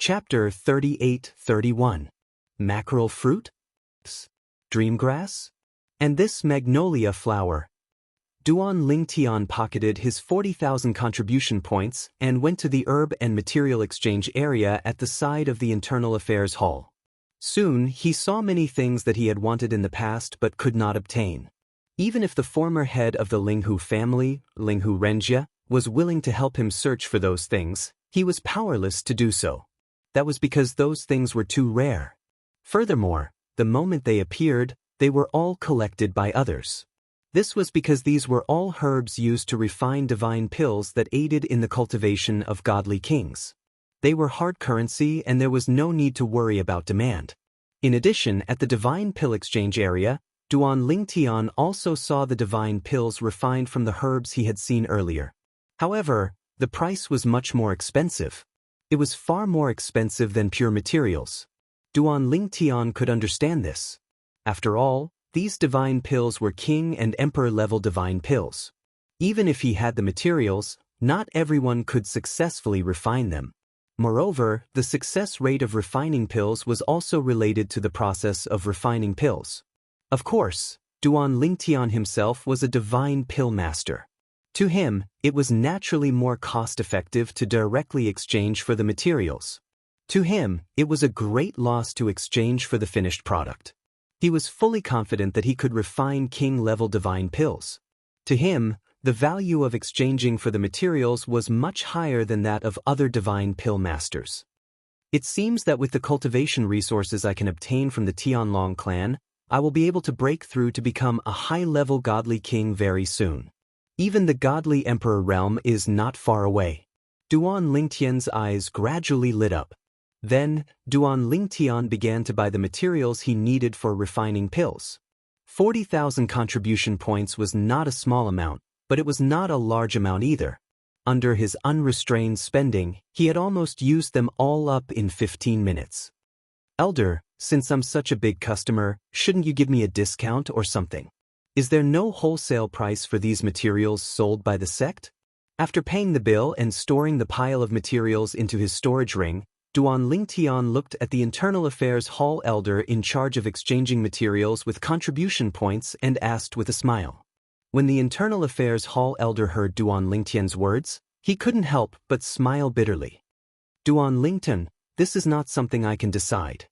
Chapter 38-31. Mackerel fruit? Dreamgrass? And this magnolia flower. Duan Lingtian pocketed his 40,000 contribution points and went to the herb and material exchange area at the side of the Internal Affairs Hall. Soon, he saw many things that he had wanted in the past but could not obtain. Even if the former head of the Linghu family, Linghu Renjia, was willing to help him search for those things, he was powerless to do so. That was because those things were too rare. Furthermore, the moment they appeared, they were all collected by others. This was because these were all herbs used to refine divine pills that aided in the cultivation of godly kings. They were hard currency and there was no need to worry about demand. In addition, at the divine pill exchange area, Duan Lingtian also saw the divine pills refined from the herbs he had seen earlier. However, the price was much more expensive. It was far more expensive than pure materials. Duan Lingtian could understand this. After all, these divine pills were king and emperor-level divine pills. Even if he had the materials, not everyone could successfully refine them. Moreover, the success rate of refining pills was also related to the process of refining pills. Of course, Duan Lingtian himself was a divine pill master. To him, it was naturally more cost-effective to directly exchange for the materials. To him, it was a great loss to exchange for the finished product. He was fully confident that he could refine king-level divine pills. To him, the value of exchanging for the materials was much higher than that of other divine pill masters. It seems that with the cultivation resources I can obtain from the Tianlong clan, I will be able to break through to become a high-level godly king very soon. Even the godly emperor realm is not far away. Duan Lingtian's eyes gradually lit up. Then, Duan Lingtian began to buy the materials he needed for refining pills. 40,000 contribution points was not a small amount, but it was not a large amount either. Under his unrestrained spending, he had almost used them all up in 15 minutes. Elder, since I'm such a big customer, shouldn't you give me a discount or something? Is there no wholesale price for these materials sold by the sect? After paying the bill and storing the pile of materials into his storage ring, Duan Lingtian looked at the Internal Affairs Hall elder in charge of exchanging materials with contribution points and asked with a smile. When the Internal Affairs Hall elder heard Duan Lingtian's words, he couldn't help but smile bitterly. Duan Lingtian, this is not something I can decide.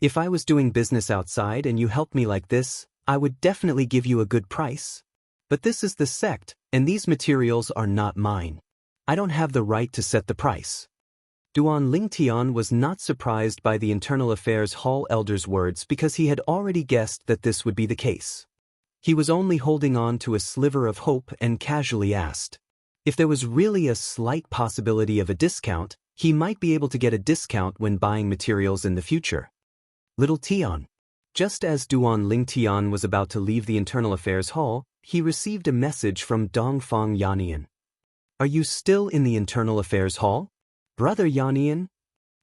If I was doing business outside and you helped me like this, I would definitely give you a good price. But this is the sect, and these materials are not mine. I don't have the right to set the price. Duan Lingtian was not surprised by the Internal Affairs Hall elder's words because he had already guessed that this would be the case. He was only holding on to a sliver of hope and casually asked. If there was really a slight possibility of a discount, he might be able to get a discount when buying materials in the future. Little Tian. Just as Duan Lingtian was about to leave the Internal Affairs Hall, he received a message from Dongfang Yannian. Are you still in the Internal Affairs Hall? Brother Yannian?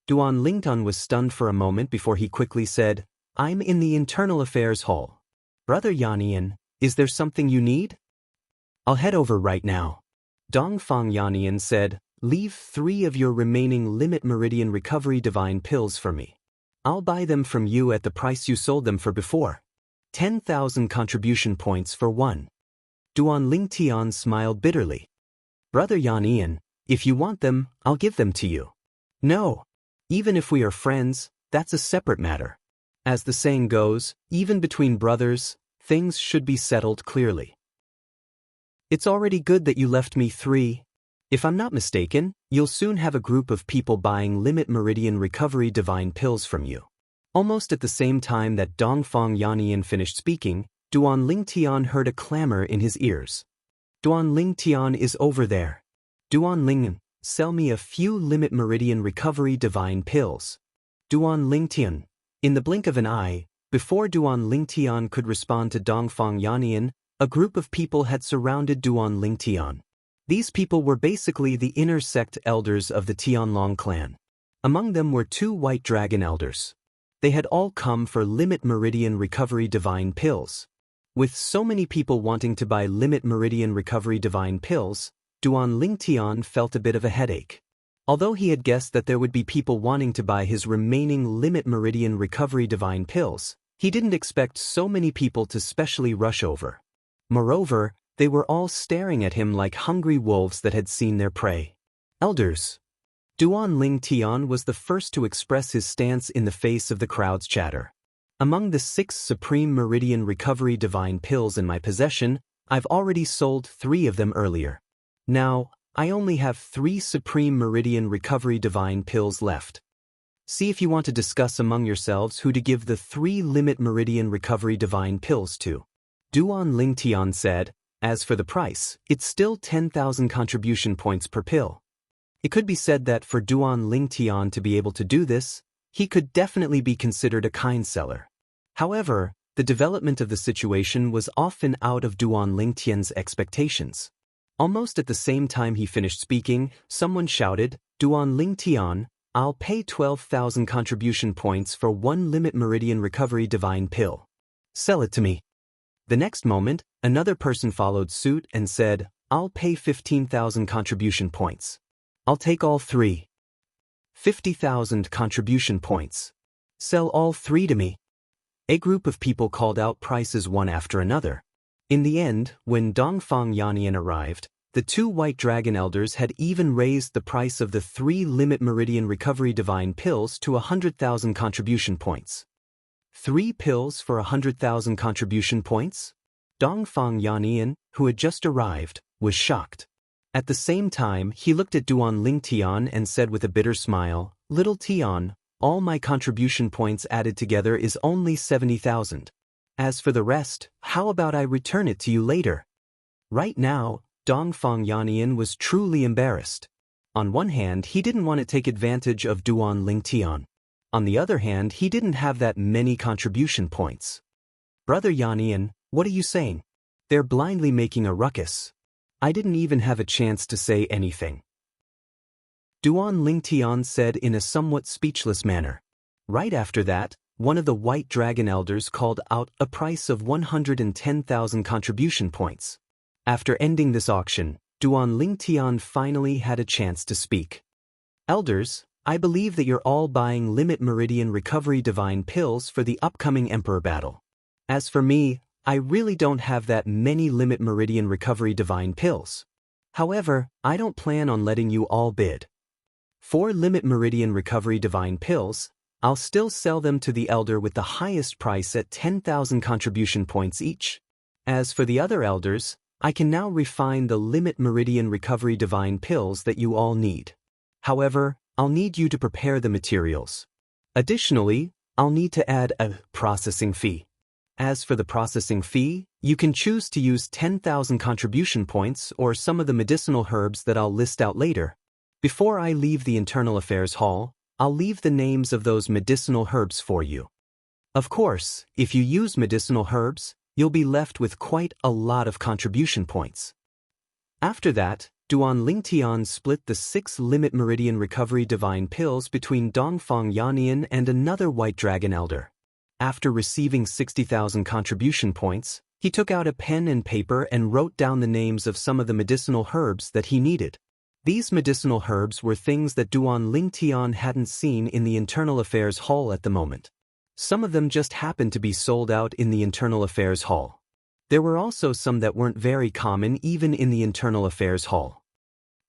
Duan Lingtian was stunned for a moment before he quickly said, I'm in the Internal Affairs Hall. Brother Yannian, is there something you need? I'll head over right now. Dongfang Yannian said, leave 3 of your remaining Limit Meridian Recovery Divine Pills for me. I'll buy them from you at the price you sold them for before. 10,000 contribution points for 1. Duan Lingtian smiled bitterly. Brother Yannian, if you want them, I'll give them to you. No. Even if we are friends, that's a separate matter. As the saying goes, even between brothers, things should be settled clearly. It's already good that you left me 3. If I'm not mistaken, you'll soon have a group of people buying Limit Meridian Recovery Divine Pills from you. Almost at the same time that Dongfang Yannian finished speaking, Duan Lingtian heard a clamor in his ears. Duan Lingtian is over there. Duan Lingtian, sell me a few Limit Meridian Recovery Divine Pills. Duan Lingtian. In the blink of an eye, before Duan Lingtian could respond to Dongfang Yannian, a group of people had surrounded Duan Lingtian. These people were basically the inner sect elders of the Tianlong clan. Among them were 2 white dragon elders. They had all come for Limit Meridian Recovery Divine Pills. With so many people wanting to buy Limit Meridian Recovery Divine Pills, Duan Lingtian felt a bit of a headache. Although he had guessed that there would be people wanting to buy his remaining Limit Meridian Recovery Divine Pills, he didn't expect so many people to specially rush over. Moreover, they were all staring at him like hungry wolves that had seen their prey. Elders. Duan Ling Tian was the first to express his stance in the face of the crowd's chatter. Among the 6 Supreme Meridian Recovery Divine Pills in my possession, I've already sold 3 of them earlier. Now, I only have 3 Supreme Meridian Recovery Divine Pills left. See if you want to discuss among yourselves who to give the 3 Limit Meridian Recovery Divine Pills to. Duan Ling Tian said, as for the price, it's still 10,000 contribution points per pill. It could be said that for Duan Ling Tian to be able to do this, he could definitely be considered a kind seller. However, the development of the situation was often out of Duan Ling Tian's expectations. Almost at the same time he finished speaking, someone shouted, Duan Ling Tian, I'll pay 12,000 contribution points for 1 Limit Meridian Recovery Divine Pill. Sell it to me. The next moment, another person followed suit and said, I'll pay 15,000 contribution points. I'll take all 3. 50,000 contribution points. Sell all 3 to me. A group of people called out prices one after another. In the end, when Dongfang Yannian arrived, the 2 White Dragon Elders had even raised the price of the 3 Limit Meridian Recovery Divine Pills to 100,000 contribution points. 3 pills for 100,000 contribution points? Dongfang Yannian, who had just arrived, was shocked. At the same time, he looked at Duan Ling Tian and said with a bitter smile, Little Tian, all my contribution points added together is only 70,000. As for the rest, how about I return it to you later? Right now, Dongfang Yannian was truly embarrassed. On one hand, he didn't want to take advantage of Duan Ling Tian. On the other hand, he didn't have that many contribution points. Brother Yannian, what are you saying? They're blindly making a ruckus. I didn't even have a chance to say anything. Duan Ling Tian said in a somewhat speechless manner. Right after that, one of the White Dragon Elders called out a price of 110,000 contribution points. After ending this auction, Duan Ling Tian finally had a chance to speak. Elders, I believe that you're all buying Limit Meridian Recovery Divine Pills for the upcoming Emperor battle. As for me, I really don't have that many Limit Meridian Recovery Divine Pills. However, I don't plan on letting you all bid. 4 Limit Meridian Recovery Divine Pills, I'll still sell them to the Elder with the highest price at 10,000 contribution points each. As for the other Elders, I can now refine the Limit Meridian Recovery Divine Pills that you all need. However, I'll need you to prepare the materials. Additionally, I'll need to add a processing fee. As for the processing fee, you can choose to use 10,000 contribution points or some of the medicinal herbs that I'll list out later. Before I leave the Internal Affairs Hall, I'll leave the names of those medicinal herbs for you. Of course, if you use medicinal herbs, you'll be left with quite a lot of contribution points. After that, Duan Ling Tian split the 6 Limit Meridian Recovery Divine Pills between Dongfang Yannian and another White Dragon Elder. After receiving 60,000 contribution points, he took out a pen and paper and wrote down the names of some of the medicinal herbs that he needed. These medicinal herbs were things that Duan Ling Tian hadn't seen in the Internal Affairs Hall at the moment. Some of them just happened to be sold out in the Internal Affairs Hall. There were also some that weren't very common even in the Internal Affairs Hall.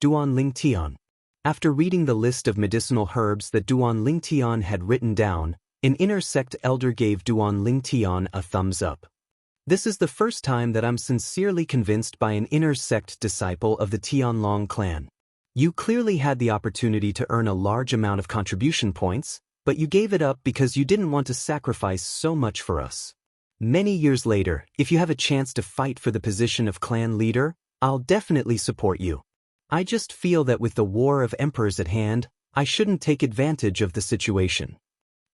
Duan Ling Tian. After reading the list of medicinal herbs that Duan Ling Tian had written down, an inner sect elder gave Duan Ling Tian a thumbs up. This is the first time that I'm sincerely convinced by an inner sect disciple of the Tianlong clan. You clearly had the opportunity to earn a large amount of contribution points, but you gave it up because you didn't want to sacrifice so much for us. Many years later, if you have a chance to fight for the position of clan leader, I'll definitely support you. I just feel that with the War of Emperors at hand, I shouldn't take advantage of the situation.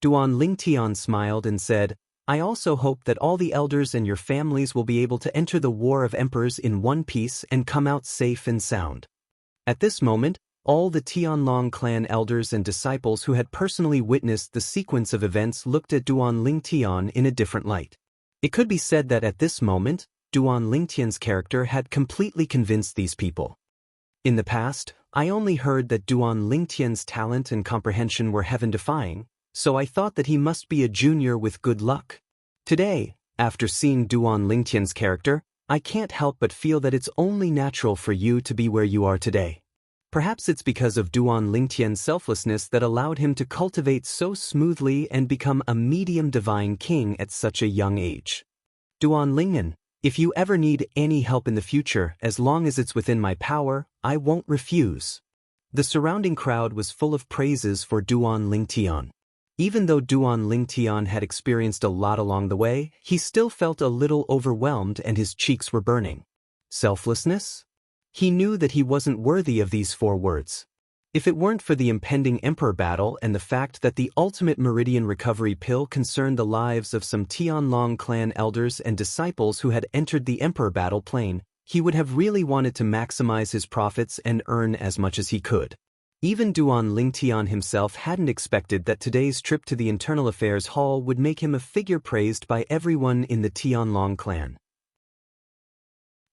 Duan Ling Tian smiled and said, I also hope that all the elders and your families will be able to enter the War of Emperors in one piece and come out safe and sound. At this moment, all the Tianlong clan elders and disciples who had personally witnessed the sequence of events looked at Duan Ling Tian in a different light. It could be said that at this moment, Duan Ling Tian's character had completely convinced these people. In the past, I only heard that Duan Lingtian's talent and comprehension were heaven-defying, so I thought that he must be a junior with good luck. Today, after seeing Duan Lingtian's character, I can't help but feel that it's only natural for you to be where you are today. Perhaps it's because of Duan Lingtian's selflessness that allowed him to cultivate so smoothly and become a medium divine king at such a young age. Duan Lingyan, if you ever need any help in the future, as long as it's within my power, I won't refuse. The surrounding crowd was full of praises for Duan Lingtian. Even though Duan Lingtian had experienced a lot along the way, he still felt a little overwhelmed and his cheeks were burning. Selflessness? He knew that he wasn't worthy of these 4 words. If it weren't for the impending emperor battle and the fact that the ultimate meridian recovery pill concerned the lives of some Tianlong clan elders and disciples who had entered the emperor battle plane, he would have really wanted to maximize his profits and earn as much as he could. Even Duan Lingtian himself hadn't expected that today's trip to the Internal Affairs Hall would make him a figure praised by everyone in the Tianlong clan.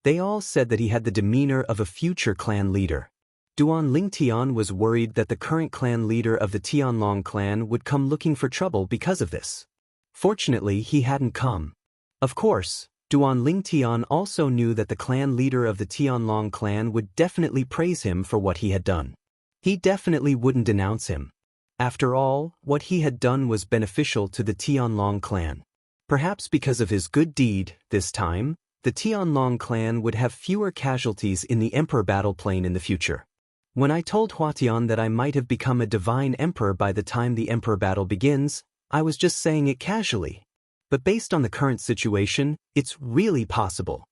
They all said that he had the demeanor of a future clan leader. Duan Lingtian was worried that the current clan leader of the Tianlong clan would come looking for trouble because of this. Fortunately, he hadn't come. Of course, Duan Lingtian also knew that the clan leader of the Tianlong clan would definitely praise him for what he had done. He definitely wouldn't denounce him. After all, what he had done was beneficial to the Tianlong clan. Perhaps because of his good deed, this time, the Tianlong clan would have fewer casualties in the emperor battle plane in the future. When I told Huatian that I might have become a divine emperor by the time the emperor battle begins, I was just saying it casually. But based on the current situation, it's really possible.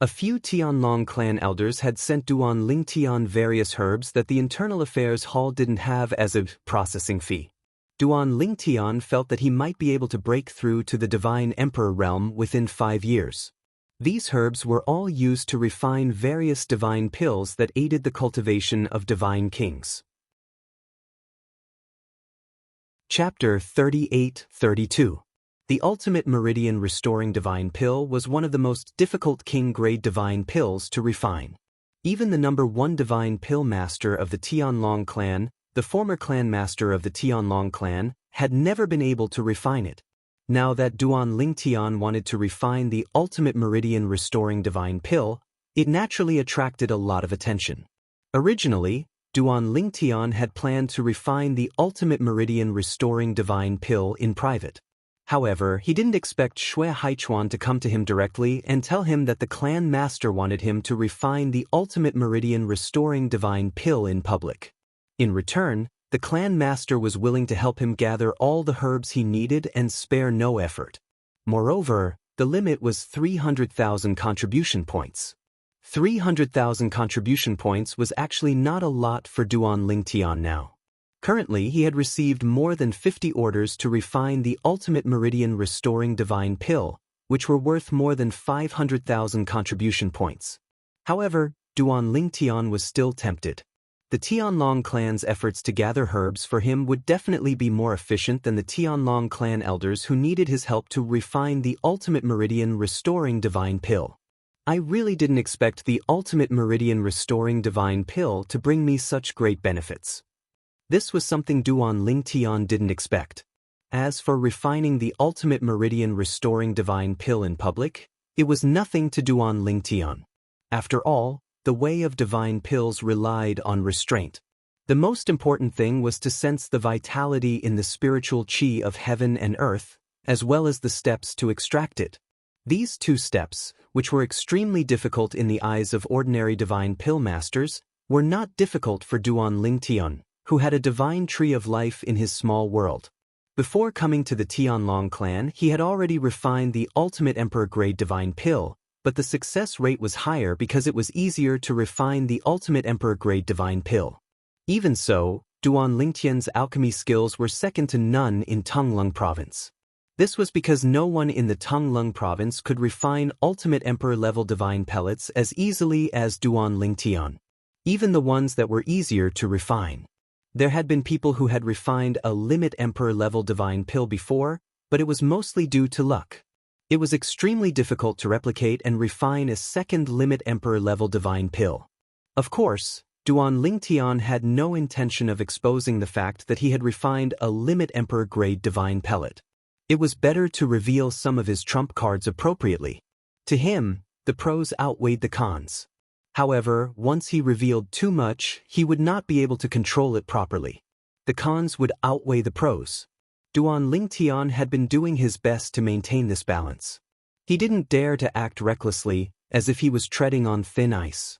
A few Tianlong clan elders had sent Duan Lingtian various herbs that the Internal Affairs Hall didn't have as a processing fee. Duan Lingtian felt that he might be able to break through to the divine emperor realm within 5 years. These herbs were all used to refine various divine pills that aided the cultivation of divine kings. Chapter 38-32. The Ultimate Meridian Restoring Divine Pill was one of the most difficult king-grade divine pills to refine. Even the number 1 divine pill master of the Tianlong clan, the former clan master of the Tianlong clan, had never been able to refine it. Now that Duan Lingtian wanted to refine the Ultimate Meridian Restoring Divine Pill, it naturally attracted a lot of attention. Originally, Duan Lingtian had planned to refine the Ultimate Meridian Restoring Divine Pill in private. However, he didn't expect Xue Haichuan to come to him directly and tell him that the clan master wanted him to refine the Ultimate Meridian Restoring Divine Pill in public. In return, the clan master was willing to help him gather all the herbs he needed and spare no effort. Moreover, the limit was 300,000 contribution points. 300,000 contribution points was actually not a lot for Duan Lingtian now. Currently, he had received more than 50 orders to refine the Ultimate Meridian Restoring Divine Pill, which were worth more than 500,000 contribution points. However, Duan Lingtian was still tempted. The Tianlong clan's efforts to gather herbs for him would definitely be more efficient than the Tianlong clan elders who needed his help to refine the Ultimate Meridian Restoring Divine Pill. I really didn't expect the Ultimate Meridian Restoring Divine Pill to bring me such great benefits. This was something Duan Lingtian didn't expect. As for refining the Ultimate Meridian Restoring Divine Pill in public, it was nothing to Duan Lingtian. After all, the way of divine pills relied on restraint. The most important thing was to sense the vitality in the spiritual qi of heaven and earth, as well as the steps to extract it. These 2 steps, which were extremely difficult in the eyes of ordinary divine pill masters, were not difficult for Duan Lingtian, who had a divine tree of life in his small world. Before coming to the Tianlong clan, he had already refined the ultimate emperor-grade divine pill, but the success rate was higher because it was easier to refine the ultimate emperor-grade divine pill. Even so, Duan Lingtian's alchemy skills were second to none in Tonglung province. This was because no one in the Tonglung province could refine ultimate emperor-level divine pellets as easily as Duan Lingtian, even the ones that were easier to refine. There had been people who had refined a limit emperor-level divine pill before, but it was mostly due to luck. It was extremely difficult to replicate and refine a second limit emperor-level divine pill. Of course, Duan Lingtian had no intention of exposing the fact that he had refined a limit emperor-grade divine pellet. It was better to reveal some of his trump cards appropriately. To him, the pros outweighed the cons. However, once he revealed too much, he would not be able to control it properly. The cons would outweigh the pros. Duan Lingtian had been doing his best to maintain this balance. He didn't dare to act recklessly, as if he was treading on thin ice.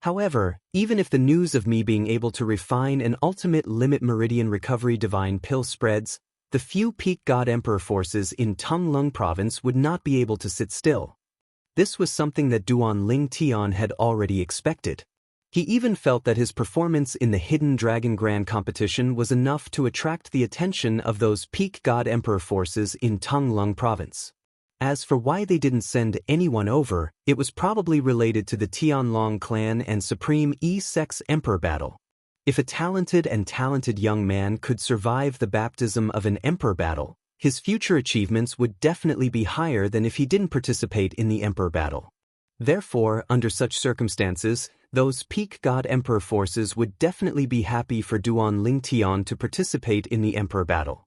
However, even if the news of me being able to refine an ultimate limit meridian recovery divine pill spreads, the few peak god emperor forces in Tonglung province would not be able to sit still. This was something that Duan Lingtian had already expected. He even felt that his performance in the Hidden Dragon Grand competition was enough to attract the attention of those peak god emperor forces in Tonglung province. As for why they didn't send anyone over, it was probably related to the Tianlong clan and Supreme sects emperor battle. If a talented young man could survive the baptism of an emperor battle, his future achievements would definitely be higher than if he didn't participate in the emperor battle. Therefore, under such circumstances, those peak god emperor forces would definitely be happy for Duan Lingtian to participate in the emperor battle.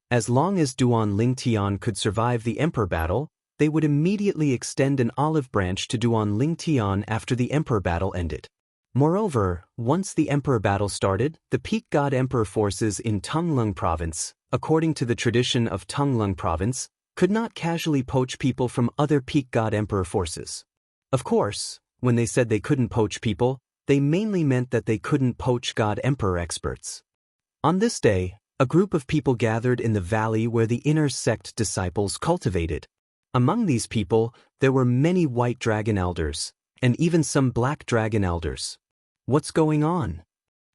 As long as Duan Lingtian could survive the emperor battle, they would immediately extend an olive branch to Duan Lingtian after the emperor battle ended. Moreover, once the emperor battle started, the peak god emperor forces in Tonglung province, according to the tradition of Tonglung province, could not casually poach people from other peak god emperor forces. Of course, when they said they couldn't poach people, they mainly meant that they couldn't poach god emperor experts. On this day, a group of people gathered in the valley where the inner sect disciples cultivated. Among these people, there were many white dragon elders, and even some black dragon elders. What's going on?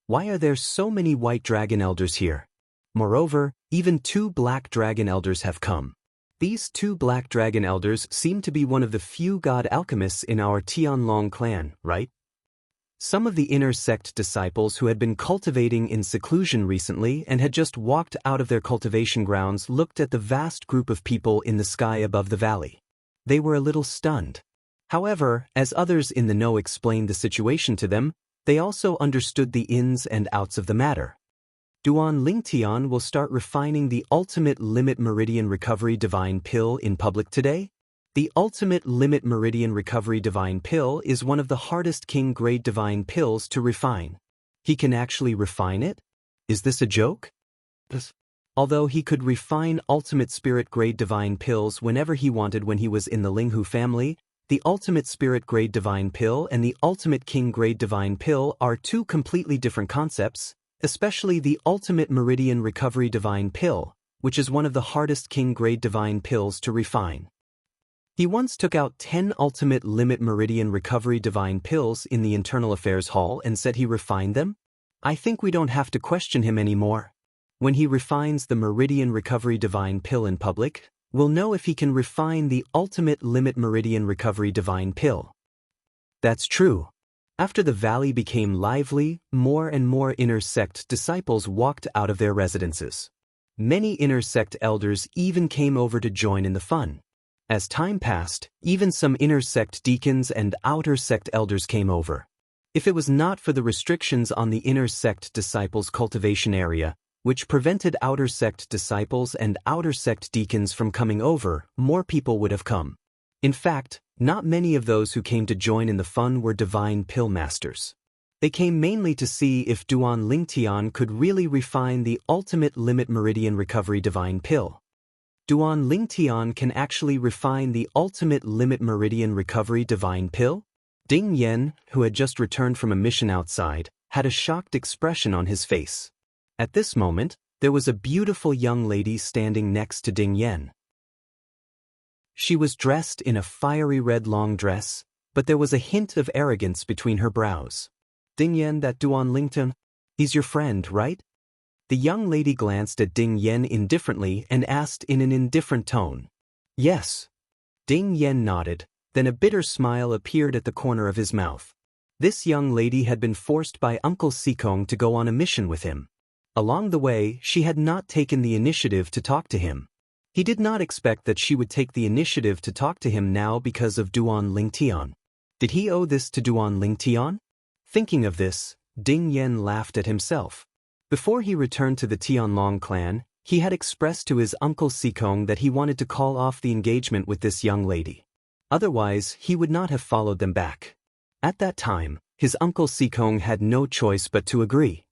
Why are there so many white dragon elders here? Moreover, even 2 black dragon elders have come. These 2 black dragon elders seem to be one of the few god alchemists in our Tianlong clan, right? Some of the inner sect disciples who had been cultivating in seclusion recently and had just walked out of their cultivation grounds looked at the vast group of people in the sky above the valley. They were a little stunned. However, as others in the know explained the situation to them, they also understood the ins and outs of the matter. Duan Lingtian will start refining the ultimate limit meridian recovery divine pill in public today. The ultimate limit meridian recovery divine pill is one of the hardest king grade divine pills to refine. He can actually refine it? Is this a joke? Although he could refine ultimate spirit grade divine pills whenever he wanted when he was in the Linghu family, the ultimate spirit grade divine pill and the ultimate king grade divine pill are 2 completely different concepts, especially the ultimate meridian recovery divine pill, which is one of the hardest king grade divine pills to refine. He once took out 10 ultimate limit meridian recovery divine pills in the Internal Affairs Hall and said he refined them. I think we don't have to question him anymore. When he refines the meridian recovery divine pill in public, we'll know if he can refine the ultimate limit meridian recovery divine pill. That's true. After the valley became lively, more and more inner sect disciples walked out of their residences. Many inner sect elders even came over to join in the fun. As time passed, even some inner sect deacons and outer sect elders came over. If it was not for the restrictions on the inner sect disciples' cultivation area, which prevented outer sect disciples and outer sect deacons from coming over, more people would have come. In fact, not many of those who came to join in the fun were divine pill masters. They came mainly to see if Duan Lingtian could really refine the ultimate limit meridian recovery divine pill. Duan Lingtian can actually refine the ultimate limit meridian recovery divine pill? Ding Yen, who had just returned from a mission outside, had a shocked expression on his face. At this moment, there was a beautiful young lady standing next to Ding Yen. She was dressed in a fiery red long dress, but there was a hint of arrogance between her brows. Ding Yen, that Duan Lingtian, he's your friend, right? The young lady glanced at Ding Yen indifferently and asked in an indifferent tone. Yes. Ding Yen nodded, then a bitter smile appeared at the corner of his mouth. This young lady had been forced by Uncle Sikong to go on a mission with him. Along the way, she had not taken the initiative to talk to him. He did not expect that she would take the initiative to talk to him now because of Duan Lingtian. Did he owe this to Duan Lingtian? Thinking of this, Ding Yen laughed at himself. Before he returned to the Tianlong clan, he had expressed to his uncle Sikong that he wanted to call off the engagement with this young lady. Otherwise, he would not have followed them back. At that time, his uncle Sikong had no choice but to agree.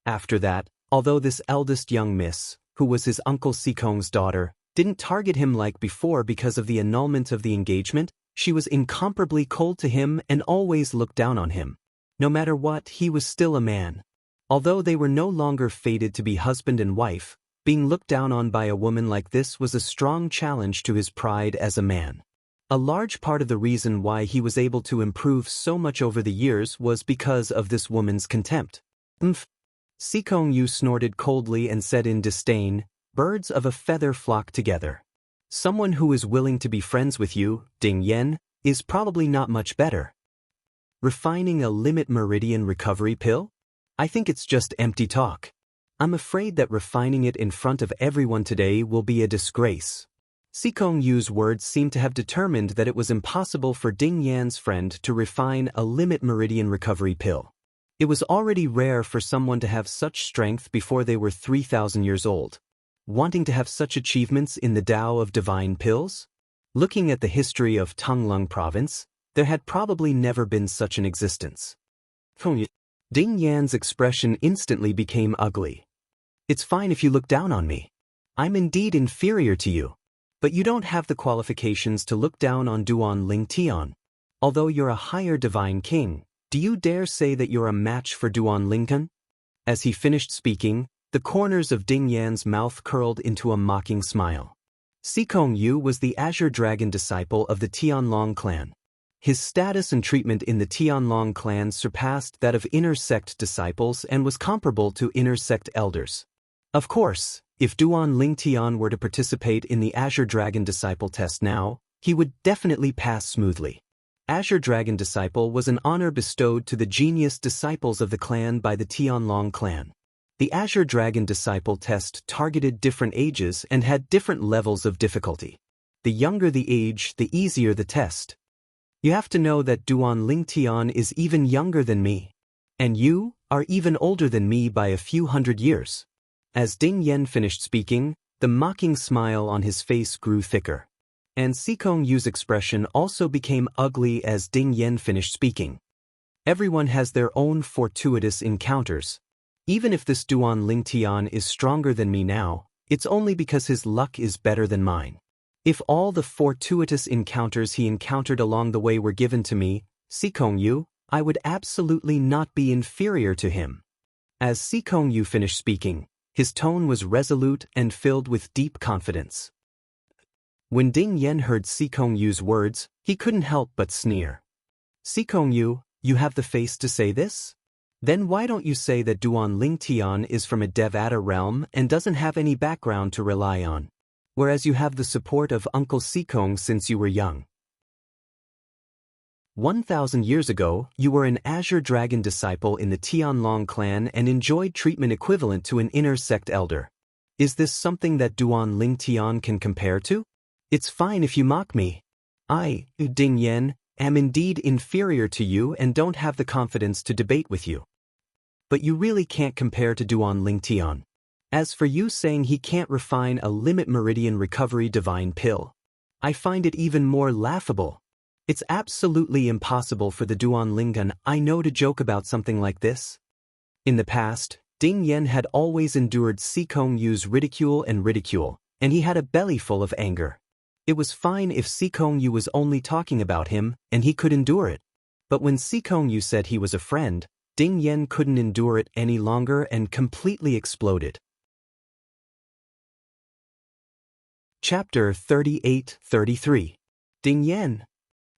After that, although this eldest young miss, who was his uncle Sikong's daughter, didn't target him like before because of the annulment of the engagement, she was incomparably cold to him and always looked down on him. No matter what, he was still a man. Although they were no longer fated to be husband and wife, being looked down on by a woman like this was a strong challenge to his pride as a man. A large part of the reason why he was able to improve so much over the years was because of this woman's contempt. Sikong Yu snorted coldly and said in disdain, "Birds of a feather flock together. Someone who is willing to be friends with you, Ding Yen, is probably not much better. Refining a limit meridian recovery pill? I think it's just empty talk. I'm afraid that refining it in front of everyone today will be a disgrace." Sikong Yu's words seemed to have determined that it was impossible for Ding Yan's friend to refine a limit meridian recovery pill. It was already rare for someone to have such strength before they were 3,000 years old. Wanting to have such achievements in the Tao of divine pills? Looking at the history of Tonglung province, there had probably never been such an existence. Ding Yan's expression instantly became ugly. "It's fine if you look down on me. I'm indeed inferior to you. But you don't have the qualifications to look down on Duan Lingtian. Although you're a higher divine king, do you dare say that you're a match for Duan Lingtian?" As he finished speaking, the corners of Ding Yan's mouth curled into a mocking smile. Sikong Yu was the Azure Dragon disciple of the Tianlong clan. His status and treatment in the Tianlong clan surpassed that of inner sect disciples and was comparable to inner sect elders. Of course, if Duan Lingtian were to participate in the Azure Dragon Disciple test now, he would definitely pass smoothly. Azure Dragon Disciple was an honor bestowed to the genius disciples of the clan by the Tianlong clan. The Azure Dragon Disciple test targeted different ages and had different levels of difficulty. The younger the age, the easier the test. You have to know that Duan Lingtian is even younger than me. And you are even older than me by a few hundred years. As Ding Yen finished speaking, the mocking smile on his face grew thicker. And Sikong Yu's expression also became ugly as Ding Yen finished speaking. Everyone has their own fortuitous encounters. Even if this Duan Lingtian is stronger than me now, it's only because his luck is better than mine. If all the fortuitous encounters he encountered along the way were given to me, Sikong Yu, I would absolutely not be inferior to him. As Sikong Yu finished speaking, his tone was resolute and filled with deep confidence. When Ding Yen heard Sikong Yu's words, he couldn't help but sneer. "Sikong Yu, you have the face to say this? Then why don't you say that Duan Lingtian is from a Devata realm and doesn't have any background to rely on, whereas you have the support of Uncle Sikong since you were young? 1,000 years ago, you were an Azure Dragon disciple in the Tianlong clan and enjoyed treatment equivalent to an inner sect elder. Is this something that Duan Lingtian can compare to? It's fine if you mock me. I, Ding Yen, am indeed inferior to you and don't have the confidence to debate with you. But you really can't compare to Duan Lingtian. As for you saying he can't refine a limit meridian recovery divine pill, I find it even more laughable. It's absolutely impossible for the Duan Lingtian I know to joke about something like this." In the past, Ding Yen had always endured Sikong Yu's ridicule, and he had a belly full of anger. It was fine if Sikong Yu was only talking about him, and he could endure it. But when Sikong Yu said he was a friend, Ding Yen couldn't endure it any longer and completely exploded. Chapter 38-33. Ding Yen.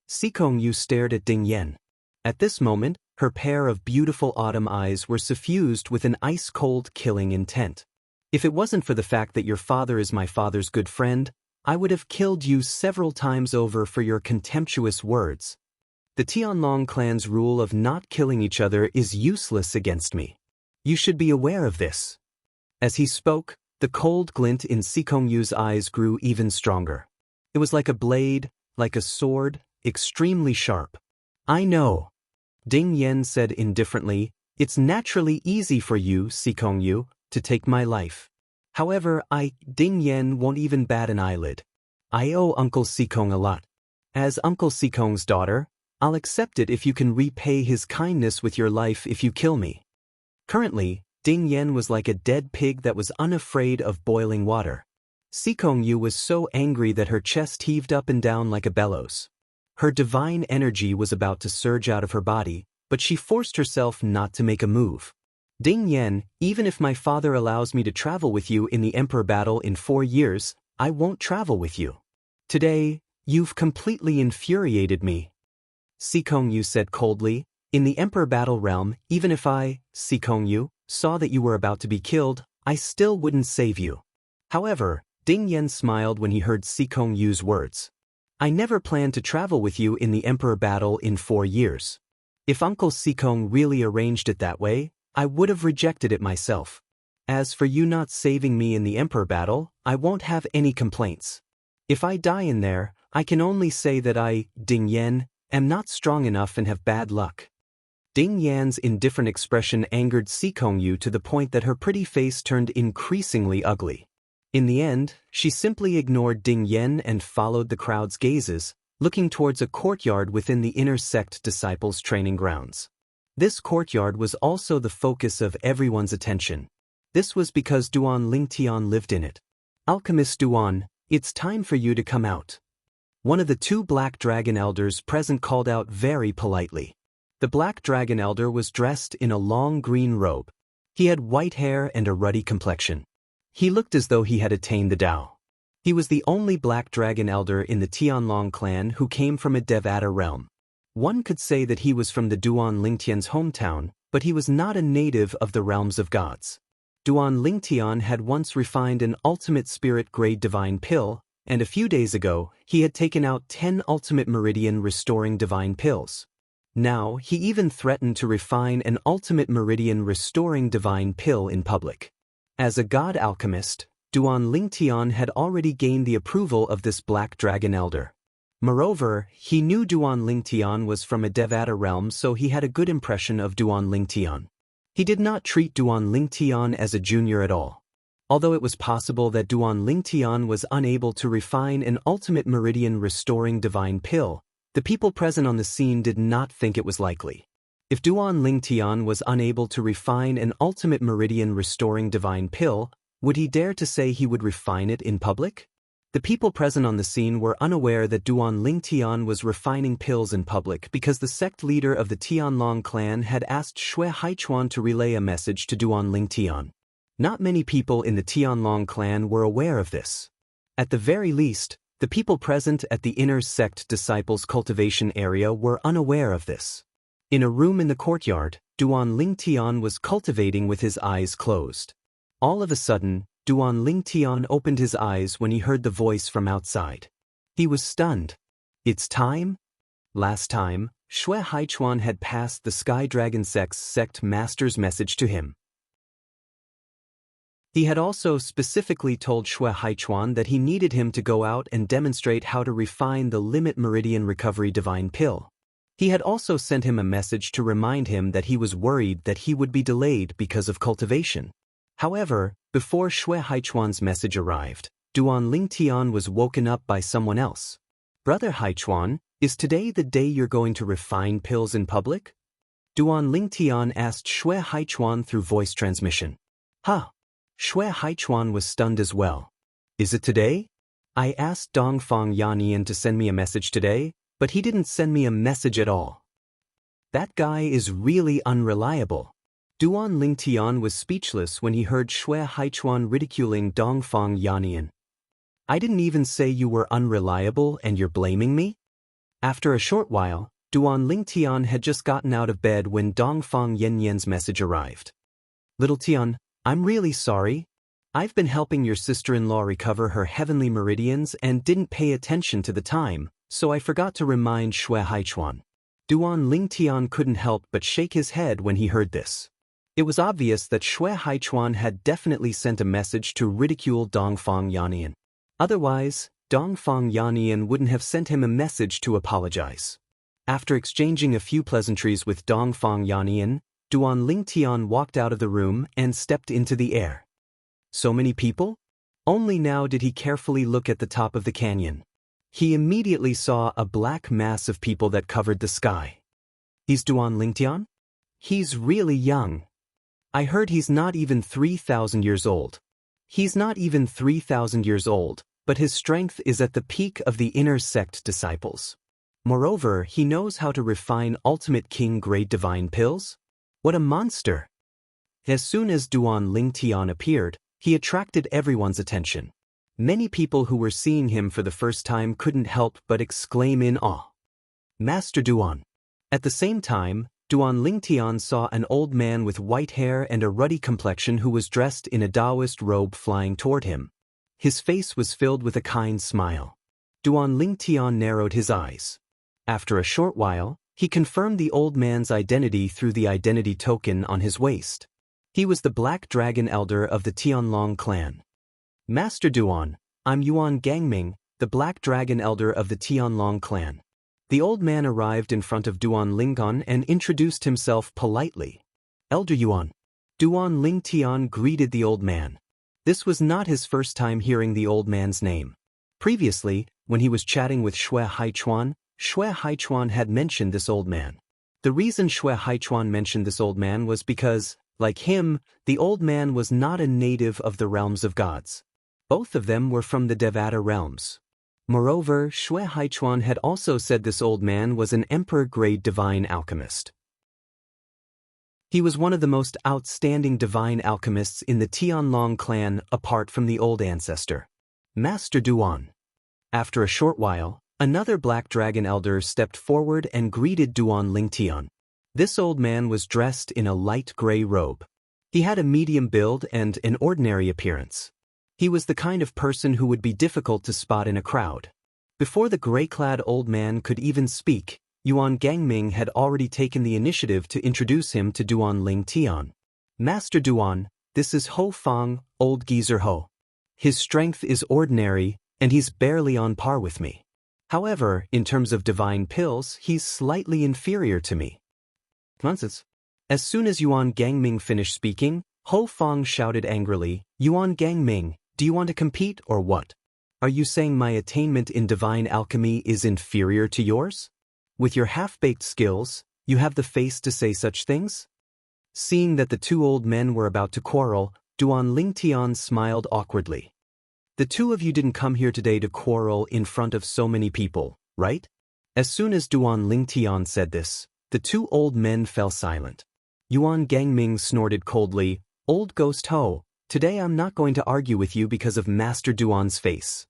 Sikong Yu stared at Ding Yen. At this moment, her pair of beautiful autumn eyes were suffused with an ice-cold killing intent. "If it wasn't for the fact that your father is my father's good friend, I would have killed you several times over for your contemptuous words. The Tianlong clan's rule of not killing each other is useless against me. You should be aware of this." As he spoke, the cold glint in Sikong Yu's eyes grew even stronger. It was like a blade, like a sword, extremely sharp. I know. Ding Yan said indifferently, it's naturally easy for you, Sikong Yu, to take my life. However, Ding Yan won't even bat an eyelid. I owe Uncle Sikong a lot. As Uncle Sikong's daughter, I'll accept it if you can repay his kindness with your life if you kill me. Currently, Ding Yan was like a dead pig that was unafraid of boiling water. Sikong Yu was so angry that her chest heaved up and down like a bellows. Her divine energy was about to surge out of her body, but she forced herself not to make a move. Ding Yan, even if my father allows me to travel with you in the Emperor battle in 4 years, I won't travel with you. Today, you've completely infuriated me. Sikong Yu said coldly, in the Emperor battle realm, even if I, Sikong Yu, saw that you were about to be killed, I still wouldn't save you. However, Ding Yan smiled when he heard Sikong Yu's words. I never planned to travel with you in the Emperor battle in 4 years. If Uncle Sikong really arranged it that way, I would have rejected it myself. As for you not saving me in the Emperor battle, I won't have any complaints. If I die in there, I can only say that I, Ding Yan, am not strong enough and have bad luck. Ding Yan's indifferent expression angered Sikong Yu to the point that her pretty face turned increasingly ugly. In the end, she simply ignored Ding Yan and followed the crowd's gazes, looking towards a courtyard within the inner sect disciples' training grounds. This courtyard was also the focus of everyone's attention. This was because Duan Lingtian lived in it. Alchemist Duan, it's time for you to come out. One of the 2 Black Dragon Elders present called out very politely. The Black Dragon Elder was dressed in a long green robe. He had white hair and a ruddy complexion. He looked as though he had attained the Tao. He was the only Black Dragon Elder in the Tianlong clan who came from a Devata realm. One could say that he was from the Duan Lingtian's hometown, but he was not a native of the realms of gods. Duan Lingtian had once refined an ultimate spirit-grade divine pill, and a few days ago, he had taken out 10 ultimate meridian restoring divine pills. Now, he even threatened to refine an ultimate meridian restoring divine pill in public. As a god alchemist, Duan Lingtian had already gained the approval of this Black Dragon Elder. Moreover, he knew Duan Lingtian was from a Devata realm, so he had a good impression of Duan Lingtian. He did not treat Duan Lingtian as a junior at all. Although it was possible that Duan Lingtian was unable to refine an ultimate meridian restoring divine pill, the people present on the scene did not think it was likely. If Duan Lingtian was unable to refine an ultimate meridian restoring divine pill, would he dare to say he would refine it in public? The people present on the scene were unaware that Duan Lingtian was refining pills in public because the sect leader of the Tianlong clan had asked Xue Haichuan to relay a message to Duan Lingtian. Not many people in the Tianlong clan were aware of this. At the very least, the people present at the inner sect disciples' cultivation area were unaware of this. In a room in the courtyard, Duan Lingtian was cultivating with his eyes closed. All of a sudden, Duan Lingtian opened his eyes when he heard the voice from outside. He was stunned. It's time? Last time, Xue Haichuan had passed the Sky Dragon Sect's sect master's message to him. He had also specifically told Xue Haichuan that he needed him to go out and demonstrate how to refine the Limit Meridian Recovery Divine Pill. He had also sent him a message to remind him that he was worried that he would be delayed because of cultivation. However, before Xue Haichuan's message arrived, Duan Lingtian was woken up by someone else. Brother Haichuan, is today the day you're going to refine pills in public? Duan Lingtian asked Xue Haichuan through voice transmission. Huh. Xue Haichuan was stunned as well. Is it today? I asked Dongfang Yannian to send me a message today, but he didn't send me a message at all. That guy is really unreliable. Duan Lingtian was speechless when he heard Xue Haichuan ridiculing Dongfang Yannian. I didn't even say you were unreliable and you're blaming me? After a short while, Duan Lingtian had just gotten out of bed when Dongfang Yannian's message arrived. Little Tian, I'm really sorry. I've been helping your sister-in-law recover her heavenly meridians and didn't pay attention to the time, so I forgot to remind Xue Haichuan. Duan Lingtian couldn't help but shake his head when he heard this. It was obvious that Xue Haichuan had definitely sent a message to ridicule Dongfang Yannian. Otherwise, Dongfang Yannian wouldn't have sent him a message to apologize. After exchanging a few pleasantries with Dongfang Yannian, Duan Lingtian walked out of the room and stepped into the air. So many people? Only now did he carefully look at the top of the canyon. He immediately saw a black mass of people that covered the sky. He's Duan Lingtian? He's really young. I heard he's not even 3,000 years old. He's not even 3,000 years old, but his strength is at the peak of the inner sect disciples. Moreover, he knows how to refine ultimate king-grade divine pills? What a monster! As soon as Duan Lingtian appeared, he attracted everyone's attention. Many people who were seeing him for the first time couldn't help but exclaim in awe. Master Duan. At the same time, Duan Lingtian saw an old man with white hair and a ruddy complexion who was dressed in a Taoist robe flying toward him. His face was filled with a kind smile. Duan Lingtian narrowed his eyes. After a short while, he confirmed the old man's identity through the identity token on his waist. He was the Black Dragon Elder of the Tianlong clan. Master Duan, I'm Yuan Gangming, the Black Dragon Elder of the Tianlong clan. The old man arrived in front of Duan Lingtian and introduced himself politely. Elder Yuan. Duan Lingtian greeted the old man. This was not his first time hearing the old man's name. Previously, when he was chatting with Xue Haichuan had mentioned this old man. The reason Xue Haichuan mentioned this old man was because, like him, the old man was not a native of the realms of gods. Both of them were from the Devata realms. Moreover, Xue Haichuan had also said this old man was an emperor-grade divine alchemist. He was one of the most outstanding divine alchemists in the Tianlong clan apart from the old ancestor, Master Duan. After a short while, another Black Dragon Elder stepped forward and greeted Duan Lingtian. This old man was dressed in a light gray robe. He had a medium build and an ordinary appearance. He was the kind of person who would be difficult to spot in a crowd. Before the gray-clad old man could even speak, Yuan Gangming had already taken the initiative to introduce him to Duan Lingtian. Master Duan, this is Ho Fang, old geezer Ho. His strength is ordinary, and he's barely on par with me. However, in terms of divine pills, he's slightly inferior to me. Nonsense. As soon as Yuan Gangming finished speaking, Ho Fang shouted angrily, Yuan Gangming, do you want to compete or what? Are you saying my attainment in divine alchemy is inferior to yours? With your half-baked skills, you have the face to say such things? Seeing that the two old men were about to quarrel, Duan Lingtian smiled awkwardly. The two of you didn't come here today to quarrel in front of so many people, right? As soon as Duan Lingtian said this, the two old men fell silent. Yuan Gangming snorted coldly, Old Ghost Ho, today I'm not going to argue with you because of Master Duan's face.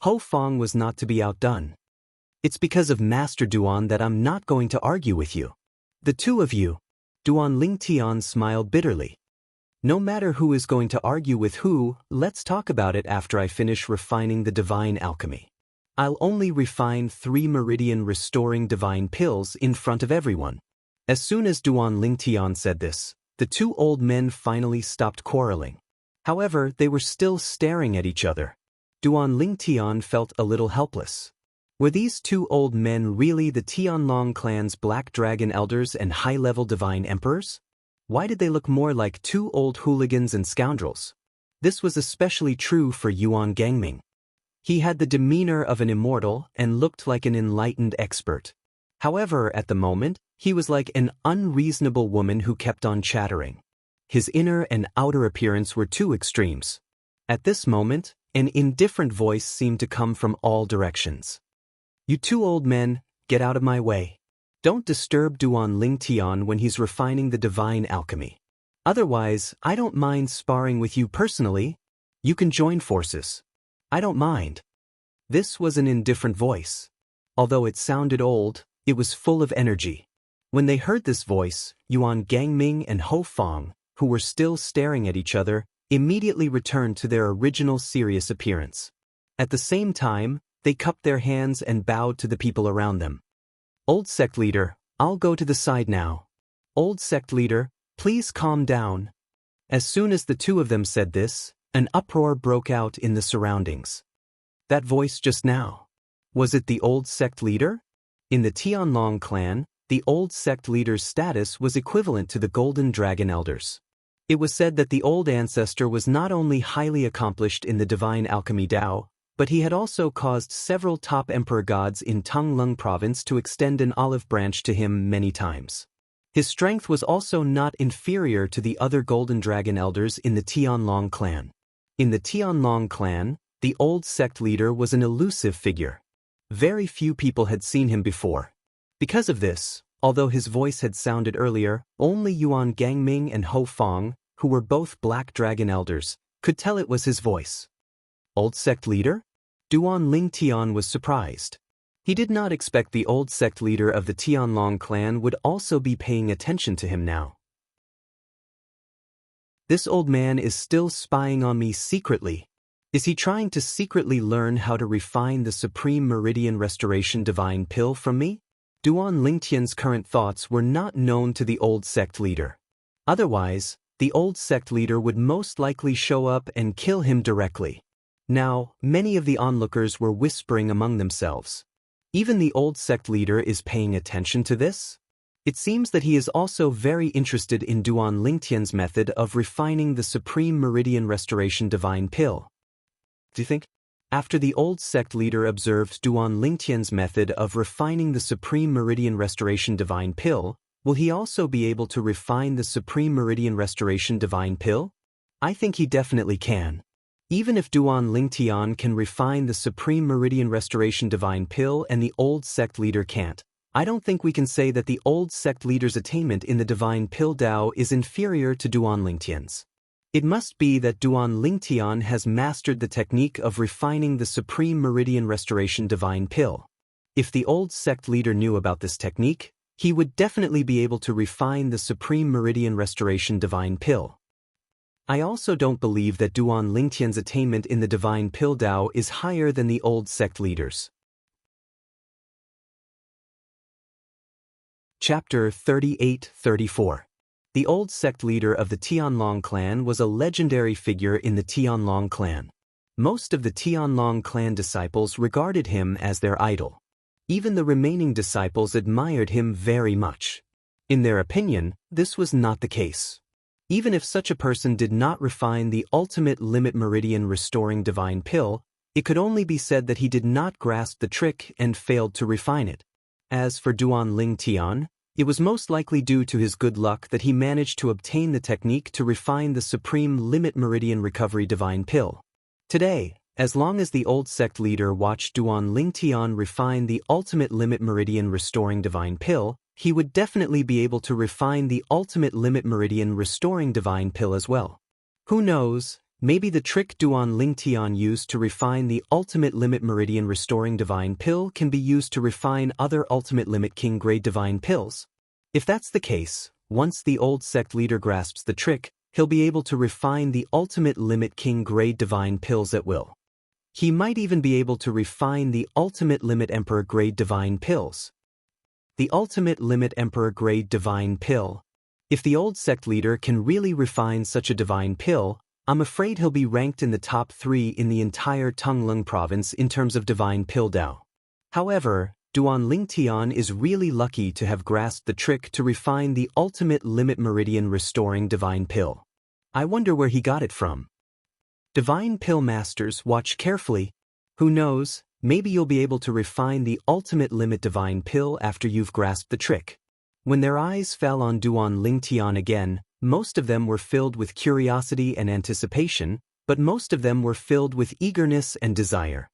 Ho Fang was not to be outdone. It's because of Master Duan that I'm not going to argue with you. The two of you. Duan Lingtian smiled bitterly. No matter who is going to argue with who, let's talk about it after I finish refining the divine alchemy. I'll only refine 3 meridian restoring divine pills in front of everyone. As soon as Duan Lingtian said this, the two old men finally stopped quarreling. However, they were still staring at each other. Duan Lingtian felt a little helpless. Were these two old men really the Tianlong clan's Black Dragon Elders and high-level divine emperors? Why did they look more like two old hooligans and scoundrels? This was especially true for Yuan Gangming. He had the demeanor of an immortal and looked like an enlightened expert. However, at the moment, he was like an unreasonable woman who kept on chattering. His inner and outer appearance were two extremes. At this moment, an indifferent voice seemed to come from all directions. You two old men, get out of my way. Don't disturb Duan Lingtian when he's refining the divine alchemy. Otherwise, I don't mind sparring with you personally. You can join forces. I don't mind. This was an indifferent voice. Although it sounded old, it was full of energy. When they heard this voice, Yuan Gangming and Ho Fang, who were still staring at each other, immediately returned to their original serious appearance. At the same time, they cupped their hands and bowed to the people around them. Old sect leader, I'll go to the side now. Old sect leader, please calm down. As soon as the two of them said this, an uproar broke out in the surroundings. That voice just now. Was it the old sect leader? In the Tianlong clan, the old sect leader's status was equivalent to the Golden Dragon Elders. It was said that the old ancestor was not only highly accomplished in the divine alchemy Dao, but he had also caused several top emperor gods in Tonglung province to extend an olive branch to him many times. His strength was also not inferior to the other Golden Dragon Elders in the Tianlong clan. In the Tianlong clan, the old sect leader was an elusive figure. Very few people had seen him before. Because of this, although his voice had sounded earlier, only Yuan Gangming and Ho Fong, who were both Black Dragon Elders, could tell it was his voice. Old sect leader? Duan Lingtian was surprised. He did not expect the old sect leader of the Tianlong clan would also be paying attention to him now. This old man is still spying on me secretly. Is he trying to secretly learn how to refine the Supreme Meridian Restoration Divine Pill from me? Duan Lingtian's current thoughts were not known to the old sect leader. Otherwise, the old sect leader would most likely show up and kill him directly. Now, many of the onlookers were whispering among themselves. Even the old sect leader is paying attention to this? It seems that he is also very interested in Duan Lingtian's method of refining the Supreme Meridian Restoration Divine Pill. Do you think? After the old sect leader observed Duan Lingtian's method of refining the Supreme Meridian Restoration Divine Pill, will he also be able to refine the Supreme Meridian Restoration Divine Pill? I think he definitely can. Even if Duan Lingtian can refine the Supreme Meridian Restoration Divine Pill and the old sect leader can't, I don't think we can say that the old sect leader's attainment in the Divine Pill Dao is inferior to Duan Lingtian's. It must be that Duan Lingtian has mastered the technique of refining the Supreme Meridian Restoration Divine Pill. If the old sect leader knew about this technique, he would definitely be able to refine the Supreme Meridian Restoration Divine Pill. I also don't believe that Duan Lingtian's attainment in the Divine Pill Dao is higher than the old sect leaders. Chapter 38-34. The old sect leader of the Tianlong clan was a legendary figure in the Tianlong clan. Most of the Tianlong clan disciples regarded him as their idol. Even the remaining disciples admired him very much. In their opinion, this was not the case. Even if such a person did not refine the ultimate limit meridian restoring divine pill, it could only be said that he did not grasp the trick and failed to refine it. As for Duan Lingtian, it was most likely due to his good luck that he managed to obtain the technique to refine the Supreme Limit Meridian Recovery Divine Pill. Today, as long as the old sect leader watched Duan Lingtian refine the Ultimate Limit Meridian Restoring Divine Pill, he would definitely be able to refine the Ultimate Limit Meridian Restoring Divine Pill as well. Who knows, maybe the trick Duan Lingtian used to refine the Ultimate Limit Meridian Restoring Divine Pill can be used to refine other Ultimate Limit King Grade Divine Pills. If that's the case, once the old sect leader grasps the trick, he'll be able to refine the Ultimate Limit King Grade Divine Pills at will. He might even be able to refine the Ultimate Limit Emperor Grade Divine Pills. The Ultimate Limit Emperor Grade Divine Pill. If the old sect leader can really refine such a divine pill, I'm afraid he'll be ranked in the top 3 in the entire Tonglung province in terms of divine pill Dao. However, Duan Lingtian is really lucky to have grasped the trick to refine the Ultimate Limit Meridian Restoring Divine Pill. I wonder where he got it from. Divine Pill Masters, watch carefully. Who knows, maybe you'll be able to refine the Ultimate Limit Divine Pill after you've grasped the trick. When their eyes fell on Duan Lingtian again, most of them were filled with curiosity and anticipation, but most of them were filled with eagerness and desire.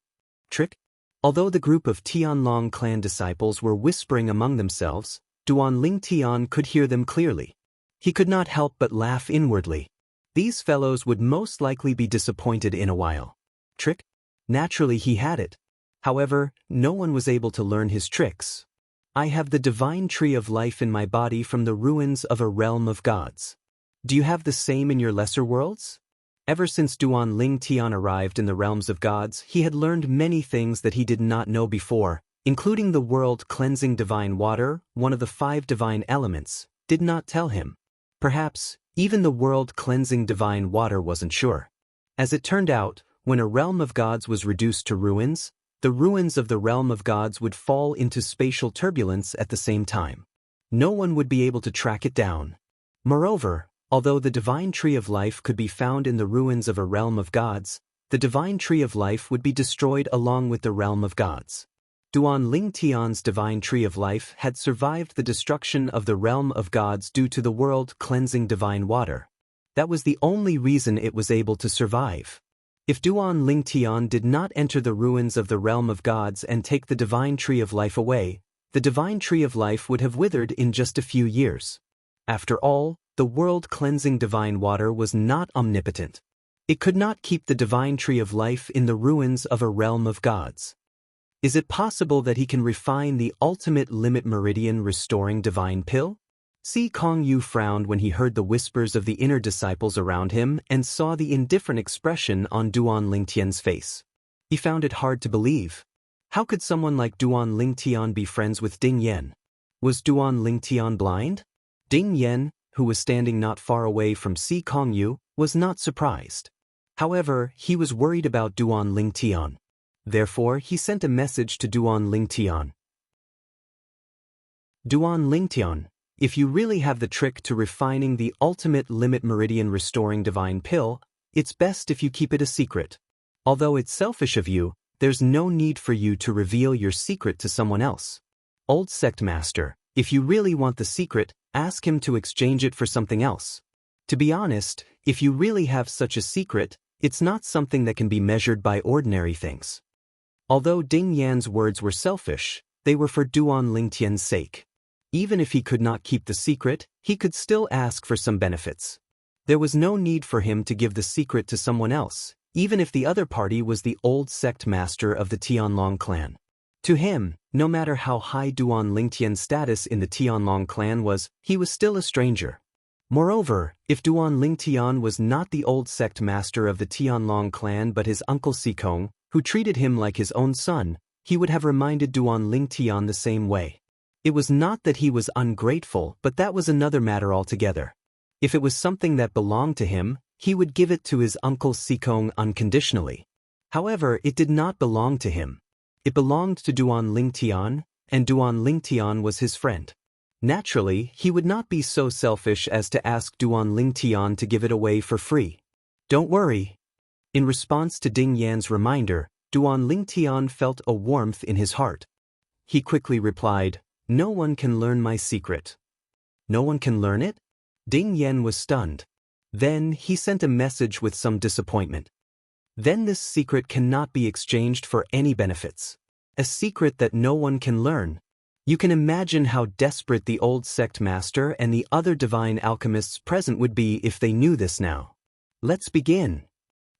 Trick? Although the group of Tianlong clan disciples were whispering among themselves, Duan Lingtian could hear them clearly. He could not help but laugh inwardly. These fellows would most likely be disappointed in a while. Trick? Naturally he had it. However, no one was able to learn his tricks. I have the divine tree of life in my body from the ruins of a realm of gods. Do you have the same in your lesser worlds? Ever since Duan Lingtian arrived in the realms of gods, he had learned many things that he did not know before, including the world-cleansing divine water, one of the 5 divine elements, did not tell him. Perhaps, even the world-cleansing divine water wasn't sure. As it turned out, when a realm of gods was reduced to ruins, the ruins of the realm of gods would fall into spatial turbulence at the same time. No one would be able to track it down. Moreover, although the divine tree of life could be found in the ruins of a realm of gods, the divine tree of life would be destroyed along with the realm of gods. Duan Lingtian's divine tree of life had survived the destruction of the realm of gods due to the world-cleansing divine water. That was the only reason it was able to survive. If Duan Lingtian did not enter the ruins of the realm of gods and take the divine tree of life away, the divine tree of life would have withered in just a few years. After all, the world-cleansing divine water was not omnipotent. It could not keep the divine tree of life in the ruins of a realm of gods. Is it possible that he can refine the ultimate limit meridian restoring divine pill? Si Kongyu frowned when he heard the whispers of the inner disciples around him and saw the indifferent expression on Duan Lingtian's face. He found it hard to believe. How could someone like Duan Lingtian be friends with Ding Yan? Was Duan Lingtian blind? Ding Yan, who was standing not far away from Si Kongyu, was not surprised. However, he was worried about Duan Lingtian. Therefore, he sent a message to Duan Lingtian. Duan Lingtian, if you really have the trick to refining the ultimate limit meridian restoring divine pill, it's best if you keep it a secret. Although it's selfish of you, there's no need for you to reveal your secret to someone else. Old sect master, if you really want the secret, ask him to exchange it for something else. To be honest, if you really have such a secret, it's not something that can be measured by ordinary things. Although Ding Yan's words were selfish, they were for Duan Lingtian's sake. Even if he could not keep the secret, he could still ask for some benefits. There was no need for him to give the secret to someone else, even if the other party was the old sect master of the Tianlong clan. To him, no matter how high Duan Lingtian's status in the Tianlong clan was, he was still a stranger. Moreover, if Duan Lingtian was not the old sect master of the Tianlong clan but his uncle Sikong, who treated him like his own son, he would have reminded Duan Lingtian the same way. It was not that he was ungrateful, but that was another matter altogether. If it was something that belonged to him, he would give it to his uncle Sikong unconditionally. However, it did not belong to him. It belonged to Duan Lingtian, and Duan Lingtian was his friend. Naturally, he would not be so selfish as to ask Duan Lingtian to give it away for free. Don't worry. In response to Ding Yan's reminder, Duan Lingtian felt a warmth in his heart. He quickly replied, "No one can learn my secret." No one can learn it? Ding Yan was stunned. Then he sent a message with some disappointment. Then this secret cannot be exchanged for any benefits. A secret that no one can learn. You can imagine how desperate the old sect master and the other divine alchemists present would be if they knew this now. Let's begin.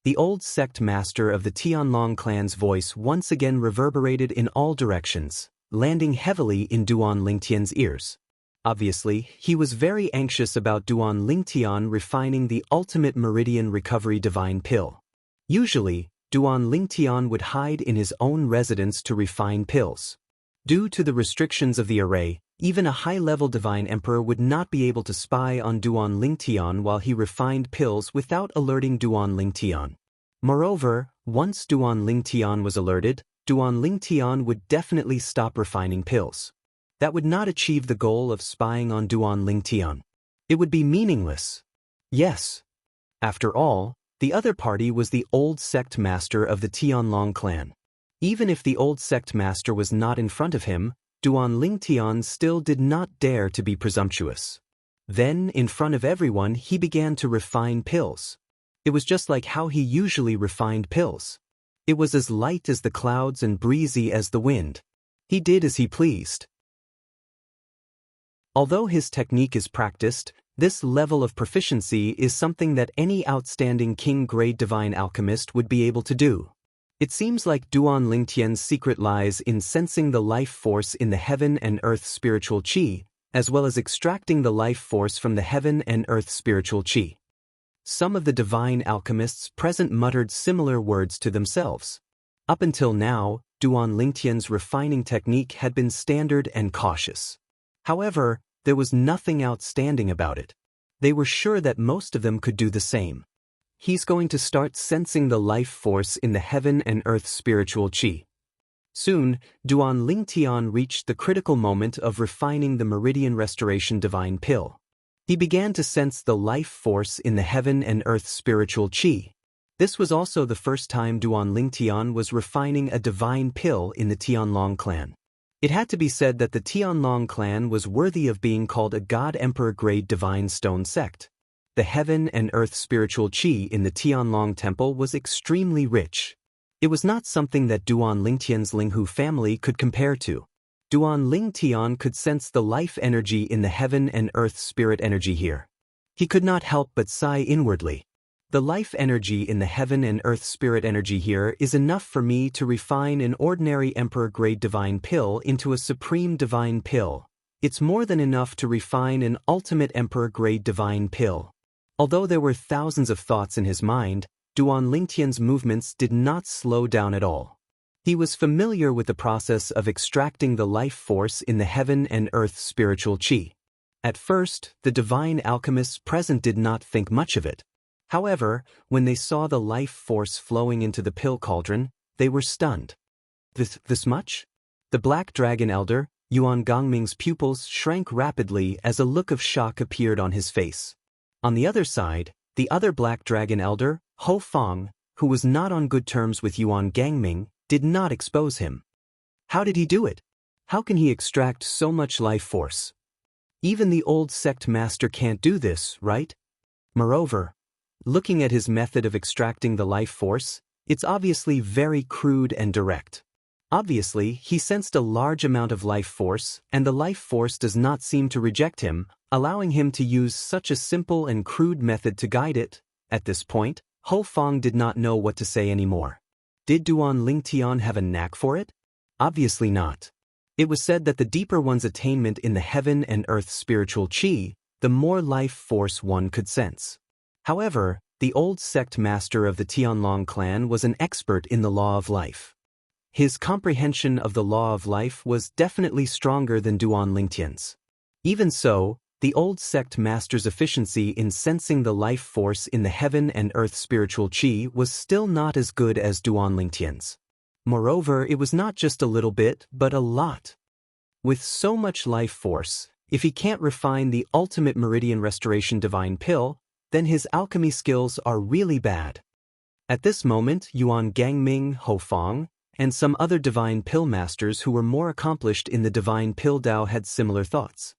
The old sect master of the Tianlong clan's voice once again reverberated in all directions, landing heavily in Duan Lingtian's ears. Obviously, he was very anxious about Duan Lingtian refining the ultimate meridian recovery divine pill. Usually, Duan Lingtian would hide in his own residence to refine pills. Due to the restrictions of the array, even a high-level divine emperor would not be able to spy on Duan Lingtian while he refined pills without alerting Duan Lingtian. Moreover, once Duan Lingtian was alerted, Duan Lingtian would definitely stop refining pills. That would not achieve the goal of spying on Duan Lingtian. It would be meaningless. Yes. After all, the other party was the old sect master of the Tianlong clan. Even if the old sect master was not in front of him, Duan Lingtian still did not dare to be presumptuous. Then, in front of everyone, he began to refine pills. It was just like how he usually refined pills. It was as light as the clouds and breezy as the wind. He did as he pleased. Although his technique is practiced, this level of proficiency is something that any outstanding king-grade divine alchemist would be able to do. It seems like Duan Lingtian's secret lies in sensing the life force in the heaven and earth spiritual qi, as well as extracting the life force from the heaven and earth spiritual qi. Some of the divine alchemists present muttered similar words to themselves. Up until now, Duan Lingtian's refining technique had been standard and cautious. However, there was nothing outstanding about it. They were sure that most of them could do the same. He's going to start sensing the life force in the heaven and earth spiritual qi. Soon, Duan Lingtian reached the critical moment of refining the Meridian Restoration Divine Pill. He began to sense the life force in the heaven and earth spiritual qi. This was also the first time Duan Lingtian was refining a divine pill in the Tianlong clan. It had to be said that the Tianlong clan was worthy of being called a God-Emperor-grade divine stone sect. The heaven and earth spiritual qi in the Tianlong temple was extremely rich. It was not something that Duan Lingtian's Linghu family could compare to. Duan Lingtian could sense the life energy in the heaven and earth spirit energy here. He could not help but sigh inwardly. The life energy in the heaven and earth spirit energy here is enough for me to refine an ordinary emperor-grade divine pill into a supreme divine pill. It's more than enough to refine an ultimate emperor-grade divine pill. Although there were thousands of thoughts in his mind, Duan Lingtian's movements did not slow down at all. He was familiar with the process of extracting the life force in the heaven and earth spiritual qi. At first, the divine alchemists present did not think much of it. However, when they saw the life force flowing into the pill cauldron, they were stunned. This much? The Black Dragon Elder, Yuan Gongming's pupils shrank rapidly as a look of shock appeared on his face. On the other side, the other Black Dragon Elder, Ho Fong, who was not on good terms with Yuan Gangming, did not expose him. How did he do it? How can he extract so much life force? Even the old sect master can't do this, right? Moreover, looking at his method of extracting the life force, it's obviously very crude and direct. Obviously, he sensed a large amount of life force, and the life force does not seem to reject him, allowing him to use such a simple and crude method to guide it. At this point, Ho Fong did not know what to say anymore. Did Duan Lingtian have a knack for it? Obviously not. It was said that the deeper one's attainment in the heaven and earth spiritual qi, the more life force one could sense. However, the old sect master of the Tianlong clan was an expert in the law of life. His comprehension of the law of life was definitely stronger than Duan Lingtian's. Even so, the old sect master's efficiency in sensing the life force in the heaven and earth spiritual qi was still not as good as Duan Lingtian's. Moreover, it was not just a little bit, but a lot. With so much life force, if he can't refine the ultimate Meridian Restoration Divine Pill, then his alchemy skills are really bad. At this moment, Yuan Gangming, Ho Fong, and some other Divine Pill Masters who were more accomplished in the Divine Pill Dao had similar thoughts.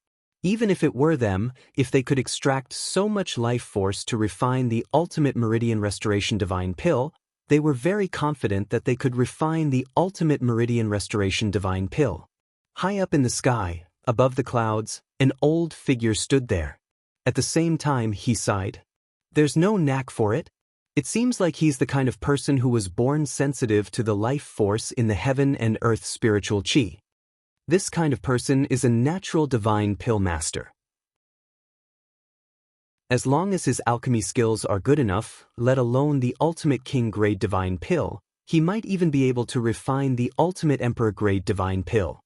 Even if it were them, if they could extract so much life force to refine the ultimate Meridian Restoration Divine Pill, they were very confident that they could refine the ultimate Meridian Restoration Divine Pill. High up in the sky, above the clouds, an old figure stood there. At the same time, he sighed. There's no knack for it. It seems like he's the kind of person who was born sensitive to the life force in the heaven and earth spiritual qi. This kind of person is a natural divine pill master. As long as his alchemy skills are good enough, let alone the ultimate king-grade divine pill, he might even be able to refine the ultimate emperor-grade divine pill.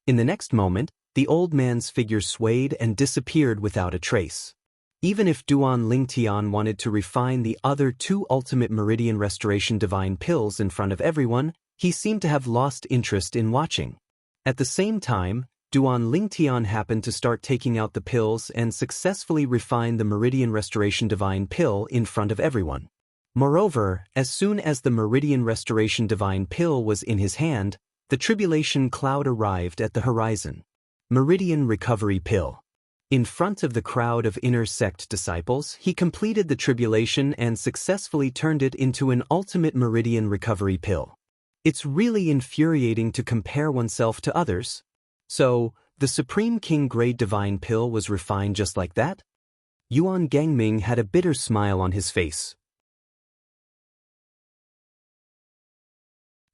In the next moment, the old man's figure swayed and disappeared without a trace. Even if Duan Lingtian wanted to refine the other two ultimate Meridian Restoration divine pills in front of everyone, he seemed to have lost interest in watching. At the same time, Duan Lingtian happened to start taking out the pills and successfully refine the Meridian Restoration Divine Pill in front of everyone. Moreover, as soon as the Meridian Restoration Divine Pill was in his hand, the tribulation cloud arrived at the horizon. Meridian Recovery Pill. In front of the crowd of inner sect disciples, he completed the tribulation and successfully turned it into an ultimate Meridian Recovery Pill. It's really infuriating to compare oneself to others. So, the Supreme King Grade Divine Pill was refined just like that? Yuan Gangming had a bitter smile on his face.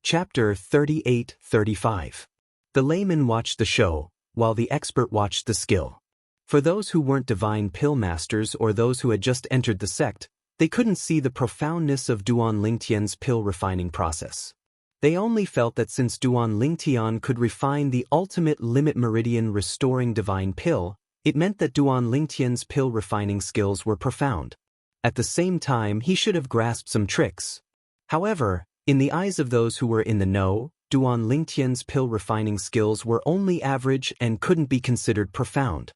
Chapter 38-35. The layman watched the show, while the expert watched the skill. For those who weren't divine pill masters or those who had just entered the sect, they couldn't see the profoundness of Duan Lingtian's pill refining process. They only felt that since Duan Lingtian could refine the ultimate limit meridian restoring divine pill, it meant that Duan Lingtian's pill refining skills were profound. At the same time, he should have grasped some tricks. However, in the eyes of those who were in the know, Duan Lingtian's pill refining skills were only average and couldn't be considered profound.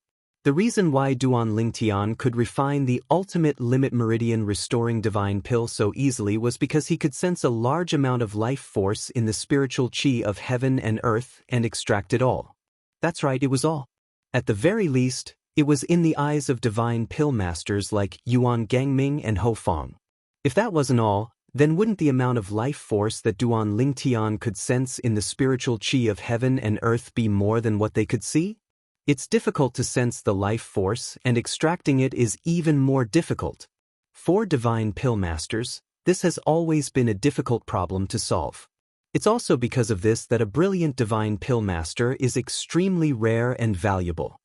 The reason why Duan Lingtian could refine the ultimate limit meridian restoring divine pill so easily was because he could sense a large amount of life force in the spiritual qi of heaven and earth and extract it all. That's right, it was all. At the very least, it was in the eyes of divine pill masters like Yuan Gangming and Ho Fong. If that wasn't all, then wouldn't the amount of life force that Duan Lingtian could sense in the spiritual qi of heaven and earth be more than what they could see? It's difficult to sense the life force, and extracting it is even more difficult. For divine pill masters, this has always been a difficult problem to solve. It's also because of this that a brilliant divine pill master is extremely rare and valuable.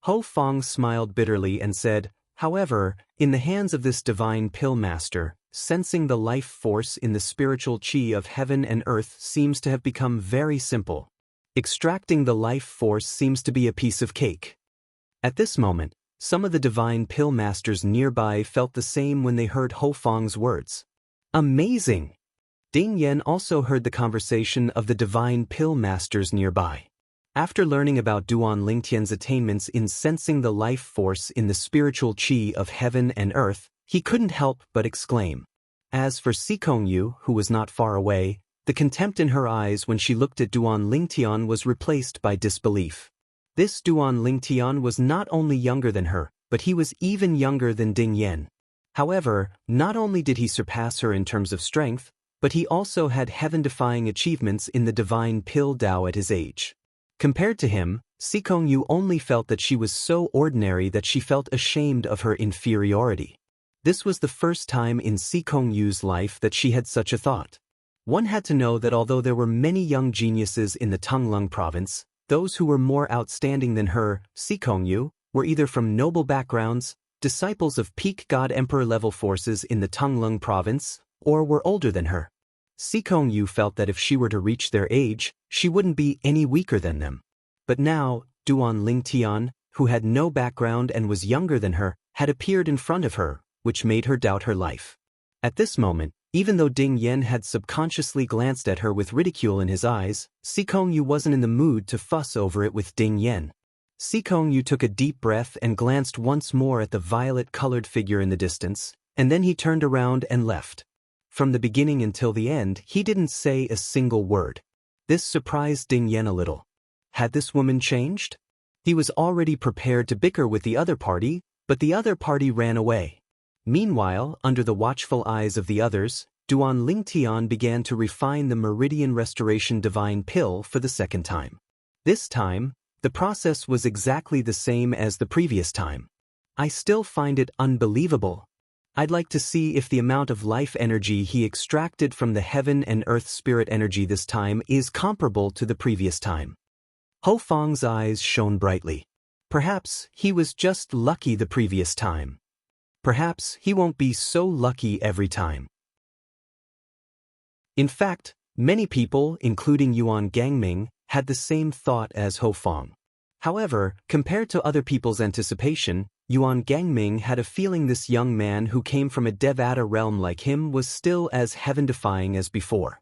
Ho Fong smiled bitterly and said, however, in the hands of this divine pill master, sensing the life force in the spiritual qi of heaven and earth seems to have become very simple. Extracting the life force seems to be a piece of cake. At this moment, some of the divine pill masters nearby felt the same when they heard Ho Fong's words. Amazing! Ding Yan also heard the conversation of the divine pill masters nearby. After learning about Duan Lingtian's attainments in sensing the life force in the spiritual qi of heaven and earth, he couldn't help but exclaim. As for Xikongyu, who was not far away, the contempt in her eyes when she looked at Duan Lingtian was replaced by disbelief. This Duan Lingtian was not only younger than her, but he was even younger than Ding Yan. However, not only did he surpass her in terms of strength, but he also had heaven-defying achievements in the divine pill Dao at his age. Compared to him, Xikongyu only felt that she was so ordinary that she felt ashamed of her inferiority. This was the first time in Xikongyu's life that she had such a thought. One had to know that although there were many young geniuses in the Tonglung province, those who were more outstanding than her, Xikongyu, were either from noble backgrounds, disciples of peak god emperor level forces in the Tonglung province, or were older than her. Xikongyu felt that if she were to reach their age, she wouldn't be any weaker than them. But now, Duan Lingtian, who had no background and was younger than her, had appeared in front of her, which made her doubt her life. At this moment, even though Ding Yan had subconsciously glanced at her with ridicule in his eyes, Xikongyu wasn't in the mood to fuss over it with Ding Yan. Xikongyu took a deep breath and glanced once more at the violet-colored figure in the distance, and then he turned around and left. From the beginning until the end, he didn't say a single word. This surprised Ding Yan a little. Had this woman changed? He was already prepared to bicker with the other party, but the other party ran away. Meanwhile, under the watchful eyes of the others, Duan Lingtian began to refine the Meridian Restoration Divine Pill for the second time. This time, the process was exactly the same as the previous time. I still find it unbelievable. I'd like to see if the amount of life energy he extracted from the heaven and earth spirit energy this time is comparable to the previous time. Ho Fong's eyes shone brightly. Perhaps he was just lucky the previous time. Perhaps he won't be so lucky every time. In fact, many people, including Yuan Gangming, had the same thought as Ho Fong. However, compared to other people's anticipation, Yuan Gangming had a feeling this young man who came from a Devata realm like him was still as heaven-defying as before.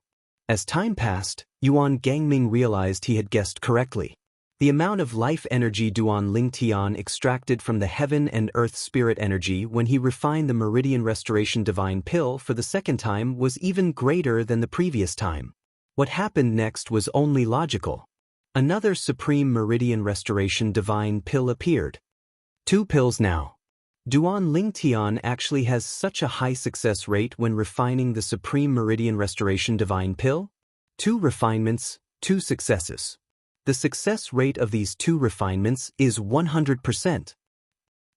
As time passed, Yuan Gangming realized he had guessed correctly. The amount of life energy Duan Lingtian extracted from the heaven and earth spirit energy when he refined the Meridian Restoration Divine Pill for the second time was even greater than the previous time. What happened next was only logical. Another Supreme Meridian Restoration Divine Pill appeared. 2 pills now. Duan Lingtian actually has such a high success rate when refining the Supreme Meridian Restoration Divine Pill? 2 refinements, 2 successes. The success rate of these 2 refinements is 100%.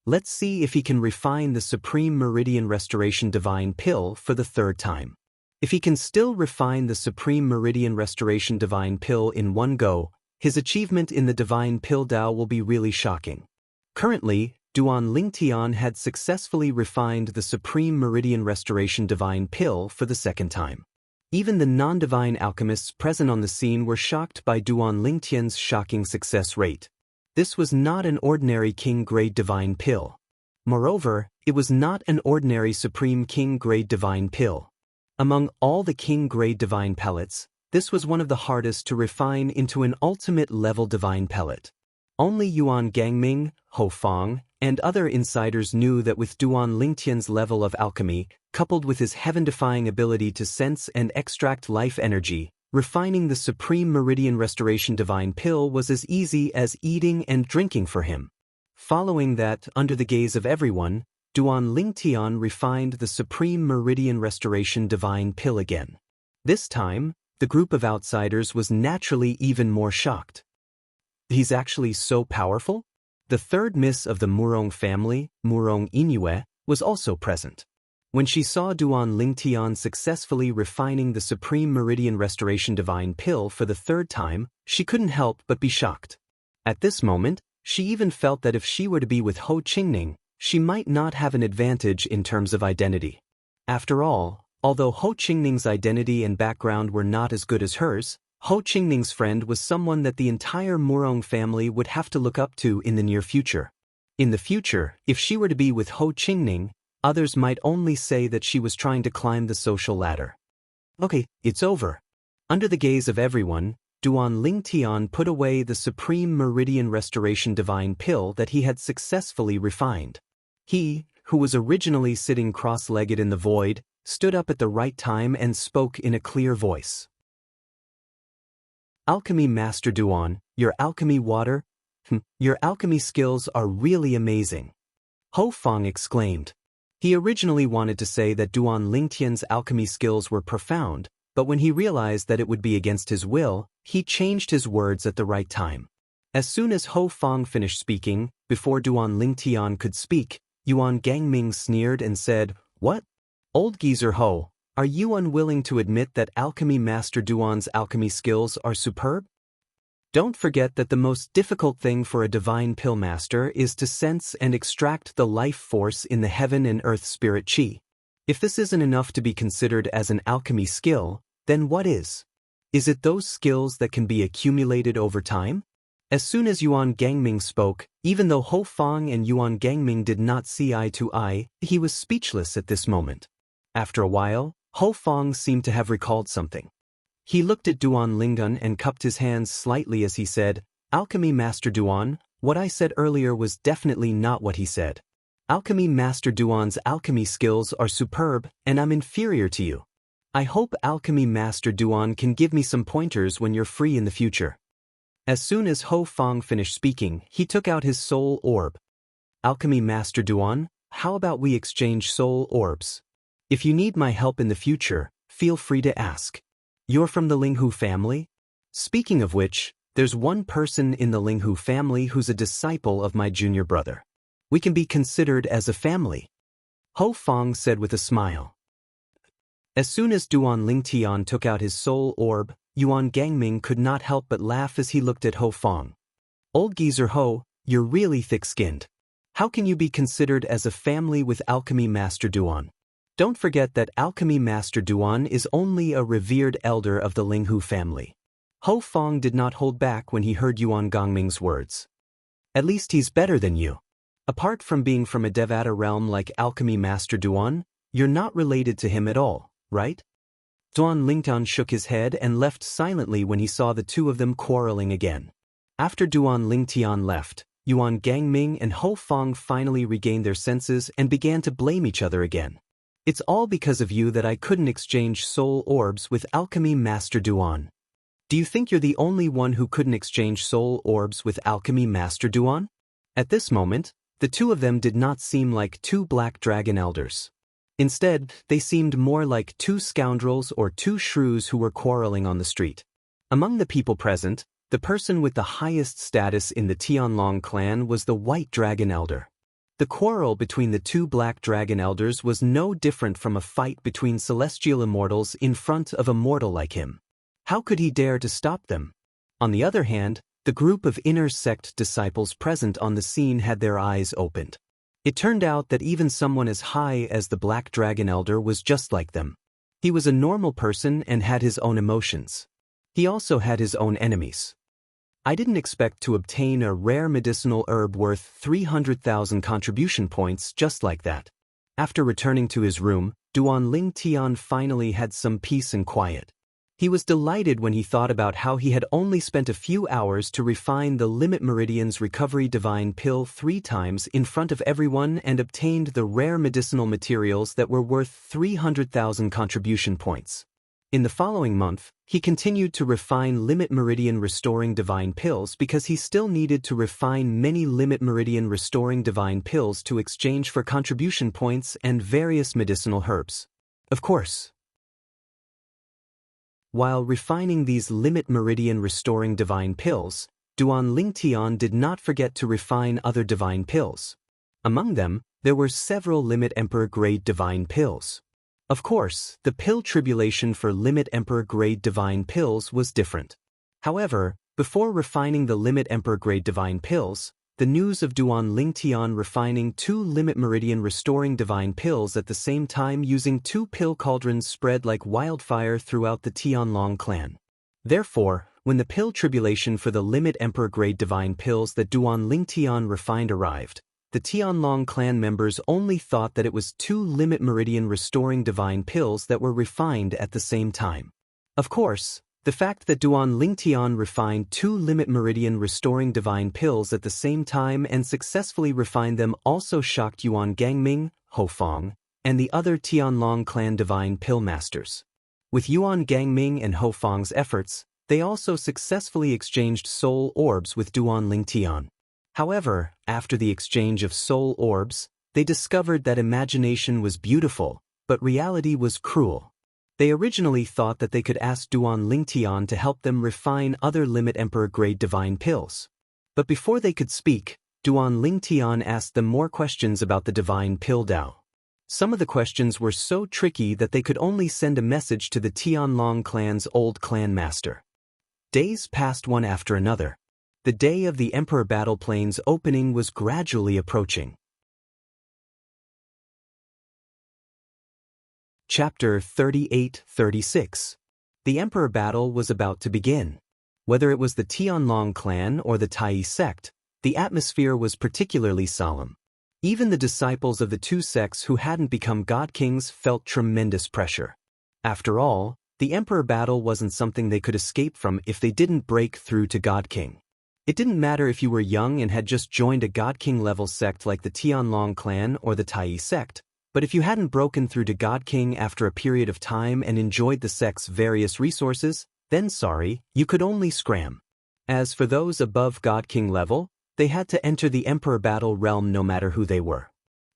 Let's see if he can refine the Supreme Meridian Restoration Divine Pill for the 3rd time. If he can still refine the Supreme Meridian Restoration Divine Pill in one go, his achievement in the Divine Pill Dao will be really shocking. Currently, Duan Lingtian had successfully refined the Supreme Meridian Restoration Divine Pill for the 2nd time. Even the non-divine alchemists present on the scene were shocked by Duan Lingtian's shocking success rate. This was not an ordinary king-grade divine pill. Moreover, it was not an ordinary supreme king-grade divine pill. Among all the king-grade divine pellets, this was one of the hardest to refine into an ultimate-level divine pellet. Only Yuan Gangming, Ho Fong, and other insiders knew that with Duan Lingtian's level of alchemy, coupled with his heaven-defying ability to sense and extract life energy, refining the Supreme Meridian Restoration Divine Pill was as easy as eating and drinking for him. Following that, under the gaze of everyone, Duan Lingtian refined the Supreme Meridian Restoration Divine Pill again. This time, the group of outsiders was naturally even more shocked. He's actually so powerful? The third miss of the Murong family, Murong Inyue, was also present. When she saw Duan Lingtian successfully refining the Supreme Meridian Restoration Divine Pill for the third time, she couldn't help but be shocked. At this moment, she even felt that if she were to be with Ho Qingning, she might not have an advantage in terms of identity. After all, although Ho Qingning's identity and background were not as good as hers, Ho Qingning's friend was someone that the entire Murong family would have to look up to in the near future. In the future, if she were to be with Ho Qingning, others might only say that she was trying to climb the social ladder. Okay, it's over. Under the gaze of everyone, Duan Lingtian put away the Supreme Meridian Restoration Divine Pill that he had successfully refined. He, who was originally sitting cross-legged in the void, stood up at the right time and spoke in a clear voice. Alchemy Master Duan, your alchemy water? Your alchemy skills are really amazing. Ho Fong exclaimed. He originally wanted to say that Duan Lingtian's alchemy skills were profound, but when he realized that it would be against his will, he changed his words at the right time. As soon as Ho Fong finished speaking, before Duan Lingtian could speak, Yuan Gangming sneered and said, "What? Old geezer Ho, are you unwilling to admit that Alchemy Master Duan's alchemy skills are superb? Don't forget that the most difficult thing for a divine pill master is to sense and extract the life force in the heaven and earth spirit chi. If this isn't enough to be considered as an alchemy skill, then what is? Is it those skills that can be accumulated over time?" As soon as Yuan Gangming spoke, even though Ho Fong and Yuan Gangming did not see eye to eye, he was speechless at this moment. After a while, Ho Fong seemed to have recalled something. He looked at Duan Lingtian and cupped his hands slightly as he said, "Alchemy Master Duan, what I said earlier was definitely not what he said. Alchemy Master Duan's alchemy skills are superb, and I'm inferior to you. I hope Alchemy Master Duan can give me some pointers when you're free in the future." As soon as Ho Fong finished speaking, he took out his soul orb. "Alchemy Master Duan, how about we exchange soul orbs? If you need my help in the future, feel free to ask. You're from the Linghu family? Speaking of which, there's one person in the Linghu family who's a disciple of my junior brother. We can be considered as a family," Ho Fong said with a smile. As soon as Duan Lingtian took out his soul orb, Yuan Gangming could not help but laugh as he looked at Ho Fong. "Old geezer Ho, you're really thick-skinned. How can you be considered as a family with Alchemy Master Duan? Don't forget that Alchemy Master Duan is only a revered elder of the Linghu family." Ho Fong did not hold back when he heard Yuan Gangming's words. "At least he's better than you. Apart from being from a Devata realm like Alchemy Master Duan, you're not related to him at all, right?" Duan Lingtian shook his head and left silently when he saw the two of them quarreling again. After Duan Lingtian left, Yuan Gangming and Ho Fong finally regained their senses and began to blame each other again. "It's all because of you that I couldn't exchange soul orbs with Alchemy Master Duan. Do you think you're the only one who couldn't exchange soul orbs with Alchemy Master Duan?" At this moment, the two of them did not seem like two black dragon elders. Instead, they seemed more like two scoundrels or two shrews who were quarreling on the street. Among the people present, the person with the highest status in the Tianlong clan was the White Dragon Elder. The quarrel between the two Black Dragon Elders was no different from a fight between celestial immortals in front of a mortal like him. How could he dare to stop them? On the other hand, the group of inner sect disciples present on the scene had their eyes opened. It turned out that even someone as high as the Black Dragon Elder was just like them. He was a normal person and had his own emotions. He also had his own enemies. I didn't expect to obtain a rare medicinal herb worth 300,000 contribution points just like that. After returning to his room, Duan Lingtian finally had some peace and quiet. He was delighted when he thought about how he had only spent a few hours to refine the Limit Meridian's Recovery Divine Pill 3 times in front of everyone and obtained the rare medicinal materials that were worth 300,000 contribution points. In the following month, he continued to refine Limit Meridian Restoring Divine Pills because he still needed to refine many Limit Meridian Restoring Divine Pills to exchange for contribution points and various medicinal herbs. Of course, while refining these Limit Meridian Restoring Divine Pills, Duan Lingtian did not forget to refine other divine pills. Among them, there were several Limit Emperor Grade Divine Pills. Of course, the pill tribulation for Limit Emperor Grade Divine Pills was different. However, before refining the Limit Emperor Grade Divine Pills, the news of Duan Lingtian refining 2 Limit Meridian Restoring Divine Pills at the same time using 2 pill cauldrons spread like wildfire throughout the Tianlong clan. Therefore, when the pill tribulation for the Limit Emperor Grade Divine Pills that Duan Lingtian refined arrived, the Tianlong clan members only thought that it was 2 Limit Meridian Restoring Divine Pills that were refined at the same time. Of course, the fact that Duan Lingtian refined 2 Limit Meridian Restoring Divine Pills at the same time and successfully refined them also shocked Yuan Gangming, Ho Fong, and the other Tianlong clan Divine Pill Masters. With Yuan Gangming and Ho Fong's efforts, they also successfully exchanged soul orbs with Duan Lingtian. However, after the exchange of soul orbs, they discovered that imagination was beautiful, but reality was cruel. They originally thought that they could ask Duan Lingtian to help them refine other Limit Emperor Grade Divine Pills. But before they could speak, Duan Lingtian asked them more questions about the Divine Pill Dao. Some of the questions were so tricky that they could only send a message to the Tianlong clan's old clan master. Days passed one after another. The day of the Emperor Battle Plane's opening was gradually approaching. Chapter 38-36. The Emperor Battle was about to begin. Whether it was the Tianlong clan or the Tai sect, the atmosphere was particularly solemn. Even the disciples of the 2 sects who hadn't become God Kings felt tremendous pressure. After all, the Emperor Battle wasn't something they could escape from if they didn't break through to God King. It didn't matter if you were young and had just joined a God King level sect like the Tianlong clan or the Tai sect, but if you hadn't broken through to God King after a period of time and enjoyed the sect's various resources, then sorry, you could only scram. As for those above God King level, they had to enter the Emperor Battle realm no matter who they were.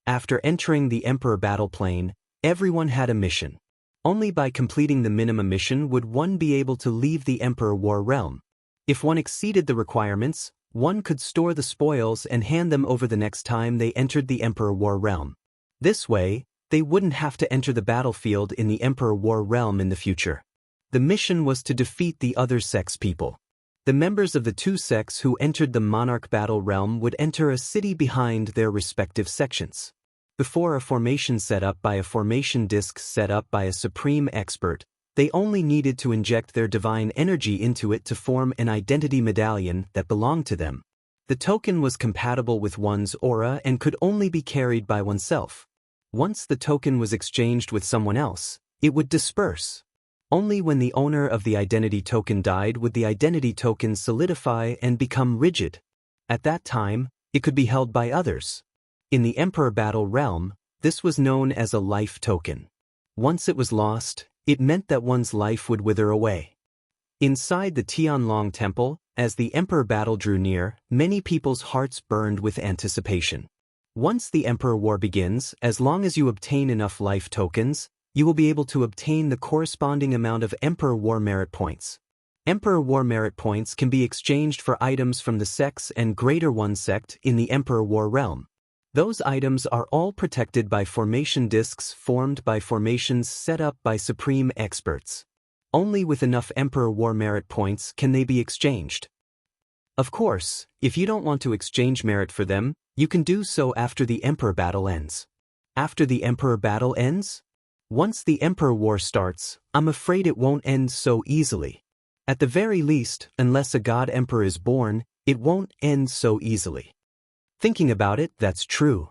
After entering the Emperor Battle Plane, everyone had a mission. Only by completing the minimum mission would one be able to leave the Emperor War realm. If one exceeded the requirements, one could store the spoils and hand them over the next time they entered the Emperor War realm. This way, they wouldn't have to enter the battlefield in the Emperor War realm in the future. The mission was to defeat the other sects people. The members of the 2 sects who entered the Monarch battle realm would enter a city behind their respective sections. Before a formation set up by a formation disc set up by a supreme expert, they only needed to inject their divine energy into it to form an identity medallion that belonged to them. The token was compatible with one's aura and could only be carried by oneself. Once the token was exchanged with someone else, it would disperse. Only when the owner of the identity token died would the identity token solidify and become rigid. At that time, it could be held by others. In the Emperor Battle realm, this was known as a life token. Once it was lost, it meant that one's life would wither away. Inside the Tianlong Temple, as the Emperor Battle drew near, many people's hearts burned with anticipation. Once the Emperor War begins, as long as you obtain enough life tokens, you will be able to obtain the corresponding amount of Emperor War Merit Points. Emperor War Merit Points can be exchanged for items from the sects and Greater One sect in the Emperor War realm. Those items are all protected by formation discs formed by formations set up by supreme experts. Only with enough Emperor War Merit Points can they be exchanged. Of course, if you don't want to exchange merit for them, you can do so after the Emperor Battle ends. After the Emperor Battle ends? Once the Emperor War starts, I'm afraid it won't end so easily. At the very least, unless a God Emperor is born, it won't end so easily. Thinking about it, that's true.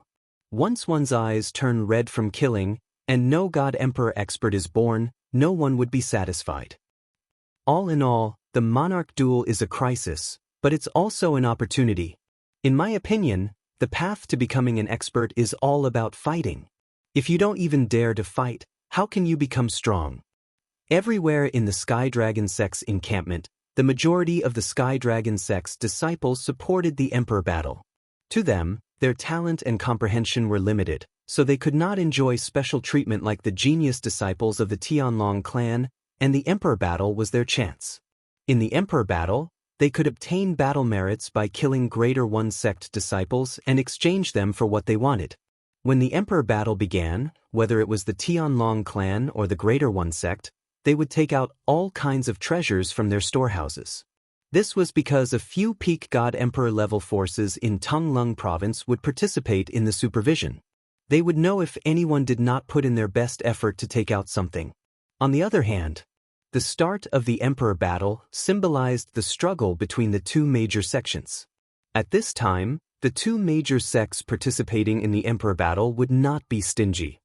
Once one's eyes turn red from killing, and no God Emperor expert is born, no one would be satisfied. All in all, the Monarch duel is a crisis, but it's also an opportunity. In my opinion, the path to becoming an expert is all about fighting. If you don't even dare to fight, how can you become strong? Everywhere in the Sky Dragon sect's encampment, the majority of the Sky Dragon sect's disciples supported the Emperor battle. To them, their talent and comprehension were limited, so they could not enjoy special treatment like the genius disciples of the Tianlong clan, and the Emperor battle was their chance. In the Emperor battle, they could obtain battle merits by killing Greater One sect disciples and exchange them for what they wanted. When the Emperor battle began, whether it was the Tianlong clan or the Greater One sect, they would take out all kinds of treasures from their storehouses. This was because a few peak god emperor level forces in Tonglung province would participate in the supervision. They would know if anyone did not put in their best effort to take out something. On the other hand, the start of the Emperor battle symbolized the struggle between the two major sections. At this time, the two major sects participating in the Emperor battle would not be stingy.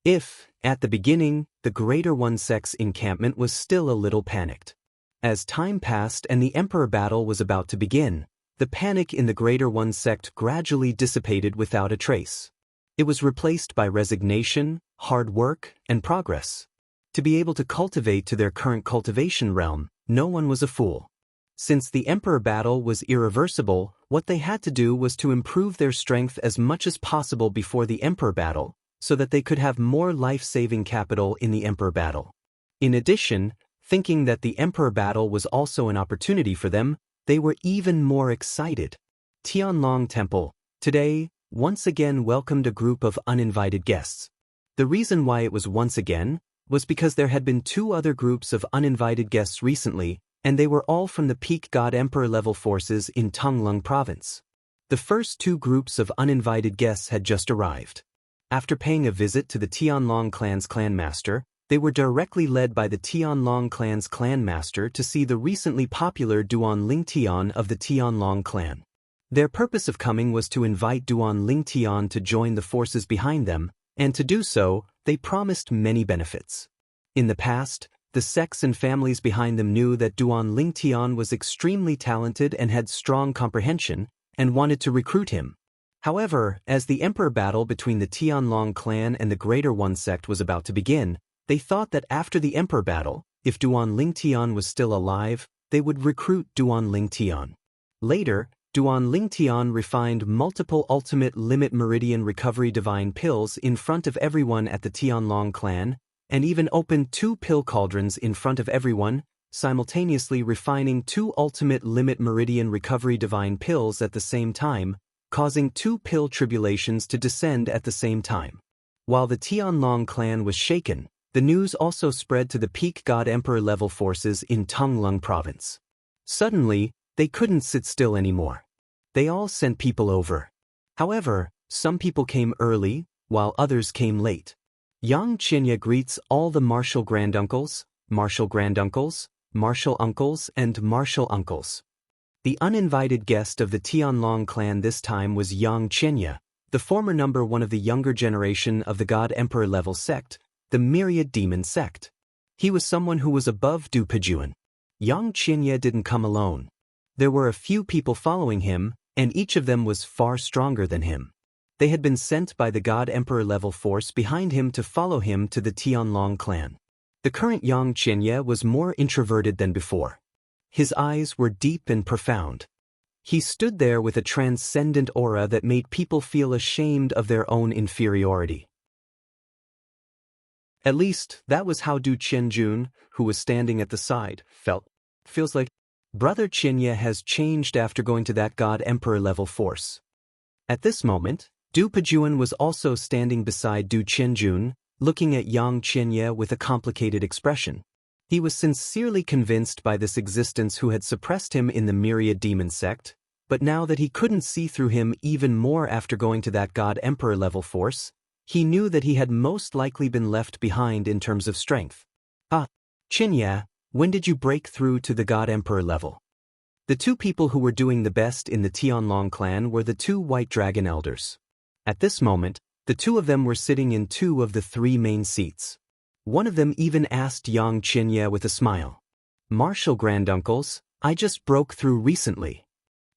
If, at the beginning, the Greater One sect's encampment was still a little panicked. As time passed and the Emperor battle was about to begin, the panic in the Greater One sect gradually dissipated without a trace. It was replaced by resignation, hard work, and progress. To be able to cultivate to their current cultivation realm, no one was a fool. Since the Emperor battle was irreversible, what they had to do was to improve their strength as much as possible before the Emperor battle, so that they could have more life-saving capital in the Emperor battle. In addition, thinking that the Emperor battle was also an opportunity for them, they were even more excited. Tianlong Temple, today, once again welcomed a group of uninvited guests. The reason why it was once again was because there had been two other groups of uninvited guests recently, and they were all from the peak god emperor level forces in Tonglung province. The first two groups of uninvited guests had just arrived. After paying a visit to the Tianlong clan's clan master, they were directly led by the Tianlong clan's clan master to see the recently popular Duan Lingtian of the Tianlong clan. Their purpose of coming was to invite Duan Lingtian to join the forces behind them, and to do so, they promised many benefits. In the past, the sects and families behind them knew that Duan Lingtian was extremely talented and had strong comprehension, and wanted to recruit him. However, as the Emperor battle between the Tianlong clan and the Greater One sect was about to begin, they thought that after the Emperor battle, if Duan Lingtian was still alive, they would recruit Duan Lingtian. Later, Duan Lingtian refined multiple ultimate limit meridian recovery divine pills in front of everyone at the Tianlong clan, and even opened 2 pill cauldrons in front of everyone, simultaneously refining 2 ultimate limit meridian recovery divine pills at the same time, causing 2 pill tribulations to descend at the same time. While the Tianlong clan was shaken, the news also spread to the peak god emperor level forces in Tonglung province. Suddenly, they couldn't sit still anymore. They all sent people over. However, some people came early, while others came late. Xianxia greets all the martial granduncles, martial granduncles, martial uncles, and martial uncles. The uninvited guest of the Tianlong clan this time was Xianxia, the former number 1 of the younger generation of the god emperor level sect, the Myriad Demon sect. He was someone who was above Du Pejuan. Xianxia didn't come alone. There were a few people following him, and each of them was far stronger than him. They had been sent by the god emperor level force behind him to follow him to the Tianlong clan. The current Xianxia was more introverted than before. His eyes were deep and profound. He stood there with a transcendent aura that made people feel ashamed of their own inferiority. At least, that was how Du Qianjun, who was standing at the side, felt. Feels like Brother Qianya has changed after going to that god emperor level force. At this moment, Du Pejuan was also standing beside Du Qianjun, looking at Xianxia with a complicated expression. He was sincerely convinced by this existence who had suppressed him in the Myriad Demon sect, but now that he couldn't see through him even more after going to that god emperor level force, he knew that he had most likely been left behind in terms of strength. Qianya, when did you break through to the god emperor level? The 2 people who were doing the best in the Tianlong clan were the 2 white dragon elders. At this moment, the 2 of them were sitting in 2 of the 3 main seats. One of them even asked Xianxia with a smile. "Martial granduncles, I just broke through recently."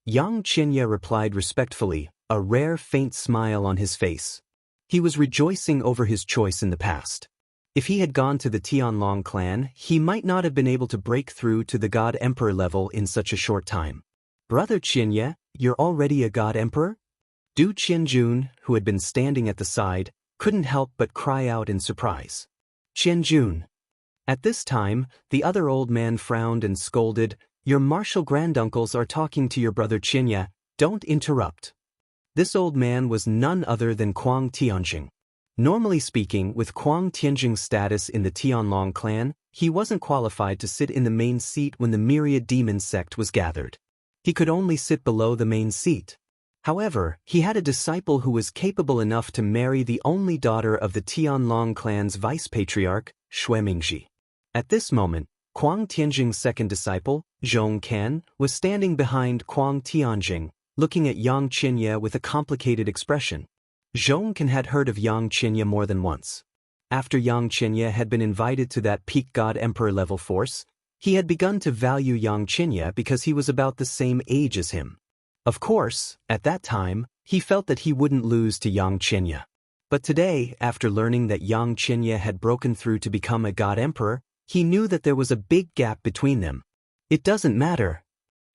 Xianxia replied respectfully, a rare faint smile on his face. He was rejoicing over his choice in the past. If he had gone to the Tianlong clan, he might not have been able to break through to the God Emperor level in such a short time. "Brother Xianxia, you're already a God Emperor?" Du Qianjun, who had been standing at the side, couldn't help but cry out in surprise. "Qianjun." At this time, the other old man frowned and scolded, "Your martial granduncles are talking to your brother Xianxia, don't interrupt." This old man was none other than Kuang Tianjing. Normally speaking, with Kuang Tianjing's status in the Tianlong clan, he wasn't qualified to sit in the main seat when the myriad demon sect was gathered. He could only sit below the main seat. However, he had a disciple who was capable enough to marry the only daughter of the Tianlong clan's vice-patriarch, Shui Mingxi. At this moment, Kuang Tianjing's second disciple, Zhong Ken, was standing behind Kuang Tianjing, looking at Yang Qianxia with a complicated expression. Zhong Ken had heard of Yang Qianxia more than once. After Yang Qianxia had been invited to that peak God Emperor level force, he had begun to value Yang Qianxia because he was about the same age as him. Of course, at that time, he felt that he wouldn't lose to Yang Qianxia. But today, after learning that Yang Qianxia had broken through to become a God Emperor, he knew that there was a big gap between them. "It doesn't matter."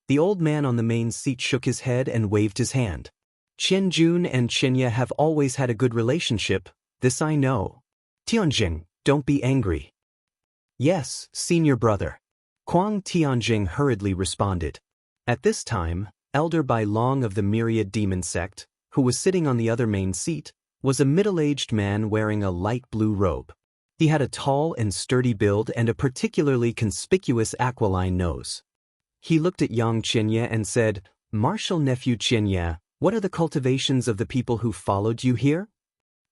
The old man on the main seat shook his head and waved his hand. "Qianjun and Qianxia have always had a good relationship, this I know." "Tianjing, don't be angry." "Yes, senior brother." Kuang Tianjing hurriedly responded. At this time, Elder Bai Long of the Myriad Demon Sect, who was sitting on the other main seat, was a middle-aged man wearing a light blue robe. He had a tall and sturdy build and a particularly conspicuous aquiline nose. He looked at Yang Qianxia and said, "Martial nephew Qianxia, what are the cultivations of the people who followed you here?"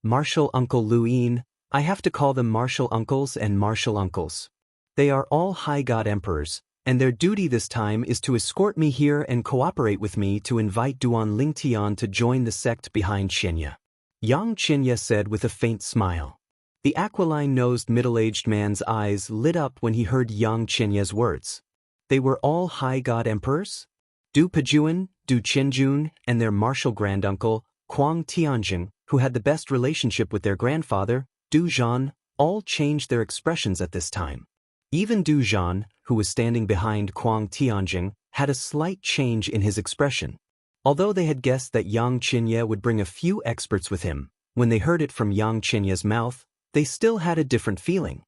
"Martial uncle Lu Yin, I have to call them martial uncles and martial uncles. They are all high God emperors, and their duty this time is to escort me here and cooperate with me to invite Duan Lingtian to join the sect behind Xianxia." Yang Qianxia said with a faint smile. The aquiline-nosed middle-aged man's eyes lit up when he heard Yang Qianxia's words. They were all high God emperors? Du Pejuan, Du Qianjun, and their martial granduncle, Kuang Tianjing, who had the best relationship with their grandfather, Du Zhan, all changed their expressions at this time. Even Du Zhan, who was standing behind Kuang Tianjing, had a slight change in his expression. Although they had guessed that Yang Qianxia would bring a few experts with him, when they heard it from Yang Qianxia's mouth, they still had a different feeling.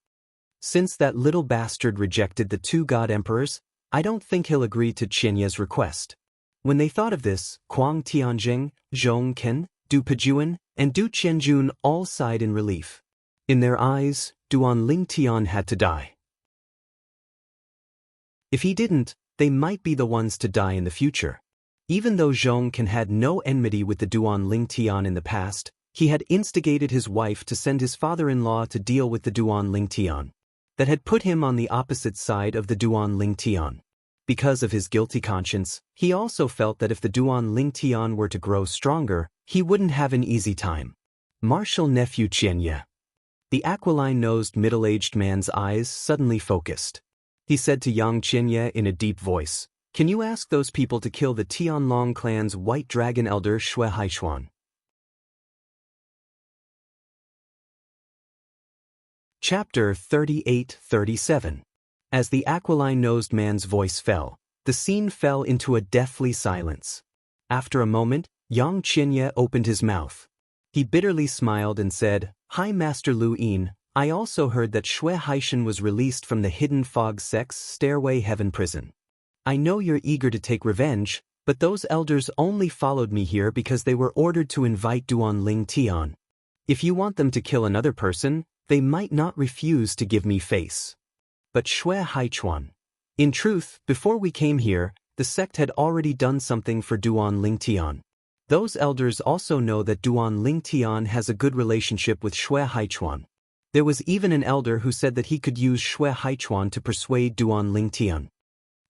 Since that little bastard rejected the two God Emperors, I don't think he'll agree to Qianxia's request. When they thought of this, Kuang Tianjing, Zhong Ken, Du Pejuan, and Du Qianjun all sighed in relief. In their eyes, Duan Lingtian had to die. If he didn't, they might be the ones to die in the future. Even though Zhong Ken had no enmity with the Duan Lingtian in the past, he had instigated his wife to send his father-in-law to deal with the Duan Lingtian. That had put him on the opposite side of the Duan Lingtian. Because of his guilty conscience, he also felt that if the Duan Lingtian were to grow stronger, he wouldn't have an easy time. Martial nephew Qianxia. The aquiline-nosed middle-aged man's eyes suddenly focused. He said to Yang Qianxia in a deep voice, "Can you ask those people to kill the Tianlong clan's white dragon elder Shui Haichuan?" Chapter 38-37. As the aquiline-nosed man's voice fell, the scene fell into a deathly silence. After a moment, Yang Qianxia opened his mouth. He bitterly smiled and said, "Hi Master Lu Yin, I also heard that Shui Haishan was released from the Hidden Fog Sect's Stairway Heaven prison. I know you're eager to take revenge, but those elders only followed me here because they were ordered to invite Duan Lingtian. If you want them to kill another person, they might not refuse to give me face." But Shui Haichuan. In truth, before we came here, the sect had already done something for Duan Lingtian. Those elders also know that Duan Lingtian has a good relationship with Shui Haichuan. There was even an elder who said that he could use Shui Haichuan to persuade Duan Lingtian.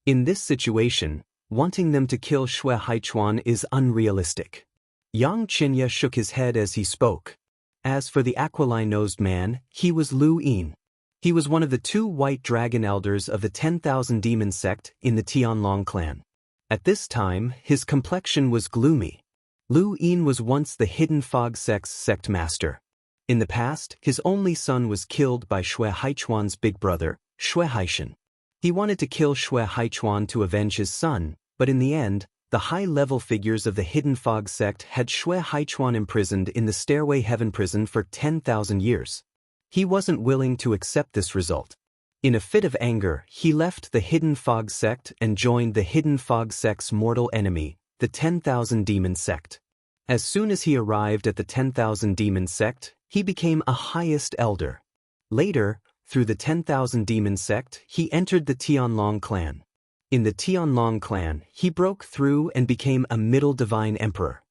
In this situation, wanting them to kill Shui Haichuan is unrealistic. Yang Qianxia shook his head as he spoke. As for the aquiline-nosed man, he was Lu Yin. He was one of the 2 white dragon elders of the 10,000 demon sect in the Tianlong clan. At this time, his complexion was gloomy. Lu Yin was once the Hidden Fog sect's sect master. In the past, his only son was killed by Xue Haichuan's big brother, Xue Haishan. He wanted to kill Xue Haichuan to avenge his son, but in the end, the high-level figures of the Hidden Fog sect had Xue Haichuan imprisoned in the Stairway Heaven prison for 10,000 years. He wasn't willing to accept this result. In a fit of anger, he left the Hidden Fog sect and joined the Hidden Fog sect's mortal enemy, the 10,000 demon sect. As soon as he arrived at the 10,000 demon sect, he became a highest elder. Later, through the 10,000 demon sect, he entered the Tianlong clan. In the Tianlong clan, he broke through and became a middle divine emperor.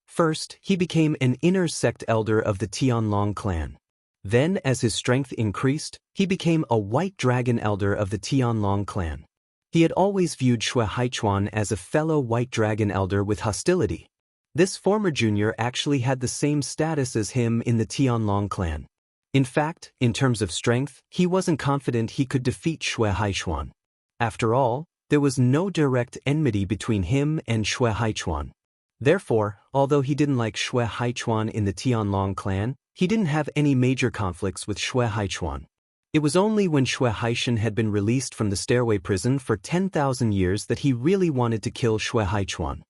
First, he became an inner sect elder of the Tianlong clan. Then, as his strength increased, he became a white dragon elder of the Tianlong clan. He had always viewed Xue Haichuan as a fellow white dragon elder with hostility. This former junior actually had the same status as him in the Tianlong clan. In fact, in terms of strength, he wasn't confident he could defeat Xue Haichuan. After all, there was no direct enmity between him and Xue Haichuan. Therefore, although he didn't like Xue Haichuan in the Tianlong clan, he didn't have any major conflicts with Xue Haichuan. It was only when Xue Haishan had been released from the Stairway prison for 10,000 years that he really wanted to kill Xue Haichuan.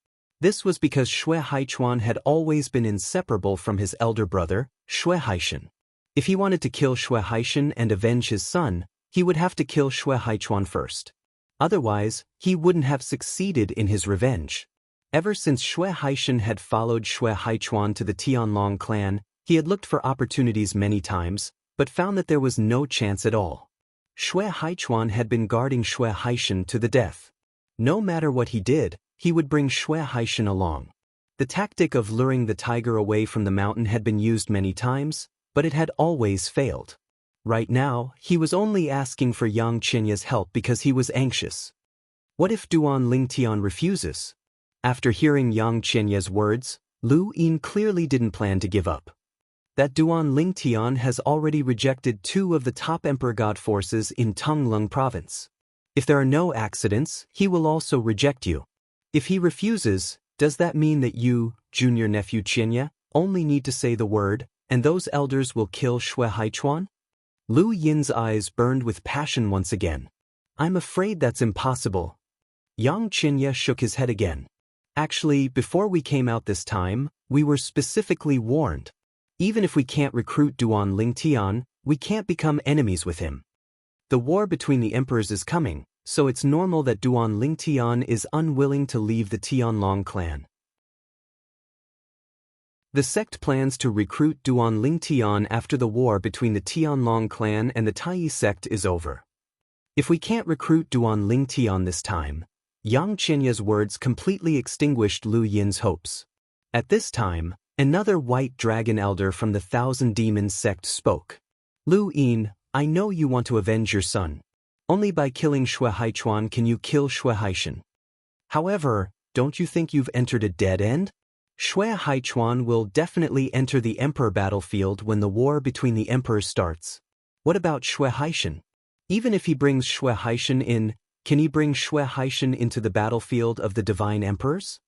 This was because Xue Haichuan had always been inseparable from his elder brother, Xue Haishan. If he wanted to kill Xue Haishan and avenge his son, he would have to kill Xue Haichuan first. Otherwise, he wouldn't have succeeded in his revenge. Ever since Xue Haishan had followed Xue Haichuan to the Tianlong clan, he had looked for opportunities many times, but found that there was no chance at all. Xue Haichuan had been guarding Xue Haishan to the death. No matter what he did, he would bring Xue Haishan along. The tactic of luring the tiger away from the mountain had been used many times, but it had always failed. Right now, he was only asking for Xianxia's help because he was anxious. What if Duan Lingtian refuses? After hearing Xianxia's words, Lu Yin clearly didn't plan to give up. That Duan Lingtian has already rejected 2 of the top emperor god forces in Tonglung province. If there are no accidents, he will also reject you. If he refuses, does that mean that you, junior nephew Xianxia, only need to say the word, and those elders will kill Xue Haichuan? Lu Yin's eyes burned with passion once again. I'm afraid that's impossible. Xianxia shook his head again. Actually, before we came out this time, we were specifically warned. Even if we can't recruit Duan Lingtian, we can't become enemies with him. The war between the emperors is coming, so it's normal that Duan Lingtian is unwilling to leave the Tianlong clan. The sect plans to recruit Duan Lingtian after the war between the Tianlong clan and the Tai sect is over. If we can't recruit Duan Lingtian this time, Xianxia's words completely extinguished Lu Yin's hopes. At this time, another white dragon elder from the 1,000 Demons sect spoke. Lu Yin, I know you want to avenge your son. Only by killing Xue Haichuan can you kill Xue Haishan. However, don't you think you've entered a dead end? Xue Haichuan will definitely enter the emperor battlefield when the war between the emperors starts. What about Xue Haishan? Even if he brings Xue Haishan in, can he bring Xue Haishan into the battlefield of the divine emperors?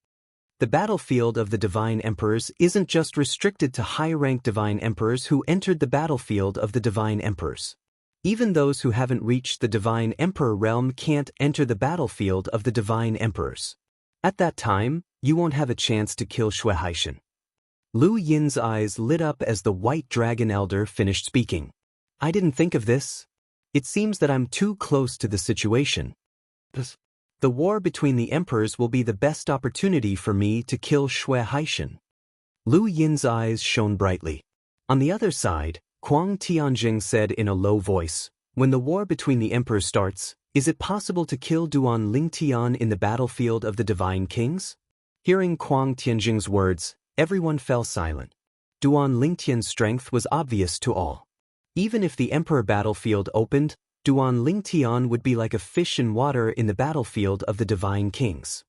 The battlefield of the divine emperors isn't just restricted to high-ranked divine emperors who entered the battlefield of the divine emperors. Even those who haven't reached the divine emperor realm can't enter the battlefield of the divine emperors. At that time, you won't have a chance to kill Xue Haishan. Lu Yin's eyes lit up as the white dragon elder finished speaking. I didn't think of this. It seems that I'm too close to the situation. The war between the emperors will be the best opportunity for me to kill Xue Haishan. Lu Yin's eyes shone brightly. On the other side, Kuang Tianjing said in a low voice, when the war between the emperors starts, is it possible to kill Duan Lingtian in the battlefield of the divine kings? Hearing Kuang Tianjing's words, everyone fell silent. Duan Lingtian's strength was obvious to all. Even if the emperor battlefield opened, Duan Lingtian would be like a fish in water in the battlefield of the divine kings.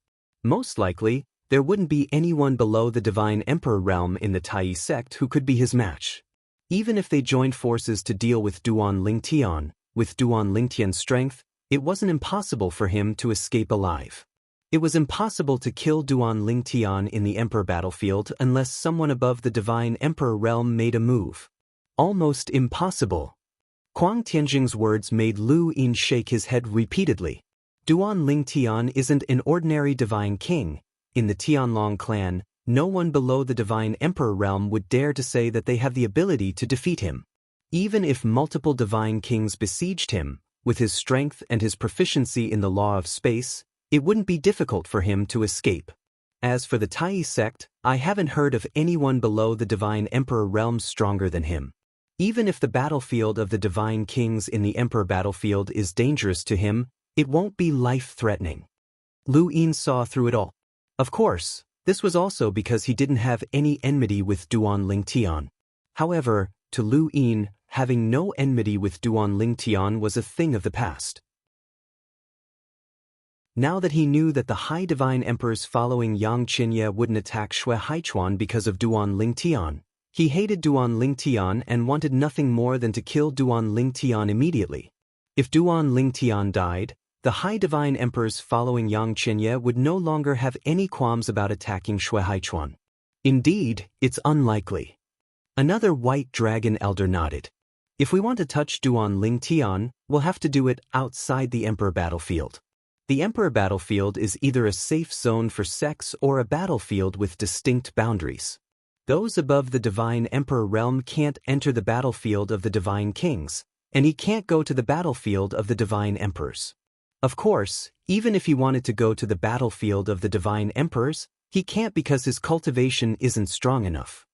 Most likely, there wouldn't be anyone below the divine emperor realm in the Tai sect who could be his match. Even if they joined forces to deal with Duan Lingtian, with Duan Lingtian's strength, it wasn't impossible for him to escape alive. It was impossible to kill Duan Lingtian in the Emperor battlefield unless someone above the Divine Emperor realm made a move. Almost impossible. Kuang Tianjing's words made Lu Yin shake his head repeatedly. Duan Lingtian isn't an ordinary divine king. In the Tianlong clan, no one below the Divine Emperor realm would dare to say that they have the ability to defeat him. Even if multiple divine kings besieged him, with his strength and his proficiency in the law of space, it wouldn't be difficult for him to escape. As for the Tai sect, I haven't heard of anyone below the Divine Emperor realm stronger than him. Even if the battlefield of the divine kings in the Emperor battlefield is dangerous to him, it won't be life-threatening. Lu Yin saw through it all. Of course, this was also because he didn't have any enmity with Duan Lingtian. However, to Lu Yin, having no enmity with Duan Lingtian was a thing of the past. Now that he knew that the High Divine Emperors following Xianxia wouldn't attack Shui Haichuan because of Duan Lingtian, he hated Duan Lingtian and wanted nothing more than to kill Duan Lingtian immediately. If Duan Lingtian died, the High Divine Emperors following Xianxia would no longer have any qualms about attacking Shui Haichuan. Indeed, it's unlikely. Another white dragon elder nodded. If we want to touch Duan Lingtian, we'll have to do it outside the Emperor battlefield. The Emperor battlefield is either a safe zone for sects or a battlefield with distinct boundaries. Those above the Divine Emperor realm can't enter the battlefield of the Divine Kings, and he can't go to the battlefield of the Divine Emperors. Of course, even if he wanted to go to the battlefield of the Divine Emperors, he can't because his cultivation isn't strong enough.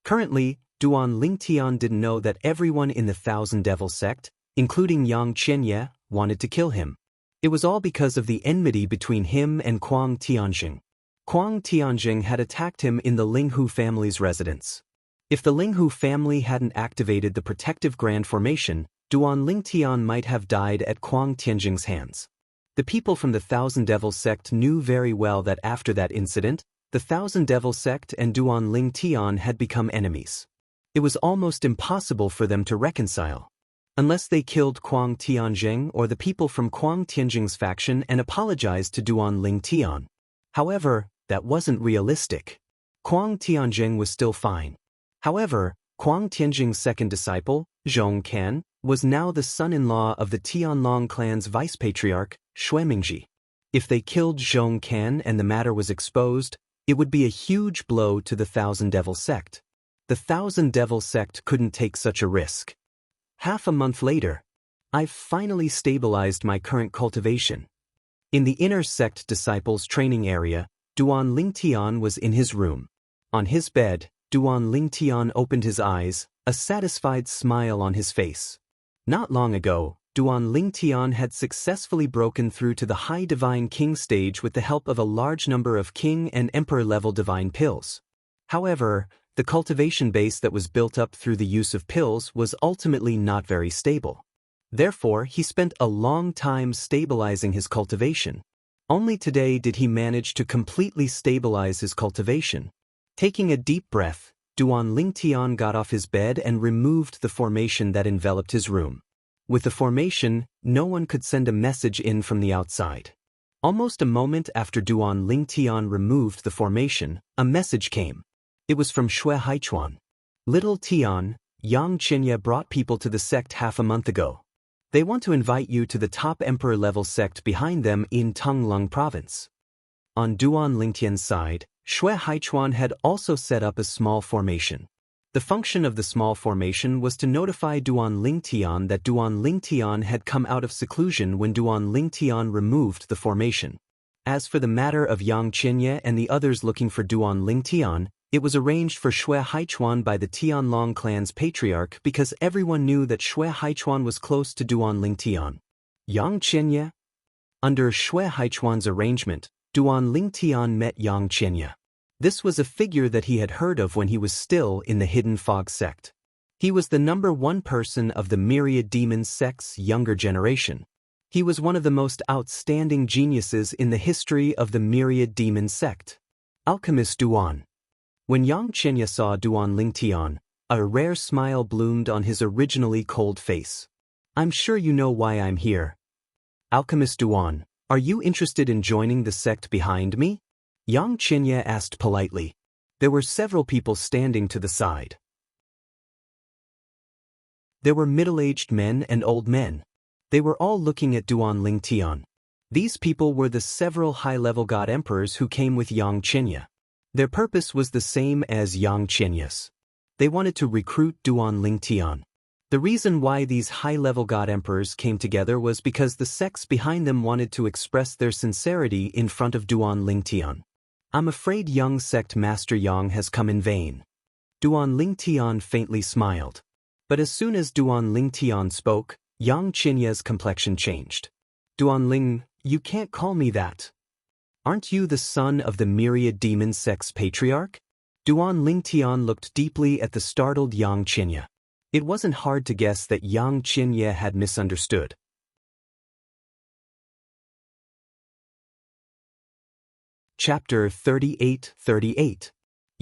Currently, Duan Lingtian didn't know that everyone in the Thousand Devil sect, including Xianxia, wanted to kill him. It was all because of the enmity between him and Kuang Tianjing. Kuang Tianjing had attacked him in the Linghu family's residence. If the Linghu family hadn't activated the protective grand formation, Duan Lingtian might have died at Kuang Tianjing's hands. The people from the Thousand Devil sect knew very well that after that incident, the Thousand Devil sect and Duan Lingtian had become enemies. It was almost impossible for them to reconcile. Unless they killed Kuang Tianjing or the people from Kuang Tianjing's faction and apologized to Duan Lingtian. However, that wasn't realistic. Kuang Tianjing was still fine. However, Kuang Tianjing's second disciple, Zhong Can, was now the son-in-law of the Tianlong clan's vice-patriarch, Shui Mingji. If they killed Zhong Can and the matter was exposed, it would be a huge blow to the Thousand Devil sect. The Thousand Devil sect couldn't take such a risk. Half a month later, I've finally stabilized my current cultivation. In the inner sect disciples training area, Duan Lingtian was in his room. On his bed, Duan Lingtian opened his eyes, a satisfied smile on his face. Not long ago, Duan Lingtian had successfully broken through to the High Divine King stage with the help of a large number of King and Emperor-level divine pills. However, the cultivation base that was built up through the use of pills was ultimately not very stable. Therefore, he spent a long time stabilizing his cultivation. Only today did he manage to completely stabilize his cultivation. Taking a deep breath, Duan Lingtian got off his bed and removed the formation that enveloped his room. With the formation, no one could send a message in from the outside. Almost a moment after Duan Lingtian removed the formation, a message came. It was from Shui Haichuan. Little Tian, Xianxia brought people to the sect half a month ago. They want to invite you to the top emperor-level sect behind them in Tonglong province. On Duan Lingtian's side, Shui Haichuan had also set up a small formation. The function of the small formation was to notify Duan Lingtian that Duan Lingtian had come out of seclusion when Duan Lingtian removed the formation. As for the matter of Xianxia and the others looking for Duan Lingtian, it was arranged for Shui Haichuan by the Tianlong clan's patriarch because everyone knew that Shui Haichuan was close to Duan Lingtian. Xianxia? Under Shui Haichuan's arrangement, Duan Lingtian met Xianxia. This was a figure that he had heard of when he was still in the Hidden Fog sect. He was the #1 person of the Myriad Demon sect's younger generation. He was one of the most outstanding geniuses in the history of the Myriad Demon sect. Alchemist Duan. When Xianxia saw Duan Lingtian, a rare smile bloomed on his originally cold face. I'm sure you know why I'm here. Alchemist Duan, are you interested in joining the sect behind me? Xianxia asked politely. There were several people standing to the side. There were middle-aged men and old men. They were all looking at Duan Lingtian. These people were the several high-level god emperors who came with Xianxia. Their purpose was the same as Xianxia's. They wanted to recruit Duan Lingtian. The reason why these high-level god emperors came together was because the sects behind them wanted to express their sincerity in front of Duan Lingtian. I'm afraid young sect Master Yang has come in vain. Duan Lingtian faintly smiled. But as soon as Duan Lingtian spoke, Xianxia's complexion changed. Duan Ling, you can't call me that. Aren't you the son of the myriad demon sect's patriarch? Duan Lingtian looked deeply at the startled Xianxia. It wasn't hard to guess that Xianxia had misunderstood. Chapter 38:38.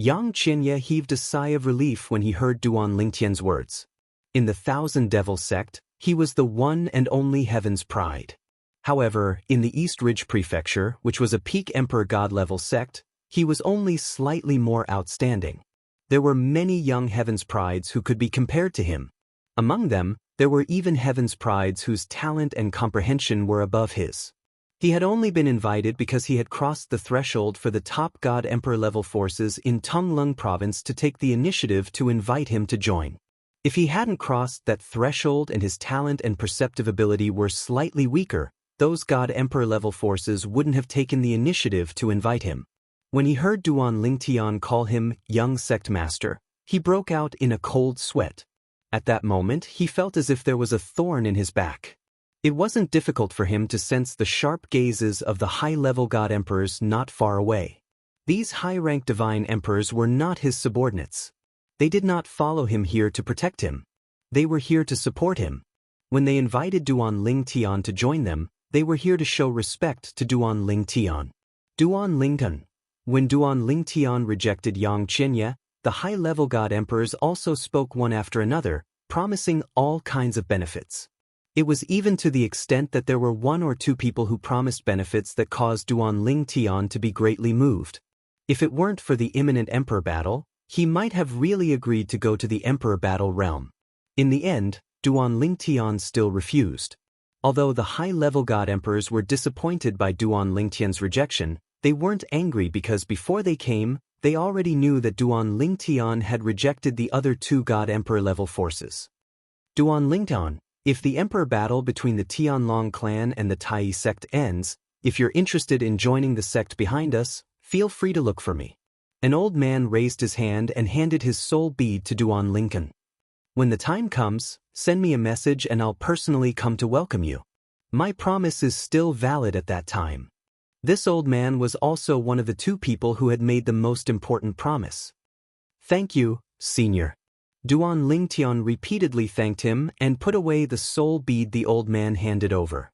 Xianxia heaved a sigh of relief when he heard Duan Lingtian's words. In the Thousand Devil sect, he was the one and only heaven's pride. However, in the East Ridge Prefecture, which was a peak emperor god-level sect, he was only slightly more outstanding. There were many young heaven's prides who could be compared to him. Among them, there were even heaven's prides whose talent and comprehension were above his. He had only been invited because he had crossed the threshold for the top god emperor level forces in Tonglung province to take the initiative to invite him to join. If he hadn't crossed that threshold and his talent and perceptive ability were slightly weaker, those god emperor level forces wouldn't have taken the initiative to invite him. When he heard Duan Lingtian call him young sect master, he broke out in a cold sweat. At that moment, he felt as if there was a thorn in his back. It wasn't difficult for him to sense the sharp gazes of the high-level god emperors not far away. These high-ranked divine emperors were not his subordinates. They did not follow him here to protect him. They were here to support him. When they invited Duan Lingtian to join them, they were here to show respect to Duan Lingtian. Duan Lingtian. When Duan Lingtian rejected Xianxia, the high-level god emperors also spoke one after another, promising all kinds of benefits. It was even to the extent that there were one or two people who promised benefits that caused Duan Lingtian to be greatly moved. If it weren't for the imminent emperor battle, he might have really agreed to go to the emperor battle realm. In the end, Duan Lingtian still refused. Although the high-level god emperors were disappointed by Duan Lingtian's rejection, they weren't angry because before they came, they already knew that Duan Lingtian had rejected the other two god emperor level forces. Duan Lingtian, if the emperor battle between the Tianlong clan and the Tai sect ends, if you're interested in joining the sect behind us, feel free to look for me. An old man raised his hand and handed his soul bead to Duan Lingtian. When the time comes, send me a message and I'll personally come to welcome you. My promise is still valid at that time. This old man was also one of the two people who had made the most important promise. Thank you, senior. Duan Lingtian repeatedly thanked him and put away the soul bead the old man handed over.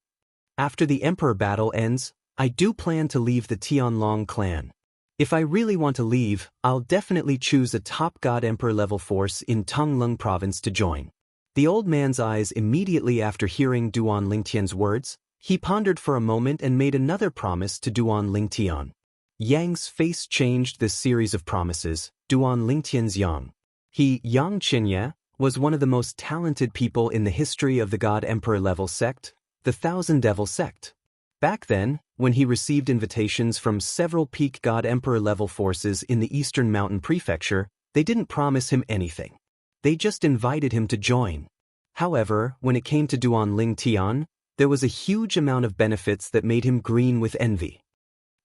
After the emperor battle ends, I do plan to leave the Tianlong clan. If I really want to leave, I'll definitely choose a top god emperor level force in Tonglung province to join. The old man's eyes immediately after hearing Duan Lingtian's words, he pondered for a moment and made another promise to Duan Lingtian. Yang's face changed this series of promises, Duan Lingtian's Yang. Xianxia, was one of the most talented people in the history of the god emperor level sect, the Thousand Devil sect. Back then, when he received invitations from several peak god emperor level forces in the Eastern Mountain Prefecture, they didn't promise him anything. They just invited him to join. However, when it came to Duan Lingtian, there was a huge amount of benefits that made him green with envy.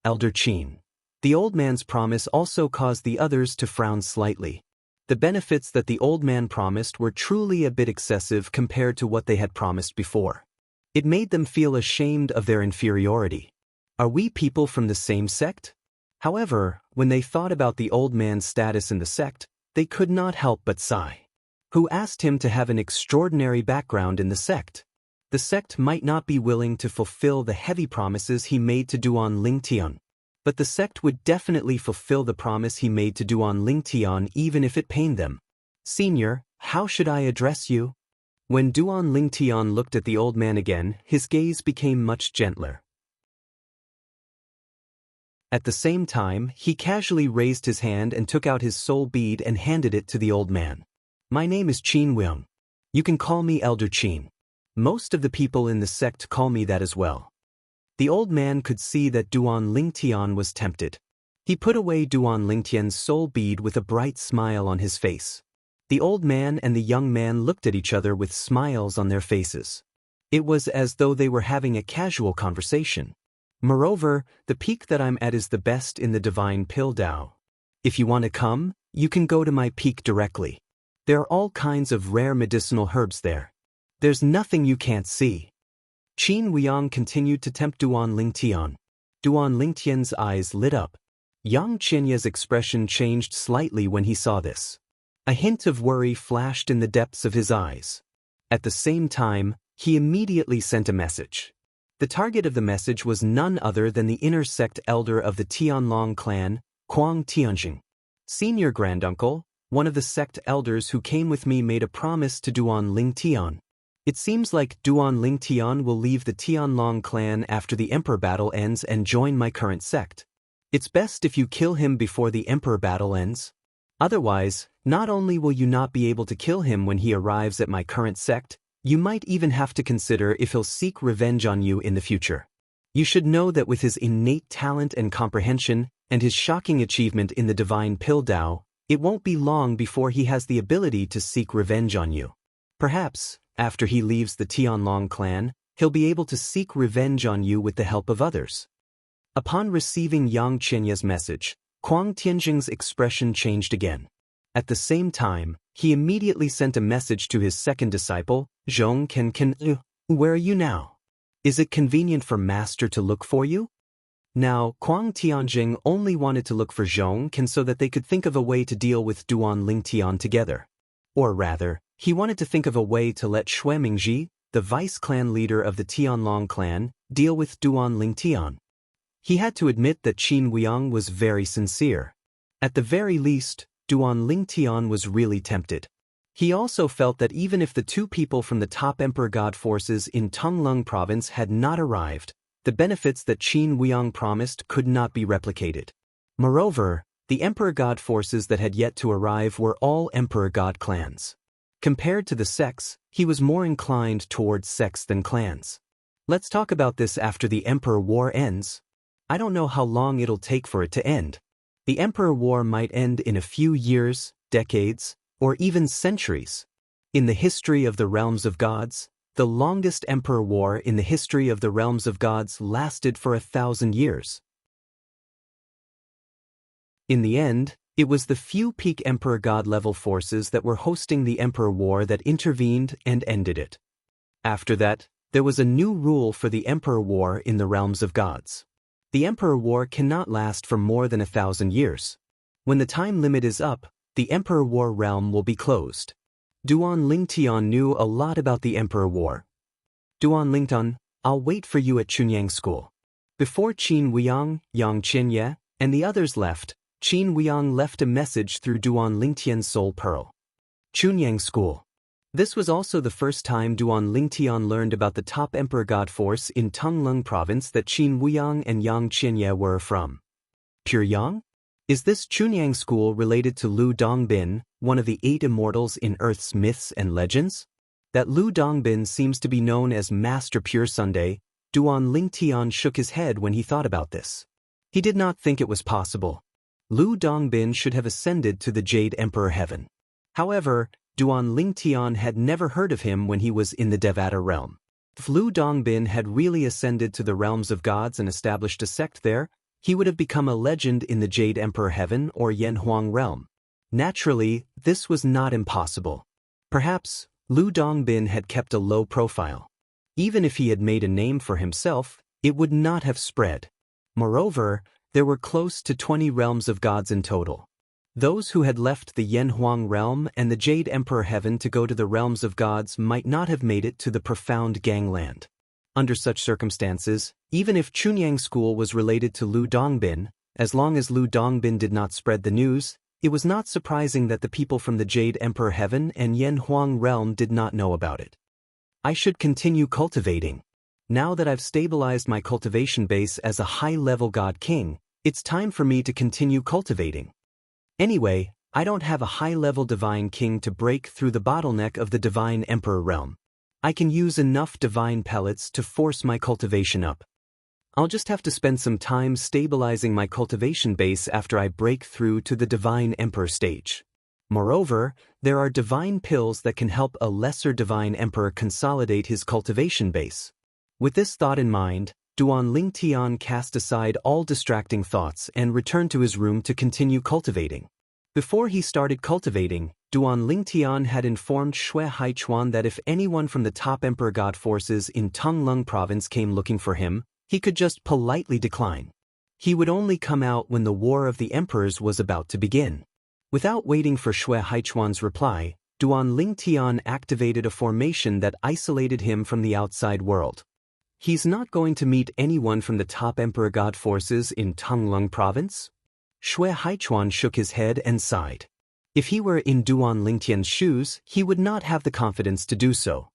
Elder Qin. The old man's promise also caused the others to frown slightly. The benefits that the old man promised were truly a bit excessive compared to what they had promised before. It made them feel ashamed of their inferiority. Are we people from the same sect? However, when they thought about the old man's status in the sect, they could not help but sigh. Who asked him to have an extraordinary background in the sect? The sect might not be willing to fulfill the heavy promises he made to Duan Lingtian. But the sect would definitely fulfill the promise he made to Duan Lingtian even if it pained them. Senior, how should I address you? When Duan Lingtian looked at the old man again, his gaze became much gentler. At the same time, he casually raised his hand and took out his soul bead and handed it to the old man. My name is Qin Weong. You can call me Elder Qin. Most of the people in the sect call me that as well. The old man could see that Duan Lingtian was tempted. He put away Duan Lingtian's soul bead with a bright smile on his face. The old man and the young man looked at each other with smiles on their faces. It was as though they were having a casual conversation. Moreover, the peak that I'm at is the best in the Divine Pill Dao. If you want to come, you can go to my peak directly. There are all kinds of rare medicinal herbs there. There's nothing you can't see. Qin Weong continued to tempt Duan Lingtian. Duan Lingtian's eyes lit up. Xianxia's expression changed slightly when he saw this. A hint of worry flashed in the depths of his eyes. At the same time, he immediately sent a message. The target of the message was none other than the inner sect elder of the Tianlong clan, Kuang Tianjing. Senior granduncle, one of the sect elders who came with me made a promise to Duan Lingtian. It seems like Duan Lingtian will leave the Tianlong clan after the Emperor battle ends and join my current sect. It's best if you kill him before the Emperor battle ends. Otherwise, not only will you not be able to kill him when he arrives at my current sect, you might even have to consider if he'll seek revenge on you in the future. You should know that with his innate talent and comprehension, and his shocking achievement in the Divine Pill Dao, it won't be long before he has the ability to seek revenge on you. Perhaps, after he leaves the Tianlong clan, he'll be able to seek revenge on you with the help of others. Upon receiving Yang Qianya's message, Kuang Tianjing's expression changed again. At the same time, he immediately sent a message to his second disciple, Zhong Ken. Where are you now? Is it convenient for Master to look for you? Now, Kuang Tianjing only wanted to look for Zhong Ken so that they could think of a way to deal with Duan Lingtian together. Or rather, he wanted to think of a way to let Xue Mingji, the vice-clan leader of the Tianlong clan, deal with Duan Lingtian. He had to admit that Qin Weong was very sincere. At the very least, Duan Lingtian was really tempted. He also felt that even if the two people from the top Emperor God forces in Tonglung province had not arrived, the benefits that Qin Weong promised could not be replicated. Moreover, the Emperor God forces that had yet to arrive were all Emperor God clans. Compared to the sects, he was more inclined towards sects than clans. Let's talk about this after the Emperor War ends. I don't know how long it'll take for it to end. The Emperor War might end in a few years, decades, or even centuries. In the history of the realms of gods, the longest Emperor War in the history of the realms of gods lasted for 1,000 years. In the end, it was the few peak Emperor God level forces that were hosting the Emperor War that intervened and ended it. After that, there was a new rule for the Emperor War in the realms of gods. The Emperor War cannot last for more than 1,000 years. When the time limit is up, the Emperor War realm will be closed. Duan Lingtian knew a lot about the Emperor War. Duan Lingtian, I'll wait for you at Chunyang School. Before Qin Weong, Yang Qianya, and the others left, Qin Weong left a message through Duan Lingtian's soul pearl. Chunyang School. This was also the first time Duan Lingtian learned about the top Emperor God force in Tonglung province that Qin Weong and Yang Qianya were from. Pure Yang? Is this Chunyang School related to Lu Dongbin, one of the 8 immortals in Earth's myths and legends? That Lu Dongbin seems to be known as Master Pure Sunday, Duan Lingtian shook his head when he thought about this. He did not think it was possible. Lu Dongbin should have ascended to the Jade Emperor Heaven. However, Duan Lingtian had never heard of him when he was in the Devata realm. If Lu Dongbin had really ascended to the realms of gods and established a sect there, he would have become a legend in the Jade Emperor Heaven or Yanhuang realm. Naturally, this was not impossible. Perhaps, Lu Dongbin had kept a low profile. Even if he had made a name for himself, it would not have spread. Moreover, there were close to 20 realms of gods in total. Those who had left the Yanhuang realm and the Jade Emperor Heaven to go to the realms of gods might not have made it to the profound gangland. Under such circumstances, even if Chunyang School was related to Lu Dongbin, as long as Lu Dongbin did not spread the news, It was not surprising that the people from the Jade Emperor Heaven and Yen Huang realm did not know about it. I should continue cultivating. Now that I've stabilized my cultivation base as a high-level God King, it's time for me to continue cultivating. Anyway, I don't have a high-level Divine King to break through the bottleneck of the Divine Emperor realm. I can use enough Divine Pellets to force my cultivation up. I'll just have to spend some time stabilizing my cultivation base after I break through to the Divine Emperor stage. Moreover, there are Divine Pills that can help a lesser Divine Emperor consolidate his cultivation base. With this thought in mind, Duan Lingtian cast aside all distracting thoughts and returned to his room to continue cultivating. Before he started cultivating, Duan Lingtian had informed Shui Haichuan that if anyone from the top Emperor God forces in Tonglung province came looking for him, he could just politely decline. He would only come out when the War of the Emperors was about to begin. Without waiting for Shui Haichuan's reply, Duan Lingtian activated a formation that isolated him from the outside world. He's not going to meet anyone from the top Emperor God forces in Tonglung province? Shui Haichuan shook his head and sighed. If he were in Duan Lingtian's shoes, he would not have the confidence to do so.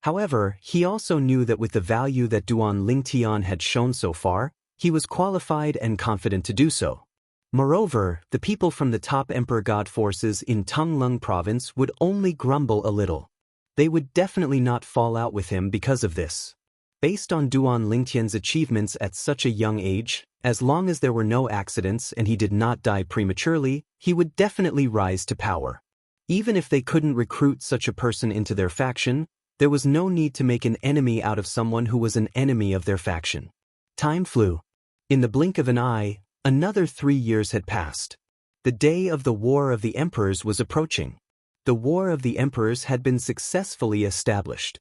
However, he also knew that with the value that Duan Lingtian had shown so far, he was qualified and confident to do so. Moreover, the people from the top Emperor God forces in Tonglung province would only grumble a little. They would definitely not fall out with him because of this. Based on Duan Lingtian's achievements at such a young age, as long as there were no accidents and he did not die prematurely, he would definitely rise to power. Even if they couldn't recruit such a person into their faction, there was no need to make an enemy out of someone who was an enemy of their faction. Time flew. In the blink of an eye, another 3 years had passed. The day of the War of the Emperors was approaching. The War of the Emperors had been successfully established.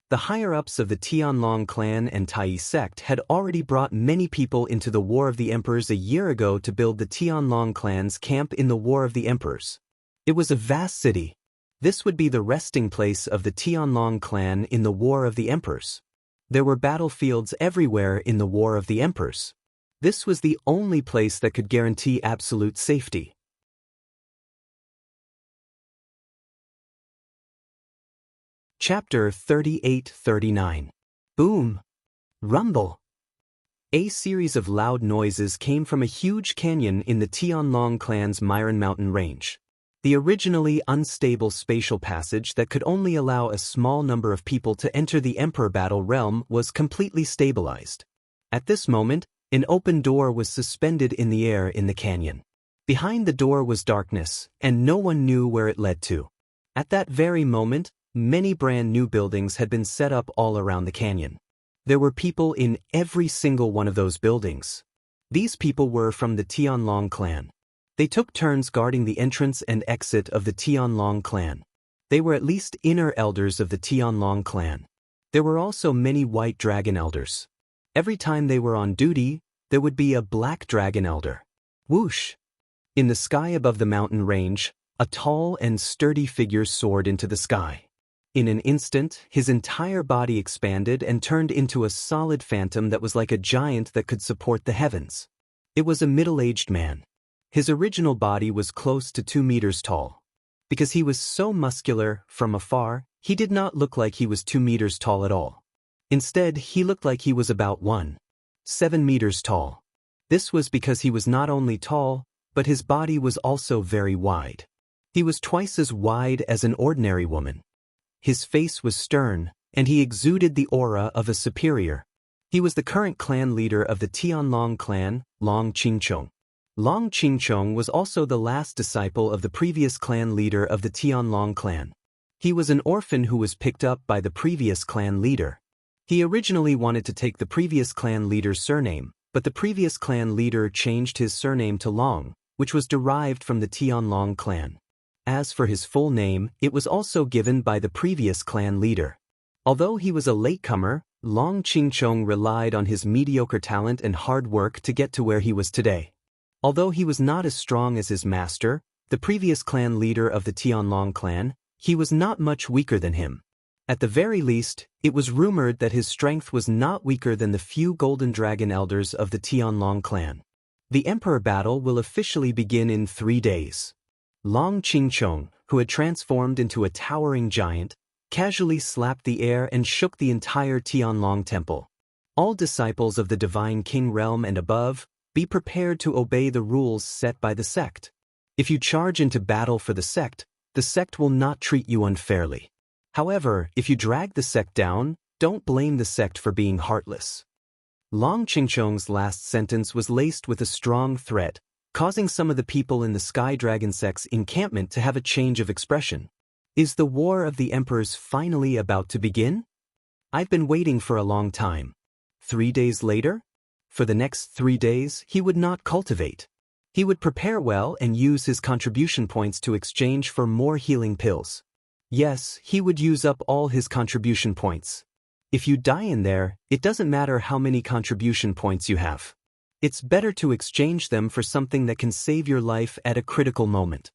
The higher-ups of the Tianlong clan and Tai sect had already brought many people into the War of the Emperors a year ago to build the Tianlong clan's camp in the War of the Emperors. It was a vast city. This would be the resting place of the Tianlong clan in the War of the Emperors. There were battlefields everywhere in the War of the Emperors. This was the only place that could guarantee absolute safety. Chapter 38-39. Boom! Rumble! A series of loud noises came from a huge canyon in the Tianlong clan's Myron Mountain range. The originally unstable spatial passage that could only allow a small number of people to enter the Emperor Battle realm was completely stabilized. At this moment, an open door was suspended in the air in the canyon. Behind the door was darkness, and no one knew where it led to. At that very moment, many brand new buildings had been set up all around the canyon. There were people in every single one of those buildings. These people were from the Tianlong clan. They took turns guarding the entrance and exit of the Tianlong clan. They were at least inner elders of the Tianlong clan. There were also many white dragon elders. Every time they were on duty, there would be a black dragon elder. Whoosh! In the sky above the mountain range, a tall and sturdy figure soared into the sky. In an instant, his entire body expanded and turned into a solid phantom that was like a giant that could support the heavens. It was a middle-aged man. His original body was close to 2 meters tall. Because he was so muscular, from afar, he did not look like he was 2 meters tall at all. Instead, he looked like he was about 1.7 meters tall. This was because he was not only tall, but his body was also very wide. He was twice as wide as an ordinary woman. His face was stern, and he exuded the aura of a superior. He was the current clan leader of the Tianlong clan, Long Qingchong. Long Qingchong was also the last disciple of the previous clan leader of the Tianlong clan. He was an orphan who was picked up by the previous clan leader. He originally wanted to take the previous clan leader's surname, but the previous clan leader changed his surname to Long, which was derived from the Tianlong clan. As for his full name, it was also given by the previous clan leader. Although he was a latecomer, Long Qingchong relied on his mediocre talent and hard work to get to where he was today. Although he was not as strong as his master, the previous clan leader of the Tianlong clan, he was not much weaker than him. At the very least, it was rumored that his strength was not weaker than the few golden dragon elders of the Tianlong clan. The emperor battle will officially begin in 3 days. Long Qingchong, who had transformed into a towering giant, casually slapped the air and shook the entire Tianlong temple. All disciples of the divine king realm and above, be prepared to obey the rules set by the sect. If you charge into battle for the sect will not treat you unfairly. However, if you drag the sect down, don't blame the sect for being heartless. Long Qingchong's last sentence was laced with a strong threat, causing some of the people in the Sky Dragon sect's encampment to have a change of expression. Is the War of the Emperors finally about to begin? I've been waiting for a long time. 3 days later? For the next 3 days, he would not cultivate. He would prepare well and use his contribution points to exchange for more healing pills. Yes, he would use up all his contribution points. If you die in there, it doesn't matter how many contribution points you have. It's better to exchange them for something that can save your life at a critical moment.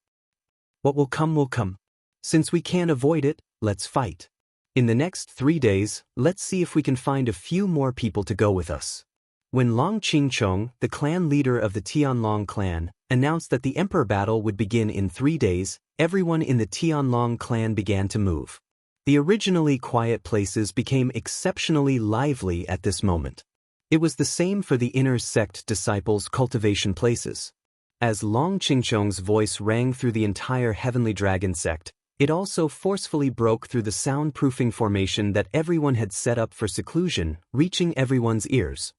What will come will come. Since we can't avoid it, let's fight. In the next 3 days, let's see if we can find a few more people to go with us. When Long Qingchong, the clan leader of the Tianlong clan, announced that the emperor battle would begin in 3 days, everyone in the Tianlong clan began to move. The originally quiet places became exceptionally lively at this moment. It was the same for the inner sect disciples' cultivation places. As Long Qingchong's voice rang through the entire Heavenly Dragon sect, it also forcefully broke through the soundproofing formation that everyone had set up for seclusion, reaching everyone's ears.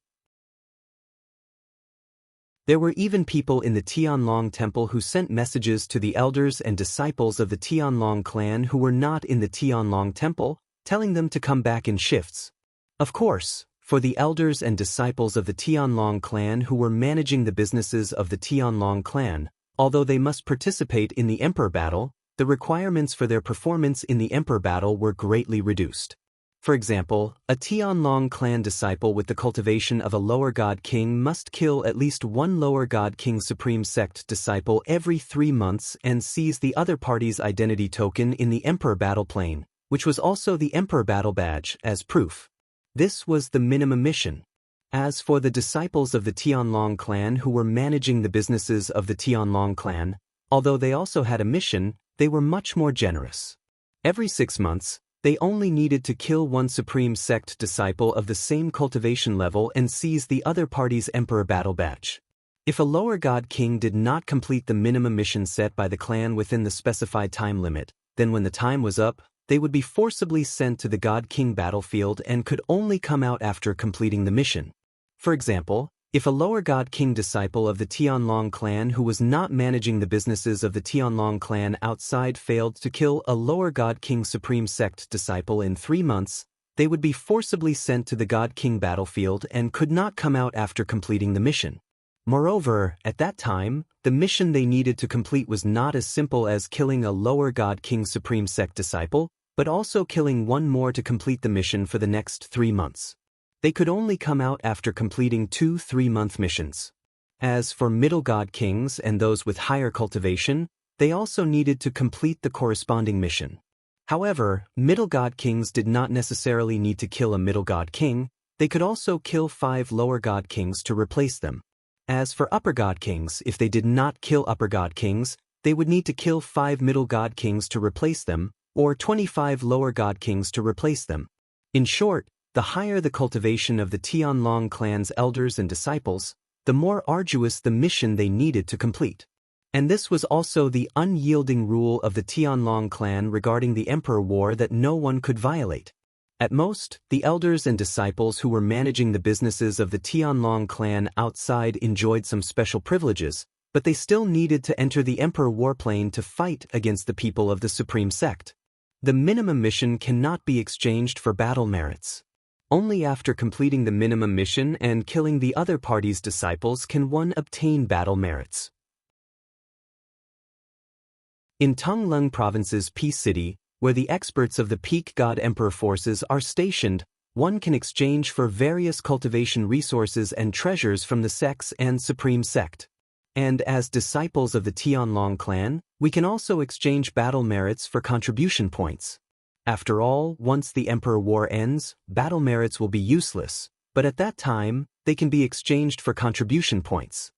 There were even people in the Tianlong temple who sent messages to the elders and disciples of the Tianlong clan who were not in the Tianlong temple, telling them to come back in shifts. Of course, for the elders and disciples of the Tianlong clan who were managing the businesses of the Tianlong clan, although they must participate in the emperor battle, the requirements for their performance in the emperor battle were greatly reduced. For example, a Tianlong clan disciple with the cultivation of a lower god king must kill at least one lower god king supreme sect disciple every 3 months and seize the other party's identity token in the emperor battle plane, which was also the emperor battle badge, as proof. This was the minimum mission. As for the disciples of the Tianlong clan who were managing the businesses of the Tianlong clan, although they also had a mission, they were much more generous. Every 6 months, they only needed to kill one supreme sect disciple of the same cultivation level and seize the other party's emperor battle badge. If a lower god king did not complete the minimum mission set by the clan within the specified time limit, then when the time was up, they would be forcibly sent to the god king battlefield and could only come out after completing the mission. For example, if a lower god king disciple of the Tianlong clan who was not managing the businesses of the Tianlong clan outside failed to kill a lower god king supreme sect disciple in 3 months, they would be forcibly sent to the god king battlefield and could not come out after completing the mission. Moreover, at that time, the mission they needed to complete was not as simple as killing a lower god king supreme sect disciple, but also killing one more to complete the mission for the next 3 months. They could only come out after completing 2 3-month missions. As for middle god kings and those with higher cultivation, they also needed to complete the corresponding mission. However, middle god kings did not necessarily need to kill a middle god king, they could also kill 5 lower god kings to replace them. As for upper god kings, if they did not kill upper god kings, they would need to kill 5 middle god kings to replace them, or 25 lower god kings to replace them. In short, the higher the cultivation of the Tianlong clan's elders and disciples, the more arduous the mission they needed to complete. And this was also the unyielding rule of the Tianlong clan regarding the Emperor War that no one could violate. At most, the elders and disciples who were managing the businesses of the Tianlong clan outside enjoyed some special privileges, but they still needed to enter the Emperor Warplane to fight against the people of the Supreme Sect. The minimum mission cannot be exchanged for battle merits. Only after completing the minimum mission and killing the other party's disciples can one obtain battle merits. In Tongleng Province's Peace City, where the experts of the Peak God Emperor forces are stationed, one can exchange for various cultivation resources and treasures from the sects and Supreme Sect. And as disciples of the Tianlong clan, we can also exchange battle merits for contribution points. After all, once the Emperor War ends, battle merits will be useless, but at that time, they can be exchanged for contribution points.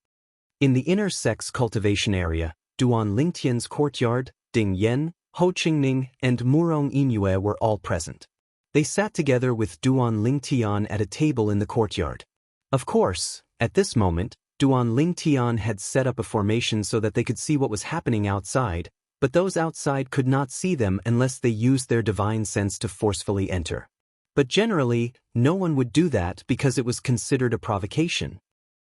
In the inner sects cultivation area, Duan Lingtian's courtyard, Ding Yan, Ho Qingning, and Murong Yingyue were all present. They sat together with Duan Lingtian at a table in the courtyard. Of course, at this moment, Duan Lingtian had set up a formation so that they could see what was happening outside, but those outside could not see them unless they used their divine sense to forcefully enter. But generally, no one would do that because it was considered a provocation.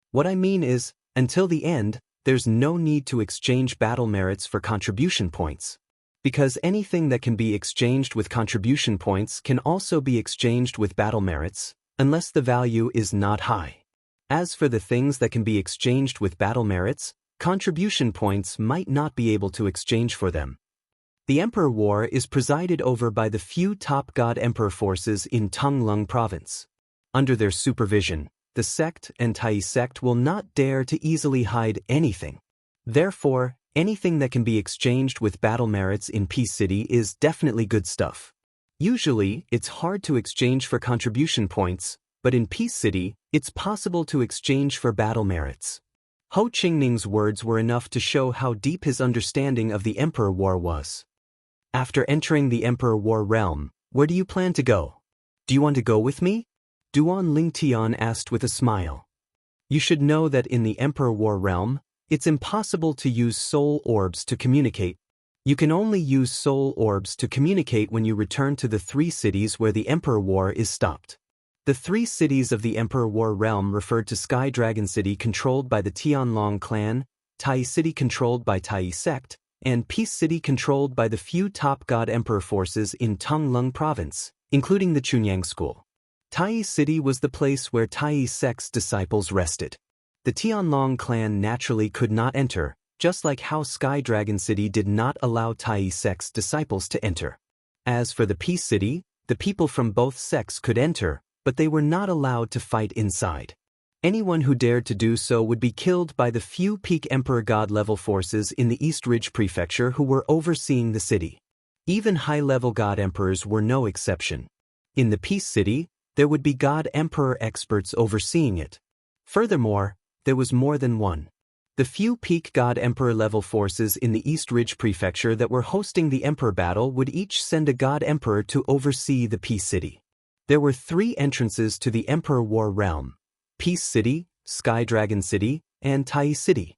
What I mean is, until the end, there's no need to exchange battle merits for contribution points. Because anything that can be exchanged with contribution points can also be exchanged with battle merits, unless the value is not high. As for the things that can be exchanged with battle merits, contribution points might not be able to exchange for them. The Emperor War is presided over by the few top God Emperor forces in Tonglung Province. Under their supervision, the sect and Tai sect will not dare to easily hide anything. Therefore, anything that can be exchanged with battle merits in Peace City is definitely good stuff. Usually, it's hard to exchange for contribution points, but in Peace City, it's possible to exchange for battle merits. Ho Qingning's words were enough to show how deep his understanding of the Emperor War was. After entering the Emperor War realm, where do you plan to go? Do you want to go with me? Duan Lingtian asked with a smile. You should know that in the Emperor War realm, it's impossible to use soul orbs to communicate. You can only use soul orbs to communicate when you return to the 3 cities where the Emperor War is stopped. The 3 cities of the Emperor War realm referred to Sky Dragon City controlled by the Tianlong clan, Tai City controlled by Tai sect, and Peace City controlled by the few top God Emperor forces in Tonglung Province, including the Chunyang School. Tai City was the place where Tai sect's disciples rested. The Tianlong clan naturally could not enter, just like how Sky Dragon City did not allow Tai sect's disciples to enter. As for the Peace City, the people from both sects could enter, but they were not allowed to fight inside. Anyone who dared to do so would be killed by the few peak Emperor God-level forces in the East Ridge Prefecture who were overseeing the city. Even high-level God Emperors were no exception. In the Peace City, there would be God Emperor experts overseeing it. Furthermore, there was more than one. The few peak God Emperor level forces in the East Ridge Prefecture that were hosting the Emperor battle would each send a God Emperor to oversee the Peace City. There were 3 entrances to the Emperor War realm: Peace City, Sky Dragon City, and Tai City.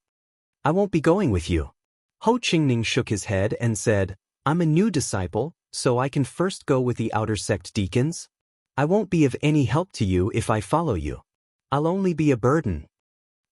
I won't be going with you. Ho Qingning shook his head and said, I'm a new disciple, so I can first go with the outer sect deacons. I won't be of any help to you if I follow you. I'll only be a burden.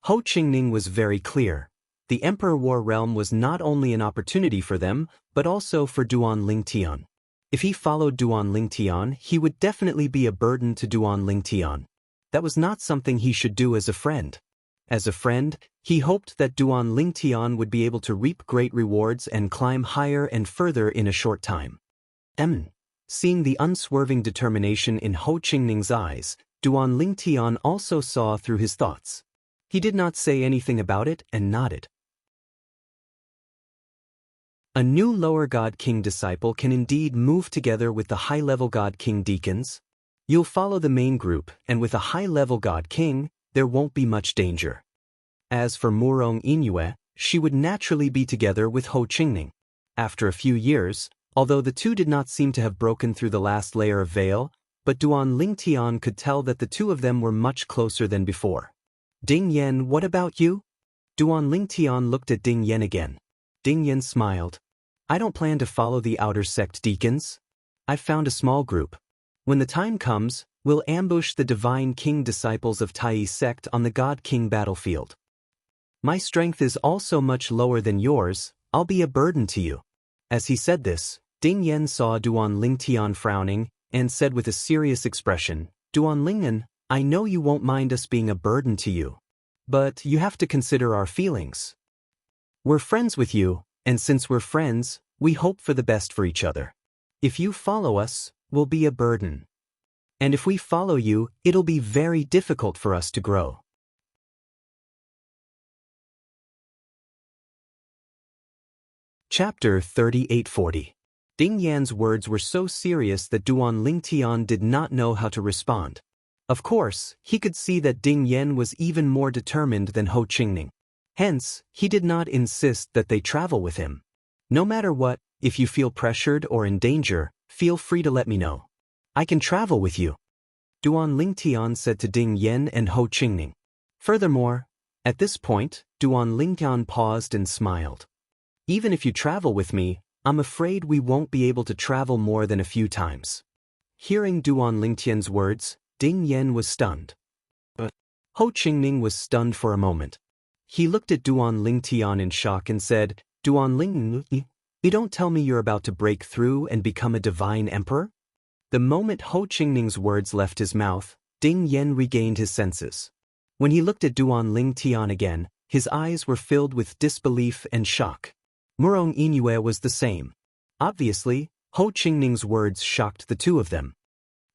Ho Qingning was very clear. The Emperor War realm was not only an opportunity for them, but also for Duan Lingtian. If he followed Duan Lingtian, he would definitely be a burden to Duan Lingtian. That was not something he should do as a friend. As a friend, he hoped that Duan Lingtian would be able to reap great rewards and climb higher and further in a short time. Seeing the unswerving determination in Ho Qingning's eyes, Duan Lingtian also saw through his thoughts. He did not say anything about it and nodded. A new lower God King disciple can indeed move together with the high-level God King deacons. You'll follow the main group, and with a high-level God King, there won't be much danger. As for Murong Yingyue, she would naturally be together with Ho Qingning. After a few years, although the two did not seem to have broken through the last layer of veil, but Duan Lingtian could tell that the two of them were much closer than before. Ding Yan, what about you? Duan Lingtian looked at Ding Yan again. Ding Yan smiled. I don't plan to follow the outer sect deacons. I've found a small group. When the time comes, we'll ambush the Divine King disciples of Tai sect on the God King battlefield. My strength is also much lower than yours. I'll be a burden to you. As he said this, Ding Yan saw Duan Lingtian frowning and said with a serious expression, Duan Lingyan, I know you won't mind us being a burden to you. But you have to consider our feelings. We're friends with you, and since we're friends, we hope for the best for each other. If you follow us, we'll be a burden. And if we follow you, it'll be very difficult for us to grow. Chapter 3840. Ding Yan's words were so serious that Duan Lingtian did not know how to respond. Of course, he could see that Ding Yan was even more determined than Ho Qingning. Hence, he did not insist that they travel with him. No matter what, if you feel pressured or in danger, feel free to let me know. I can travel with you, Duan Lingtian said to Ding Yen and Ho Qingning. Furthermore, at this point, Duan Lingtian paused and smiled. Even if you travel with me, I'm afraid we won't be able to travel more than a few times. Hearing Duan Lingtian's words, Ding Yen was stunned. But Ho Qingning was stunned for a moment. He looked at Duan Lingtian in shock and said, Duan Ling, you don't tell me you're about to break through and become a divine emperor? The moment Ho Qingning's words left his mouth, Ding Yen regained his senses. When he looked at Duan Lingtian again, his eyes were filled with disbelief and shock. Murong Inue was the same. Obviously, Ho Qingning's words shocked the two of them.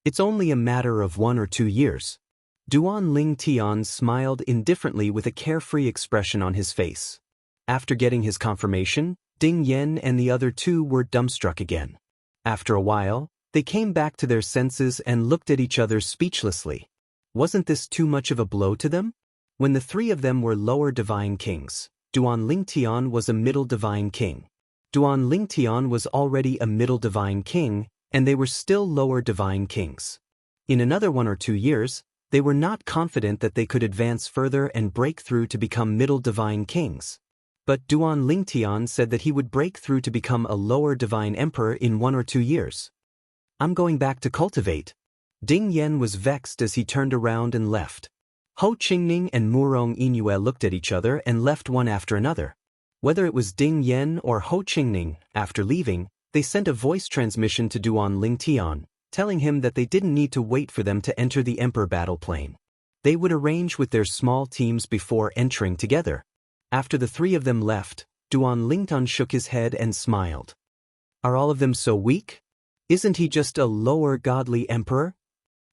It's only a matter of 1 or 2 years. Duan Lingtian smiled indifferently with a carefree expression on his face. After getting his confirmation, Ding Yen and the other two were dumbstruck again. After a while, they came back to their senses and looked at each other speechlessly. Wasn't this too much of a blow to them? When the three of them were lower divine kings, Duan Lingtian was a middle divine king. Duan Lingtian was already a middle divine king, and they were still lower divine kings. In another 1 or 2 years, they were not confident that they could advance further and break through to become middle divine kings. But Duan Lingtian said that he would break through to become a lower divine emperor in 1 or 2 years. I'm going back to cultivate. Ding Yen was vexed as he turned around and left. Ho Qingning and Murong Inue looked at each other and left one after another. Whether it was Ding Yen or Ho Qingning, after leaving, they sent a voice transmission to Duan Lingtian, telling him that they didn't need to wait for them to enter the Emperor battle plane. They would arrange with their small teams before entering together. After the three of them left, Duan Lingtian shook his head and smiled. Are all of them so weak? Isn't he just a lower godly emperor?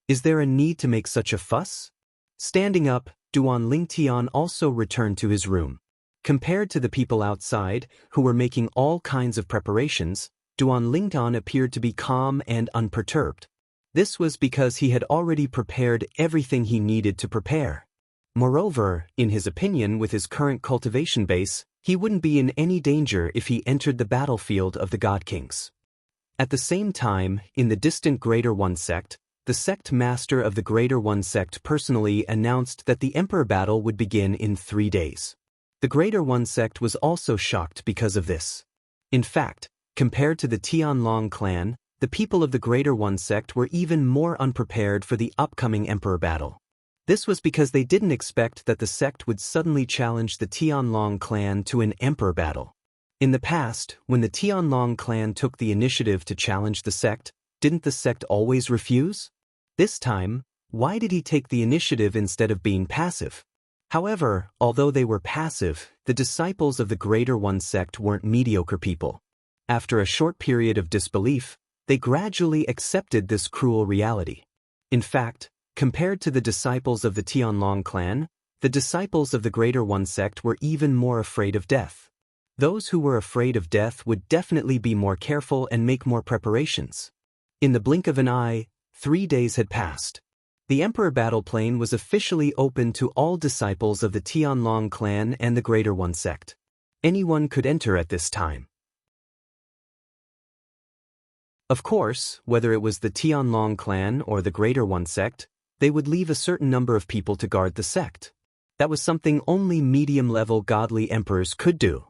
Is there a need to make such a fuss? Standing up, Duan Lingtian also returned to his room. Compared to the people outside, who were making all kinds of preparations, Duan Lingtian appeared to be calm and unperturbed. This was because he had already prepared everything he needed to prepare. Moreover, in his opinion, with his current cultivation base, he wouldn't be in any danger if he entered the battlefield of the God Kings. At the same time, in the distant Greater One sect, the sect master of the Greater One sect personally announced that the Emperor battle would begin in 3 days. The Greater One sect was also shocked because of this. In fact, compared to the Tianlong clan, the people of the Greater One sect were even more unprepared for the upcoming Emperor battle. This was because they didn't expect that the sect would suddenly challenge the Tianlong clan to an Emperor battle. In the past, when the Tianlong clan took the initiative to challenge the sect, didn't the sect always refuse? This time, why did he take the initiative instead of being passive? However, although they were passive, the disciples of the Greater One sect weren't mediocre people. After a short period of disbelief, they gradually accepted this cruel reality. In fact, compared to the disciples of the Tianlong clan, the disciples of the Greater One sect were even more afraid of death. Those who were afraid of death would definitely be more careful and make more preparations. In the blink of an eye, 3 days had passed. The Emperor battle plane was officially open to all disciples of the Tianlong clan and the Greater One sect. Anyone could enter at this time. Of course, whether it was the Tianlong clan or the Greater One sect, they would leave a certain number of people to guard the sect. That was something only medium-level godly emperors could do.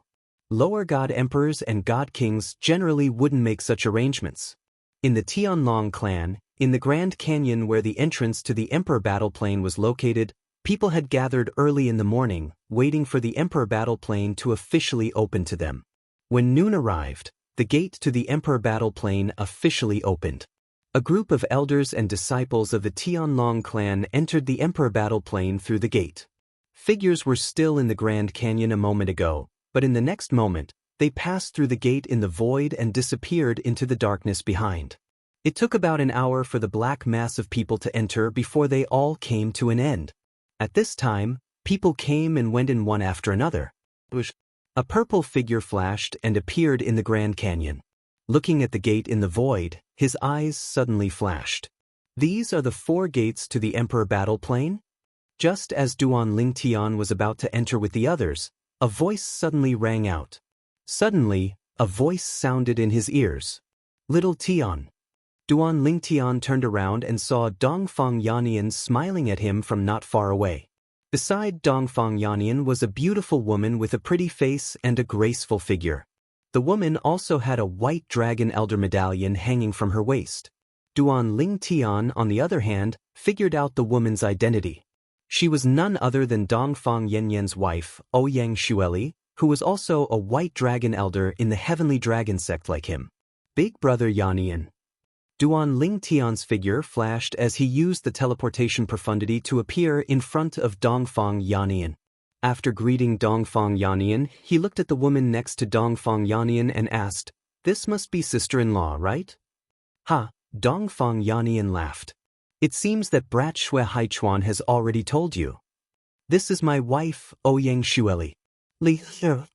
Lower god emperors and god kings generally wouldn't make such arrangements. In the Tianlong clan, in the Grand Canyon where the entrance to the Emperor battle plane was located, people had gathered early in the morning, waiting for the Emperor battle plane to officially open to them. When noon arrived, the gate to the Emperor battle plane officially opened. A group of elders and disciples of the Tianlong clan entered the Emperor battle plane through the gate. Figures were still in the Grand Canyon a moment ago, but in the next moment, they passed through the gate in the void and disappeared into the darkness behind. It took about an hour for the black mass of people to enter before they all came to an end. At this time, people came and went in one after another. A purple figure flashed and appeared in the Grand Canyon. Looking at the gate in the void, his eyes suddenly flashed. These are the 4 gates to the Emperor battle plane? Just as Duan Lingtian was about to enter with the others, a voice suddenly rang out. Suddenly, a voice sounded in his ears. Little Tian. Duan Ling Tian turned around and saw Dongfang Yannian smiling at him from not far away. Beside Dongfang Yannian was a beautiful woman with a pretty face and a graceful figure. The woman also had a white dragon elder medallion hanging from her waist. Duan Ling Tian, on the other hand, figured out the woman's identity. She was none other than Dongfang Yannian's wife, Ouyang Xueli, who was also a white dragon elder in the heavenly dragon sect like him. Big brother Yannian. Duan Ling Tian's figure flashed as he used the teleportation profundity to appear in front of Dongfang Yannian. After greeting Dongfang Yannian, he looked at the woman next to Dongfang Yannian and asked, "This must be sister-in-law, right?" "Ha," Dongfang Yannian laughed. "It seems that brat Xue Haichuan has already told you. This is my wife, Ouyang Xueli.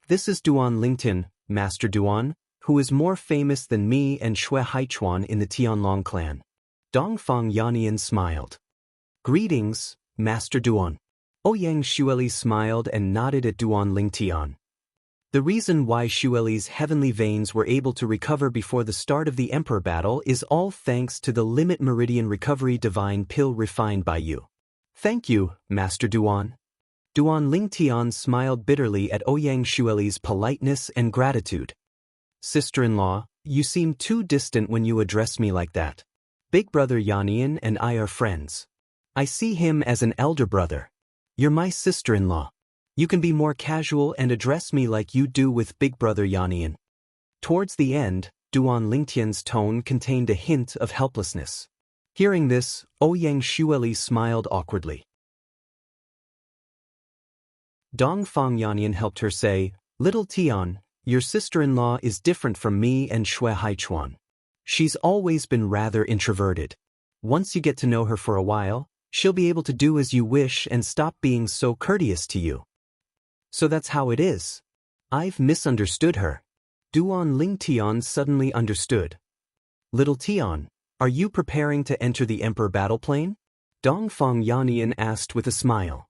This is Duan Lingtin, Master Duan, who is more famous than me and Xue Haichuan in the Tianlong clan." Dongfang Yannian smiled. "Greetings, Master Duan." Ouyang Xueli smiled and nodded at Duan Ling Tian. The reason why Xueli's heavenly veins were able to recover before the start of the Emperor battle is all thanks to the Limit Meridian Recovery Divine Pill refined by you. "Thank you, Master Duan." Duan Ling Tian smiled bitterly at Ouyang Xueli's politeness and gratitude. "Sister-in-law, you seem too distant when you address me like that. Big brother Yannian and I are friends. I see him as an elder brother. You're my sister-in-law. You can be more casual and address me like you do with big brother Yannian." Towards the end, Duan Lingtian's tone contained a hint of helplessness. Hearing this, Ouyang Xueli smiled awkwardly. Dongfang Yannian helped her say, "Little Tian, your sister-in-law is different from me and Xue Haichuan. She's always been rather introverted. Once you get to know her for a while, she'll be able to do as you wish and stop being so courteous to you." "So that's how it is. I've misunderstood her." Duan Ling Tian suddenly understood. "Little Tian, are you preparing to enter the Emperor battle plane?" Dongfang Yannian asked with a smile.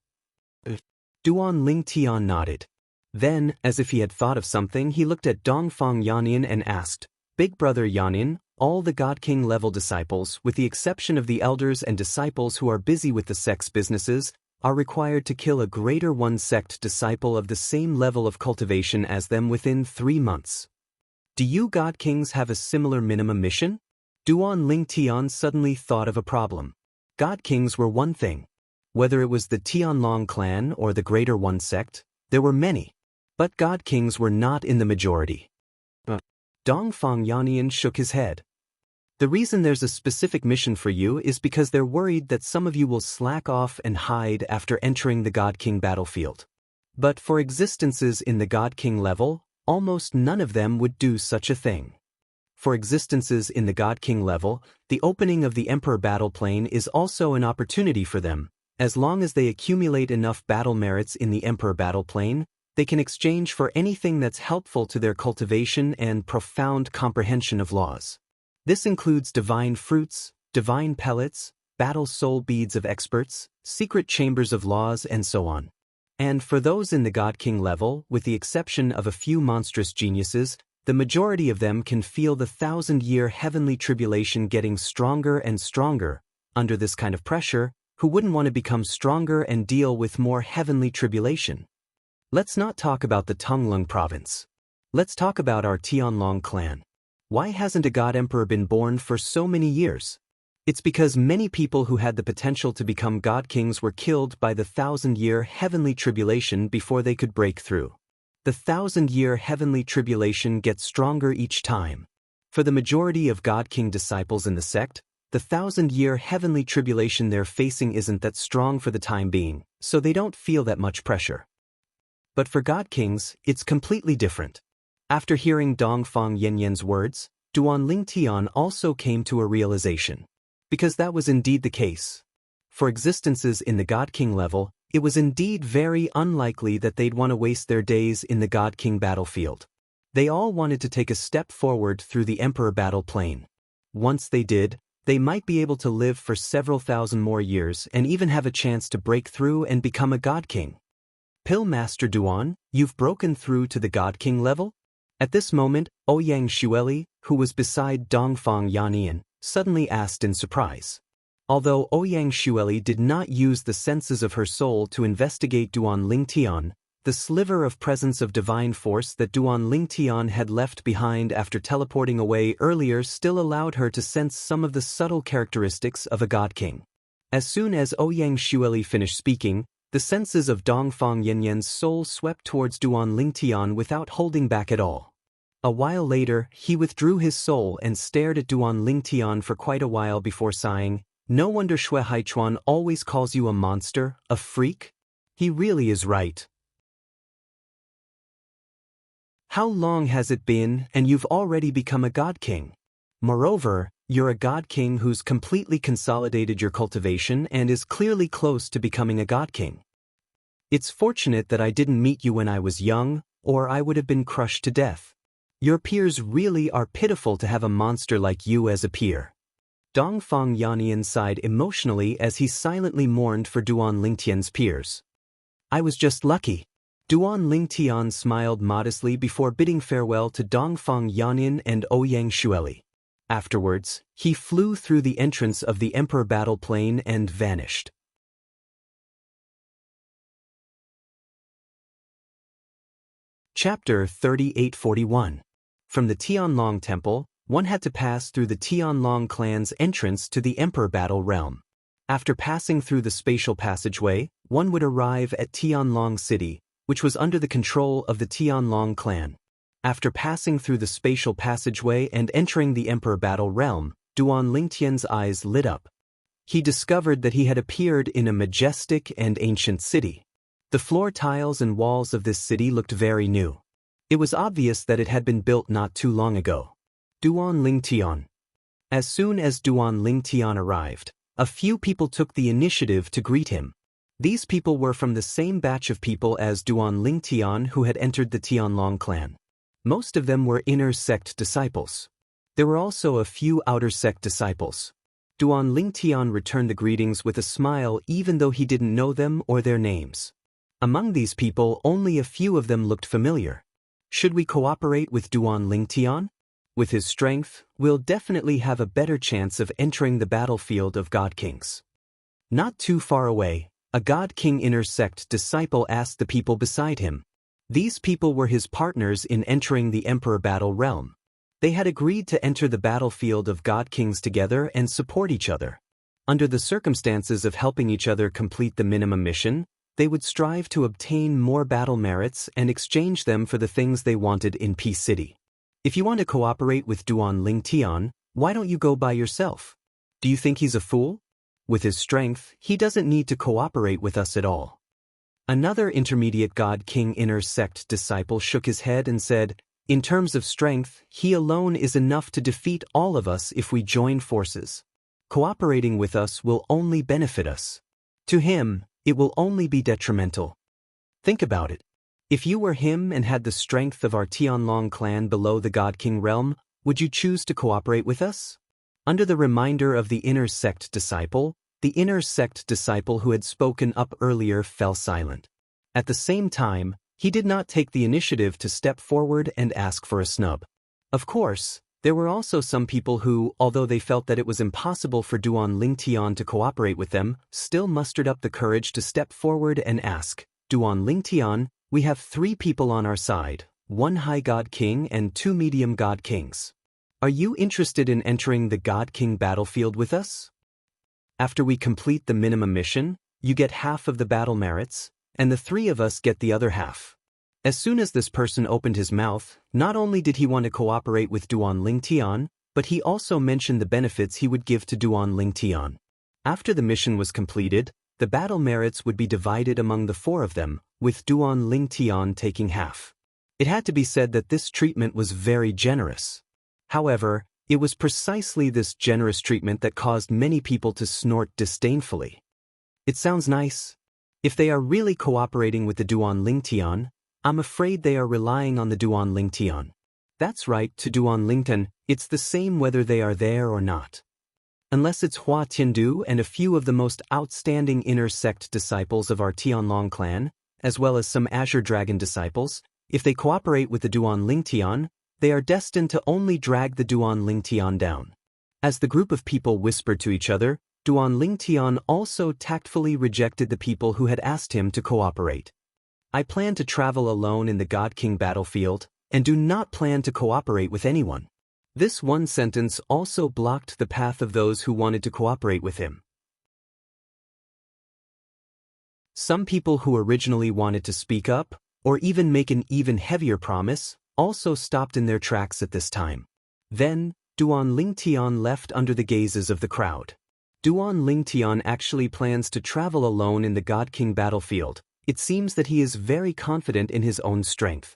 Duan Ling Tian nodded. Then, as if he had thought of something, he looked at Dongfang Yannian and asked, "Big brother Yannian, all the God King level disciples, with the exception of the elders and disciples who are busy with the sect's businesses, are required to kill a greater one sect disciple of the same level of cultivation as them within 3 months. Do you God Kings have a similar minimum mission?" Duan Ling Tian suddenly thought of a problem. God Kings were one thing. Whether it was the Tianlong clan or the Greater One sect, there were many. But God Kings were not in the majority. Dongfang Yannian shook his head. "The reason there's a specific mission for you is because they're worried that some of you will slack off and hide after entering the God King battlefield. But for existences in the God King level, almost none of them would do such a thing. For existences in the God King level, the opening of the Emperor battle plane is also an opportunity for them. As long as they accumulate enough battle merits in the Emperor battle plane, they can exchange for anything that's helpful to their cultivation and profound comprehension of laws. This includes divine fruits, divine pellets, battle soul beads of experts, secret chambers of laws, and so on. And for those in the God King level, with the exception of a few monstrous geniuses, the majority of them can feel the 1,000-year heavenly tribulation getting stronger and stronger. Under this kind of pressure, who wouldn't want to become stronger and deal with more heavenly tribulation? Let's not talk about the Tonglung province. Let's talk about our Tianlong clan. Why hasn't a God Emperor been born for so many years? It's because many people who had the potential to become God Kings were killed by the 1,000-year heavenly tribulation before they could break through. The 1,000-year heavenly tribulation gets stronger each time. For the majority of God King disciples in the sect, the 1,000-year heavenly tribulation they're facing isn't that strong for the time being, so they don't feel that much pressure. But for God Kings, it's completely different. After hearing Dongfang Yannian's words, Duan Ling Tian also came to a realization. Because that was indeed the case. For existences in the God King level, it was indeed very unlikely that they'd want to waste their days in the God King battlefield. They all wanted to take a step forward through the Emperor battle plane. Once they did, they might be able to live for several thousand more years and even have a chance to break through and become a God King. Pill Master Duan, you've broken through to the God King level? At this moment, Ouyang Xueli, who was beside Dongfang Yannian, suddenly asked in surprise. Although Ouyang Xueli did not use the senses of her soul to investigate Duan Lingtian, the sliver of presence of divine force that Duan Lingtian had left behind after teleporting away earlier still allowed her to sense some of the subtle characteristics of a God King. As soon as Ouyang Xueli finished speaking, the senses of Dongfang Yanyan's soul swept towards Duan Lingtian without holding back at all. A while later, he withdrew his soul and stared at Duan Lingtian for quite a while before sighing, "No wonder Xue Haichuan always calls you a monster, a freak. He really is right. How long has it been, and you've already become a God King? Moreover, you're a God King who's completely consolidated your cultivation and is clearly close to becoming a God King. It's fortunate that I didn't meet you when I was young, or I would have been crushed to death. Your peers really are pitiful to have a monster like you as a peer." Dongfang Yannian sighed emotionally as he silently mourned for Duan Lingtian's peers. "I was just lucky." Duan Lingtian smiled modestly before bidding farewell to Dongfang Yannian and Ouyang Xueli. Afterwards, he flew through the entrance of the Emperor battle plane and vanished. Chapter 3841. From the Tianlong Temple, one had to pass through the Tianlong clan's entrance to the Emperor battle realm. After passing through the spatial passageway, one would arrive at Tianlong City, which was under the control of the Tianlong clan. After passing through the spatial passageway and entering the Emperor battle realm, Duan Lingtian's eyes lit up. He discovered that he had appeared in a majestic and ancient city. The floor tiles and walls of this city looked very new. It was obvious that it had been built not too long ago. Duan Lingtian. As soon as Duan Lingtian arrived, a few people took the initiative to greet him. These people were from the same batch of people as Duan Lingtian who had entered the Tianlong clan. Most of them were inner sect disciples. There were also a few outer sect disciples. Duan Lingtian returned the greetings with a smile even though he didn't know them or their names. Among these people, only a few of them looked familiar. Should we cooperate with Duan Lingtian? With his strength, we'll definitely have a better chance of entering the battlefield of God Kings. Not too far away, a God King inner sect disciple asked the people beside him. These people were his partners in entering the Emperor battle realm. They had agreed to enter the battlefield of God Kings together and support each other. Under the circumstances of helping each other complete the minimum mission, they would strive to obtain more battle merits and exchange them for the things they wanted in Peace City. If you want to cooperate with Duan Lingtian, why don't you go by yourself? Do you think he's a fool? With his strength, he doesn't need to cooperate with us at all. Another intermediate God King inner sect disciple shook his head and said, "In terms of strength, he alone is enough to defeat all of us if we join forces. Cooperating with us will only benefit us. To him, it will only be detrimental. Think about it. If you were him and had the strength of our Tianlong clan below the God King realm, would you choose to cooperate with us?" Under the reminder of the inner sect disciple who had spoken up earlier fell silent. At the same time, he did not take the initiative to step forward and ask for a snub. Of course, there were also some people who, although they felt that it was impossible for Duan Lingtian to cooperate with them, still mustered up the courage to step forward and ask, "Duan Lingtian, we have 3 people on our side, 1 high God King and 2 medium God Kings. Are you interested in entering the God King battlefield with us? After we complete the minimum mission, you get half of the battle merits, and the 3 of us get the other half." As soon as this person opened his mouth, not only did he want to cooperate with Duan Lingtian, but he also mentioned the benefits he would give to Duan Lingtian. After the mission was completed, the battle merits would be divided among the 4 of them, with Duan Lingtian taking half. It had to be said that this treatment was very generous. However, it was precisely this generous treatment that caused many people to snort disdainfully. It sounds nice. If they are really cooperating with the Duan Lingtian, I'm afraid they are relying on the Duan Lingtian. That's right, to Duan Lingtian, it's the same whether they are there or not. Unless it's Hua Tiandu and a few of the most outstanding inner sect disciples of our Tianlong clan, as well as some Azure Dragon disciples. If they cooperate with the Duan Lingtian, they are destined to only drag the Duan Lingtian down. As the group of people whispered to each other, Duan Lingtian also tactfully rejected the people who had asked him to cooperate. I plan to travel alone in the God King battlefield, and do not plan to cooperate with anyone. This one sentence also blocked the path of those who wanted to cooperate with him. Some people who originally wanted to speak up, or even make an even heavier promise, also stopped in their tracks at this time. Then, Duan Lingtian left under the gazes of the crowd. Duan Lingtian actually plans to travel alone in the God King battlefield. It seems that he is very confident in his own strength.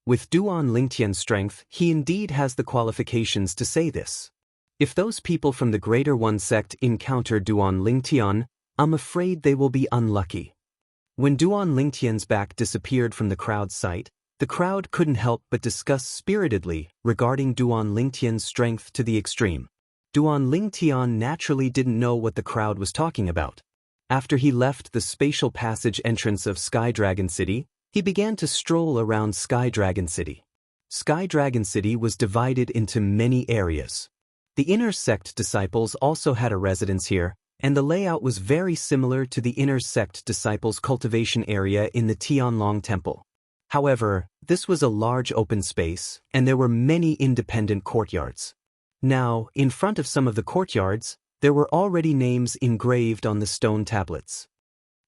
With Duan Lingtian's strength, he indeed has the qualifications to say this. If those people from the Greater One sect encounter Duan Lingtian, I'm afraid they will be unlucky. When Duan Lingtian's back disappeared from the crowd's sight, the crowd couldn't help but discuss spiritedly regarding Duan Lingtian's strength to the extreme. Duan Lingtian naturally didn't know what the crowd was talking about. After he left the spatial passage entrance of Sky Dragon City, he began to stroll around Sky Dragon City. Sky Dragon City was divided into many areas. The inner sect disciples also had a residence here, and the layout was very similar to the inner sect disciples' cultivation area in the Tianlong Temple. However, this was a large open space, and there were many independent courtyards. Now, in front of some of the courtyards, there were already names engraved on the stone tablets.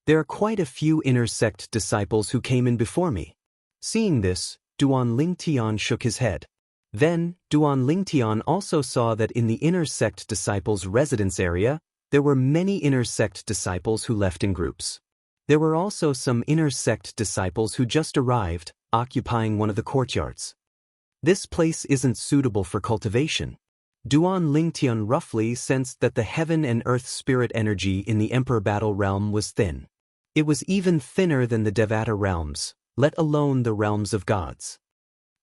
There are quite a few inner sect disciples who came in before me. Seeing this, Duan Lingtian shook his head. Then, Duan Lingtian also saw that in the inner sect disciples' residence area, there were many inner sect disciples who left in groups. There were also some inner sect disciples who just arrived, occupying one of the courtyards. This place isn't suitable for cultivation. Duan Lingtian roughly sensed that the heaven and earth spirit energy in the Emperor Battle realm was thin. It was even thinner than the Devata realms, let alone the realms of gods.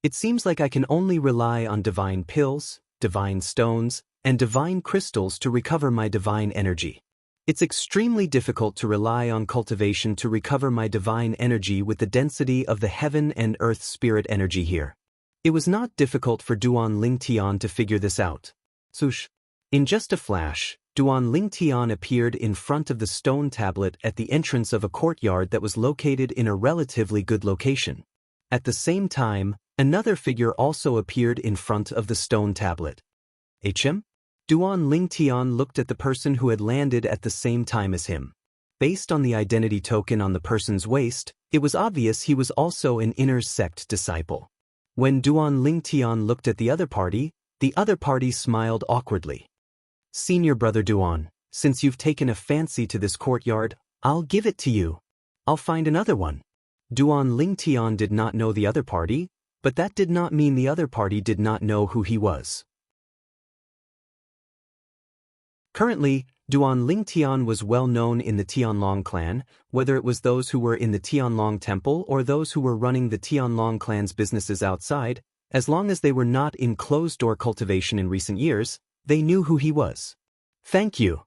It seems like I can only rely on divine pills, divine stones, and divine crystals to recover my divine energy. It's extremely difficult to rely on cultivation to recover my divine energy with the density of the heaven and earth spirit energy here. It was not difficult for Duan Lingtian to figure this out. Swoosh! In just a flash, Duan Lingtian appeared in front of the stone tablet at the entrance of a courtyard that was located in a relatively good location. At the same time, another figure also appeared in front of the stone tablet. HM? Duan Lingtian looked at the person who had landed at the same time as him. Based on the identity token on the person's waist, it was obvious he was also an inner sect disciple. When Duan Lingtian looked at the other party smiled awkwardly. Senior brother Duan, since you've taken a fancy to this courtyard, I'll give it to you. I'll find another one. Duan Lingtian did not know the other party, but that did not mean the other party did not know who he was. Currently, Duan Lingtian was well known in the Tianlong clan, whether it was those who were in the Tianlong temple or those who were running the Tianlong clan's businesses outside. As long as they were not in closed-door cultivation in recent years, they knew who he was. Thank you.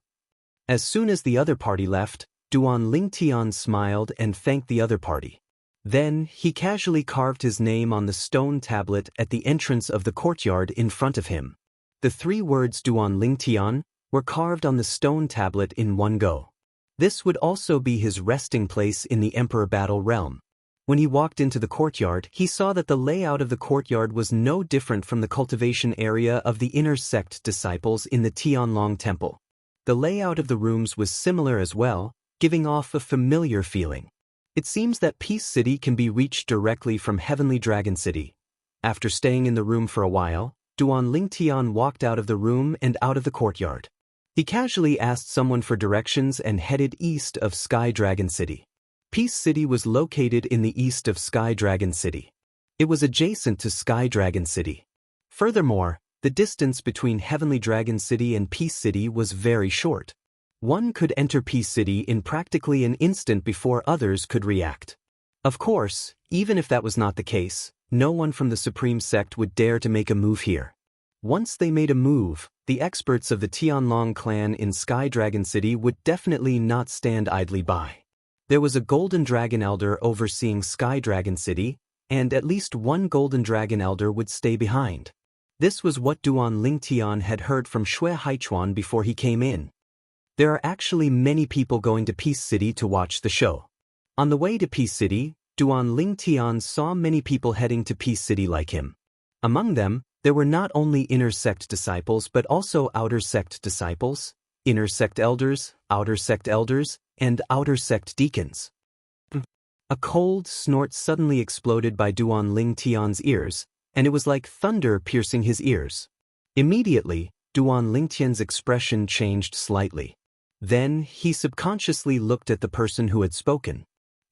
As soon as the other party left, Duan Lingtian smiled and thanked the other party. Then, he casually carved his name on the stone tablet at the entrance of the courtyard in front of him. The 3 words Duan Lingtian were carved on the stone tablet in one go. This would also be his resting place in the Emperor Battle realm. When he walked into the courtyard, he saw that the layout of the courtyard was no different from the cultivation area of the inner sect disciples in the Tianlong temple. The layout of the rooms was similar as well, giving off a familiar feeling. It seems that Peace City can be reached directly from Heavenly Dragon City. After staying in the room for a while, Duan Lingtian walked out of the room and out of the courtyard. He casually asked someone for directions and headed east of Sky Dragon City. Peace City was located in the east of Sky Dragon City. It was adjacent to Sky Dragon City. Furthermore, the distance between Heavenly Dragon City and Peace City was very short. One could enter Peace City in practically an instant before others could react. Of course, even if that was not the case, no one from the Supreme Sect would dare to make a move here. Once they made a move, the experts of the Tianlong clan in Sky Dragon City would definitely not stand idly by. There was a golden dragon elder overseeing Sky Dragon City, and at least one golden dragon elder would stay behind. This was what Duan Lingtian had heard from Xue Haichuan before he came in. There are actually many people going to Peace City to watch the show. On the way to Peace City, Duan Lingtian saw many people heading to Peace City like him. Among them, there were not only inner sect disciples but also outer sect disciples, inner sect elders, and outer sect deacons. A cold snort suddenly exploded by Duan Lingtian's ears, and it was like thunder piercing his ears. Immediately, Duan Lingtian's expression changed slightly. Then, he subconsciously looked at the person who had spoken.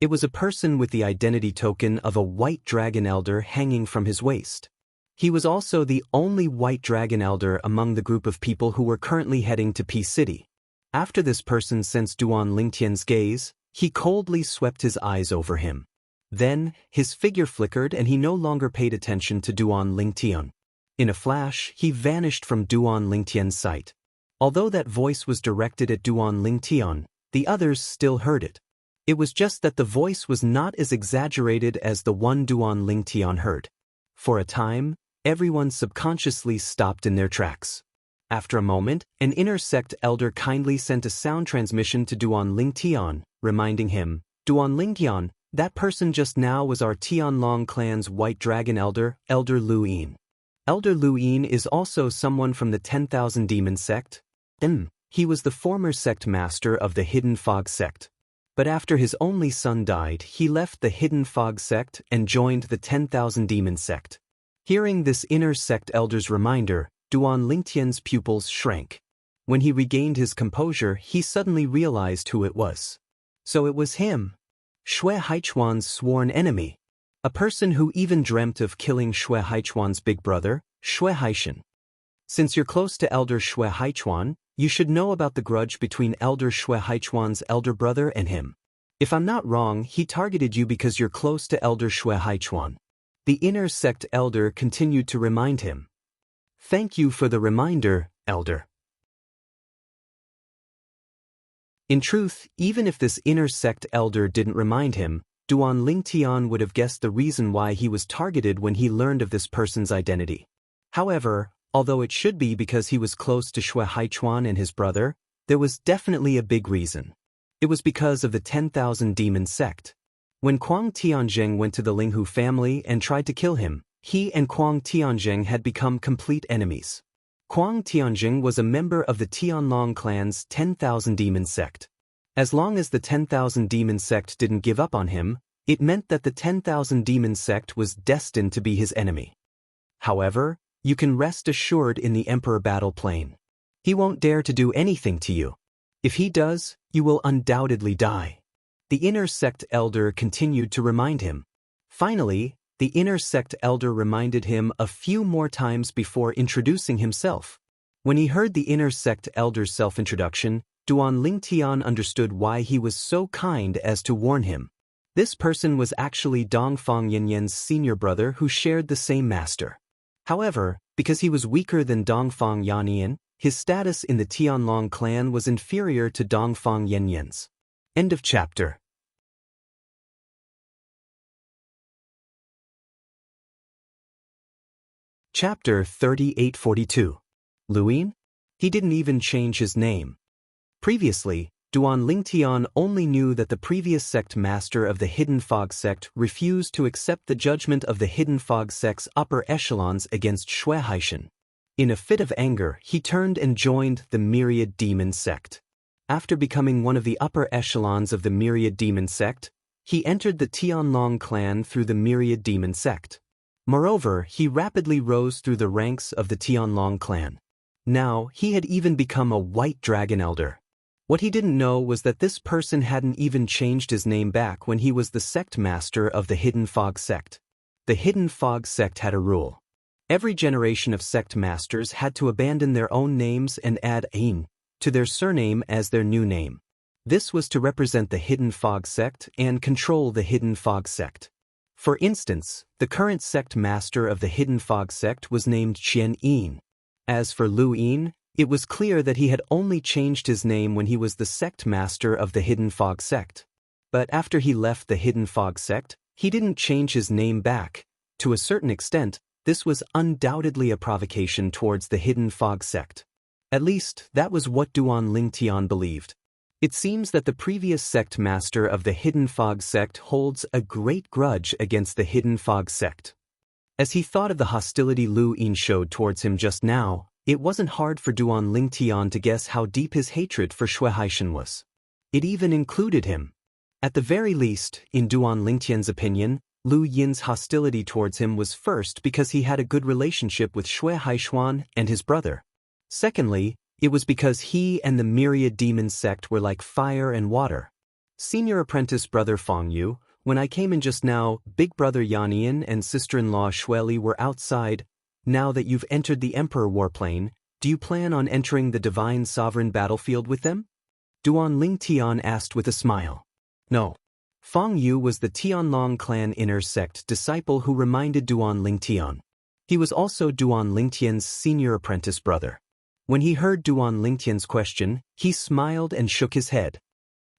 It was a person with the identity token of a white dragon elder hanging from his waist. He was also the only white dragon elder among the group of people who were currently heading to Peace City. After this person sensed Duan Lingtian's gaze, he coldly swept his eyes over him. Then, his figure flickered and he no longer paid attention to Duan Lingtian. In a flash, he vanished from Duan Lingtian's sight. Although that voice was directed at Duan Lingtian, the others still heard it. It was just that the voice was not as exaggerated as the one Duan Lingtian heard. For a time, everyone subconsciously stopped in their tracks. After a moment, an inner sect elder kindly sent a sound transmission to Duan Lingtian, reminding him, "Duan Lingtian, that person just now was our Tianlong clan's white dragon elder, Elder Lu Yin. Elder Lu Yin is also someone from the 10,000 Demon sect. He was the former sect master of the Hidden Fog sect. But after his only son died, he left the Hidden Fog sect and joined the 10,000 Demon sect." Hearing this inner sect elder's reminder, Duan Lingtian's pupils shrank. When he regained his composure, he suddenly realized who it was. So it was him. Xue Haichuan's sworn enemy. A person who even dreamt of killing Xue Haichuan's big brother, Xue Haishan. Since you're close to Elder Xue Haichuan, you should know about the grudge between Elder Xue Haichuan's elder brother and him. If I'm not wrong, he targeted you because you're close to Elder Xue Haichuan. The inner sect elder continued to remind him. "Thank you for the reminder, Elder." In truth, even if this inner sect elder didn't remind him, Duan Lingtian would have guessed the reason why he was targeted when he learned of this person's identity. However, although it should be because he was close to Xue Haichuan and his brother, there was definitely a big reason. It was because of the 10,000 Demon sect. When Kuang Tianzheng went to the Linghu family and tried to kill him, he and Kuang Tianzheng had become complete enemies. Kuang Tianzheng was a member of the Tianlong clan's 10,000 Demon sect. As long as the 10,000 Demon sect didn't give up on him, it meant that the 10,000 Demon sect was destined to be his enemy. However, you can rest assured in the Emperor battle plane. He won't dare to do anything to you. If he does, you will undoubtedly die. The inner sect elder continued to remind him. Finally, the inner sect elder reminded him a few more times before introducing himself. When he heard the inner sect elder's self-introduction, Duan Lingtian understood why he was so kind as to warn him. This person was actually Dongfang Yanyan's senior brother who shared the same master. However, because he was weaker than Dongfang Yanyan, his status in the Tianlong clan was inferior to Dongfang Yanyan's. End of chapter. Chapter 3842. Luyin? He didn't even change his name. Previously, Duan Lingtian only knew that the previous sect master of the Hidden Fog sect refused to accept the judgment of the Hidden Fog sect's upper echelons against Xue Haishan. In a fit of anger, he turned and joined the Myriad Demon sect. After becoming one of the upper echelons of the Myriad Demon sect, he entered the Tianlong clan through the Myriad Demon sect. Moreover, he rapidly rose through the ranks of the Tianlong clan. Now, he had even become a White Dragon Elder. What he didn't know was that this person hadn't even changed his name back when he was the sect master of the Hidden Fog sect. The Hidden Fog sect had a rule. Every generation of sect masters had to abandon their own names and add "ein" to their surname as their new name. This was to represent the Hidden Fog sect and control the Hidden Fog sect. For instance, the current sect master of the Hidden Fog sect was named Qian Yin. As for Lu Yin, it was clear that he had only changed his name when he was the sect master of the Hidden Fog sect. But after he left the Hidden Fog sect, he didn't change his name back. To a certain extent, this was undoubtedly a provocation towards the Hidden Fog sect. At least, that was what Duan Lingtian believed. It seems that the previous sect master of the Hidden Fog sect holds a great grudge against the Hidden Fog sect. As he thought of the hostility Lu Yin showed towards him just now, it wasn't hard for Duan Lingtian to guess how deep his hatred for Shui Haishan was. It even included him. At the very least, in Duan Lingtian's opinion, Lu Yin's hostility towards him was first because he had a good relationship with Shui Haishan and his brother. Secondly, it was because he and the Myriad Demon sect were like fire and water. Senior apprentice brother Fang Yu, when I came in just now, big brother Yannian and sister-in-law Shueli were outside. Now that you've entered the Emperor warplane, do you plan on entering the Divine Sovereign battlefield with them? Duan Lingtian asked with a smile. No. Fang Yu was the Tianlong clan inner sect disciple who reminded Duan Lingtian. He was also Duan Lingtian's senior apprentice brother. When he heard Duan Lingtian's question, he smiled and shook his head.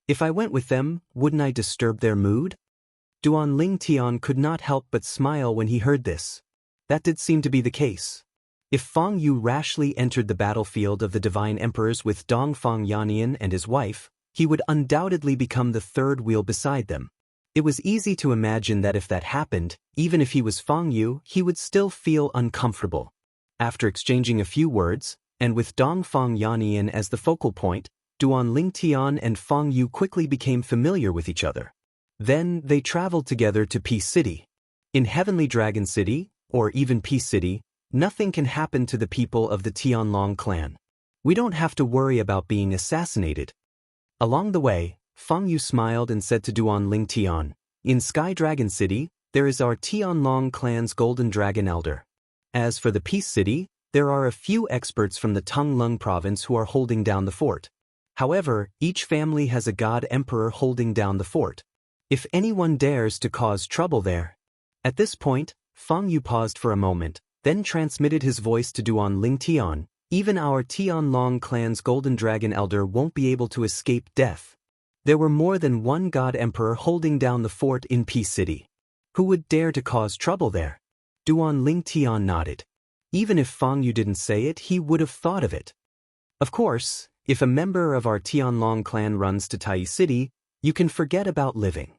If I went with them, wouldn't I disturb their mood? Duan Lingtian could not help but smile when he heard this. That did seem to be the case. If Fang Yu rashly entered the battlefield of the Divine Emperors with Dongfang Yannian and his wife, he would undoubtedly become the third wheel beside them. It was easy to imagine that if that happened, even if he was Fang Yu, he would still feel uncomfortable. After exchanging a few words, and with Dongfang Yannian as the focal point, Duan Lingtian and Fang Yu quickly became familiar with each other. Then they traveled together to Peace City. In Heavenly Dragon City, or even Peace City, nothing can happen to the people of the Tianlong clan. We don't have to worry about being assassinated. Along the way, Fang Yu smiled and said to Duan Lingtian, in Sky Dragon City, there is our Tianlong clan's Golden Dragon Elder. As for the Peace City, there are a few experts from the Tonglung province who are holding down the fort. However, each family has a god emperor holding down the fort. If anyone dares to cause trouble there. At this point, Fang Yu paused for a moment, then transmitted his voice to Duan Lingtian. Even our Tianlong clan's Golden Dragon Elder won't be able to escape death. There were more than one god emperor holding down the fort in Peace City. Who would dare to cause trouble there? Duan Lingtian nodded. Even if Fang Yu didn't say it, he would have thought of it. Of course, if a member of our Tianlong clan runs to Tai City, you can forget about living.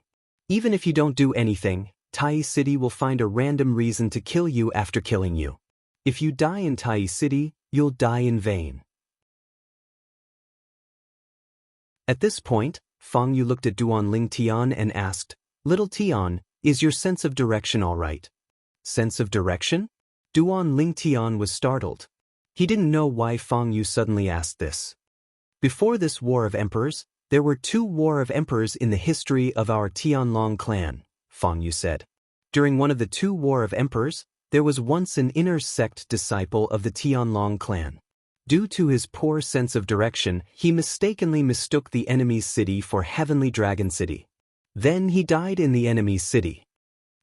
Even if you don't do anything, Tai City will find a random reason to kill you after killing you. If you die in Tai City, you'll die in vain. At this point, Fang Yu looked at Duan Lingtian and asked, Little Tian, is your sense of direction all right? Sense of direction? Duan Lingtian was startled. He didn't know why Fang Yu suddenly asked this. Before this War of Emperors, there were 2 War of Emperors in the history of our Tianlong clan, Fang Yu said. During one of the 2 War of Emperors, there was once an inner sect disciple of the Tianlong clan. Due to his poor sense of direction, he mistakenly mistook the enemy's city for Heavenly Dragon City. Then he died in the enemy's city.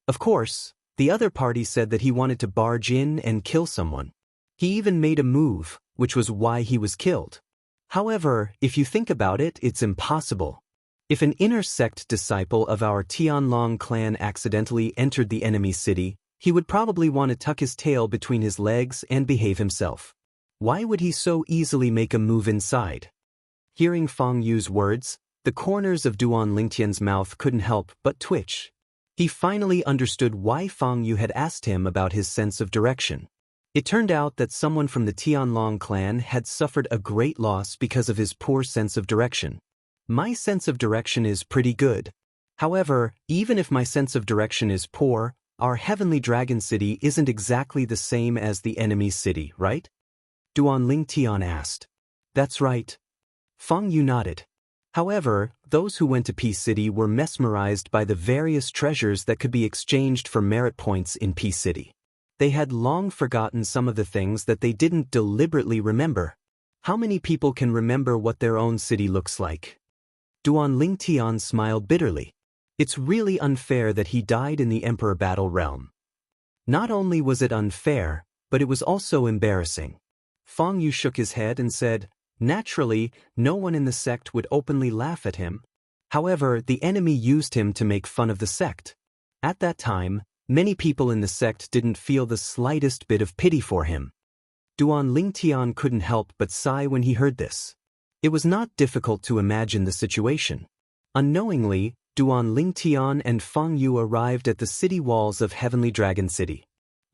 Of course, the other party said that he wanted to barge in and kill someone. He even made a move, which was why he was killed. However, if you think about it, it's impossible. If an inner sect disciple of our Tianlong clan accidentally entered the enemy's city, he would probably want to tuck his tail between his legs and behave himself. Why would he so easily make a move inside? Hearing Fang Yu's words, the corners of Duan Lingtian's mouth couldn't help but twitch. He finally understood why Fang Yu had asked him about his sense of direction. It turned out that someone from the Tianlong clan had suffered a great loss because of his poor sense of direction. My sense of direction is pretty good. However, even if my sense of direction is poor, our Heavenly Dragon City isn't exactly the same as the enemy's city, right? Duan Lingtian asked. That's right. Fang Yu nodded. However, those who went to Peace City were mesmerized by the various treasures that could be exchanged for merit points in Peace City. They had long forgotten some of the things that they didn't deliberately remember. How many people can remember what their own city looks like? Duan Lingtian smiled bitterly. It's really unfair that he died in the Emperor Battle Realm. Not only was it unfair, but it was also embarrassing. Fang Yu shook his head and said, naturally, no one in the sect would openly laugh at him. However, the enemy used him to make fun of the sect. At that time, many people in the sect didn't feel the slightest bit of pity for him. Duan Lingtian couldn't help but sigh when he heard this. It was not difficult to imagine the situation. Unknowingly, Duan Lingtian and Feng Yu arrived at the city walls of Heavenly Dragon City.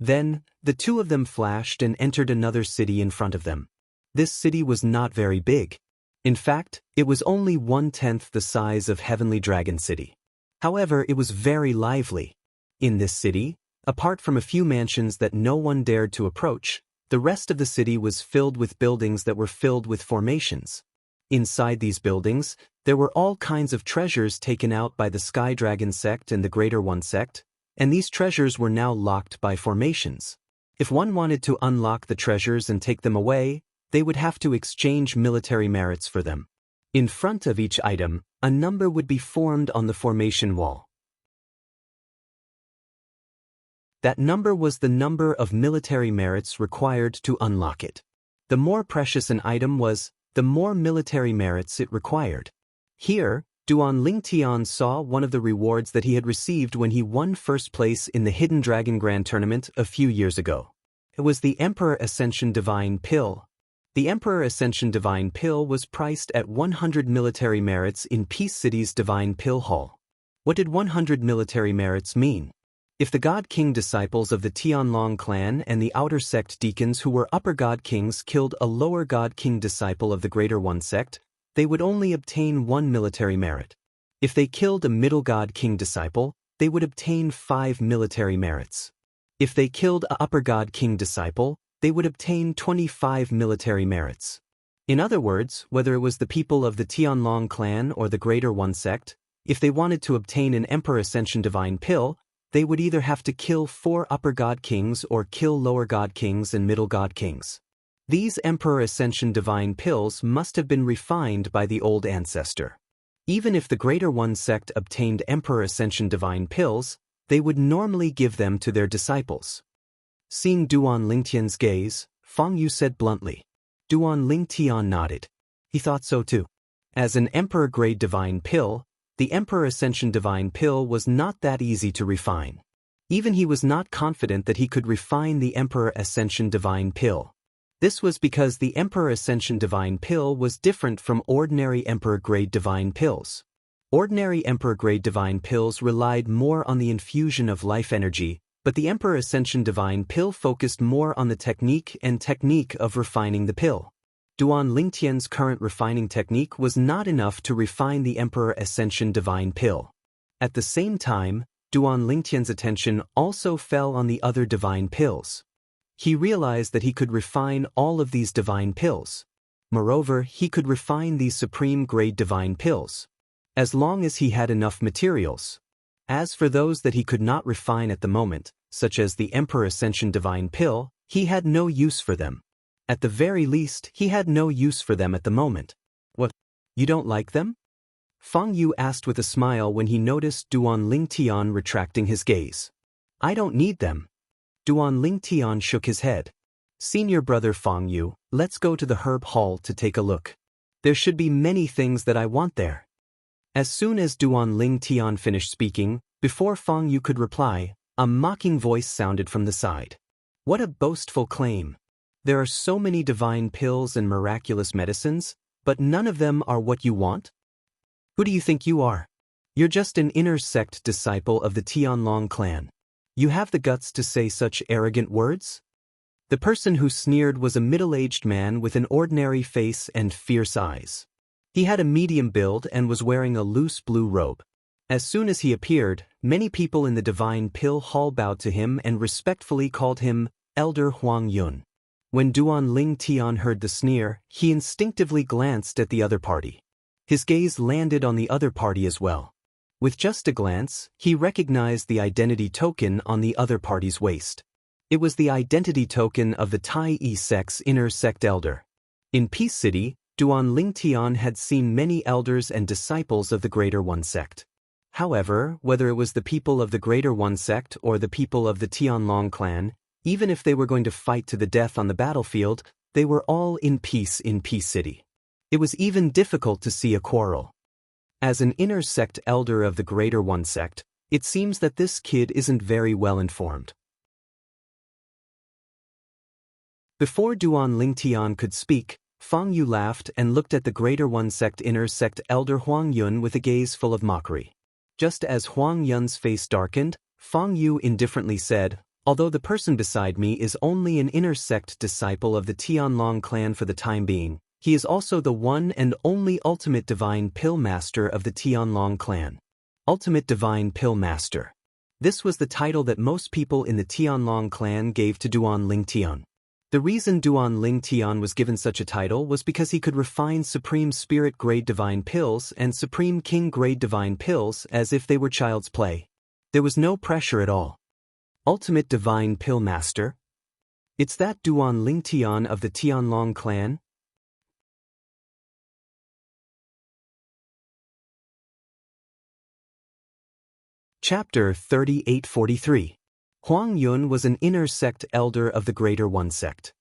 Then, the two of them flashed and entered another city in front of them. This city was not very big. In fact, it was only 1/10 the size of Heavenly Dragon City. However, it was very lively. In this city, apart from a few mansions that no one dared to approach, the rest of the city was filled with buildings that were filled with formations. Inside these buildings, there were all kinds of treasures taken out by the Sky Dragon sect and the Greater One sect, and these treasures were now locked by formations. If one wanted to unlock the treasures and take them away, they would have to exchange military merits for them. In front of each item, a number would be formed on the formation wall. That number was the number of military merits required to unlock it. The more precious an item was, the more military merits it required. Here, Duan Lingtian saw one of the rewards that he had received when he won first place in the Hidden Dragon Grand Tournament a few years ago. It was the Emperor Ascension Divine Pill. The Emperor Ascension Divine Pill was priced at 100 military merits in Peace City's Divine Pill Hall. What did 100 military merits mean? If the God King disciples of the Tianlong clan and the Outer Sect deacons who were Upper God Kings killed a Lower God King disciple of the Greater One sect, they would only obtain 1 military merit. If they killed a Middle God King disciple, they would obtain 5 military merits. If they killed a Upper God King disciple, they would obtain 25 military merits. In other words, whether it was the people of the Tianlong clan or the Greater One sect, if they wanted to obtain an Emperor Ascension Divine Pill, they would either have to kill 4 Upper God Kings or kill Lower God Kings and Middle God Kings. These Emperor Ascension Divine Pills must have been refined by the old ancestor. Even if the Greater One sect obtained Emperor Ascension Divine Pills, they would normally give them to their disciples. Seeing Duan Lingtian's gaze, Feng Yu said bluntly. Duan Lingtian nodded. He thought so too. As an Emperor-grade Divine Pill, the Emperor Ascension Divine Pill was not that easy to refine. Even he was not confident that he could refine the Emperor Ascension Divine Pill. This was because the Emperor Ascension Divine Pill was different from ordinary Emperor-grade Divine Pills. Ordinary Emperor-grade Divine Pills relied more on the infusion of life energy, but the Emperor Ascension Divine Pill focused more on the technique of refining the pill. Duan Lingtian's current refining technique was not enough to refine the Emperor Ascension Divine Pill. At the same time, Duan Lingtian's attention also fell on the other divine pills. He realized that he could refine all of these divine pills. Moreover, he could refine these supreme-grade divine pills, as long as he had enough materials. As for those that he could not refine at the moment, such as the Emperor Ascension Divine Pill, he had no use for them. At the very least, he had no use for them at the moment. What? You don't like them? Feng Yu asked with a smile when he noticed Duan Lingtian retracting his gaze. I don't need them. Duan Lingtian shook his head. Senior brother Feng Yu, let's go to the herb hall to take a look. There should be many things that I want there. As soon as Duan Lingtian finished speaking, before Feng Yu could reply, a mocking voice sounded from the side. What a boastful claim. There are so many divine pills and miraculous medicines, but none of them are what you want? Who do you think you are? You're just an inner sect disciple of the Tianlong clan. You have the guts to say such arrogant words? The person who sneered was a middle-aged man with an ordinary face and fierce eyes. He had a medium build and was wearing a loose blue robe. As soon as he appeared, many people in the Divine Pill Hall bowed to him and respectfully called him Elder Huang Yun. When Duan Lingtian heard the sneer, he instinctively glanced at the other party. His gaze landed on the other party as well. With just a glance, he recognized the identity token on the other party's waist. It was the identity token of the Tai Yi sect's inner sect elder. In Peace City, Duan Lingtian had seen many elders and disciples of the Greater One sect. However, whether it was the people of the Greater One sect or the people of the Tianlong clan, even if they were going to fight to the death on the battlefield, they were all in Peace City. It was even difficult to see a quarrel. As an inner sect elder of the Greater One sect, it seems that this kid isn't very well informed. Before Duan Lingtian could speak, Fang Yu laughed and looked at the Greater One sect inner sect elder Huang Yun with a gaze full of mockery. Just as Huang Yun's face darkened, Fang Yu indifferently said, "Although the person beside me is only an inner sect disciple of the Tianlong clan for the time being, he is also the one and only ultimate divine pill master of the Tianlong clan." Ultimate divine pill master. This was the title that most people in the Tianlong clan gave to Duan Lingtian. The reason Duan Lingtian was given such a title was because he could refine Supreme Spirit grade divine pills and Supreme King grade divine pills as if they were child's play. There was no pressure at all. Ultimate divine pill master? It's that Duan Lingtian of the Tianlong clan? Chapter 3843. Huang Yun was an inner sect elder of the Greater One sect.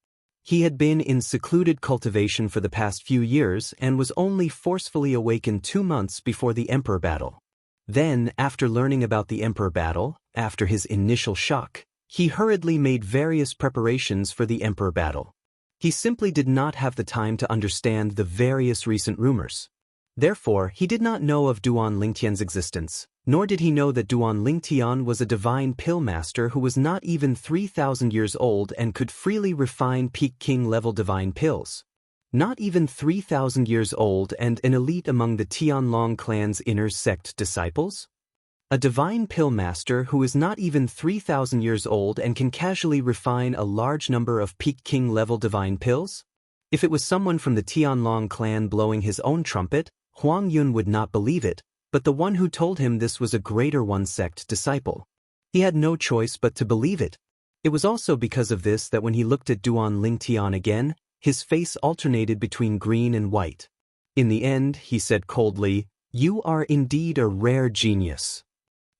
He had been in secluded cultivation for the past few years and was only forcefully awakened 2 months before the Emperor battle. Then, after learning about the Emperor battle, after his initial shock, he hurriedly made various preparations for the Emperor battle. He simply did not have the time to understand the various recent rumors. Therefore, he did not know of Duan Lingtian's existence, nor did he know that Duan Lingtian was a divine pill master who was not even 3,000 years old and could freely refine peak king level divine pills. Not even 3,000 years old and an elite among the Tianlong clan's inner sect disciples? A divine pill master who is not even 3,000 years old and can casually refine a large number of peak king level divine pills? If it was someone from the Tianlong clan blowing his own trumpet, Huang Yun would not believe it, but the one who told him this was a Greater One sect disciple. He had no choice but to believe it. It was also because of this that when he looked at Duan Lingtian again, his face alternated between green and white. In the end, he said coldly, "You are indeed a rare genius.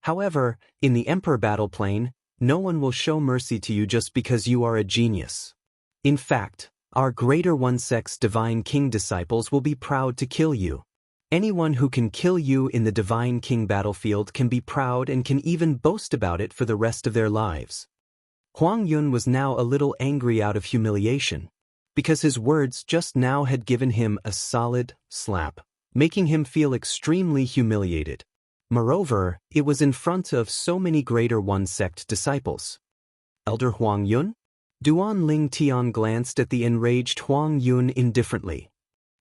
However, in the Emperor battle plane, no one will show mercy to you just because you are a genius. In fact, our Greater One sect's Divine King disciples will be proud to kill you. Anyone who can kill you in the Divine King battlefield can be proud and can even boast about it for the rest of their lives." Huang Yun was now a little angry out of humiliation, because his words just now had given him a solid slap, making him feel extremely humiliated. Moreover, it was in front of so many Greater One sect disciples. Elder Huang Yun? Duan Lingtian glanced at the enraged Huang Yun indifferently.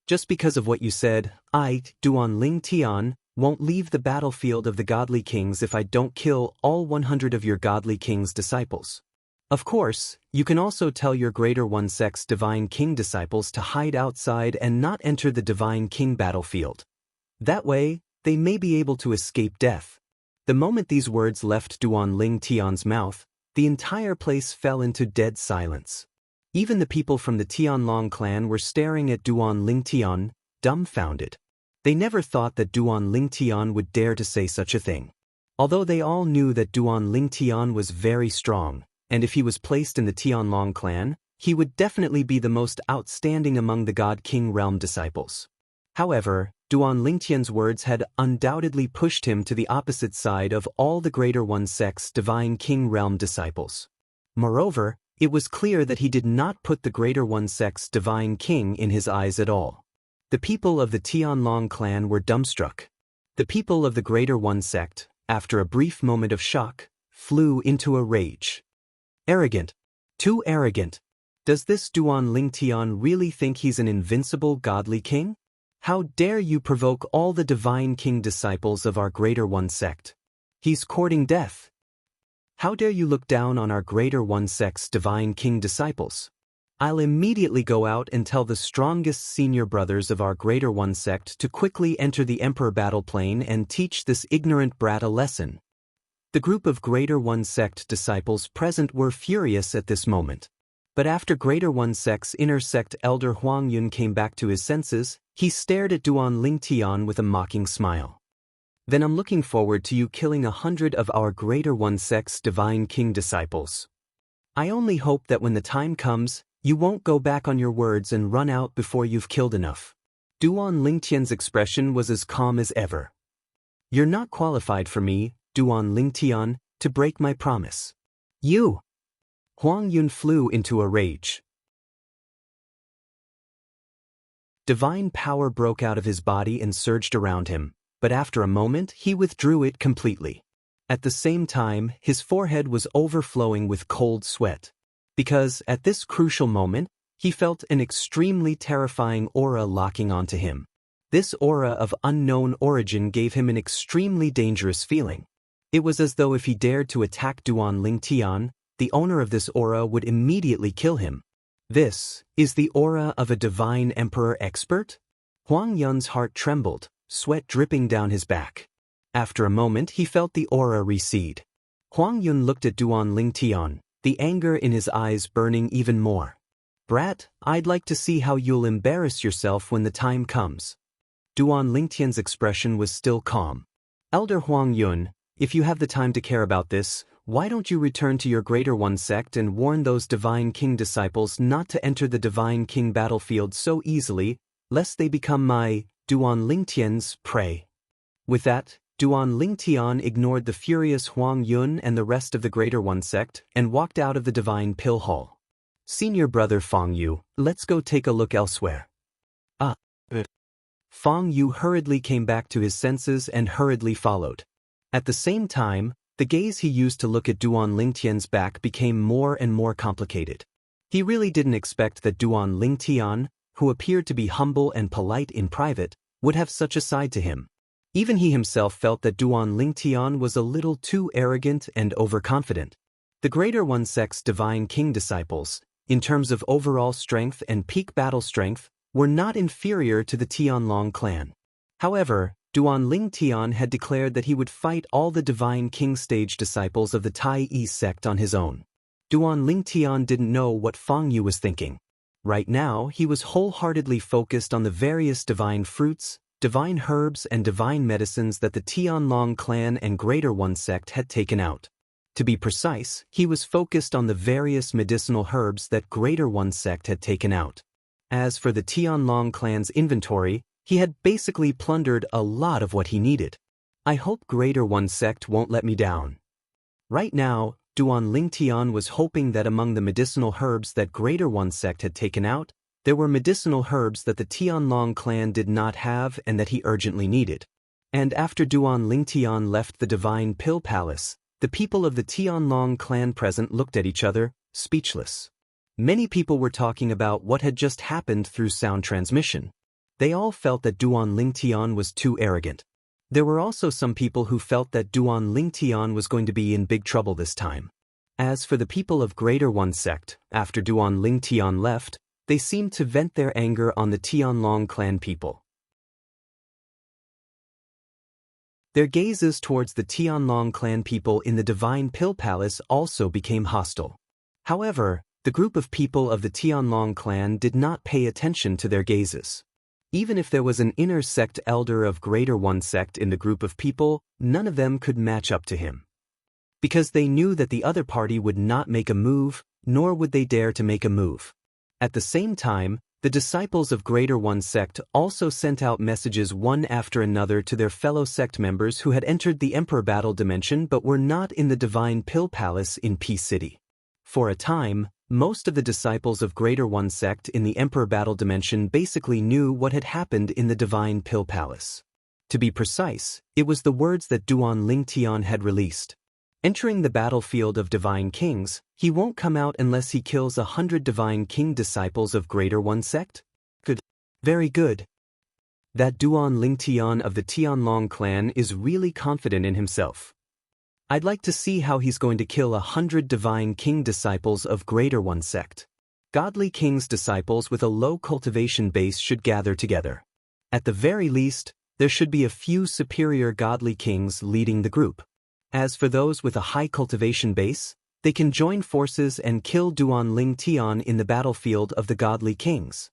"Just because of what you said, I, Duan Lingtian, won't leave the battlefield of the Godly Kings if I don't kill all 100 of your Godly King's disciples. Of course, you can also tell your Greater One sect's Divine King disciples to hide outside and not enter the Divine King battlefield. That way, they may be able to escape death." The moment these words left Duan Lingtian's mouth, the entire place fell into dead silence. Even the people from the Tianlong clan were staring at Duan Lingtian, dumbfounded. They never thought that Duan Lingtian would dare to say such a thing. Although they all knew that Duan Lingtian was very strong, and if he was placed in the Tianlong clan, he would definitely be the most outstanding among the God King realm disciples. However, Duan Lingtian's words had undoubtedly pushed him to the opposite side of all the Greater One sect's Divine King realm disciples. Moreover, it was clear that he did not put the Greater One sect's Divine King in his eyes at all. The people of the Tianlong clan were dumbstruck. The people of the Greater One sect, after a brief moment of shock, flew into a rage. Arrogant. Too arrogant. Does this Duan Lingtian really think he's an invincible godly king? How dare you provoke all the Divine King disciples of our Greater One sect? He's courting death. How dare you look down on our Greater One sect's Divine King disciples? I'll immediately go out and tell the strongest senior brothers of our Greater One sect to quickly enter the Emperor battle plane and teach this ignorant brat a lesson. The group of Greater One sect disciples present were furious at this moment. But after Greater One sect's inner sect elder Huang Yun came back to his senses, he stared at Duan Lingtian with a mocking smile. "Then I'm looking forward to you killing 100 of our Greater One sect's Divine King disciples. I only hope that when the time comes, you won't go back on your words and run out before you've killed enough." Duan Lingtian's expression was as calm as ever. You're not qualified for me, Duan Lingtian, to break my promise. You! Huang Yun flew into a rage. Divine power broke out of his body and surged around him, but after a moment he withdrew it completely. At the same time, his forehead was overflowing with cold sweat. Because, at this crucial moment, he felt an extremely terrifying aura locking onto him. This aura of unknown origin gave him an extremely dangerous feeling. It was as though if he dared to attack Duan Lingtian, the owner of this aura would immediately kill him. This is the aura of a divine emperor expert? Huang Yun's heart trembled, sweat dripping down his back. After a moment he felt the aura recede. Huang Yun looked at Duan Lingtian, the anger in his eyes burning even more. Brat, I'd like to see how you'll embarrass yourself when the time comes. Duan Lingtian's expression was still calm. Elder Huang Yun, if you have the time to care about this, why don't you return to your Greater One sect and warn those Divine King disciples not to enter the Divine King battlefield so easily, lest they become my, Duan Lingtian's, prey. With that, Duan Lingtian ignored the furious Huang Yun and the rest of the Greater One sect and walked out of the Divine Pill Hall. Senior brother Fang Yu, let's go take a look elsewhere. Fang Yu hurriedly came back to his senses and hurriedly followed. At the same time, the gaze he used to look at Duan Lingtian's back became more and more complicated. He really didn't expect that Duan Lingtian, who appeared to be humble and polite in private, would have such a side to him. Even he himself felt that Duan Lingtian was a little too arrogant and overconfident. The Greater One sect's Divine King disciples, in terms of overall strength and peak battle strength, were not inferior to the Tianlong clan. However, Duan Lingtian had declared that he would fight all the Divine King stage disciples of the Tai Yi sect on his own. Duan Lingtian didn't know what Fang Yu was thinking. Right now, he was wholeheartedly focused on the various divine fruits, divine herbs and divine medicines that the Tianlong clan and Greater One sect had taken out. To be precise, he was focused on the various medicinal herbs that Greater One sect had taken out. As for the Tianlong clan's inventory, he had basically plundered a lot of what he needed. I hope Greater One sect won't let me down. Right now, Duan Lingtian was hoping that among the medicinal herbs that Greater One sect had taken out, there were medicinal herbs that the Tianlong clan did not have and that he urgently needed. And after Duan Lingtian left the Divine Pill Palace, the people of the Tianlong clan present looked at each other, speechless. Many people were talking about what had just happened through sound transmission. They all felt that Duan Lingtian was too arrogant. There were also some people who felt that Duan Lingtian was going to be in big trouble this time. As for the people of Greater One sect, after Duan Lingtian left, they seemed to vent their anger on the Tianlong clan people. Their gazes towards the Tianlong clan people in the Divine Pill Palace also became hostile. However, the group of people of the Tianlong clan did not pay attention to their gazes. Even if there was an inner sect elder of Greater One sect in the group of people, none of them could match up to him. Because they knew that the other party would not make a move, nor would they dare to make a move. At the same time, the disciples of Greater One sect also sent out messages one after another to their fellow sect members who had entered the Emperor Battle Dimension but were not in the Divine Pill Palace in Peace City. For a time, most of the disciples of Greater One sect in the Emperor Battle Dimension basically knew what had happened in the Divine Pill Palace. To be precise, it was the words that Duan Lingtian had released. Entering the battlefield of Divine Kings, he won't come out unless he kills 100 Divine King disciples of Greater One sect? Good. Very good. That Duan Lingtian of the Tianlong clan is really confident in himself. I'd like to see how he's going to kill 100 Divine King disciples of Greater One sect. Godly King's disciples with a low cultivation base should gather together. At the very least, there should be a few superior Godly Kings leading the group. As for those with a high cultivation base, they can join forces and kill Duan Lingtian in the battlefield of the Godly Kings.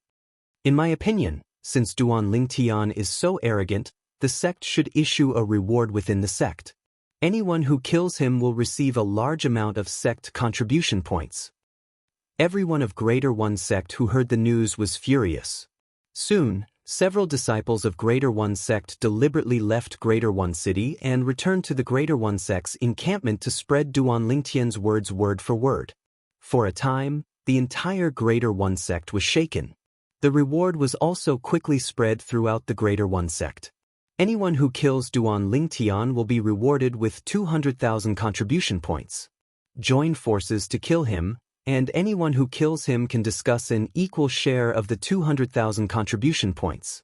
In my opinion, since Duan Lingtian is so arrogant, the sect should issue a reward within the sect. Anyone who kills him will receive a large amount of sect contribution points. Everyone of Greater One sect who heard the news was furious. Soon, several disciples of Greater One sect deliberately left Greater One City and returned to the Greater One sect's encampment to spread Duan Lingtian's words word for word. For a time, the entire Greater One sect was shaken. The reward was also quickly spread throughout the Greater One sect. Anyone who kills Duan Lingtian will be rewarded with 200,000 contribution points. Join forces to kill him, and anyone who kills him can discuss an equal share of the 200,000 contribution points.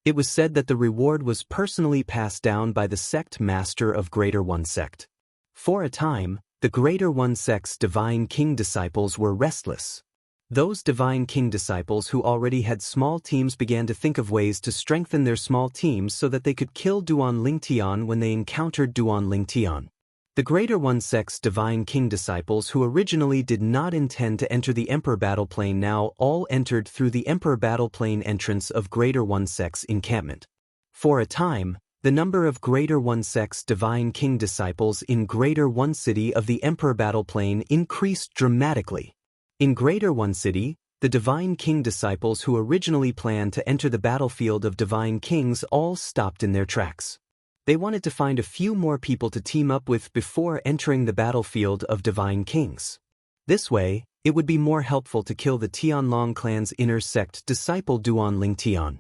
It was said that the reward was personally passed down by the sect master of Greater One sect. For a time, the Greater One sect's Divine King disciples were restless. Those Divine King disciples who already had small teams began to think of ways to strengthen their small teams so that they could kill Duan Lingtian when they encountered Duan Lingtian. The Greater One sect's Divine King disciples who originally did not intend to enter the Emperor Battle Plane now all entered through the Emperor Battle Plane entrance of Greater One sect's encampment. For a time, the number of Greater One sect's Divine King disciples in Greater One City of the Emperor Battle Plane increased dramatically. In Greater One City, the Divine King disciples who originally planned to enter the battlefield of Divine Kings all stopped in their tracks. They wanted to find a few more people to team up with before entering the battlefield of Divine Kings. This way, it would be more helpful to kill the Tianlong clan's inner sect disciple Duan Lingtian.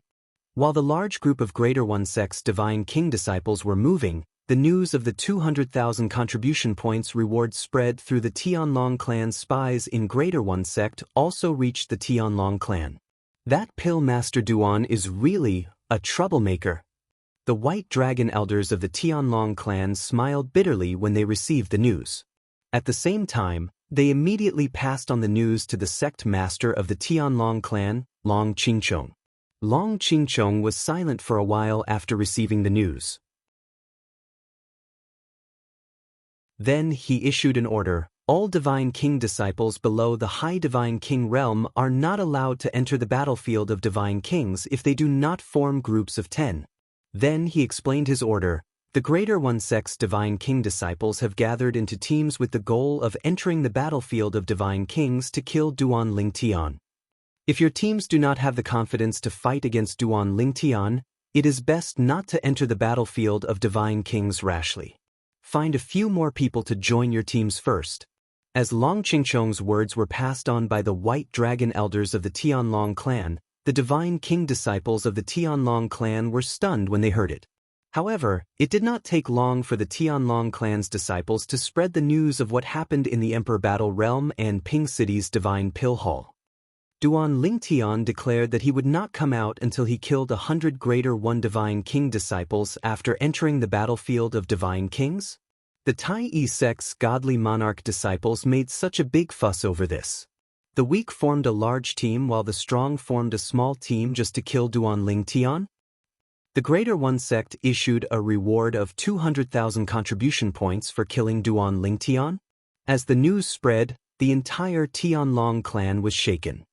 While the large group of Greater One sect's Divine King disciples were moving, the news of the 200,000 contribution points reward spread through the Tianlong clan's spies in Greater One sect also reached the Tianlong clan. That Pill Master Duan is really a troublemaker. The White Dragon elders of the Tianlong clan smiled bitterly when they received the news. At the same time, they immediately passed on the news to the sect master of the Tianlong clan, Long Qingchong. Long Qingchong was silent for a while after receiving the news. Then he issued an order. All Divine King disciples below the High Divine King realm are not allowed to enter the battlefield of Divine Kings if they do not form groups of 10. Then he explained his order. The Greater One sect's Divine King disciples have gathered into teams with the goal of entering the battlefield of Divine Kings to kill Duan Lingtian. If your teams do not have the confidence to fight against Duan Lingtian, it is best not to enter the battlefield of Divine Kings rashly. Find a few more people to join your teams first. As Long Qingchong's words were passed on by the White Dragon elders of the Tianlong clan, the Divine King disciples of the Tianlong clan were stunned when they heard it. However, it did not take long for the Tianlong clan's disciples to spread the news of what happened in the Emperor Battle Realm and Ping City's Divine Pill Hall. Duan Lingtian declared that he would not come out until he killed 100 Greater One Divine King disciples after entering the battlefield of Divine Kings. The Tai sect's godly monarch disciples made such a big fuss over this. The weak formed a large team while the strong formed a small team just to kill Duan Lingtian. The Greater One sect issued a reward of 200,000 contribution points for killing Duan Lingtian. As the news spread, the entire Tianlong clan was shaken.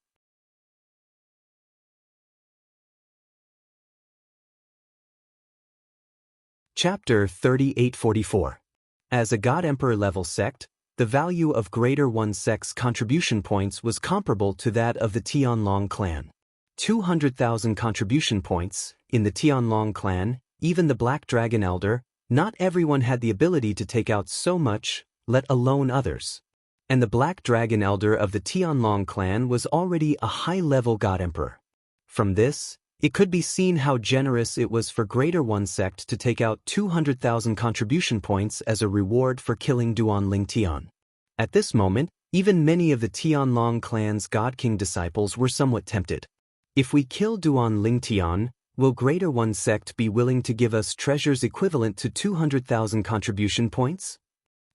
Chapter 3844. As a God Emperor level sect, the value of Greater One sect's contribution points was comparable to that of the Tianlong clan. 200,000 contribution points. In the Tianlong clan, even the Black Dragon Elder, not everyone had the ability to take out so much, let alone others. And the Black Dragon Elder of the Tianlong clan was already a high-level God Emperor. From this, it could be seen how generous it was for Greater One sect to take out 200,000 contribution points as a reward for killing Duan Lingtian. At this moment, even many of the Tianlong clan's God King disciples were somewhat tempted. If we kill Duan Lingtian, will Greater One sect be willing to give us treasures equivalent to 200,000 contribution points?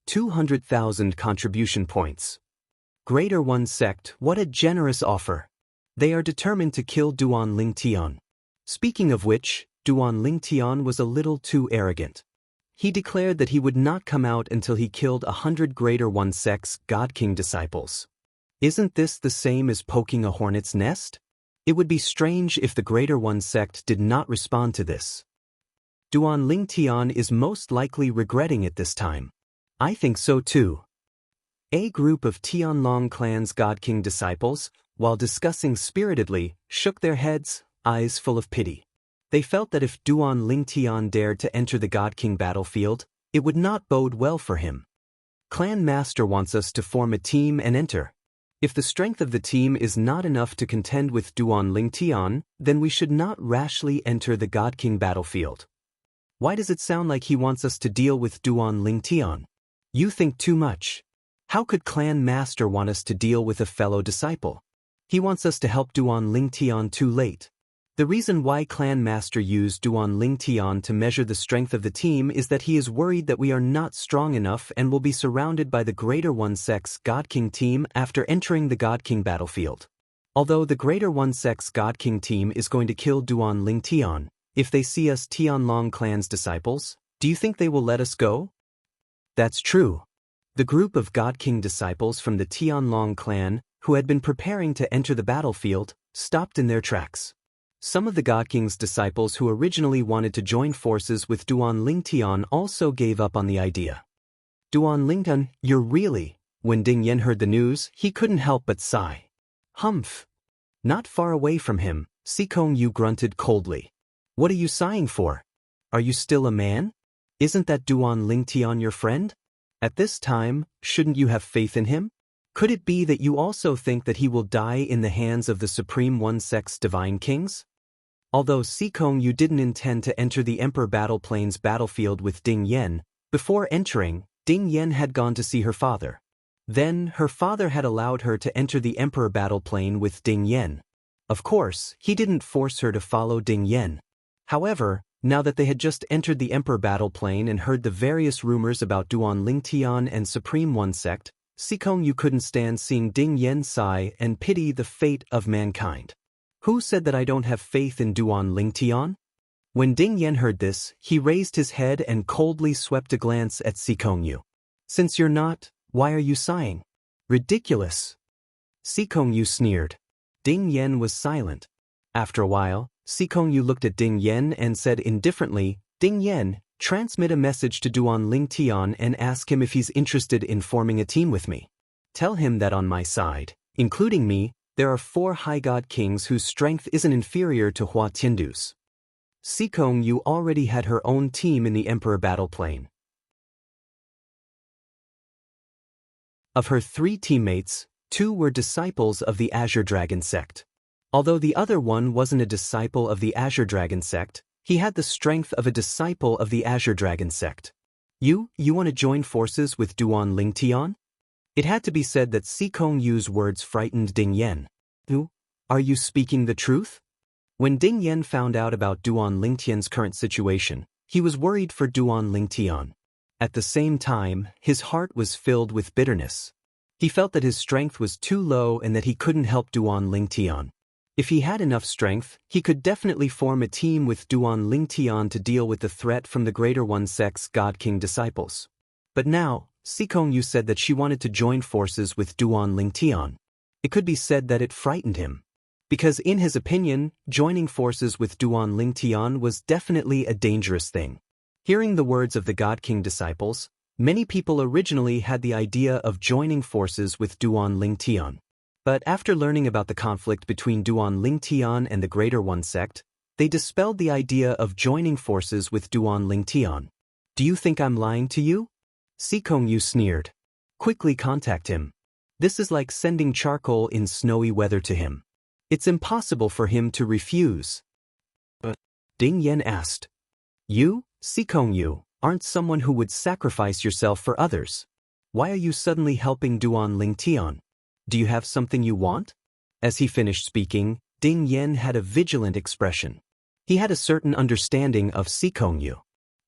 200,000 contribution points. Greater One sect, what a generous offer! They are determined to kill Duan Lingtian. Speaking of which, Duan Lingtian was a little too arrogant. He declared that he would not come out until he killed 100 Greater One sect's God King disciples. Isn't this the same as poking a hornet's nest? It would be strange if the Greater One sect did not respond to this. Duan Lingtian is most likely regretting it this time. I think so too. A group of Tianlong clan's God King disciples, while discussing spiritedly, shook their heads. eyes full of pity. They felt that if Duan Lingtian dared to enter the God King battlefield, it would not bode well for him. Clan Master wants us to form a team and enter. If the strength of the team is not enough to contend with Duan Lingtian, then we should not rashly enter the God King battlefield. Why does it sound like he wants us to deal with Duan Lingtian? You think too much. How could Clan Master want us to deal with a fellow disciple? He wants us to help Duan Lingtian too late. The reason why Clan Master used Duan Lingtian to measure the strength of the team is that he is worried that we are not strong enough and will be surrounded by the Greater One Sect's God King team after entering the God King battlefield. Although the Greater One Sect's God King team is going to kill Duan Lingtian, if they see us Tianlong clan's disciples, do you think they will let us go? That's true. The group of God King disciples from the Tianlong clan, who had been preparing to enter the battlefield, stopped in their tracks. Some of the God King's disciples who originally wanted to join forces with Duan Lingtian also gave up on the idea. Duan Lingtian, you're really… When Ding Yan heard the news, he couldn't help but sigh. Humph. Not far away from him, Sikong Yu grunted coldly. What are you sighing for? Are you still a man? Isn't that Duan Lingtian your friend? At this time, shouldn't you have faith in him? Could it be that you also think that he will die in the hands of the Supreme One Sect's divine kings? Although Sikong Yu didn't intend to enter the Emperor Battle Plains battlefield with Ding Yan, before entering, Ding Yan had gone to see her father. Then, her father had allowed her to enter the Emperor Battle Plain with Ding Yan. Of course, he didn't force her to follow Ding Yan. However, now that they had just entered the Emperor Battle Plain and heard the various rumors about Duan Lingtian and Supreme One Sect, Sikong Yu couldn't stand seeing Ding Yan sigh and pity the fate of mankind. Who said that I don't have faith in Duan Lingtian? When Ding Yan heard this, he raised his head and coldly swept a glance at Sikong Yu. Since you're not, why are you sighing? Ridiculous. Sikong Yu sneered. Ding Yan was silent. After a while, Sikong Yu looked at Ding Yan and said indifferently, Ding Yan, transmit a message to Duan Lingtian and ask him if he's interested in forming a team with me. Tell him that on my side, including me, there are 4 high god kings whose strength isn't inferior to Hua Tiandu's. Sikong Yu already had her own team in the Emperor Battle Plain. Of her 3 teammates, 2 were disciples of the Azure Dragon sect. Although the other one wasn't a disciple of the Azure Dragon sect, he had the strength of a disciple of the Azure Dragon sect. You want to join forces with Duan Lingtian? It had to be said that Sikong Yu's words frightened Ding Yan. Are you speaking the truth? When Ding Yan found out about Duan Lingtian's current situation, he was worried for Duan Lingtian. At the same time, his heart was filled with bitterness. He felt that his strength was too low and that he couldn't help Duan Lingtian. If he had enough strength, he could definitely form a team with Duan Lingtian to deal with the threat from the Greater One Sect's God King disciples. But now, Sikong Yu said that she wanted to join forces with Duan Lingtian. It could be said that it frightened him. Because in his opinion, joining forces with Duan Lingtian was definitely a dangerous thing. Hearing the words of the God King disciples, many people originally had the idea of joining forces with Duan Lingtian. But after learning about the conflict between Duan Lingtian and the Greater One Sect, they dispelled the idea of joining forces with Duan Lingtian. Do you think I'm lying to you? Sikong Yu sneered. Quickly contact him. This is like sending charcoal in snowy weather to him. It's impossible for him to refuse. But Ding Yan asked. You, Sikong Yu, aren't someone who would sacrifice yourself for others. Why are you suddenly helping Duan Lingtian? Do you have something you want? As he finished speaking, Ding Yan had a vigilant expression. He had a certain understanding of Sikong Yu.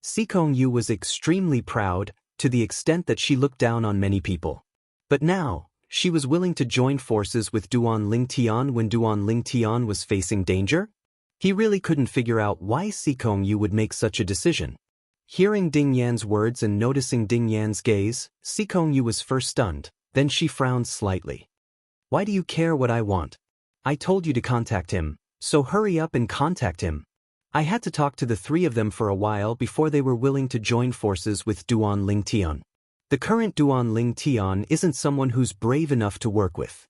Sikong Yu was extremely proud, to the extent that she looked down on many people. But now, she was willing to join forces with Duan Lingtian when Duan Lingtian was facing danger? He really couldn't figure out why Sikong Yu would make such a decision. Hearing Ding Yan's words and noticing Ding Yan's gaze, Sikong Yu was first stunned, then she frowned slightly. Why do you care what I want? I told you to contact him, so hurry up and contact him. I had to talk to the 3 of them for a while before they were willing to join forces with Duan Lingtian. The current Duan Lingtian isn't someone who's brave enough to work with.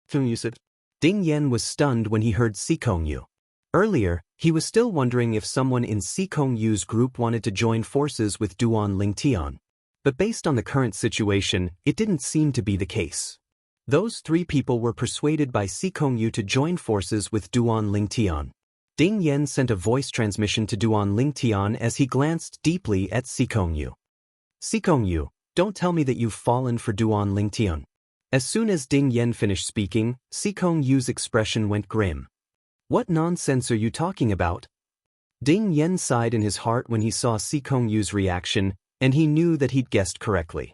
Ding Yan was stunned when he heard Sikong Yu. Earlier, he was still wondering if someone in Sikong Yu's group wanted to join forces with Duan Lingtian. But based on the current situation, it didn't seem to be the case. Those three people were persuaded by Sikong Yu to join forces with Duan Lingtian. Ding Yan sent a voice transmission to Duan Lingtian as he glanced deeply at Sikong Yu. Sikong Yu, don't tell me that you've fallen for Duan Lingtian. As soon as Ding Yan finished speaking, Sikong Yu's expression went grim. What nonsense are you talking about? Ding Yan sighed in his heart when he saw Sikong Yu's reaction, and he knew that he'd guessed correctly.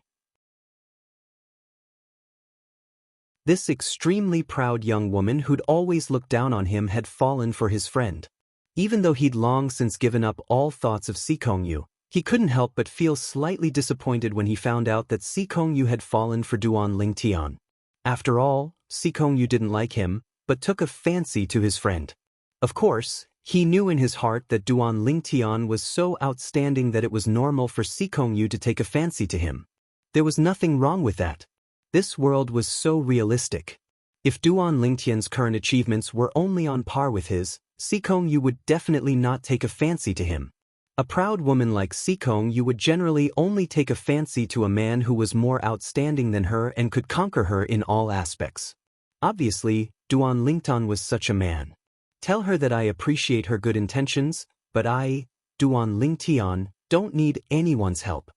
This extremely proud young woman who'd always looked down on him had fallen for his friend. Even though he'd long since given up all thoughts of Sikong Yu, he couldn't help but feel slightly disappointed when he found out that Sikong Yu had fallen for Duan Lingtian. After all, Sikong Yu didn't like him, but took a fancy to his friend. Of course, he knew in his heart that Duan Lingtian was so outstanding that it was normal for Sikong Yu to take a fancy to him. There was nothing wrong with that. This world was so realistic. If Duan Lingtian's current achievements were only on par with his, Sikong Yu would definitely not take a fancy to him. A proud woman like Sikong Yu would generally only take a fancy to a man who was more outstanding than her and could conquer her in all aspects. Obviously, Duan Lingtian was such a man. Tell her that I appreciate her good intentions, but I, Duan Lingtian, don't need anyone's help.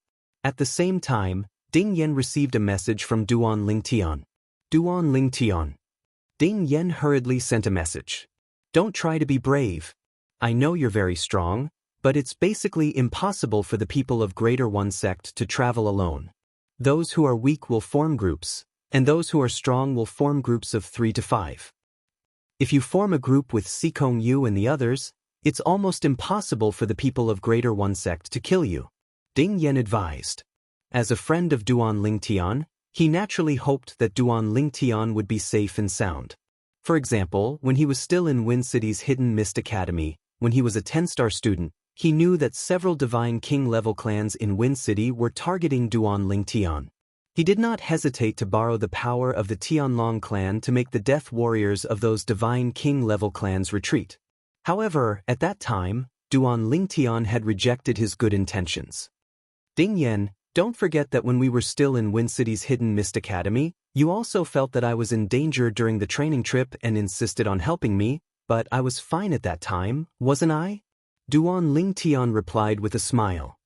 At the same time, Ding Yan received a message from Duan Lingtian. Duan Lingtian. Ding Yan hurriedly sent a message. Don't try to be brave. I know you're very strong, but it's basically impossible for the people of Greater One sect to travel alone. Those who are weak will form groups, and those who are strong will form groups of 3 to 5. If you form a group with Sikong Yu and the others, it's almost impossible for the people of Greater One sect to kill you. Ding Yan advised. As a friend of Duan Lingtian, he naturally hoped that Duan Lingtian would be safe and sound. For example, when he was still in Wind City's Hidden Mist Academy, when he was a 10-star student, he knew that several Divine King-level clans in Wind City were targeting Duan Lingtian. He did not hesitate to borrow the power of the Tianlong clan to make the death warriors of those Divine King-level clans retreat. However, at that time, Duan Lingtian had rejected his good intentions. Ding Yan, don't forget that when we were still in Wind City's Hidden Mist Academy, you also felt that I was in danger during the training trip and insisted on helping me, but I was fine at that time, wasn't I? Duan Lingtian replied with a smile.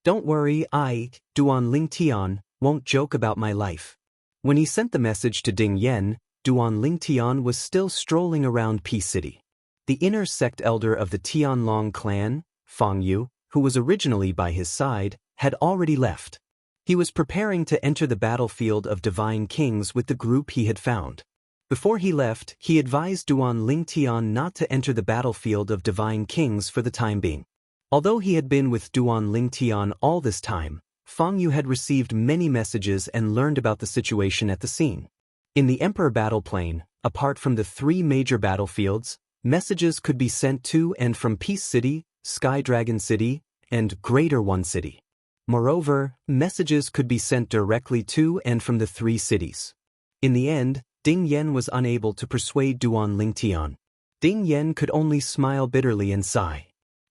Don't worry, I, Duan Lingtian, won't joke about my life. When he sent the message to Ding Yan, Duan Lingtian was still strolling around Peace City. The inner sect elder of the Tianlong clan, Fang Yu, who was originally by his side, had already left. He was preparing to enter the battlefield of Divine Kings with the group he had found. Before he left, he advised Duan Lingtian not to enter the battlefield of Divine Kings for the time being. Although he had been with Duan Lingtian all this time, Fang Yu had received many messages and learned about the situation at the scene. In the Emperor Battle Plane, apart from the 3 major battlefields, messages could be sent to and from Peace City, Sky Dragon City, and Greater One City. Moreover, messages could be sent directly to and from the 3 cities. In the end, Ding Yan was unable to persuade Duan Lingtian. Ding Yan could only smile bitterly and sigh.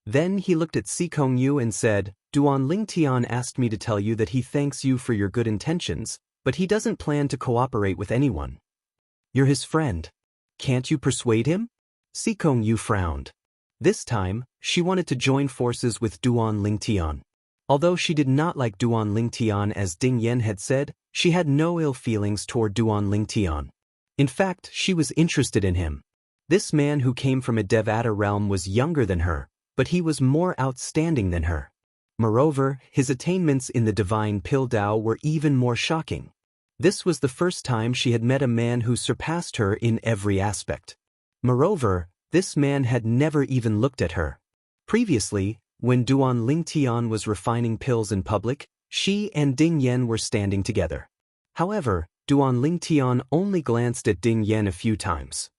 Then he looked at Sikong Yu and said, Duan Lingtian asked me to tell you that he thanks you for your good intentions, but he doesn't plan to cooperate with anyone. You're his friend. Can't you persuade him? Sikong Yu frowned. This time, she wanted to join forces with Duan Lingtian. Although she did not like Duan Lingtian as Ding Yan had said, she had no ill feelings toward Duan Lingtian. In fact, she was interested in him. This man who came from a Devata realm was younger than her, but he was more outstanding than her. Moreover, his attainments in the Divine Pildao were even more shocking. This was the first time she had met a man who surpassed her in every aspect. Moreover, this man had never even looked at her. Previously, when Duan Lingtian was refining pills in public, she and Ding Yan were standing together. However, Duan Lingtian only glanced at Ding Yan a few times.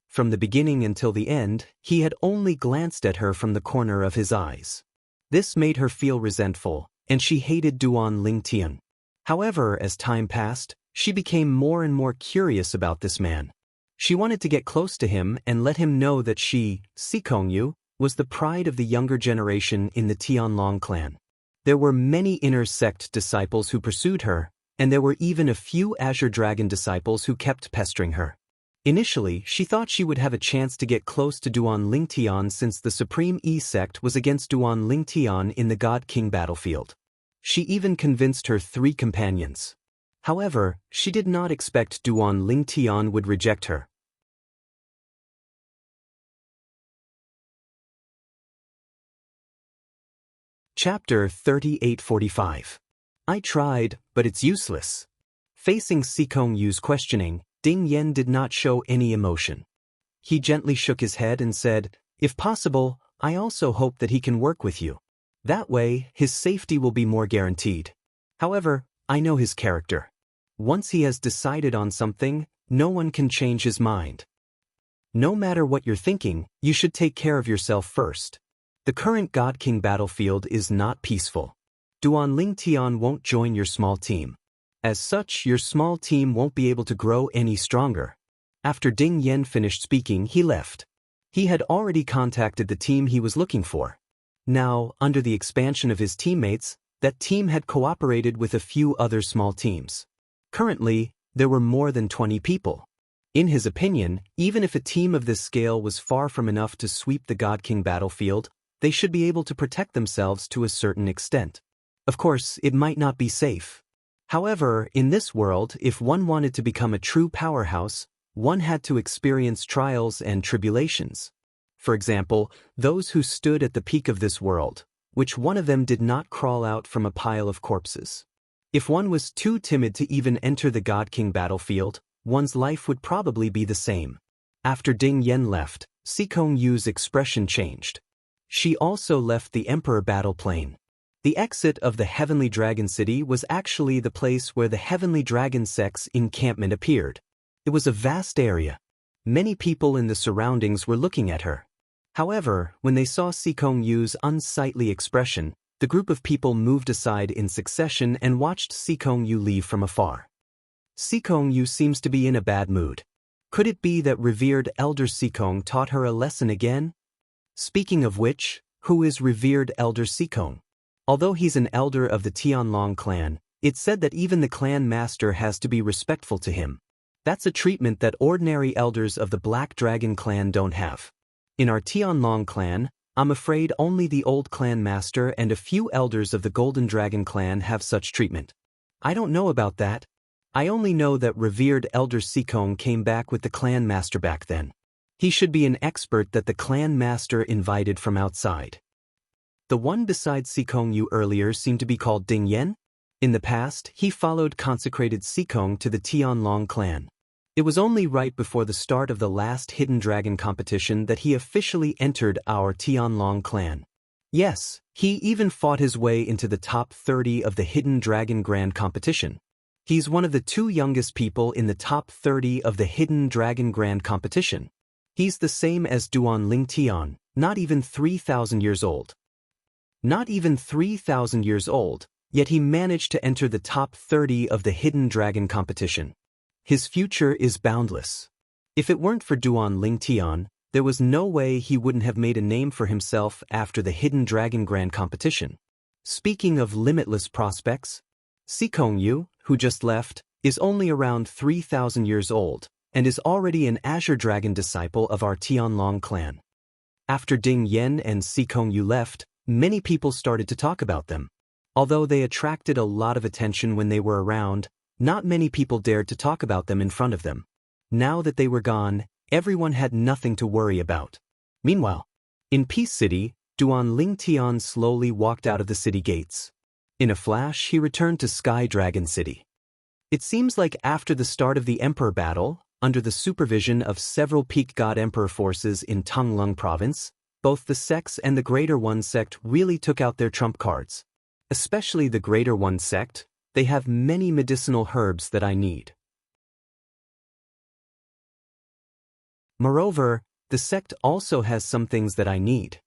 From the beginning until the end, he had only glanced at her from the corner of his eyes. This made her feel resentful, and she hated Duan Lingtian. However, as time passed, she became more and more curious about this man. She wanted to get close to him and let him know that she, Xikongyu, was the pride of the younger generation in the Tianlong clan. There were many inner sect disciples who pursued her, and there were even a few Azure Dragon disciples who kept pestering her. Initially, she thought she would have a chance to get close to Duan Lingtian since the Supreme E sect was against Duan Lingtian in the God King battlefield. She even convinced her 3 companions. However, she did not expect Duan Lingtian would reject her. Chapter 3845. I tried, but it's useless. Facing Xikongshu's questioning, Ding Yan did not show any emotion. He gently shook his head and said, "If possible, I also hope that he can work with you. That way, his safety will be more guaranteed. However, I know his character. Once he has decided on something, no one can change his mind. No matter what you're thinking, you should take care of yourself first. The current God King battlefield is not peaceful. Duan Lingtian won't join your small team. As such, your small team won't be able to grow any stronger." After Ding Yan finished speaking, he left. He had already contacted the team he was looking for. Now, under the expansion of his teammates, that team had cooperated with a few other small teams. Currently, there were more than 20 people. In his opinion, even if a team of this scale was far from enough to sweep the God King battlefield, they should be able to protect themselves to a certain extent. Of course, it might not be safe. However, in this world, if one wanted to become a true powerhouse, one had to experience trials and tribulations. For example, those who stood at the peak of this world, which one of them did not crawl out from a pile of corpses? If one was too timid to even enter the God King battlefield, one's life would probably be the same. After Ding Yan left, Xikongshu's expression changed. She also left the Emperor battle plane. The exit of the Heavenly Dragon City was actually the place where the Heavenly Dragon sect's encampment appeared. It was a vast area. Many people in the surroundings were looking at her. However, when they saw Xikongshu's unsightly expression, the group of people moved aside in succession and watched Xikongsu leave from afar. Xikongsu seems to be in a bad mood. Could it be that revered Elder Xikong taught her a lesson again? Speaking of which, who is revered Elder Xikong? Although he's an elder of the Tianlong clan, it's said that even the clan master has to be respectful to him. That's a treatment that ordinary elders of the Black Dragon clan don't have. In our Tianlong clan, I'm afraid only the old clan master and a few elders of the Golden Dragon clan have such treatment. I don't know about that. I only know that revered Elder Xikong came back with the clan master back then. He should be an expert that the clan master invited from outside. The one beside Xikongsu earlier seemed to be called Ding Yan. In the past, he followed consecrated Xikong to the Tianlong clan. It was only right before the start of the last Hidden Dragon competition that he officially entered our Tianlong clan. Yes, he even fought his way into the top 30 of the Hidden Dragon Grand competition. He's one of the 2 youngest people in the top 30 of the Hidden Dragon Grand competition. He's the same as Duan Lingtian, not even 3,000 years old. Not even 3,000 years old, yet he managed to enter the top 30 of the Hidden Dragon competition. His future is boundless. If it weren't for Duan Lingtian, there was no way he wouldn't have made a name for himself after the Hidden Dragon Grand competition. Speaking of limitless prospects, Xikongsu, who just left, is only around 3,000 years old, and is already an Azure Dragon disciple of our Tianlong clan. After Ding Yan and Xikongsu left, many people started to talk about them. Although they attracted a lot of attention when they were around, not many people dared to talk about them in front of them. Now that they were gone, everyone had nothing to worry about. Meanwhile, in Peace City, Duan Lingtian slowly walked out of the city gates. In a flash, he returned to Sky Dragon City. It seems like after the start of the Emperor battle, under the supervision of several Peak God Emperor forces in Tonglung Province, both the sects and the Greater One sect really took out their trump cards. Especially the Greater One sect, they have many medicinal herbs that I need. Moreover, the sect also has some things that I need.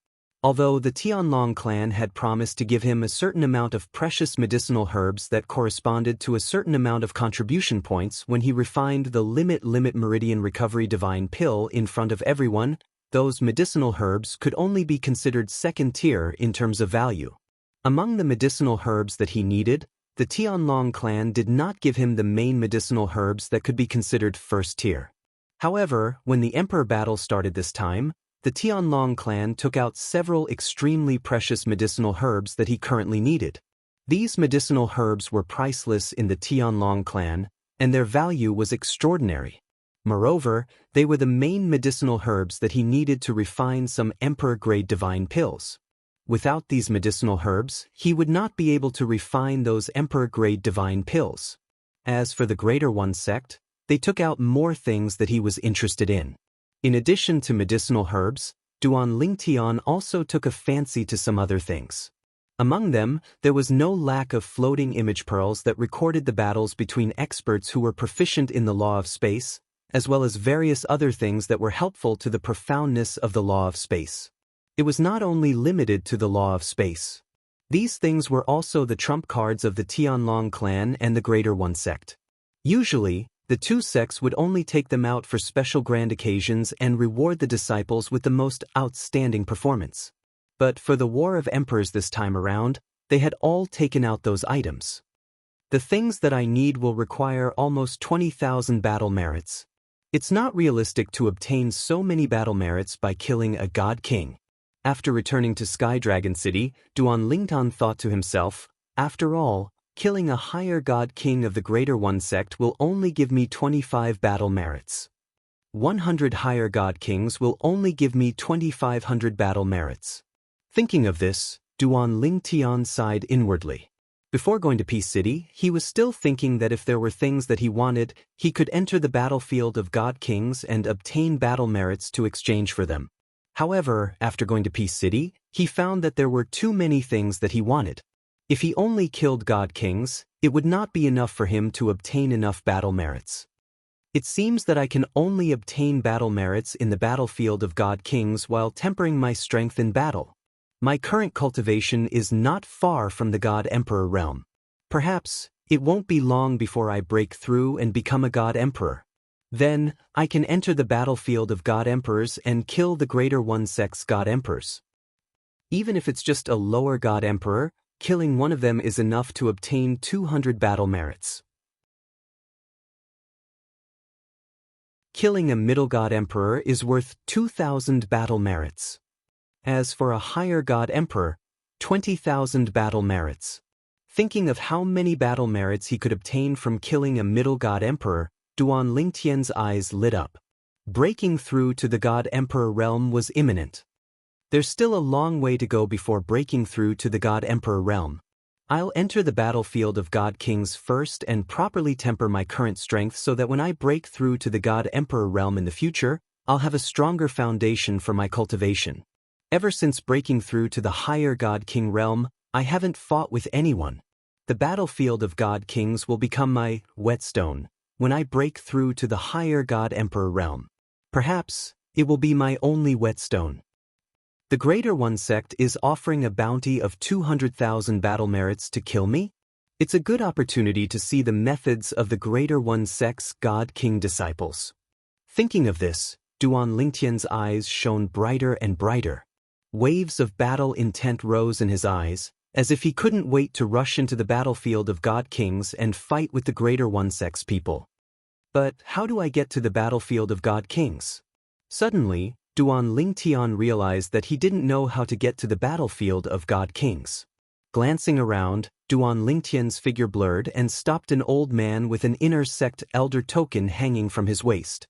Although the Tianlong clan had promised to give him a certain amount of precious medicinal herbs that corresponded to a certain amount of contribution points when he refined the Limit Meridian Recovery Divine Pill in front of everyone, those medicinal herbs could only be considered second tier in terms of value. Among the medicinal herbs that he needed, the Tianlong clan did not give him the main medicinal herbs that could be considered first tier. However, when the Emperor battle started this time, the Tianlong clan took out several extremely precious medicinal herbs that he currently needed. These medicinal herbs were priceless in the Tianlong clan, and their value was extraordinary. Moreover, they were the main medicinal herbs that he needed to refine some Emperor-grade divine pills. Without these medicinal herbs, he would not be able to refine those Emperor-grade divine pills. As for the Greater One sect, they took out more things that he was interested in. In addition to medicinal herbs, Duan Lingtian also took a fancy to some other things. Among them, there was no lack of floating image pearls that recorded the battles between experts who were proficient in the law of space, as well as various other things that were helpful to the profoundness of the law of space. It was not only limited to the law of space. These things were also the trump cards of the Tianlong clan and the Greater One sect. Usually, the two sects would only take them out for special grand occasions and reward the disciples with the most outstanding performance. But for the War of Emperors this time around, they had all taken out those items. The things that I need will require almost 20,000 battle merits. It's not realistic to obtain so many battle merits by killing a god king. After returning to Sky Dragon City, Duan Lingtan thought to himself, after all, killing a higher god king of the Greater One sect will only give me 25 battle merits. 100 higher god kings will only give me 2,500 battle merits. Thinking of this, Duan Lingtian sighed inwardly. Before going to Peace City, he was still thinking that if there were things that he wanted, he could enter the battlefield of god kings and obtain battle merits to exchange for them. However, after going to Peace City, he found that there were too many things that he wanted. If he only killed god kings, it would not be enough for him to obtain enough battle merits. It seems that I can only obtain battle merits in the battlefield of god kings while tempering my strength in battle. My current cultivation is not far from the God Emperor realm. Perhaps it won't be long before I break through and become a God Emperor. Then, I can enter the battlefield of God Emperors and kill the Greater One sect's God Emperors. Even if it's just a lower God Emperor, killing one of them is enough to obtain 200 battle merits. Killing a middle God Emperor is worth 2,000 battle merits. As for a higher God Emperor, 20,000 battle merits. Thinking of how many battle merits he could obtain from killing a middle God Emperor, Duan Lingtian's eyes lit up. Breaking through to the God Emperor realm was imminent. There's still a long way to go before breaking through to the God Emperor realm. I'll enter the battlefield of God Kings first and properly temper my current strength so that when I break through to the God Emperor realm in the future, I'll have a stronger foundation for my cultivation. Ever since breaking through to the higher God King realm, I haven't fought with anyone. The battlefield of God Kings will become my whetstone when I break through to the higher God Emperor realm. Perhaps it will be my only whetstone. The Greater One sect is offering a bounty of 200,000 battle merits to kill me? It's a good opportunity to see the methods of the Greater One sect's God King disciples. Thinking of this, Duan Lingtian's eyes shone brighter and brighter. Waves of battle intent rose in his eyes, as if he couldn't wait to rush into the battlefield of God Kings and fight with the Greater One sect's people. But how do I get to the battlefield of God Kings? Suddenly, Duan Lingtian realized that he didn't know how to get to the battlefield of God Kings. Glancing around, Duan Lingtian's figure blurred and stopped an old man with an inner sect elder token hanging from his waist.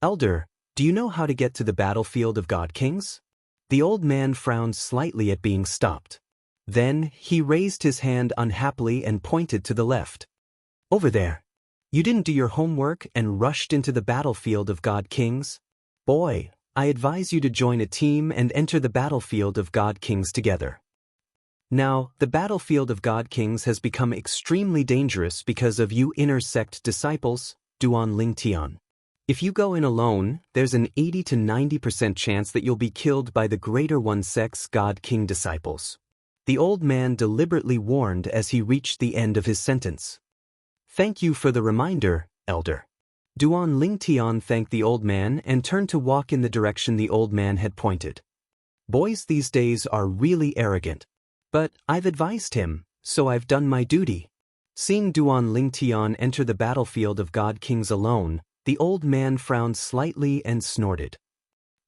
Elder, do you know how to get to the battlefield of God Kings? The old man frowned slightly at being stopped. Then, he raised his hand unhappily and pointed to the left. Over there. You didn't do your homework and rushed into the battlefield of God Kings? Boy, I advise you to join a team and enter the battlefield of God Kings together. Now, the battlefield of God Kings has become extremely dangerous because of you inner sect disciples, Duan Lingtian. If you go in alone, there's an 80 to 90% chance that you'll be killed by the Greater One Sect's God King disciples. The old man deliberately warned as he reached the end of his sentence. Thank you for the reminder, Elder. Duan Lingtian thanked the old man and turned to walk in the direction the old man had pointed. Boys these days are really arrogant. But I've advised him, so I've done my duty. Seeing Duan Lingtian enter the battlefield of God Kings alone, the old man frowned slightly and snorted.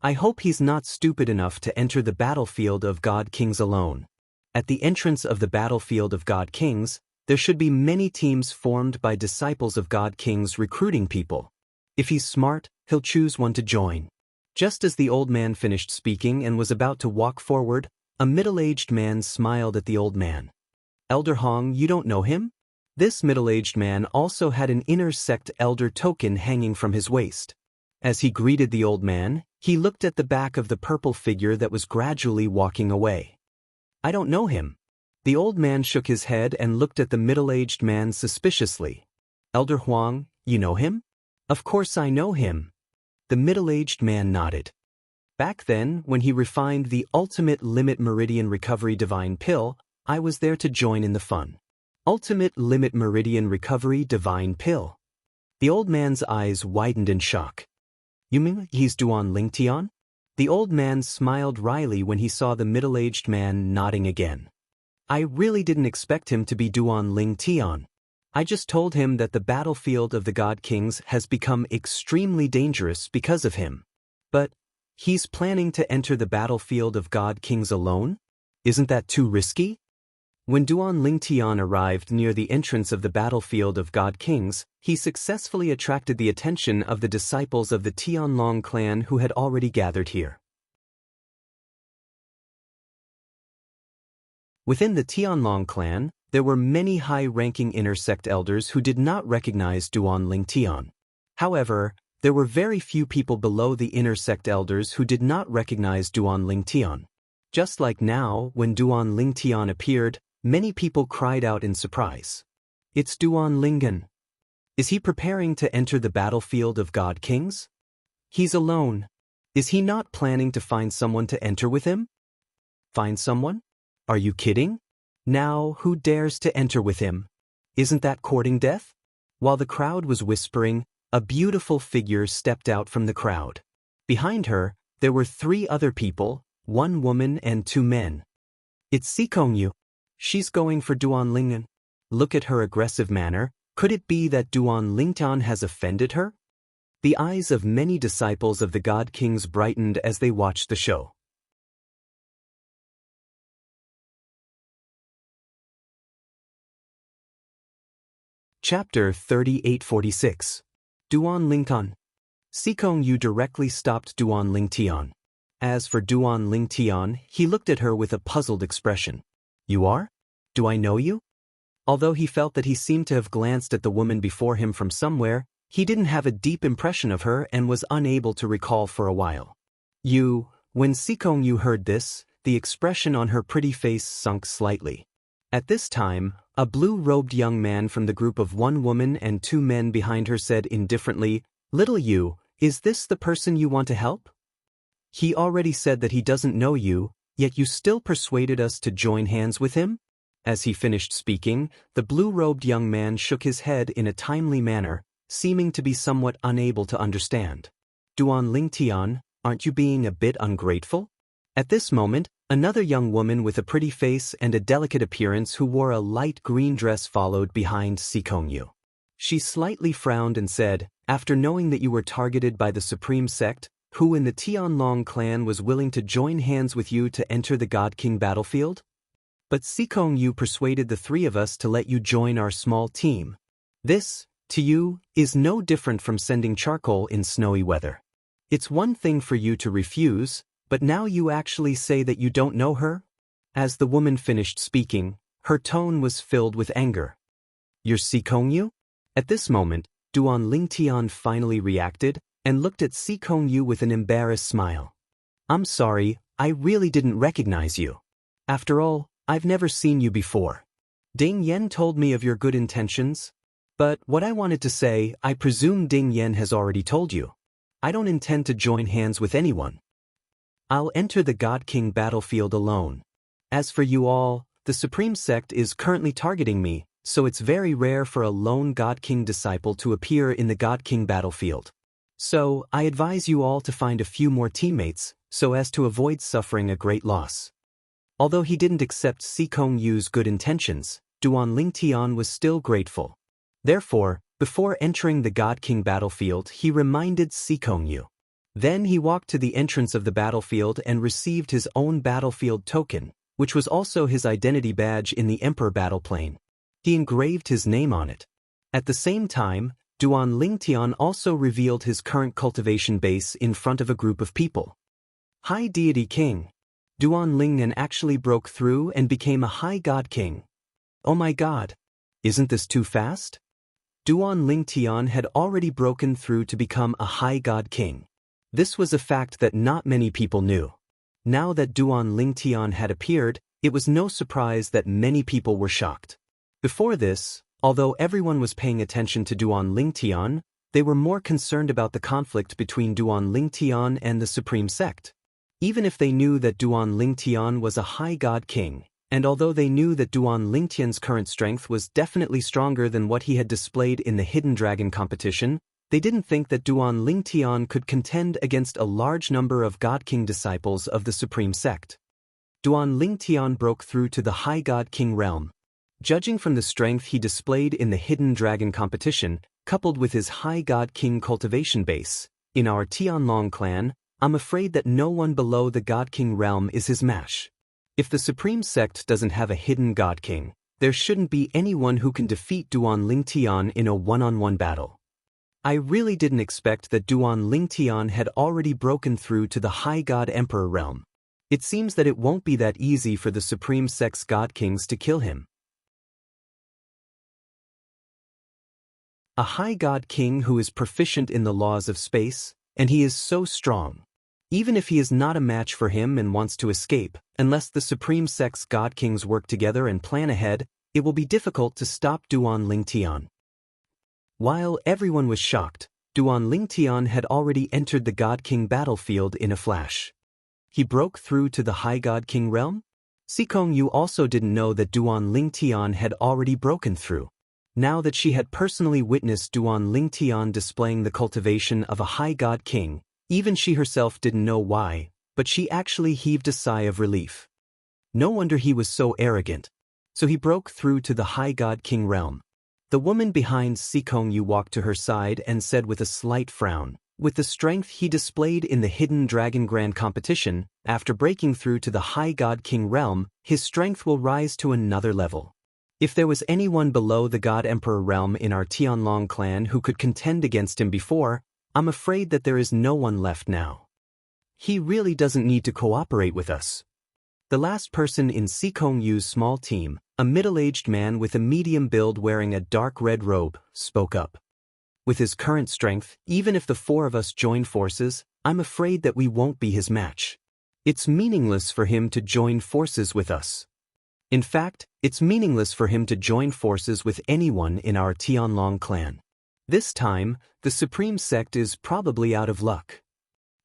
I hope he's not stupid enough to enter the battlefield of God Kings alone. At the entrance of the battlefield of God Kings, there should be many teams formed by disciples of God Kings recruiting people. If he's smart, he'll choose one to join. Just as the old man finished speaking and was about to walk forward, a middle-aged man smiled at the old man. Elder Hong, you don't know him? This middle-aged man also had an inner sect elder token hanging from his waist. As he greeted the old man, he looked at the back of the purple figure that was gradually walking away. I don't know him. The old man shook his head and looked at the middle-aged man suspiciously. Elder Huang, you know him? Of course I know him. The middle-aged man nodded. Back then, when he refined the Ultimate Limit Meridian Recovery Divine Pill, I was there to join in the fun. Ultimate Limit Meridian Recovery Divine Pill. The old man's eyes widened in shock. You mean he's Duan Lingtian? The old man smiled wryly when he saw the middle-aged man nodding again. I really didn't expect him to be Duan Lingtian. I just told him that the battlefield of the God Kings has become extremely dangerous because of him. But he's planning to enter the battlefield of God Kings alone? Isn't that too risky? When Duan Lingtian arrived near the entrance of the battlefield of God Kings, he successfully attracted the attention of the disciples of the Tianlong clan who had already gathered here. Within the Tianlong clan, there were many high-ranking inner sect elders who did not recognize Duan Lingtian. However, there were very few people below the inner sect elders who did not recognize Duan Lingtian. Just like now, when Duan Lingtian appeared, many people cried out in surprise. It's Duan Lingen. Is he preparing to enter the battlefield of God Kings? He's alone. Is he not planning to find someone to enter with him? Find someone? Are you kidding? Now, who dares to enter with him? Isn't that courting death? While the crowd was whispering, a beautiful figure stepped out from the crowd. Behind her, there were 3 other people, 1 woman and 2 men. It's Sikongyu. She's going for Duan Lingen. Look at her aggressive manner. Could it be that Duan Lingtian has offended her? The eyes of many disciples of the God Kings brightened as they watched the show. Chapter 3846. Duan Lingtian. Sikongyu directly stopped Duan Lingtian. As for Duan Lingtian, he looked at her with a puzzled expression. You are? Do I know you? Although he felt that he seemed to have glanced at the woman before him from somewhere, he didn't have a deep impression of her and was unable to recall for a while. You, when Sikongyu heard this, the expression on her pretty face sunk slightly. At this time, a blue-robed young man from the group of 1 woman and 2 men behind her said indifferently, Little you, is this the person you want to help? He already said that he doesn't know you, yet you still persuaded us to join hands with him? As he finished speaking, the blue-robed young man shook his head in a timely manner, seeming to be somewhat unable to understand. Duan Lingtian, aren't you being a bit ungrateful? At this moment, another young woman with a pretty face and a delicate appearance who wore a light green dress followed behind Sikongyu. She slightly frowned and said, After knowing that you were targeted by the Supreme Sect, who in the Tianlong clan was willing to join hands with you to enter the God King battlefield? But Sikongyu persuaded the 3 of us to let you join our small team. This, to you, is no different from sending charcoal in snowy weather. It's one thing for you to refuse, but now you actually say that you don't know her? As the woman finished speaking, her tone was filled with anger. You're Sikongyu? At this moment, Duan Lingtian finally reacted and looked at Sikongyu with an embarrassed smile. I'm sorry, I really didn't recognize you. After all, I've never seen you before. Ding Yen told me of your good intentions. But what I wanted to say, I presume Ding Yen has already told you. I don't intend to join hands with anyone. I'll enter the God King battlefield alone. As for you all, the Supreme Sect is currently targeting me, so it's very rare for a lone God King disciple to appear in the God King battlefield. So, I advise you all to find a few more teammates, so as to avoid suffering a great loss. Although he didn't accept Sikong Yu's good intentions, Duan Lingtian was still grateful. Therefore, before entering the God King battlefield, he reminded Sikong Yu. Then he walked to the entrance of the battlefield and received his own battlefield token, which was also his identity badge in the Emperor battle plane. He engraved his name on it. At the same time, Duan Lingtian also revealed his current cultivation base in front of a group of people. High Deity King. Duan Lingnan actually broke through and became a High God King. Oh my god. Isn't this too fast? Duan Lingtian had already broken through to become a High God King. This was a fact that not many people knew. Now that Duan Lingtian had appeared, it was no surprise that many people were shocked. Before this, although everyone was paying attention to Duan Lingtian, they were more concerned about the conflict between Duan Lingtian and the Supreme Sect. Even if they knew that Duan Lingtian was a High God King, and although they knew that Duan Lingtian's current strength was definitely stronger than what he had displayed in the Hidden Dragon competition, they didn't think that Duan Lingtian could contend against a large number of God King disciples of the Supreme Sect. Duan Lingtian broke through to the High God King realm. Judging from the strength he displayed in the Hidden Dragon competition, coupled with his High God King cultivation base, in our Tianlong clan, I'm afraid that no one below the God King realm is his match. If the Supreme Sect doesn't have a hidden God King, there shouldn't be anyone who can defeat Duan Lingtian in a one-on-one battle. I really didn't expect that Duan Lingtian had already broken through to the High God Emperor realm. It seems that it won't be that easy for the Supreme Sect's God Kings to kill him. A High God King who is proficient in the laws of space, and he is so strong. Even if he is not a match for him and wants to escape, unless the Supreme Sect's God Kings work together and plan ahead, it will be difficult to stop Duan Lingtian. While everyone was shocked, Duan Lingtian had already entered the God King battlefield in a flash. He broke through to the High God King realm? Sikong Yu also didn't know that Duan Lingtian had already broken through. Now that she had personally witnessed Duan Lingtian displaying the cultivation of a High God King, even she herself didn't know why, but she actually heaved a sigh of relief. No wonder he was so arrogant. So he broke through to the High God King realm. The woman behind Sikong Yu walked to her side and said with a slight frown, with the strength he displayed in the Hidden Dragon Grand competition, after breaking through to the High God King realm, his strength will rise to another level. If there was anyone below the God Emperor realm in our Tianlong clan who could contend against him before, I'm afraid that there is no one left now. He really doesn't need to cooperate with us. The last person in Sikong Yu's small team, a middle-aged man with a medium build wearing a dark red robe, spoke up. With his current strength, even if the four of us join forces, I'm afraid that we won't be his match. It's meaningless for him to join forces with us. In fact, it's meaningless for him to join forces with anyone in our Tianlong clan. This time, the Supreme Sect is probably out of luck.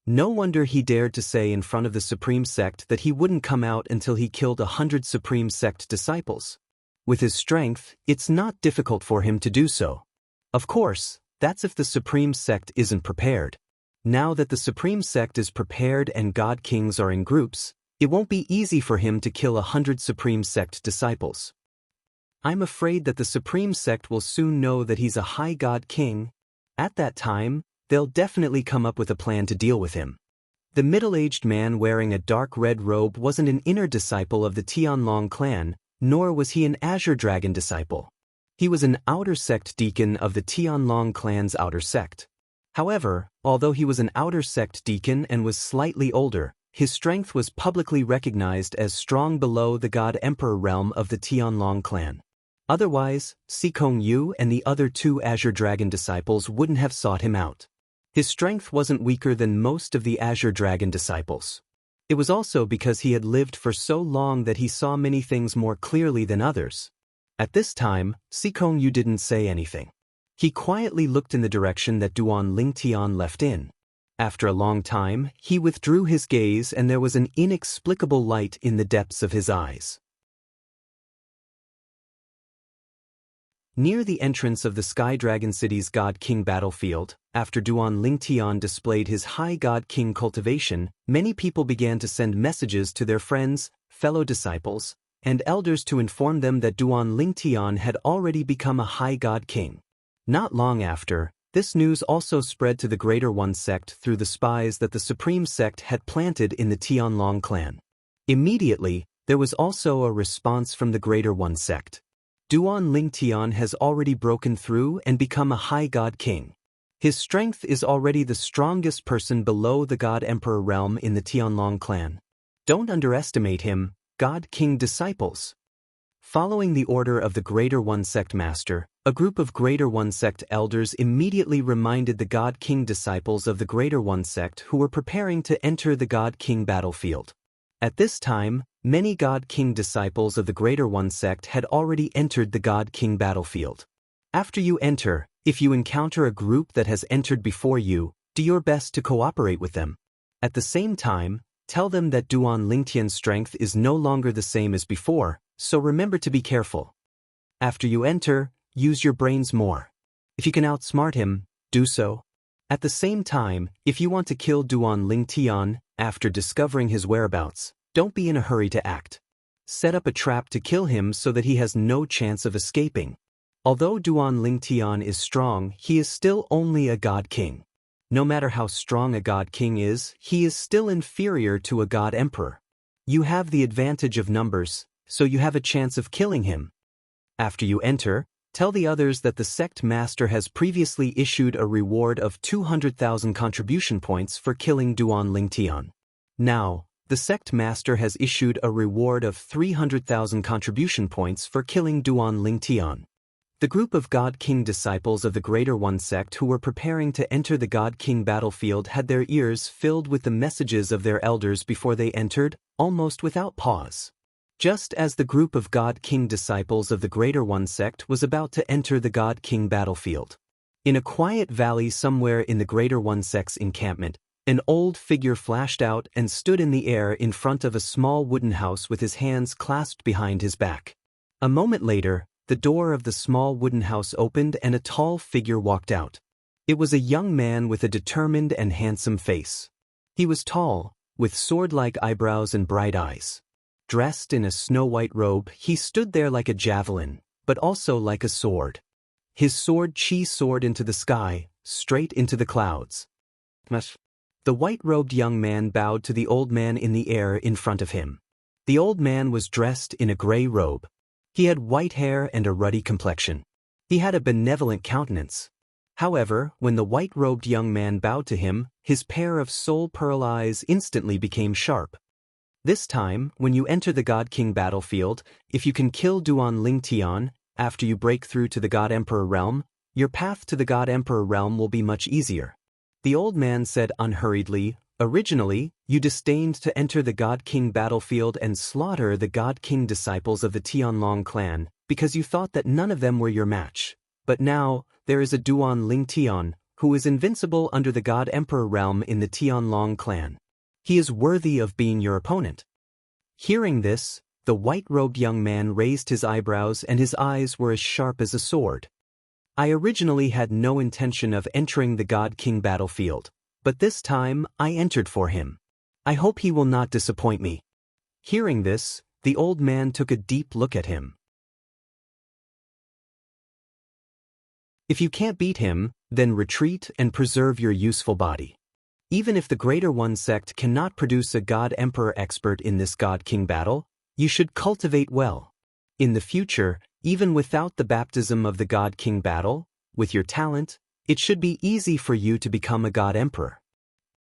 No wonder he dared to say in front of the Supreme Sect that he wouldn't come out until he killed 100 Supreme Sect disciples. With his strength, it's not difficult for him to do so. Of course, that's if the Supreme Sect isn't prepared. Now that the Supreme Sect is prepared and God Kings are in groups, it won't be easy for him to kill 100 Supreme Sect disciples. I'm afraid that the Supreme Sect will soon know that he's a High God King. At that time, they'll definitely come up with a plan to deal with him. The middle-aged man wearing a dark red robe wasn't an inner disciple of the Tianlong clan, nor was he an Azure Dragon disciple. He was an outer sect deacon of the Tianlong clan's outer sect. However, although he was an outer sect deacon and was slightly older, his strength was publicly recognized as strong below the God Emperor realm of the Tianlong clan. Otherwise, Sikong Yu and the other 2 Azure Dragon disciples wouldn't have sought him out. His strength wasn't weaker than most of the Azure Dragon disciples. It was also because he had lived for so long that he saw many things more clearly than others. At this time, Sikong Yu didn't say anything. He quietly looked in the direction that Duan Lingtian left in. After a long time, he withdrew his gaze and there was an inexplicable light in the depths of his eyes. Near the entrance of the Sky Dragon City's God King battlefield, after Duan Lingtian displayed his High God King cultivation, many people began to send messages to their friends, fellow disciples, and elders to inform them that Duan Lingtian had already become a High God King. Not long after, this news also spread to the Greater One sect through the spies that the Supreme Sect had planted in the Tianlong clan. Immediately, there was also a response from the Greater One sect. Duan Lingtian has already broken through and become a High God King. His strength is already the strongest person below the God Emperor realm in the Tianlong clan. Don't underestimate him, God King disciples. Following the order of the Greater One sect master, a group of Greater One sect elders immediately reminded the God King disciples of the Greater One sect who were preparing to enter the God King battlefield. At this time, many God King disciples of the Greater One sect had already entered the God King battlefield. After you enter, if you encounter a group that has entered before you, do your best to cooperate with them. At the same time, tell them that Duan Lingtian's strength is no longer the same as before, so remember to be careful. After you enter, use your brains more. If you can outsmart him, do so. At the same time, if you want to kill Duan Lingtian, after discovering his whereabouts, don't be in a hurry to act. Set up a trap to kill him so that he has no chance of escaping. Although Duan Lingtian is strong, he is still only a God King. No matter how strong a God King is, he is still inferior to a God Emperor. You have the advantage of numbers, so you have a chance of killing him. After you enter, tell the others that the sect master has previously issued a reward of 200,000 contribution points for killing Duan Lingtian. Now, the sect master has issued a reward of 300,000 contribution points for killing Duan Lingtian. The group of God King disciples of the Greater One sect who were preparing to enter the God King battlefield had their ears filled with the messages of their elders before they entered, almost without pause. Just as the group of God King disciples of the Greater One sect was about to enter the God King battlefield. In a quiet valley somewhere in the Greater One sect's encampment, an old figure flashed out and stood in the air in front of a small wooden house with his hands clasped behind his back. A moment later, the door of the small wooden house opened and a tall figure walked out. It was a young man with a determined and handsome face. He was tall, with sword-like eyebrows and bright eyes. Dressed in a snow-white robe, he stood there like a javelin, but also like a sword. His sword soared into the sky, straight into the clouds. The white-robed young man bowed to the old man in the air in front of him. The old man was dressed in a gray robe. He had white hair and a ruddy complexion. He had a benevolent countenance. However, when the white-robed young man bowed to him, his pair of soul-pearl eyes instantly became sharp. This time, when you enter the God King battlefield, if you can kill Duan Lingtian, after you break through to the God Emperor realm, your path to the God Emperor realm will be much easier. The old man said unhurriedly, originally, you disdained to enter the God King battlefield and slaughter the God King disciples of the Tianlong clan, because you thought that none of them were your match. But now, there is a Duan Lingtian, who is invincible under the God Emperor realm in the Tianlong clan. He is worthy of being your opponent. Hearing this, the white-robed young man raised his eyebrows and his eyes were as sharp as a sword. I originally had no intention of entering the God King battlefield, but this time I entered for him. I hope he will not disappoint me. Hearing this, the old man took a deep look at him. If you can't beat him, then retreat and preserve your useful body. Even if the Greater One sect cannot produce a God Emperor expert in this God King battle, you should cultivate well. In the future, even without the baptism of the God King battle, with your talent, it should be easy for you to become a God Emperor.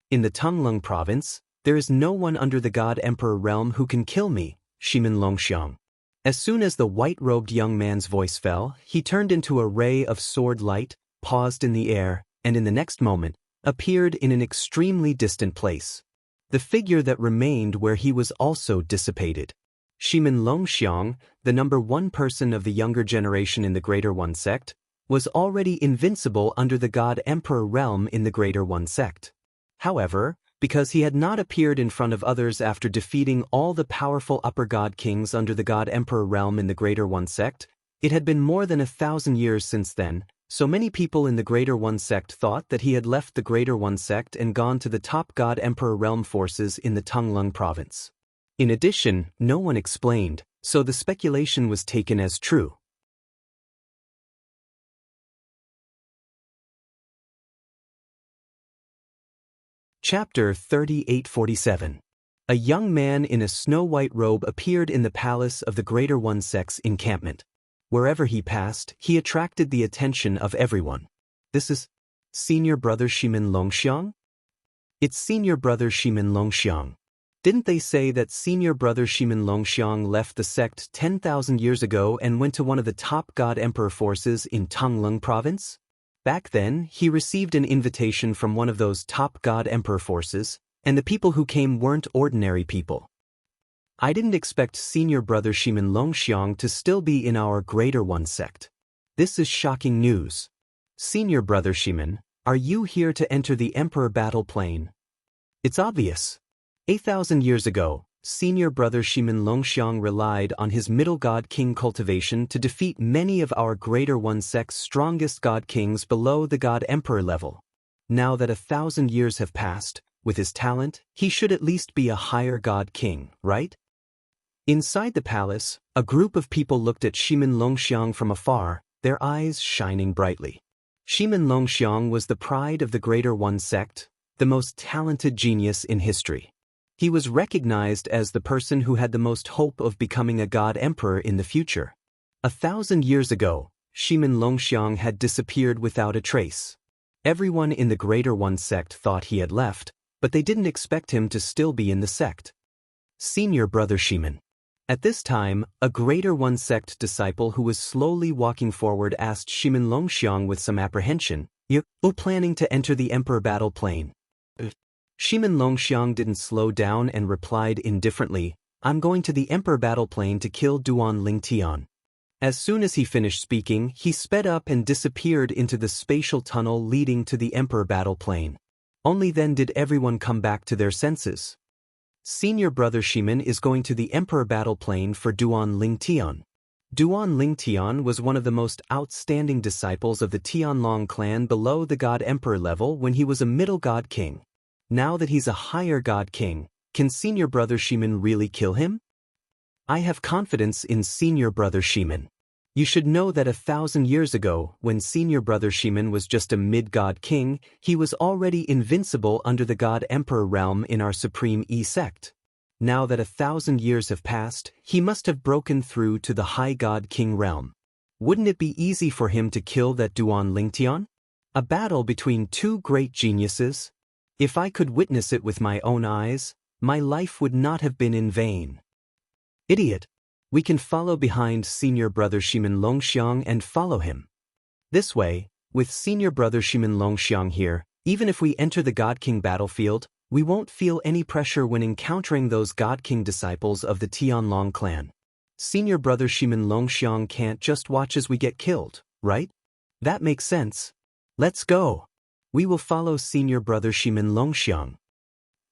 In the Tunglung province, there is no one under the God Emperor realm who can kill me, Shimin Longxiang. As soon as the white-robed young man's voice fell, he turned into a ray of sword light, paused in the air, and in the next moment, appeared in an extremely distant place. The figure that remained where he was also dissipated. Shimin Longxiang, the number one person of the younger generation in the Greater One sect, was already invincible under the God Emperor realm in the Greater One sect. However, because he had not appeared in front of others after defeating all the powerful upper god kings under the God Emperor realm in the Greater One sect, it had been more than 1,000 years since then, so many people in the Greater One sect thought that he had left the Greater One sect and gone to the top God Emperor realm forces in the Tunglung province. In addition, no one explained, so the speculation was taken as true. Chapter 3847. A young man in a snow-white robe appeared in the palace of the Greater One sect's encampment. Wherever he passed, he attracted the attention of everyone. This is Senior Brother Shimin Longxiang? It's Senior Brother Shimin Longxiang. Didn't they say that Senior Brother Shimin Longxiang left the sect 10,000 years ago and went to one of the top God Emperor forces in Tunglung province? Back then, he received an invitation from one of those top God Emperor forces, and the people who came weren't ordinary people. I didn't expect Senior Brother Shimin Longxiang to still be in our Greater One sect. This is shocking news. Senior Brother Shimin, are you here to enter the Emperor battle plane? It's obvious. 8,000 years ago, Senior Brother Shimin Longxiang relied on his middle god king Cultivation to defeat many of our Greater One sect's strongest god kings below the God Emperor level. Now that 1,000 years have passed, with his talent, he should at least be a higher god king, right? Inside the palace, a group of people looked at Shimin Longxiang from afar, their eyes shining brightly. Shimin Longxiang was the pride of the Greater One sect, the most talented genius in history. He was recognized as the person who had the most hope of becoming a god emperor in the future. 1,000 years ago, Shimin Longxiang had disappeared without a trace. Everyone in the Greater One sect thought he had left, but they didn't expect him to still be in the sect. Senior Brother Shimin. At this time, a Greater One sect disciple who was slowly walking forward asked Shimin Longxiang with some apprehension, "You're planning to enter the Emperor battle plane?" Shimin Longxiang didn't slow down and replied indifferently, "I'm going to the Emperor battle plane to kill Duan Lingtian." As soon as he finished speaking, he sped up and disappeared into the spatial tunnel leading to the Emperor battle plane. Only then did everyone come back to their senses. Senior Brother Shimin is going to the Emperor battle plane for Duan Lingtian. Duan Lingtian was one of the most outstanding disciples of the Tianlong clan below the God Emperor level when he was a middle God king. Now that he's a higher God king, can Senior Brother Shimin really kill him? I have confidence in Senior Brother Shimin. You should know that 1,000 years ago, when Senior Brother Shimin was just a mid-god king, he was already invincible under the God Emperor realm in our Supreme E sect. Now that 1,000 years have passed, he must have broken through to the High God King realm. Wouldn't it be easy for him to kill that Duan Lingtian? A battle between two great geniuses? If I could witness it with my own eyes, my life would not have been in vain. Idiot! We can follow behind Senior Brother Shimin Longxiang and follow him. This way, with Senior Brother Shimin Longxiang here, even if we enter the God King battlefield, we won't feel any pressure when encountering those God King disciples of the Tianlong clan. Senior Brother Shimin Longxiang can't just watch as we get killed, right? That makes sense. Let's go. We will follow Senior Brother Shimin Longxiang.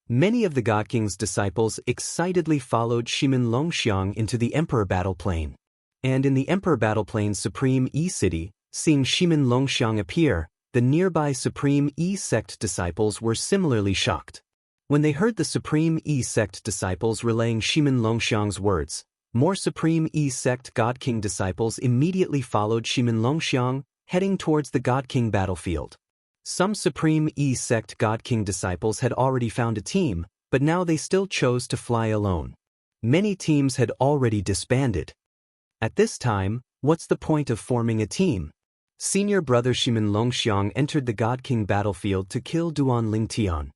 Many of the God King's disciples excitedly followed Shimin Longxiang into the Emperor battle plane. And in the Emperor battle plane's Supreme E city, seeing Shimin Longxiang appear, the nearby Supreme E sect disciples were similarly shocked. When they heard the Supreme E sect disciples relaying Shimin Longxiang's words, more Supreme E sect God King disciples immediately followed Shimin Longxiang, heading towards the God King battlefield. Some Supreme E sect God King disciples had already found a team, but now they still chose to fly alone. Many teams had already disbanded. At this time, what's the point of forming a team? Senior Brother Shimin Longxiang entered the God King battlefield to kill Duan Lingtian.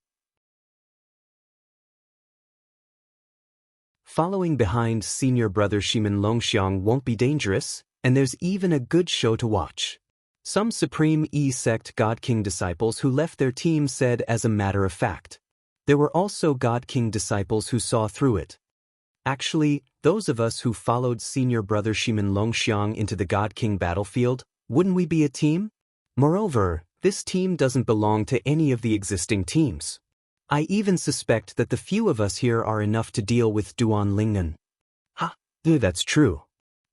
Following behind Senior Brother Shimin Longxiang won't be dangerous, and there's even a good show to watch. Some Supreme E sect God King disciples who left their team said as a matter of fact. There were also God King disciples who saw through it. Actually, those of us who followed Senior Brother Shimin Longxiang into the God King battlefield, Wouldn't we be a team? Moreover, this team doesn't belong to any of the existing teams. I even suspect that the few of us here are enough to deal with Duan Lingnan. Ha, that's true.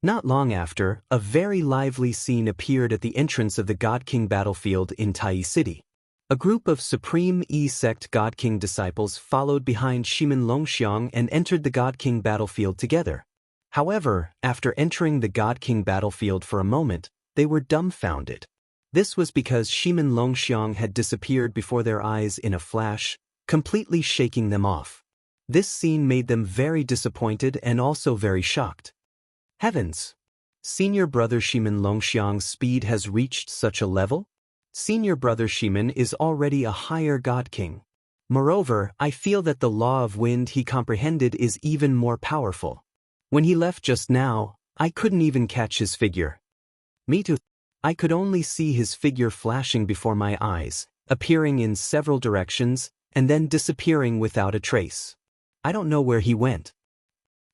Not long after, a very lively scene appeared at the entrance of the God King battlefield in Tai City. A group of Supreme E-Sect God King disciples followed behind Shimin Longxiang and entered the God King battlefield together. However, after entering the God King battlefield for a moment, they were dumbfounded. This was because Shimin Longxiang had disappeared before their eyes in a flash, completely shaking them off. This scene made them very disappointed and also very shocked. Heavens! Senior Brother Shimin Longxiang's speed has reached such a level? Senior Brother Shimin is already a higher God King. Moreover, I feel that the law of wind he comprehended is even more powerful. When he left just now, I couldn't even catch his figure. Me too. I could only see his figure flashing before my eyes, appearing in several directions, and then disappearing without a trace. I don't know where he went.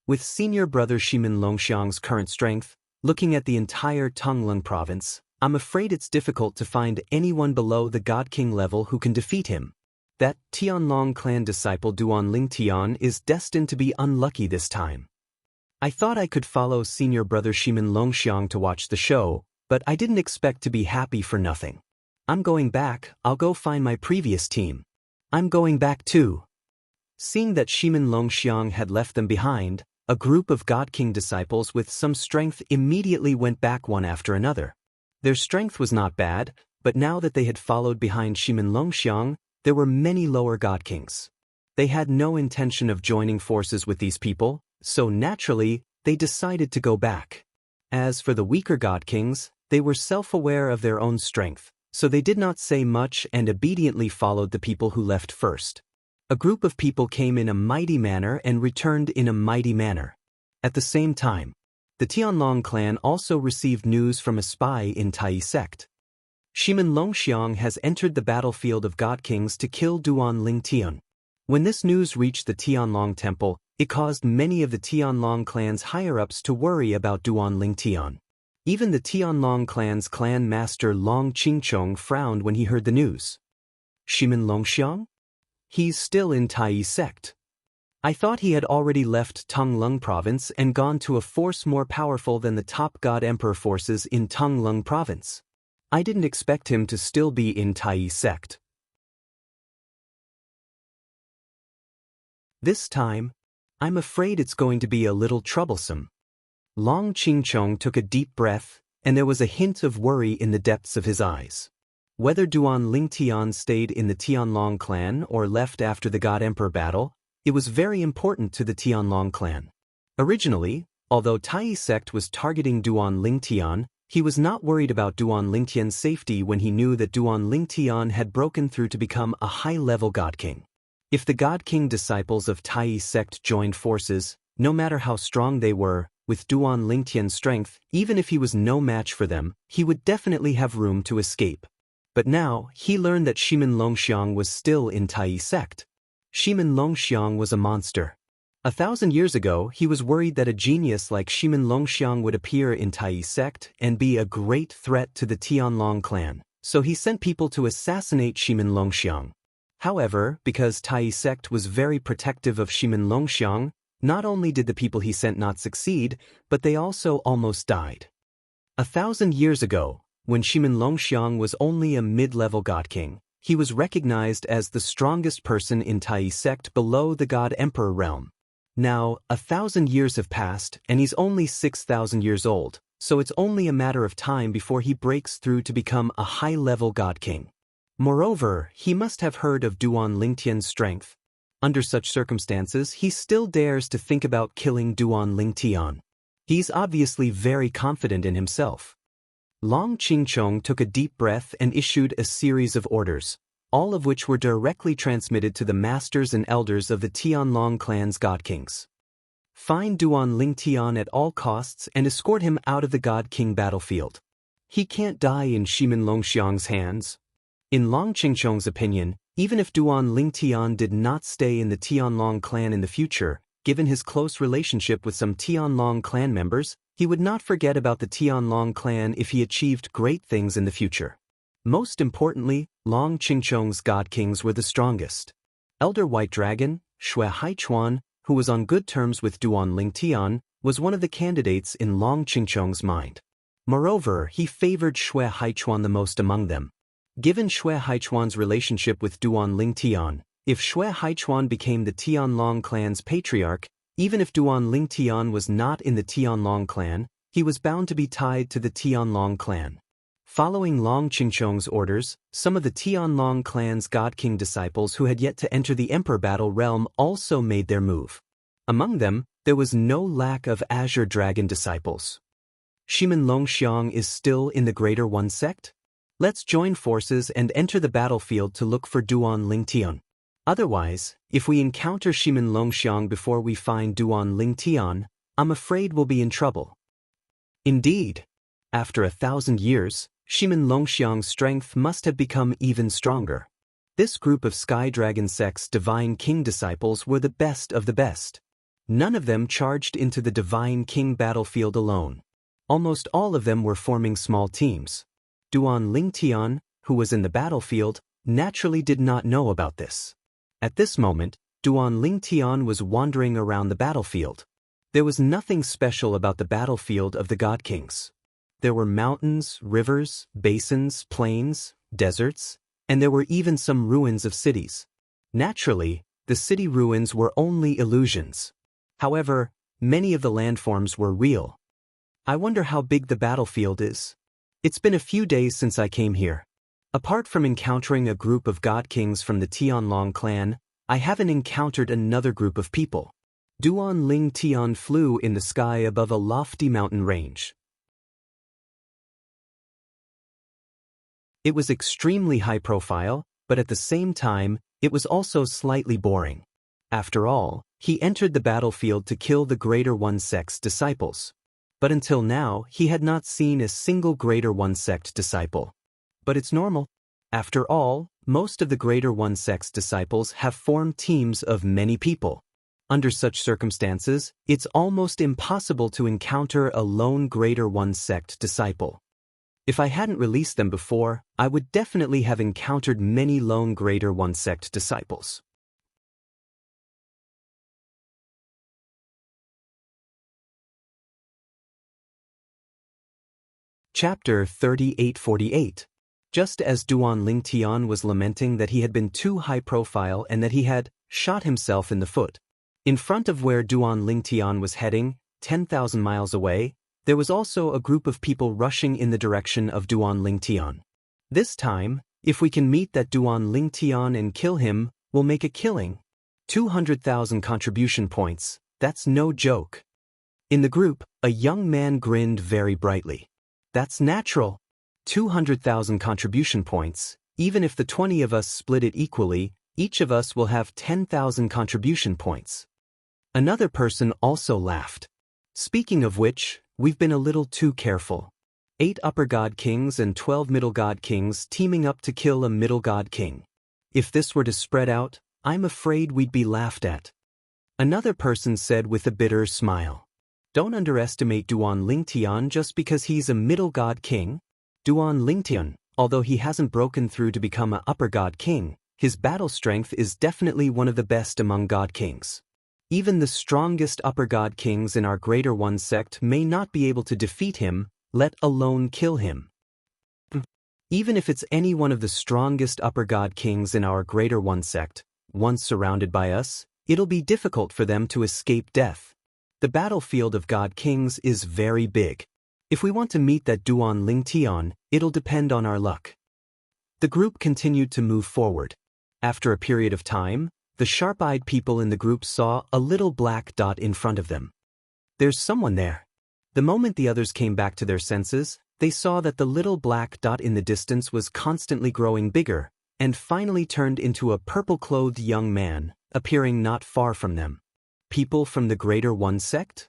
With Senior Brother Shimin Longxiang's current strength, looking at the entire Tongleng province, I'm afraid it's difficult to find anyone below the God King level who can defeat him. That Tianlong clan disciple Duan Lingtian is destined to be unlucky this time. I thought I could follow Senior Brother Shimin Longxiang to watch the show, but I didn't expect to be happy for nothing. I'm going back, I'll go find my previous team. I'm going back too. Seeing that Shimin Longxiang had left them behind, a group of God King disciples with some strength immediately went back one after another. Their strength was not bad, but now that they had followed behind Shimin Longxiang, there were many lower God Kings. They had no intention of joining forces with these people, so naturally, they decided to go back. As for the weaker God Kings, they were self-aware of their own strength, so they did not say much and obediently followed the people who left first. A group of people came in a mighty manner and returned in a mighty manner. At the same time, the Tianlong clan also received news from a spy in Tai sect. Shimin Longxiang has entered the battlefield of God Kings to kill Duan Lingtian. When this news reached the Tianlong temple, it caused many of the Tianlong clan's higher-ups to worry about Duan Lingtian. Even the Tianlong clan's clan master Long Qingchong frowned when he heard the news. Shimin Longxiang? He's still in Tai sect. I thought he had already left Tongleng province and gone to a force more powerful than the top God Emperor forces in Tongleng province. I didn't expect him to still be in Tai sect. This time, I'm afraid it's going to be a little troublesome. Long Qingchong took a deep breath, and there was a hint of worry in the depths of his eyes. Whether Duan Lingtian stayed in the Tianlong clan or left after the God Emperor battle, it was very important to the Tianlong clan. Originally, although Tai sect was targeting Duan Lingtian, he was not worried about Duan Lingtian's safety when he knew that Duan Lingtian had broken through to become a high-level God King. If the God King disciples of Tai sect joined forces, no matter how strong they were, with Duan Lingtian's strength, even if he was no match for them, he would definitely have room to escape. But now, he learned that Shimin Longxiang was still in Tai sect. Shimin Longxiang was a monster. 1,000 years ago, he was worried that a genius like Shimin Longxiang would appear in Tai sect and be a great threat to the Tianlong clan, so he sent people to assassinate Shimin Longxiang. However, because Tai sect was very protective of Shimin Longxiang, not only did the people he sent not succeed, but they also almost died. 1,000 years ago, when Shimin Longxiang was only a mid-level God King, he was recognized as the strongest person in Tai sect below the God Emperor realm. Now, 1,000 years have passed, and he's only 6,000 years old, so it's only a matter of time before he breaks through to become a high-level God King. Moreover, he must have heard of Duan Lingtian's strength. Under such circumstances, he still dares to think about killing Duan Lingtian. He's obviously very confident in himself. Long Qingchong took a deep breath and issued a series of orders, all of which were directly transmitted to the masters and elders of the Tianlong clan's God Kings. Find Duan Lingtian at all costs and escort him out of the God King battlefield. He can't die in Shimin Longxiang's hands. In Long Qingchong's opinion, even if Duan Lingtian did not stay in the Tianlong clan in the future, given his close relationship with some Tianlong clan members, He would not forget about the Tianlong clan if he achieved great things in the future. Most importantly, Long Qingchong's god kings were the strongest. Elder White Dragon, Xue Haichuan, who was on good terms with Duan Lingtian, was one of the candidates in Long Qingchong's mind. Moreover, he favored Xue Haichuan the most among them. Given Xue Haichuan's relationship with Duan Lingtian, if Xue Haichuan became the Tianlong clan's patriarch, even if Duan Lingtian was not in the Tianlong clan, he was bound to be tied to the Tianlong clan. Following Long Qingchong's orders, some of the Tianlong clan's God King disciples who had yet to enter the Emperor Battle realm also made their move. Among them, there was no lack of Azure Dragon disciples. Shimen Longxiang is still in the Greater One sect? Let's join forces and enter the battlefield to look for Duan Lingtian. Otherwise, if we encounter Shimen Longxiang before we find Duan Lingtian, I'm afraid we'll be in trouble. Indeed. After 1,000 years, Shimen Longxiang's strength must have become even stronger. This group of Sky Dragon sect's Divine King disciples were the best of the best. None of them charged into the Divine King battlefield alone. Almost all of them were forming small teams. Duan Lingtian, who was in the battlefield, naturally did not know about this. At this moment, Duan Lingtian was wandering around the battlefield. There was nothing special about the battlefield of the God Kings. There were mountains, rivers, basins, plains, deserts, and there were even some ruins of cities. Naturally, the city ruins were only illusions. However, many of the landforms were real. I wonder how big the battlefield is. It's been a few days since I came here. Apart from encountering a group of God Kings from the Tianlong clan, I haven't encountered another group of people. Duan Lingtian flew in the sky above a lofty mountain range. It was extremely high profile, but at the same time, it was also slightly boring. After all, he entered the battlefield to kill the Greater One sect's disciples. But until now, he had not seen a single Greater One sect disciple. But it's normal. After all, most of the Greater One sect's disciples have formed teams of many people. Under such circumstances, it's almost impossible to encounter a lone Greater One sect disciple. If I hadn't released them before, I would definitely have encountered many lone Greater One sect disciples. Chapter 3848. Just as Duan Lingtian was lamenting that he had been too high profile and that he had shot himself in the foot, in front of where Duan Lingtian was heading, 10,000 miles away, there was also a group of people rushing in the direction of Duan Lingtian. This time, if we can meet that Duan Lingtian and kill him, we'll make a killing. 200,000 contribution points, that's no joke. In the group, a young man grinned very brightly. That's natural. 200,000 contribution points, even if the 20 of us split it equally, each of us will have 10,000 contribution points. Another person also laughed. Speaking of which, we've been a little too careful. 8 upper god kings and 12 middle god kings teaming up to kill a middle god king. If this were to spread out, I'm afraid we'd be laughed at. Another person said with a bitter smile. Don't underestimate Duan Lingtian just because he's a middle god king. Duan Lingtian, although he hasn't broken through to become an upper god king, his battle strength is definitely one of the best among god kings. Even the strongest upper god kings in our Greater One sect may not be able to defeat him, let alone kill him. Even if it's any one of the strongest upper god kings in our Greater One sect, once surrounded by us, it'll be difficult for them to escape death. The battlefield of god kings is very big. If we want to meet that Duan Lingtian, it'll depend on our luck. The group continued to move forward. After a period of time, the sharp-eyed people in the group saw a little black dot in front of them. There's someone there. The moment the others came back to their senses, they saw that the little black dot in the distance was constantly growing bigger, and finally turned into a purple-clothed young man, appearing not far from them. People from the Greater One sect?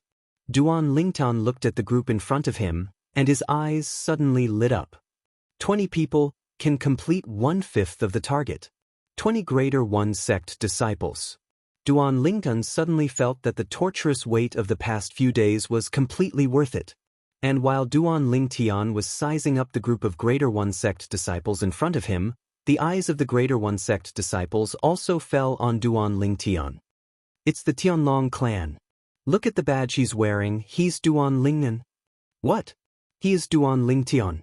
Duan Lingtian looked at the group in front of him, and his eyes suddenly lit up. 20 people can complete 1/5 of the target. 20 Greater One sect disciples. Duan Lingtun suddenly felt that the torturous weight of the past few days was completely worth it. And while Duan Lingtian was sizing up the group of Greater One Sect disciples in front of him, the eyes of the Greater One Sect disciples also fell on Duan Lingtian. It's the Tianlong clan. Look at the badge he's wearing, he's Duan Lingnan. What? He is Duan Lingtian.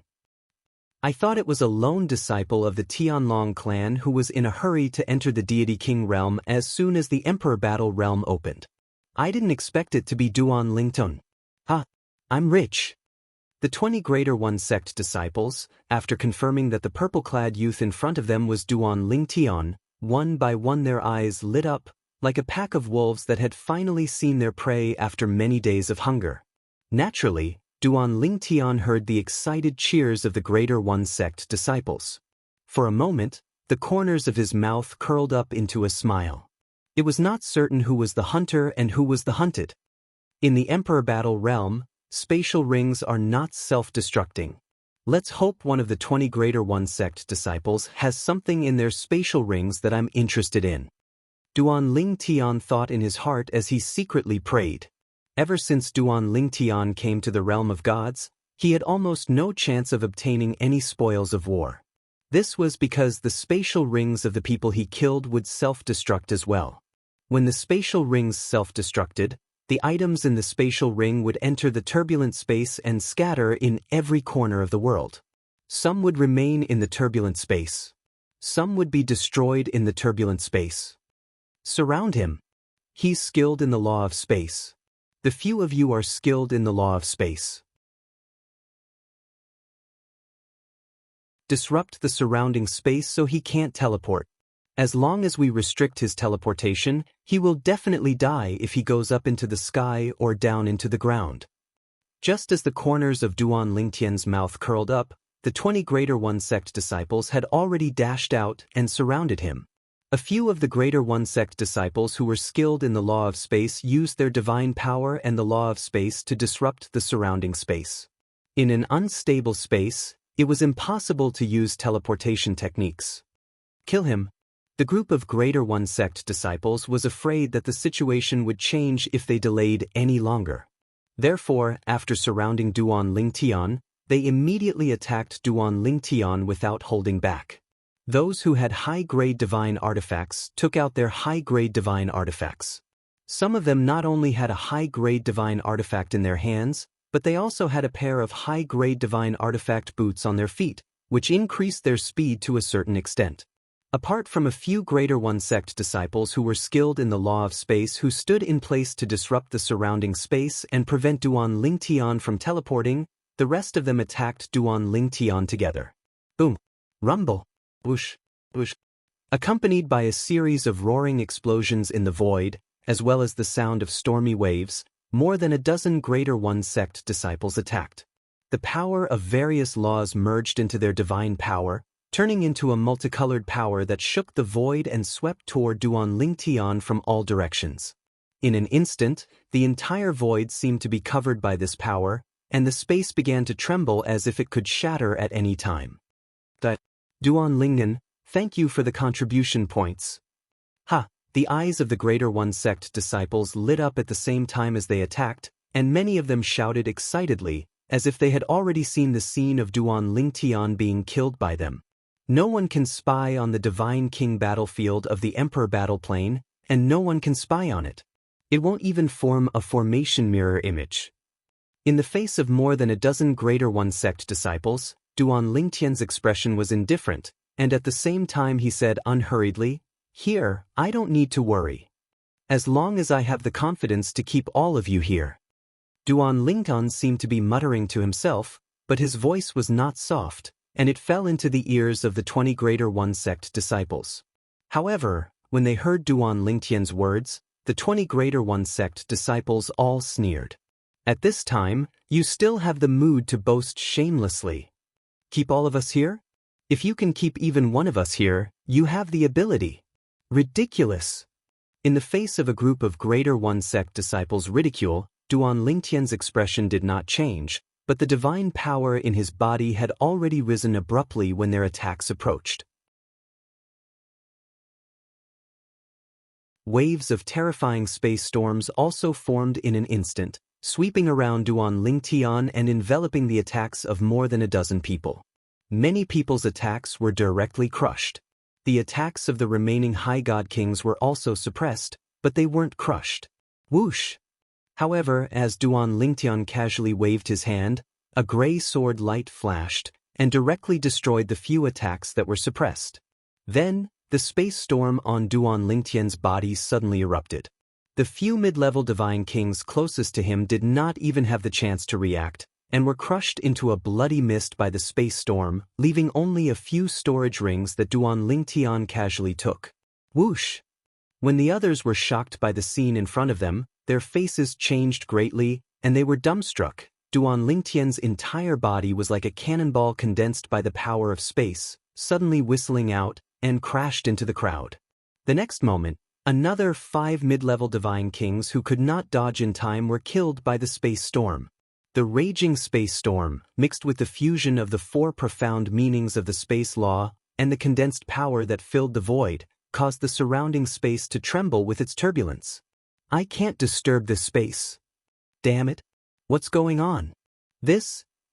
I thought it was a lone disciple of the Tianlong clan who was in a hurry to enter the Deity King realm as soon as the Emperor Battle realm opened. I didn't expect it to be Duan Lingtun. I'm rich. The 20 Greater One Sect disciples, after confirming that the purple-clad youth in front of them was Duan Lingtian, one by one their eyes lit up, like a pack of wolves that had finally seen their prey after many days of hunger. Naturally, Duan Lingtian heard the excited cheers of the Greater One Sect disciples. For a moment, the corners of his mouth curled up into a smile. It was not certain who was the hunter and who was the hunted. In the Emperor Battle realm, spatial rings are not self-destructing. Let's hope one of the 20 Greater One Sect disciples has something in their spatial rings that I'm interested in. Duan Lingtian thought in his heart as he secretly prayed. Ever since Duan Lingtian came to the realm of gods, he had almost no chance of obtaining any spoils of war. This was because the spatial rings of the people he killed would self-destruct as well. When the spatial rings self-destructed, the items in the spatial ring would enter the turbulent space and scatter in every corner of the world. Some would remain in the turbulent space. Some would be destroyed in the turbulent space. Surround him. He's skilled in the law of space. The few of you are skilled in the law of space. Disrupt the surrounding space so he can't teleport. As long as we restrict his teleportation, he will definitely die if he goes up into the sky or down into the ground. Just as the corners of Duan Lingtian's mouth curled up, the 20 Greater One Sect disciples had already dashed out and surrounded him. A few of the Greater One Sect disciples who were skilled in the law of space used their divine power and the law of space to disrupt the surrounding space. In an unstable space, it was impossible to use teleportation techniques. Kill him. The group of Greater One Sect disciples was afraid that the situation would change if they delayed any longer. Therefore, after surrounding Duan Lingtian, they immediately attacked Duan Lingtian without holding back. Those who had high-grade divine artifacts took out their high-grade divine artifacts. Some of them not only had a high-grade divine artifact in their hands, but they also had a pair of high-grade divine artifact boots on their feet, which increased their speed to a certain extent. Apart from a few Greater One Sect disciples who were skilled in the law of space who stood in place to disrupt the surrounding space and prevent Duan Lingtian from teleporting, the rest of them attacked Duan Lingtian together. Boom! Rumble! Whoosh! Whoosh! Accompanied by a series of roaring explosions in the void, as well as the sound of stormy waves, more than a dozen Greater One Sect disciples attacked. The power of various laws merged into their divine power, turning into a multicolored power that shook the void and swept toward Duan Lingtian from all directions. In an instant, the entire void seemed to be covered by this power, and the space began to tremble as if it could shatter at any time. Duan Lingnan, thank you for the contribution points. The eyes of the Greater One Sect disciples lit up at the same time as they attacked, and many of them shouted excitedly, as if they had already seen the scene of Duan Lingtian being killed by them. No one can spy on the Divine King battlefield of the Emperor battle plane, and no one can spy on it. It won't even form a formation mirror image. In the face of more than a dozen Greater One Sect disciples, Duan Lingtian's expression was indifferent, and at the same time he said unhurriedly, "Here, I don't need to worry. As long as I have the confidence to keep all of you here." Duan Lingtian seemed to be muttering to himself, but his voice was not soft, and it fell into the ears of the 20 Greater One Sect disciples. However, when they heard Duan Lingtian's words, the 20 Greater One Sect disciples all sneered. At this time, you still have the mood to boast shamelessly. Keep all of us here? If you can keep even one of us here, you have the ability. Ridiculous! In the face of a group of Greater One Sect disciples' ridicule, Duan Lingtian's expression did not change, but the divine power in his body had already risen abruptly when their attacks approached. Waves of terrifying space storms also formed in an instant, sweeping around Duan Lingtian and enveloping the attacks of more than a dozen people. Many people's attacks were directly crushed. The attacks of the remaining High God Kings were also suppressed, but they weren't crushed. Whoosh! However, as Duan Lingtian casually waved his hand, a gray sword light flashed and directly destroyed the few attacks that were suppressed. Then, the space storm on Duan Lingtian's body suddenly erupted. The few mid-level divine kings closest to him did not even have the chance to react, and were crushed into a bloody mist by the space storm, leaving only a few storage rings that Duan Lingtian casually took. Whoosh! When the others were shocked by the scene in front of them, their faces changed greatly, and they were dumbstruck. Duan Lingtian's entire body was like a cannonball condensed by the power of space, suddenly whistling out, and crashed into the crowd. The next moment, another 5 mid-level divine kings who could not dodge in time were killed by the space storm. The raging space storm, mixed with the fusion of the 4 profound meanings of the space law and the condensed power that filled the void, caused the surrounding space to tremble with its turbulence. I can't disturb this space. Damn it. What's going on?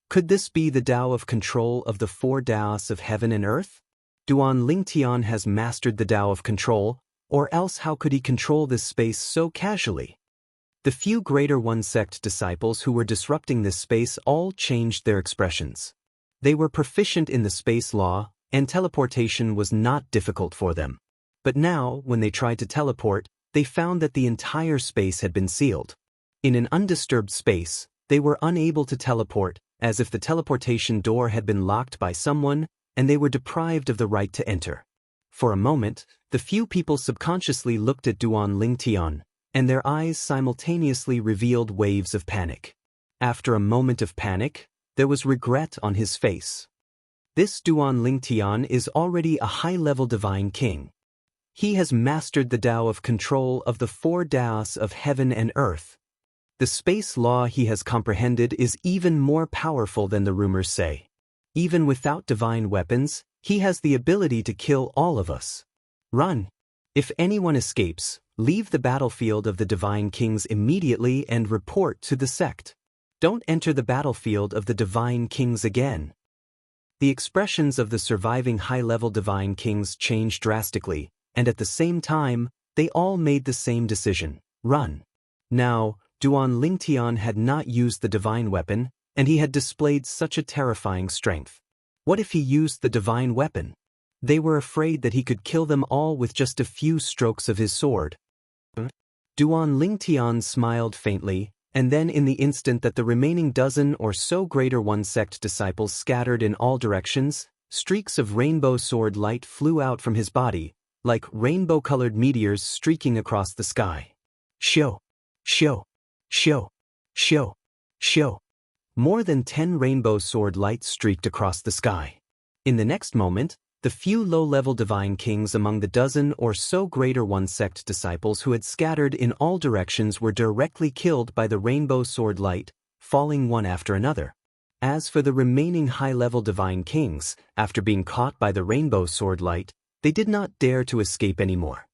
Could this be the Tao of control of the 4 Taos of heaven and earth? Duan Lingtian has mastered the Tao of control, or else how could he control this space so casually? The few Greater One Sect disciples who were disrupting this space all changed their expressions. They were proficient in the space law, and teleportation was not difficult for them. But now, when they tried to teleport, they found that the entire space had been sealed. In an undisturbed space, they were unable to teleport, as if the teleportation door had been locked by someone, and they were deprived of the right to enter. For a moment, the few people subconsciously looked at Duan Lingtian, and their eyes simultaneously revealed waves of panic. After a moment of panic, there was regret on his face. This Duan Lingtian is already a high-level divine king. He has mastered the Tao of control of the 4 Taos of heaven and earth. The space law he has comprehended is even more powerful than the rumors say. Even without divine weapons, he has the ability to kill all of us. Run! If anyone escapes, leave the battlefield of the divine kings immediately and report to the sect. Don't enter the battlefield of the divine kings again. The expressions of the surviving high-level divine kings changed drastically, and at the same time, they all made the same decision: run. Now, Duan Lingtian had not used the divine weapon, and he had displayed such a terrifying strength. What if he used the divine weapon? They were afraid that he could kill them all with just a few strokes of his sword. Duan Lingtian smiled faintly, and then in the instant that the remaining dozen or so Greater One Sect disciples scattered in all directions, streaks of rainbow sword light flew out from his body, like rainbow-colored meteors streaking across the sky. Shoo! Shoo! Shoo! Shoo! Shoo! More than 10 rainbow sword lights streaked across the sky. In the next moment, the few low-level divine kings among the dozen or so Greater One Sect disciples who had scattered in all directions were directly killed by the rainbow sword light, falling one after another. As for the remaining high-level divine kings, after being caught by the rainbow sword light, they did not dare to escape anymore.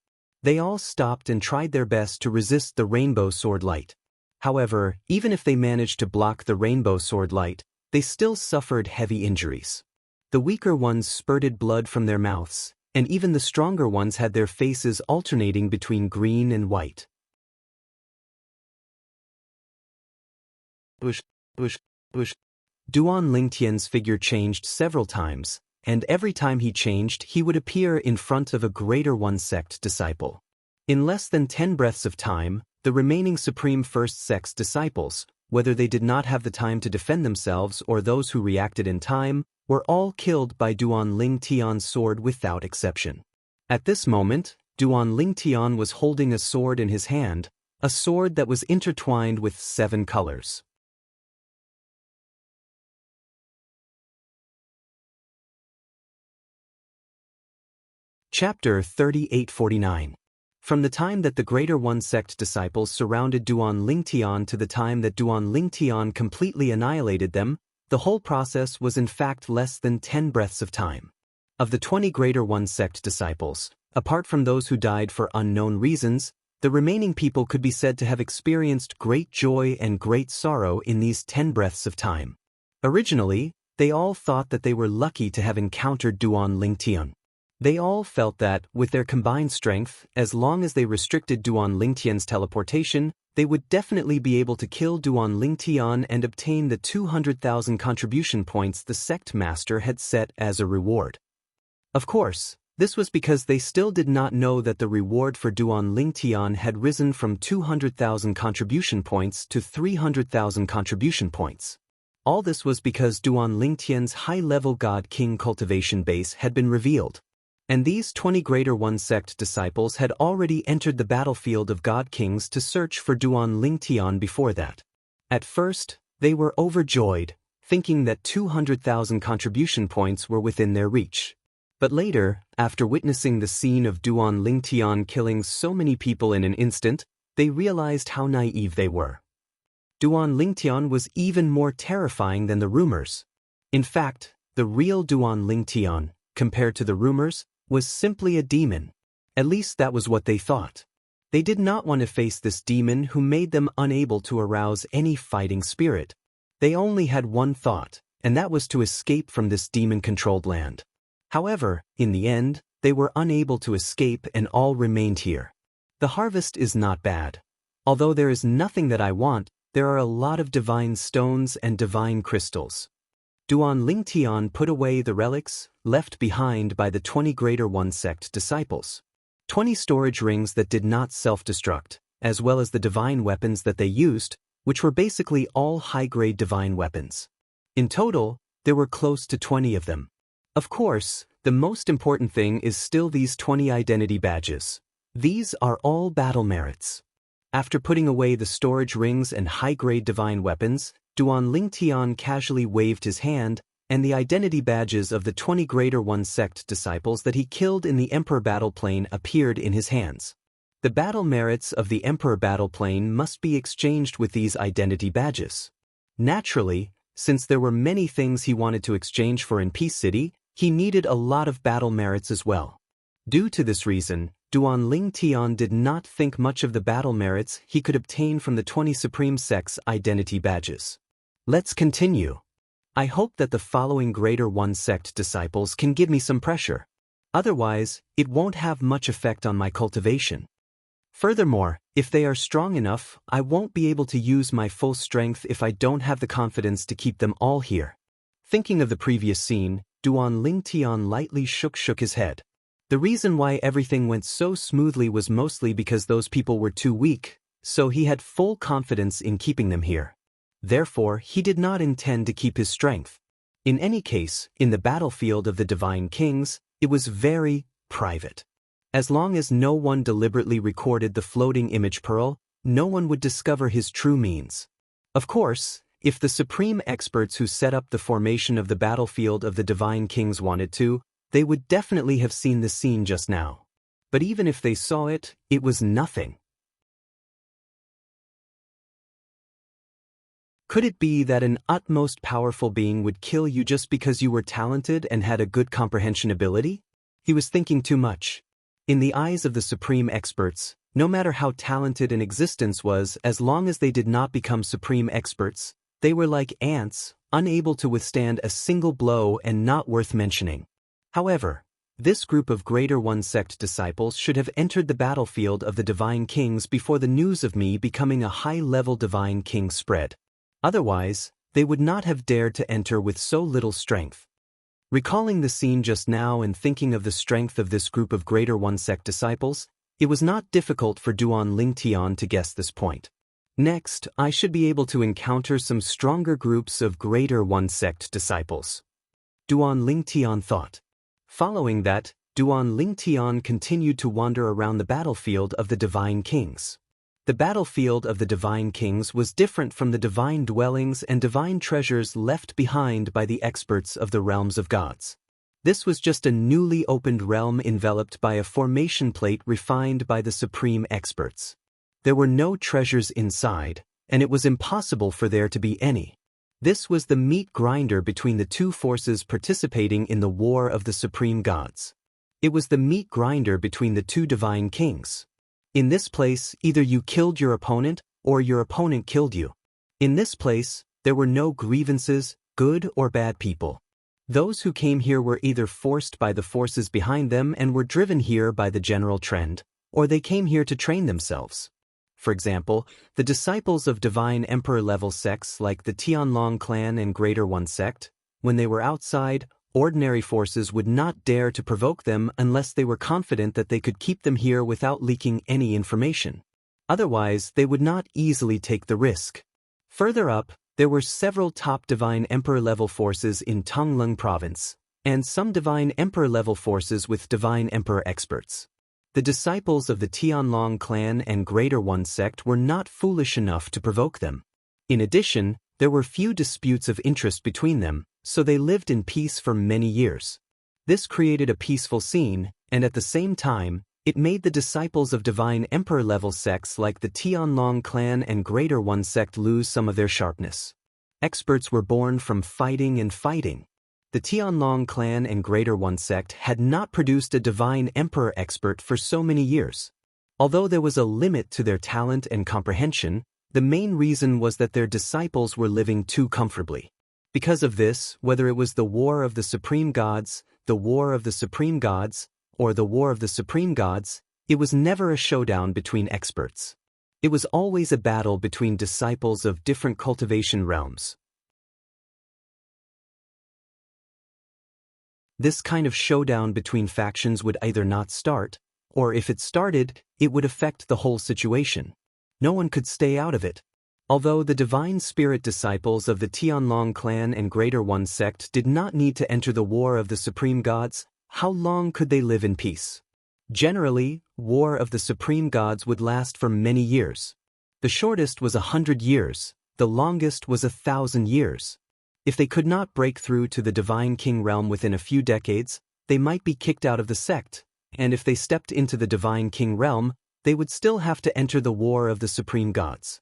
They all stopped and tried their best to resist the rainbow sword light. However, even if they managed to block the rainbow sword light, they still suffered heavy injuries. The weaker ones spurted blood from their mouths, and even the stronger ones had their faces alternating between green and white. Duan Lingtian's figure changed several times, and every time he changed he would appear in front of a Greater One Sect disciple. In less than 10 breaths of time, the remaining Supreme First Sect's disciples, whether they did not have the time to defend themselves or those who reacted in time, were all killed by Duan Lingtian's sword without exception. At this moment, Duan Lingtian was holding a sword in his hand, a sword that was intertwined with 7 colors. Chapter 3849. From the time that the Greater One Sect disciples surrounded Duan Lingtian to the time that Duan Lingtian completely annihilated them, the whole process was in fact less than 10 breaths of time. Of the 20 Greater One Sect disciples, Apart from those who died for unknown reasons, the remaining people could be said to have experienced great joy and great sorrow in these 10 breaths of time. Originally, they all thought that they were lucky to have encountered Duan Lingtian. They all felt that, with their combined strength, as long as they restricted Duan Lingtian's teleportation, they would definitely be able to kill Duan Lingtian and obtain the 200,000 contribution points the sect master had set as a reward. Of course, this was because they still did not know that the reward for Duan Lingtian had risen from 200,000 contribution points to 300,000 contribution points. All this was because Duan Lingtian's high-level God King cultivation base had been revealed. And these 20 Greater One Sect disciples had already entered the battlefield of God Kings to search for Duan Lingtian before that. At first, they were overjoyed, thinking that 200,000 contribution points were within their reach. But later, after witnessing the scene of Duan Lingtian killing so many people in an instant, they realized how naive they were. Duan Lingtian was even more terrifying than the rumors. In fact, the real Duan Lingtian, compared to the rumors, was simply a demon. At least that was what they thought. They did not want to face this demon who made them unable to arouse any fighting spirit. They only had one thought, and that was to escape from this demon-controlled land. However, in the end, they were unable to escape and all remained here. The harvest is not bad. Although there is nothing that I want, there are a lot of divine stones and divine crystals. Duan Lingtian put away the relics left behind by the 20 Greater One Sect disciples. 20 storage rings that did not self-destruct, as well as the divine weapons that they used, which were basically all high-grade divine weapons. In total, there were close to 20 of them. Of course, the most important thing is still these 20 identity badges. These are all battle merits. After putting away the storage rings and high-grade divine weapons, Duan Lingtian casually waved his hand, and the identity badges of the 20 Greater One Sect disciples that he killed in the Emperor Battle Plane appeared in his hands. The battle merits of the Emperor Battle Plane must be exchanged with these identity badges. Naturally, since there were many things he wanted to exchange for in Peace City, he needed a lot of battle merits as well. Due to this reason, Duan Lingtian did not think much of the battle merits he could obtain from the 20 Supreme Sects identity badges. Let's continue. I hope that the following Greater One Sect disciples can give me some pressure. Otherwise, it won't have much effect on my cultivation. Furthermore, if they are strong enough, I won't be able to use my full strength if I don't have the confidence to keep them all here. Thinking of the previous scene, Duan Lingtian lightly shook his head. The reason why everything went so smoothly was mostly because those people were too weak, so he had full confidence in keeping them here. Therefore, he did not intend to keep his strength. In any case, in the battlefield of the Divine Kings, it was very private. As long as no one deliberately recorded the floating image pearl, no one would discover his true means. Of course, if the supreme experts who set up the formation of the battlefield of the Divine Kings wanted to, they would definitely have seen the scene just now. But even if they saw it, it was nothing. Could it be that an utmost powerful being would kill you just because you were talented and had a good comprehension ability? He was thinking too much. In the eyes of the supreme experts, no matter how talented an existence was, as long as they did not become supreme experts, they were like ants, unable to withstand a single blow and not worth mentioning. However, this group of Greater One Sect disciples should have entered the battlefield of the Divine Kings before the news of me becoming a high-level Divine King spread. Otherwise, they would not have dared to enter with so little strength. Recalling the scene just now and thinking of the strength of this group of Greater One Sect disciples, it was not difficult for Duan Lingtian to guess this point. Next, I should be able to encounter some stronger groups of Greater One Sect disciples. Duan Lingtian thought. Following that, Duan Lingtian continued to wander around the battlefield of the Divine Kings. The battlefield of the Divine Kings was different from the divine dwellings and divine treasures left behind by the experts of the realms of gods. This was just a newly opened realm enveloped by a formation plate refined by the supreme experts. There were no treasures inside, and it was impossible for there to be any. This was the meat grinder between the two forces participating in the war of the supreme gods. It was the meat grinder between the two divine kings. In this place, either you killed your opponent or your opponent killed you. In this place, there were no grievances, good or bad people. Those who came here were either forced by the forces behind them and were driven here by the general trend, or they came here to train themselves. For example, the disciples of divine emperor-level sects like the Tianlong clan and Greater One sect, when they were outside, ordinary forces would not dare to provoke them unless they were confident that they could keep them here without leaking any information. Otherwise, they would not easily take the risk. Further up, there were several top divine emperor-level forces in Tongleng province, and some divine emperor-level forces with divine emperor experts. The disciples of the Tianlong clan and Greater One sect were not foolish enough to provoke them. In addition, there were few disputes of interest between them, so they lived in peace for many years. This created a peaceful scene, and at the same time, it made the disciples of divine emperor-level sects like the Tianlong clan and Greater One sect lose some of their sharpness. Experts were born from fighting and fighting. The Tianlong clan and Greater One sect had not produced a divine emperor expert for so many years. Although there was a limit to their talent and comprehension, the main reason was that their disciples were living too comfortably. Because of this, whether it was the War of the Supreme Gods, the War of the Supreme Gods, or the War of the Supreme Gods, it was never a showdown between experts. It was always a battle between disciples of different cultivation realms. This kind of showdown between factions would either not start, or if it started, it would affect the whole situation. No one could stay out of it. Although the divine spirit disciples of the Tianlong clan and Greater One sect did not need to enter the War of the Supreme Gods, how long could they live in peace? Generally, War of the Supreme Gods would last for many years. The shortest was 100 years, the longest was 1,000 years. If they could not break through to the Divine King realm within a few decades, they might be kicked out of the sect, and if they stepped into the Divine King realm, they would still have to enter the War of the Supreme Gods.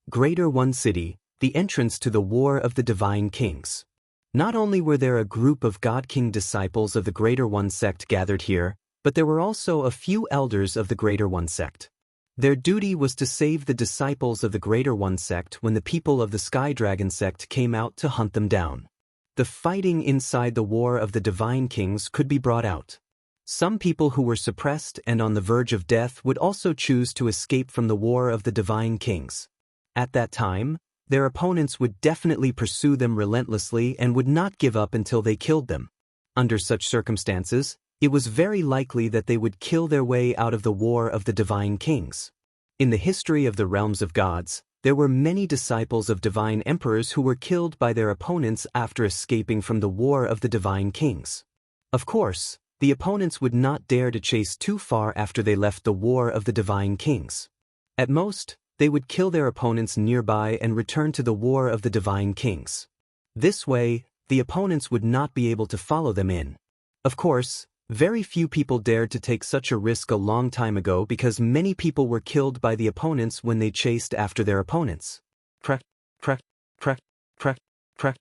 Greater One City, the entrance to the War of the Divine Kings. Not only were there a group of God King disciples of the Greater One sect gathered here, but there were also a few elders of the Greater One sect. Their duty was to save the disciples of the Greater One sect when the people of the Sky Dragon sect came out to hunt them down. The fighting inside the War of the Divine Kings could be brought out. Some people who were suppressed and on the verge of death would also choose to escape from the War of the Divine Kings. At that time, their opponents would definitely pursue them relentlessly and would not give up until they killed them. Under such circumstances, it was very likely that they would kill their way out of the War of the Divine Kings. In the history of the realms of gods, there were many disciples of divine emperors who were killed by their opponents after escaping from the War of the Divine Kings. Of course, the opponents would not dare to chase too far after they left the War of the Divine Kings. At most, they would kill their opponents nearby and return to the War of the Divine Kings. This way, the opponents would not be able to follow them in. Of course, very few people dared to take such a risk a long time ago because many people were killed by the opponents when they chased after their opponents. Crack, crack, crack, crack, crack.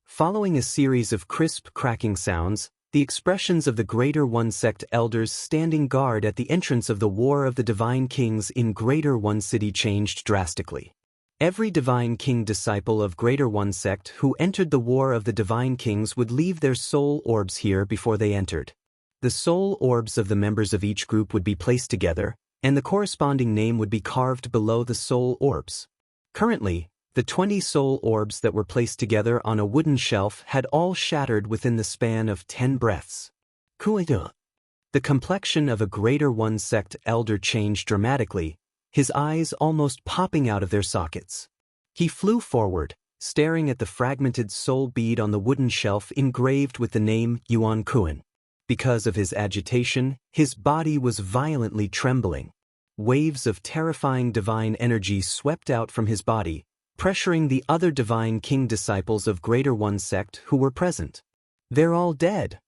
Following a series of crisp cracking sounds, the expressions of the Greater One sect elders standing guard at the entrance of the War of the Divine Kings in Greater One City changed drastically. Every Divine King disciple of Greater One sect who entered the War of the Divine Kings would leave their soul orbs here before they entered. The soul orbs of the members of each group would be placed together, and the corresponding name would be carved below the soul orbs. Currently, the 20 soul orbs that were placed together on a wooden shelf had all shattered within the span of 10 breaths. The complexion of a Greater One sect elder changed dramatically, his eyes almost popping out of their sockets. He flew forward, staring at the fragmented soul bead on the wooden shelf engraved with the name Yuan Kuan. Because of his agitation, his body was violently trembling. Waves of terrifying divine energy swept out from his body, pressuring the other Divine King disciples of Greater One sect who were present. They're all dead.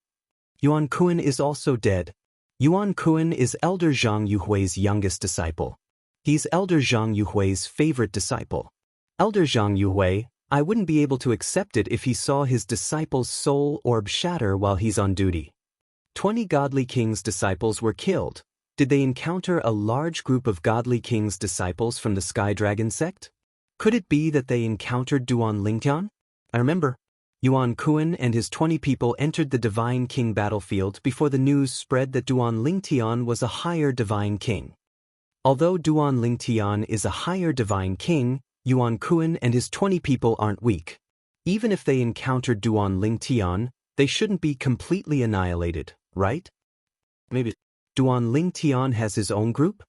Yuan Kuan is also dead. Yuan Kuan is Elder Zhang Yuhui's youngest disciple. He's Elder Zhang Yuhui's favorite disciple. Elder Zhang Yuhui, I wouldn't be able to accept it if he saw his disciple's soul orb shatter while he's on duty. 20 godly king's disciples were killed. Did they encounter a large group of godly king's disciples from the Sky Dragon sect? Could it be that they encountered Duan Lingtian? I remember. Yuan Kuan and his 20 people entered the Divine King battlefield before the news spread that Duan Lingtian was a higher Divine King. Although Duan Lingtian is a higher Divine King, Yuan Kuan and his 20 people aren't weak. Even if they encountered Duan Lingtian, they shouldn't be completely annihilated, right? Maybe Duan Lingtian has his own group?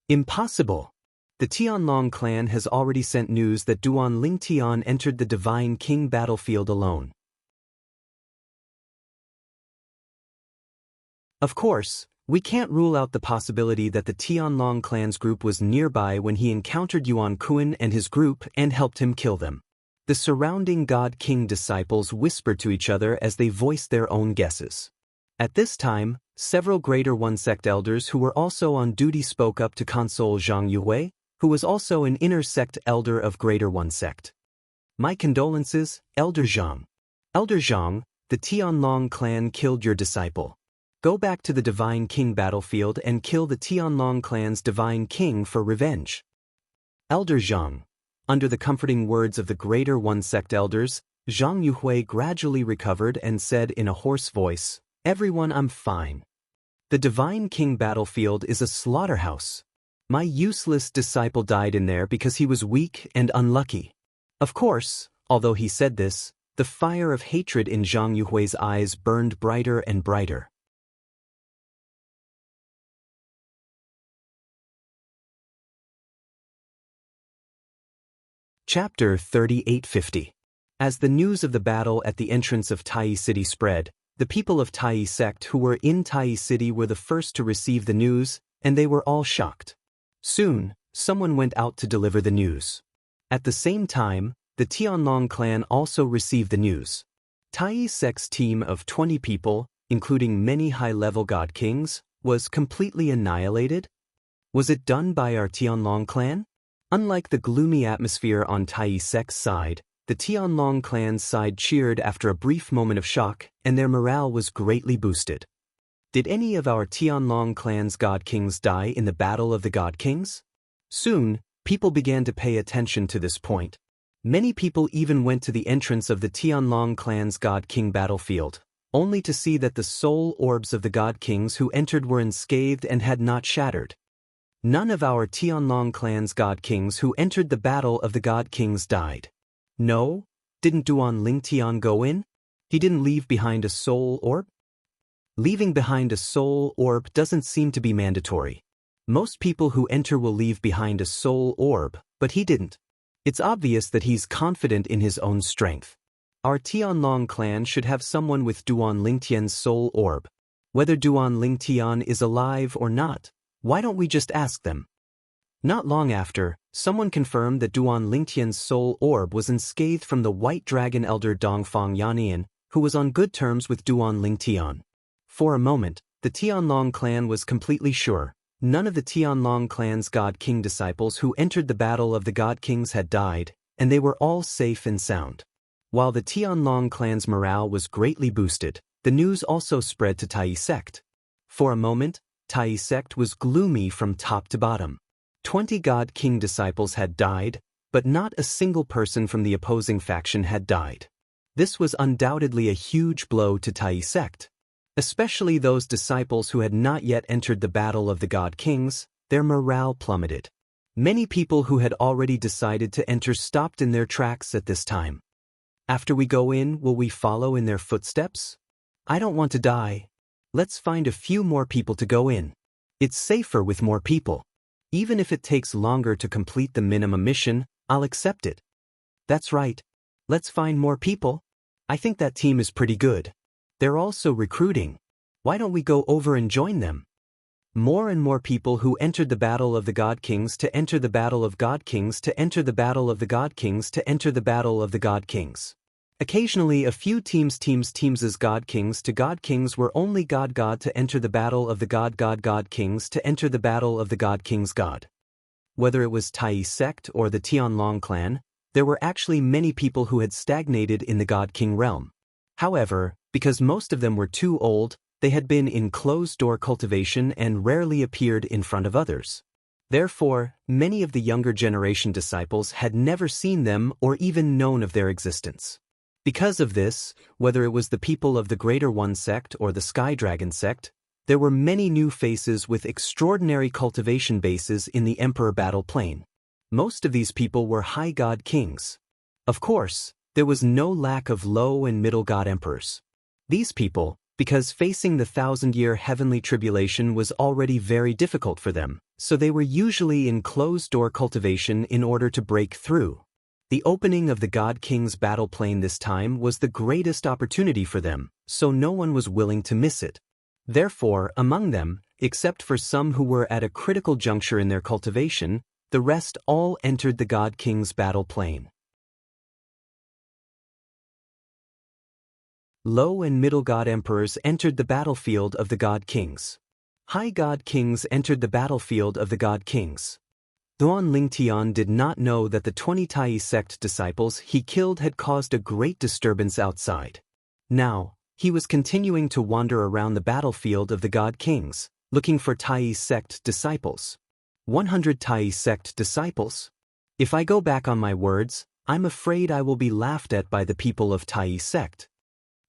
Impossible! The Tianlong clan has already sent news that Duan Lingtian entered the Divine King battlefield alone. Of course, we can't rule out the possibility that the Tianlong clan's group was nearby when he encountered Yuan Kuan and his group and helped him kill them. The surrounding God King disciples whispered to each other as they voiced their own guesses. At this time, several Greater One Sect elders who were also on duty spoke up to console Zhang Yuhui, who was also an inner sect elder of Greater One Sect. My condolences, Elder Zhang. Elder Zhang, the Tianlong clan killed your disciple. Go back to the Divine King battlefield and kill the Tianlong clan's Divine King for revenge. Elder Zhang. Under the comforting words of the Greater One Sect elders, Zhang Yuhui gradually recovered and said in a hoarse voice, "Everyone, I'm fine. The Divine King battlefield is a slaughterhouse. My useless disciple died in there because he was weak and unlucky." Of course, although he said this, the fire of hatred in Zhang Yuhui's eyes burned brighter and brighter. Chapter 3850. As the news of the battle at the entrance of Tai City spread, the people of Tai sect who were in Tai City were the first to receive the news, and they were all shocked. Soon, someone went out to deliver the news. At the same time, the Tianlong clan also received the news. Tai sect's team of 20 people, including many high-level god kings, was completely annihilated? Was it done by our Tianlong clan? Unlike the gloomy atmosphere on Tai sect's side, the Tianlong clan's side cheered after a brief moment of shock, and their morale was greatly boosted. Did any of our Tianlong clan's god kings die in the Battle of the God Kings? Soon, people began to pay attention to this point. Many people even went to the entrance of the Tianlong clan's god king battlefield, only to see that the soul orbs of the god kings who entered were unscathed and had not shattered. None of our Tianlong clan's god kings who entered the Battle of the God Kings died. No? Didn't Duan Lingtian go in? He didn't leave behind a soul orb? Leaving behind a soul orb doesn't seem to be mandatory. Most people who enter will leave behind a soul orb, but he didn't. It's obvious that he's confident in his own strength. Our Tianlong clan should have someone with Duan Lingtian's soul orb. Whether Duan Lingtian is alive or not, why don't we just ask them? Not long after, someone confirmed that Duan Lingtian's soul orb was unscathed from the White Dragon Elder Dongfang Yannian, who was on good terms with Duan Lingtian. For a moment, the Tianlong clan was completely sure. None of the Tianlong clan's God King disciples who entered the Battle of the God Kings had died, and they were all safe and sound. While the Tianlong clan's morale was greatly boosted, the news also spread to Tai sect. For a moment, Tai sect was gloomy from top to bottom. 20 God King disciples had died, but not a single person from the opposing faction had died. This was undoubtedly a huge blow to Tai sect. Especially those disciples who had not yet entered the Battle of the God Kings, their morale plummeted. Many people who had already decided to enter stopped in their tracks at this time. After we go in, will we follow in their footsteps? I don't want to die. Let's find a few more people to go in. It's safer with more people. Even if it takes longer to complete the minimum mission, I'll accept it. That's right. Let's find more people. I think that team is pretty good. They're also recruiting. Why don't we go over and join them? More and more people who entered the Battle of the God Kings to enter the Battle of God Kings to enter the Battle of the God Kings to enter the Battle of the God Kings. Occasionally a few teams as God Kings were only God to enter the Battle of the God Kings to enter the Battle of the God Kings God. Whether it was Tai sect or the Tianlong clan, there were actually many people who had stagnated in the God King realm. However, because most of them were too old, They had been in closed-door cultivation and rarely appeared in front of others. Therefore, many of the younger generation disciples had never seen them or even known of their existence. Because of this, whether it was the people of the Greater One sect or the Sky Dragon sect, there were many new faces with extraordinary cultivation bases in the Emperor Battle Plane. Most of these people were high god kings. Of course, there was no lack of low and middle god emperors. These people, because facing the 1,000-year heavenly tribulation was already very difficult for them, so they were usually in closed-door cultivation in order to break through. The opening of the God King's battle plane this time was the greatest opportunity for them, so no one was willing to miss it. Therefore, among them, except for some who were at a critical juncture in their cultivation, the rest all entered the God King's battle plane. Low and middle god emperors entered the battlefield of the God Kings. High god kings entered the battlefield of the God Kings. Duan Lingtian did not know that the 20 Tai sect disciples he killed had caused a great disturbance outside. Now, he was continuing to wander around the battlefield of the God Kings, looking for Tai sect disciples. 100 Tai sect disciples? If I go back on my words, I'm afraid I will be laughed at by the people of Tai sect.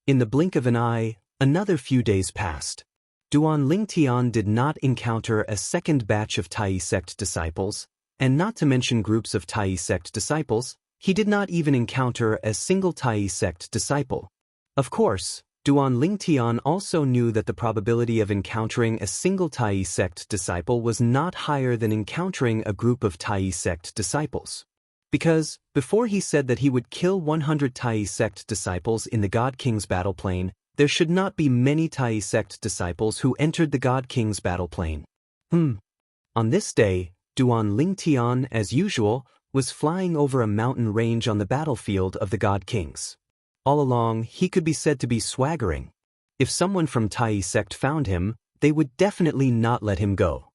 In the blink of an eye, another few days passed. Duan Lingtian did not encounter a second batch of Tai sect disciples, and not to mention groups of Tai sect disciples, he did not even encounter a single Tai sect disciple. Of course, Duan Lingtian also knew that the probability of encountering a single Tai sect disciple was not higher than encountering a group of Tai sect disciples. Because, before he said that he would kill 100 Tai sect disciples in the God King's battle plane, there should not be many Tai sect disciples who entered the God King's battle plane. On this day, Duan Lingtian, as usual, was flying over a mountain range on the battlefield of the God Kings. All along, he could be said to be swaggering. If someone from Tai sect found him, they would definitely not let him go.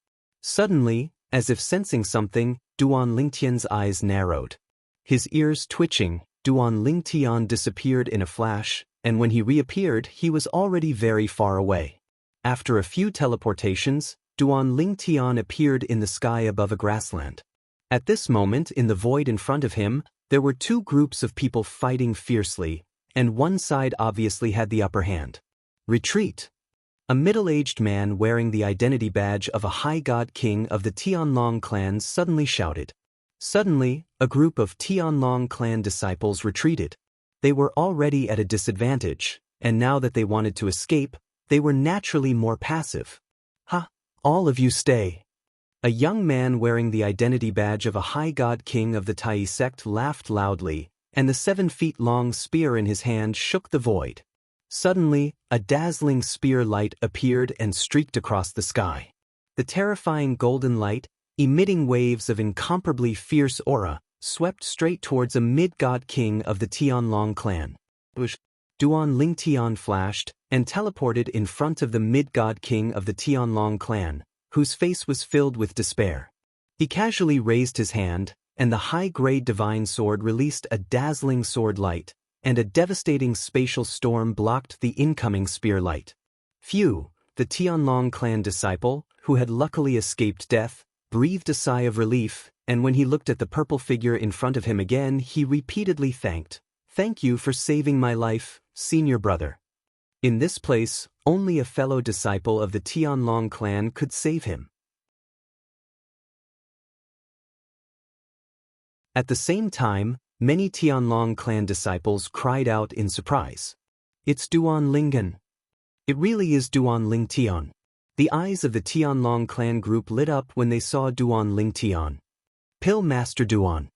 Suddenly, as if sensing something, Duan Lingtian's eyes narrowed. His ears twitching, Duan Lingtian disappeared in a flash, and when he reappeared, he was already very far away. After a few teleportations, Duan Lingtian appeared in the sky above a grassland. At this moment, in the void in front of him, there were two groups of people fighting fiercely, and one side obviously had the upper hand. Retreat! A middle-aged man wearing the identity badge of a high god king of the Tianlong clan suddenly shouted. Suddenly, a group of Tianlong clan disciples retreated. They were already at a disadvantage, and now that they wanted to escape, they were naturally more passive. Ha! All of you stay! A young man wearing the identity badge of a high god king of the Tai sect laughed loudly, and the 7-feet-long spear in his hand shook the void. Suddenly, a dazzling spear light appeared and streaked across the sky. The terrifying golden light, emitting waves of incomparably fierce aura, swept straight towards a mid-god king of the Tianlong clan. Duan Lingtian flashed and teleported in front of the mid-god king of the Tianlong clan, whose face was filled with despair. He casually raised his hand, and the high-grade divine sword released a dazzling sword light, and a devastating spatial storm blocked the incoming spear light. Phew! The Tianlong clan disciple, who had luckily escaped death, breathed a sigh of relief, and when he looked at the purple figure in front of him again, he repeatedly thanked. "Thank you for saving my life, senior brother." In this place, only a fellow disciple of the Tianlong clan could save him. At the same time, many Tianlong clan disciples cried out in surprise. "It's Duan Lingen. It really is Duan Lingtian." The eyes of the Tianlong clan group lit up when they saw Duan Lingtian. Pill Master Duan.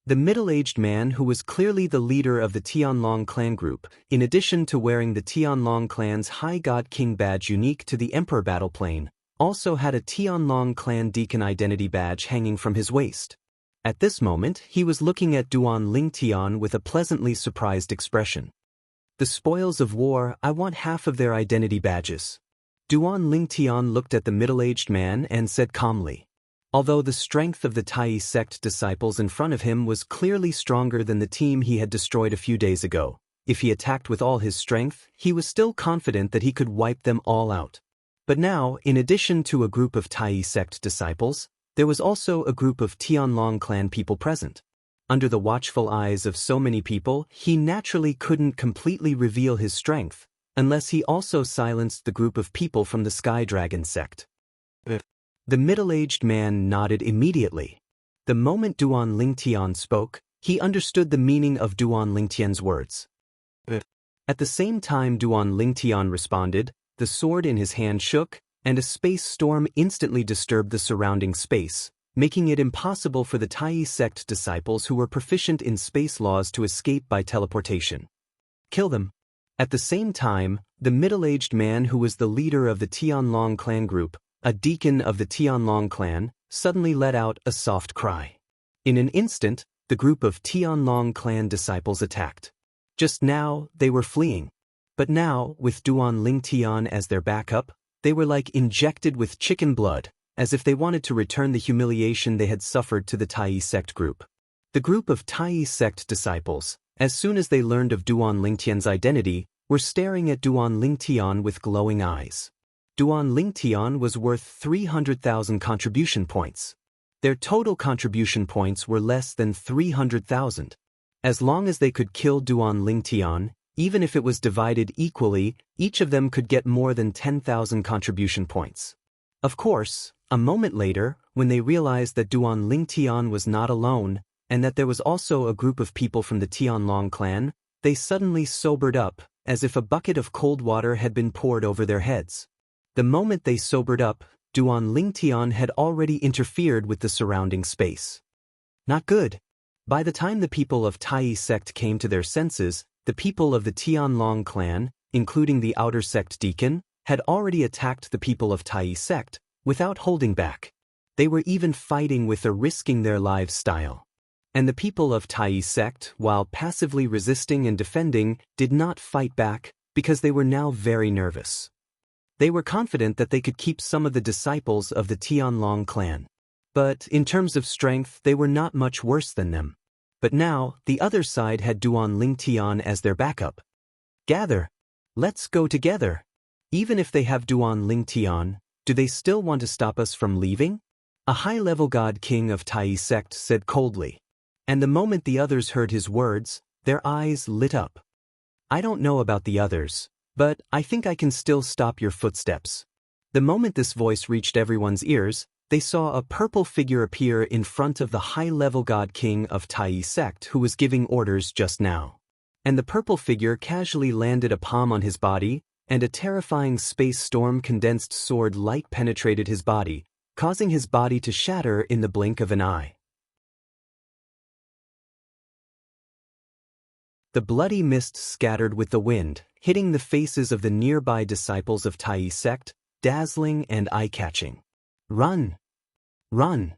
The middle-aged man who was clearly the leader of the Tianlong clan group, in addition to wearing the Tianlong clan's High God King badge unique to the Emperor battle plane, also had a Tianlong clan deacon identity badge hanging from his waist. At this moment, he was looking at Duan Lingtian with a pleasantly surprised expression. "The spoils of war, I want half of their identity badges." Duan Lingtian looked at the middle-aged man and said calmly. Although the strength of the Tai sect disciples in front of him was clearly stronger than the team he had destroyed a few days ago, If he attacked with all his strength, he was still confident that he could wipe them all out. But now, in addition to a group of Tai sect disciples, there was also a group of Tianlong clan people present. Under the watchful eyes of so many people, he naturally couldn't completely reveal his strength, unless he also silenced the group of people from the Sky Dragon sect. The middle-aged man nodded immediately. The moment Duan Lingtian spoke, he understood the meaning of Duan Lingtian's words. At the same time Duan Lingtian responded, the sword in his hand shook, and a space storm instantly disturbed the surrounding space, making it impossible for the Tai sect disciples who were proficient in space laws to escape by teleportation. Kill them. At the same time, the middle-aged man who was the leader of the Tianlong clan group, a deacon of the Tianlong clan, suddenly let out a soft cry. In an instant, the group of Tianlong clan disciples attacked. Just now, they were fleeing. But now, with Duan Lingtian as their backup, they were like injected with chicken blood, as if they wanted to return the humiliation they had suffered to the Tai sect group. The group of Tai sect disciples, as soon as they learned of Duan Lingtian's identity, were staring at Duan Lingtian with glowing eyes. Duan Lingtian was worth 300,000 contribution points. Their total contribution points were less than 300,000. As long as they could kill Duan Lingtian, even if it was divided equally, each of them could get more than 10,000 contribution points. Of course, a moment later, when they realized that Duan Lingtian was not alone, and that there was also a group of people from the Tianlong clan, they suddenly sobered up, as if a bucket of cold water had been poured over their heads. The moment they sobered up, Duan Lingtian had already interfered with the surrounding space. Not good. By the time the people of Tai sect came to their senses, the people of the Tianlong clan, including the outer sect deacon, had already attacked the people of Tai sect, without holding back. They were even fighting with a risking their lives style. And the people of Tai sect, while passively resisting and defending, did not fight back, because they were now very nervous. They were confident that they could keep some of the disciples of the Tianlong clan. But in terms of strength, they were not much worse than them. But now, the other side had Duan Lingtian as their backup. Gather. Let's go together. Even if they have Duan Lingtian, do they still want to stop us from leaving? A high-level god king of Tai sect said coldly. And the moment the others heard his words, their eyes lit up. I don't know about the others, but I think I can still stop your footsteps. The moment this voice reached everyone's ears, they saw a purple figure appear in front of the high-level god king of Tai sect who was giving orders just now. And the purple figure casually landed a palm on his body, and a terrifying space storm condensed sword light penetrated his body, causing his body to shatter in the blink of an eye. The bloody mist scattered with the wind, hitting the faces of the nearby disciples of Tai sect, dazzling and eye-catching. Run! Run!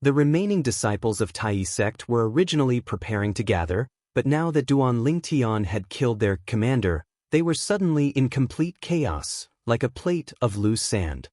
The remaining disciples of Tai sect were originally preparing to gather, but now that Duan Lingtian had killed their commander, they were suddenly in complete chaos, like a plate of loose sand.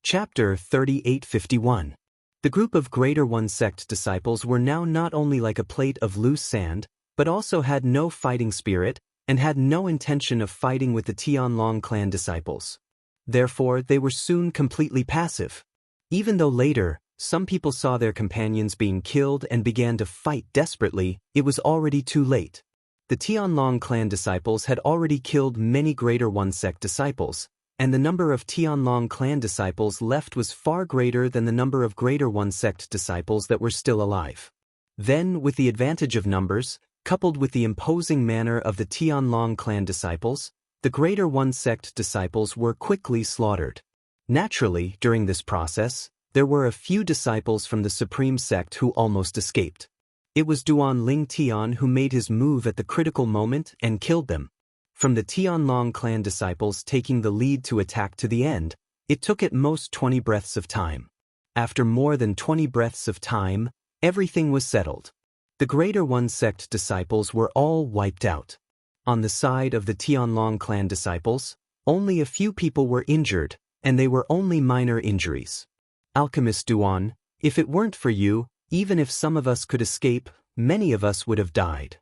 Chapter 3851. The group of Greater One Sect disciples were now not only like a plate of loose sand, but also had no fighting spirit, and had no intention of fighting with the Tianlong clan disciples. Therefore, they were soon completely passive. Even though later, some people saw their companions being killed and began to fight desperately, it was already too late. The Tianlong clan disciples had already killed many Greater One Sect disciples, and the number of Tianlong clan disciples left was far greater than the number of Greater One Sect disciples that were still alive. Then, with the advantage of numbers, coupled with the imposing manner of the Tianlong clan disciples, the Greater One Sect disciples were quickly slaughtered. Naturally, during this process, there were a few disciples from the Supreme Sect who almost escaped. It was Duan Lingtian who made his move at the critical moment and killed them. From the Tianlong clan disciples taking the lead to attack to the end, it took at most 20 breaths of time. After more than 20 breaths of time, everything was settled. The Greater One Sect disciples were all wiped out. On the side of the Tianlong clan disciples, only a few people were injured, and they were only minor injuries. Alchemist Duan, if it weren't for you, even if some of us could escape, many of us would have died.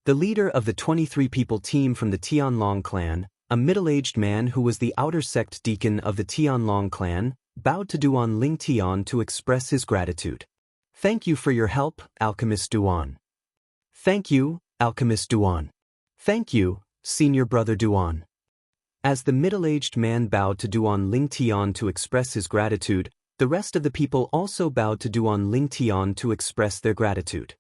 The leader of the 23-people team from the Tianlong clan, a middle-aged man who was the outer sect deacon of the Tianlong clan, bowed to Duan Lingtian to express his gratitude. Thank you for your help, Alchemist Duan. Thank you, Alchemist Duan. Thank you, Senior Brother Duan. As the middle-aged man bowed to Duan Lingtian to express his gratitude, the rest of the people also bowed to Duan Lingtian to express their gratitude.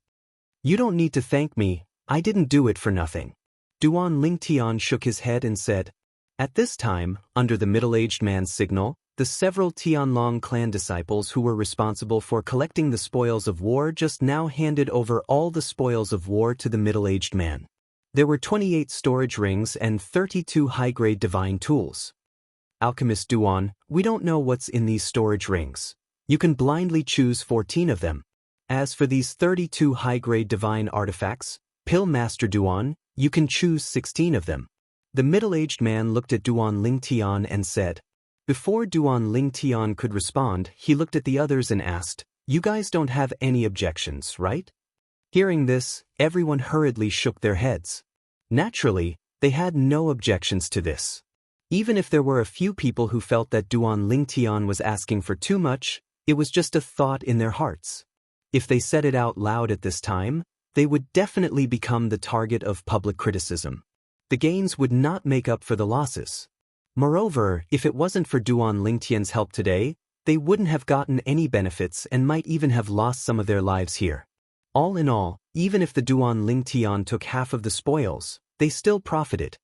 You don't need to thank me, I didn't do it for nothing. Duan Lingtian shook his head and said. At this time, under the middle-aged man's signal, the several Tianlong clan disciples who were responsible for collecting the spoils of war just now handed over all the spoils of war to the middle-aged man. There were 28 storage rings and 32 high-grade divine tools. Alchemist Duan, we don't know what's in these storage rings. You can blindly choose 14 of them. As for these 32 high-grade divine artifacts, Pill Master Duan, you can choose 16 of them. The middle-aged man looked at Duan Lingtian and said. Before Duan Lingtian could respond, he looked at the others and asked, You guys don't have any objections, right? Hearing this, everyone hurriedly shook their heads. Naturally, they had no objections to this. Even if there were a few people who felt that Duan Lingtian was asking for too much, it was just a thought in their hearts. If they said it out loud at this time, they would definitely become the target of public criticism. The gains would not make up for the losses. Moreover, if it wasn't for Duan Lingtian's help today, they wouldn't have gotten any benefits and might even have lost some of their lives here. All in all, even if the Duan Lingtian took half of the spoils, they still profited.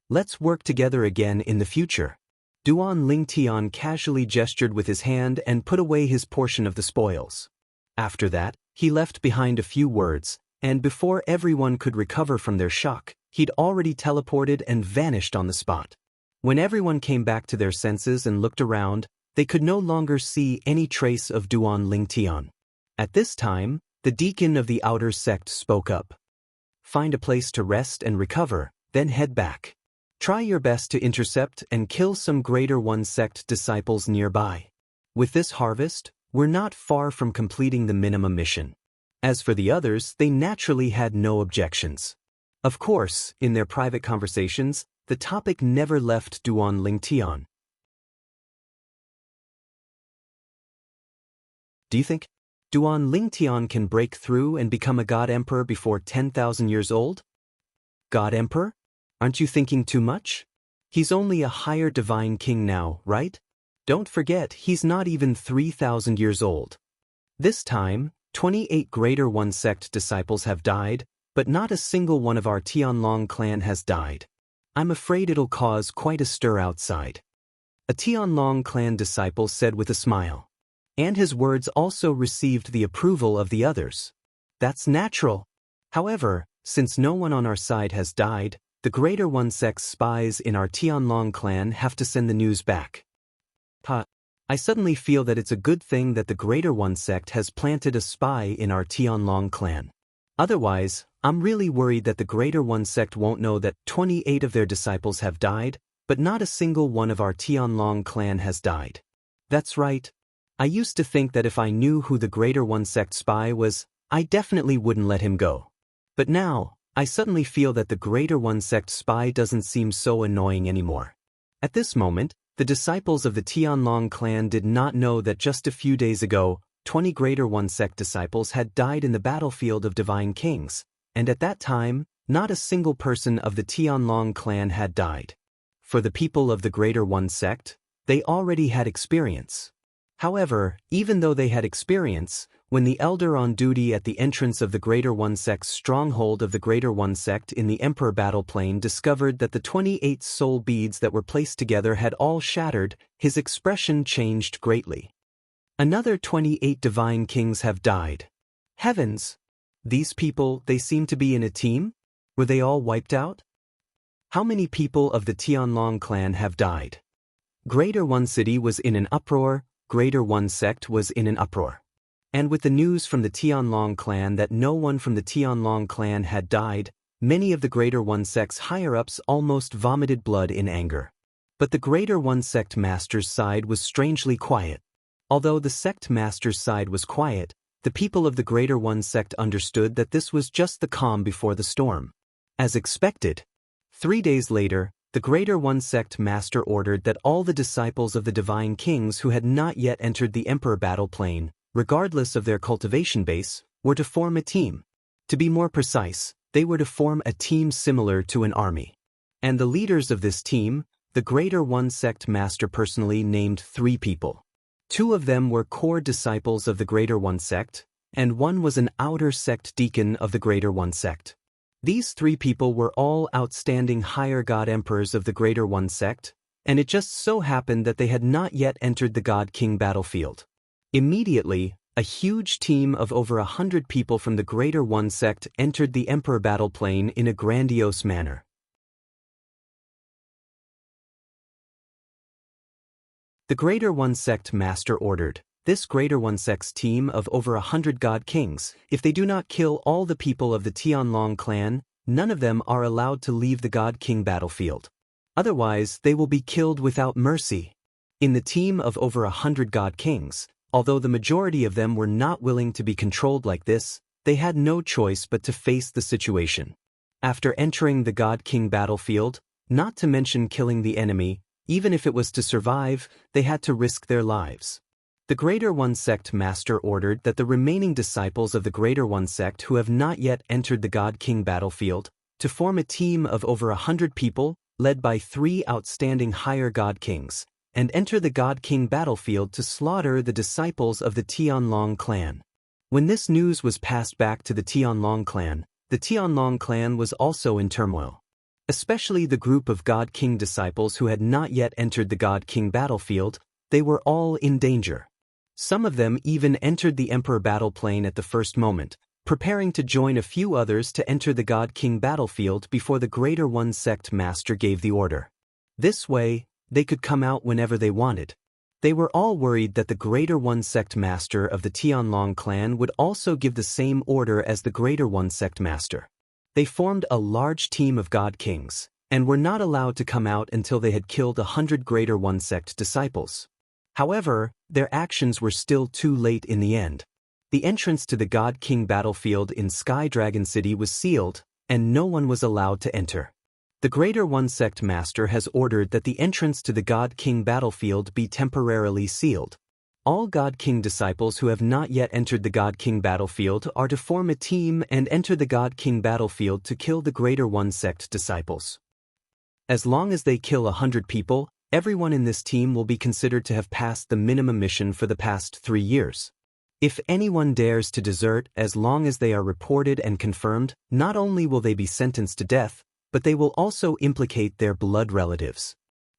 Let's work together again in the future. Duan Lingtian casually gestured with his hand and put away his portion of the spoils. After that, he left behind a few words, and before everyone could recover from their shock, he'd already teleported and vanished on the spot. When everyone came back to their senses and looked around, they could no longer see any trace of Duan Lingtian. At this time, the deacon of the outer sect spoke up. Find a place to rest and recover, then head back. Try your best to intercept and kill some Greater One sect disciples nearby. With this harvest, we're not far from completing the minimum mission. As for the others, they naturally had no objections. Of course, in their private conversations, the topic never left Duan Lingtian. Do you think Duan Lingtian can break through and become a God Emperor before 10,000 years old? God Emperor? Aren't you thinking too much? He's only a higher divine king now, right? Don't forget, he's not even 3,000 years old. This time, 28 Greater One sect disciples have died, but not a single one of our Tianlong clan has died. I'm afraid it'll cause quite a stir outside. A Tianlong clan disciple said with a smile. And his words also received the approval of the others. That's natural. However, since no one on our side has died, the Greater One sect's spies in our Tianlong clan have to send the news back. I suddenly feel that it's a good thing that the Greater One sect has planted a spy in our Tianlong clan. Otherwise, I'm really worried that the Greater One sect won't know that 28 of their disciples have died, but not a single one of our Tianlong clan has died. That's right. I used to think that if I knew who the Greater One sect spy was, I definitely wouldn't let him go. But now, I suddenly feel that the Greater One sect spy doesn't seem so annoying anymore. At this moment, the disciples of the Tianlong clan did not know that just a few days ago, 20 Greater One sect disciples had died in the battlefield of Divine Kings, and at that time, not a single person of the Tianlong clan had died. For the people of the Greater One sect, they already had experience. However, even though they had experience, when the elder on duty at the entrance of the Greater One sect's stronghold of the Greater One sect in the Emperor battle plane discovered that the 28 soul beads that were placed together had all shattered, his expression changed greatly. Another 28 divine kings have died. Heavens! These people, they seem to be in a team? Were they all wiped out? How many people of the Tianlong clan have died? Greater One city was in an uproar, Greater One sect was in an uproar. And with the news from the Tianlong clan that no one from the Tianlong clan had died, many of the Greater One sect's higher-ups almost vomited blood in anger. But the Greater One Sect Master's side was strangely quiet. Although the Sect Master's side was quiet, the people of the Greater One Sect understood that this was just the calm before the storm. As expected, 3 days later, the Greater One Sect Master ordered that all the disciples of the Divine Kings who had not yet entered the Emperor battle plane, regardless of their cultivation base, were to form a team. To be more precise, they were to form a team similar to an army. And the leaders of this team, the Greater One Sect Master personally named 3 people. 2 of them were core disciples of the Greater One Sect, and 1 was an outer sect deacon of the Greater One Sect. These 3 people were all outstanding higher god emperors of the Greater One Sect, and it just so happened that they had not yet entered the God King battlefield. Immediately, a huge team of over 100 people from the Greater One Sect entered the Emperor battle plane in a grandiose manner. The Greater One Sect Master ordered, this Greater One Sect's team of over 100 God Kings, if they do not kill all the people of the Tianlong clan, none of them are allowed to leave the God King battlefield. Otherwise, they will be killed without mercy. In the team of over 100 God Kings, although the majority of them were not willing to be controlled like this, they had no choice but to face the situation. After entering the God King battlefield, not to mention killing the enemy, even if it was to survive, they had to risk their lives. The Greater One Sect Master ordered that the remaining disciples of the Greater One Sect who have not yet entered the God King battlefield, to form a team of over 100 people, led by 3 outstanding higher God Kings, and enter the God King battlefield to slaughter the disciples of the Tianlong clan. When this news was passed back to the Tianlong clan was also in turmoil. Especially the group of God King disciples who had not yet entered the God King battlefield, they were all in danger. Some of them even entered the Emperor battle plane at the first moment, preparing to join a few others to enter the God King battlefield before the Greater One Sect Master gave the order. This way, they could come out whenever they wanted. They were all worried that the Greater One Sect Master of the Tianlong clan would also give the same order as the Greater One Sect Master. They formed a large team of God Kings, and were not allowed to come out until they had killed 100 Greater One Sect disciples. However, their actions were still too late in the end. The entrance to the God King battlefield in Sky Dragon City was sealed, and no one was allowed to enter. The Greater One Sect Master has ordered that the entrance to the God King battlefield be temporarily sealed. All God King disciples who have not yet entered the God King battlefield are to form a team and enter the God King battlefield to kill the Greater One Sect disciples. As long as they kill 100 people, everyone in this team will be considered to have passed the minimum mission for the past 3 years. If anyone dares to desert as long as they are reported and confirmed, not only will they be sentenced to death, but they will also implicate their blood relatives.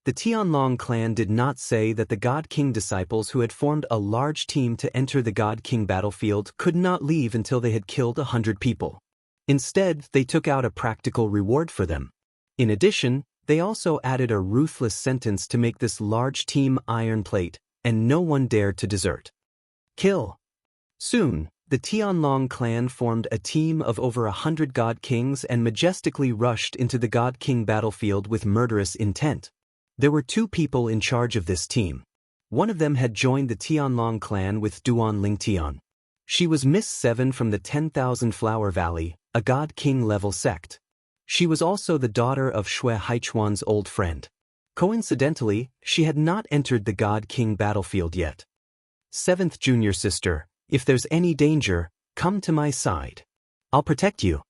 The Tianlong clan did not say that the God King disciples who had formed a large team to enter the God King battlefield could not leave until they had killed 100 people. Instead, they took out a practical reward for them. In addition, they also added a ruthless sentence to make this large team iron plate, and no one dared to desert. Kill. Soon, the Tianlong clan formed a team of over 100 God Kings and majestically rushed into the God King battlefield with murderous intent. There were 2 people in charge of this team. One of them had joined the Tianlong clan with Duan Lingtian. She was Miss 7 from the 10,000 Flower Valley, a God King level sect. She was also the daughter of Shui Haichuan's old friend. Coincidentally, she had not entered the God King battlefield yet. 7th junior sister, if there's any danger, come to my side. I'll protect you.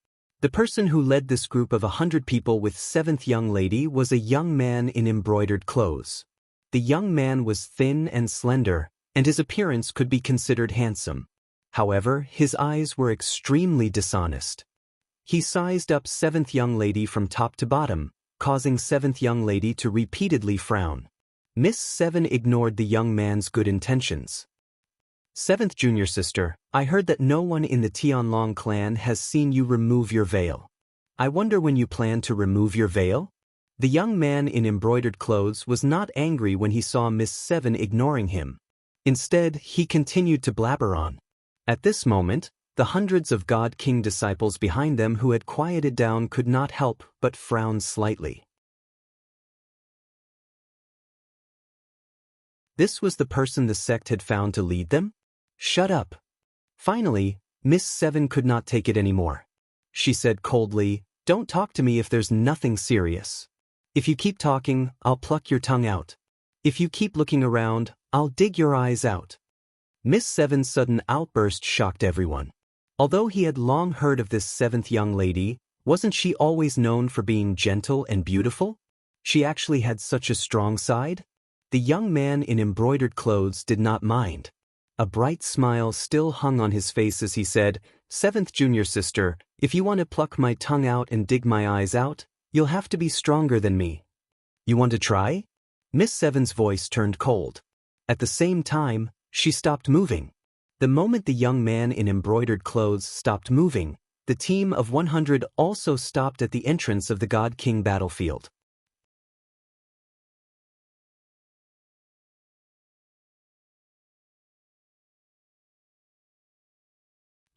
The person who led this group of 100 people with 7th young lady was a young man in embroidered clothes. The young man was thin and slender, and his appearance could be considered handsome. However, his eyes were extremely dishonest. He sized up 7th young lady from top to bottom, causing 7th young lady to repeatedly frown. Miss 7 ignored the young man's good intentions. 7th junior sister, I heard that no one in the Tianlong clan has seen you remove your veil. I wonder when you plan to remove your veil? The young man in embroidered clothes was not angry when he saw Miss 7 ignoring him. Instead, he continued to blabber on. At this moment, the hundreds of God King disciples behind them who had quieted down could not help but frown slightly. This was the person the sect had found to lead them? Shut up. Finally, Miss Seven could not take it anymore. She said coldly, "Don't talk to me if there's nothing serious. If you keep talking, I'll pluck your tongue out. If you keep looking around, I'll dig your eyes out." Miss Seven's sudden outburst shocked everyone. Although he had long heard of this seventh young lady, wasn't she always known for being gentle and beautiful? She actually had such a strong side? The young man in embroidered clothes did not mind. A bright smile still hung on his face as he said, "Seventh junior sister, if you want to pluck my tongue out and dig my eyes out, you'll have to be stronger than me. You want to try?" Miss Seven's voice turned cold. At the same time, she stopped moving. The moment the young man in embroidered clothes stopped moving, the team of 100 also stopped at the entrance of the God King battlefield.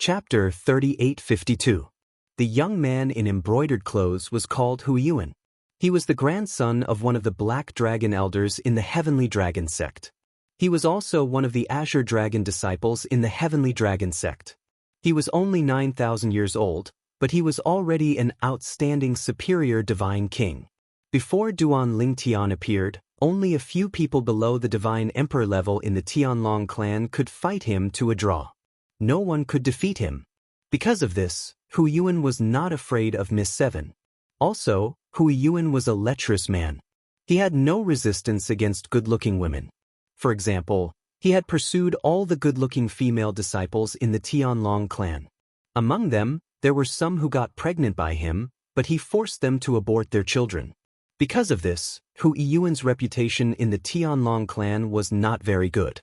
Chapter 3852. The young man in embroidered clothes was called Huiyuan. He was the grandson of one of the Black Dragon elders in the Heavenly Dragon sect. He was also one of the Azure Dragon disciples in the Heavenly Dragon sect. He was only 9,000 years old, but he was already an outstanding superior divine king. Before Duan Lingtian appeared, only a few people below the divine emperor level in the Tianlong clan could fight him to a draw. No one could defeat him. Because of this, Huiyuan was not afraid of Miss Seven. Also, Huiyuan was a lecherous man. He had no resistance against good-looking women. For example, he had pursued all the good-looking female disciples in the Tianlong clan. Among them, there were some who got pregnant by him, but he forced them to abort their children. Because of this, Huiyuan's reputation in the Tianlong clan was not very good.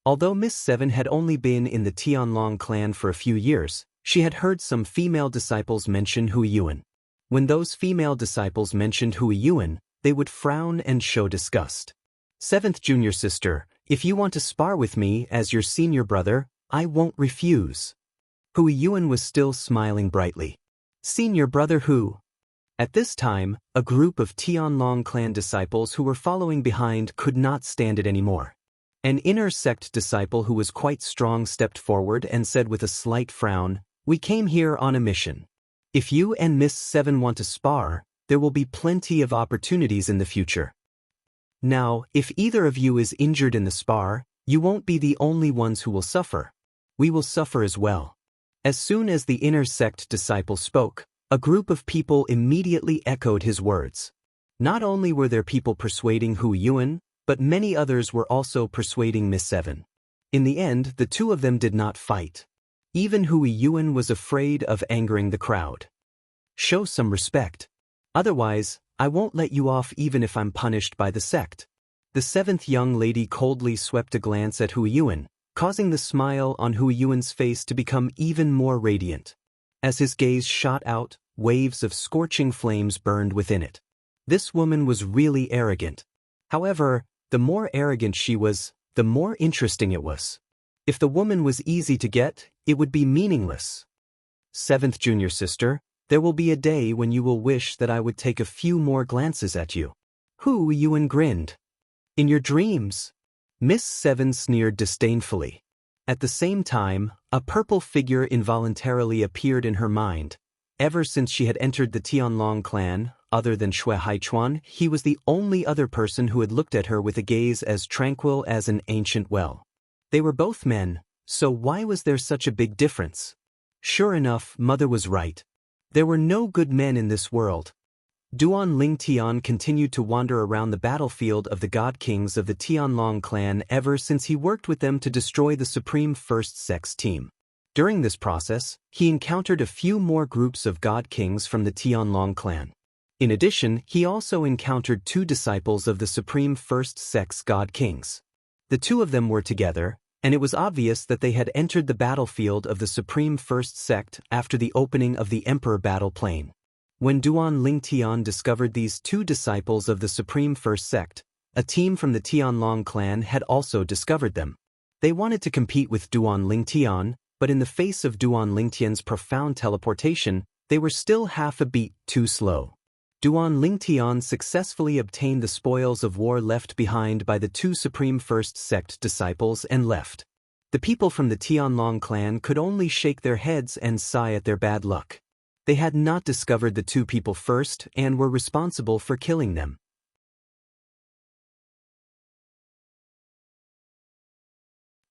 Although Miss Seven had only been in the Tianlong clan for a few years, she had heard some female disciples mention Huiyuan. When those female disciples mentioned Huiyuan, they would frown and show disgust. "Seventh junior sister, if you want to spar with me as your senior brother, I won't refuse." Huiyuan was still smiling brightly. "Senior brother who?" At this time, a group of Tianlong clan disciples who were following behind could not stand it anymore. An inner sect disciple who was quite strong stepped forward and said with a slight frown, "We came here on a mission. If you and Miss Seven want to spar, there will be plenty of opportunities in the future. Now, if either of you is injured in the spar, you won't be the only ones who will suffer. We will suffer as well." As soon as the inner sect disciple spoke, a group of people immediately echoed his words. Not only were there people persuading Huiyuan, but many others were also persuading Miss Seven. In the end, the two of them did not fight. Even Huiyuan was afraid of angering the crowd. "Show some respect. Otherwise, I won't let you off even if I'm punished by the sect." The seventh young lady coldly swept a glance at Huiyuan, causing the smile on Huiyuan's face to become even more radiant. As his gaze shot out, waves of scorching flames burned within it. This woman was really arrogant. However, the more arrogant she was, the more interesting it was. If the woman was easy to get, it would be meaningless. "Seventh junior sister, there will be a day when you will wish that I would take a few more glances at you." Huiyuan grinned. "In your dreams?" Miss Seven sneered disdainfully. At the same time, a purple figure involuntarily appeared in her mind. Ever since she had entered the Tianlong clan, other than Shui Haichuan, he was the only other person who had looked at her with a gaze as tranquil as an ancient well. They were both men, so why was there such a big difference? Sure enough, Mother was right. There were no good men in this world. Duan Lingtian continued to wander around the battlefield of the God Kings of the Tianlong clan ever since he worked with them to destroy the Supreme First Sects team. During this process, he encountered a few more groups of God Kings from the Tianlong clan. In addition, he also encountered two disciples of the Supreme First Sects God Kings. The two of them were together, and it was obvious that they had entered the battlefield of the Supreme First Sect after the opening of the Emperor Battle Plain. When Duan Lingtian discovered these two disciples of the Supreme First Sect, a team from the Tianlong clan had also discovered them. They wanted to compete with Duan Lingtian, but in the face of Duan Lingtian's profound teleportation, they were still half a beat too slow. Duan Lingtian successfully obtained the spoils of war left behind by the two supreme first sect disciples and left. The people from the Tianlong clan could only shake their heads and sigh at their bad luck. They had not discovered the two people first and were responsible for killing them.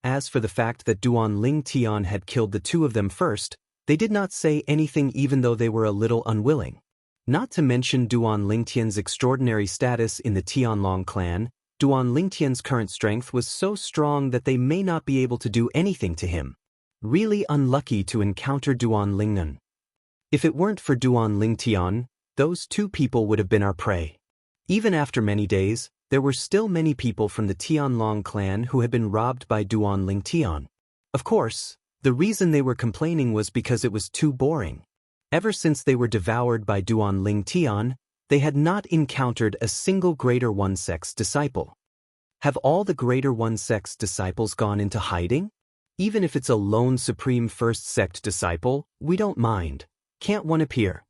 As for the fact that Duan Lingtian had killed the two of them first, they did not say anything even though they were a little unwilling. Not to mention Duan Lingtian's extraordinary status in the Tianlong clan, Duan Lingtian's current strength was so strong that they may not be able to do anything to him. Really unlucky to encounter Duan Lingnan. If it weren't for Duan Lingtian, those two people would have been our prey. Even after many days, there were still many people from the Tianlong clan who had been robbed by Duan Lingtian. Of course, the reason they were complaining was because it was too boring. Ever since they were devoured by Duan Lingtian, they had not encountered a single Greater One Sect's disciple. Have all the Greater One Sect's disciples gone into hiding? Even if it's a lone Supreme First Sect disciple, we don't mind. Can't one appear?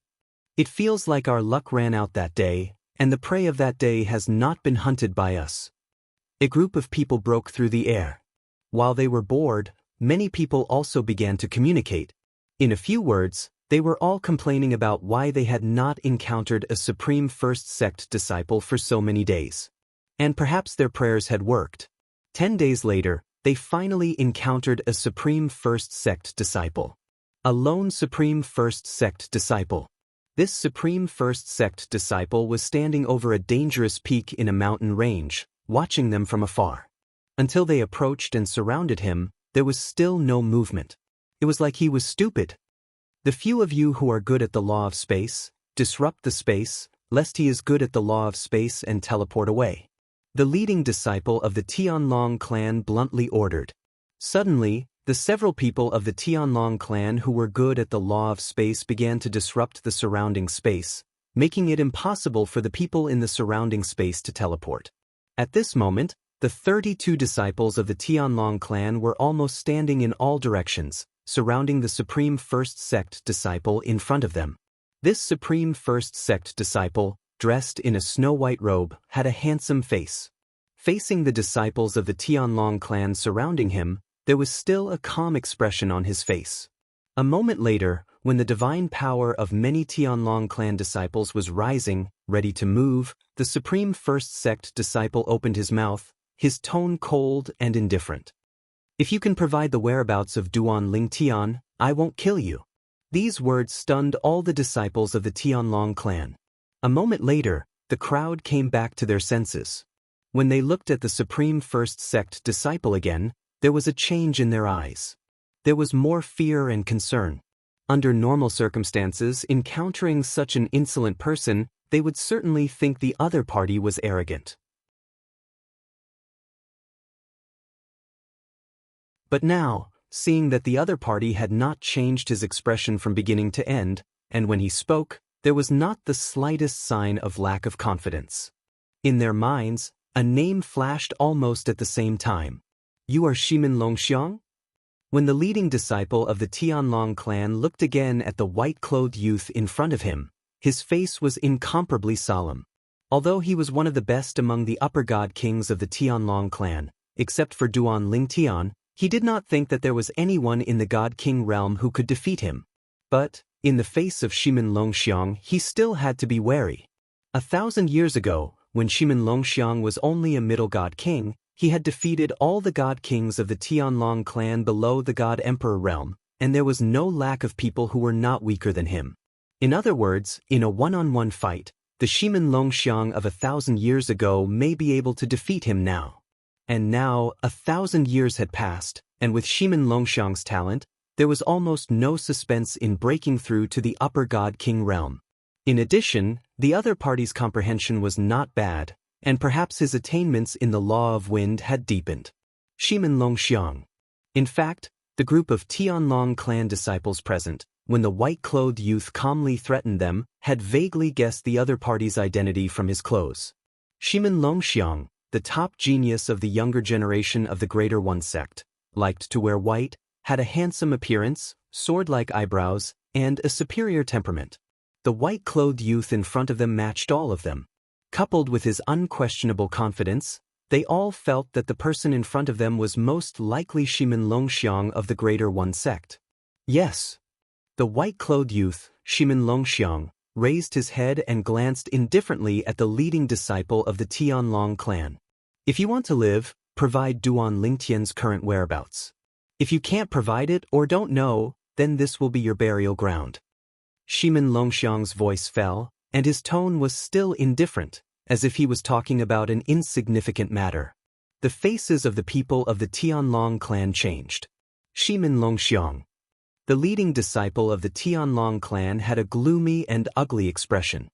It feels like our luck ran out that day, and the prey of that day has not been hunted by us. A group of people broke through the air. While they were bored, many people also began to communicate. In a few words, they were all complaining about why they had not encountered a Supreme First Sect disciple for so many days. And perhaps their prayers had worked. 10 days later, they finally encountered a Supreme First Sect disciple. A lone Supreme First Sect disciple. This Supreme First Sect disciple was standing over a dangerous peak in a mountain range, watching them from afar. Until they approached and surrounded him, there was still no movement. It was like he was stupid. The few of you who are good at the law of space, disrupt the space, lest he is good at the law of space and teleport away. The leading disciple of the Tianlong clan bluntly ordered. Suddenly, the several people of the Tianlong clan who were good at the law of space began to disrupt the surrounding space, making it impossible for the people in the surrounding space to teleport. At this moment, the 32 disciples of the Tianlong clan were almost standing in all directions, surrounding the Supreme First Sect disciple in front of them. This Supreme First Sect disciple, dressed in a snow-white robe, had a handsome face. Facing the disciples of the Tianlong clan surrounding him, there was still a calm expression on his face. A moment later, when the divine power of many Tianlong clan disciples was rising, ready to move, the Supreme First Sect disciple opened his mouth, his tone cold and indifferent. If you can provide the whereabouts of Duan Lingtian, I won't kill you. These words stunned all the disciples of the Tianlong clan. A moment later, the crowd came back to their senses. When they looked at the Supreme First Sect disciple again, there was a change in their eyes. There was more fear and concern. Under normal circumstances, encountering such an insolent person, they would certainly think the other party was arrogant. But now, seeing that the other party had not changed his expression from beginning to end, and when he spoke, there was not the slightest sign of lack of confidence. In their minds, a name flashed almost at the same time. You are Shimin Longxiang? When the leading disciple of the Tianlong clan looked again at the white-clothed youth in front of him, his face was incomparably solemn. Although he was one of the best among the upper god kings of the Tianlong clan, except for Duan Lingtian, he did not think that there was anyone in the God King realm who could defeat him. But, in the face of Shimin Longxiang, he still had to be wary. 1,000 years ago, when Shimin Longxiang was only a middle god king, he had defeated all the god kings of the Tianlong clan below the god emperor realm, and there was no lack of people who were not weaker than him. In other words, in a one-on-one fight, the Shimin Longxiang of 1,000 years ago may be able to defeat him now. And now, 1,000 years had passed, and with Shimin Longxiang's talent, there was almost no suspense in breaking through to the upper god king realm. In addition, the other party's comprehension was not bad, and perhaps his attainments in the law of wind had deepened. Shimin Longxiang. In fact, the group of Tianlong clan disciples present, when the white-clothed youth calmly threatened them, had vaguely guessed the other party's identity from his clothes. Shimin Longxiang, the top genius of the younger generation of the Greater One sect, liked to wear white, had a handsome appearance, sword-like eyebrows, and a superior temperament. The white-clothed youth in front of them matched all of them. Coupled with his unquestionable confidence, they all felt that the person in front of them was most likely Shimin Longxiang of the Greater One sect. Yes. The white-clothed youth, Shimin Longxiang, raised his head and glanced indifferently at the leading disciple of the Tianlong clan. If you want to live, provide Duan Lingtian's current whereabouts. If you can't provide it or don't know, then this will be your burial ground. Shimin Longxiang's voice fell, and his tone was still indifferent, as if he was talking about an insignificant matter. The faces of the people of the Tianlong clan changed. Shimin Longxiang, the leading disciple of the Tianlong clan, had a gloomy and ugly expression.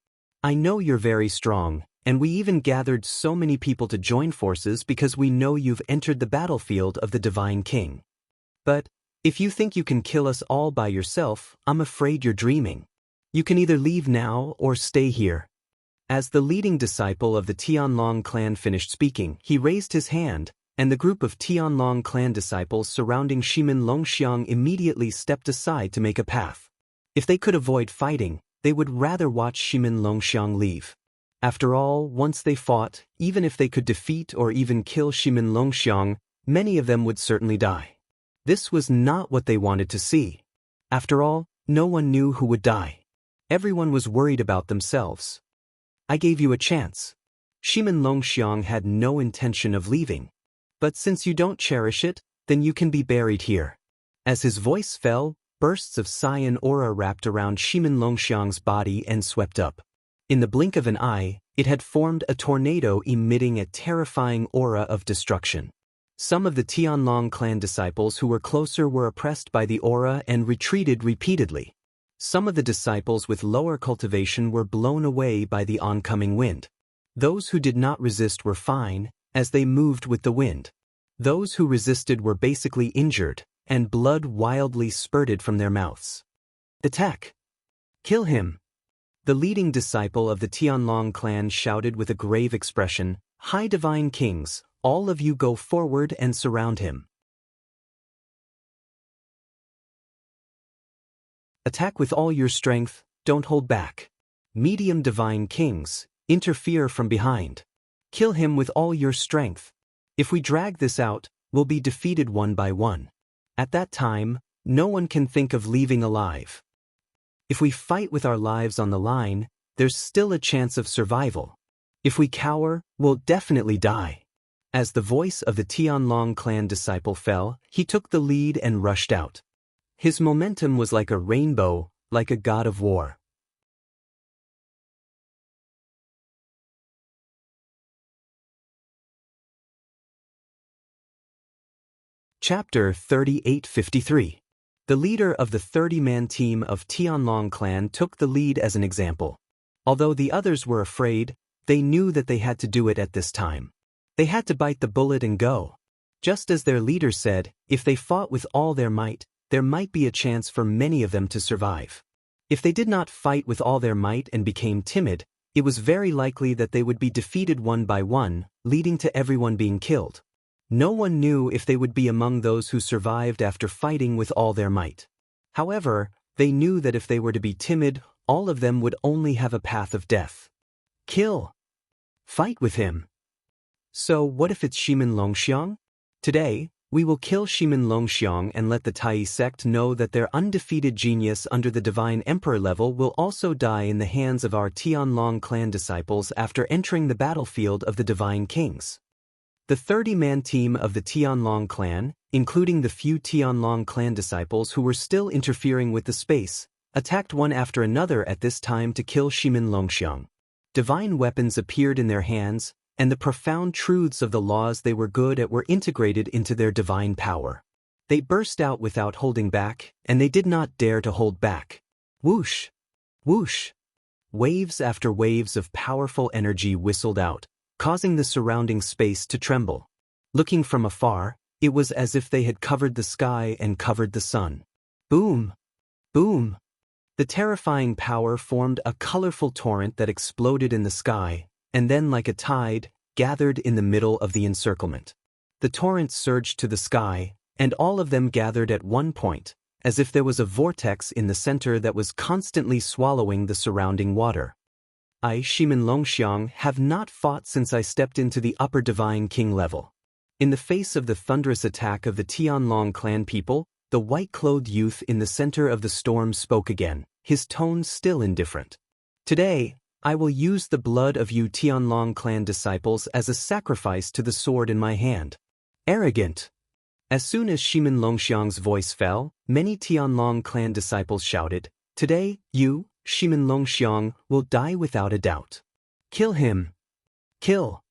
I know you're very strong, and we even gathered so many people to join forces because we know you've entered the battlefield of the Divine King. But if you think you can kill us all by yourself, I'm afraid you're dreaming. You can either leave now or stay here. As the leading disciple of the Tianlong clan finished speaking, he raised his hand, and the group of Tianlong clan disciples surrounding Shimin Longxiang immediately stepped aside to make a path. If they could avoid fighting, they would rather watch Shimin Longxiang leave. After all, once they fought, even if they could defeat or even kill Shimin Longxiang, many of them would certainly die. This was not what they wanted to see. After all, no one knew who would die. Everyone was worried about themselves. I gave you a chance. Shimin Longxiang had no intention of leaving. But since you don't cherish it, then you can be buried here. As his voice fell, bursts of cyan aura wrapped around Shimin Longxiang's body and swept up. In the blink of an eye, it had formed a tornado emitting a terrifying aura of destruction. Some of the Tianlong clan disciples who were closer were oppressed by the aura and retreated repeatedly. Some of the disciples with lower cultivation were blown away by the oncoming wind. Those who did not resist were fine, as they moved with the wind. Those who resisted were basically injured, and blood wildly spurted from their mouths. Attack! Kill him! The leading disciple of the Tianlong clan shouted with a grave expression, High Divine Kings, all of you go forward and surround him. Attack with all your strength, don't hold back. Medium Divine Kings, interfere from behind. Kill him with all your strength. If we drag this out, we'll be defeated one by one. At that time, no one can think of leaving alive. If we fight with our lives on the line, there's still a chance of survival. If we cower, we'll definitely die. As the voice of the Tianlong clan disciple fell, he took the lead and rushed out. His momentum was like a rainbow, like a god of war. Chapter 3853. The leader of the 30-man team of Tianlong clan took the lead as an example. Although the others were afraid, they knew that they had to do it at this time. They had to bite the bullet and go. Just as their leader said, if they fought with all their might, there might be a chance for many of them to survive. If they did not fight with all their might and became timid, it was very likely that they would be defeated one by one, leading to everyone being killed. No one knew if they would be among those who survived after fighting with all their might. However, they knew that if they were to be timid, all of them would only have a path of death. Kill! Fight with him! So what if it's Shimin Longxiang? Today, we will kill Shimin Longxiang and let the Tai sect know that their undefeated genius under the Divine Emperor level will also die in the hands of our Tianlong clan disciples after entering the battlefield of the Divine Kings. The 30-man team of the Tianlong clan, including the few Tianlong clan disciples who were still interfering with the space, attacked one after another at this time to kill Shimin Longxiang. Divine weapons appeared in their hands, and the profound truths of the laws they were good at were integrated into their divine power. They burst out without holding back, and they did not dare to hold back. Whoosh! Whoosh! Waves after waves of powerful energy whistled out, causing the surrounding space to tremble. Looking from afar, it was as if they had covered the sky and covered the sun. Boom! Boom! The terrifying power formed a colorful torrent that exploded in the sky, and then like a tide, gathered in the middle of the encirclement. The torrent surged to the sky, and all of them gathered at one point, as if there was a vortex in the center that was constantly swallowing the surrounding water. I, Shimin Longxiang, have not fought since I stepped into the upper Divine King level. In the face of the thunderous attack of the Tianlong clan people, the white-clothed youth in the center of the storm spoke again, his tone still indifferent. Today, I will use the blood of you Tianlong clan disciples as a sacrifice to the sword in my hand. Arrogant! As soon as Shimin Longxiang's voice fell, many Tianlong clan disciples shouted, "Today, you, Shimin Longxiang, will die without a doubt. Kill him! Kill!"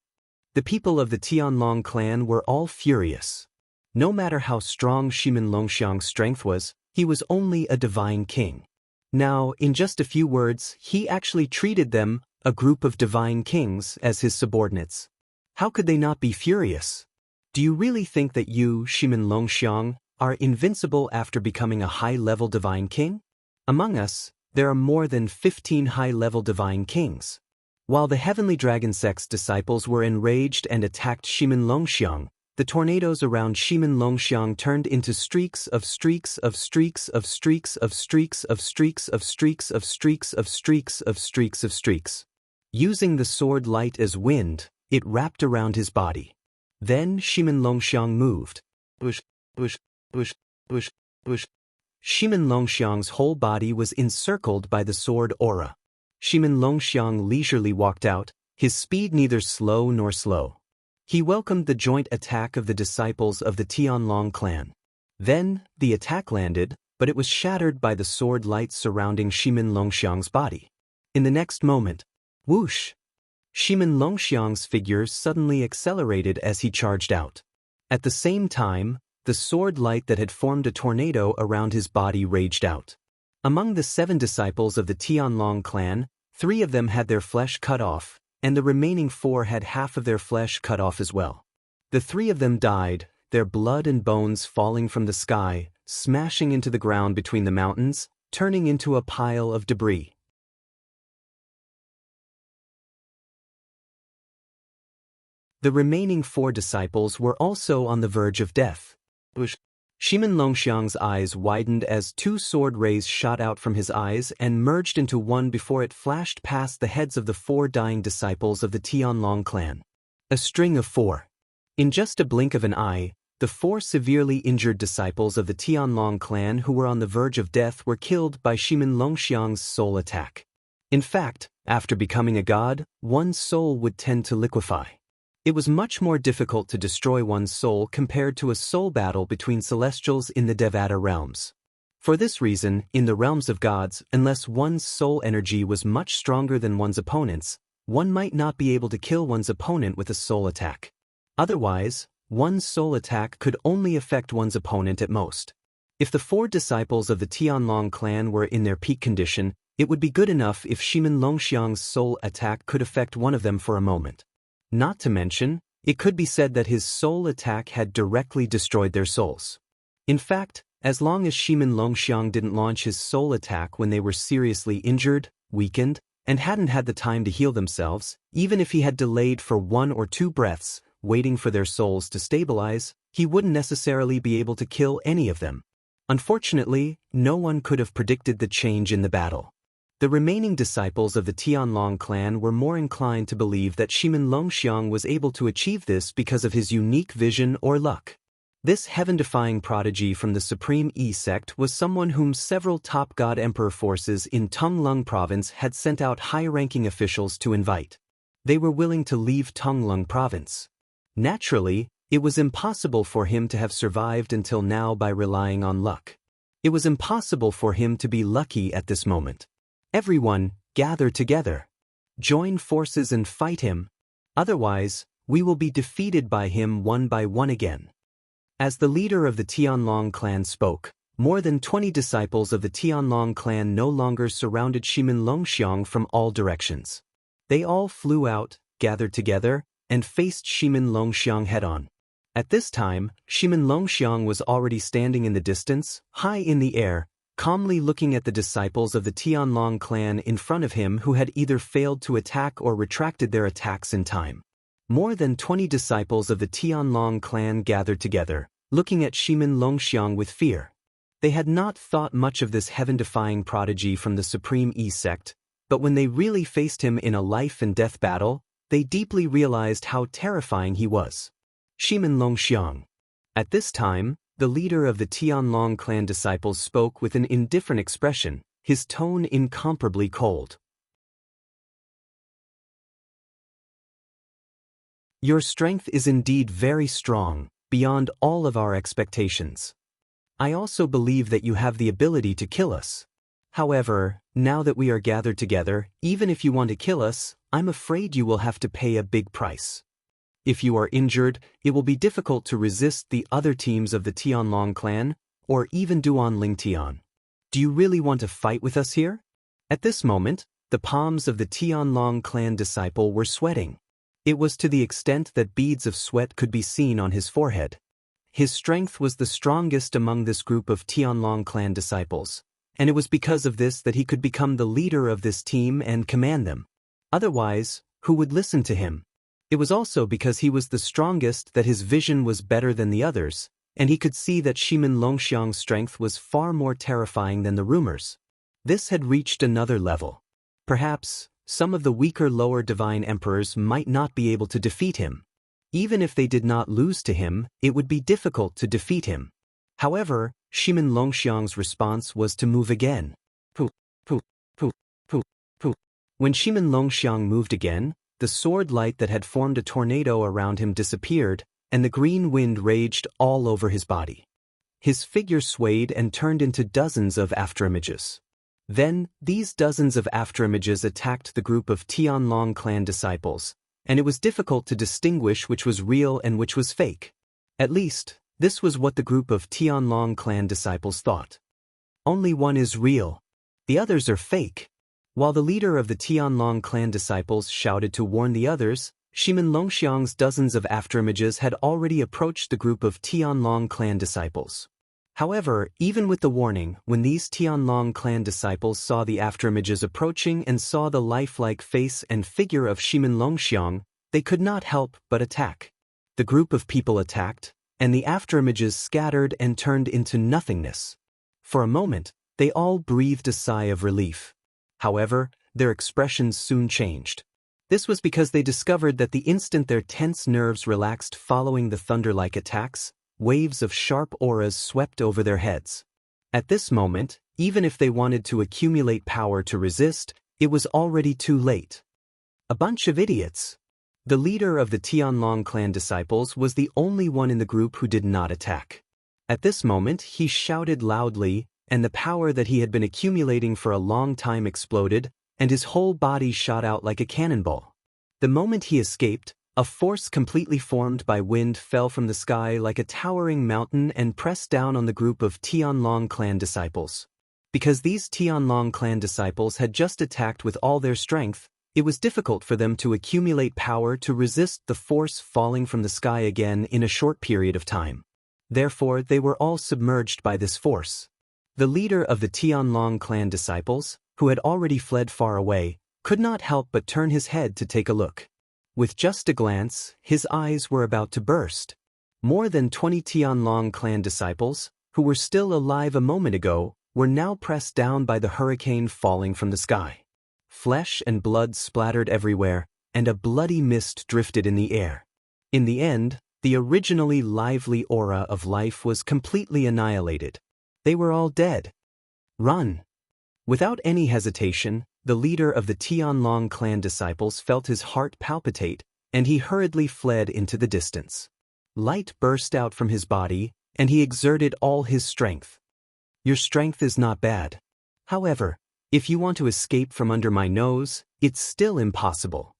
The people of the Tianlong clan were all furious. No matter how strong Shimin Longxiang's strength was, he was only a divine king. Now, in just a few words, he actually treated them, a group of divine kings, as his subordinates. How could they not be furious? Do you really think that you, Shimin Longxiang, are invincible after becoming a high-level divine king? Among us, there are more than 15 high-level divine kings. While the Heavenly Dragon Sect's disciples were enraged and attacked Shimin Longxiang, the tornadoes around Shimin Longxiang turned into streaks of streaks of streaks of streaks of streaks of streaks of streaks of streaks of streaks of streaks of streaks. Using the sword light as wind, it wrapped around his body. Then Shimin Longxiang moved. Bush, bush, bush, bush, bush. Shimin Longxiang's whole body was encircled by the sword aura. Shimin Longxiang leisurely walked out, his speed neither slow nor slow. He welcomed the joint attack of the disciples of the Tianlong clan. Then, the attack landed, but it was shattered by the sword light surrounding Shimin Longxiang's body. In the next moment, whoosh! Shimin Longxiang's figure suddenly accelerated as he charged out. At the same time, the sword light that had formed a tornado around his body raged out. Among the 7 disciples of the Tianlong clan, 3 of them had their flesh cut off, and the remaining 4 had half of their flesh cut off as well. The 3 of them died, their blood and bones falling from the sky, smashing into the ground between the mountains, turning into a pile of debris. The remaining 4 disciples were also on the verge of death. Shimin Longxiang's eyes widened as 2 sword rays shot out from his eyes and merged into one before it flashed past the heads of the 4 dying disciples of the Tianlong clan. A string of 4. In just a blink of an eye, the 4 severely injured disciples of the Tianlong clan who were on the verge of death were killed by Shimin Longxiang's soul attack. In fact, after becoming a god, one's soul would tend to liquefy. It was much more difficult to destroy one's soul compared to a soul battle between celestials in the Devata realms. For this reason, in the realms of gods, unless one's soul energy was much stronger than one's opponent's, one might not be able to kill one's opponent with a soul attack. Otherwise, one's soul attack could only affect one's opponent at most. If the 4 disciples of the Tianlong clan were in their peak condition, it would be good enough if Shimin Longxiang's soul attack could affect one of them for a moment. Not to mention, it could be said that his soul attack had directly destroyed their souls. In fact, as long as Shimin Longxiang didn't launch his soul attack when they were seriously injured, weakened, and hadn't had the time to heal themselves, even if he had delayed for 1 or 2 breaths, waiting for their souls to stabilize, he wouldn't necessarily be able to kill any of them. Unfortunately, no one could have predicted the change in the battle. The remaining disciples of the Tianlong clan were more inclined to believe that Shimin Longxiang was able to achieve this because of his unique vision or luck. This heaven-defying prodigy from the Supreme E sect was someone whom several top god emperor forces in Tonglung province had sent out high-ranking officials to invite. They were willing to leave Tonglung province. Naturally, it was impossible for him to have survived until now by relying on luck. It was impossible for him to be lucky at this moment. Everyone, gather together. Join forces and fight him. Otherwise, we will be defeated by him one by one again. As the leader of the Tianlong clan spoke, more than 20 disciples of the Tianlong clan no longer surrounded Shimin Longxiang from all directions. They all flew out, gathered together, and faced Shimin Longxiang head-on. At this time, Shimin Longxiang was already standing in the distance, high in the air, calmly looking at the disciples of the Tianlong clan in front of him who had either failed to attack or retracted their attacks in time. More than 20 disciples of the Tianlong clan gathered together, looking at Shimin Longxiang with fear. They had not thought much of this heaven-defying prodigy from the Supreme E sect, but when they really faced him in a life-and-death battle, they deeply realized how terrifying he was. Shimin Longxiang. At this time, the leader of the Tianlong clan disciples spoke with an indifferent expression, his tone incomparably cold. Your strength is indeed very strong, beyond all of our expectations. I also believe that you have the ability to kill us. However, now that we are gathered together, even if you want to kill us, I'm afraid you will have to pay a big price. If you are injured, it will be difficult to resist the other teams of the Tianlong clan, or even Duan Lingtian. Do you really want to fight with us here? At this moment, the palms of the Tianlong clan disciple were sweating. It was to the extent that beads of sweat could be seen on his forehead. His strength was the strongest among this group of Tianlong clan disciples, and it was because of this that he could become the leader of this team and command them. Otherwise, who would listen to him? It was also because he was the strongest that his vision was better than the others, and he could see that Shimin Longxiang's strength was far more terrifying than the rumors. This had reached another level. Perhaps, some of the weaker lower divine emperors might not be able to defeat him. Even if they did not lose to him, it would be difficult to defeat him. However, Shimin Longxiang's response was to move again. Pooh, pooh, pooh, pooh, pooh. When Shimin Longxiang moved again, the sword light that had formed a tornado around him disappeared, and the green wind raged all over his body. His figure swayed and turned into dozens of afterimages. Then, these dozens of afterimages attacked the group of Tianlong clan disciples, and it was difficult to distinguish which was real and which was fake. At least, this was what the group of Tianlong clan disciples thought. Only one is real. The others are fake. While the leader of the Tianlong clan disciples shouted to warn the others, Shimin Longxiang's dozens of afterimages had already approached the group of Tianlong clan disciples. However, even with the warning, when these Tianlong clan disciples saw the afterimages approaching and saw the lifelike face and figure of Shimin Longxiang, they could not help but attack. The group of people attacked, and the afterimages scattered and turned into nothingness. For a moment, they all breathed a sigh of relief. However, their expressions soon changed. This was because they discovered that the instant their tense nerves relaxed following the thunder-like attacks, waves of sharp auras swept over their heads. At this moment, even if they wanted to accumulate power to resist, it was already too late. A bunch of idiots. The leader of the Tianlong clan disciples was the only one in the group who did not attack. At this moment, he shouted loudly, and the power that he had been accumulating for a long time exploded, and his whole body shot out like a cannonball. The moment he escaped, a force completely formed by wind fell from the sky like a towering mountain and pressed down on the group of Tianlong clan disciples. Because these Tianlong clan disciples had just attacked with all their strength, it was difficult for them to accumulate power to resist the force falling from the sky again in a short period of time. Therefore, they were all submerged by this force. The leader of the Tianlong clan disciples, who had already fled far away, could not help but turn his head to take a look. With just a glance, his eyes were about to burst. More than 20 Tianlong clan disciples, who were still alive a moment ago, were now pressed down by the hurricane falling from the sky. Flesh and blood splattered everywhere, and a bloody mist drifted in the air. In the end, the originally lively aura of life was completely annihilated. They were all dead. Run! Without any hesitation, the leader of the Tianlong clan disciples felt his heart palpitate, and he hurriedly fled into the distance. Light burst out from his body, and he exerted all his strength. Your strength is not bad. However, if you want to escape from under my nose, it's still impossible.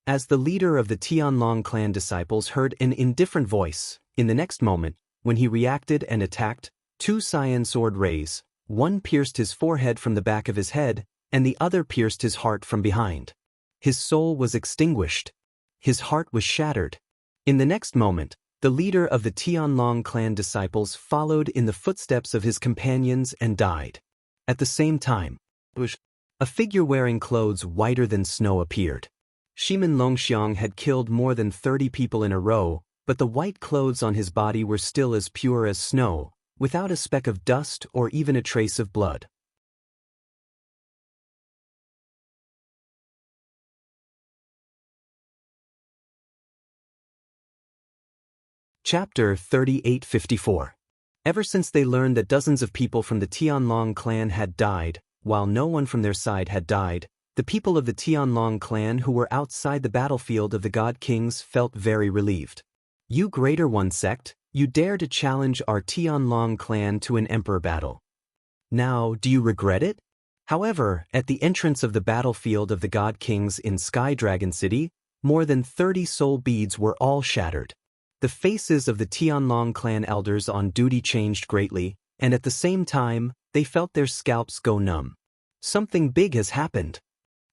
As the leader of the Tianlong clan disciples heard an indifferent voice, in the next moment, when he reacted and attacked, two cyan sword rays, one pierced his forehead from the back of his head, and the other pierced his heart from behind. His soul was extinguished. His heart was shattered. In the next moment, the leader of the Tianlong clan disciples followed in the footsteps of his companions and died. At the same time, a figure wearing clothes whiter than snow appeared. Shimin Longxiang had killed more than 30 people in a row, but the white clothes on his body were still as pure as snow, without a speck of dust or even a trace of blood. Chapter 3854. Ever since they learned that dozens of people from the Tianlong clan had died, while no one from their side had died, the people of the Tianlong clan who were outside the battlefield of the God Kings felt very relieved. You Greater One sect, you dare to challenge our Tianlong clan to an emperor battle. Now, do you regret it? However, at the entrance of the battlefield of the God Kings in Sky Dragon City, more than 30 soul beads were all shattered. The faces of the Tianlong clan elders on duty changed greatly, and at the same time, they felt their scalps go numb. Something big has happened.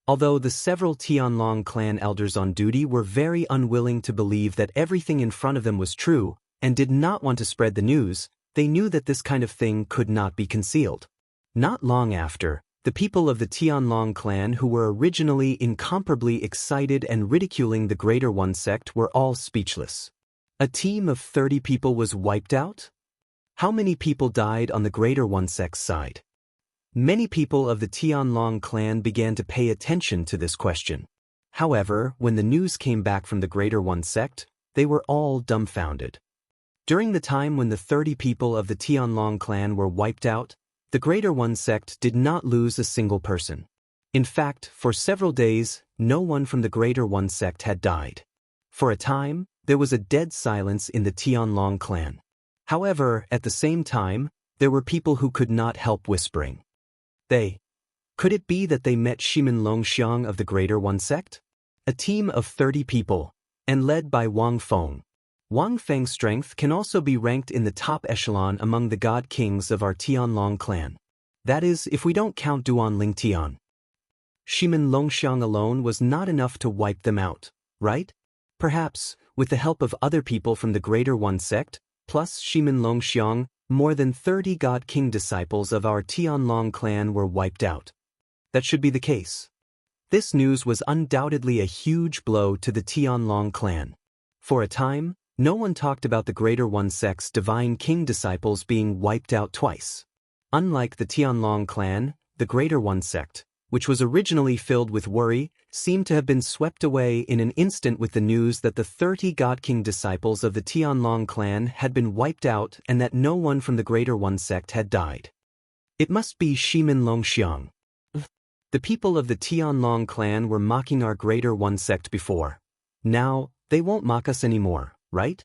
Although the several Tianlong clan elders on duty were very unwilling to believe that everything in front of them was true, and did not want to spread the news, they knew that this kind of thing could not be concealed. Not long after, the people of the Tianlong clan who were originally incomparably excited and ridiculing the Greater One sect were all speechless. A team of 30 people was wiped out? How many people died on the Greater One sect's side? Many people of the Tianlong clan began to pay attention to this question. However, when the news came back from the Greater One sect, they were all dumbfounded. During the time when the 30 people of the Tianlong clan were wiped out, the Greater One sect did not lose a single person. In fact, for several days, no one from the Greater One sect had died. For a time, there was a dead silence in the Tianlong clan. However, at the same time, there were people who could not help whispering. Could it be that they met Shimin Longxiang of the Greater One sect? A team of 30 people, and led by Wang Feng. Wang Feng's strength can also be ranked in the top echelon among the God Kings of our Tianlong clan. That is, if we don't count Duan Lingtian. Shimin Longxiang alone was not enough to wipe them out, right? Perhaps, with the help of other people from the Greater One sect, plus Shimin Longxiang, more than 30 God King disciples of our Tianlong clan were wiped out. That should be the case. This news was undoubtedly a huge blow to the Tianlong clan. For a time, no one talked about the Greater One sect's Divine King disciples being wiped out twice. Unlike the Tianlong clan, the Greater One sect, which was originally filled with worry, seemed to have been swept away in an instant with the news that the 30 God King disciples of the Tianlong clan had been wiped out and that no one from the Greater One sect had died. It must be Shimin Longxiang. The people of the Tianlong clan were mocking our Greater One sect before. Now, they won't mock us anymore, right?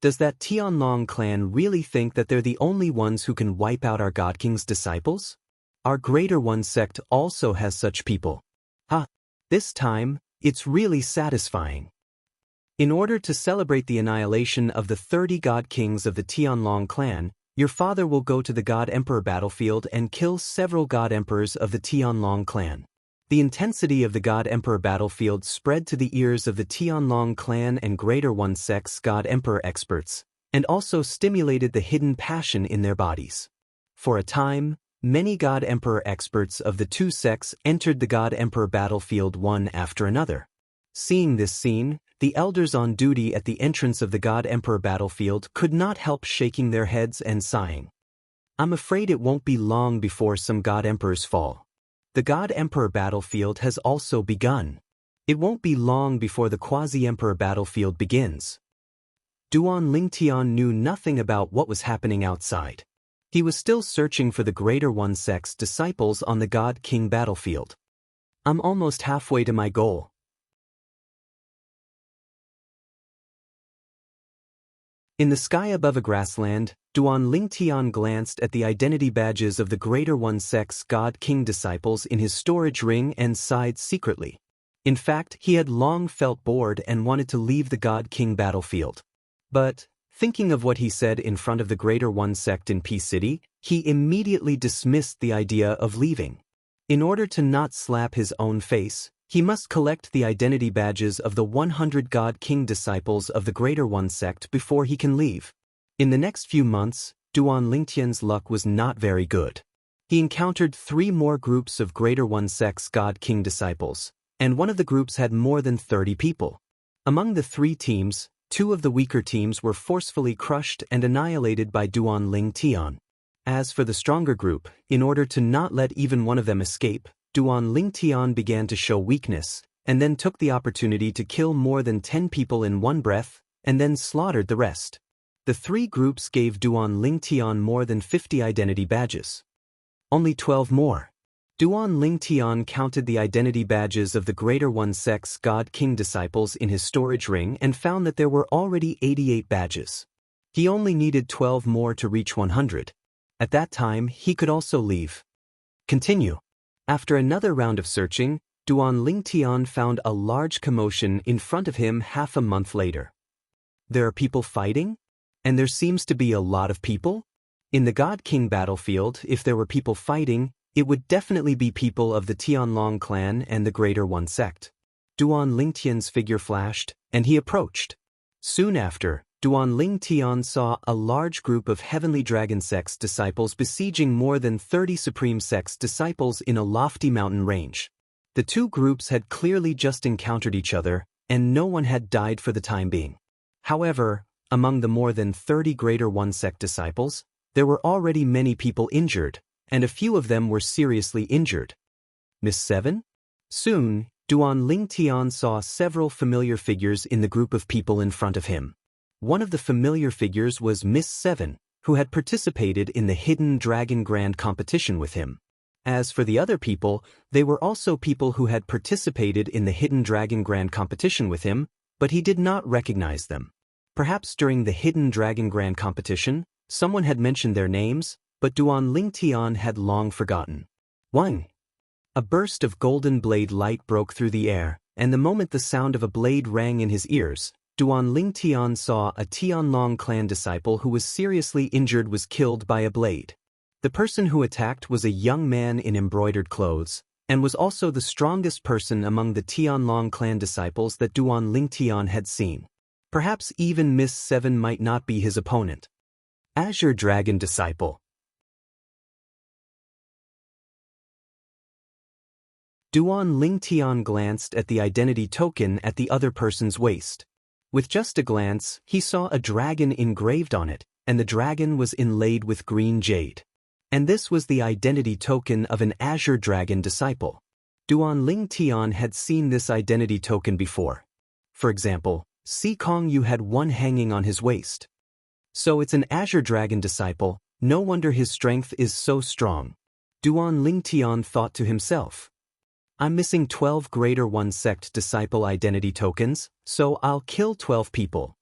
Does that Tianlong clan really think that they're the only ones who can wipe out our God King's disciples? Our Greater One sect also has such people. This time, it's really satisfying. In order to celebrate the annihilation of the 30 God Kings of the Tianlong clan, your father will go to the God Emperor battlefield and kill several God Emperors of the Tianlong clan. The intensity of the God Emperor battlefield spread to the ears of the Tianlong clan and Greater One sect's God Emperor experts, and also stimulated the hidden passion in their bodies. For a time, many God Emperor experts of the two sects entered the God Emperor battlefield one after another. Seeing this scene, the elders on duty at the entrance of the God Emperor battlefield could not help shaking their heads and sighing. I'm afraid it won't be long before some God Emperors fall. The God Emperor battlefield has also begun. It won't be long before the Quasi-Emperor battlefield begins. Duan Lingtian knew nothing about what was happening outside. He was still searching for the Greater One sect's disciples on the God King battlefield. I'm almost halfway to my goal. In the sky above a grassland, Duan Lingtian glanced at the identity badges of the Greater One sect's God King disciples in his storage ring and sighed secretly. In fact, he had long felt bored and wanted to leave the God King battlefield. But, thinking of what he said in front of the Greater One sect in Peace City, he immediately dismissed the idea of leaving. In order to not slap his own face, he must collect the identity badges of the 100 God King disciples of the Greater One sect before he can leave. In the next few months, Duan Lingtian's luck was not very good. He encountered 3 more groups of Greater One sect's God King disciples, and one of the groups had more than 30 people. Among the 3 teams, Two of the weaker teams were forcefully crushed and annihilated by Duan Ling Tian. As for the stronger group, in order to not let even one of them escape, Duan Ling Tian began to show weakness, and then took the opportunity to kill more than 10 people in one breath, and then slaughtered the rest. The three groups gave Duan Ling Tian more than 50 identity badges. Only 12 more. Duan Ling Tian counted the identity badges of the Greater One Sect's God King disciples in his storage ring and found that there were already 88 badges. He only needed 12 more to reach 100. At that time, he could also leave. Continue. After another round of searching, Duan Ling Tian found a large commotion in front of him half a month later. There are people fighting? And there seems to be a lot of people? In the God King battlefield, if there were people fighting, it would definitely be people of the Tianlong clan and the Greater One Sect. Duan Ling Tian's figure flashed, and he approached. Soon after, Duan Ling Tian saw a large group of Heavenly Dragon Sect's disciples besieging more than 30 Supreme Sect's disciples in a lofty mountain range. The two groups had clearly just encountered each other, and no one had died for the time being. However, among the more than 30 Greater One Sect disciples, there were already many people injured, and a few of them were seriously injured. Miss 7? Soon, Duan Ling Tian saw several familiar figures in the group of people in front of him. One of the familiar figures was Miss 7, who had participated in the Hidden Dragon Grand competition with him. As for the other people, they were also people who had participated in the Hidden Dragon Grand competition with him, but he did not recognize them. Perhaps during the Hidden Dragon Grand competition, someone had mentioned their names, but Duan Ling Tian had long forgotten. 1. A burst of golden blade light broke through the air, and the moment the sound of a blade rang in his ears, Duan Ling Tian saw a Tianlong clan disciple who was seriously injured was killed by a blade. The person who attacked was a young man in embroidered clothes, and was also the strongest person among the Tianlong clan disciples that Duan Ling Tian had seen. Perhaps even Miss 7 might not be his opponent. Azure Dragon Disciple. Duan Ling Tian glanced at the identity token at the other person's waist. With just a glance, he saw a dragon engraved on it, and the dragon was inlaid with green jade. And this was the identity token of an Azure Dragon disciple. Duan Ling Tian had seen this identity token before. For example, Si Kong Yu had one hanging on his waist. So it's an Azure Dragon disciple, no wonder his strength is so strong. Duan Ling Tian thought to himself. I'm missing 12 Greater One Sect disciple identity tokens, so I'll kill 12 people.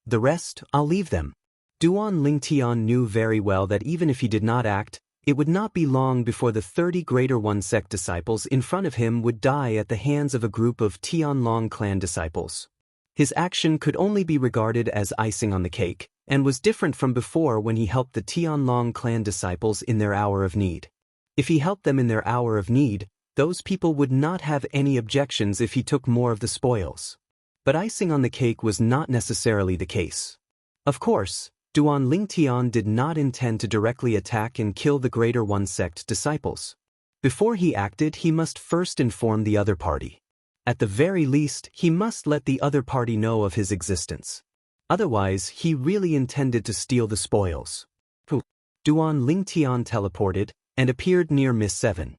The rest, I'll leave them. Duan Ling Tian knew very well that even if he did not act, it would not be long before the 30 Greater One Sect disciples in front of him would die at the hands of a group of Tianlong clan disciples. His action could only be regarded as icing on the cake, and was different from before when he helped the Tianlong clan disciples in their hour of need. If he helped them in their hour of need, those people would not have any objections if he took more of the spoils. But icing on the cake was not necessarily the case. Of course, Duan Ling Tian did not intend to directly attack and kill the Greater One Sect disciples. Before he acted, he must first inform the other party. At the very least, he must let the other party know of his existence. Otherwise, he really intended to steal the spoils. Duan Ling Tian teleported and appeared near Miss 7.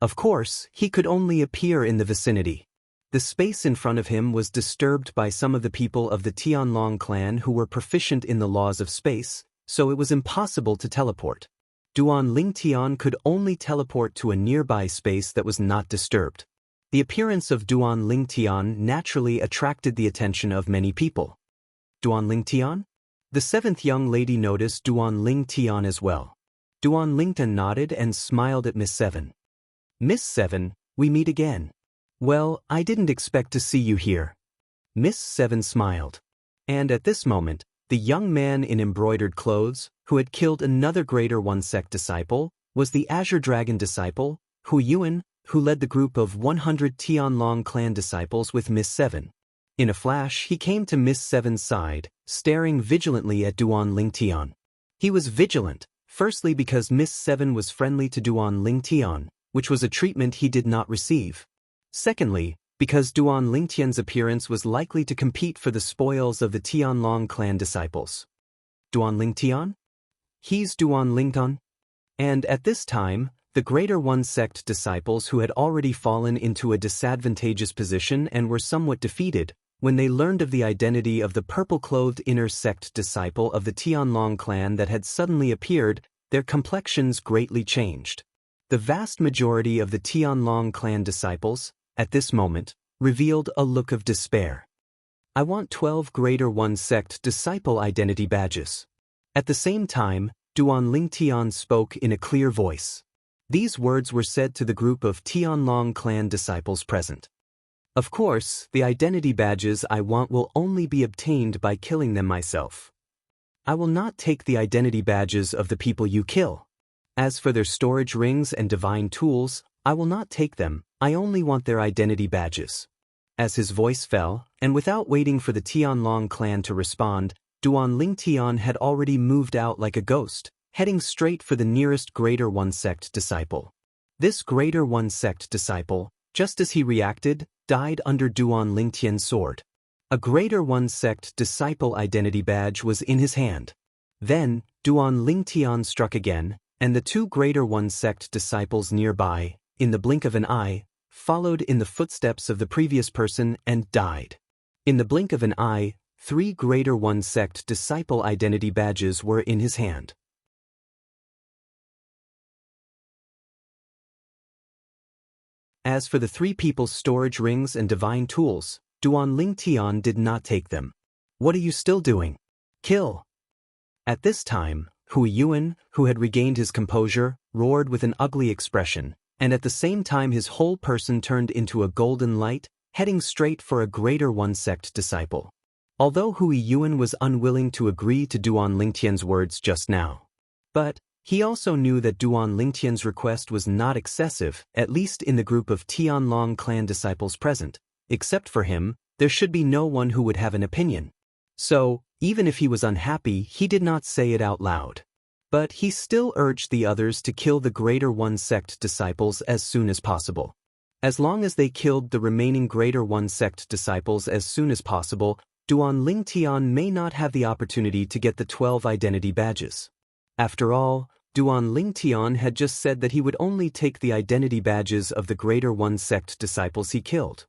Of course, he could only appear in the vicinity. The space in front of him was disturbed by some of the people of the Tianlong clan who were proficient in the laws of space, so it was impossible to teleport. Duan Ling Tian could only teleport to a nearby space that was not disturbed. The appearance of Duan Ling Tian naturally attracted the attention of many people. Duan Ling Tian? The seventh young lady noticed Duan Ling Tian as well. Duan Ling Tian nodded and smiled at Miss 7. Miss 7, we meet again. Well, I didn't expect to see you here. Miss 7 smiled. And at this moment, the young man in embroidered clothes, who had killed another Greater One Sect disciple, was the Azure Dragon disciple, Hu Yuan, who led the group of 100 Tianlong clan disciples with Miss 7. In a flash, he came to Miss 7's side, staring vigilantly at Duan Ling Tian. He was vigilant, firstly because Miss 7 was friendly to Duan Ling Tian, which was a treatment he did not receive. Secondly, because Duan Lingtian's appearance was likely to compete for the spoils of the Tianlong clan disciples. Duan Lingtian? He's Duan Lingtan? And at this time, the Greater One sect disciples who had already fallen into a disadvantageous position and were somewhat defeated, when they learned of the identity of the purple-clothed inner sect disciple of the Tianlong clan that had suddenly appeared, their complexions greatly changed. The vast majority of the Tianlong clan disciples, at this moment, revealed a look of despair. I want 12 Greater One sect disciple identity badges. At the same time, Duan Lingtian spoke in a clear voice. These words were said to the group of Tianlong clan disciples present. Of course, the identity badges I want will only be obtained by killing them myself. I will not take the identity badges of the people you kill. As for their storage rings and divine tools, I will not take them, I only want their identity badges. As his voice fell, and without waiting for the Tianlong clan to respond, Duan Lingtian had already moved out like a ghost, heading straight for the nearest Greater One sect disciple. This Greater One sect disciple, just as he reacted, died under Duan Lingtian's sword. A Greater One sect disciple identity badge was in his hand. Then, Duan Lingtian struck again, and the 2 Greater One sect disciples nearby, in the blink of an eye, followed in the footsteps of the previous person and died. In the blink of an eye, 3 Greater One sect disciple identity badges were in his hand. As for the 3 people's storage rings and divine tools, Duan Lingtian did not take them. What are you still doing? Kill! At this time, Hui Yuan, who had regained his composure, roared with an ugly expression, and at the same time his whole person turned into a golden light, heading straight for a Greater One sect disciple. Although Hui Yuan was unwilling to agree to Duan Lingtian's words just now. But he also knew that Duan Lingtian's request was not excessive, at least in the group of Tianlong clan disciples present. Except for him, there should be no one who would have an opinion. So, even if he was unhappy, he did not say it out loud. But he still urged the others to kill the Greater One sect disciples as soon as possible. As long as they killed the remaining Greater One sect disciples as soon as possible, Duan Lingtian may not have the opportunity to get the 12 identity badges. After all, Duan Lingtian had just said that he would only take the identity badges of the Greater One sect disciples he killed.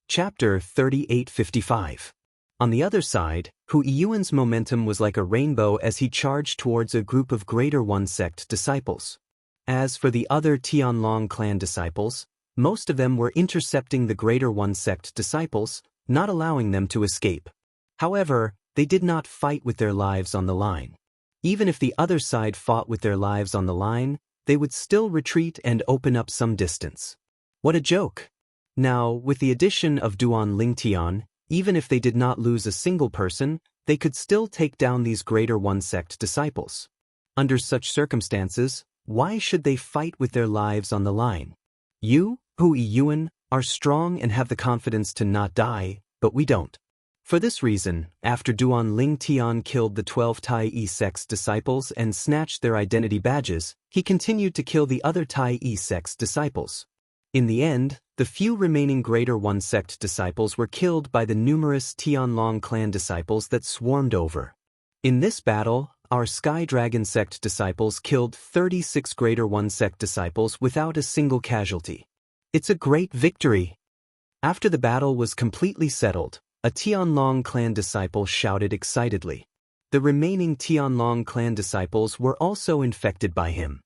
Chapter 3855. On the other side, Hu Yuan's momentum was like a rainbow as he charged towards a group of Greater One sect disciples. As for the other Tianlong clan disciples, most of them were intercepting the Greater One sect disciples, not allowing them to escape. However, they did not fight with their lives on the line. Even if the other side fought with their lives on the line, they would still retreat and open up some distance. What a joke! Now, with the addition of Duan Lingtian, even if they did not lose a single person, they could still take down these Greater One sect disciples. Under such circumstances, why should they fight with their lives on the line? You, Hui Yuan, are strong and have the confidence to not die, but we don't. For this reason, after Duan Lingtian killed the 12 Tai sects disciples and snatched their identity badges, he continued to kill the other Tai sects disciples. In the end, the few remaining Greater One sect disciples were killed by the numerous Tianlong clan disciples that swarmed over. In this battle, our Sky Dragon sect disciples killed 36 Greater One sect disciples without a single casualty. It's a great victory! After the battle was completely settled, a Tianlong clan disciple shouted excitedly. The remaining Tianlong clan disciples were also infected by him.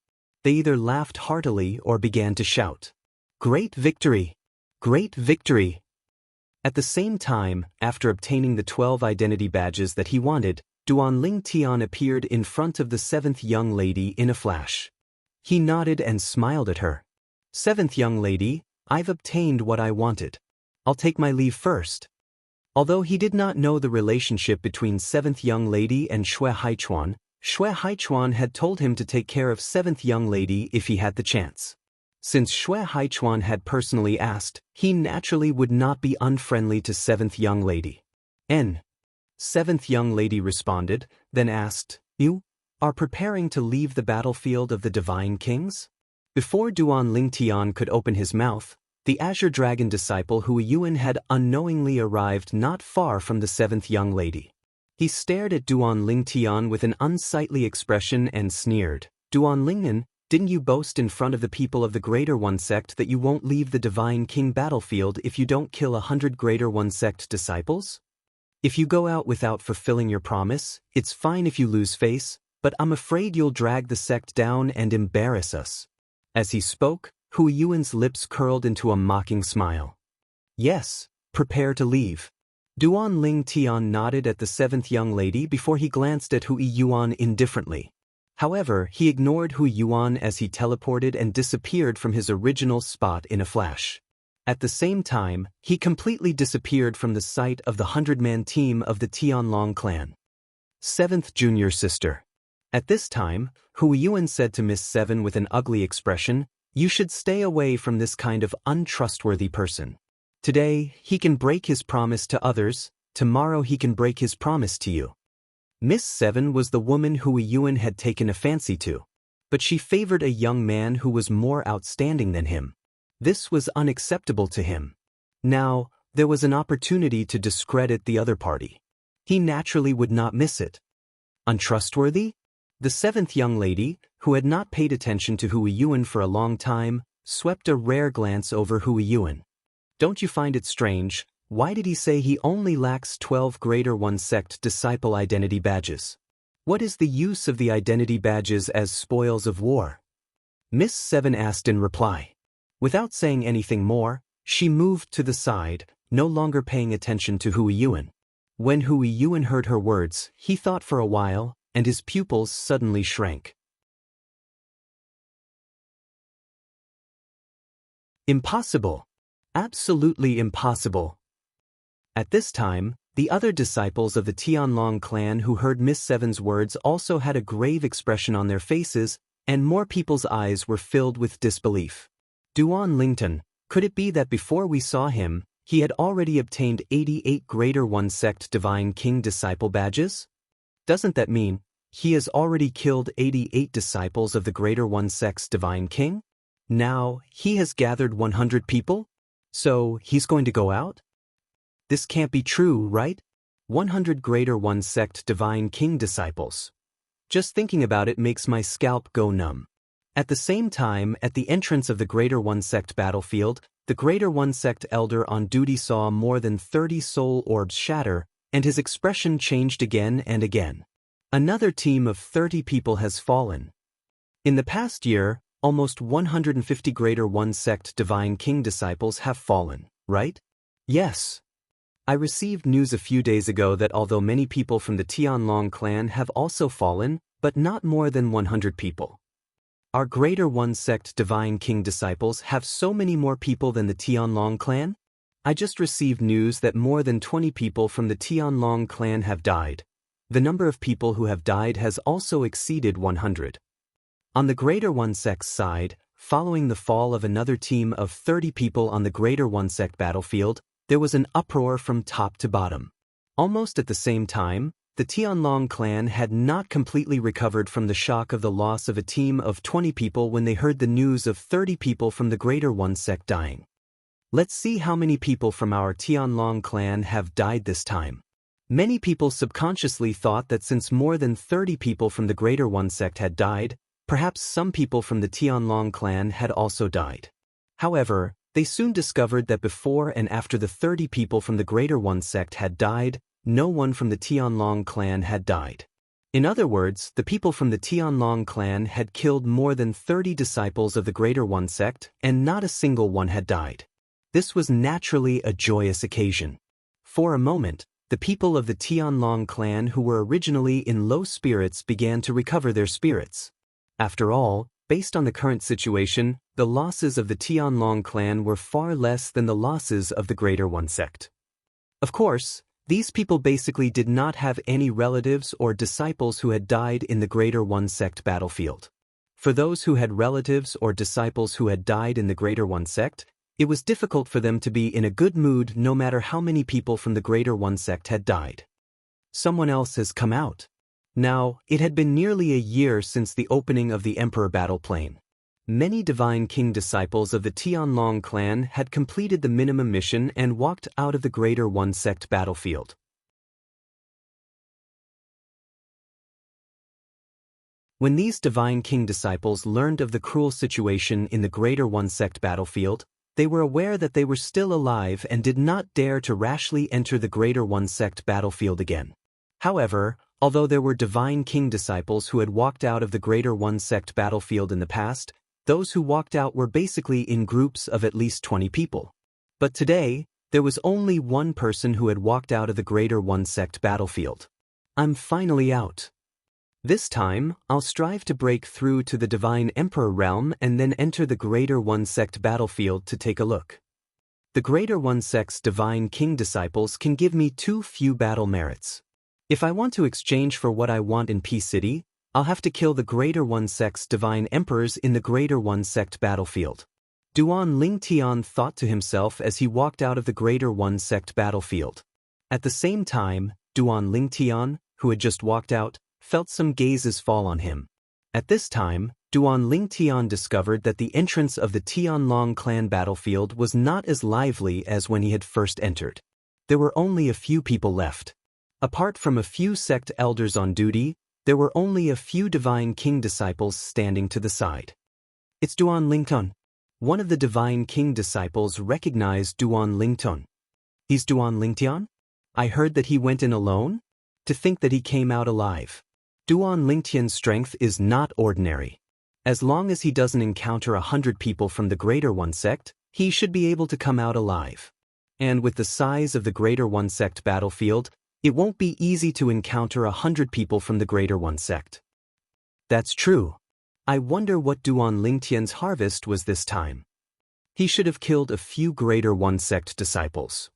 They either laughed heartily or began to shout, "Great victory! Great victory!" At the same time, after obtaining the 12 identity badges that he wanted, Duan Lingtian appeared in front of the 7th young lady in a flash. He nodded and smiled at her. "7th young lady, I've obtained what I wanted. I'll take my leave first." Although he did not know the relationship between 7th young lady and Xue Haichuan had told him to take care of 7th young lady if he had the chance. Since Xue Haichuan had personally asked, he naturally would not be unfriendly to 7th young lady. Seventh young lady responded, then asked, "You are preparing to leave the battlefield of the Divine Kings?" Before Duan Lingtian could open his mouth, the Azure Dragon disciple Hui Yuan had unknowingly arrived not far from the seventh young lady. He stared at Duan Lingtian with an unsightly expression and sneered, "Duan Lingnan, didn't you boast in front of the people of the Greater One sect that you won't leave the Divine King battlefield if you don't kill 100 Greater One sect disciples? If you go out without fulfilling your promise, it's fine if you lose face, but I'm afraid you'll drag the sect down and embarrass us." As he spoke, Hui Yuan's lips curled into a mocking smile. "Yes, prepare to leave." Duan Lingtian nodded at the seventh young lady before he glanced at Hui Yuan indifferently. However, he ignored Hui Yuan as he teleported and disappeared from his original spot in a flash. At the same time, he completely disappeared from the sight of the 100-man team of the Tianlong clan. Seventh junior sister. At this time, Hui Yuan said to Miss Seven with an ugly expression, "You should stay away from this kind of untrustworthy person. Today, he can break his promise to others, tomorrow he can break his promise to you." Miss Seven was the woman Hui Yuan had taken a fancy to, but she favored a young man who was more outstanding than him. This was unacceptable to him. Now, there was an opportunity to discredit the other party. He naturally would not miss it. Untrustworthy? The seventh young lady, who had not paid attention to Hui Yuan for a long time, swept a rare glance over Hui Yuan. "Don't you find it strange? Why did he say he only lacks 12 Greater One sect disciple identity badges? What is the use of the identity badges as spoils of war?" Miss Seven asked in reply. Without saying anything more, she moved to the side, no longer paying attention to Hui Yuan. When Hui Yuan heard her words, he thought for a while, and his pupils suddenly shrank. Impossible. Absolutely impossible. At this time, the other disciples of the Tianlong clan who heard Miss Seven's words also had a grave expression on their faces, and more people's eyes were filled with disbelief. Duan Lington, could it be that before we saw him, he had already obtained 88 Greater One Sect Divine King disciple badges? Doesn't that mean he has already killed 88 disciples of the Greater One Sect's Divine King? Now, he has gathered 100 people? So, he's going to go out? This can't be true, right? 100 Greater One Sect Divine King disciples. Just thinking about it makes my scalp go numb. At the same time, at the entrance of the Greater One Sect battlefield, the Greater One Sect elder on duty saw more than 30 soul orbs shatter, and his expression changed again and again. Another team of 30 people has fallen. In the past year, almost 150 Greater One Sect Divine King disciples have fallen, right? Yes. I received news a few days ago that although many people from the Tianlong clan have also fallen, but not more than 100 people. Our Greater One Sect Divine King disciples have so many more people than the Tianlong clan? I just received news that more than 20 people from the Tianlong clan have died. The number of people who have died has also exceeded 100. On the Greater One Sect's side, following the fall of another team of 30 people on the Greater One Sect battlefield, there was an uproar from top to bottom. Almost at the same time, the Tianlong clan had not completely recovered from the shock of the loss of a team of 20 people when they heard the news of 30 people from the Greater One Sect dying. Let's see how many people from our Tianlong clan have died this time. Many people subconsciously thought that since more than 30 people from the Greater One Sect had died, perhaps some people from the Tianlong clan had also died. However, they soon discovered that before and after the 30 people from the Greater One Sect had died, no one from the Tianlong clan had died. In other words, the people from the Tianlong clan had killed more than 30 disciples of the Greater One Sect, and not a single one had died. This was naturally a joyous occasion. For a moment, the people of the Tianlong clan who were originally in low spirits began to recover their spirits. After all, based on the current situation, the losses of the Tianlong clan were far less than the losses of the Greater One Sect. Of course, these people basically did not have any relatives or disciples who had died in the Greater One Sect battlefield. For those who had relatives or disciples who had died in the Greater One Sect, it was difficult for them to be in a good mood no matter how many people from the Greater One Sect had died. Someone else has come out. Now, it had been nearly a year since the opening of the Emperor Battle Plane. Many Divine King disciples of the Tianlong clan had completed the minimum mission and walked out of the Greater One Sect battlefield. When these Divine King disciples learned of the cruel situation in the Greater One Sect battlefield, they were aware that they were still alive and did not dare to rashly enter the Greater One Sect battlefield again. However, although there were Divine King disciples who had walked out of the Greater One Sect battlefield in the past, those who walked out were basically in groups of at least 20 people. But today, there was only one person who had walked out of the Greater One Sect battlefield. I'm finally out. This time, I'll strive to break through to the Divine Emperor realm and then enter the Greater One Sect battlefield to take a look. The Greater One Sect's Divine King disciples can give me too few battle merits. If I want to exchange for what I want in Peace City, I'll have to kill the Greater One Sect's Divine Emperors in the Greater One Sect battlefield. Duan Lingtian thought to himself as he walked out of the Greater One Sect battlefield. At the same time, Duan Lingtian, who had just walked out, felt some gazes fall on him. At this time, Duan Lingtian discovered that the entrance of the Tianlong clan battlefield was not as lively as when he had first entered. There were only a few people left. Apart from a few sect elders on duty, there were only a few Divine King disciples standing to the side. It's Duan Lington. One of the Divine King disciples recognized Duan Lington. He's Duan Lingtian? I heard that he went in alone? To think that he came out alive. Duan Lingtian's strength is not ordinary. As long as he doesn't encounter 100 people from the Greater One Sect, he should be able to come out alive. And with the size of the Greater One Sect battlefield, it won't be easy to encounter 100 people from the Greater One Sect. That's true. I wonder what Duan Lingtian's harvest was this time. He should have killed a few Greater One Sect disciples.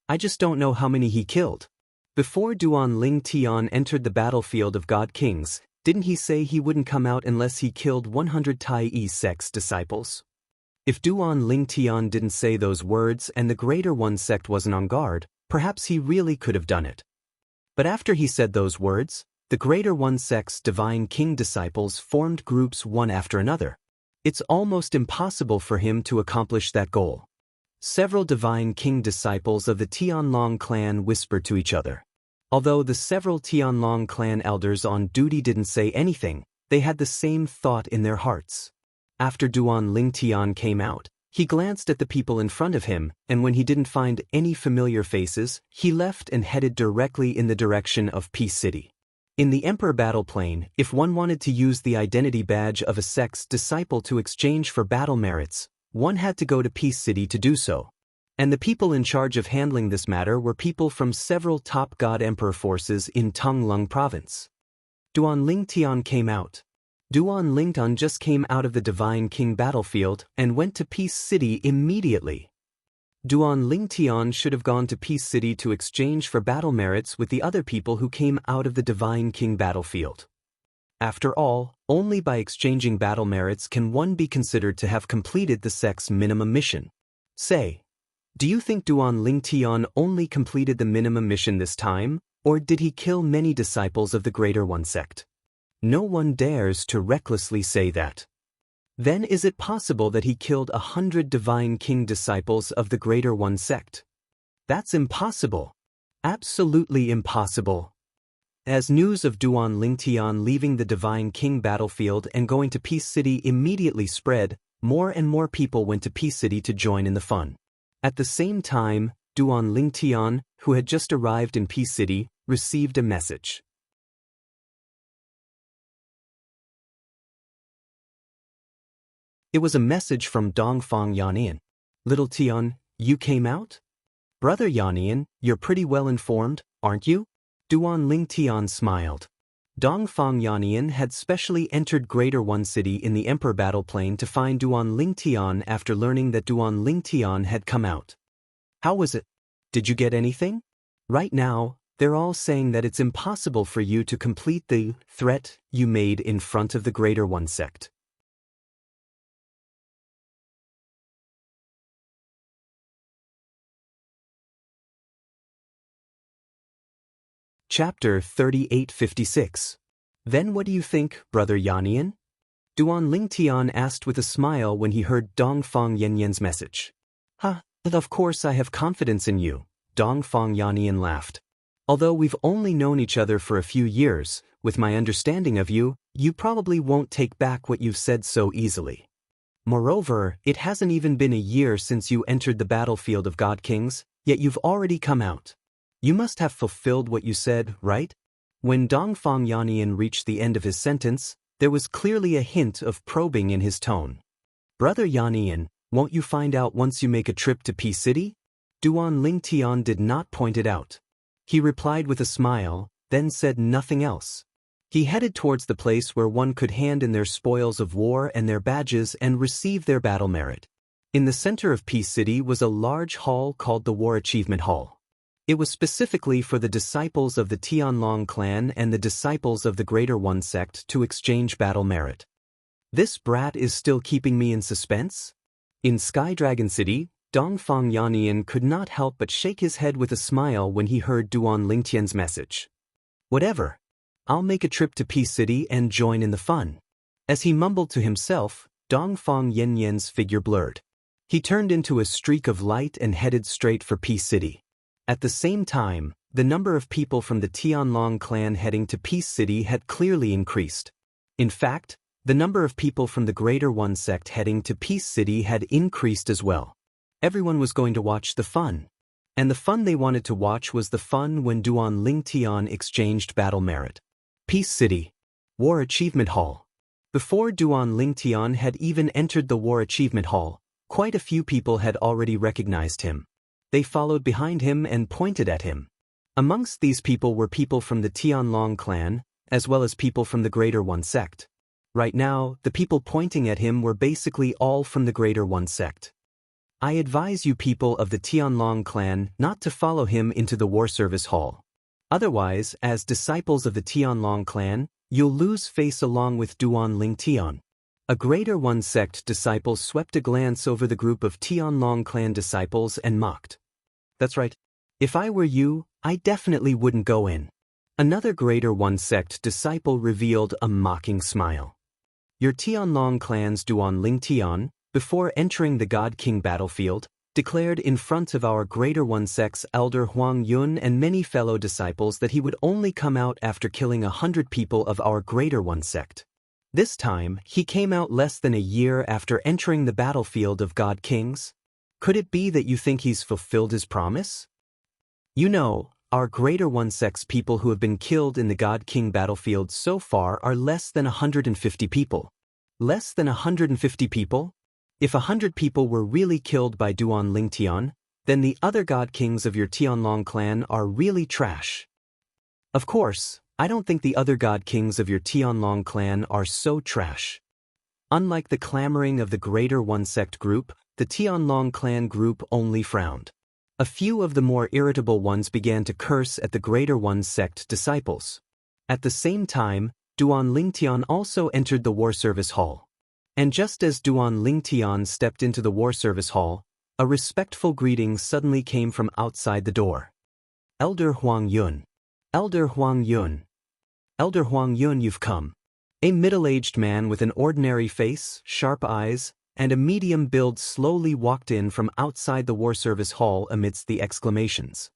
I just don't know how many he killed. Before Duan Lingtian entered the battlefield of God Kings, didn't he say he wouldn't come out unless he killed 100 Tai sect's disciples? If Duan Lingtian didn't say those words and the Greater One Sect wasn't on guard, perhaps he really could have done it. But after he said those words, the Greater One Sect's Divine King disciples formed groups one after another. It's almost impossible for him to accomplish that goal. Several Divine King disciples of the Tianlong clan whispered to each other. Although the several Tianlong clan elders on duty didn't say anything, they had the same thought in their hearts. After Duan Lingtian came out, he glanced at the people in front of him, and when he didn't find any familiar faces, he left and headed directly in the direction of Peace City. In the Emperor Battle Plane, if one wanted to use the identity badge of a sect's disciple to exchange for battle merits, one had to go to Peace City to do so. And the people in charge of handling this matter were people from several top God Emperor forces in Tonglung Province. Duan Lingtian came out. Duan Lingtian just came out of the Divine King battlefield and went to Peace City immediately. Duan Lingtian should have gone to Peace City to exchange for battle merits with the other people who came out of the Divine King battlefield. After all, only by exchanging battle merits can one be considered to have completed the sect's minimum mission. Say, do you think Duan Lingtian only completed the minimum mission this time, or did he kill many disciples of the Greater One Sect? No one dares to recklessly say that. Then is it possible that he killed 100 Divine King disciples of the Greater One Sect? That's impossible. Absolutely impossible. As news of Duan Lingtian leaving the Divine King battlefield and going to Peace City immediately spread, more and more people went to Peace City to join in the fun. At the same time, Duan Lingtian, who had just arrived in Peace City, received a message. It was a message from Dongfang Yannian. Little Tian, you came out? Brother Yannian, you're pretty well informed, aren't you? Duan Lingtian smiled. Dongfang Yannian had specially entered Greater One City in the Emperor Battle Plane to find Duan Lingtian after learning that Duan Lingtian had come out. How was it? Did you get anything? Right now, they're all saying that it's impossible for you to complete the threat you made in front of the Greater One Sect. Chapter 3856. Then what do you think, Brother Yannian? Duan Lingtian asked with a smile when he heard Dongfang Yanyan's message. Of course I have confidence in you, Dongfang Yannian laughed. Although we've only known each other for a few years, with my understanding of you, you probably won't take back what you've said so easily. Moreover, it hasn't even been a year since you entered the battlefield of God Kings, yet you've already come out. You must have fulfilled what you said, right? When Dongfang Yannian reached the end of his sentence, there was clearly a hint of probing in his tone. Brother Yannian, won't you find out once you make a trip to Peace City? Duan Lingtian did not point it out. He replied with a smile, then said nothing else. He headed towards the place where one could hand in their spoils of war and their badges and receive their battle merit. In the center of Peace City was a large hall called the War Achievement Hall. It was specifically for the disciples of the Tianlong clan and the disciples of the Greater One sect to exchange battle merit. This brat is still keeping me in suspense? In Sky Dragon City, Dongfang Yannian could not help but shake his head with a smile when he heard Duan Lingtian's message. Whatever. I'll make a trip to Peace City and join in the fun. As he mumbled to himself, Dongfang Yanyan's figure blurred. He turned into a streak of light and headed straight for Peace City. At the same time, the number of people from the Tianlong clan heading to Peace City had clearly increased. In fact, the number of people from the Greater One sect heading to Peace City had increased as well. Everyone was going to watch the fun. And the fun they wanted to watch was the fun when Duan Lingtian exchanged battle merit. Peace City. War Achievement Hall. Before Duan Lingtian had even entered the War Achievement Hall, quite a few people had already recognized him. They followed behind him and pointed at him. Amongst these people were people from the Tianlong clan, as well as people from the Greater One sect. Right now, the people pointing at him were basically all from the Greater One sect. I advise you people of the Tianlong clan not to follow him into the War Service Hall. Otherwise, as disciples of the Tianlong clan, you'll lose face along with Duan Lingtian. A Greater One sect disciple swept a glance over the group of Tianlong clan disciples and mocked. That's right. If I were you, I definitely wouldn't go in. Another Greater One sect disciple revealed a mocking smile. Your Tianlong clan's Duan Lingtian, before entering the God King battlefield, declared in front of our Greater One sect's elder Huang Yun and many fellow disciples that he would only come out after killing 100 people of our Greater One sect. This time, he came out less than a year after entering the battlefield of God Kings. Could it be that you think he's fulfilled his promise? You know, our Greater One sect's people who have been killed in the God King battlefield so far are less than 150 people. Less than 150 people? If 100 people were really killed by Duan Lingtian, then the other God Kings of your Tianlong clan are really trash. Of course, I don't think the other God Kings of your Tianlong clan are so trash. Unlike the clamoring of the Greater One sect group, the Tianlong clan group only frowned. A few of the more irritable ones began to curse at the Greater One sect disciples. At the same time, Duan Lingtian also entered the War Service Hall. And just as Duan Lingtian stepped into the War Service Hall, a respectful greeting suddenly came from outside the door. Elder Huang Yun. Elder Huang Yun. Elder Huang Yun, you've come. A middle-aged man with an ordinary face, sharp eyes, and a medium build slowly walked in from outside the War Service Hall amidst the exclamations.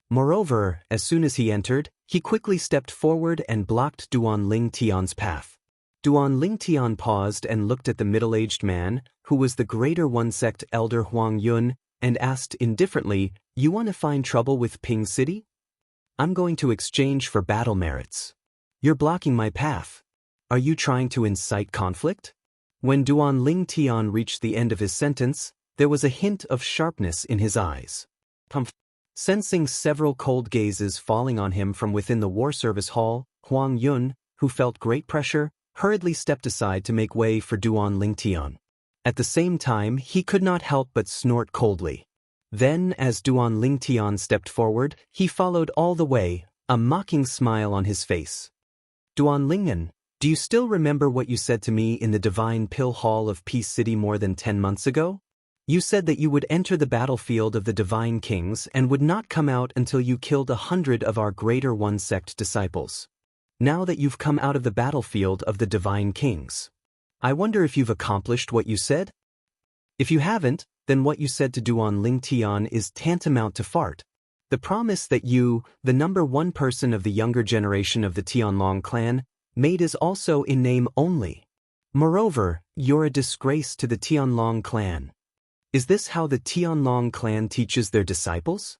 Moreover, as soon as he entered, he quickly stepped forward and blocked Duan Lingtian's path. Duan Lingtian paused and looked at the middle-aged man, who was the Greater One sect elder Huang Yun, and asked indifferently, "You want to find trouble with Ping City? I'm going to exchange for battle merits. You're blocking my path. Are you trying to incite conflict?" When Duan Lingtian reached the end of his sentence, there was a hint of sharpness in his eyes. Sensing several cold gazes falling on him from within the War Service Hall, Huang Yun, who felt great pressure, hurriedly stepped aside to make way for Duan Lingtian. At the same time, he could not help but snort coldly. Then, as Duan Lingtian stepped forward, he followed all the way, a mocking smile on his face. "Duan Lingyan, do you still remember what you said to me in the Divine Pill Hall of Peace City more than 10 months ago? You said that you would enter the battlefield of the Divine Kings and would not come out until you killed 100 of our Greater One sect disciples. Now that you've come out of the battlefield of the Divine Kings, I wonder if you've accomplished what you said? If you haven't, then what you said to Duan Lingtian is tantamount to fart. The promise that you, the number one person of the younger generation of the Tianlong clan, made is also in name only. Moreover, you're a disgrace to the Tianlong clan. Is this how the Tianlong clan teaches their disciples?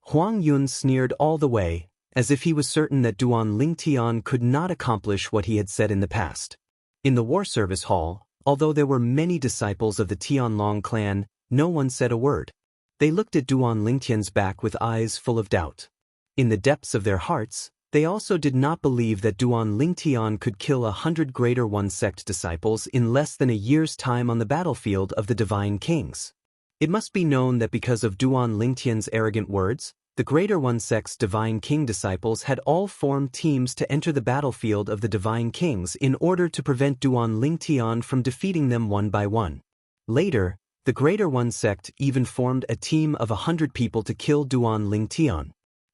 Huang Yun sneered all the way, as if he was certain that Duan Lingtian could not accomplish what he had said in the past. In the war service hall, although there were many disciples of the Tianlong clan, no one said a word. They looked at Duan Lingtian's back with eyes full of doubt. In the depths of their hearts, they also did not believe that Duan Lingtian could kill 100 Greater One sect disciples in less than a year's time on the battlefield of the Divine Kings. It must be known that because of Duan Lingtian's arrogant words, the Greater One sect's Divine King disciples had all formed teams to enter the battlefield of the Divine Kings in order to prevent Duan Lingtian from defeating them one by one. Later, the Greater One sect even formed a team of 100 people to kill Duan Lingtian.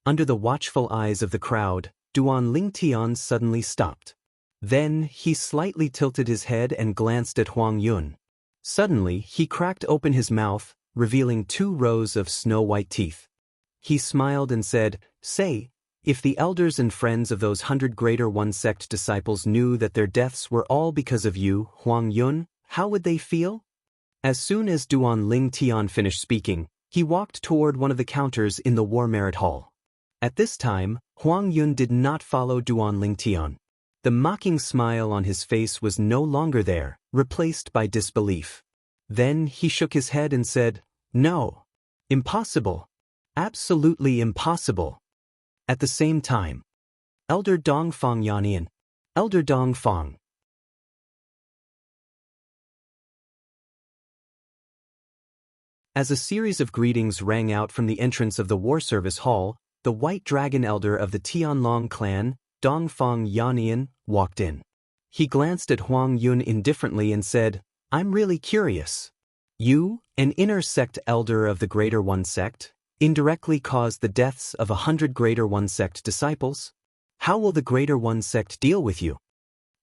Under the watchful eyes of the crowd, Duan Lingtian suddenly stopped. Then, he slightly tilted his head and glanced at Huang Yun. Suddenly, he cracked open his mouth, revealing 2 rows of snow-white teeth. He smiled and said, "Say, if the elders and friends of those 100 Greater One sect disciples knew that their deaths were all because of you, Huang Yun, how would they feel?" As soon as Duan Lingtian finished speaking, he walked toward one of the counters in the War Merit Hall. At this time, Huang Yun did not follow Duan Lingtian. The mocking smile on his face was no longer there, replaced by disbelief. Then he shook his head and said, "No. Impossible. Absolutely impossible." At the same time, Elder Dongfang Yannian, Elder Dongfang. As a series of greetings rang out from the entrance of the war service hall, the White Dragon Elder of the Tianlong clan, Dongfang Yannian, walked in. He glanced at Huang Yun indifferently and said, "I'm really curious. You, an inner sect elder of the Greater One sect, indirectly caused the deaths of 100 Greater One sect disciples? How will the Greater One sect deal with you?"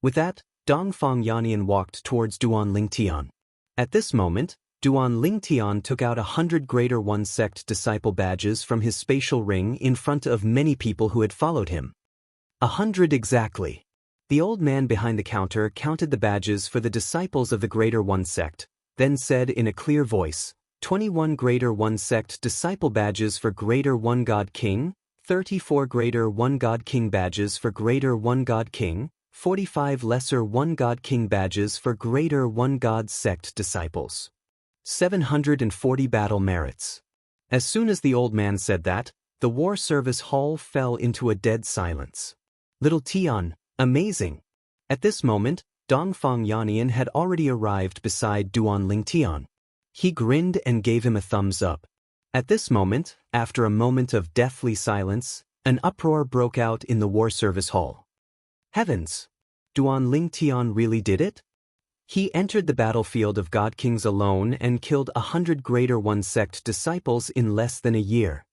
With that, Dongfang Yannian walked towards Duan Lingtian. At this moment, Duan Lingtian took out 100 Greater One sect disciple badges from his spatial ring in front of many people who had followed him. 100 exactly. The old man behind the counter counted the badges for the disciples of the Greater One sect, then said in a clear voice, 21 Greater One sect disciple badges for Greater One God King, 34 Greater One God King badges for Greater One God King, 45 Lesser One God King badges for Greater One God sect disciples. 740 battle merits. As soon as the old man said that, the war service hall fell into a dead silence. Little Tian, amazing. At this moment, Dongfang Yannian had already arrived beside Duan Lingtian. He grinned and gave him a thumbs up. At this moment, after a moment of deathly silence, an uproar broke out in the war service hall. Heavens! Duan Lingtian really did it? He entered the battlefield of God Kings alone and killed 100 Greater One sect disciples in less than a year.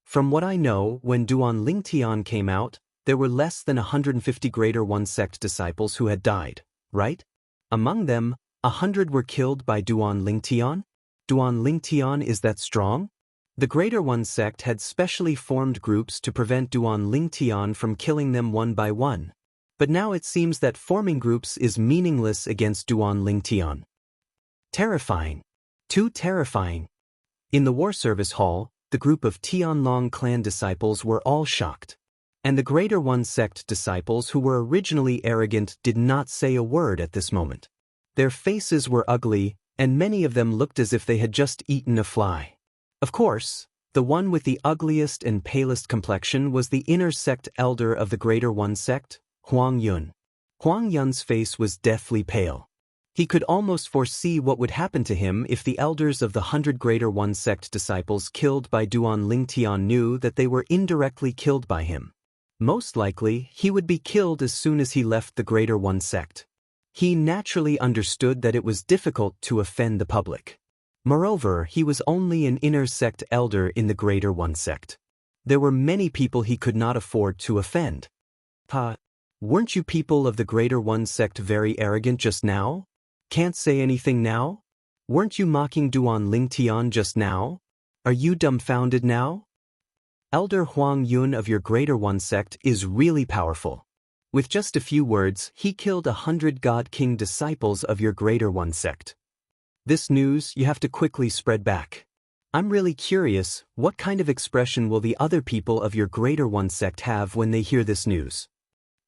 From what I know, when Duan Lingtian came out, there were less than 150 Greater One sect disciples who had died, right? Among them, 100 were killed by Duan Lingtian? Duan Lingtian is that strong? The Greater One sect had specially formed groups to prevent Duan Lingtian from killing them one by one. But now it seems that forming groups is meaningless against Duan Lingtian. Terrifying. Too terrifying. In the war service hall, the group of Tianlong clan disciples were all shocked. And the Greater One sect disciples who were originally arrogant did not say a word at this moment. Their faces were ugly, and many of them looked as if they had just eaten a fly. Of course, the one with the ugliest and palest complexion was the inner sect elder of the Greater One sect, Huang Yun. Huang Yun's face was deathly pale. He could almost foresee what would happen to him if the elders of the 100 Greater One sect disciples killed by Duan Lingtian knew that they were indirectly killed by him. Most likely, he would be killed as soon as he left the Greater One sect. He naturally understood that it was difficult to offend the public. Moreover, he was only an inner sect elder in the Greater One sect. There were many people he could not afford to offend. Weren't you people of the Greater One sect very arrogant just now? Can't say anything now? Weren't you mocking Duan Lingtian just now? Are you dumbfounded now? Elder Huang Yun of your Greater One sect is really powerful. With just a few words, he killed 100 God King disciples of your Greater One sect. This news you have to quickly spread back. I'm really curious, what kind of expression will the other people of your Greater One sect have when they hear this news?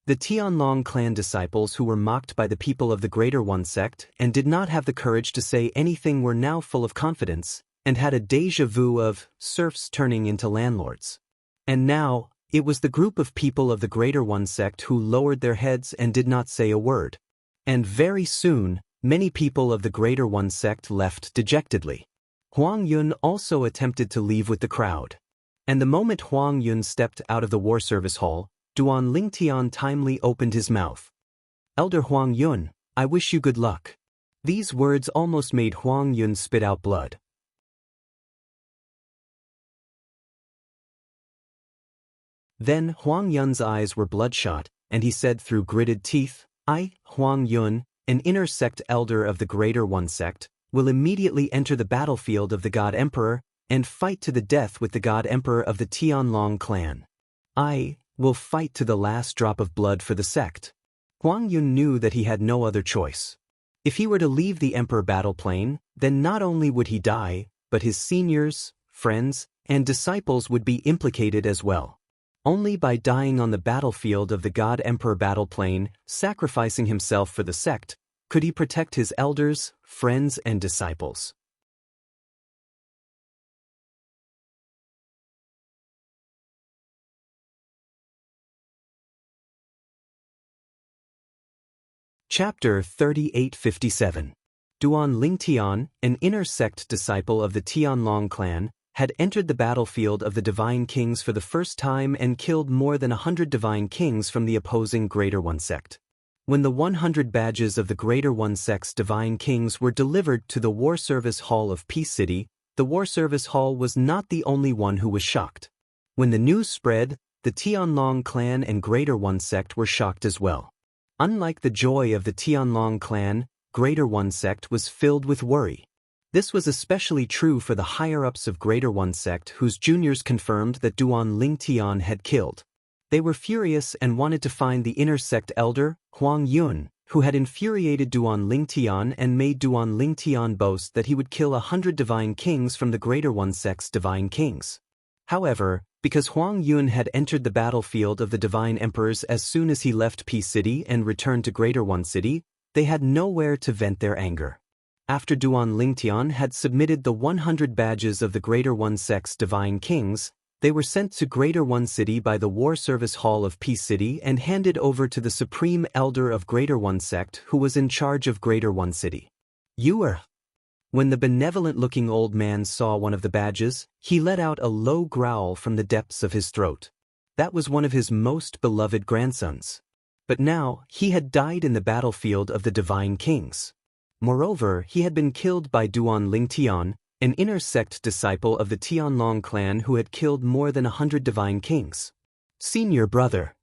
The Tianlong clan disciples who were mocked by the people of the Greater One sect and did not have the courage to say anything were now full of confidence, and had a déjà vu of serfs turning into landlords. And now, it was the group of people of the Greater One sect who lowered their heads and did not say a word. And very soon, many people of the Greater One sect left dejectedly. Huang Yun also attempted to leave with the crowd. And the moment Huang Yun stepped out of the war service hall, Duan Lingtian timely opened his mouth. Elder Huang Yun, I wish you good luck. These words almost made Huang Yun spit out blood. Then Huang Yun's eyes were bloodshot, and he said through gritted teeth, I, Huang Yun, an inner sect elder of the Greater One sect, will immediately enter the battlefield of the God Emperor and fight to the death with the God Emperor of the Tianlong clan. I will fight to the last drop of blood for the sect. Huang Yun knew that he had no other choice. If he were to leave the Emperor battle plane, then not only would he die, but his seniors, friends, and disciples would be implicated as well. Only by dying on the battlefield of the God Emperor battle plane, sacrificing himself for the sect, could he protect his elders, friends, and disciples. Chapter 3857. Duan Lingtian, an inner sect disciple of the Tianlong clan, had entered the battlefield of the Divine Kings for the first time and killed more than 100 Divine Kings from the opposing Greater One sect. When the 100 badges of the Greater One sect's Divine Kings were delivered to the War Service Hall of Peace City, the War Service Hall was not the only one who was shocked. When the news spread, the Tianlong clan and Greater One sect were shocked as well. Unlike the joy of the Tianlong clan, Greater One sect was filled with worry. This was especially true for the higher-ups of Greater One sect whose juniors confirmed that Duan Lingtian had killed. They were furious and wanted to find the inner sect elder, Huang Yun, who had infuriated Duan Lingtian and made Duan Lingtian boast that he would kill 100 Divine Kings from the Greater One sect's Divine Kings. However, because Huang Yun had entered the battlefield of the Divine Emperors as soon as he left Peace City and returned to Greater One City, they had nowhere to vent their anger. After Duan Lingtian had submitted the 100 badges of the Greater One sect's Divine Kings, they were sent to Greater One City by the War Service Hall of Peace City and handed over to the Supreme Elder of Greater One sect who was in charge of Greater One City. You are... When the benevolent-looking old man saw one of the badges, he let out a low growl from the depths of his throat. That was one of his most beloved grandsons. But now, he had died in the battlefield of the Divine Kings. Moreover, he had been killed by Duan Lingtian, an inner sect disciple of the Tianlong clan who had killed more than 100 Divine Kings. Senior brother.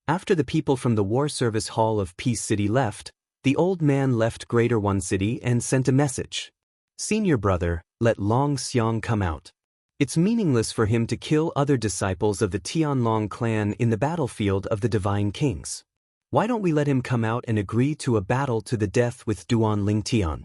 After the people from the War Service Hall of Peace City left, the old man left Greater One City and sent a message. Senior brother, let Long Xiang come out. It's meaningless for him to kill other disciples of the Tianlong clan in the battlefield of the Divine Kings. Why don't we let him come out and agree to a battle to the death with Duan Lingtian?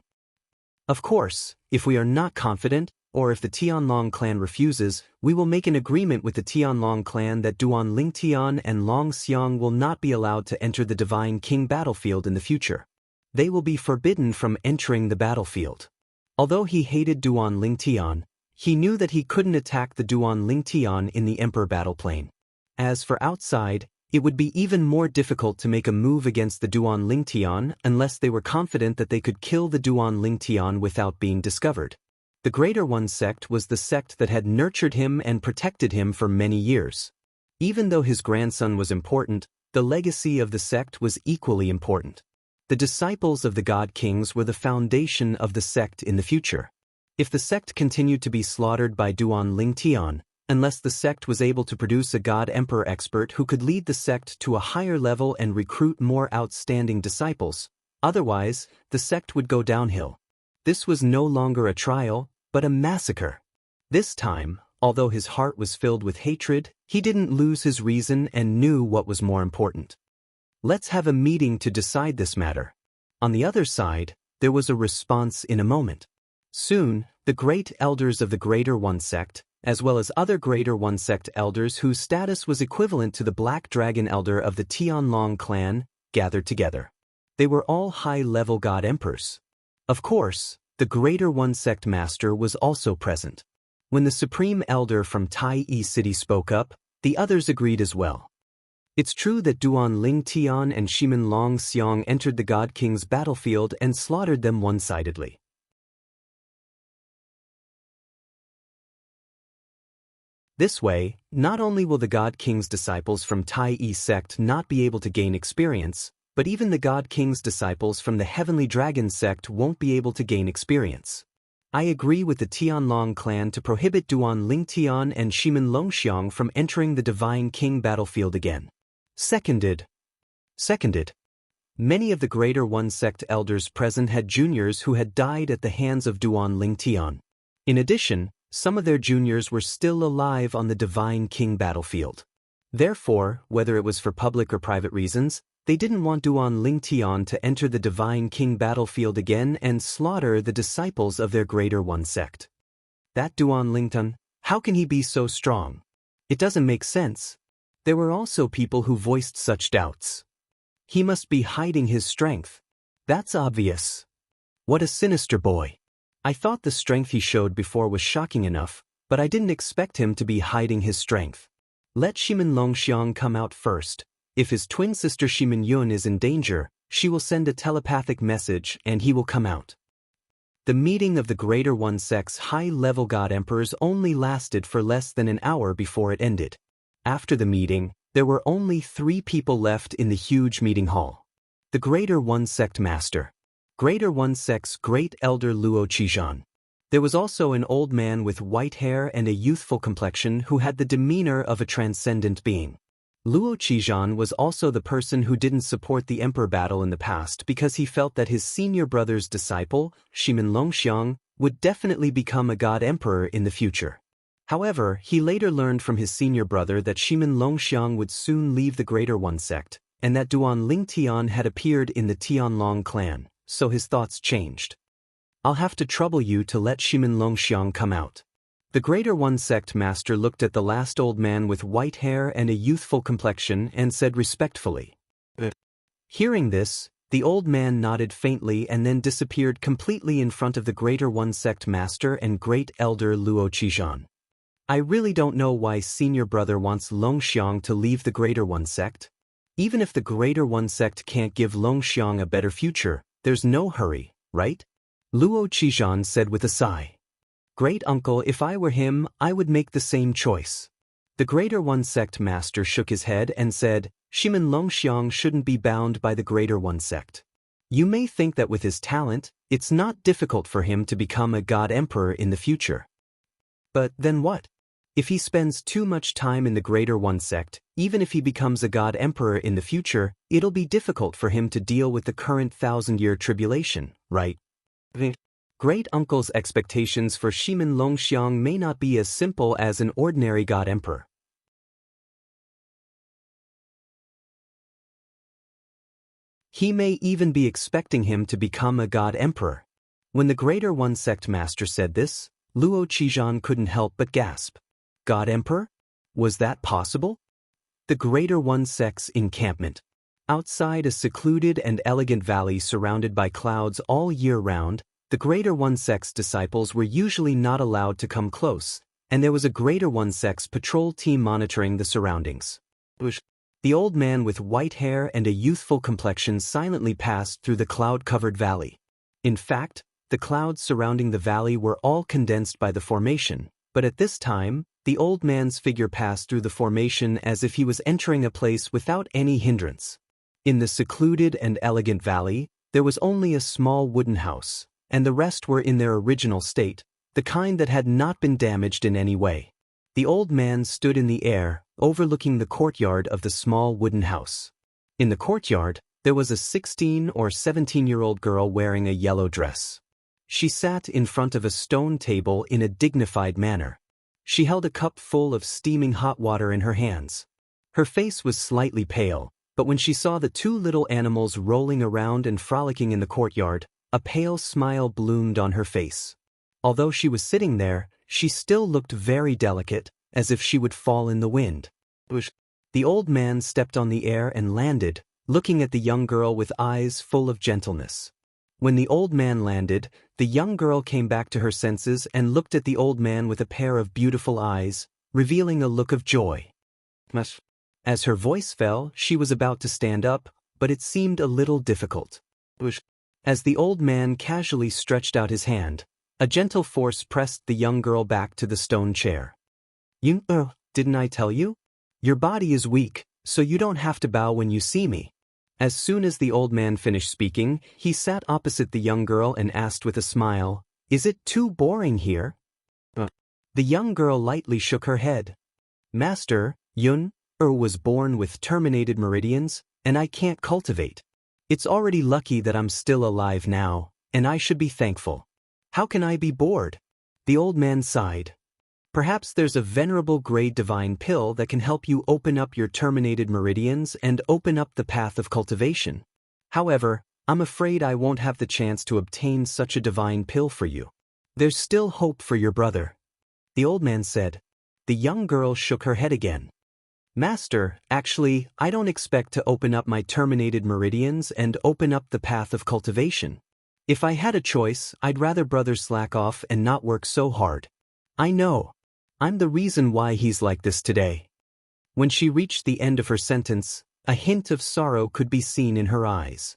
Of course, if we are not confident, or if the Tianlong clan refuses, we will make an agreement with the Tianlong clan that Duan Lingtian and Long Xiang will not be allowed to enter the Divine King battlefield in the future. They will be forbidden from entering the battlefield. Although he hated Duan Lingtian, he knew that he couldn't attack the Duan Lingtian in the Emperor battle plane. As for outside, it would be even more difficult to make a move against the Duan Lingtian unless they were confident that they could kill the Duan Lingtian without being discovered. The Greater One sect was the sect that had nurtured him and protected him for many years. Even though his grandson was important, the legacy of the sect was equally important. The disciples of the God Kings were the foundation of the sect in the future. If the sect continued to be slaughtered by Duan Lingtian, unless the sect was able to produce a God Emperor expert who could lead the sect to a higher level and recruit more outstanding disciples, otherwise, the sect would go downhill. This was no longer a trial, but a massacre. This time, although his heart was filled with hatred, he didn't lose his reason and knew what was more important. Let's have a meeting to decide this matter. On the other side, there was a response in a moment. Soon, the great elders of the Greater One sect, as well as other Greater One sect elders whose status was equivalent to the Black Dragon elder of the Tianlong clan, gathered together. They were all high-level God Emperors. Of course, the Greater One sect master was also present. When the Supreme Elder from Tai-yi City spoke up, the others agreed as well. It's true that Duan Lingtian and Shimin Long Xiang entered the God King's battlefield and slaughtered them one-sidedly. This way, not only will the God King's disciples from Tai-yi sect not be able to gain experience, but even the God King's disciples from the Heavenly Dragon sect won't be able to gain experience. I agree with the Tianlong clan to prohibit Duan Lingtian and Shimin Longxiang from entering the Divine King battlefield again. Seconded. Many of the Greater One sect elders present had juniors who had died at the hands of Duan Lingtian. In addition, some of their juniors were still alive on the Divine King battlefield. Therefore, whether it was for public or private reasons, they didn't want Duan Lingtian to enter the Divine King battlefield again and slaughter the disciples of their Greater One sect. That Duan Lingtian, how can he be so strong? It doesn't make sense. There were also people who voiced such doubts. He must be hiding his strength. That's obvious. What a sinister boy. I thought the strength he showed before was shocking enough, but I didn't expect him to be hiding his strength. Let Shimin Longxiang come out first. If his twin sister Shimin Yun is in danger, she will send a telepathic message and he will come out. The meeting of the Greater One sect's high-level God Emperors only lasted for less than an hour before it ended. After the meeting, there were only 3 people left in the huge meeting hall. The Greater One sect master. Greater One sect's great elder Luo Qizhan. There was also an old man with white hair and a youthful complexion who had the demeanor of a transcendent being. Luo Qizhan was also the person who didn't support the emperor battle in the past because he felt that his senior brother's disciple, Shimin Longxiang, would definitely become a god emperor in the future. However, he later learned from his senior brother that Shimin Longxiang would soon leave the Greater One sect, and that Duan Lingtian had appeared in the Tianlong clan, so his thoughts changed. I'll have to trouble you to let Shimin Longxiang come out. The Greater One sect master looked at the last old man with white hair and a youthful complexion and said respectfully. Hearing this, the old man nodded faintly and then disappeared completely in front of the Greater One sect master and great elder Luo Qizhan. I really don't know why senior brother wants Longxiang to leave the Greater One sect. Even if the Greater One sect can't give Longxiang a better future, there's no hurry, right? Luo Qizhan said with a sigh. Great uncle, if I were him, I would make the same choice. The Greater One sect master shook his head and said, Shimin Longxiang shouldn't be bound by the Greater One sect. You may think that with his talent, it's not difficult for him to become a god emperor in the future. But then what? If he spends too much time in the Greater One sect, even if he becomes a god emperor in the future, it'll be difficult for him to deal with the current 1,000-year tribulation, right? Great uncle's expectations for Shimin Longxiang may not be as simple as an ordinary god emperor. He may even be expecting him to become a god emperor. When the Greater One sect master said this, Luo Qizhan couldn't help but gasp. God Emperor? Was that possible? The Greater One sect's encampment. Outside a secluded and elegant valley surrounded by clouds all year round, the Greater One sect's disciples were usually not allowed to come close, and there was a Greater One sect's patrol team monitoring the surroundings. The old man with white hair and a youthful complexion silently passed through the cloud-covered valley. In fact, the clouds surrounding the valley were all condensed by the formation, but at this time, the old man's figure passed through the formation as if he was entering a place without any hindrance. In the secluded and elegant valley, there was only a small wooden house, and the rest were in their original state, the kind that had not been damaged in any way. The old man stood in the air, overlooking the courtyard of the small wooden house. In the courtyard, there was a 16 or 17-year-old girl wearing a yellow dress. She sat in front of a stone table in a dignified manner. She held a cup full of steaming hot water in her hands. Her face was slightly pale, but when she saw the two little animals rolling around and frolicking in the courtyard, a pale smile bloomed on her face. Although she was sitting there, she still looked very delicate, as if she would fall in the wind. The old man stepped on the air and landed, looking at the young girl with eyes full of gentleness. When the old man landed, the young girl came back to her senses and looked at the old man with a pair of beautiful eyes, revealing a look of joy. As her voice fell, she was about to stand up, but it seemed a little difficult. As the old man casually stretched out his hand, a gentle force pressed the young girl back to the stone chair. Didn't I tell you? Your body is weak, so you don't have to bow when you see me. As soon as the old man finished speaking, he sat opposite the young girl and asked with a smile, "Is it too boring here?" The young girl lightly shook her head. "Master, Yun was born with terminated meridians, and I can't cultivate. It's already lucky that I'm still alive now, and I should be thankful. How can I be bored?" The old man sighed. "Perhaps there's a venerable grade divine pill that can help you open up your terminated meridians and open up the path of cultivation. However, I'm afraid I won't have the chance to obtain such a divine pill for you. There's still hope for your brother," the old man said. The young girl shook her head again. "Master, actually, I don't expect to open up my terminated meridians and open up the path of cultivation. If I had a choice, I'd rather brother slack off and not work so hard. I know. I'm the reason why he's like this today." When she reached the end of her sentence, a hint of sorrow could be seen in her eyes.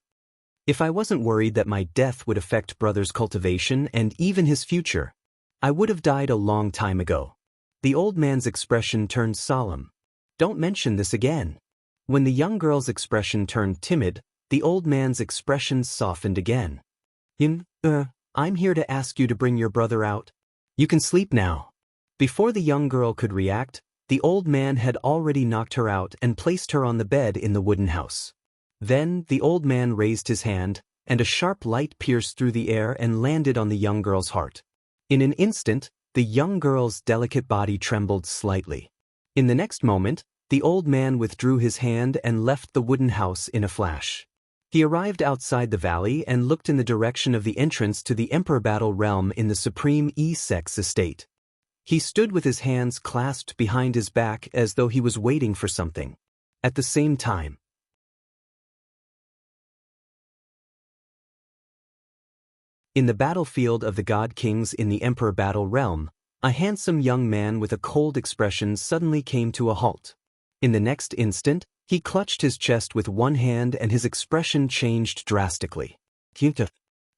"If I wasn't worried that my death would affect brother's cultivation and even his future, I would have died a long time ago." The old man's expression turned solemn. "Don't mention this again." When the young girl's expression turned timid, the old man's expression softened again. I'm here to ask you to bring your brother out. You can sleep now." Before the young girl could react, the old man had already knocked her out and placed her on the bed in the wooden house. Then the old man raised his hand, and a sharp light pierced through the air and landed on the young girl's heart. In an instant, the young girl's delicate body trembled slightly. In the next moment, the old man withdrew his hand and left the wooden house in a flash. He arrived outside the valley and looked in the direction of the entrance to the Emperor Battle Realm in the Supreme Sects estate. He stood with his hands clasped behind his back as though he was waiting for something. At the same time, in the battlefield of the God Kings in the Emperor Battle Realm, a handsome young man with a cold expression suddenly came to a halt. In the next instant, he clutched his chest with one hand and his expression changed drastically.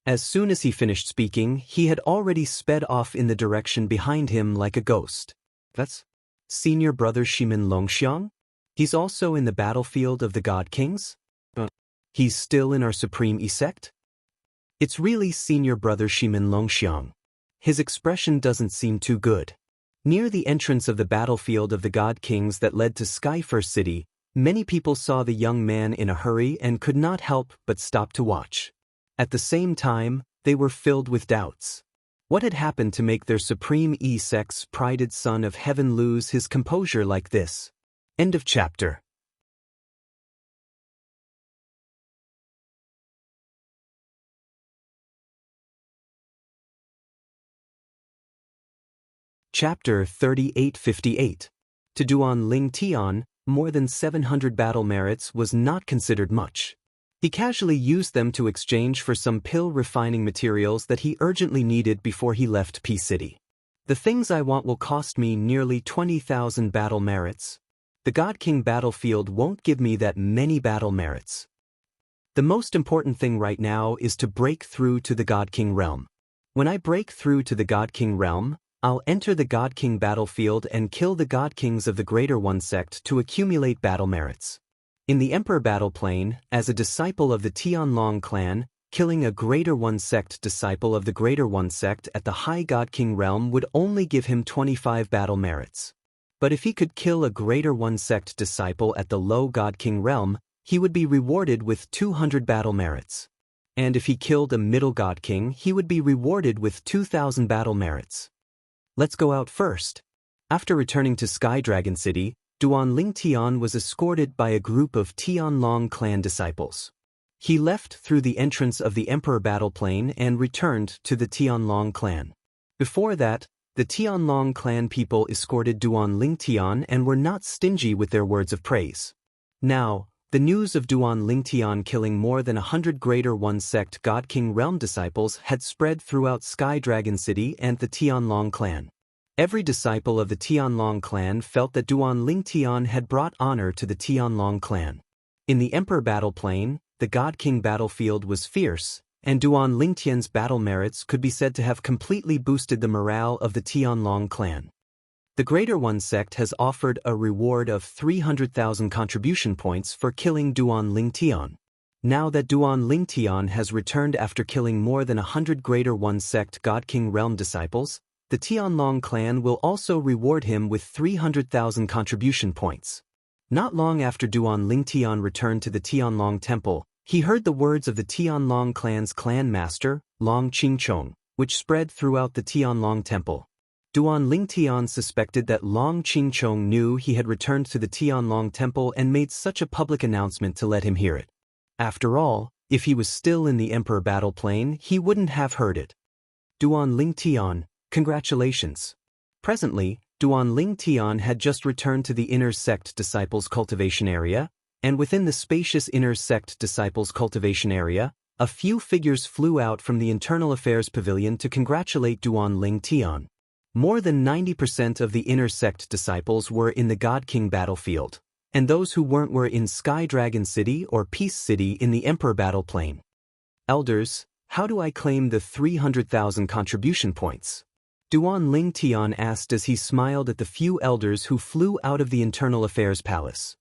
As soon as he finished speaking, he had already sped off in the direction behind him like a ghost. "That's Senior Brother Shimin Longxiang? He's also in the battlefield of the God Kings? He's still in our Supreme Sect? It's really Senior Brother Shimin Longxiang. His expression doesn't seem too good." Near the entrance of the battlefield of the God Kings that led to Skyfir City, many people saw the young man in a hurry and could not help but stop to watch. At the same time, they were filled with doubts. What had happened to make their Supreme Sect's prided son of heaven lose his composure like this? End of chapter. Chapter 3858. To Duan Ling Tian, more than 700 battle merits was not considered much. He casually used them to exchange for some pill refining materials that he urgently needed before he left P City. "The things I want will cost me nearly 20,000 battle merits. The God King battlefield won't give me that many battle merits. The most important thing right now is to break through to the God King realm. When I break through to the God King realm, I'll enter the God King battlefield and kill the God Kings of the Greater One sect to accumulate battle merits." In the Emperor battle plane, as a disciple of the Tianlong clan, killing a Greater One Sect disciple of the Greater One Sect at the High God King realm would only give him 25 battle merits. But if he could kill a Greater One Sect disciple at the Low God King realm, he would be rewarded with 200 battle merits. And if he killed a Middle God King, he would be rewarded with 2,000 battle merits. Let's go out first. After returning to Sky Dragon City, Duan Ling Tian was escorted by a group of Tianlong clan disciples. He left through the entrance of the Emperor Battle Plain and returned to the Tianlong clan. Before that, the Tianlong clan people escorted Duan Ling Tian and were not stingy with their words of praise. Now, the news of Duan Ling Tian killing more than 100 Greater One Sect God King realm disciples had spread throughout Sky Dragon City and the Tianlong clan. Every disciple of the Tianlong clan felt that Duan Ling Tian had brought honor to the Tianlong clan. In the Emperor Battle Plain, the God King battlefield was fierce, and Duan Ling Tian's battle merits could be said to have completely boosted the morale of the Tianlong clan. The Greater One Sect has offered a reward of 300,000 contribution points for killing Duan Ling Tian. Now that Duan Ling Tian has returned after killing more than 100 Greater One Sect God King realm disciples, the Tianlong clan will also reward him with 300,000 contribution points. Not long after Duan Ling Tian returned to the Tianlong temple, he heard the words of the Tianlong clan's clan master, Long Qingchong, which spread throughout the Tianlong temple. Duan Ling Tian suspected that Long Qingchong knew he had returned to the Tianlong temple and made such a public announcement to let him hear it. After all, if he was still in the Emperor Battle Plain, he wouldn't have heard it. Duan Ling Tian, congratulations. Presently, Duan Ling Tian had just returned to the Inner Sect Disciples Cultivation area, and within the spacious Inner Sect Disciples Cultivation area, a few figures flew out from the Internal Affairs Pavilion to congratulate Duan Ling Tian. More than 90% of the Inner Sect disciples were in the God King battlefield, and those who weren't were in Sky Dragon City or Peace City in the Emperor Battle Plain. Elders, how do I claim the 300,000 contribution points? Duan Ling Tian asked as he smiled at the few elders who flew out of the Internal Affairs Palace.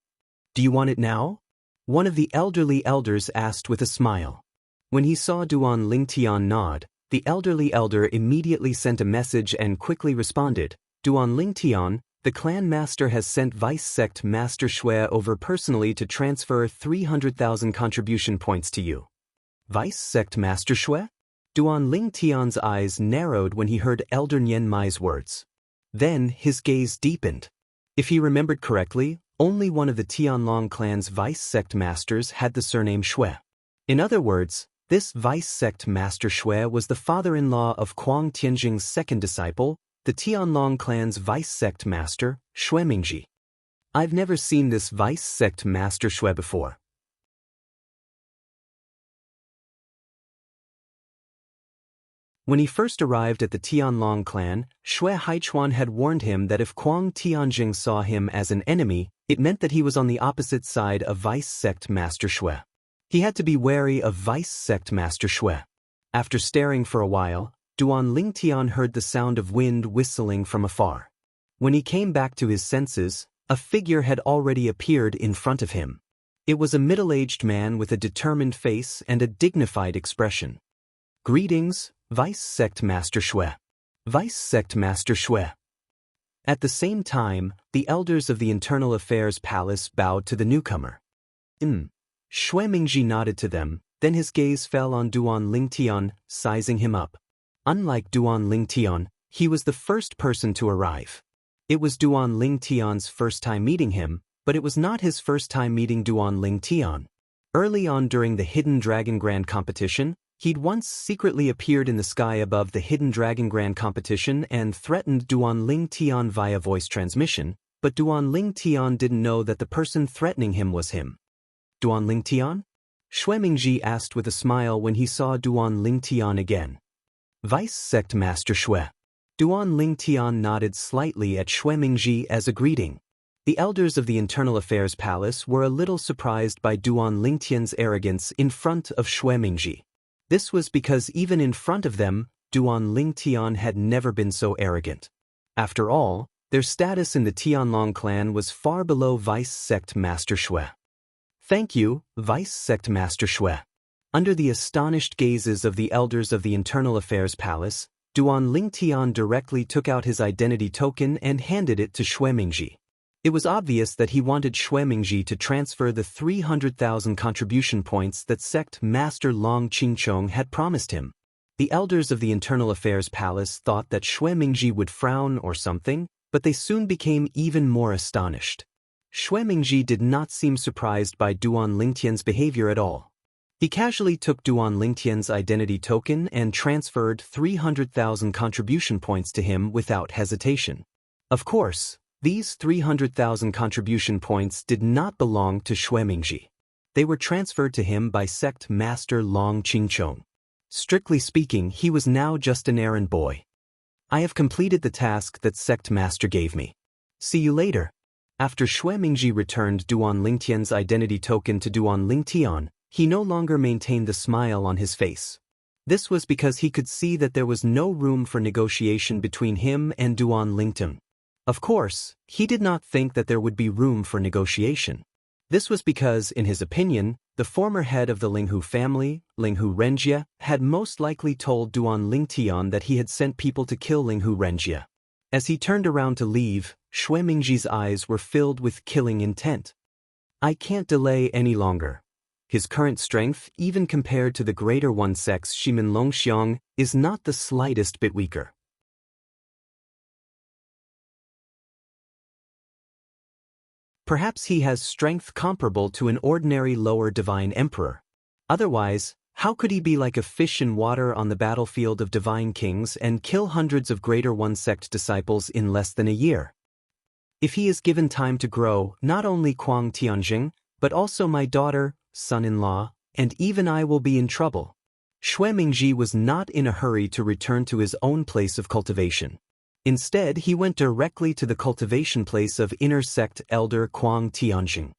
Do you want it now? One of the elderly elders asked with a smile. When he saw Duan Ling Tian nod, the elderly elder immediately sent a message and quickly responded, Duan Ling Tian, the clan master has sent Vice Sect Master Xue over personally to transfer 300,000 contribution points to you. Vice Sect Master Xue? Duan Ling Tian's eyes narrowed when he heard Elder Nian Mai's words. Then his gaze deepened. If he remembered correctly, only one of the Tianlong clan's Vice Sect Masters had the surname Xue. In other words, this Vice Sect Master Xue was the father-in-law of Kuang Tianjing's second disciple, the Tianlong clan's Vice Sect Master, Xue Mingji. I've never seen this Vice Sect Master Xue before. When he first arrived at the Tianlong clan, Xue Haichuan had warned him that if Kuang Tianjing saw him as an enemy, it meant that he was on the opposite side of Vice Sect Master Xue. He had to be wary of Vice Sect Master Xue. After staring for a while, Duan Ling Tian heard the sound of wind whistling from afar. When he came back to his senses, a figure had already appeared in front of him. It was a middle-aged man with a determined face and a dignified expression. Greetings, Vice Sect Master Xue. Vice Sect Master Xue. At the same time, the elders of the Internal Affairs Palace bowed to the newcomer. Xue Mingji nodded to them, then his gaze fell on Duan Ling Tian, sizing him up. Unlike Duan Ling Tian, he was the first person to arrive. It was Duan Ling Tian's first time meeting him, but it was not his first time meeting Duan Ling Tian. Early on during the Hidden Dragon Grand competition, he'd once secretly appeared in the sky above the Hidden Dragon Grand competition and threatened Duan Ling Tian via voice transmission, but Duan Ling Tian didn't know that the person threatening him was him. Duan Ling Tian? Xue Mingji asked with a smile when he saw Duan Ling Tian again. Vice Sect Master Xue. Duan Ling Tian nodded slightly at Xue Mingji as a greeting. The elders of the Internal Affairs Palace were a little surprised by Duan Ling Tian's arrogance in front of Xue Mingji. This was because even in front of them, Duan Ling Tian had never been so arrogant. After all, their status in the Tianlong clan was far below Vice Sect Master Xue. Thank you, Vice Sect Master Xue. Under the astonished gazes of the elders of the Internal Affairs Palace, Duan Lingtian directly took out his identity token and handed it to Xuemingji. It was obvious that he wanted Xuemingji to transfer the 300,000 contribution points that sect master Long Qingchong had promised him. The elders of the Internal Affairs Palace thought that Xuemingji would frown or something, but they soon became even more astonished. Xuemingji did not seem surprised by Duan Lingtian's behavior at all. He casually took Duan Lingtian's identity token and transferred 300,000 contribution points to him without hesitation. Of course, these 300,000 contribution points did not belong to Xuemingji. They were transferred to him by sect master Long Qingchong. Strictly speaking, he was now just an errand boy. I have completed the task that sect master gave me. See you later. After Xuemingji returned Duan Lingtian's identity token to Duan Lingtian, he no longer maintained the smile on his face. This was because he could see that there was no room for negotiation between him and Duan Lingtian. Of course, he did not think that there would be room for negotiation. This was because, in his opinion, the former head of the Linghu family, Linghu Renjia, had most likely told Duan Lingtian that he had sent people to kill Linghu Renjia. As he turned around to leave, Xuemingji's eyes were filled with killing intent. I can't delay any longer. His current strength, even compared to the greater one sects Shimin Longxiang, is not the slightest bit weaker. Perhaps he has strength comparable to an ordinary lower divine emperor. Otherwise, how could he be like a fish in water on the battlefield of divine kings and kill hundreds of greater one sect disciples in less than a year? If he is given time to grow, not only Kuang Tianjing, but also my daughter, son-in-law, and even I will be in trouble. Xuemingji was not in a hurry to return to his own place of cultivation. Instead, he went directly to the cultivation place of inner sect elder Kuang Tianjing.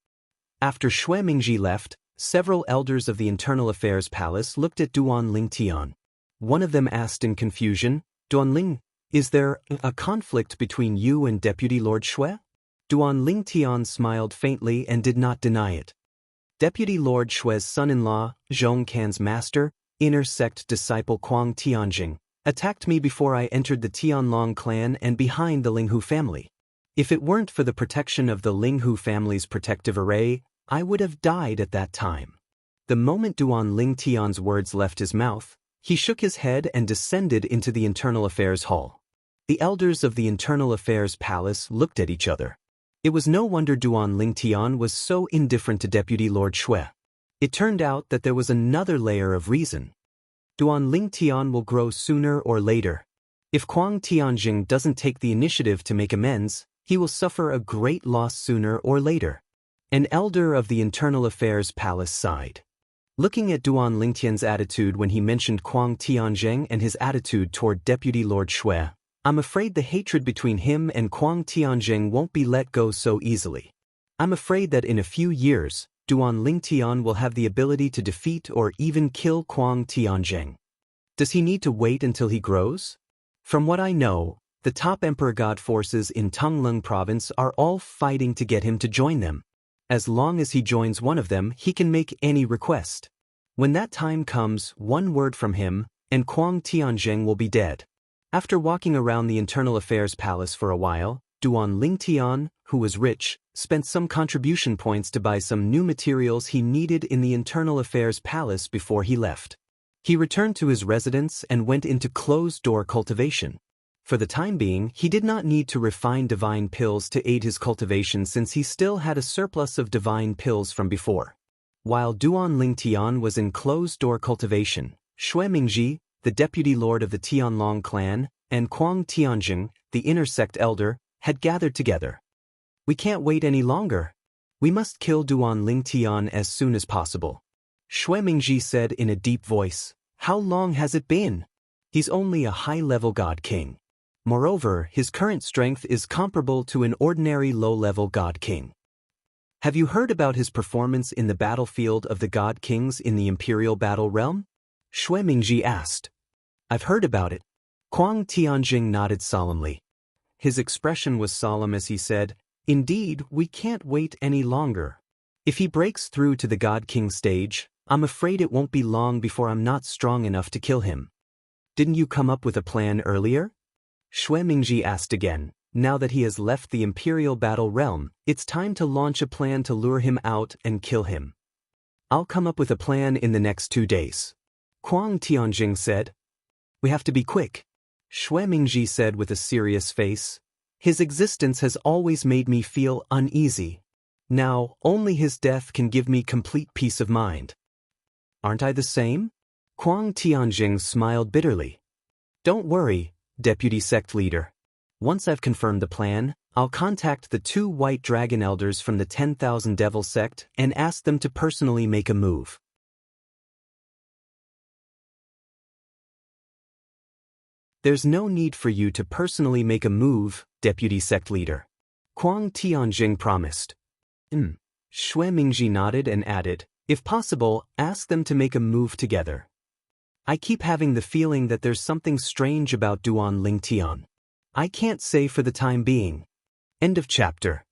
After Xuemingji left, several elders of the Internal Affairs Palace looked at Duan Lingtian. One of them asked in confusion, Duan Ling, is there a conflict between you and Deputy Lord Xue? Duan Lingtian smiled faintly and did not deny it. Deputy Lord Xue's son-in-law, Zhong Can's master, inner sect disciple Kuang Tianjing, attacked me before I entered the Tianlong clan and behind the Linghu family. If it weren't for the protection of the Linghu family's protective array, I would have died at that time. The moment Duan Lingtian's words left his mouth, he shook his head and descended into the Internal Affairs Hall. The elders of the Internal Affairs Palace looked at each other. It was no wonder Duan Lingtian was so indifferent to Deputy Lord Xue. It turned out that there was another layer of reason. Duan Lingtian will grow sooner or later. If Kuang Tianjing doesn't take the initiative to make amends, he will suffer a great loss sooner or later. An elder of the Internal Affairs Palace sighed. Looking at Duan Lingtian's attitude when he mentioned Kuang Tianjing and his attitude toward Deputy Lord Xue, I'm afraid the hatred between him and Kuang Tianjing won't be let go so easily. I'm afraid that in a few years, Duan Lingtian will have the ability to defeat or even kill Kuang Tianjing. Does he need to wait until he grows? From what I know, the top Emperor God forces in Tongleng province are all fighting to get him to join them. As long as he joins one of them, he can make any request. When that time comes, one word from him, and Kuang Tianjing will be dead. After walking around the Internal Affairs Palace for a while, Duan Lingtian, who was rich, spent some contribution points to buy some new materials he needed in the Internal Affairs Palace before he left. He returned to his residence and went into closed-door cultivation. For the time being, he did not need to refine divine pills to aid his cultivation since he still had a surplus of divine pills from before. While Duan Lingtian was in closed-door cultivation, Xuemingji, the deputy lord of the Tianlong clan, and Kuang Tianjing, the inner sect elder, had gathered together. We can't wait any longer. We must kill Duan Lingtian as soon as possible. Xuemingji said in a deep voice, how long has it been? He's only a high-level god king. Moreover, his current strength is comparable to an ordinary low-level god king. Have you heard about his performance in the battlefield of the god kings in the imperial battle realm? Xuemingji asked. I've heard about it. Kuang Tianjing nodded solemnly. His expression was solemn as he said, indeed, we can't wait any longer. If he breaks through to the God King stage, I'm afraid it won't be long before I'm not strong enough to kill him. Didn't you come up with a plan earlier? Xue Mingji asked again. Now that he has left the Imperial Battle Realm, it's time to launch a plan to lure him out and kill him. I'll come up with a plan in the next 2 days. Kuang Tianjing said. We have to be quick, Xue Mingji said with a serious face. His existence has always made me feel uneasy. Now, only his death can give me complete peace of mind. Aren't I the same? Kuang Tianjing smiled bitterly. Don't worry, Deputy Sect Leader. Once I've confirmed the plan, I'll contact the 2 White Dragon Elders from the 10,000 Devil Sect and ask them to personally make a move. There's no need for you to personally make a move, Deputy Sect Leader. Kuang Tianjing promised. Xue Mingji nodded and added, if possible, ask them to make a move together. I keep having the feeling that there's something strange about Duan Lingtian. I can't say for the time being. End of chapter.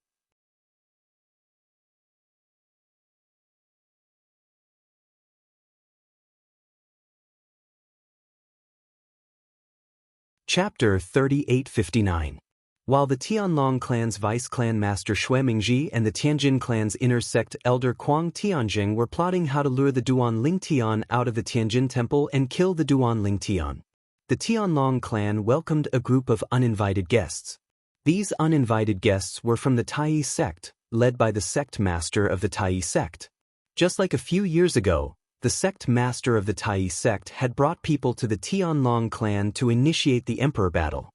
Chapter 3859. While the Tianlong clan's vice-clan master Xue Mingji and the Tianjin clan's inner sect elder Kuang Tianjing were plotting how to lure the Duan Lingtian out of the Tianjin temple and kill the Duan Lingtian, the Tianlong clan welcomed a group of uninvited guests. These uninvited guests were from the Tai sect, led by the sect master of the Tai sect. Just like a few years ago, the sect master of the Tai sect had brought people to the Tianlong clan to initiate the emperor battle.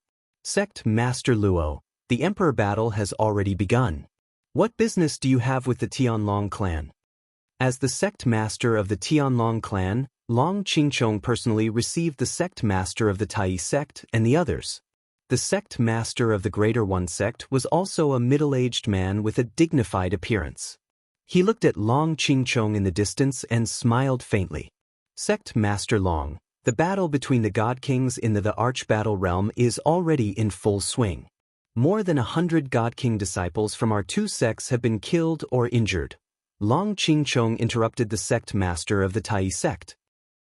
Sect Master Luo, the emperor battle has already begun. What business do you have with the Tianlong clan? As the sect master of the Tianlong clan, Long Qingchong personally received the sect master of the Tai sect and the others. The sect master of the Greater One sect was also a middle-aged man with a dignified appearance. He looked at Long Qingchong in the distance and smiled faintly. Sect Master Long, the battle between the God Kings in the Arch-Battle Realm is already in full swing. More than 100 God King disciples from our 2 sects have been killed or injured. Long Qingchong interrupted the sect master of the Tai sect.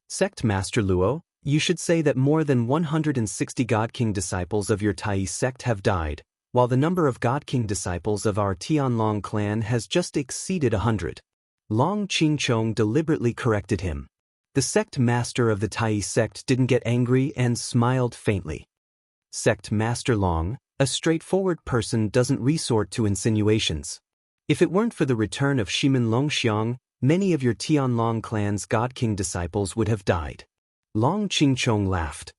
Sect Master Luo, you should say that more than 160 God King disciples of your Tai sect have died, while the number of God King disciples of our Tianlong clan has just exceeded 100. Long Qingchong deliberately corrected him. The sect master of the Tai sect didn't get angry and smiled faintly. Sect Master Long, a straightforward person doesn't resort to insinuations. If it weren't for the return of Shimin Longxiang, many of your Tianlong clan's God King disciples would have died. Long Qingchong laughed.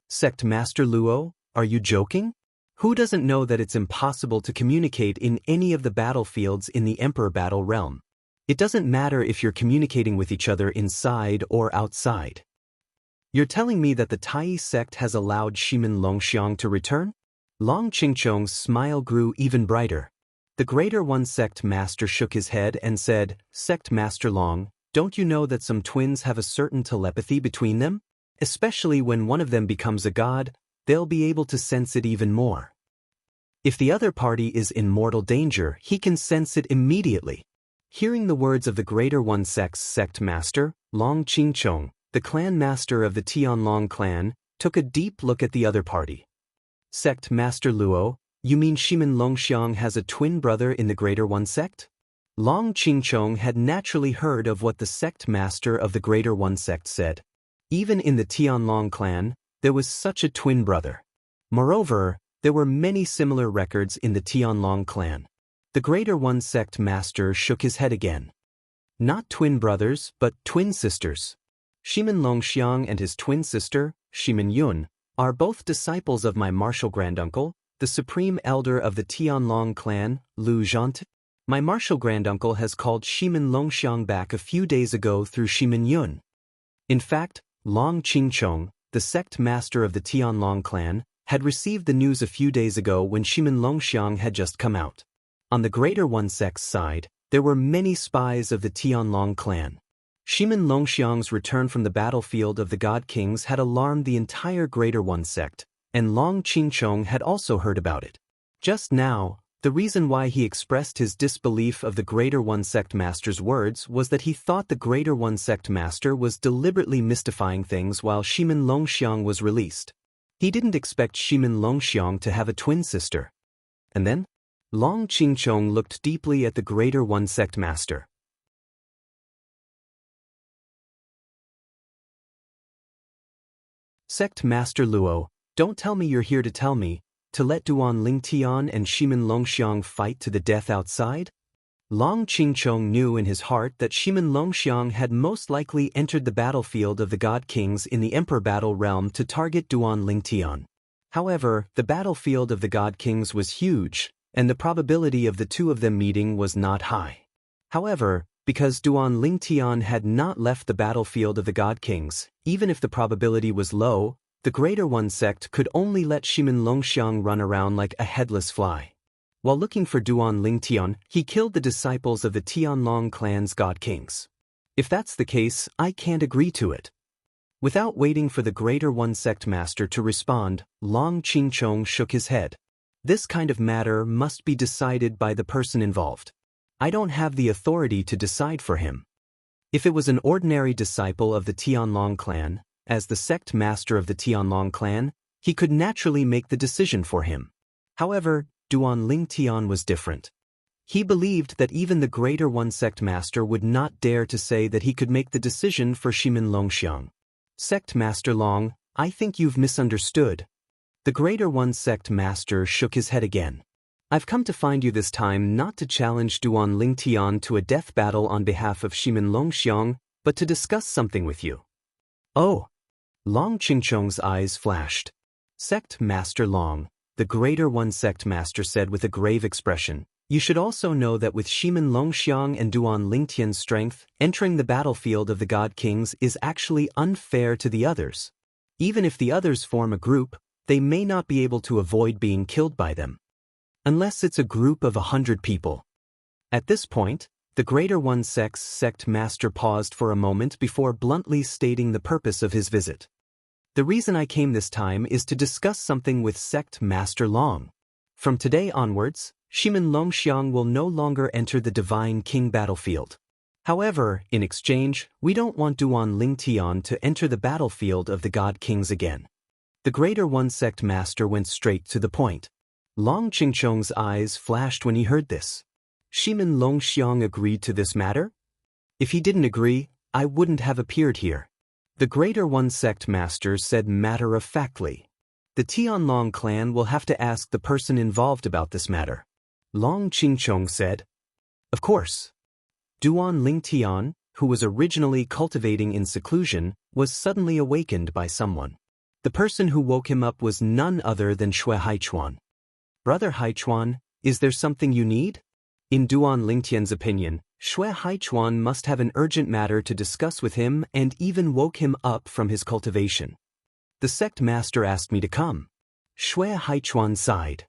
Sect Master Luo, are you joking? Who doesn't know that it's impossible to communicate in any of the battlefields in the Emperor Battle Realm? It doesn't matter if you're communicating with each other inside or outside. You're telling me that the Tai sect has allowed Shimin Longxiang to return? Long Qingchong's smile grew even brighter. The Greater One sect master shook his head and said, Sect Master Long, don't you know that some twins have a certain telepathy between them? Especially when one of them becomes a god, they'll be able to sense it even more. If the other party is in mortal danger, he can sense it immediately. Hearing the words of the Greater One sect's sect master, Long Qingchong, the clan master of the Tianlong clan, took a deep look at the other party. Sect Master Luo, you mean Shimin Longxiang has a twin brother in the Greater One sect? Long Qingchong had naturally heard of what the sect master of the Greater One sect said. Even in the Tianlong clan, there was such a twin brother. Moreover, there were many similar records in the Tianlong clan. The Greater One sect master shook his head again. Not twin brothers, but twin sisters. Shimin Longxiang and his twin sister, Shimin Yun, are both disciples of my martial granduncle, the supreme elder of the Tianlong clan, Lu Zhant. My martial granduncle has called Shimin Longxiang back a few days ago through Shimin Yun. In fact, Long Qingchong, the sect master of the Tianlong clan, had received the news a few days ago when Shimin Longxiang had just come out. On the Greater One sect's side, there were many spies of the Tianlong clan. Shimin Longxiang's return from the battlefield of the God Kings had alarmed the entire Greater One sect, and Long Qingchong had also heard about it. Just now, The reason why he expressed his disbelief of the Greater One Sect Master's words was that he thought the Greater One Sect Master was deliberately mystifying things while Shimin Longxiang was released. He didn't expect Shimin Longxiang to have a twin sister. And then, Long Qingchong looked deeply at the Greater One Sect Master. Sect Master Luo, don't tell me you're here to tell me to let Duan Lingtian and Shimin Longxiang fight to the death outside? Long Qingchong knew in his heart that Shimin Longxiang had most likely entered the battlefield of the God Kings in the Emperor Battle Realm to target Duan Lingtian. However, the battlefield of the God Kings was huge, and the probability of the two of them meeting was not high. However, because Duan Lingtian had not left the battlefield of the God Kings, even if the probability was low, the Greater One Sect could only let Shimin Longxiang run around like a headless fly. While looking for Duan Lingtian, he killed the disciples of the Tianlong clan's God Kings. If that's the case, I can't agree to it. Without waiting for the Greater One Sect Master to respond, Long Qingchong shook his head. This kind of matter must be decided by the person involved. I don't have the authority to decide for him. If it was an ordinary disciple of the Tianlong clan, as the sect master of the Tianlong clan, he could naturally make the decision for him. However, Duan Lingtian was different. He believed that even the Greater One Sect Master would not dare to say that he could make the decision for Shimin Longxiang. Sect Master Long, I think you've misunderstood. The Greater One Sect Master shook his head again. I've come to find you this time not to challenge Duan Lingtian to a death battle on behalf of Shimin Longxiang, but to discuss something with you. Oh! Long Qingchong's eyes flashed. Sect Master Long, the Greater One Sect Master said with a grave expression, you should also know that with Shimin Longxiang and Duan Lingtian's strength, entering the battlefield of the God Kings is actually unfair to the others. Even if the others form a group, they may not be able to avoid being killed by them. Unless it's a group of 100 people. At this point, the Greater One Sect Master paused for a moment before bluntly stating the purpose of his visit. The reason I came this time is to discuss something with Sect Master Long. From today onwards, Shimin Longxiang will no longer enter the Divine King battlefield. However, in exchange, we don't want Duan Lingtian to enter the battlefield of the God Kings again. The Greater One Sect Master went straight to the point. Long Qingchong's eyes flashed when he heard this. Shimin Longxiang agreed to this matter? If he didn't agree, I wouldn't have appeared here. The Greater One Sect Master said matter-of-factly. The Tianlong clan will have to ask the person involved about this matter. Long Qingchong said. Of course. Duan Lingtian, who was originally cultivating in seclusion, was suddenly awakened by someone. The person who woke him up was none other than Shui Haichuan. Brother Haichuan, is there something you need? In Duan Lingtian's opinion, Shui Haichuan must have an urgent matter to discuss with him and even woke him up from his cultivation. The sect master asked me to come. Shui Haichuan sighed.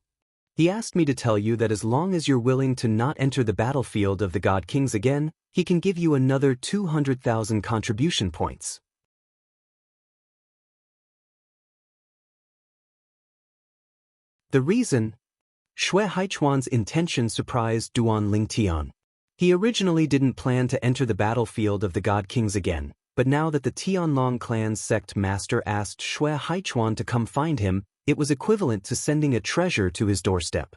He asked me to tell you that as long as you're willing to not enter the battlefield of the God Kings again, he can give you another 200,000 contribution points. The reason? Shui Haichuan's intention surprised Duan Lingtian. He originally didn't plan to enter the battlefield of the God Kings again, but now that the Tianlong clan's sect master asked Shui Haichuan to come find him, it was equivalent to sending a treasure to his doorstep.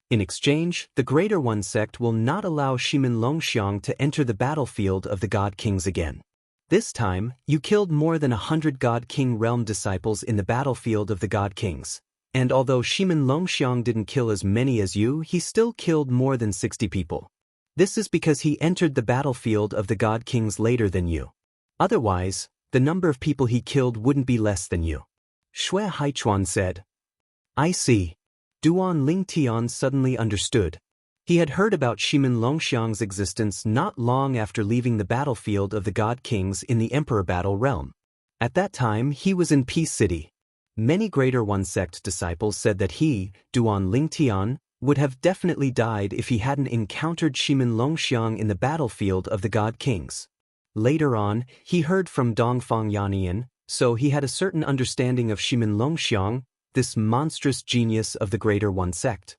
In exchange, the Greater One Sect will not allow Shimin Longxiang to enter the battlefield of the God Kings again. This time, you killed more than 100 God King realm disciples in the battlefield of the God Kings. And although Shimin Longxiang didn't kill as many as you, he still killed more than 60 people. This is because he entered the battlefield of the God Kings later than you. Otherwise, the number of people he killed wouldn't be less than you. Shui Haichuan said. I see. Duan Lingtian suddenly understood. He had heard about Shimin Longxiang's existence not long after leaving the battlefield of the God Kings in the Emperor Battle Realm. At that time, he was in Peace City. Many Greater One Sect disciples said that he, Duan Lingtian, would have definitely died if he hadn't encountered Shimin Longxiang in the battlefield of the God Kings. Later on, he heard from Dongfang Yannian, so he had a certain understanding of Shimin Longxiang, this monstrous genius of the Greater One Sect.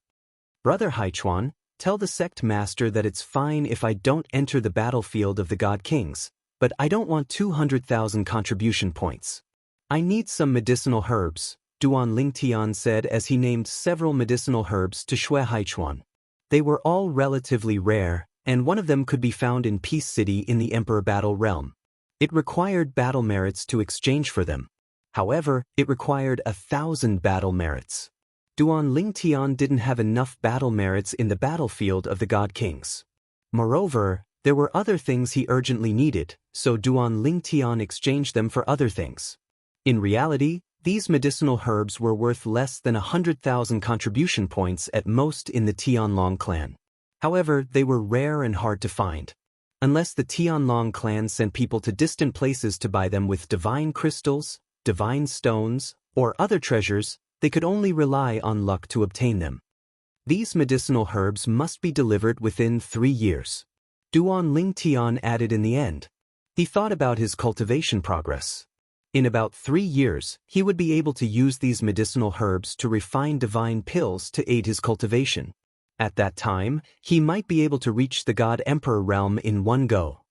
Brother Haichuan, tell the sect master that it's fine if I don't enter the battlefield of the God Kings, but I don't want 200,000 contribution points. I need some medicinal herbs, Duan Lingtian said as he named several medicinal herbs to Shui Haichuan. They were all relatively rare, and one of them could be found in Peace City in the Emperor Battle Realm. It required battle merits to exchange for them. However, it required 1,000 battle merits. Duan Lingtian didn't have enough battle merits in the battlefield of the God Kings. Moreover, there were other things he urgently needed, so Duan Lingtian exchanged them for other things. In reality, these medicinal herbs were worth less than 100,000 contribution points at most in the Tianlong clan. However, they were rare and hard to find. Unless the Tianlong clan sent people to distant places to buy them with divine crystals, divine stones, or other treasures, they could only rely on luck to obtain them. These medicinal herbs must be delivered within 3 years. Duan Lingtian added in the end. He thought about his cultivation progress. In about 3 years, he would be able to use these medicinal herbs to refine divine pills to aid his cultivation. At that time, he might be able to reach the God Emperor realm in one go.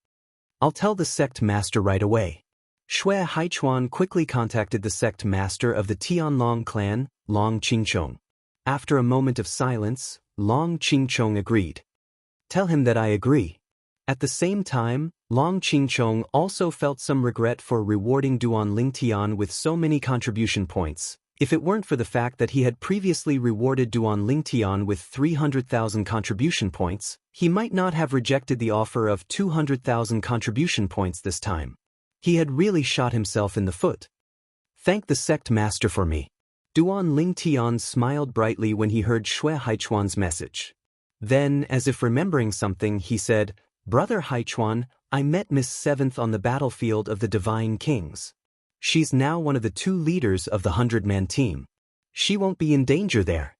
I'll tell the sect master right away. Shui Haichuan quickly contacted the sect master of the Tianlong clan, Long Qingchong. After a moment of silence, Long Qingchong agreed. Tell him that I agree. At the same time, Long Qingchong also felt some regret for rewarding Duan Lingtian with so many contribution points. If it weren't for the fact that he had previously rewarded Duan Lingtian with 300,000 contribution points, he might not have rejected the offer of 200,000 contribution points this time. He had really shot himself in the foot. Thank the sect master for me. Duan Lingtian smiled brightly when he heard Shui Haichuan's message. Then, as if remembering something, he said, Brother Haichuan, I met Miss Seventh on the battlefield of the Divine Kings. She's now one of the 2 leaders of the 100-man team. She won't be in danger there.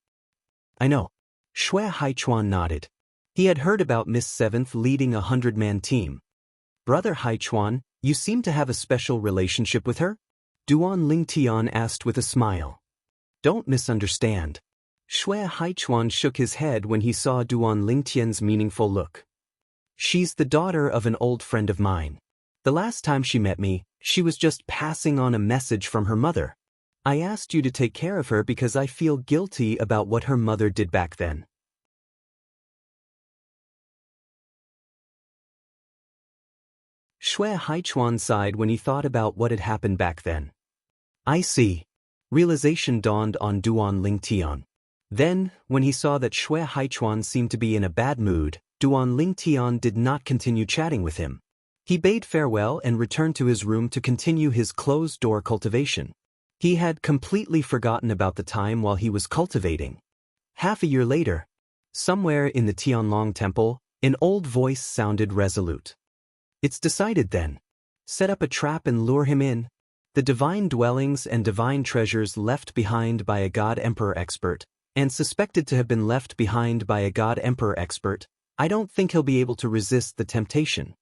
I know. Shui Haichuan nodded. He had heard about Miss Seventh leading a 100-man team. Brother Haichuan, you seem to have a special relationship with her? Duan Lingtian asked with a smile. Don't misunderstand. Shui Haichuan shook his head when he saw Duan Lingtian's meaningful look. She's the daughter of an old friend of mine. The last time she met me, she was just passing on a message from her mother. I asked you to take care of her because I feel guilty about what her mother did back then. Shui Haichuan sighed when he thought about what had happened back then. I see. Realization dawned on Duan Lingtian. Then, when he saw that Shui Haichuan seemed to be in a bad mood, Duan Lingtian did not continue chatting with him. He bade farewell and returned to his room to continue his closed-door cultivation. He had completely forgotten about the time while he was cultivating. Half a year later, somewhere in the Tianlong temple, an old voice sounded resolute. It's decided then. Set up a trap and lure him in. The divine dwellings and divine treasures left behind by a God Emperor expert, and suspected to have been left behind by a God Emperor expert, I don't think he'll be able to resist the temptation.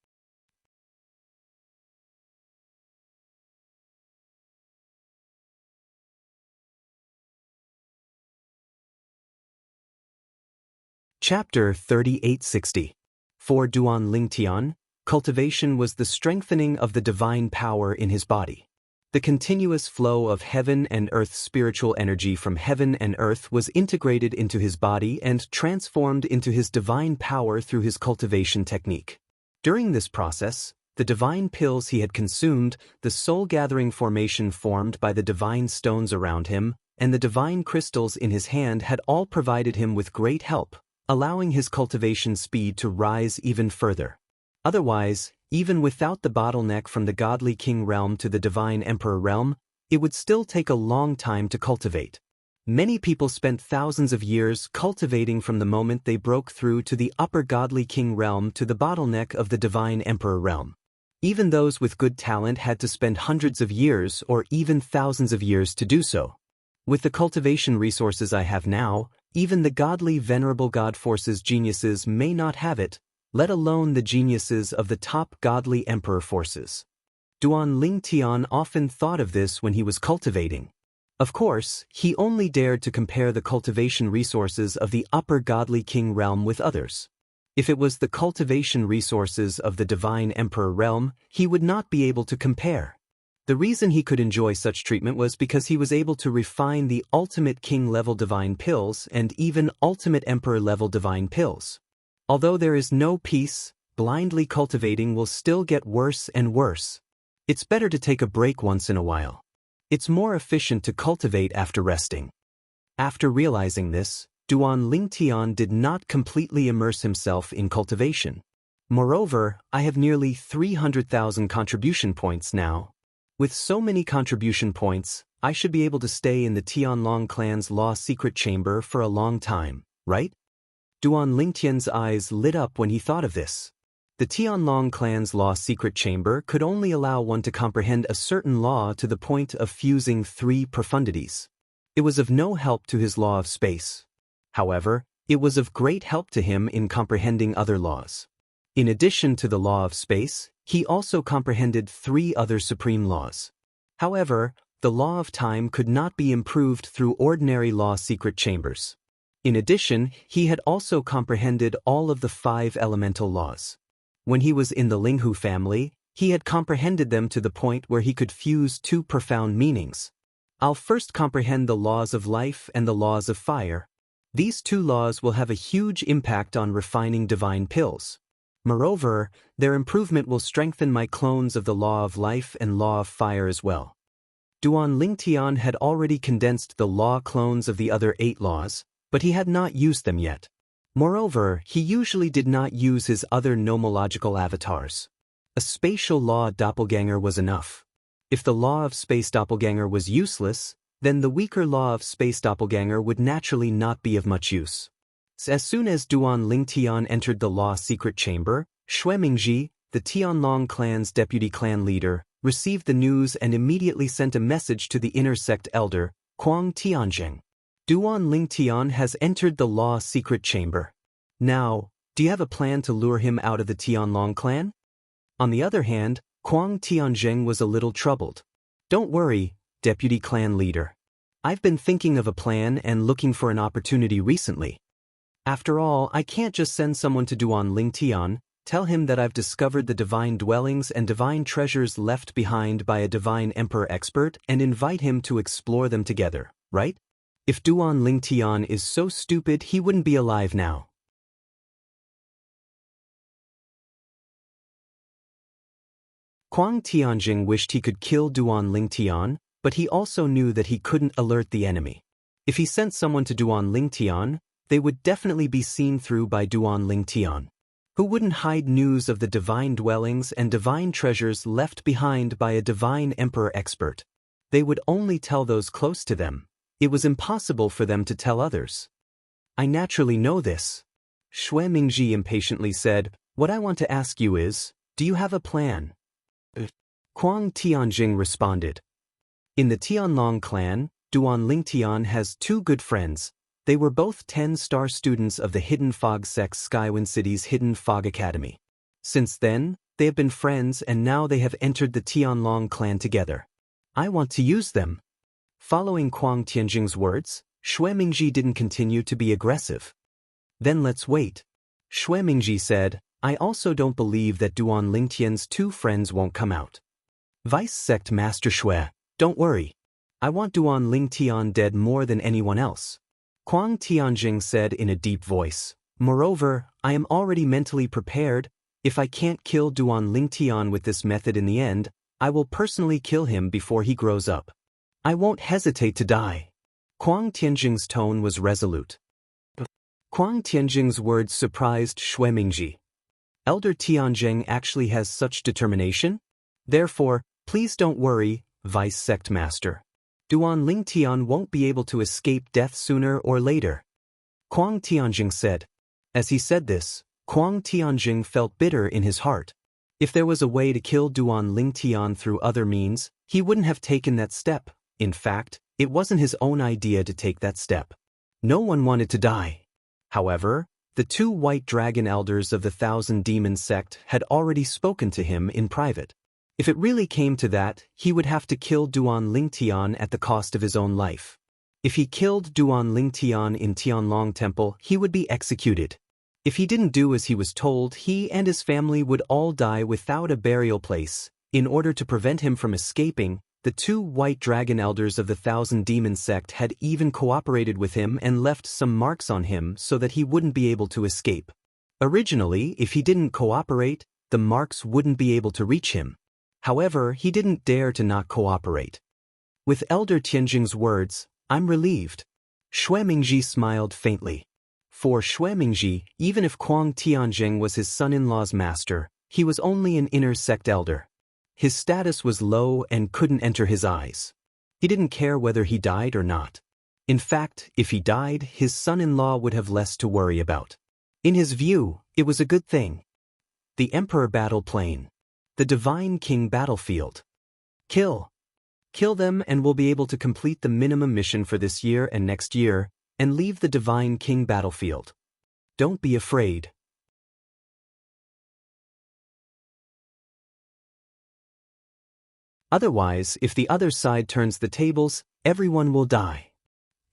Chapter 3860. For Duan Lingtian, cultivation was the strengthening of the divine power in his body. The continuous flow of heaven and earth spiritual energy from heaven and earth was integrated into his body and transformed into his divine power through his cultivation technique. During this process, the divine pills he had consumed, the soul-gathering formation formed by the divine stones around him, and the divine crystals in his hand had all provided him with great help, allowing his cultivation speed to rise even further. Otherwise, even without the bottleneck from the godly king realm to the divine emperor realm, it would still take a long time to cultivate. Many people spent thousands of years cultivating from the moment they broke through to the upper godly king realm to the bottleneck of the divine emperor realm. Even those with good talent had to spend hundreds of years or even thousands of years to do so. With the cultivation resources I have now, even the godly venerable god forces geniuses may not have it, let alone the geniuses of the top godly emperor forces. Duan Lingtian often thought of this when he was cultivating. Of course, he only dared to compare the cultivation resources of the upper godly king realm with others. If it was the cultivation resources of the divine emperor realm, he would not be able to compare. The reason he could enjoy such treatment was because he was able to refine the ultimate king-level divine pills and even ultimate emperor-level divine pills. Although there is no peace, blindly cultivating will still get worse and worse. It's better to take a break once in a while. It's more efficient to cultivate after resting. After realizing this, Duan Lingtian did not completely immerse himself in cultivation. Moreover, I have nearly 300,000 contribution points now. With so many contribution points, I should be able to stay in the Tianlong clan's law secret chamber for a long time, right? Duan Lingtian's eyes lit up when he thought of this. The Tianlong clan's law secret chamber could only allow one to comprehend a certain law to the point of fusing 3 profundities. It was of no help to his law of space. However, it was of great help to him in comprehending other laws. In addition to the law of space, he also comprehended 3 other supreme laws. However, the law of time could not be improved through ordinary law secret chambers. In addition, he had also comprehended all of the 5 elemental laws. When he was in the Linghu family, he had comprehended them to the point where he could fuse 2 profound meanings. I'll first comprehend the laws of life and the laws of fire. These 2 laws will have a huge impact on refining divine pills. Moreover, their improvement will strengthen my clones of the law of life and law of fire as well. Duan Lingtian had already condensed the law clones of the other 8 laws, but he had not used them yet. Moreover, he usually did not use his other nomological avatars. A spatial law doppelganger was enough. If the law of space doppelganger was useless, then the weaker law of space doppelganger would naturally not be of much use. As soon as Duan Lingtian entered the law secret chamber, Xuemingji, the Tianlong clan's deputy clan leader, received the news and immediately sent a message to the inner sect elder, Kuang Tianzheng. Duan Lingtian has entered the law secret chamber. Now, do you have a plan to lure him out of the Tianlong clan? On the other hand, Kuang Tianzheng was a little troubled. Don't worry, deputy clan leader. I've been thinking of a plan and looking for an opportunity recently. After all, I can't just send someone to Duan Lingtian, tell him that I've discovered the divine dwellings and divine treasures left behind by a divine emperor expert and invite him to explore them together, right? If Duan Lingtian is so stupid, he wouldn't be alive now. Kuang Tianjing wished he could kill Duan Lingtian, but he also knew that he couldn't alert the enemy. If he sent someone to Duan Lingtian, they would definitely be seen through by Duan Lingtian, who wouldn't hide news of the divine dwellings and divine treasures left behind by a divine emperor expert. They would only tell those close to them. It was impossible for them to tell others. I naturally know this. Xuemingji impatiently said, what I want to ask you is, do you have a plan? Kuang Tianjing responded. In the Tianlong clan, Duan Lingtian has 2 good friends. They were both 10-star students of the Hidden Fog sect's Skywind City's Hidden Fog Academy. Since then, they have been friends and now they have entered the Tianlong clan together. I want to use them. Following Kuang Tianjing's words, Xuemingji didn't continue to be aggressive. Then let's wait. Xuemingji said, I also don't believe that Duan Lingtian's 2 friends won't come out. Vice Sect Master Xue, don't worry. I want Duan Lingtian dead more than anyone else. Kuang Tianjing said in a deep voice. Moreover, I am already mentally prepared. If I can't kill Duan Lingtian with this method in the end, I will personally kill him before he grows up. I won't hesitate to die. Kuang Tianjing's tone was resolute. Kuang Tianjing's words surprised Xuemingji. Elder Tianjing actually has such determination? Therefore, please don't worry, Vice Sect Master. Duan Lingtian won't be able to escape death sooner or later. Kuang Tianjing said. As he said this, Kuang Tianjing felt bitter in his heart. If there was a way to kill Duan Lingtian through other means, he wouldn't have taken that step. In fact, it wasn't his own idea to take that step. No one wanted to die. However, the 2 white dragon elders of the 1,000 Demon sect had already spoken to him in private. If it really came to that, he would have to kill Duan Lingtian at the cost of his own life. If he killed Duan Lingtian in Tianlong Temple, he would be executed. If he didn't do as he was told, he and his family would all die without a burial place. In order to prevent him from escaping, the 2 white dragon elders of the Thousand Demon sect had even cooperated with him and left some marks on him so that he wouldn't be able to escape. Originally, if he didn't cooperate, the marks wouldn't be able to reach him. However, he didn't dare to not cooperate. With Elder Tianjing's words, "I'm relieved." Xue Mingji smiled faintly. For Xue Mingji, even if Kuang Tianjing was his son-in-law's master, he was only an inner sect elder. His status was low and couldn't enter his eyes. He didn't care whether he died or not. In fact, if he died, his son-in-law would have less to worry about. In his view, it was a good thing. The Emperor Battle Plane. The Divine King Battlefield. Kill them and we'll be able to complete the minimum mission for this year and next year, and leave the Divine King Battlefield. Don't be afraid. Otherwise, if the other side turns the tables, everyone will die.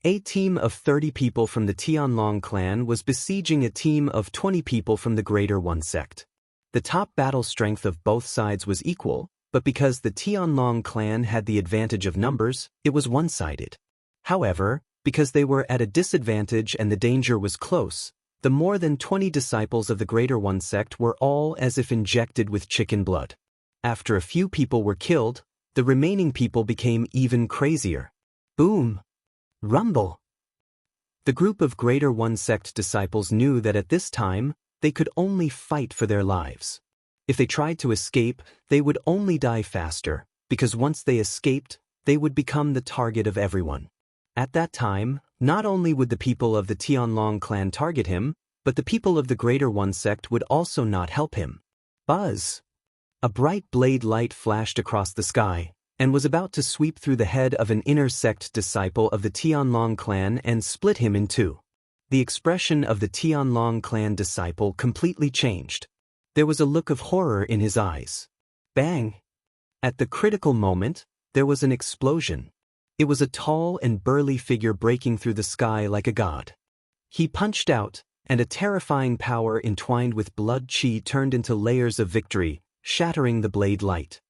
A team of 30 people from the Tianlong clan was besieging a team of 20 people from the Greater One sect. The top battle strength of both sides was equal, but because the Tianlong clan had the advantage of numbers, it was one-sided. However, because they were at a disadvantage and the danger was close, the more than 20 disciples of the Greater One sect were all as if injected with chicken blood. After a few people were killed, the remaining people became even crazier. Boom! Rumble! The group of Greater One sect disciples knew that at this time, they could only fight for their lives. If they tried to escape, they would only die faster, because once they escaped, they would become the target of everyone. At that time, not only would the people of the Tianlong clan target him, but the people of the Greater One sect would also not help him. Buzz! A bright blade light flashed across the sky, and was about to sweep through the head of an inner sect disciple of the Tianlong clan and split him in two. The expression of the Tianlong clan disciple completely changed. There was a look of horror in his eyes. Bang! At the critical moment, there was an explosion. It was a tall and burly figure breaking through the sky like a god. He punched out, and a terrifying power entwined with blood chi turned into layers of victory, shattering the blade light.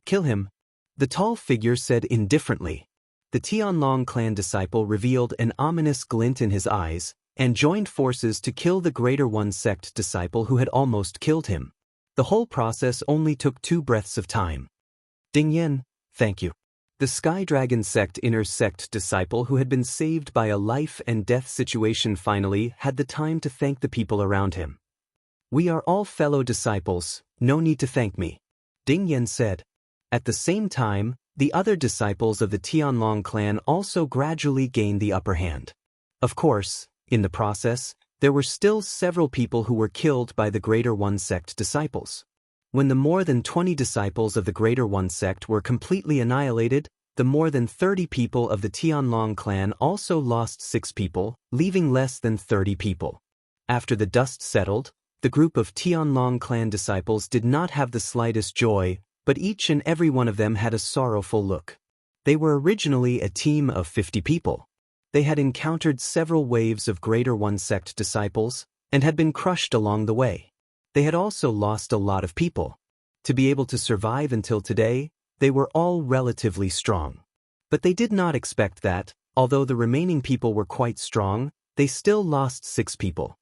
Kill him, the tall figure said indifferently. The Tianlong clan disciple revealed an ominous glint in his eyes, and joined forces to kill the Greater One sect disciple who had almost killed him. The whole process only took 2 breaths of time. Ding Yen, thank you. The Sky Dragon sect inner sect disciple who had been saved by a life and death situation finally had the time to thank the people around him. We are all fellow disciples, no need to thank me, Ding Yen said. At the same time, the other disciples of the Tianlong clan also gradually gained the upper hand. Of course, in the process, there were still several people who were killed by the Greater One sect disciples. When the more than 20 disciples of the Greater One sect were completely annihilated, the more than 30 people of the Tianlong clan also lost 6 people, leaving less than 30 people. After the dust settled, the group of Tianlong clan disciples did not have the slightest joy, but each and every one of them had a sorrowful look. They were originally a team of 50 people. They had encountered several waves of Greater One sect disciples, and had been crushed along the way. They had also lost a lot of people. To be able to survive until today, they were all relatively strong. But they did not expect that, although the remaining people were quite strong, they still lost 6 people.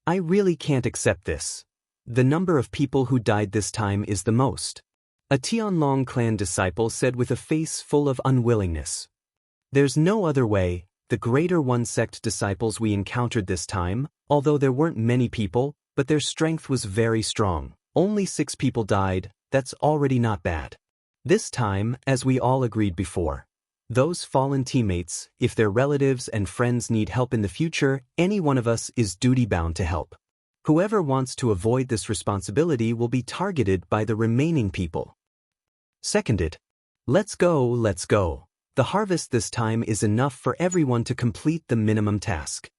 I really can't accept this. The number of people who died this time is the most. A Tianlong clan disciple said with a face full of unwillingness. There's no other way. The Greater One sect disciples we encountered this time, although there weren't many people, but their strength was very strong. Only 6 people died, that's already not bad. This time, as we all agreed before, those fallen teammates, if their relatives and friends need help in the future, any one of us is duty-bound to help. Whoever wants to avoid this responsibility will be targeted by the remaining people. Seconded. Let's go, let's go. The harvest this time is enough for everyone to complete the minimum task.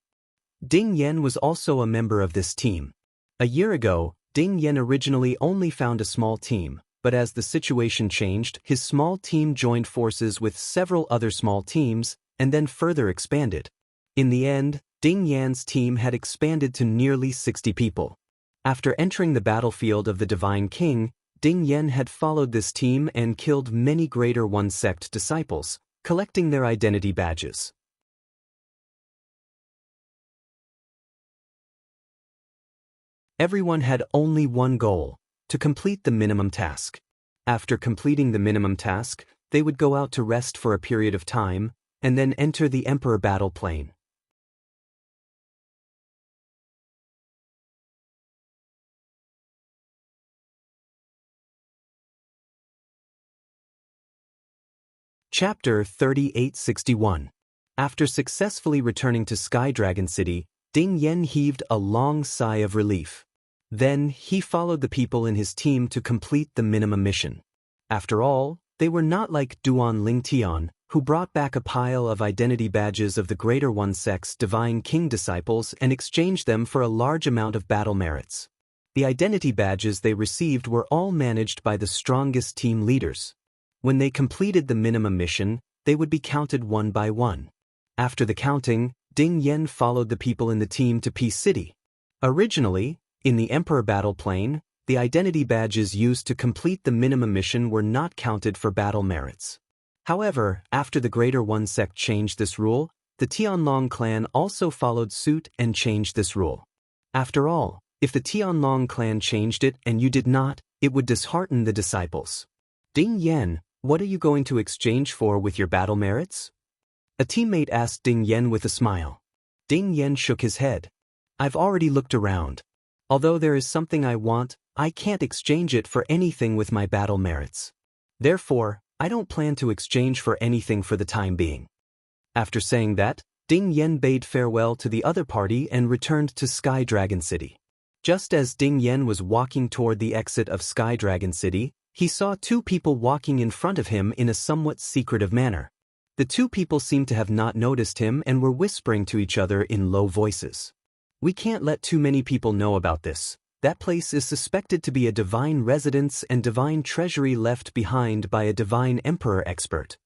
Ding Yen was also a member of this team. A year ago, Ding Yen originally only found a small team, but as the situation changed, his small team joined forces with several other small teams, and then further expanded. In the end, Ding Yan's team had expanded to nearly 60 people. After entering the battlefield of the Divine King, Ding Yan had followed this team and killed many Greater One Sect disciples, collecting their identity badges. Everyone had only one goal: to complete the minimum task. After completing the minimum task, they would go out to rest for a period of time, and then enter the Emperor battle plane. Chapter 3861. After successfully returning to Sky Dragon City, Ding Yan heaved a long sigh of relief. Then, he followed the people in his team to complete the minimum mission. After all, they were not like Duan Lingtian, who brought back a pile of identity badges of the Greater One Sect's Divine King disciples and exchanged them for a large amount of battle merits. The identity badges they received were all managed by the strongest team leaders. When they completed the minimum mission, they would be counted one by one. After the counting, Ding Yan followed the people in the team to Peace City. Originally, in the Emperor battle plane, the identity badges used to complete the minimum mission were not counted for battle merits. However, after the Greater One Sect changed this rule, the Tianlong clan also followed suit and changed this rule. After all, if the Tianlong clan changed it and you did not, it would dishearten the disciples. Ding Yan, what are you going to exchange for with your battle merits? A teammate asked Ding Yan with a smile. Ding Yan shook his head. I've already looked around. Although there is something I want, I can't exchange it for anything with my battle merits. Therefore, I don't plan to exchange for anything for the time being. After saying that, Ding Yan bade farewell to the other party and returned to Sky Dragon City. Just as Ding Yan was walking toward the exit of Sky Dragon City, he saw two people walking in front of him in a somewhat secretive manner. The two people seemed to have not noticed him and were whispering to each other in low voices. We can't let too many people know about this. That place is suspected to be a divine residence and divine treasury left behind by a divine emperor expert.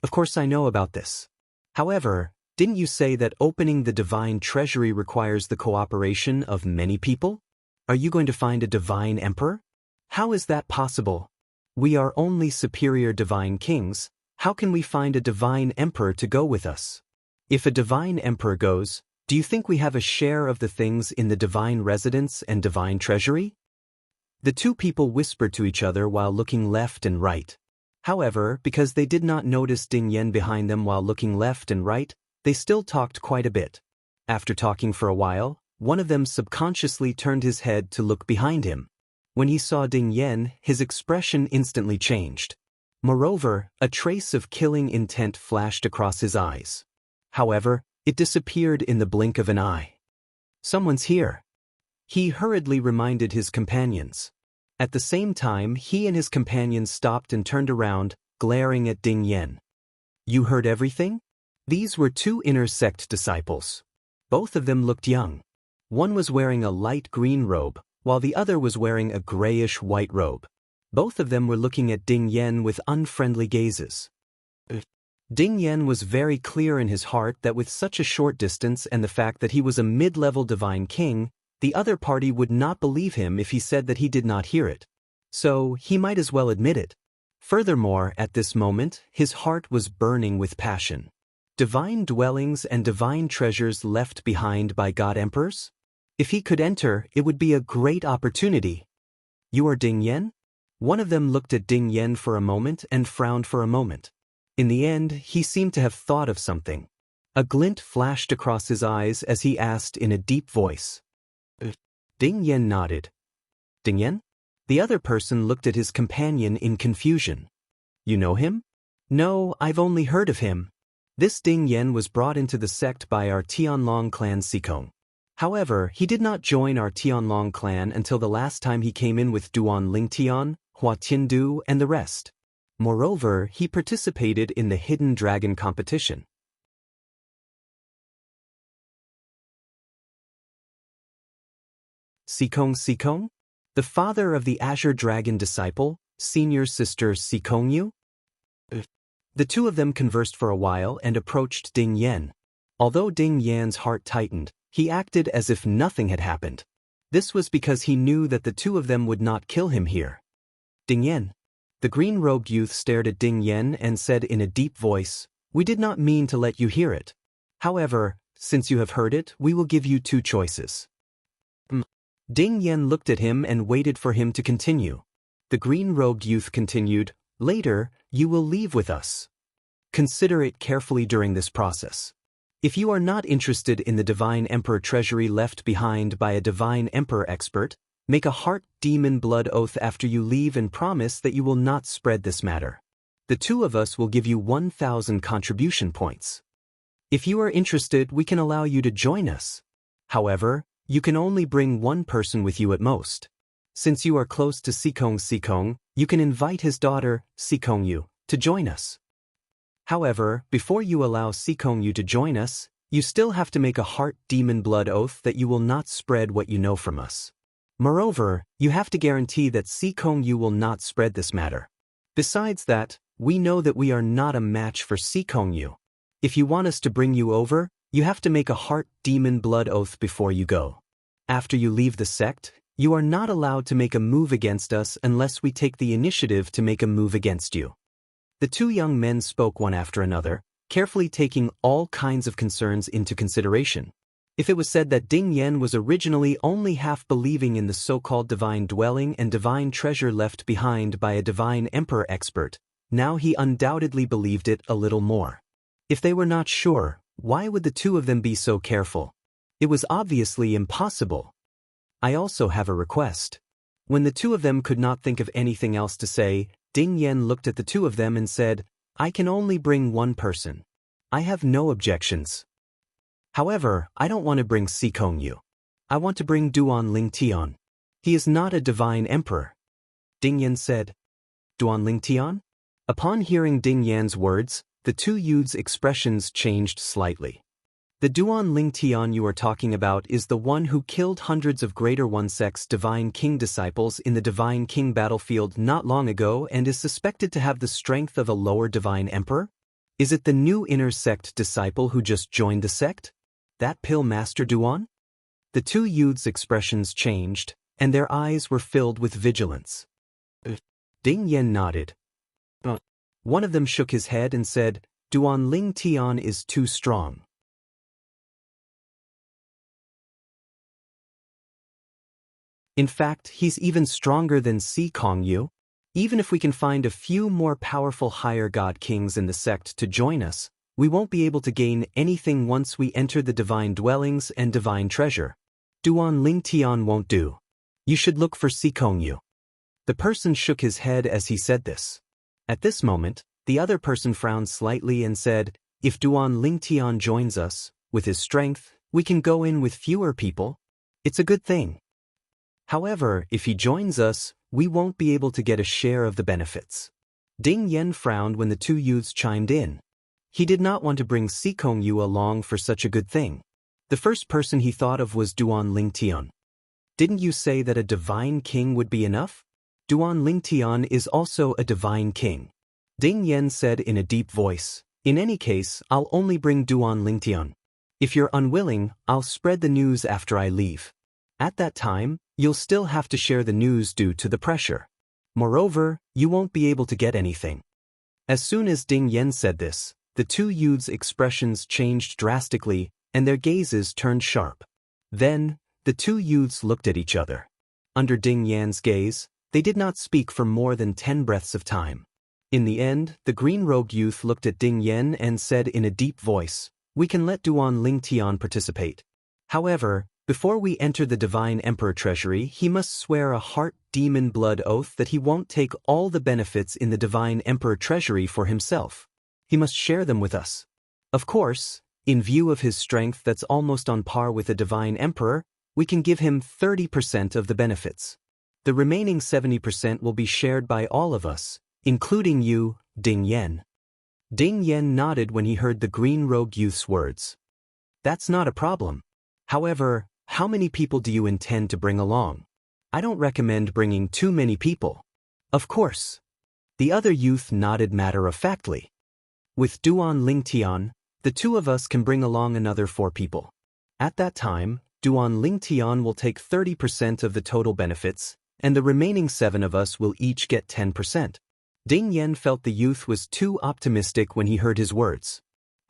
Of course I know about this. However, didn't you say that opening the divine treasury requires the cooperation of many people? Are you going to find a divine emperor? How is that possible? We are only superior divine kings. How can we find a divine emperor to go with us? If a divine emperor goes, do you think we have a share of the things in the divine residence and divine treasury? The two people whispered to each other while looking left and right. However, because they did not notice Ding Yan behind them while looking left and right, they still talked quite a bit. After talking for a while, one of them subconsciously turned his head to look behind him. When he saw Ding Yan, his expression instantly changed. Moreover, a trace of killing intent flashed across his eyes. However, it disappeared in the blink of an eye. Someone's here. He hurriedly reminded his companions. At the same time, he and his companions stopped and turned around, glaring at Ding Yan. You heard everything? These were two inner sect disciples. Both of them looked young. One was wearing a light green robe, while the other was wearing a grayish-white robe. Both of them were looking at Ding Yan with unfriendly gazes. Ding Yan was very clear in his heart that with such a short distance and the fact that he was a mid-level divine king, the other party would not believe him if he said that he did not hear it. So, he might as well admit it. Furthermore, at this moment, his heart was burning with passion. Divine dwellings and divine treasures left behind by God Emperors? If he could enter, it would be a great opportunity. You are Ding Yan? One of them looked at Ding Yan for a moment and frowned for a moment. In the end, he seemed to have thought of something. A glint flashed across his eyes as he asked in a deep voice. Ding Yan nodded. Ding Yan? The other person looked at his companion in confusion. You know him? No, I've only heard of him. This Ding Yan was brought into the sect by our Tianlong clan Sikong. However, he did not join our Tianlong clan until the last time he came in with Duan Lingtian, Hua Tiandu, and the rest. Moreover, he participated in the Hidden Dragon competition. Sikong? The father of the Azure Dragon disciple, senior sister Sikongyu? The two of them conversed for a while and approached Ding Yan. Although Ding Yan's heart tightened, he acted as if nothing had happened. This was because he knew that the two of them would not kill him here. Ding Yan. The green-robed youth stared at Ding Yan and said in a deep voice, "We did not mean to let you hear it. However, since you have heard it, we will give you two choices." Ding Yan looked at him and waited for him to continue. The green-robed youth continued, "Later, you will leave with us. Consider it carefully during this process. If you are not interested in the Divine Emperor treasury left behind by a Divine Emperor expert, make a heart demon blood oath after you leave and promise that you will not spread this matter. The two of us will give you 1,000 contribution points. If you are interested, we can allow you to join us. However, you can only bring one person with you at most. Since you are close to Sikong, you can invite his daughter, Sikongyu, to join us. However, before you allow Sikongyu to join us, you still have to make a heart demon blood oath that you will not spread what you know from us. Moreover, you have to guarantee that Sikongyu will not spread this matter. Besides that, we know that we are not a match for Sikongyu. If you want us to bring you over, you have to make a heart demon blood oath before you go. After you leave the sect, you are not allowed to make a move against us unless we take the initiative to make a move against you." The two young men spoke one after another, carefully taking all kinds of concerns into consideration. If it was said that Ding Yan was originally only half believing in the so-called divine dwelling and divine treasure left behind by a divine emperor expert, now he undoubtedly believed it a little more. If they were not sure, why would the two of them be so careful? It was obviously impossible. "I also have a request." When the two of them could not think of anything else to say, Ding Yan looked at the two of them and said, "I can only bring one person. I have no objections. However, I don't want to bring Sikongyu. I want to bring Duan Lingtian. He is not a divine emperor." Ding Yan said, "Duan Lingtian?" Upon hearing Ding Yan's words, the two youths' expressions changed slightly. "The Duan Lingtian you are talking about is the one who killed hundreds of Greater One Sect's Divine King disciples in the Divine King battlefield not long ago and is suspected to have the strength of a lower Divine Emperor? Is it the new inner sect disciple who just joined the sect? That Pill Master Duan?" The two youths' expressions changed, and their eyes were filled with vigilance. Ding Yan nodded. One of them shook his head and said, "Duan Lingtian is too strong. In fact, he's even stronger than Sikongyu. Even if we can find a few more powerful higher god kings in the sect to join us, we won't be able to gain anything once we enter the divine dwellings and divine treasure. Duan Lingtian won't do. You should look for Sikongyu." The person shook his head as he said this. At this moment, the other person frowned slightly and said, "If Duan Lingtian joins us, with his strength, we can go in with fewer people. It's a good thing. However, if he joins us, we won't be able to get a share of the benefits." Ding Yan frowned when the two youths chimed in. He did not want to bring Sikongyu along for such a good thing. The first person he thought of was Duan Lingtian. "Didn't you say that a divine king would be enough? Duan Lingtian is also a divine king." Ding Yan said in a deep voice, "In any case, I'll only bring Duan Lingtian. If you're unwilling, I'll spread the news after I leave. At that time, you'll still have to share the news due to the pressure. Moreover, you won't be able to get anything." As soon as Ding Yan said this, the two youths' expressions changed drastically and their gazes turned sharp. Then, the two youths looked at each other. Under Ding Yan's gaze, they did not speak for more than 10 breaths of time. In the end, the green-robed youth looked at Ding Yan and said in a deep voice, "We can let Duan Lingtian participate. However, before we enter the Divine Emperor treasury, he must swear a heart demon blood oath that he won't take all the benefits in the Divine Emperor treasury for himself. He must share them with us. Of course, in view of his strength that's almost on par with a Divine Emperor, we can give him 30% of the benefits. The remaining 70% will be shared by all of us, including you, Ding Yan." Ding Yan nodded when he heard the green-robed youth's words. "That's not a problem. However, how many people do you intend to bring along? I don't recommend bringing too many people. Of course. The other youth nodded matter-of-factly. With Duan Lingtian, the two of us can bring along another 4 people. At that time, Duan Lingtian will take 30% of the total benefits, and the remaining 7 of us will each get 10%. Ding Yen felt the youth was too optimistic when he heard his words.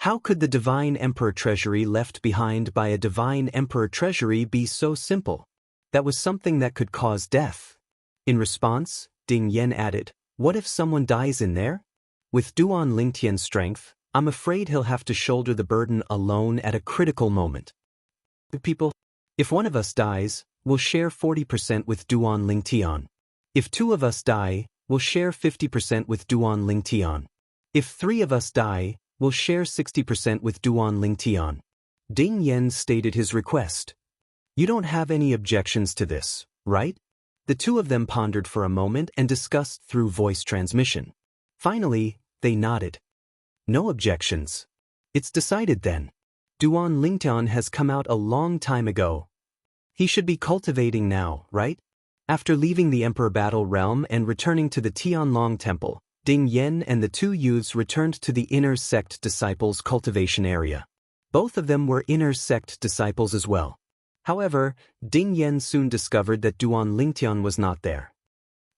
How could the Divine Emperor Treasury left behind by a Divine Emperor Treasury be so simple? That was something that could cause death. In response, Ding Yen added, "What if someone dies in there? With Duan Lingtian's strength, I'm afraid he'll have to shoulder the burden alone at a critical moment. People, if one of us dies, we'll share 40% with Duan Lingtian. If 2 of us die, we'll share 50% with Duan Lingtian. If 3 of us die, we'll share 60% with Duan Lingtian." Ding Yen stated his request. "You don't have any objections to this, right?" The two of them pondered for a moment and discussed through voice transmission. Finally, they nodded. "No objections. It's decided then. Duan Lingtian has come out a long time ago. He should be cultivating now, right?" After leaving the Emperor Battle Realm and returning to the Tianlong Temple, Ding Yen and the 2 youths returned to the inner sect disciples' cultivation area. Both of them were inner sect disciples as well. However, Ding Yen soon discovered that Duan Lingtian was not there.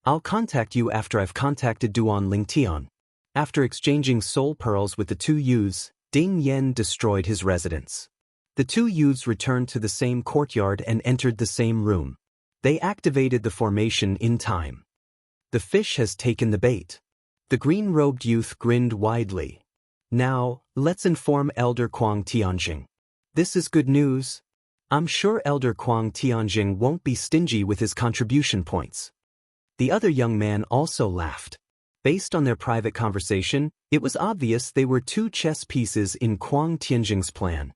"I'll contact you after I've contacted Duan Lingtian." After exchanging soul pearls with the 2 youths, Ding Yen destroyed his residence. The 2 youths returned to the same courtyard and entered the same room. They activated the formation in time. "The fish has taken the bait." The green-robed youth grinned widely. "Now, let's inform Elder Kuang Tianjing. This is good news. I'm sure Elder Kuang Tianjing won't be stingy with his contribution points." The other young man also laughed. Based on their private conversation, it was obvious they were 2 chess pieces in Kuang Tianjing's plan.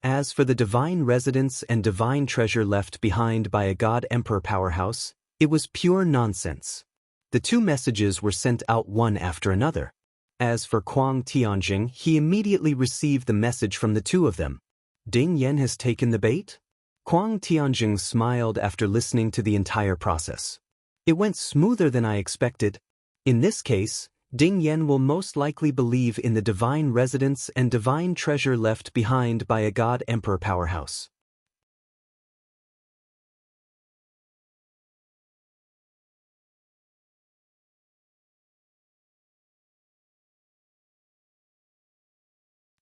As for the divine residence and divine treasure left behind by a God-Emperor powerhouse, it was pure nonsense. The 2 messages were sent out one after another. As for Kuang Tianjing, he immediately received the message from the 2 of them. "Ding Yen has taken the bait?" Kuang Tianjing smiled after listening to the entire process. "It went smoother than I expected. In this case, Ding Yen will most likely believe in the divine residence and divine treasure left behind by a God-Emperor powerhouse."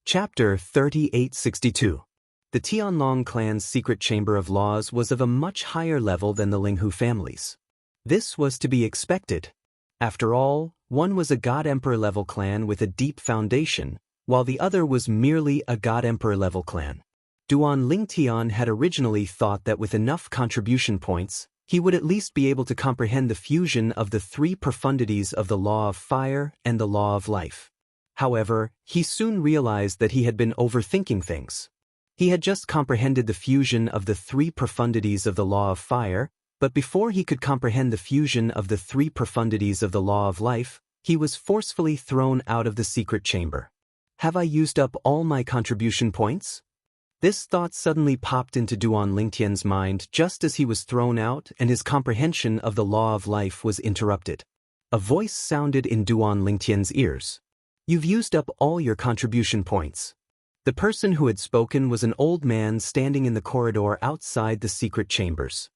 Chapter 3862. The Tianlong clan's secret chamber of laws was of a much higher level than the Linghu family's. This was to be expected. After all, one was a God-Emperor level clan with a deep foundation, while the other was merely a God-Emperor level clan. Duan Lingtian had originally thought that with enough contribution points, he would at least be able to comprehend the fusion of the 3 profundities of the law of fire and the law of life. However, he soon realized that he had been overthinking things. He had just comprehended the fusion of the 3 profundities of the law of fire, but before he could comprehend the fusion of the 3 profundities of the law of life, he was forcefully thrown out of the secret chamber. "Have I used up all my contribution points?" This thought suddenly popped into Duan Lingtian's mind just as he was thrown out and his comprehension of the law of life was interrupted. A voice sounded in Duan Lingtian's ears. "You've used up all your contribution points." The person who had spoken was an old man standing in the corridor outside the secret chambers.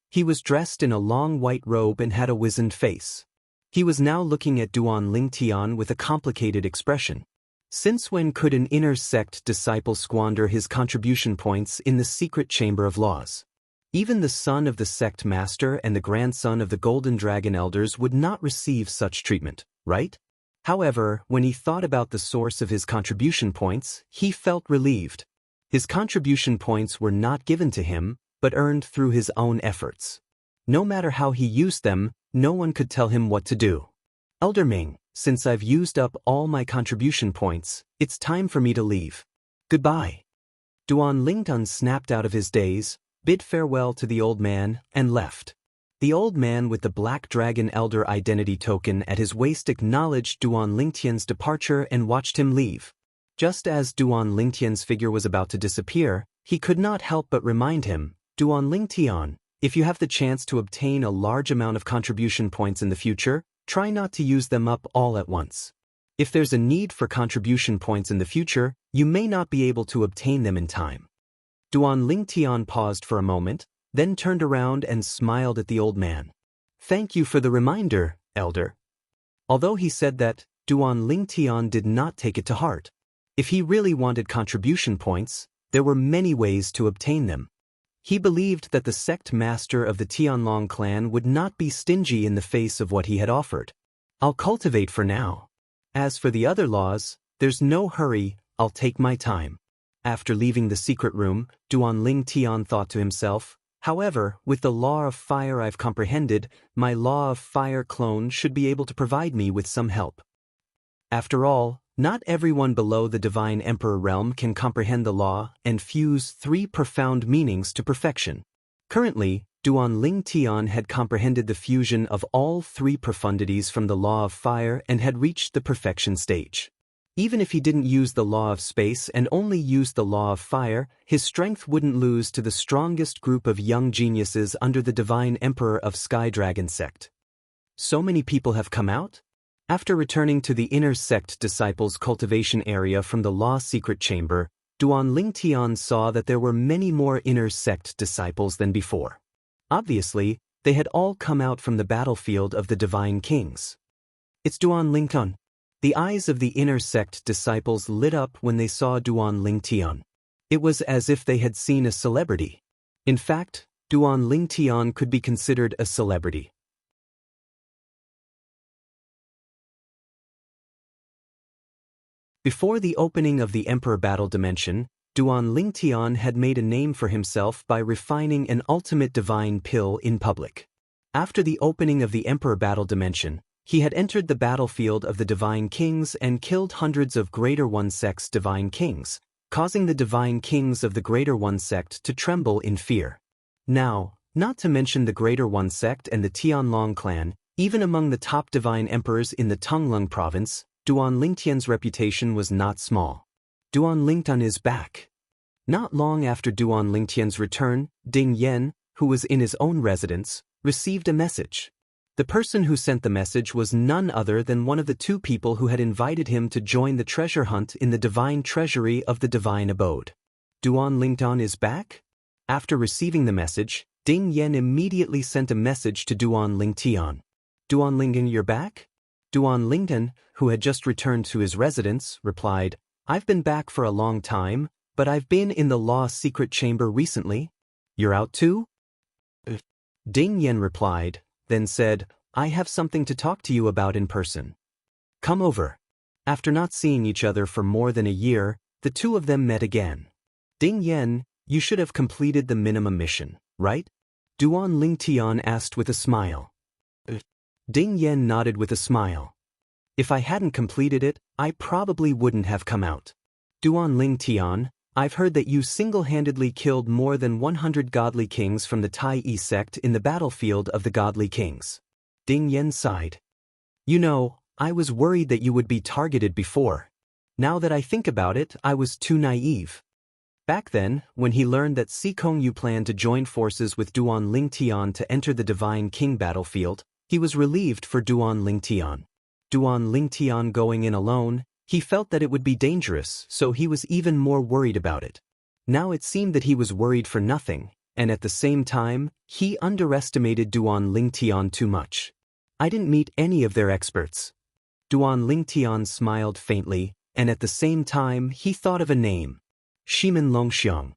He was dressed in a long white robe and had a wizened face. He was now looking at Duan Lingtian with a complicated expression. Since when could an inner sect disciple squander his contribution points in the secret chamber of laws? Even the son of the sect master and the grandson of the Golden Dragon elders would not receive such treatment, right? However, when he thought about the source of his contribution points, he felt relieved. His contribution points were not given to him, but earned through his own efforts. No matter how he used them, no one could tell him what to do. "Elder Ming, since I've used up all my contribution points, it's time for me to leave. Goodbye." Duan Lingtian snapped out of his daze, bid farewell to the old man, and left. The old man with the Black Dragon Elder identity token at his waist acknowledged Duan Lingtian's departure and watched him leave. Just as Duan Lingtian's figure was about to disappear, he could not help but remind him, Duan Ling Tian, if you have the chance to obtain a large amount of contribution points in the future, try not to use them up all at once. If there's a need for contribution points in the future, you may not be able to obtain them in time. Duan Ling Tian paused for a moment, then turned around and smiled at the old man. Thank you for the reminder, elder. Although he said that, Duan Ling Tian did not take it to heart. If he really wanted contribution points, there were many ways to obtain them. He believed that the sect master of the Tianlong clan would not be stingy in the face of what he had offered. I'll cultivate for now. As for the other laws, there's no hurry, I'll take my time. After leaving the secret room, Duan Ling Tian thought to himself, however, with the law of fire I've comprehended, my law of fire clone should be able to provide me with some help. After all, not everyone below the Divine Emperor realm can comprehend the law and fuse three profound meanings to perfection. Currently, Duan Ling Tian had comprehended the fusion of all three profundities from the law of fire and had reached the perfection stage. Even if he didn't use the law of space and only used the law of fire, his strength wouldn't lose to the strongest group of young geniuses under the Divine Emperor of Sky Dragon sect. So many people have come out? After returning to the inner sect disciples' cultivation area from the law secret chamber, Duan Ling Tian saw that there were many more inner sect disciples than before. Obviously, they had all come out from the battlefield of the Divine Kings. It's Duan Ling Tian. The eyes of the inner sect disciples lit up when they saw Duan Ling Tian. It was as if they had seen a celebrity. In fact, Duan Ling Tian could be considered a celebrity. Before the opening of the Emperor Battle Dimension, Duan Ling Tian had made a name for himself by refining an ultimate divine pill in public. After the opening of the Emperor Battle Dimension, he had entered the battlefield of the Divine Kings and killed hundreds of Greater One Sect's Divine Kings, causing the Divine Kings of the Greater One Sect to tremble in fear. Now, not to mention the Greater One Sect and the Tianlong clan, even among the top Divine Emperors in the Tonglong province, Duan Ling Tian's reputation was not small. Duan Ling Tian is back. Not long after Duan Ling Tian's return, Ding Yan, who was in his own residence, received a message. The person who sent the message was none other than one of the two people who had invited him to join the treasure hunt in the divine treasury of the divine abode. Duan Ling Tian is back? After receiving the message, Ding Yan immediately sent a message to Duan Ling Tian. Duan Ling Tian, you're back? Duan Ling Tian, who had just returned to his residence, replied, I've been back for a long time, but I've been in the law secret chamber recently. You're out too? Ding Yan replied, then said, I have something to talk to you about in person. Come over. After not seeing each other for more than a year, the two of them met again. Ding Yan, you should have completed the minimum mission, right? Duan Ling Tian asked with a smile. Ding Yan nodded with a smile. If I hadn't completed it, I probably wouldn't have come out. Duan Ling Tian, I've heard that you single-handedly killed more than 100 godly kings from the Tai Yi sect in the battlefield of the godly kings. Ding Yan sighed. You know, I was worried that you would be targeted before. Now that I think about it, I was too naive. Back then, when he learned that Si Kongyu planned to join forces with Duan Ling Tian to enter the Divine King battlefield, he was relieved for Duan Ling Tian. Duan Ling Tian going in alone, he felt that it would be dangerous, so he was even more worried about it. Now it seemed that he was worried for nothing, and at the same time, he underestimated Duan Ling Tian too much. I didn't meet any of their experts. Duan Ling Tian smiled faintly, and at the same time he thought of a name. Shimin Longxiang.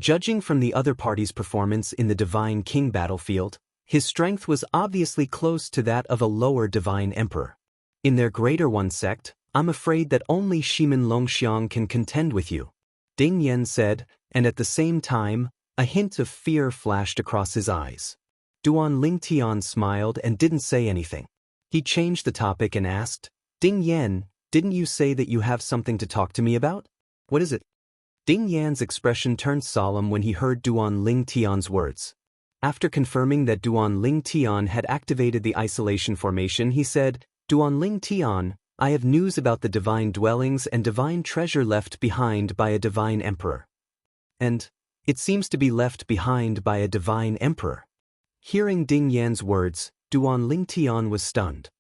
Judging from the other party's performance in the Divine King battlefield, his strength was obviously close to that of a lower Divine Emperor. In their Greater One sect, I'm afraid that only Shimin Longxiang can contend with you. Ding Yan said, and at the same time, a hint of fear flashed across his eyes. Duan Ling Tian smiled and didn't say anything. He changed the topic and asked, Ding Yan, didn't you say that you have something to talk to me about? What is it? Ding Yan's expression turned solemn when he heard Duan Ling Tian's words. After confirming that Duan Ling Tian had activated the isolation formation, he said, Duan Ling Tian, I have news about the divine dwellings and divine treasure left behind by a divine emperor. And It seems to be left behind by a divine emperor. Hearing Ding Yan's words, Duan Lingtian was stunned.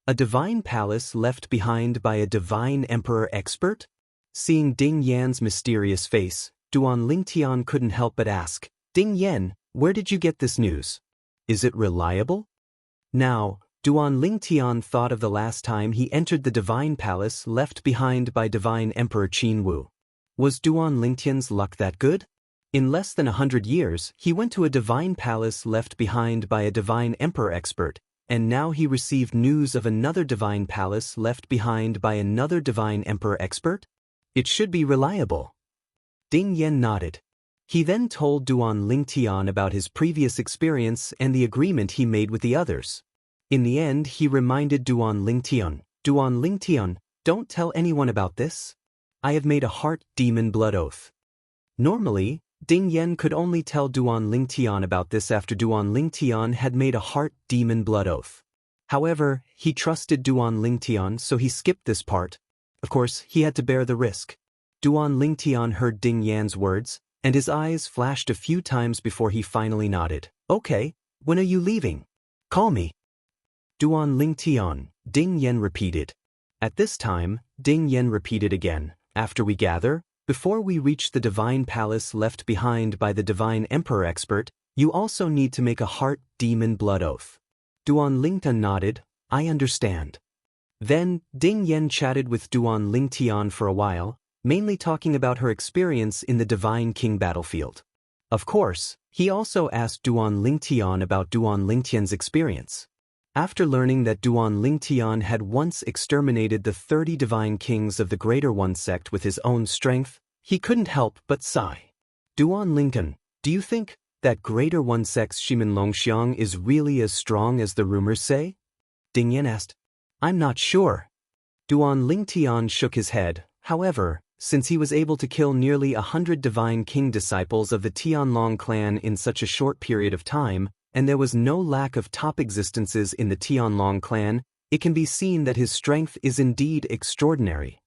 A divine palace left behind by a divine emperor expert? Seeing Ding Yan's mysterious face, Duan Lingtian couldn't help but ask, Ding Yan, where did you get this news? Is it reliable? Now, Duan Lingtian thought of the last time he entered the divine palace left behind by divine emperor Qin Wu. Was Duan Lingtian's luck that good? In less than 100 years, he went to a divine palace left behind by a divine emperor expert, and now he received news of another divine palace left behind by another divine emperor expert? It should be reliable. Ding Yan nodded. He then told Duan Lingtian about his previous experience and the agreement he made with the others. In the end, he reminded Duan Lingtian, don't tell anyone about this. I have made a heart demon blood oath. Normally, Ding Yan could only tell Duan Lingtian about this after Duan Lingtian had made a heart demon blood oath. However, he trusted Duan Lingtian, so he skipped this part. Of course, he had to bear the risk. Duan Lingtian heard Ding Yan's words, and his eyes flashed a few times before he finally nodded. Okay, when are you leaving? Call me. Duan Lingtian, Ding Yan repeated. At this time, Ding Yan repeated again, after we gather, before we reach the divine palace left behind by the divine emperor expert, you also need to make a heart demon blood oath. Duan Lingtian nodded, I understand. Then, Ding Yan chatted with Duan Lingtian for a while, mainly talking about her experience in the Divine King battlefield. Of course, he also asked Duan Lingtian about Duan Lingtian's experience. After learning that Duan Lingtian had once exterminated the 30 divine kings of the Greater One sect with his own strength, he couldn't help but sigh. Duan Lingtian, do you think that Greater One sect's Shimen Longxiang is really as strong as the rumors say? Ding Yan asked. I'm not sure. Duan Lingtian shook his head. However, since he was able to kill nearly 100 divine king disciples of the Tianlong clan in such a short period of time, and there was no lack of top existences in the Tianlong clan, it can be seen that his strength is indeed extraordinary.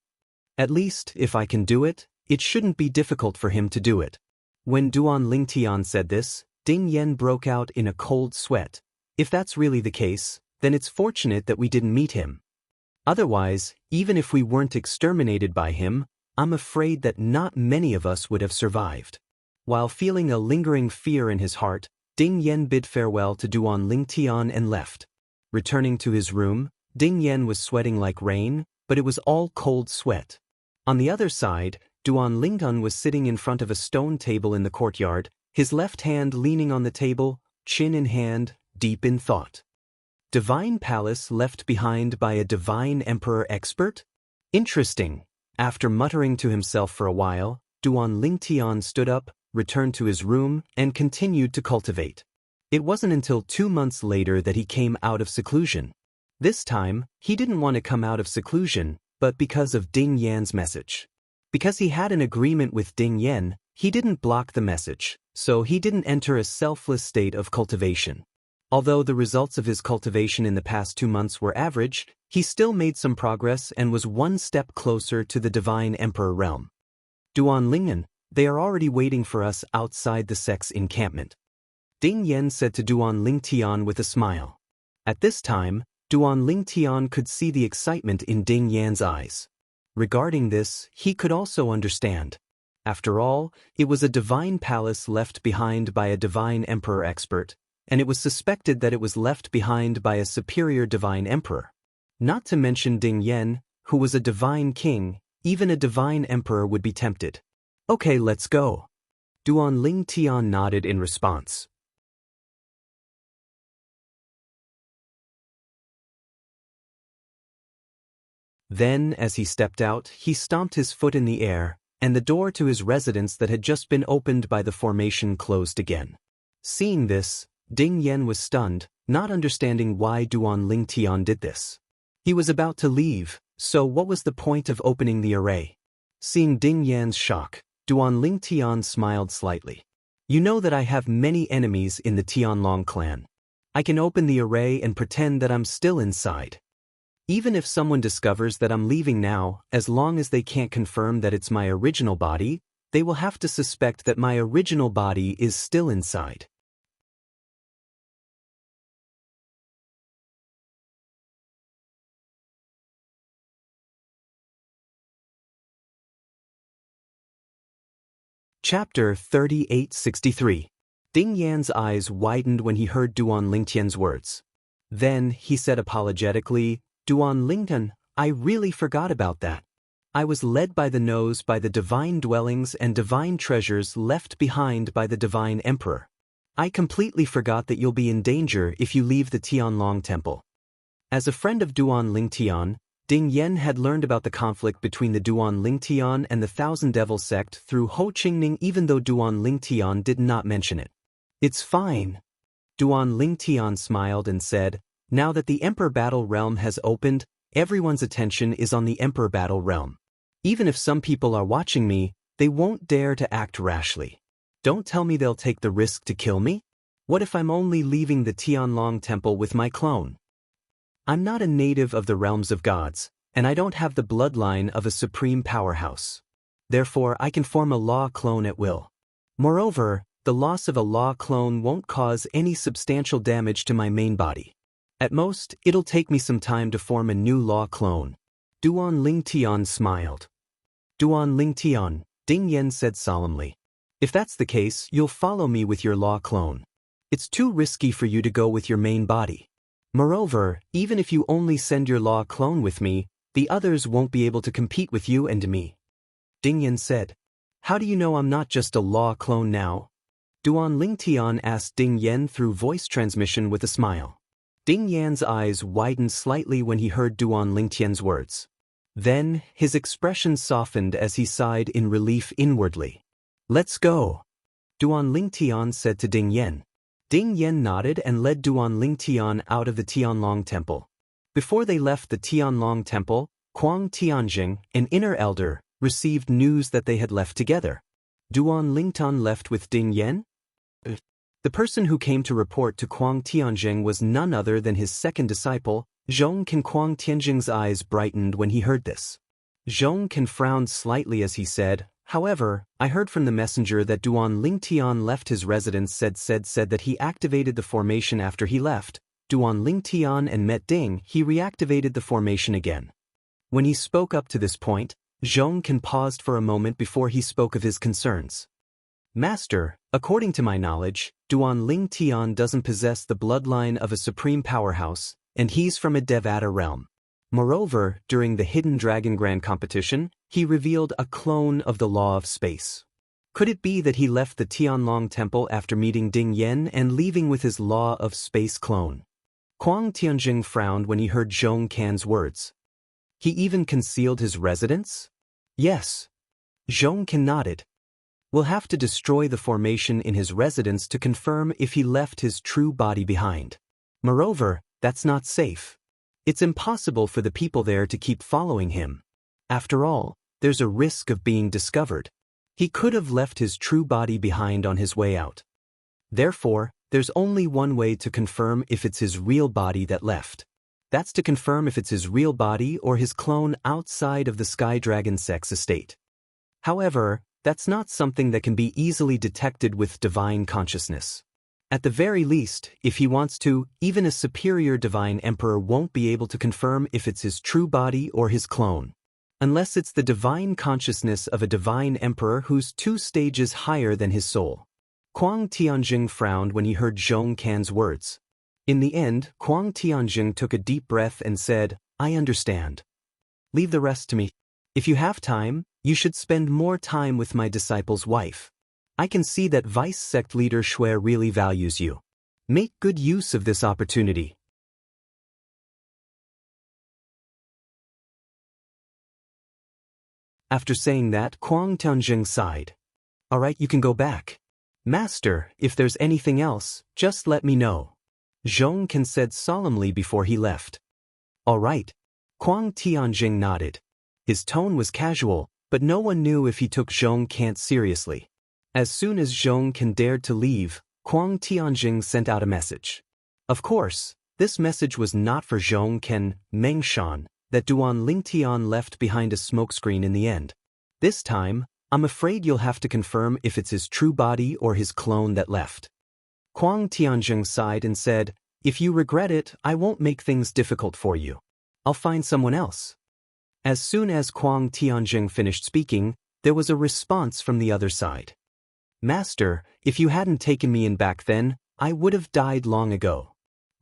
At least, if I can do it, it shouldn't be difficult for him to do it. When Duan Lingtian said this, Ding Yan broke out in a cold sweat. If that's really the case, then it's fortunate that we didn't meet him. Otherwise, even if we weren't exterminated by him, I'm afraid that not many of us would have survived. While feeling a lingering fear in his heart, Ding Yan bid farewell to Duan Lingtian and left. Returning to his room, Ding Yan was sweating like rain, but it was all cold sweat. On the other side, Duan Lingtian was sitting in front of a stone table in the courtyard, his left hand leaning on the table, chin in hand, deep in thought. Divine palace left behind by a divine emperor expert? Interesting. After muttering to himself for a while, Duan Lingtian stood up, returned to his room, and continued to cultivate. It wasn't until 2 months later that he came out of seclusion. This time, he didn't want to come out of seclusion, but because of Ding Yan's message. Because he had an agreement with Ding Yan, he didn't block the message, so he didn't enter a selfless state of cultivation. Although the results of his cultivation in the past 2 months were average, he still made some progress and was 1 step closer to the Divine Emperor realm. Duan Lingtian, they are already waiting for us outside the sect's encampment. Ding Yan said to Duan Lingtian with a smile. At this time, Duan Lingtian could see the excitement in Ding Yan's eyes. Regarding this, he could also understand. After all, it was a divine palace left behind by a divine emperor expert, and it was suspected that it was left behind by a superior divine emperor. Not to mention Ding Yan, who was a divine king, even a divine emperor would be tempted. Okay, let's go. Duan Lingtian nodded in response. Then, as he stepped out, he stomped his foot in the air, and the door to his residence that had just been opened by the formation closed again. Seeing this, Ding Yan was stunned, not understanding why Duan Lingtian did this. He was about to leave, so what was the point of opening the array? Seeing Ding Yan's shock, Duan Lingtian smiled slightly. You know that I have many enemies in the Tianlong clan. I can open the array and pretend that I'm still inside. Even if someone discovers that I'm leaving now, as long as they can't confirm that it's my original body, they will have to suspect that my original body is still inside. Chapter 3863. Ding Yan's eyes widened when he heard Duan Lingtian's words. Then, he said apologetically, Duan Lingtian, I really forgot about that. I was led by the nose by the divine dwellings and divine treasures left behind by the divine emperor. I completely forgot that you'll be in danger if you leave the Tianlong temple. As a friend of Duan Lingtian, Ding Yan had learned about the conflict between the Duan Lingtian and the Thousand Devil sect through Ho Qingning, even though Duan Lingtian did not mention it. It's fine. Duan Lingtian smiled and said, now that the Emperor Battle Realm has opened, everyone's attention is on the Emperor Battle Realm. Even if some people are watching me, they won't dare to act rashly. Don't tell me they'll take the risk to kill me? What if I'm only leaving the Tianlong temple with my clone? I'm not a native of the realms of gods, and I don't have the bloodline of a supreme powerhouse. Therefore, I can form a law clone at will. Moreover, the loss of a law clone won't cause any substantial damage to my main body. At most, it'll take me some time to form a new law clone. Duan Lingtian smiled. Duan Lingtian, Ding Yan said solemnly. If that's the case, you'll follow me with your law clone. It's too risky for you to go with your main body. Moreover, even if you only send your law clone with me, the others won't be able to compete with you and me. Ding Yan said. How do you know I'm not just a law clone now? Duan Lingtian asked Ding Yan through voice transmission with a smile. Ding Yan's eyes widened slightly when he heard Duan Lingtian's words. Then, his expression softened as he sighed in relief inwardly. Let's go, Duan Lingtian said to Ding Yan. Ding Yan nodded and led Duan Lingtian out of the Tianlong temple. Before they left the Tianlong temple, Kuang Tianjing, an inner elder, received news that they had left together. Duan Lingtian left with Ding Yan? The person who came to report to Kuang Tianjing was none other than his second disciple, Zhongken. Kuang Tianjing's eyes brightened when he heard this. Zhongken frowned slightly as he said, however, I heard from the messenger that Duan Lingtian left his residence said that he activated the formation after he left. Duan Lingtian and met Ding, he reactivated the formation again. When he spoke up to this point, Zhongken paused for a moment before he spoke of his concerns. Master, according to my knowledge, Duan Lingtian doesn't possess the bloodline of a supreme powerhouse, and he's from a Devata realm. Moreover, during the Hidden Dragon Grand competition, he revealed a clone of the Law of Space. Could it be that he left the Tianlong temple after meeting Ding Yan and leaving with his Law of Space clone? Kuang Tianjing frowned when he heard Zhong Kan's words. He even concealed his residence? Yes. Zhong Kan nodded. We'll have to destroy the formation in his residence to confirm if he left his true body behind. Moreover, that's not safe. It's impossible for the people there to keep following him. After all, there's a risk of being discovered. He could have left his true body behind on his way out. Therefore, there's only one way to confirm if it's his real body that left. That's to confirm if it's his real body or his clone outside of the Sky Dragon Sect's estate. However, that's not something that can be easily detected with divine consciousness. At the very least, if he wants to, even a superior divine emperor won't be able to confirm if it's his true body or his clone. Unless it's the divine consciousness of a divine emperor who's 2 stages higher than his soul. Kuang Tianjing frowned when he heard Zhong Kan's words. In the end, Kuang Tianjing took a deep breath and said, I understand. Leave the rest to me. If you have time, you should spend more time with my disciple's wife. I can see that Vice Sect Leader Shui really values you. Make good use of this opportunity. After saying that, Kuang Tianjing sighed. All right, you can go back. Master, if there's anything else, just let me know. Zhong Kan said solemnly before he left. All right. Kuang Tianjing nodded. His tone was casual, but no one knew if he took Zhong Kan seriously. As soon as Zhong Kan dared to leave, Kuang Tianjing sent out a message. Of course, This message was not for Zhong Ken, Meng Shan, that Duan Lingtian left behind a smokescreen in the end. This time, I'm afraid you'll have to confirm if it's his true body or his clone that left. Kuang Tianzheng sighed and said, "If you regret it, I won't make things difficult for you. I'll find someone else." As soon as Kuang Tianzheng finished speaking, there was a response from the other side. "Master, if you hadn't taken me in back then, I would have died long ago.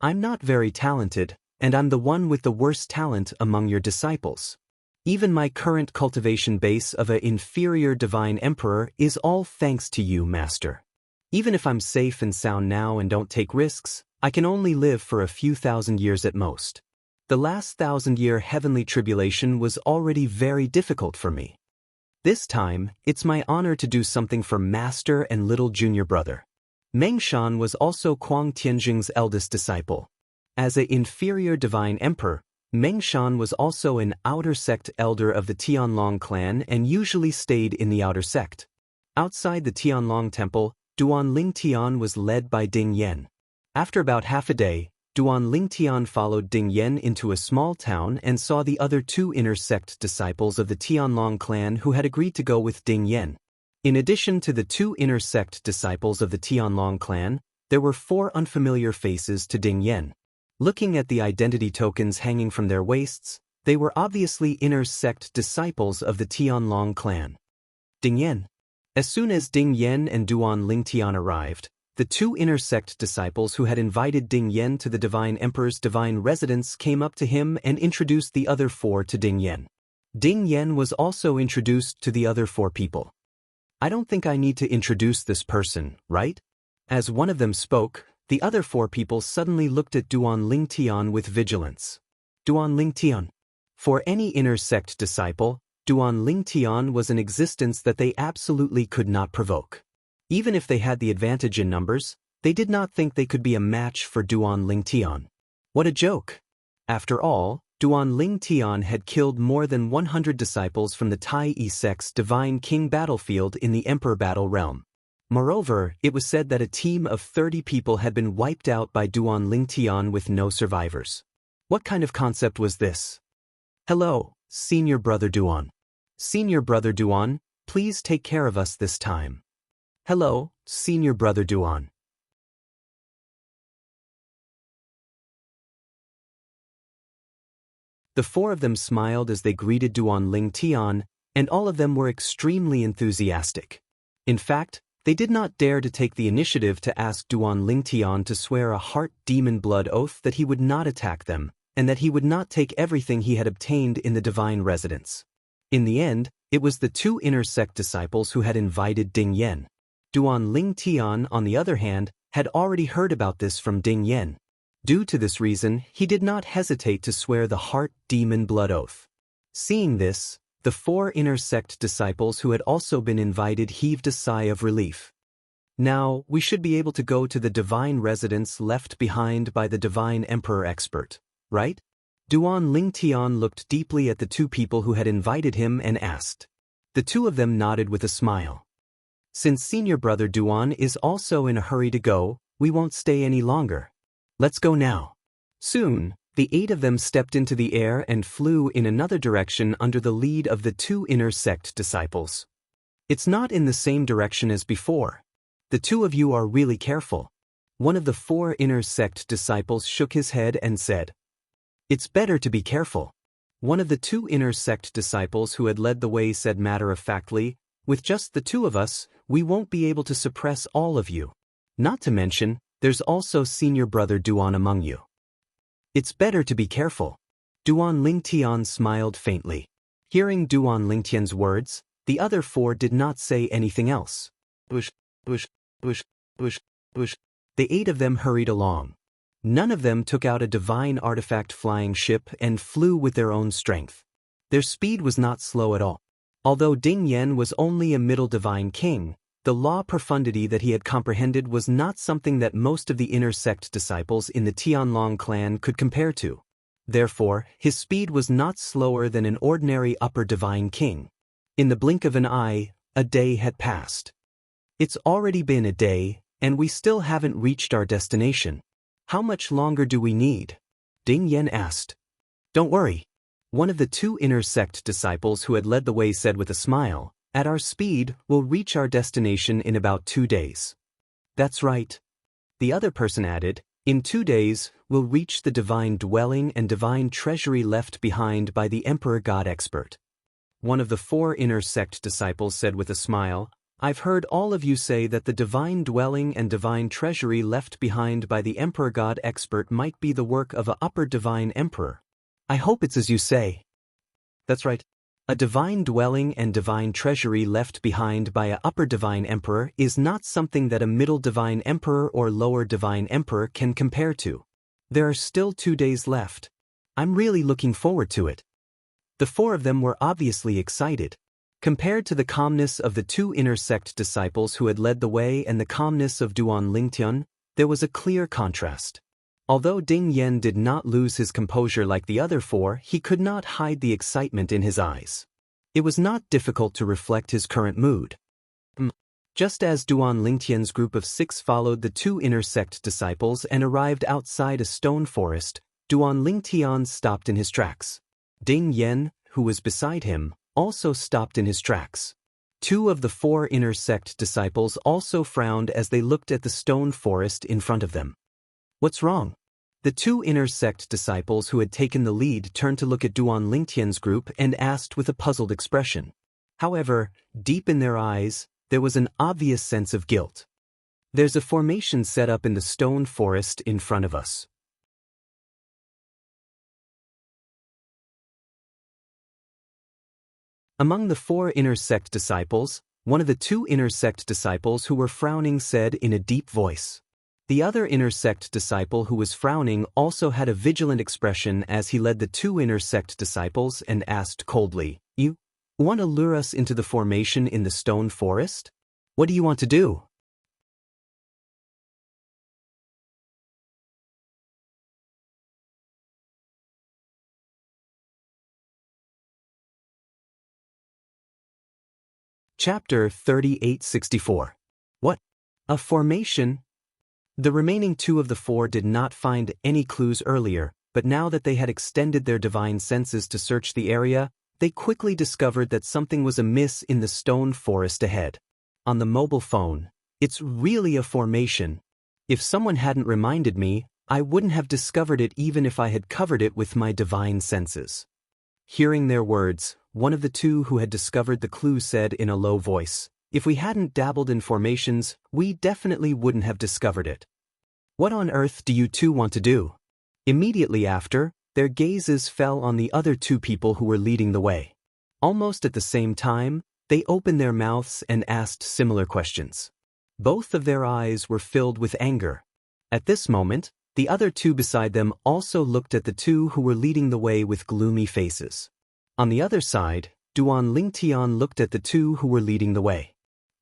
I'm not very talented, and I'm the one with the worst talent among your disciples. Even my current cultivation base of an inferior divine emperor is all thanks to you, Master. Even if I'm safe and sound now and don't take risks, I can only live for a few thousand years at most. The last 1,000-year heavenly tribulation was already very difficult for me. This time, it's my honor to do something for Master and little junior brother." Meng Shan was also Kuang Tianzheng's eldest disciple. As an inferior divine emperor, Meng Shan was also an outer sect elder of the Tianlong clan and usually stayed in the outer sect. Outside the Tianlong temple, Duan Lingtian was led by Ding Yan. After about half a day, Duan Lingtian followed Ding Yan into a small town and saw the other 2 inner sect disciples of the Tianlong clan who had agreed to go with Ding Yan. In addition to the 2 inner sect disciples of the Tianlong clan, there were 4 unfamiliar faces to Ding Yan. Looking at the identity tokens hanging from their waists, they were obviously inner sect disciples of the Tianlong clan. Ding Yan. As soon as Ding Yan and Duan Lingtian arrived, the 2 inner sect disciples who had invited Ding Yan to the Divine Emperor's divine residence came up to him and introduced the other 4 to Ding Yan. Ding Yan was also introduced to the other 4 people. "I don't think I need to introduce this person, right?" As one of them spoke, the other 4 people suddenly looked at Duan Lingtian with vigilance. Duan Lingtian. For any inner sect disciple, Duan Lingtian was an existence that they absolutely could not provoke. Even if they had the advantage in numbers, they did not think they could be a match for Duan Lingtian. What a joke! After all, Duan Lingtian had killed more than 100 disciples from the Tai sect's Divine King battlefield in the Emperor Battle realm. Moreover, it was said that a team of 30 people had been wiped out by Duan Lingtian with no survivors. What kind of concept was this? "Hello, Senior Brother Duan. Senior Brother Duan, please take care of us this time." "Hello, Senior Brother Duan." The 4 of them smiled as they greeted Duan Lingtian, and all of them were extremely enthusiastic. In fact, they did not dare to take the initiative to ask Duan Lingtian to swear a heart demon blood oath that he would not attack them, and that he would not take everything he had obtained in the divine residence. In the end, it was the 2 inner sect disciples who had invited Ding Yan. Duan Lingtian, on the other hand, had already heard about this from Ding Yan. Due to this reason, he did not hesitate to swear the heart demon blood oath. Seeing this, the 4 inner sect disciples who had also been invited heaved a sigh of relief. Now, we should be able to go to the divine residence left behind by the divine emperor expert, right? Duan Lingtian looked deeply at the 2 people who had invited him and asked. The 2 of them nodded with a smile. "Since Senior Brother Duan is also in a hurry to go, we won't stay any longer. Let's go now." Soon, the 8 of them stepped into the air and flew in another direction under the lead of the 2 inner sect disciples. "It's not in the same direction as before. The 2 of you are really careful." One of the 4 inner sect disciples shook his head and said, "It's better to be careful." One of the 2 inner sect disciples who had led the way said matter-of-factly, "With just the 2 of us, we won't be able to suppress all of you. Not to mention, there's also Senior Brother Duan among you. It's better to be careful." Duan Lingtian smiled faintly. Hearing Duan Lingtian's words, the other 4 did not say anything else. Bush, bush, bush, bush, bush. The 8 of them hurried along. None of them took out a divine artifact flying ship and flew with their own strength. Their speed was not slow at all. Although Ding Yan was only a middle divine king, the law profundity that he had comprehended was not something that most of the inner sect disciples in the Tianlong clan could compare to. Therefore, his speed was not slower than an ordinary upper divine king. In the blink of an eye, a day had passed. It's already been a day, and we still haven't reached our destination. How much longer do we need? Ding Yan asked. Don't worry. One of the two inner sect disciples who had led the way said with a smile, at our speed, we'll reach our destination in about 2 days. That's right. The other person added, in 2 days, we'll reach the divine dwelling and divine treasury left behind by the Emperor God Expert. One of the 4 inner sect disciples said with a smile, I've heard all of you say that the divine dwelling and divine treasury left behind by the Emperor God Expert might be the work of a upper divine emperor. I hope it's as you say. That's right. A divine dwelling and divine treasury left behind by a upper divine emperor is not something that a middle divine emperor or lower divine emperor can compare to. There are still 2 days left. I'm really looking forward to it. The 4 of them were obviously excited. Compared to the calmness of the 2 inner sect disciples who had led the way and the calmness of Duan Lingtian, there was a clear contrast. Although Ding Yan did not lose his composure like the other 4, he could not hide the excitement in his eyes. It was not difficult to reflect his current mood. Just as Duan Lingtian's group of 6 followed the 2 inner sect disciples and arrived outside a stone forest, Duan Lingtian stopped in his tracks. Ding Yan, who was beside him, also stopped in his tracks. 2 of the 4 inner sect disciples also frowned as they looked at the stone forest in front of them. What's wrong? The 2 inner sect disciples who had taken the lead turned to look at Duan Lingtian's group and asked with a puzzled expression. However, deep in their eyes, there was an obvious sense of guilt. There's a formation set up in the stone forest in front of us. Among the 4 inner sect disciples, one of the 2 inner sect disciples who were frowning said in a deep voice. The other inner sect disciple who was frowning also had a vigilant expression as he led the 2 inner sect disciples and asked coldly, You want to lure us into the formation in the stone forest? What do you want to do? Chapter 3864. What? A formation? The remaining 2 of the 4 did not find any clues earlier, but now that they had extended their divine senses to search the area, they quickly discovered that something was amiss in the stone forest ahead. On the mobile phone, it's really a formation. If someone hadn't reminded me, I wouldn't have discovered it even if I had covered it with my divine senses. Hearing their words, one of the 2 who had discovered the clue said in a low voice, If we hadn't dabbled in formations, we definitely wouldn't have discovered it. What on earth do you 2 want to do? Immediately after, their gazes fell on the other 2 people who were leading the way. Almost at the same time, they opened their mouths and asked similar questions. Both of their eyes were filled with anger. At this moment, the other 2 beside them also looked at the 2 who were leading the way with gloomy faces. On the other side, Duan Lingtian looked at the 2 who were leading the way.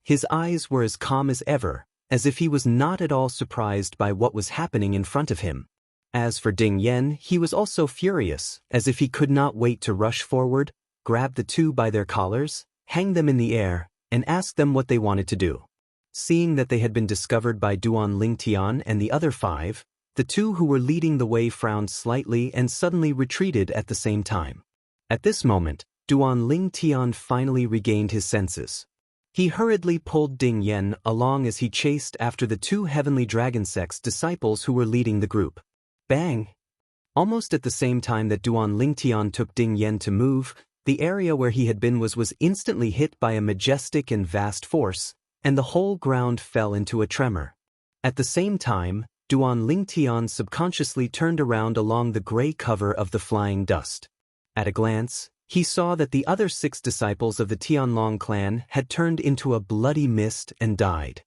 His eyes were as calm as ever, as if he was not at all surprised by what was happening in front of him. As for Ding Yan, he was also furious, as if he could not wait to rush forward, grab the 2 by their collars, hang them in the air, and ask them what they wanted to do. Seeing that they had been discovered by Duan Lingtian and the other 5, the 2 who were leading the way frowned slightly and suddenly retreated at the same time. At this moment, Duan Lingtian finally regained his senses. He hurriedly pulled Ding Yan along as he chased after the 2 heavenly dragon sects disciples who were leading the group. Bang! Almost at the same time that Duan Lingtian took Ding Yan to move, the area where he had been was instantly hit by a majestic and vast force, and the whole ground fell into a tremor. At the same time, Duan Lingtian subconsciously turned around along the gray cover of the flying dust. At a glance, he saw that the other 6 disciples of the Tianlong clan had turned into a bloody mist and died.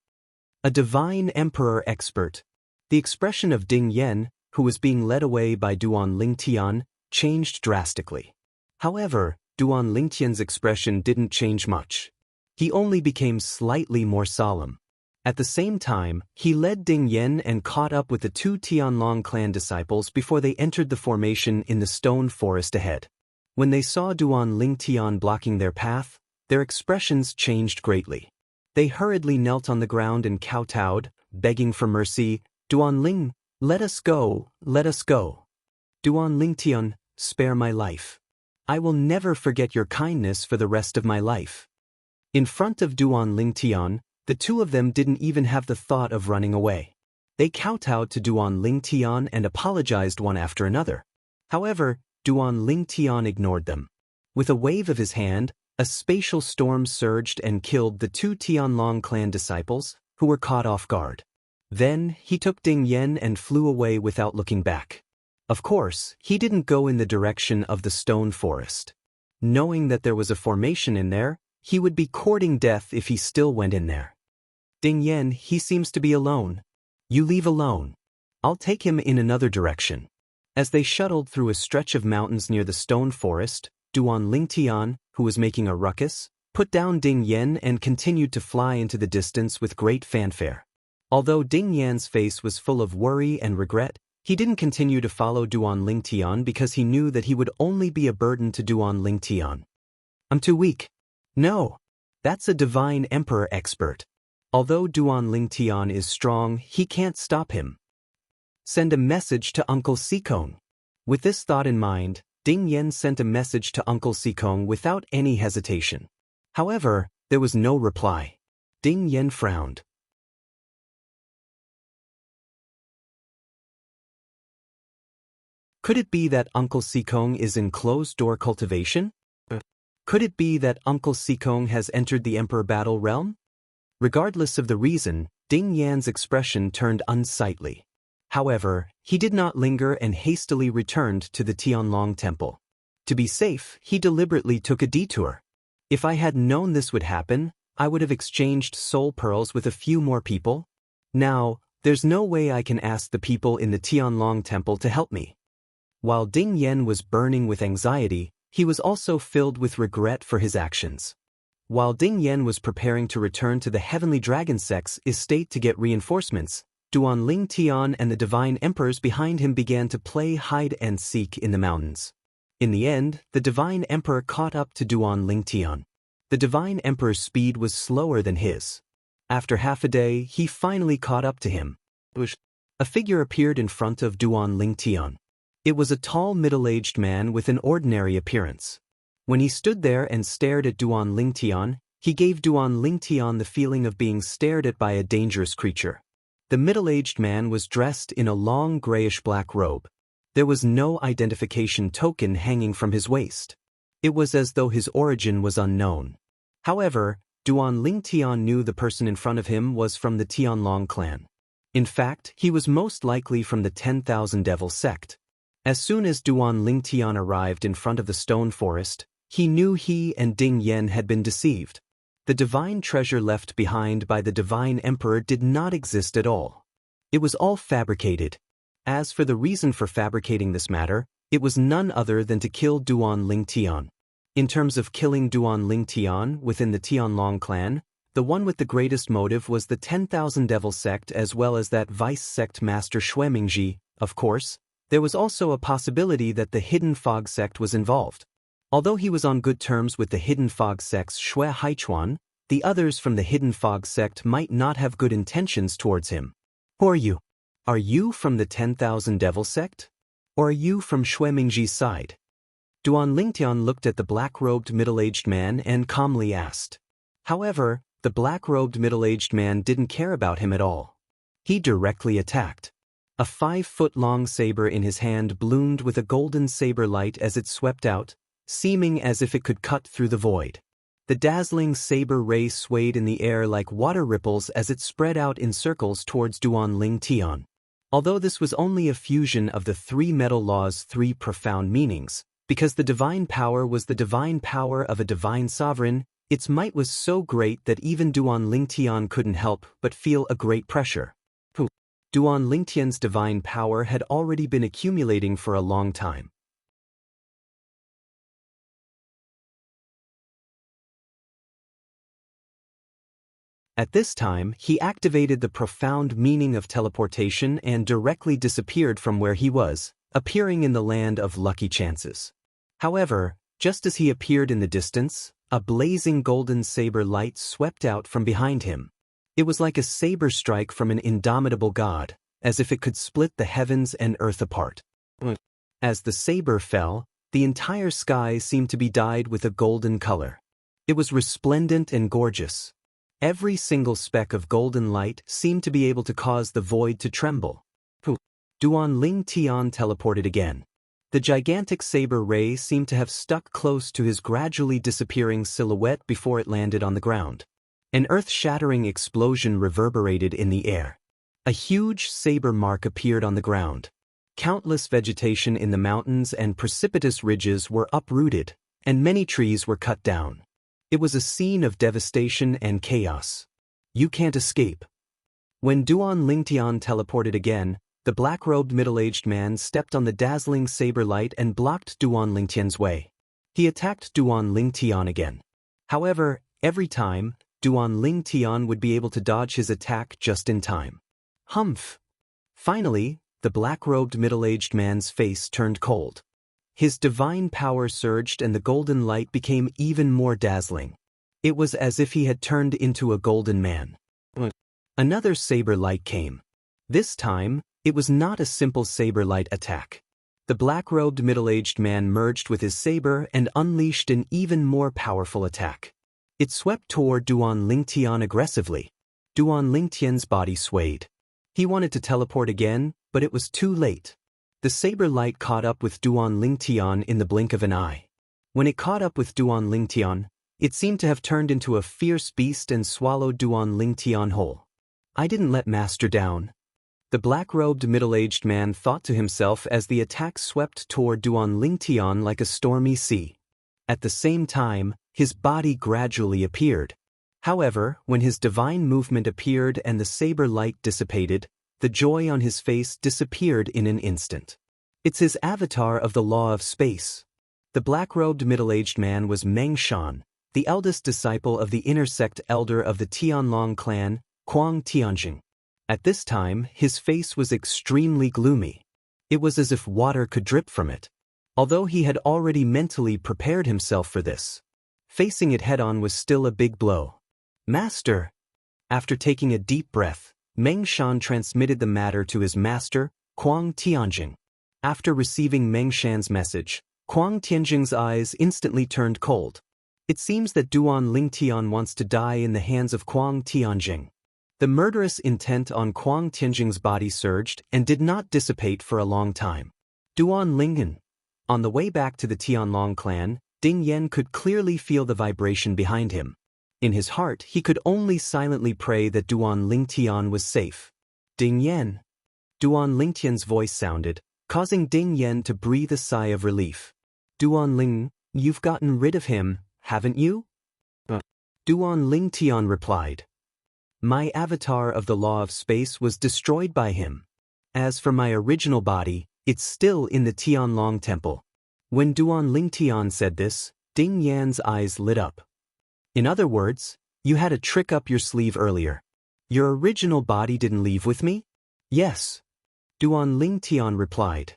A divine emperor expert. The expression of Ding Yan, who was being led away by Duan Lingtian, changed drastically. However, Duan Lingtian's expression didn't change much. He only became slightly more solemn. At the same time, he led Ding Yan and caught up with the 2 Tianlong clan disciples before they entered the formation in the stone forest ahead. When they saw Duan Lingtian blocking their path, their expressions changed greatly. They hurriedly knelt on the ground and kowtowed, begging for mercy. Duan Ling, Let us go, let us go. Duan Lingtian, spare my life. I will never forget your kindness for the rest of my life. In front of Duan Lingtian, the two of them didn't even have the thought of running away. They kowtowed to Duan Lingtian and apologized one after another. However, Duan Lingtian ignored them. With a wave of his hand, a spatial storm surged and killed the two Tianlong clan disciples, who were caught off guard. Then, he took Ding Yen and flew away without looking back. Of course, he didn't go in the direction of the stone forest. Knowing that there was a formation in there, he would be courting death if he still went in there. Ding Yen, he seems to be alone. You leave alone. I'll take him in another direction. As they shuttled through a stretch of mountains near the stone forest, Duan Lingtian, who was making a ruckus, put down Ding Yen and continued to fly into the distance with great fanfare. Although Ding Yan's face was full of worry and regret, he didn't continue to follow Duan Lingtian because he knew that he would only be a burden to Duan Lingtian. I'm too weak. No. That's a divine emperor expert. Although Duan Lingtian is strong, he can't stop him. Send a message to Uncle Sikong. With this thought in mind, Ding Yen sent a message to Uncle Sikong without any hesitation. However, there was no reply. Ding Yen frowned. Could it be that Uncle Sikong is in closed-door cultivation? Could it be that Uncle Sikong has entered the Emperor Battle realm? Regardless of the reason, Ding Yan's expression turned unsightly. However, he did not linger and hastily returned to the Tianlong temple. To be safe, he deliberately took a detour. If I had known this would happen, I would have exchanged soul pearls with a few more people. Now, there's no way I can ask the people in the Tianlong temple to help me. While Ding Yen was burning with anxiety, he was also filled with regret for his actions. While Ding Yen was preparing to return to the Heavenly Dragon Sect's estate to get reinforcements, Duan Lingtian and the Divine Emperors behind him began to play hide-and-seek in the mountains. In the end, the Divine Emperor caught up to Duan Lingtian. The Divine Emperor's speed was slower than his. After half a day, he finally caught up to him. A figure appeared in front of Duan Lingtian. It was a tall middle-aged man with an ordinary appearance. When he stood there and stared at Duan Lingtian, he gave Duan Lingtian the feeling of being stared at by a dangerous creature. The middle-aged man was dressed in a long grayish-black robe. There was no identification token hanging from his waist. It was as though his origin was unknown. However, Duan Lingtian knew the person in front of him was from the Tianlong clan. In fact, he was most likely from the 10,000 Devil sect. As soon as Duan Lingtian arrived in front of the stone forest, he knew he and Ding Yen had been deceived. The divine treasure left behind by the Divine Emperor did not exist at all. It was all fabricated. As for the reason for fabricating this matter, it was none other than to kill Duan Lingtian. In terms of killing Duan Lingtian within the Tianlong clan, the one with the greatest motive was the 10,000 Devil sect as well as that vice sect master Xuemingji. Of course, there was also a possibility that the Hidden Fog sect was involved. Although he was on good terms with the Hidden Fog sect's Shui Haichuan, the others from the Hidden Fog sect might not have good intentions towards him. Who are you? Are you from the 10,000 Devil sect? Or are you from Xuemingji's side? Duan Lingtian looked at the black-robed middle-aged man and calmly asked. However, the black-robed middle-aged man didn't care about him at all. He directly attacked. A 5-foot-long saber in his hand bloomed with a golden saber light as it swept out, seeming as if it could cut through the void. The dazzling saber ray swayed in the air like water ripples as it spread out in circles towards Duan Lingtian. Although this was only a fusion of the three metal laws' three profound meanings, because the divine power was the divine power of a divine sovereign, its might was so great that even Duan Lingtian couldn't help but feel a great pressure. Duan Lingtian's divine power had already been accumulating for a long time. At this time, he activated the profound meaning of teleportation and directly disappeared from where he was, appearing in the land of lucky chances. However, just as he appeared in the distance, a blazing golden saber light swept out from behind him. It was like a saber strike from an indomitable god. as if it could split the heavens and earth apart. As the saber fell, the entire sky seemed to be dyed with a golden color. It was resplendent and gorgeous. Every single speck of golden light seemed to be able to cause the void to tremble. Duan Ling Tian teleported again. The gigantic saber ray seemed to have stuck close to his gradually disappearing silhouette before it landed on the ground. An earth-shattering explosion reverberated in the air. A huge saber mark appeared on the ground. Countless vegetation in the mountains and precipitous ridges were uprooted, and many trees were cut down. It was a scene of devastation and chaos. You can't escape. When Duan Lingtian teleported again, the black-robed middle-aged man stepped on the dazzling saber light and blocked Duan Lingtian's way. He attacked Duan Lingtian again. However, every time, Duan Lingtian would be able to dodge his attack just in time. Humph! Finally, the black-robed middle-aged man's face turned cold. His divine power surged and the golden light became even more dazzling. It was as if he had turned into a golden man. Another saber light came. This time, it was not a simple saber light attack. The black-robed middle-aged man merged with his saber and unleashed an even more powerful attack. It swept toward Duan Lingtian aggressively. Duan Lingtian's body swayed. He wanted to teleport again, but it was too late. The saber light caught up with Duan Lingtian in the blink of an eye. When it caught up with Duan Lingtian, it seemed to have turned into a fierce beast and swallowed Duan Lingtian whole. I didn't let Master down. The black-robed middle-aged man thought to himself as the attack swept toward Duan Lingtian like a stormy sea. At the same time, his body gradually appeared. However, when his divine movement appeared and the saber light dissipated, the joy on his face disappeared in an instant. It's his avatar of the law of space. The black-robed middle-aged man was Meng Shan, the eldest disciple of the inner sect elder of the Tianlong clan, Kuang Tianjing. At this time, his face was extremely gloomy. It was as if water could drip from it. Although he had already mentally prepared himself for this, facing it head-on was still a big blow. Master! After taking a deep breath, Meng Shan transmitted the matter to his master, Kuang Tianjing. After receiving Meng Shan's message, Kuang Tianjing's eyes instantly turned cold. It seems that Duan Lingtian wants to die in the hands of Kuang Tianjing. The murderous intent on Kuang Tianjing's body surged and did not dissipate for a long time. Duan Lingen. On the way back to the Tianlong clan, Ding Yan could clearly feel the vibration behind him. In his heart, he could only silently pray that Duan Lingtian was safe. Ding Yan. Duan Lingtian's voice sounded, causing Ding Yan to breathe a sigh of relief. Duan Ling, you've gotten rid of him, haven't you? Duan Lingtian replied. My avatar of the law of space was destroyed by him. As for my original body, it's still in the Tianlong temple. When Duan Lingtian said this, Ding Yan's eyes lit up. In other words, you had a trick up your sleeve earlier. Your original body didn't leave with me? Yes. Duan Lingtian replied.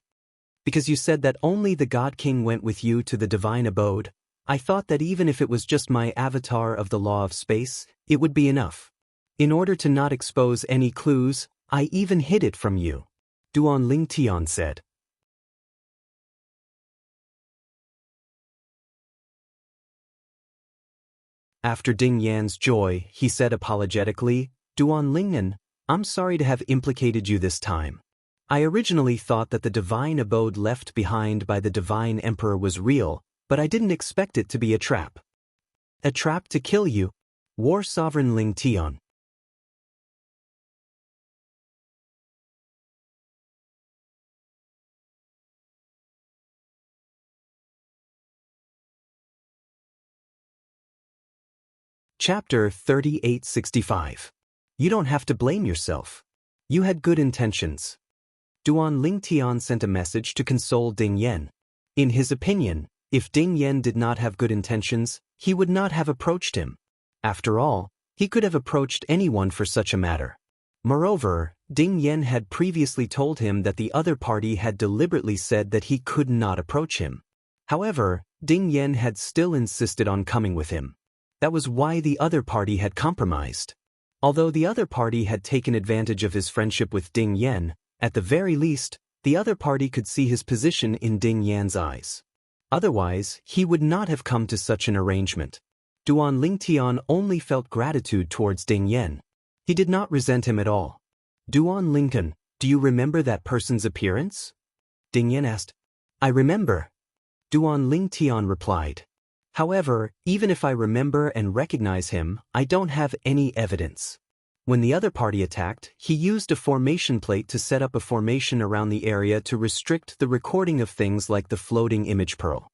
Because you said that only the God King went with you to the divine abode, I thought that even if it was just my avatar of the law of space, it would be enough. In order to not expose any clues, I even hid it from you, Duan Lingtian said. After Ding Yan's joy, he said apologetically, Duan Lingen, I'm sorry to have implicated you this time. I originally thought that the divine abode left behind by the divine emperor was real, but I didn't expect it to be a trap. A trap to kill you, War Sovereign Lingtian. Chapter 3865. You don't have to blame yourself. You had good intentions. Duan Lingtian sent a message to console Ding Yan. In his opinion, if Ding Yan did not have good intentions, he would not have approached him. After all, he could have approached anyone for such a matter. Moreover, Ding Yan had previously told him that the other party had deliberately said that he could not approach him. However, Ding Yan had still insisted on coming with him. That was why the other party had compromised. Although the other party had taken advantage of his friendship with Ding Yan, at the very least, the other party could see his position in Ding Yan's eyes. Otherwise, he would not have come to such an arrangement. Duan Lingtian only felt gratitude towards Ding Yan. He did not resent him at all. Duan Lincoln, do you remember that person's appearance? Ding Yan asked. I remember. Duan Lingtian replied. However, even if I remember and recognize him, I don't have any evidence. When the other party attacked, he used a formation plate to set up a formation around the area to restrict the recording of things like the floating image pearl.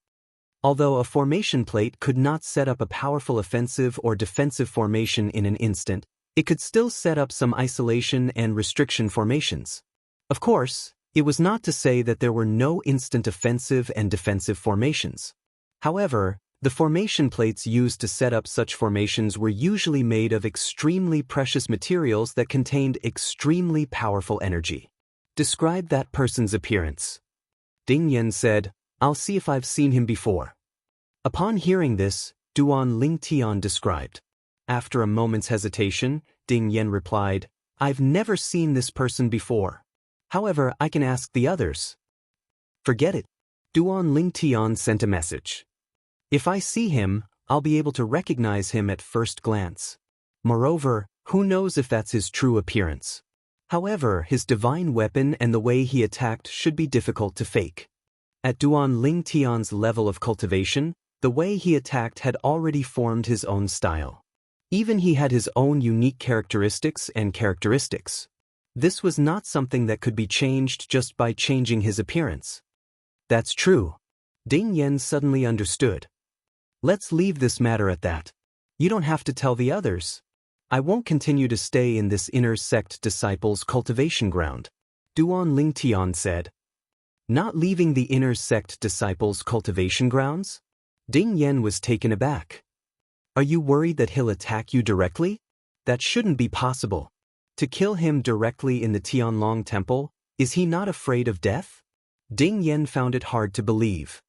Although a formation plate could not set up a powerful offensive or defensive formation in an instant, it could still set up some isolation and restriction formations. Of course, it was not to say that there were no instant offensive and defensive formations. However, the formation plates used to set up such formations were usually made of extremely precious materials that contained extremely powerful energy. Describe that person's appearance. Ding Yan said, I'll see if I've seen him before. Upon hearing this, Duan Lingtian described. After a moment's hesitation, Ding Yan replied, I've never seen this person before. However, I can ask the others. Forget it. Duan Lingtian sent a message. If I see him, I'll be able to recognize him at first glance. Moreover, who knows if that's his true appearance? However, his divine weapon and the way he attacked should be difficult to fake. At Duan Lingtian's level of cultivation, the way he attacked had already formed his own style. Even he had his own unique characteristics. This was not something that could be changed just by changing his appearance. That's true. Ding Yan suddenly understood. Let's leave this matter at that. You don't have to tell the others. I won't continue to stay in this inner sect disciples' cultivation ground. Duan Lingtian said. Not leaving the inner sect disciples' cultivation grounds? Ding Yan was taken aback. Are you worried that he'll attack you directly? That shouldn't be possible. To kill him directly in the Tianlong temple, is he not afraid of death? Ding Yan found it hard to believe.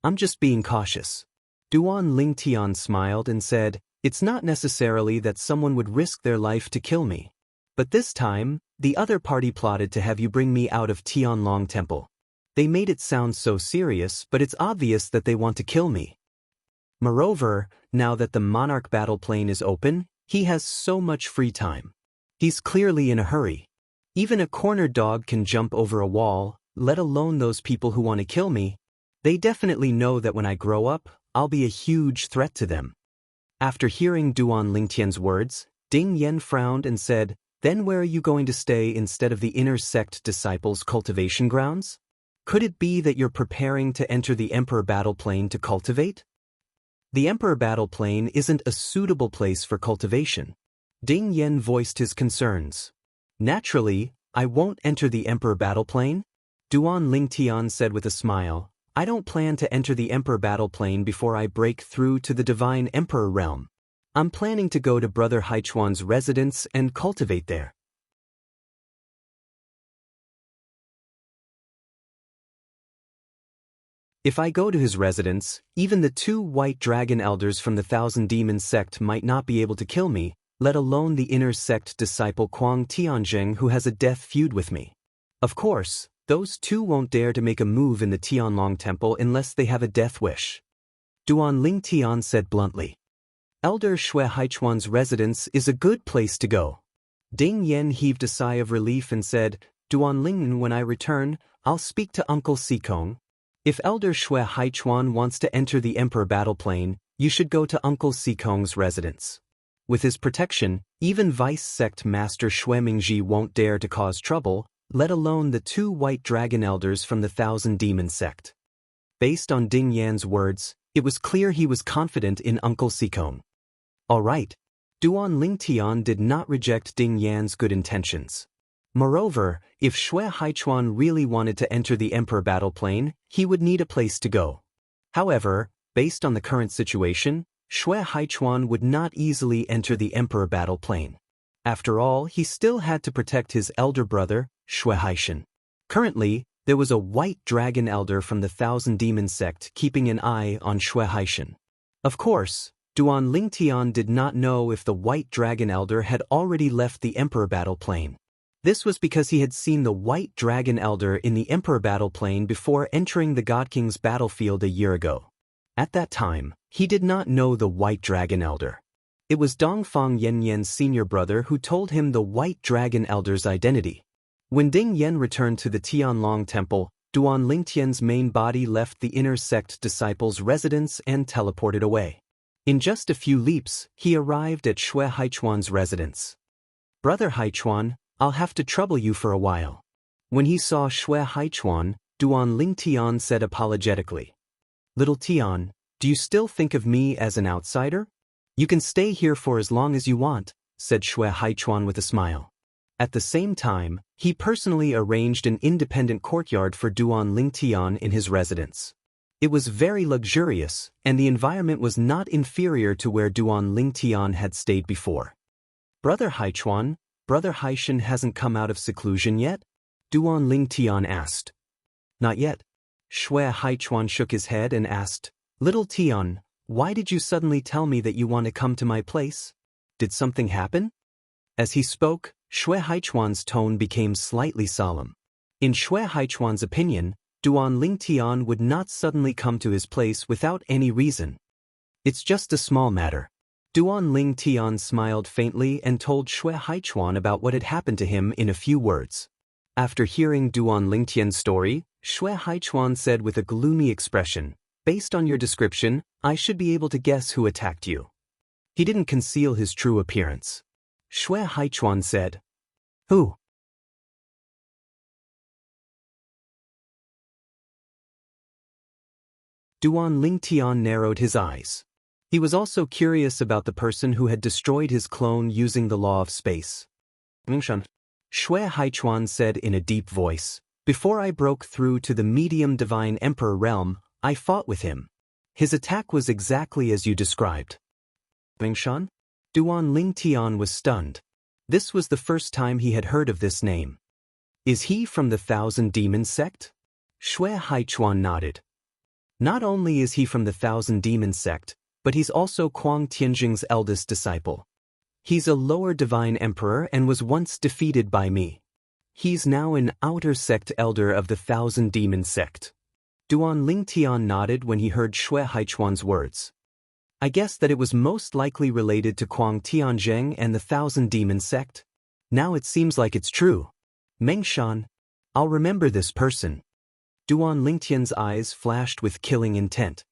I'm just being cautious. Duan Lingtian smiled and said, It's not necessarily that someone would risk their life to kill me. But this time, the other party plotted to have you bring me out of Tianlong temple. They made it sound so serious, but it's obvious that they want to kill me. Moreover, now that the Monarch battle plane is open, he has so much free time. He's clearly in a hurry. Even a cornered dog can jump over a wall, let alone those people who want to kill me. They definitely know that when I grow up, I'll be a huge threat to them. After hearing Duan Lingtian's words, Ding Yan frowned and said, Then where are you going to stay instead of the inner sect disciples' cultivation grounds? Could it be that you're preparing to enter the Emperor battle plane to cultivate? The Emperor battle plane isn't a suitable place for cultivation. Ding Yan voiced his concerns. Naturally, I won't enter the Emperor battle plane. Duan Lingtian said with a smile, I don't plan to enter the Emperor battle plane before I break through to the Divine Emperor realm. I'm planning to go to Brother Haichuan's residence and cultivate there. If I go to his residence, even the 2 white dragon elders from the Thousand Demon sect might not be able to kill me, let alone the inner sect disciple Kuang Tianzheng who has a death feud with me. Of course, those 2 won't dare to make a move in the Tianlong temple unless they have a death wish. Duan Lingtian said bluntly. Elder Shui Haichuan's residence is a good place to go. Ding Yan heaved a sigh of relief and said, Duan Lingnan, when I return, I'll speak to Uncle Sikong. If Elder Shui Haichuan wants to enter the Emperor battle plane, you should go to Uncle Sikong's residence. With his protection, even Vice Sect Master Shui Mingji won't dare to cause trouble, let alone the 2 white dragon elders from the Thousand Demon sect. Based on Ding Yan's words, it was clear he was confident in Uncle Sikong. All right. Duan Lingtian did not reject Ding Yan's good intentions. Moreover, if Shui Haichuan really wanted to enter the Emperor battle plane, he would need a place to go. However, based on the current situation, Shui Haichuan would not easily enter the Emperor battle plane. After all, he still had to protect his elder brother, Shui Haishan. Currently, there was a white dragon elder from the Thousand Demon sect keeping an eye on Shui Haishan. Of course, Duan Lingtian did not know if the White Dragon Elder had already left the Emperor battle plane. This was because he had seen the White Dragon Elder in the Emperor battle plane before entering the God King's battlefield a year ago. At that time, he did not know the White Dragon Elder. It was Dongfang Yanyan's senior brother who told him the White Dragon Elder's identity. When Ding Yan returned to the Tianlong Temple, Duan Lingtian's main body left the inner sect disciples' residence and teleported away. In just a few leaps, he arrived at Xue Haichuan's residence. "Brother Haichuan, I'll have to trouble you for a while." When he saw Xue Haichuan, Duan Lingtian said apologetically, "Little Tian, do you still think of me as an outsider? You can stay here for as long as you want," said Xue Haichuan with a smile. At the same time, he personally arranged an independent courtyard for Duan Lingtian in his residence. It was very luxurious, and the environment was not inferior to where Duan Lingtian had stayed before. "Brother Haichuan, Brother Haishan hasn't come out of seclusion yet?" Duan Lingtian asked. "Not yet." Xue Haichuan shook his head and asked, "Little Tian, why did you suddenly tell me that you want to come to my place? Did something happen?" As he spoke, Xue Haichuan's tone became slightly solemn. In Xue Haichuan's opinion, Duan Lingtian would not suddenly come to his place without any reason. "It's just a small matter." Duan Lingtian smiled faintly and told Xue Haichuan about what had happened to him in a few words. After hearing Duan Lingtian's story, Xue Haichuan said with a gloomy expression, "Based on your description, I should be able to guess who attacked you." He didn't conceal his true appearance. Xue Haichuan said, "Who?" Duan Lingtian narrowed his eyes. He was also curious about the person who had destroyed his clone using the law of space. "Mingshan," Xue Haichuan said in a deep voice, "Before I broke through to the medium divine emperor realm, I fought with him. His attack was exactly as you described." "Mingshan?" Duan Lingtian was stunned. This was the first time he had heard of this name. "Is he from the Thousand Demons sect?" Xue Haichuan nodded. "Not only is he from the Thousand Demons sect, but he's also Kuang Tianjing's eldest disciple. He's a lower divine emperor and was once defeated by me. He's now an outer sect elder of the Thousand Demons sect." Duan Lingtian nodded when he heard Xue Haichuan's words. "I guess that it was most likely related to Kuang Tianjing and the Thousand Demons sect. Now it seems like it's true. Mengshan, I'll remember this person." Duan Lingtian's eyes flashed with killing intent.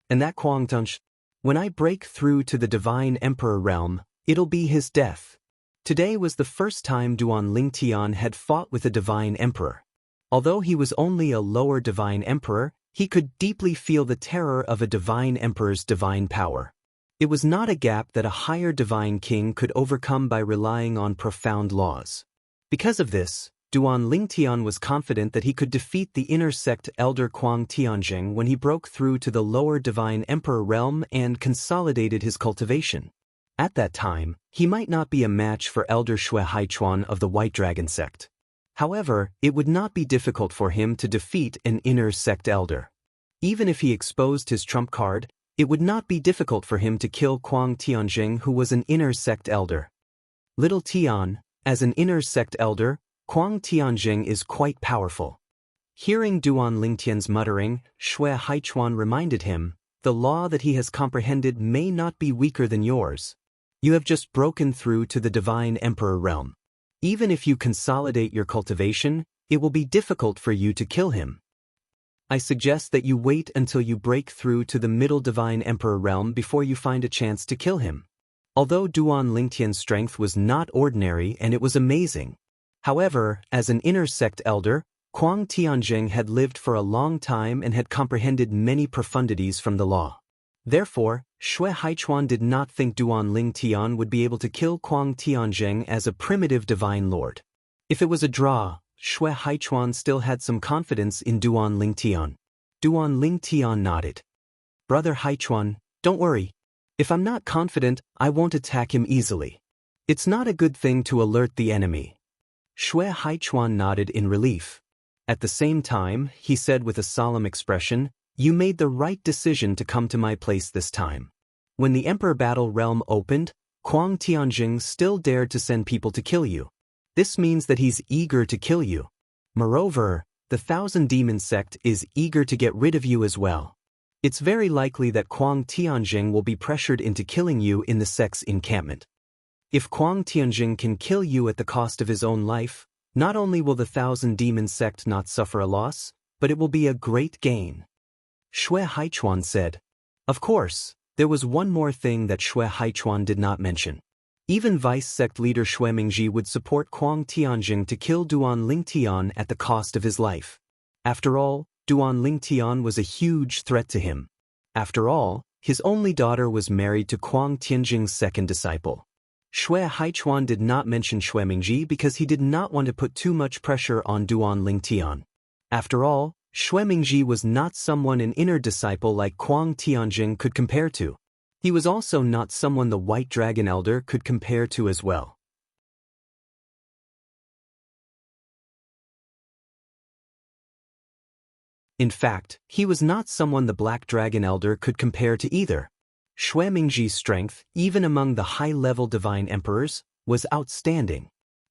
"And that Kuang Tianj, when I break through to the divine emperor realm, it'll be his death." Today was the first time Duan Lingtian had fought with a divine emperor. Although he was only a lower divine emperor, he could deeply feel the terror of a divine emperor's divine power. It was not a gap that a higher divine king could overcome by relying on profound laws. Because of this, Duan Lingtian was confident that he could defeat the inner sect elder Kuang Tianjing when he broke through to the lower divine emperor realm and consolidated his cultivation. At that time, he might not be a match for elder Xue Haichuan of the White Dragon sect. However, it would not be difficult for him to defeat an inner sect elder. Even if he exposed his trump card, it would not be difficult for him to kill Kuang Tianjing, who was an inner sect elder. "Little Tian, as an inner sect elder, Kuang Tianjing is quite powerful." Hearing Duan Lingtian's muttering, Xue Haichuan reminded him, "The law that he has comprehended may not be weaker than yours. You have just broken through to the divine emperor realm. Even if you consolidate your cultivation, it will be difficult for you to kill him. I suggest that you wait until you break through to the middle divine emperor realm before you find a chance to kill him." Although Duan Lingtian's strength was not ordinary and it was amazing. However, as an inner sect elder, Kuang Tianjing had lived for a long time and had comprehended many profundities from the law. Therefore, Xue Haichuan did not think Duan Lingtian would be able to kill Kuang Tianjing as a primitive divine lord. If it was a draw, Xue Haichuan still had some confidence in Duan Lingtian. Duan Lingtian nodded. "Brother Haichuan, don't worry. If I'm not confident, I won't attack him easily. It's not a good thing to alert the enemy." Xue Haichuan nodded in relief. At the same time, he said with a solemn expression, "You made the right decision to come to my place this time. When the Emperor Battle Realm opened, Kuang Tianjing still dared to send people to kill you. This means that he's eager to kill you. Moreover, the Thousand Demon sect is eager to get rid of you as well. It's very likely that Kuang Tianjing will be pressured into killing you in the sect's encampment. If Kuang Tianjing can kill you at the cost of his own life, not only will the Thousand Demon sect not suffer a loss, but it will be a great gain. Xue Haichuan said. Of course, there was one more thing that Xue Haichuan did not mention. Even vice-sect leader Xue Mingji would support Kuang Tianjing to kill Duan Lingtian at the cost of his life. After all, Duan Lingtian was a huge threat to him. After all, his only daughter was married to Kuang Tianjing's second disciple. Xue Haichuan did not mention Xue Mingji because he did not want to put too much pressure on Duan Lingtian. After all, Xue Mingji was not someone an inner disciple like Kuang Tianjing could compare to. He was also not someone the White Dragon Elder could compare to as well. In fact, he was not someone the Black Dragon Elder could compare to either. Xue Mingji's strength, even among the high-level divine emperors, was outstanding.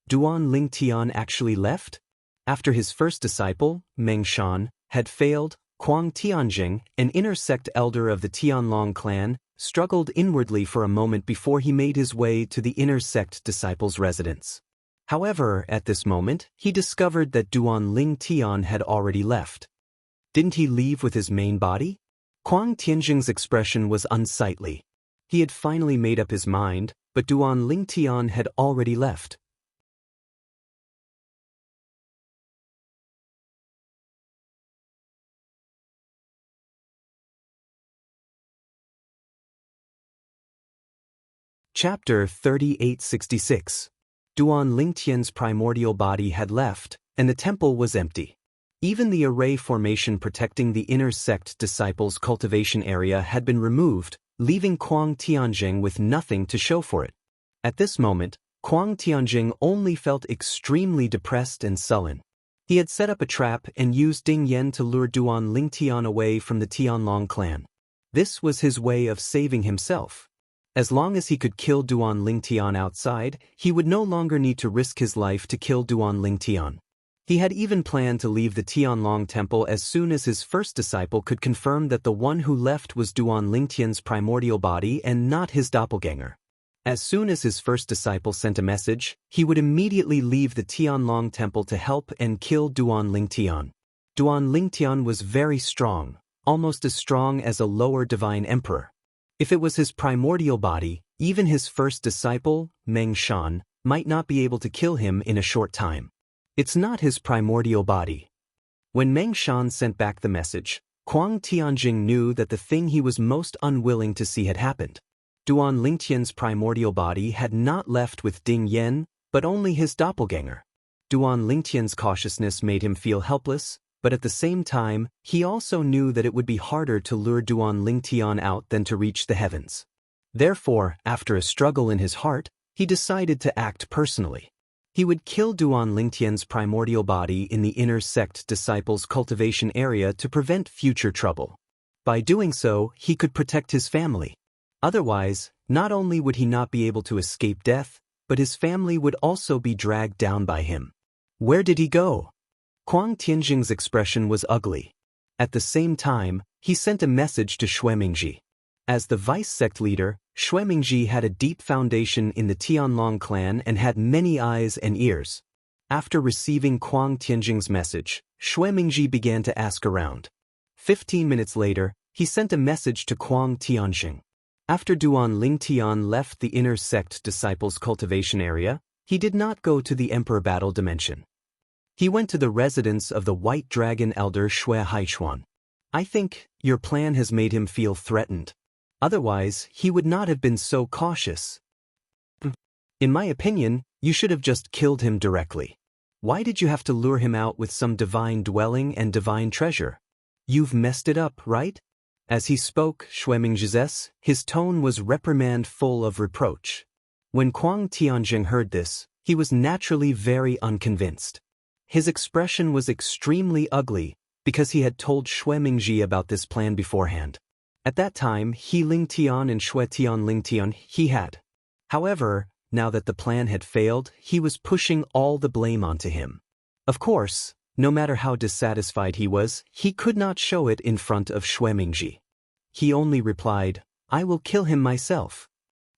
Duan Lingtian actually left? After his first disciple, Meng Shan, had failed, Kuang Tianjing, an inner sect elder of the Tianlong clan, struggled inwardly for a moment before he made his way to the inner sect disciples' residence. However, at this moment, he discovered that Duan Lingtian had already left. Didn't he leave with his main body? Kuang Tianjing's expression was unsightly. He had finally made up his mind, but Duan Lingtian had already left. Chapter 3866. Duan Lingtian's primordial body had left, and the temple was empty. Even the array formation protecting the inner sect disciples' cultivation area had been removed, leaving Kuang Tianjing with nothing to show for it. At this moment, Kuang Tianjing only felt extremely depressed and sullen. He had set up a trap and used Ding Yen to lure Duan Lingtian away from the Tianlong clan. This was his way of saving himself. As long as he could kill Duan Lingtian outside, he would no longer need to risk his life to kill Duan Lingtian. He had even planned to leave the Tianlong temple as soon as his first disciple could confirm that the one who left was Duan Lingtian's primordial body and not his doppelganger. As soon as his first disciple sent a message, he would immediately leave the Tianlong temple to help and kill Duan Lingtian. Duan Lingtian was very strong, almost as strong as a lower divine emperor. If it was his primordial body, even his first disciple, Meng Shan, might not be able to kill him in a short time. It's not his primordial body. When Meng Shan sent back the message, Kuang Tianjing knew that the thing he was most unwilling to see had happened. Duan Lingtian's primordial body had not left with Ding Yen, but only his doppelganger. Duan Lingtian's cautiousness made him feel helpless, but at the same time, he also knew that it would be harder to lure Duan Lingtian out than to reach the heavens. Therefore, after a struggle in his heart, he decided to act personally. He would kill Duan Lingtian's primordial body in the inner sect disciples' cultivation area to prevent future trouble. By doing so, he could protect his family. Otherwise, not only would he not be able to escape death, but his family would also be dragged down by him. Where did he go? Kuang Tianjing's expression was ugly. At the same time, he sent a message to Xue Mingji. As the vice-sect leader, Xue Mingji had a deep foundation in the Tianlong clan and had many eyes and ears. After receiving Kuang Tianjing's message, Xue Mingji began to ask around. 15 minutes later, he sent a message to Kuang Tianjing. After Duan Lingtian left the inner sect disciples' cultivation area, he did not go to the Emperor Battle Dimension. He went to the residence of the White Dragon Elder Xue Haichuan. I think your plan has made him feel threatened. Otherwise, he would not have been so cautious. In my opinion, you should have just killed him directly. Why did you have to lure him out with some divine dwelling and divine treasure? You've messed it up, right? As he spoke, Xue Mingji's, his tone was reprimand full of reproach. When Kuang Tianjing heard this, he was naturally very unconvinced. His expression was extremely ugly, because he had told Xue Mingji about this plan beforehand. At that time, He Ling Tian and Xue Tian Ling Tian he had. However, now that the plan had failed, he was pushing all the blame onto him. Of course, no matter how dissatisfied he was, he could not show it in front of Xue Mingji. He only replied, "I will kill him myself."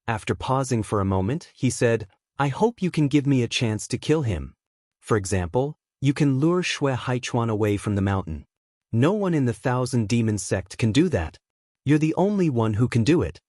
After pausing for a moment, he said, "I hope you can give me a chance to kill him. For example, you can lure Xue Haichuan away from the mountain. No one in the Thousand Demon sect can do that. You're the only one who can do it."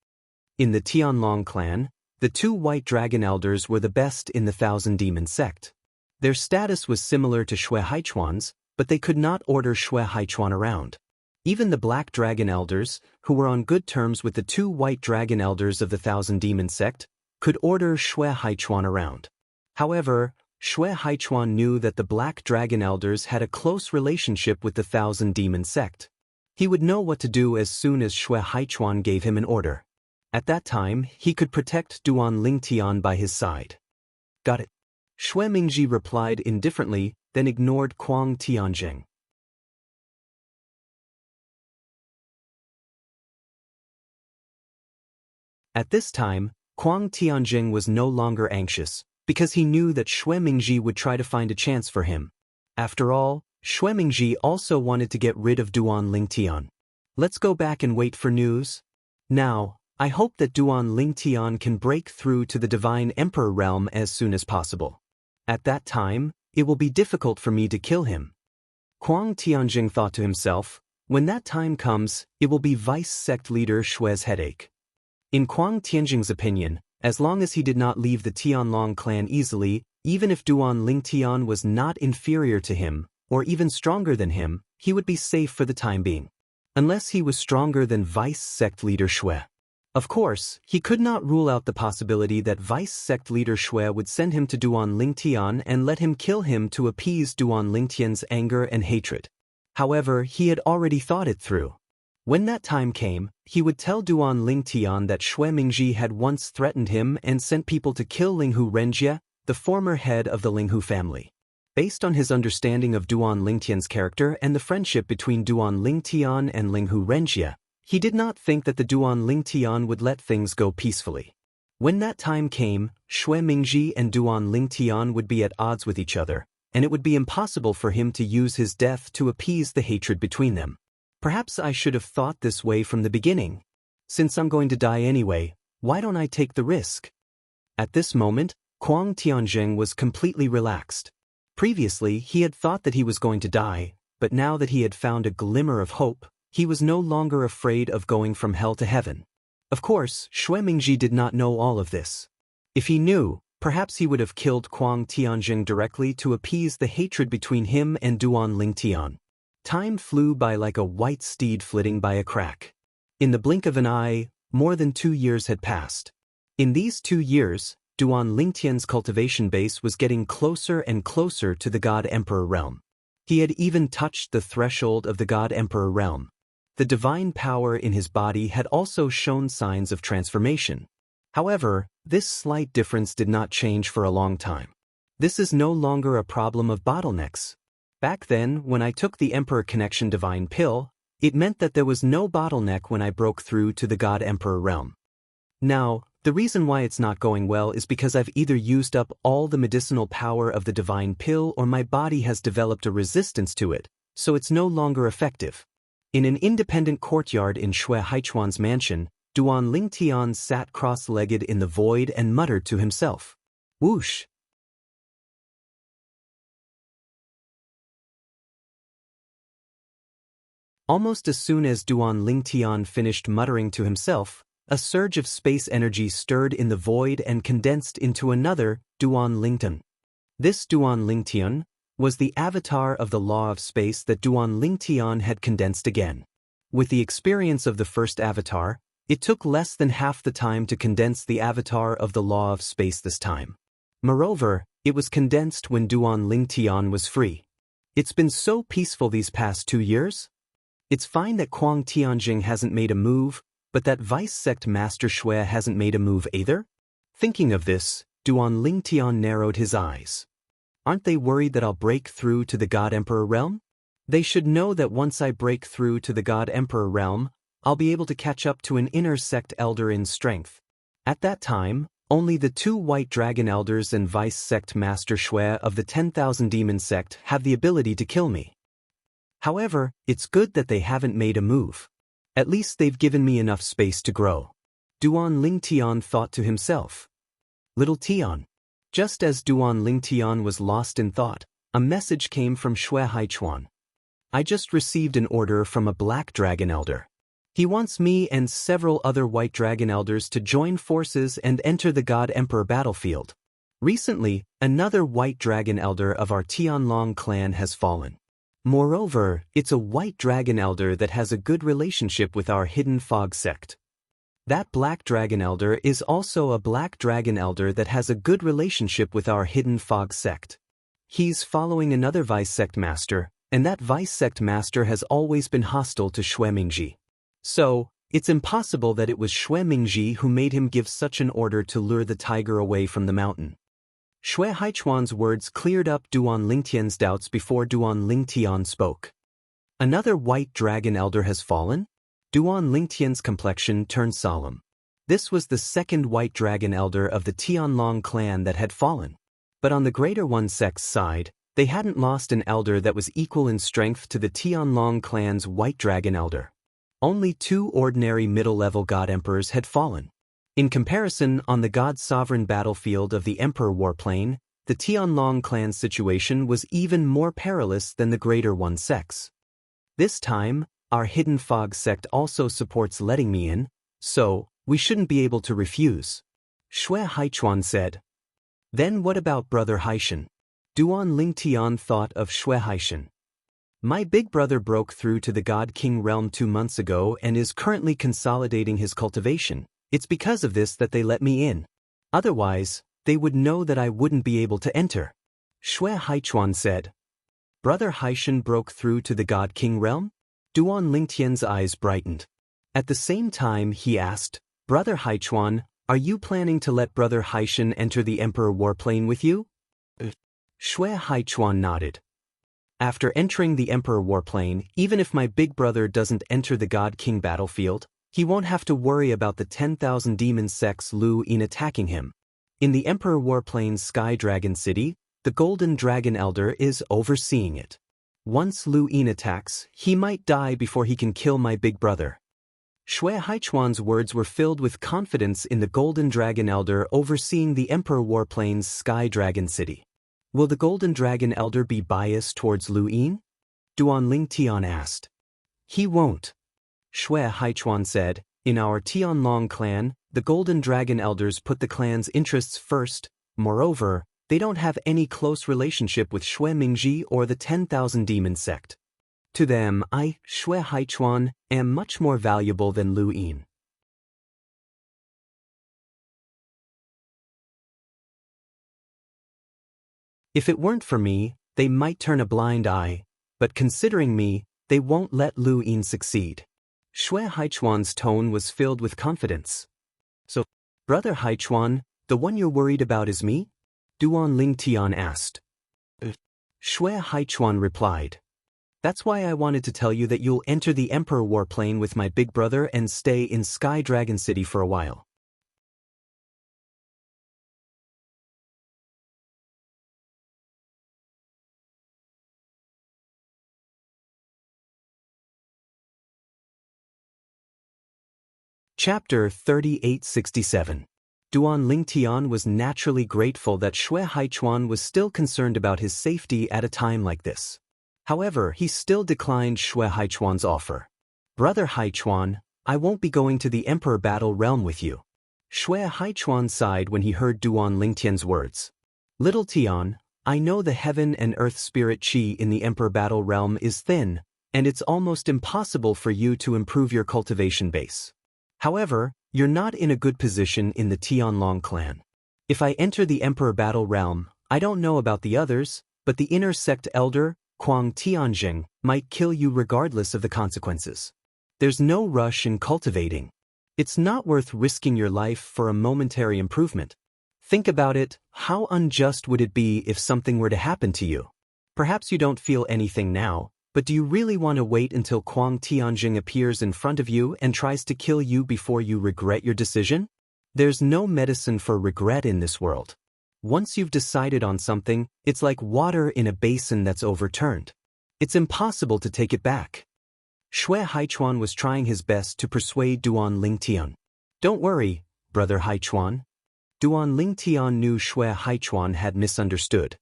In the Tianlong clan, the two white dragon elders were the best in the Thousand Demon sect. Their status was similar to Xue Haichuan's, but they could not order Xue Haichuan around. Even the black dragon elders, who were on good terms with the two white dragon elders of the Thousand Demon sect, could order Xue Haichuan around. However, Xue Haichuan knew that the black dragon elders had a close relationship with the Thousand Demon sect. He would know what to do as soon as Xue Haichuan gave him an order. At that time, he could protect Duan Lingtian by his side. Got it. Xue Mingji replied indifferently, then ignored Kuang Tianjing. At this time, Kuang Tianjing was no longer anxious, because he knew that Xue Mingji would try to find a chance for him. After all, Xue Mingji also wanted to get rid of Duan Lingtian. Let's go back and wait for news. Now, I hope that Duan Lingtian can break through to the Divine Emperor realm as soon as possible. At that time, it will be difficult for me to kill him. Kuang Tianjing thought to himself, when that time comes, it will be Vice Sect Leader Xue's headache. In Kuang Tianjing's opinion, as long as he did not leave the Tianlong clan easily, even if Duan Lingtian was not inferior to him, or even stronger than him, he would be safe for the time being. Unless he was stronger than Vice Sect Leader Xue. Of course, he could not rule out the possibility that Vice Sect Leader Xue would send him to Duan Lingtian and let him kill him to appease Duan Lingtian's anger and hatred. However, he had already thought it through. When that time came, he would tell Duan Lingtian that Xue Mingji had once threatened him and sent people to kill Linghu Renjie, the former head of the Linghu family. Based on his understanding of Duan Lingtian's character and the friendship between Duan Lingtian and Linghu Renjie, he did not think that the Duan Lingtian would let things go peacefully. When that time came, Xue Mingji and Duan Lingtian would be at odds with each other, and it would be impossible for him to use his death to appease the hatred between them. Perhaps I should have thought this way from the beginning. Since I'm going to die anyway, why don't I take the risk? At this moment, Kuang Tianjing was completely relaxed. Previously, he had thought that he was going to die, but now that he had found a glimmer of hope, he was no longer afraid of going from hell to heaven. Of course, Xue Mingji did not know all of this. If he knew, perhaps he would have killed Kuang Tianjing directly to appease the hatred between him and Duan Lingtian. Time flew by like a white steed flitting by a crack. In the blink of an eye, more than 2 years had passed. In these 2 years, Duan Lingtian's cultivation base was getting closer and closer to the God Emperor realm. He had even touched the threshold of the God Emperor realm. The divine power in his body had also shown signs of transformation. However, this slight difference did not change for a long time. This is no longer a problem of bottlenecks. Back then, when I took the Emperor Connection Divine Pill, it meant that there was no bottleneck when I broke through to the God Emperor realm. Now, the reason why it's not going well is because I've either used up all the medicinal power of the Divine Pill or my body has developed a resistance to it, so it's no longer effective. In an independent courtyard in Xue Haichuan's mansion, Duan Lingtian sat cross-legged in the void and muttered to himself. Whoosh! Almost as soon as Duan Lingtian finished muttering to himself, a surge of space energy stirred in the void and condensed into another Duan Lingtian. This Duan Lingtian was the avatar of the law of space that Duan Lingtian had condensed again. With the experience of the first avatar, it took less than half the time to condense the avatar of the law of space this time. Moreover, it was condensed when Duan Lingtian was free. It's been so peaceful these past 2 years. It's fine that Kuang Tianjing hasn't made a move, but that Vice Sect Master Xue hasn't made a move either? Thinking of this, Duan Lingtian narrowed his eyes. Aren't they worried that I'll break through to the God Emperor realm? They should know that once I break through to the God Emperor realm, I'll be able to catch up to an inner sect elder in strength. At that time, only the 2 white dragon elders and vice sect master Shui of the 10,000 demon sect have the ability to kill me. However, it's good that they haven't made a move. At least they've given me enough space to grow. Duan Lingtian thought to himself. Little Tian. Just as Duan Lingtian was lost in thought, a message came from Shui Haichuan. I just received an order from a black dragon elder. He wants me and several other white dragon elders to join forces and enter the God Emperor battlefield. Recently, another white dragon elder of our Tianlong clan has fallen. Moreover, it's a white dragon elder that has a good relationship with our hidden fog sect. That black dragon elder is also a black dragon elder that has a good relationship with our hidden fog sect. He's following another vice sect master, and that vice sect master has always been hostile to Shui Mingji. So, it's impossible that it was Shui Mingji who made him give such an order to lure the tiger away from the mountain. Shui Haichuan's words cleared up Duan Lingtian's doubts before Duan Lingtian spoke. Another white dragon elder has fallen? Duan Lingtian's complexion turned solemn. This was the second white dragon elder of the Tianlong clan that had fallen. But on the Greater One sect's side, they hadn't lost an elder that was equal in strength to the Tianlong clan's white dragon elder. Only 2 ordinary middle-level god emperors had fallen. In comparison, on the god-sovereign battlefield of the Emperor Warplane, the Tianlong clan's situation was even more perilous than the Greater One sects. This time, our hidden fog sect also supports letting me in, so we shouldn't be able to refuse. Shui Haichuan said. Then what about Brother Haishan? Duan Lingtian thought of Shui Haishan. My big brother broke through to the God King realm 2 months ago and is currently consolidating his cultivation. It's because of this that they let me in. Otherwise, they would know that I wouldn't be able to enter. Shui Haichuan said. Brother Haishan broke through to the God King realm? Duan Lingtian's eyes brightened. At the same time he asked, Brother Haichuan, are you planning to let Brother Haishan enter the Emperor Warplane with you? Shui Haichuan nodded. After entering the Emperor Warplane, even if my big brother doesn't enter the God King battlefield, he won't have to worry about the 10,000 demon sects Lu Yin attacking him. In the Emperor Warplane's Sky Dragon City, the Golden Dragon Elder is overseeing it. Once Lu Yin attacks, he might die before he can kill my big brother. Shui Haichuan's words were filled with confidence in the Golden Dragon Elder overseeing the Emperor Warplane's Sky Dragon City. Will the Golden Dragon Elder be biased towards Lu Yin? Duan Lingtian asked. He won't. Shui Haichuan said, in our Tianlong clan, the Golden Dragon Elders put the clan's interests first. Moreover, they don't have any close relationship with Shui Mingji or the 10,000 demon sect. To them, Shui Haichuan, am much more valuable than Lu Yin. If it weren't for me, they might turn a blind eye, but considering me, they won't let Lu Yin succeed. Shui Haichuan's tone was filled with confidence. So, Brother Haichuan, the one you're worried about is me? Duan Lingtian asked. Shui Haichuan replied. That's why I wanted to tell you that you'll enter the Emperor Warplane with my big brother and stay in Sky Dragon City for a while. Chapter 3867. Duan Lingtian was naturally grateful that Shui Haichuan was still concerned about his safety at a time like this. However, he still declined Shui Haichuan's offer. Brother Haichuan, I won't be going to the Emperor Battle Realm with you. Shui Haichuan sighed when he heard Duan Lingtian's words. Little Tian, I know the heaven and earth spirit chi in the Emperor Battle Realm is thin, and it's almost impossible for you to improve your cultivation base. However, you're not in a good position in the Tianlong clan. If I enter the Emperor Battle Realm, I don't know about the others, but the inner sect elder, Kuang Tianjing, might kill you regardless of the consequences. There's no rush in cultivating. It's not worth risking your life for a momentary improvement. Think about it, how unjust would it be if something were to happen to you? Perhaps you don't feel anything now, but But do you really want to wait until Kuang Tianjing appears in front of you and tries to kill you before you regret your decision? There's no medicine for regret in this world. Once you've decided on something, it's like water in a basin that's overturned. It's impossible to take it back. Xue Haichuan was trying his best to persuade Duan Lingtian. Don't worry, brother Haichuan. Duan Lingtian knew Xue Haichuan had misunderstood.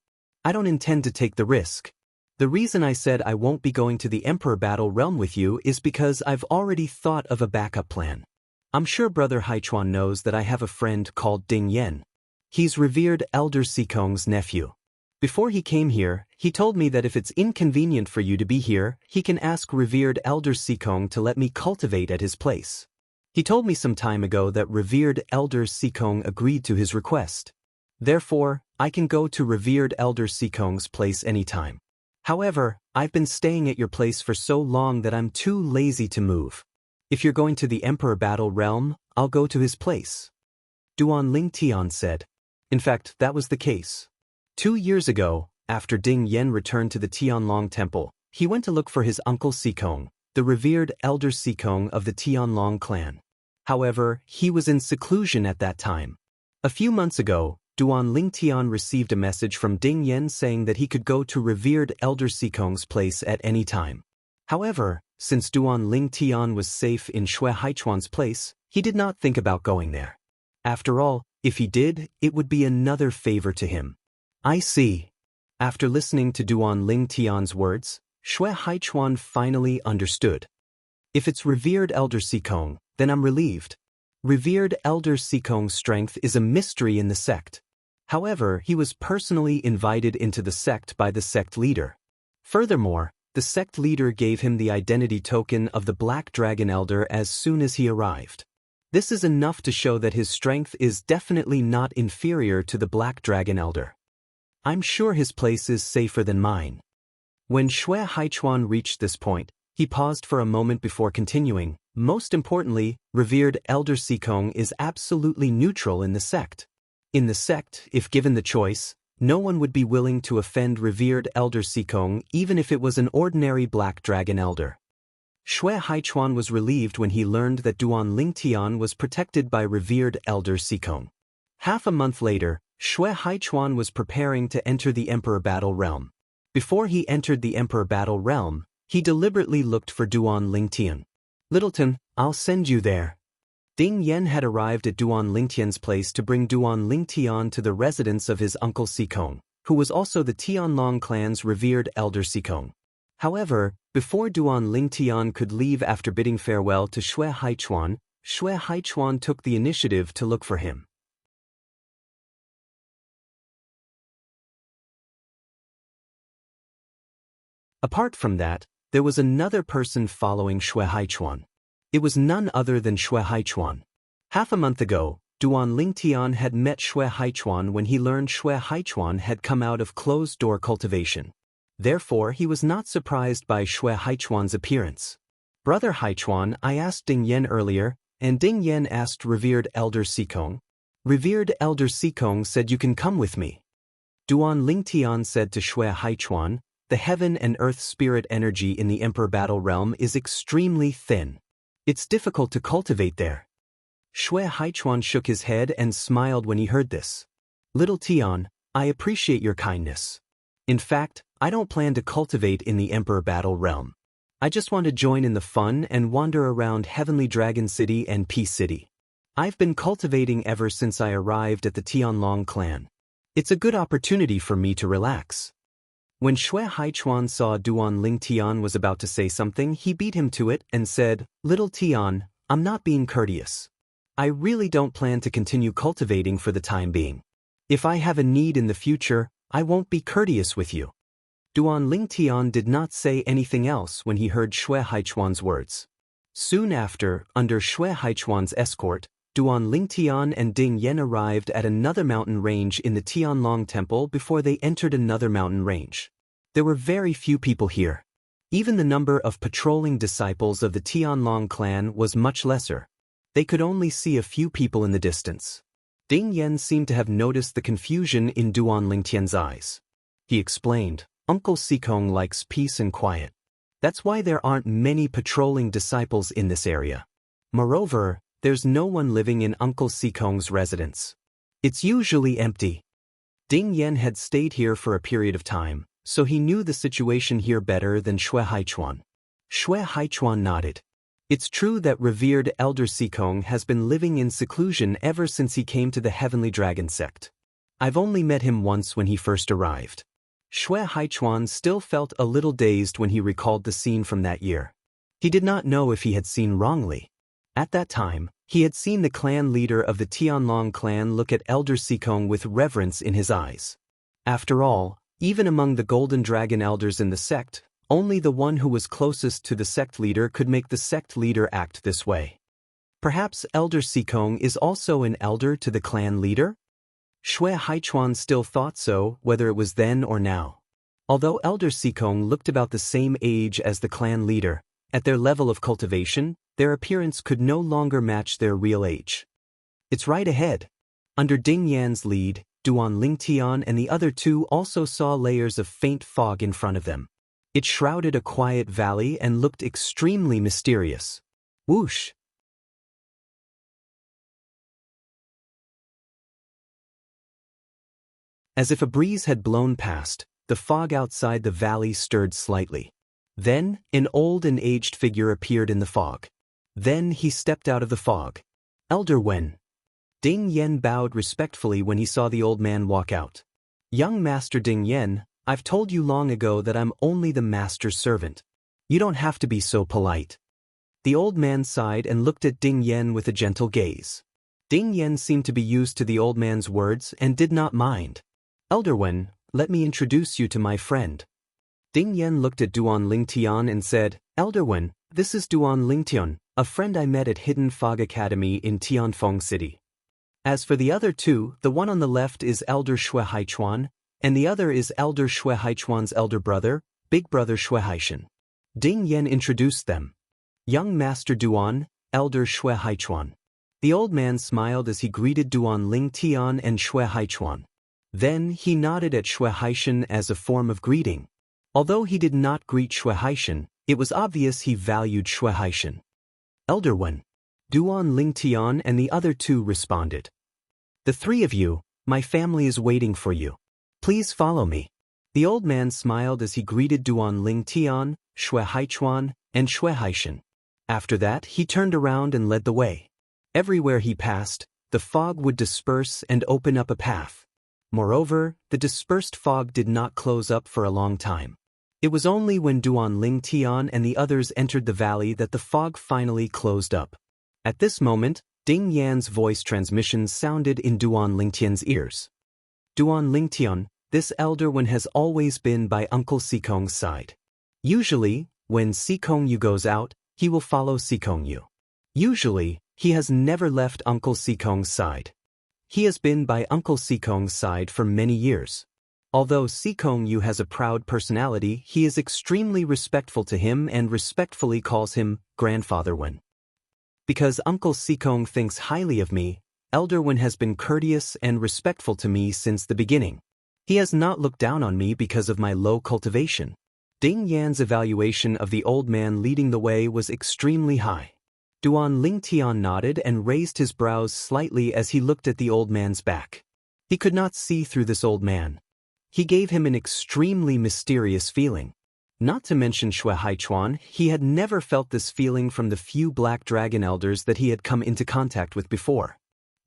I don't intend to take the risk. The reason I said I won't be going to the Emperor Battle Realm with you is because I've already thought of a backup plan. I'm sure brother Haichuan knows that I have a friend called Ding Yan. He's revered Elder Sikong's nephew. Before he came here, he told me that if it's inconvenient for you to be here, he can ask revered Elder Sikong to let me cultivate at his place. He told me some time ago that revered Elder Sikong agreed to his request. Therefore, I can go to revered Elder Sikong's place anytime. However, I've been staying at your place for so long that I'm too lazy to move. If you're going to the Emperor Battle Realm, I'll go to his place. Duan Lingtian said. In fact, that was the case. 2 years ago, after Ding Yan returned to the Tianlong Temple, he went to look for his uncle Sikong, the revered Elder Sikong of the Tianlong clan. However, he was in seclusion at that time. A few months ago, Duan Lingtian received a message from Ding Yan saying that he could go to revered Elder Sikong's place at any time. However, since Duan Lingtian was safe in Xue Haichuan's place, he did not think about going there. After all, if he did, it would be another favor to him. I see. After listening to Duan Lingtian's words, Xue Haichuan finally understood. If it's revered Elder Sikong, then I'm relieved. Revered Elder Sikong's strength is a mystery in the sect. However, he was personally invited into the sect by the sect leader. Furthermore, the sect leader gave him the identity token of the Black Dragon Elder as soon as he arrived. This is enough to show that his strength is definitely not inferior to the Black Dragon Elder. I'm sure his place is safer than mine. When Xue Haichuan reached this point, he paused for a moment before continuing. Most importantly, revered Elder Sikong is absolutely neutral in the sect. In the sect, if given the choice, no one would be willing to offend revered Elder Sikong even if it was an ordinary Black Dragon Elder. Xue Haichuan was relieved when he learned that Duan Lingtian was protected by revered Elder Sikong. Half a month later, Xue Haichuan was preparing to enter the Emperor Battle Realm. Before he entered the Emperor Battle Realm, he deliberately looked for Duan Lingtian. Littleton, I'll send you there. Ding Yan had arrived at Duan Lingtian's place to bring Duan Lingtian to the residence of his uncle Sikong, who was also the Tianlong clan's revered Elder Sikong. However, before Duan Lingtian could leave after bidding farewell to Xue Haichuan took the initiative to look for him. Apart from that, there was another person following Xue Haichuan. It was none other than Xue Haichuan. Half a month ago, Duan Lingtian had met Xue Haichuan when he learned Xue Haichuan had come out of closed-door cultivation. Therefore, he was not surprised by Xue Haichuan's appearance. Brother Haichuan, I asked Ding Yan earlier, and Ding Yan asked revered Elder Sikong. Revered Elder Sikong said you can come with me. Duan Lingtian said to Xue Haichuan, the heaven and earth spirit energy in the Emperor Battle Realm is extremely thin. It's difficult to cultivate there. Xue Haichuan shook his head and smiled when he heard this. Little Tian, I appreciate your kindness. In fact, I don't plan to cultivate in the Emperor Battle Realm. I just want to join in the fun and wander around Heavenly Dragon City and Peace City. I've been cultivating ever since I arrived at the Tianlong clan. It's a good opportunity for me to relax. When Xue Haichuan saw Duan Lingtian was about to say something, he beat him to it and said, Little Tian, I'm not being courteous. I really don't plan to continue cultivating for the time being. If I have a need in the future, I won't be courteous with you. Duan Lingtian did not say anything else when he heard Xue Haichuan's words. Soon after, under Xue Haichuan's escort, Duan Lingtian and Ding Yan arrived at another mountain range in the Tianlong Temple before they entered another mountain range. There were very few people here. Even the number of patrolling disciples of the Tianlong clan was much lesser. They could only see a few people in the distance. Ding Yan seemed to have noticed the confusion in Duan Lingtian's eyes. He explained, Uncle Sikong likes peace and quiet. That's why there aren't many patrolling disciples in this area. Moreover, there's no one living in Uncle Sikong's residence. It's usually empty. Ding Yan had stayed here for a period of time, so he knew the situation here better than Xue Haichuan. Xue Haichuan nodded. It's true that revered Elder Sikong has been living in seclusion ever since he came to the Heavenly Dragon sect. I've only met him once when he first arrived. Xue Haichuan still felt a little dazed when he recalled the scene from that year. He did not know if he had seen wrongly. At that time, he had seen the clan leader of the Tianlong clan look at Elder Sikong with reverence in his eyes. After all, even among the Golden Dragon elders in the sect, only the one who was closest to the sect leader could make the sect leader act this way. Perhaps Elder Sikong is also an elder to the clan leader? Xue Haichuan still thought so, whether it was then or now. Although Elder Sikong looked about the same age as the clan leader, at their level of cultivation, their appearance could no longer match their real age. It's right ahead. Under Ding Yan's lead, Duan Lingtian and the other two also saw layers of faint fog in front of them. It shrouded a quiet valley and looked extremely mysterious. Whoosh! As if a breeze had blown past, the fog outside the valley stirred slightly. Then, an old and aged figure appeared in the fog. Then he stepped out of the fog. Elder Wen. Ding Yan bowed respectfully when he saw the old man walk out. Young Master Ding Yan, I've told you long ago that I'm only the master's servant. You don't have to be so polite. The old man sighed and looked at Ding Yan with a gentle gaze. Ding Yan seemed to be used to the old man's words and did not mind. Elder Wen, let me introduce you to my friend. Ding Yan looked at Duan Lingtian and said, Elder Wen, this is Duan Lingtian, a friend I met at Hidden Fog Academy in Tianfeng City. As for the other two, the one on the left is Elder Xue Haichuan, and the other is Elder Xue Haichuan's elder brother, Big Brother Xue Haishan. Ding Yan introduced them. Young Master Duan, Elder Xue Haichuan. The old man smiled as he greeted Duan Lingtian and Xue Haichuan. Then he nodded at Xue Haishan as a form of greeting. Although he did not greet Xue Haishan, it was obvious he valued Xue Haishan. Elder Wen. Duan Lingtian and the other two responded. The three of you, my family is waiting for you. Please follow me. The old man smiled as he greeted Duan Lingtian, Xue Haichuan, and Xue Haishan. After that, he turned around and led the way. Everywhere he passed, the fog would disperse and open up a path. Moreover, the dispersed fog did not close up for a long time. It was only when Duan Lingtian and the others entered the valley that the fog finally closed up. At this moment, Ding Yan's voice transmission sounded in Duan Lingtian's ears. Duan Lingtian, this elder one has always been by Uncle Sikong's side. Usually, when Sikong Yu goes out, he will follow Sikong Yu. Usually, he has never left Uncle Sikong's side. He has been by Uncle Sikong's side for many years. Although Sikong Yu has a proud personality, he is extremely respectful to him and respectfully calls him Grandfather Wen. Because Uncle Sikong thinks highly of me, Elder Wen has been courteous and respectful to me since the beginning. He has not looked down on me because of my low cultivation. Ding Yan's evaluation of the old man leading the way was extremely high. Duan Lingtian nodded and raised his brows slightly as he looked at the old man's back. He could not see through this old man. He gave him an extremely mysterious feeling. Not to mention Xue Haichuan, he had never felt this feeling from the few black dragon elders that he had come into contact with before.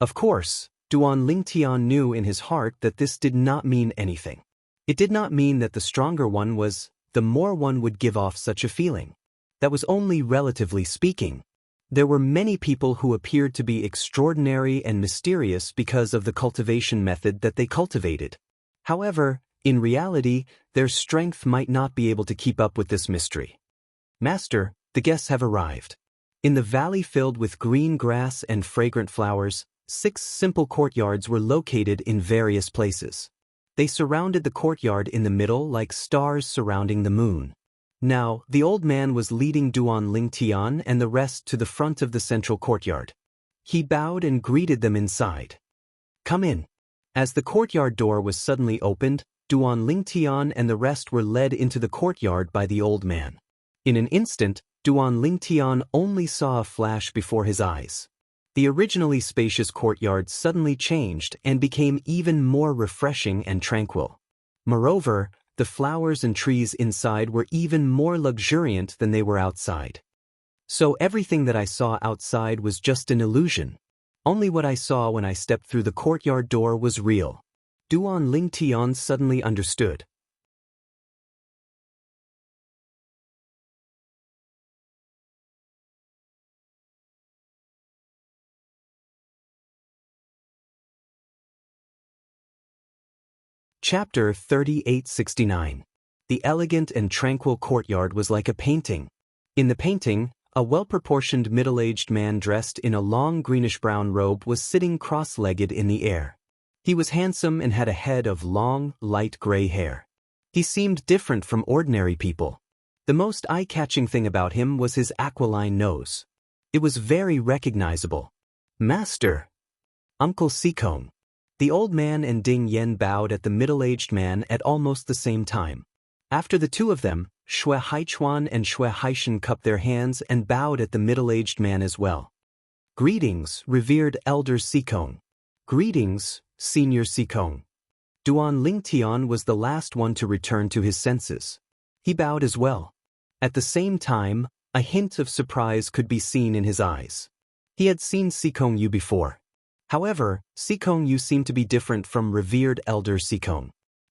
Of course, Duan Lingtian knew in his heart that this did not mean anything. It did not mean that the stronger one was, the more one would give off such a feeling. That was only relatively speaking. There were many people who appeared to be extraordinary and mysterious because of the cultivation method that they cultivated. However, in reality, their strength might not be able to keep up with this mystery. Master, the guests have arrived. In the valley filled with green grass and fragrant flowers, 6 simple courtyards were located in various places. They surrounded the courtyard in the middle like stars surrounding the moon. Now, the old man was leading Duan Lingtian and the rest to the front of the central courtyard. He bowed and greeted them inside. Come in. As the courtyard door was suddenly opened, Duan Lingtian and the rest were led into the courtyard by the old man. In an instant, Duan Lingtian only saw a flash before his eyes. The originally spacious courtyard suddenly changed and became even more refreshing and tranquil. Moreover, the flowers and trees inside were even more luxuriant than they were outside. So everything that I saw outside was just an illusion. Only what I saw when I stepped through the courtyard door was real. Duan Lingtian suddenly understood. Chapter 3869. The elegant and tranquil courtyard was like a painting. In the painting, a well-proportioned middle-aged man dressed in a long greenish-brown robe was sitting cross-legged in the air. He was handsome and had a head of long, light gray hair. He seemed different from ordinary people. The most eye-catching thing about him was his aquiline nose. It was very recognizable. Master! Uncle Sikong. The old man and Ding Yen bowed at the middle-aged man at almost the same time. After the two of them, Xue Haichuan and Xue Haishan cupped their hands and bowed at the middle-aged man as well. Greetings, revered Elder Sikong. Greetings, Senior Sikong. Duan Lingtian was the last one to return to his senses. He bowed as well. At the same time, a hint of surprise could be seen in his eyes. He had seen Sikong Yu before. However, Sikong Yu seemed to be different from revered Elder Sikong.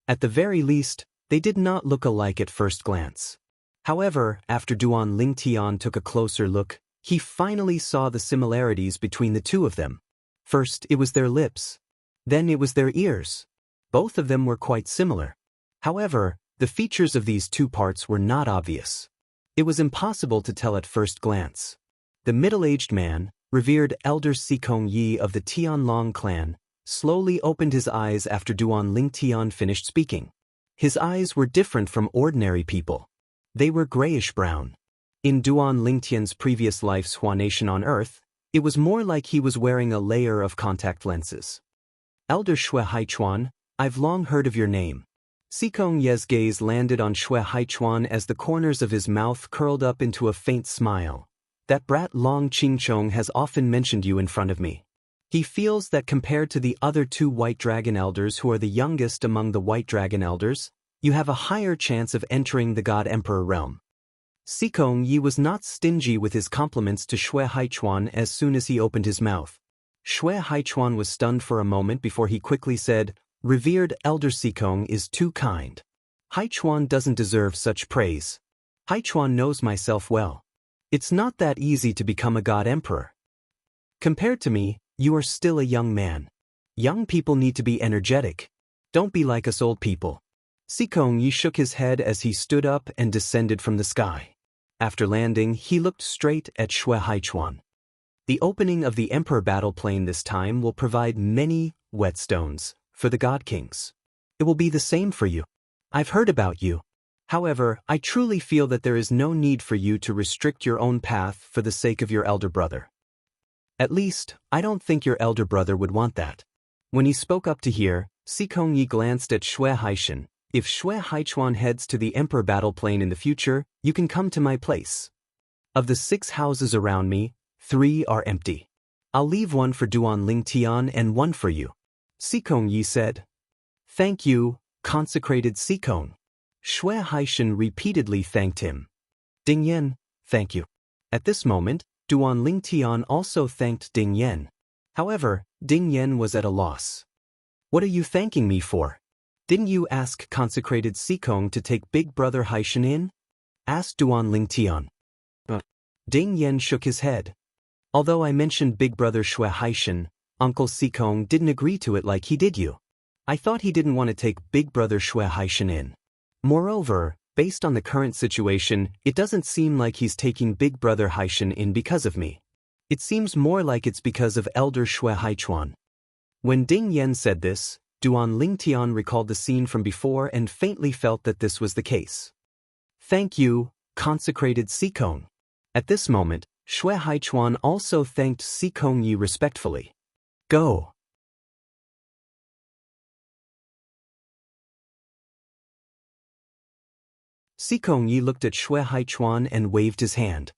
At the very least, they did not look alike at first glance. However, after Duan Lingtian took a closer look, he finally saw the similarities between the two of them. First, it was their lips. Then it was their ears. Both of them were quite similar. However, the features of these two parts were not obvious. It was impossible to tell at first glance. The middle-aged man, revered Elder Sikong Yi of the Tianlong clan, slowly opened his eyes after Duan Lingtian finished speaking. His eyes were different from ordinary people. They were grayish-brown. In Duan Lingtian's previous life's Huanation on Earth, it was more like he was wearing a layer of contact lenses. Elder Xue Haichuan, I've long heard of your name. Sikong Ye's gaze landed on Xue Haichuan as the corners of his mouth curled up into a faint smile. That brat Long Qingchong has often mentioned you in front of me. He feels that compared to the other two White Dragon Elders who are the youngest among the White Dragon Elders, you have a higher chance of entering the God Emperor realm. Sikong Yi was not stingy with his compliments to Xue Haichuan as soon as he opened his mouth. Xue Haichuan was stunned for a moment before he quickly said, Revered Elder Sikong is too kind. Haichuan doesn't deserve such praise. Haichuan knows myself well. It's not that easy to become a God Emperor. Compared to me, you are still a young man. Young people need to be energetic. Don't be like us old people. Sikong Yi shook his head as he stood up and descended from the sky. After landing, he looked straight at Xue Haichuan. The opening of the Emperor battle plane this time will provide many whetstones for the God Kings. It will be the same for you. I've heard about you. However, I truly feel that there is no need for you to restrict your own path for the sake of your elder brother. At least, I don't think your elder brother would want that. When he spoke up to hear, Sikong Yi glanced at Xue Haishan. If Xue Haichuan heads to the Emperor battle plane in the future, you can come to my place. Of the 6 houses around me, 3 are empty. I'll leave one for Duan Lingtian and one for you. Sikong Yi said. Thank you, consecrated Sikong. Xue Haishan repeatedly thanked him. Ding Yen, thank you. At this moment, Duan Lingtian also thanked Ding Yen. However, Ding Yen was at a loss. What are you thanking me for? Didn't you ask consecrated Sikong to take Big Brother Haishan in? Asked Duan Lingtian. Ding Yen shook his head. Although I mentioned Big Brother Xue Haishan, Uncle Sikong didn't agree to it like he did you. I thought he didn't want to take Big Brother Xue Haishan in. Moreover, based on the current situation, it doesn't seem like he's taking Big Brother Haishan in because of me. It seems more like it's because of Elder Xue Haichuan. When Ding Yen said this, Duan Lingtian recalled the scene from before and faintly felt that this was the case. Thank you, consecrated Sikong. At this moment, Xue Haichuan also thanked Sikong Yi respectfully. Go. Xikong Yi looked at Xue Haichuan and waved his hand.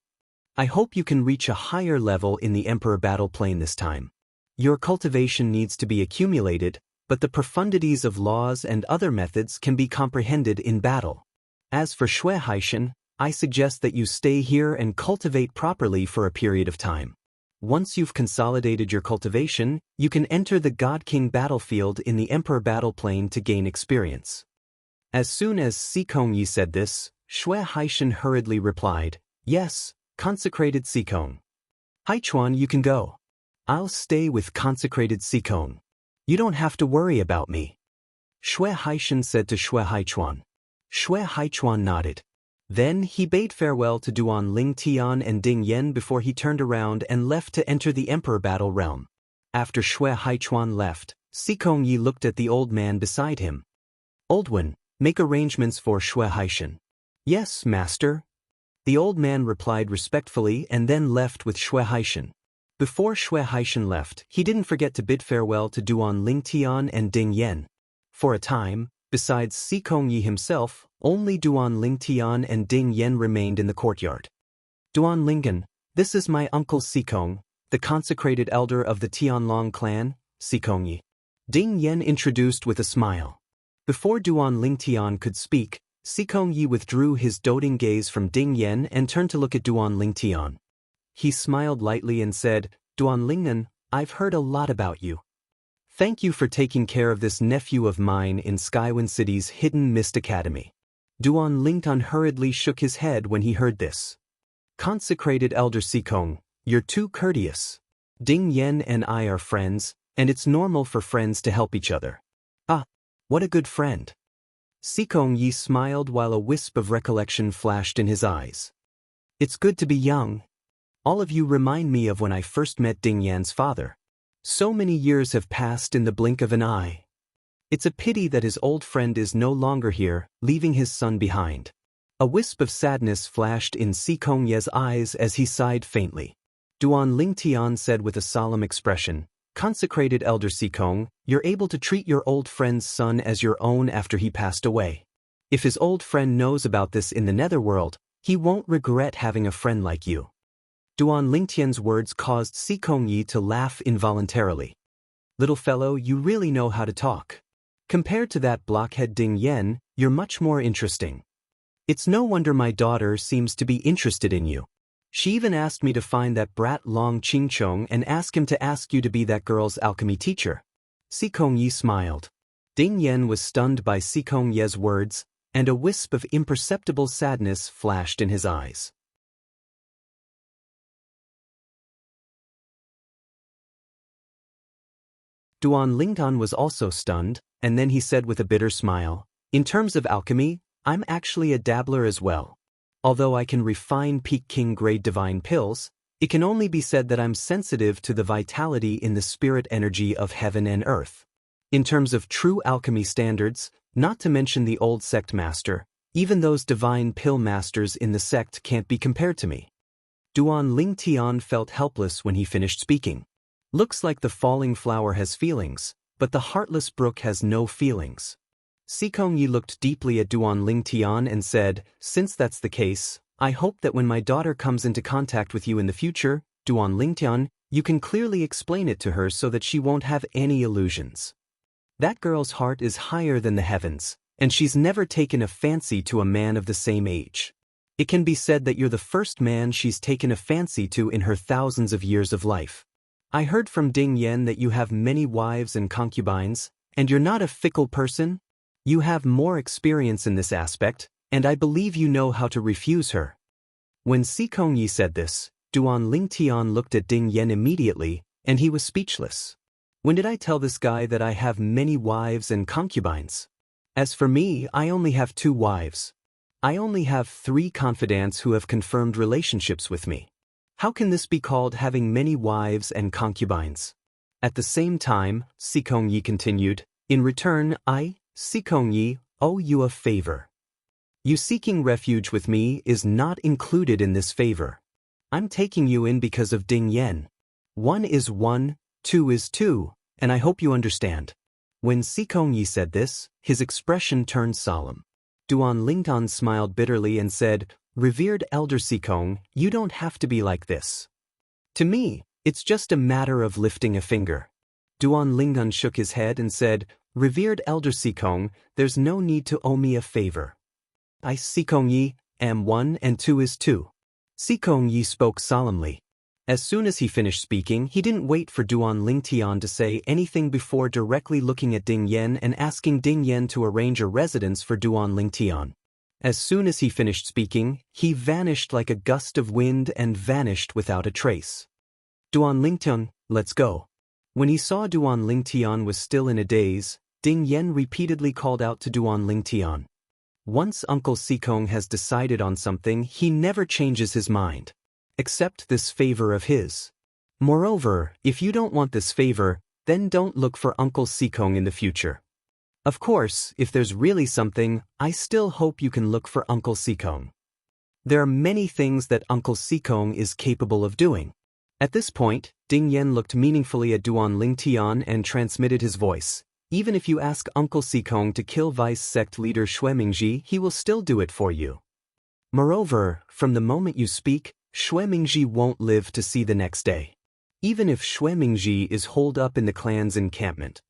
I hope you can reach a higher level in the Emperor battle plane this time. Your cultivation needs to be accumulated, but the profundities of laws and other methods can be comprehended in battle. As for Xue Haishan, I suggest that you stay here and cultivate properly for a period of time. Once you've consolidated your cultivation, you can enter the God King battlefield in the Emperor battle plane to gain experience. As soon as Xikong Yi said this, Xue Haishan hurriedly replied, Yes, consecrated Xikong. Haichuan, you can go. I'll stay with consecrated Xikong. You don't have to worry about me. Xue Haishan said to Xue Haichuan. Xue Haichuan nodded. Then he bade farewell to Duan Ling Tian and Ding Yen before he turned around and left to enter the Emperor battle realm. After Xue Haichuan left, Xikong Yi looked at the old man beside him. Old one, make arrangements for Xue Haishan. Yes, master. The old man replied respectfully and then left with Xue Haishan. Before Xue Haishan left, he didn't forget to bid farewell to Duan Ling Tian and Ding Yen. For a time, besides Xikong Yi himself, only Duan Ling Tian and Ding Yen remained in the courtyard. Duan Lingen, this is my uncle Xikong, the consecrated elder of the Tianlong clan, Xikong Yi. Ding Yen introduced with a smile. Before Duan Ling Tian could speak, Xikong Yi withdrew his doting gaze from Ding Yen and turned to look at Duan Ling Tian. He smiled lightly and said, Duan Lingen, I've heard a lot about you. Thank you for taking care of this nephew of mine in Skywind City's Hidden Mist Academy. Duan Lingtan hurriedly shook his head when he heard this. Consecrated Elder Xikong, you're too courteous. Ding Yen and I are friends, and it's normal for friends to help each other. Ah, what a good friend. Xikong Yi smiled while a wisp of recollection flashed in his eyes. It's good to be young. All of you remind me of when I first met Ding Yan's father. So many years have passed in the blink of an eye. It's a pity that his old friend is no longer here, leaving his son behind. A wisp of sadness flashed in Xikong Ye's eyes as he sighed faintly. Duan Ling Tian said with a solemn expression, Consecrated Elder Xikong, you're able to treat your old friend's son as your own after he passed away. If his old friend knows about this in the netherworld, he won't regret having a friend like you. Duan Lingtian's words caused Xikong Yi to laugh involuntarily. Little fellow, you really know how to talk. Compared to that blockhead Ding Yen, you're much more interesting. It's no wonder my daughter seems to be interested in you. She even asked me to find that brat Long Qingchong and ask him to ask you to be that girl's alchemy teacher. Xikong Yi smiled. Ding Yen was stunned by Xikong Ye's words, and a wisp of imperceptible sadness flashed in his eyes. Duan Lingtan was also stunned, and then he said with a bitter smile, In terms of alchemy, I'm actually a dabbler as well. Although I can refine Peking grade divine pills, it can only be said that I'm sensitive to the vitality in the spirit energy of heaven and earth. In terms of true alchemy standards, not to mention the old sect master, even those divine pill masters in the sect can't be compared to me. Duan Ling Tian felt helpless when he finished speaking. Looks like the falling flower has feelings, but the heartless brook has no feelings. Xikong Yi looked deeply at Duan Ling Tian and said, Since that's the case, I hope that when my daughter comes into contact with you in the future, Duan Ling Tian, you can clearly explain it to her so that she won't have any illusions. That girl's heart is higher than the heavens, and she's never taken a fancy to a man of the same age. It can be said that you're the first man she's taken a fancy to in her thousands of years of life. I heard from Ding Yen that you have many wives and concubines, and you're not a fickle person. You have more experience in this aspect, and I believe you know how to refuse her. When Xikong Yi said this, Duan Ling Tian looked at Ding Yen immediately, and he was speechless. When did I tell this guy that I have many wives and concubines? As for me, I only have 2 wives. I only have 3 confidants who have confirmed relationships with me. How can this be called having many wives and concubines? At the same time, Xikong Yi continued, In return, I, Xikong Yi, owe you a favor. You seeking refuge with me is not included in this favor. I'm taking you in because of Ding Yen. 1 is 1, 2 is 2, and I hope you understand. When Xikong Yi said this, his expression turned solemn. Duan Lingtan smiled bitterly and said, "Revered Elder Sikong, you don't have to be like this. To me, it's just a matter of lifting a finger." Duan Lingtan shook his head and said, "Revered Elder Sikong, there's no need to owe me a favor. I Sikong Yi am 1 and 2 is 2. Sikong Yi spoke solemnly. As soon as he finished speaking, he didn't wait for Duan Lingtian to say anything before directly looking at Ding Yen and asking Ding Yen to arrange a residence for Duan Lingtian. As soon as he finished speaking, he vanished like a gust of wind and vanished without a trace. "Duan Lingtian, let's go." When he saw Duan Lingtian was still in a daze, Ding Yen repeatedly called out to Duan Lingtian. Once Uncle Sikong has decided on something, he never changes his mind. Accept this favor of his. Moreover, if you don't want this favor, then don't look for Uncle Sikong in the future. Of course, if there's really something, I still hope you can look for Uncle Sikong. There are many things that Uncle Sikong is capable of doing. At this point, Ding Yen looked meaningfully at Duan Lingtian and transmitted his voice. Even if you ask Uncle Sikong to kill Vice Sect leader Xue Mingji, he will still do it for you. Moreover, from the moment you speak, Xue Mingji won't live to see the next day. Even if Xue Mingji is holed up in the clan's encampment.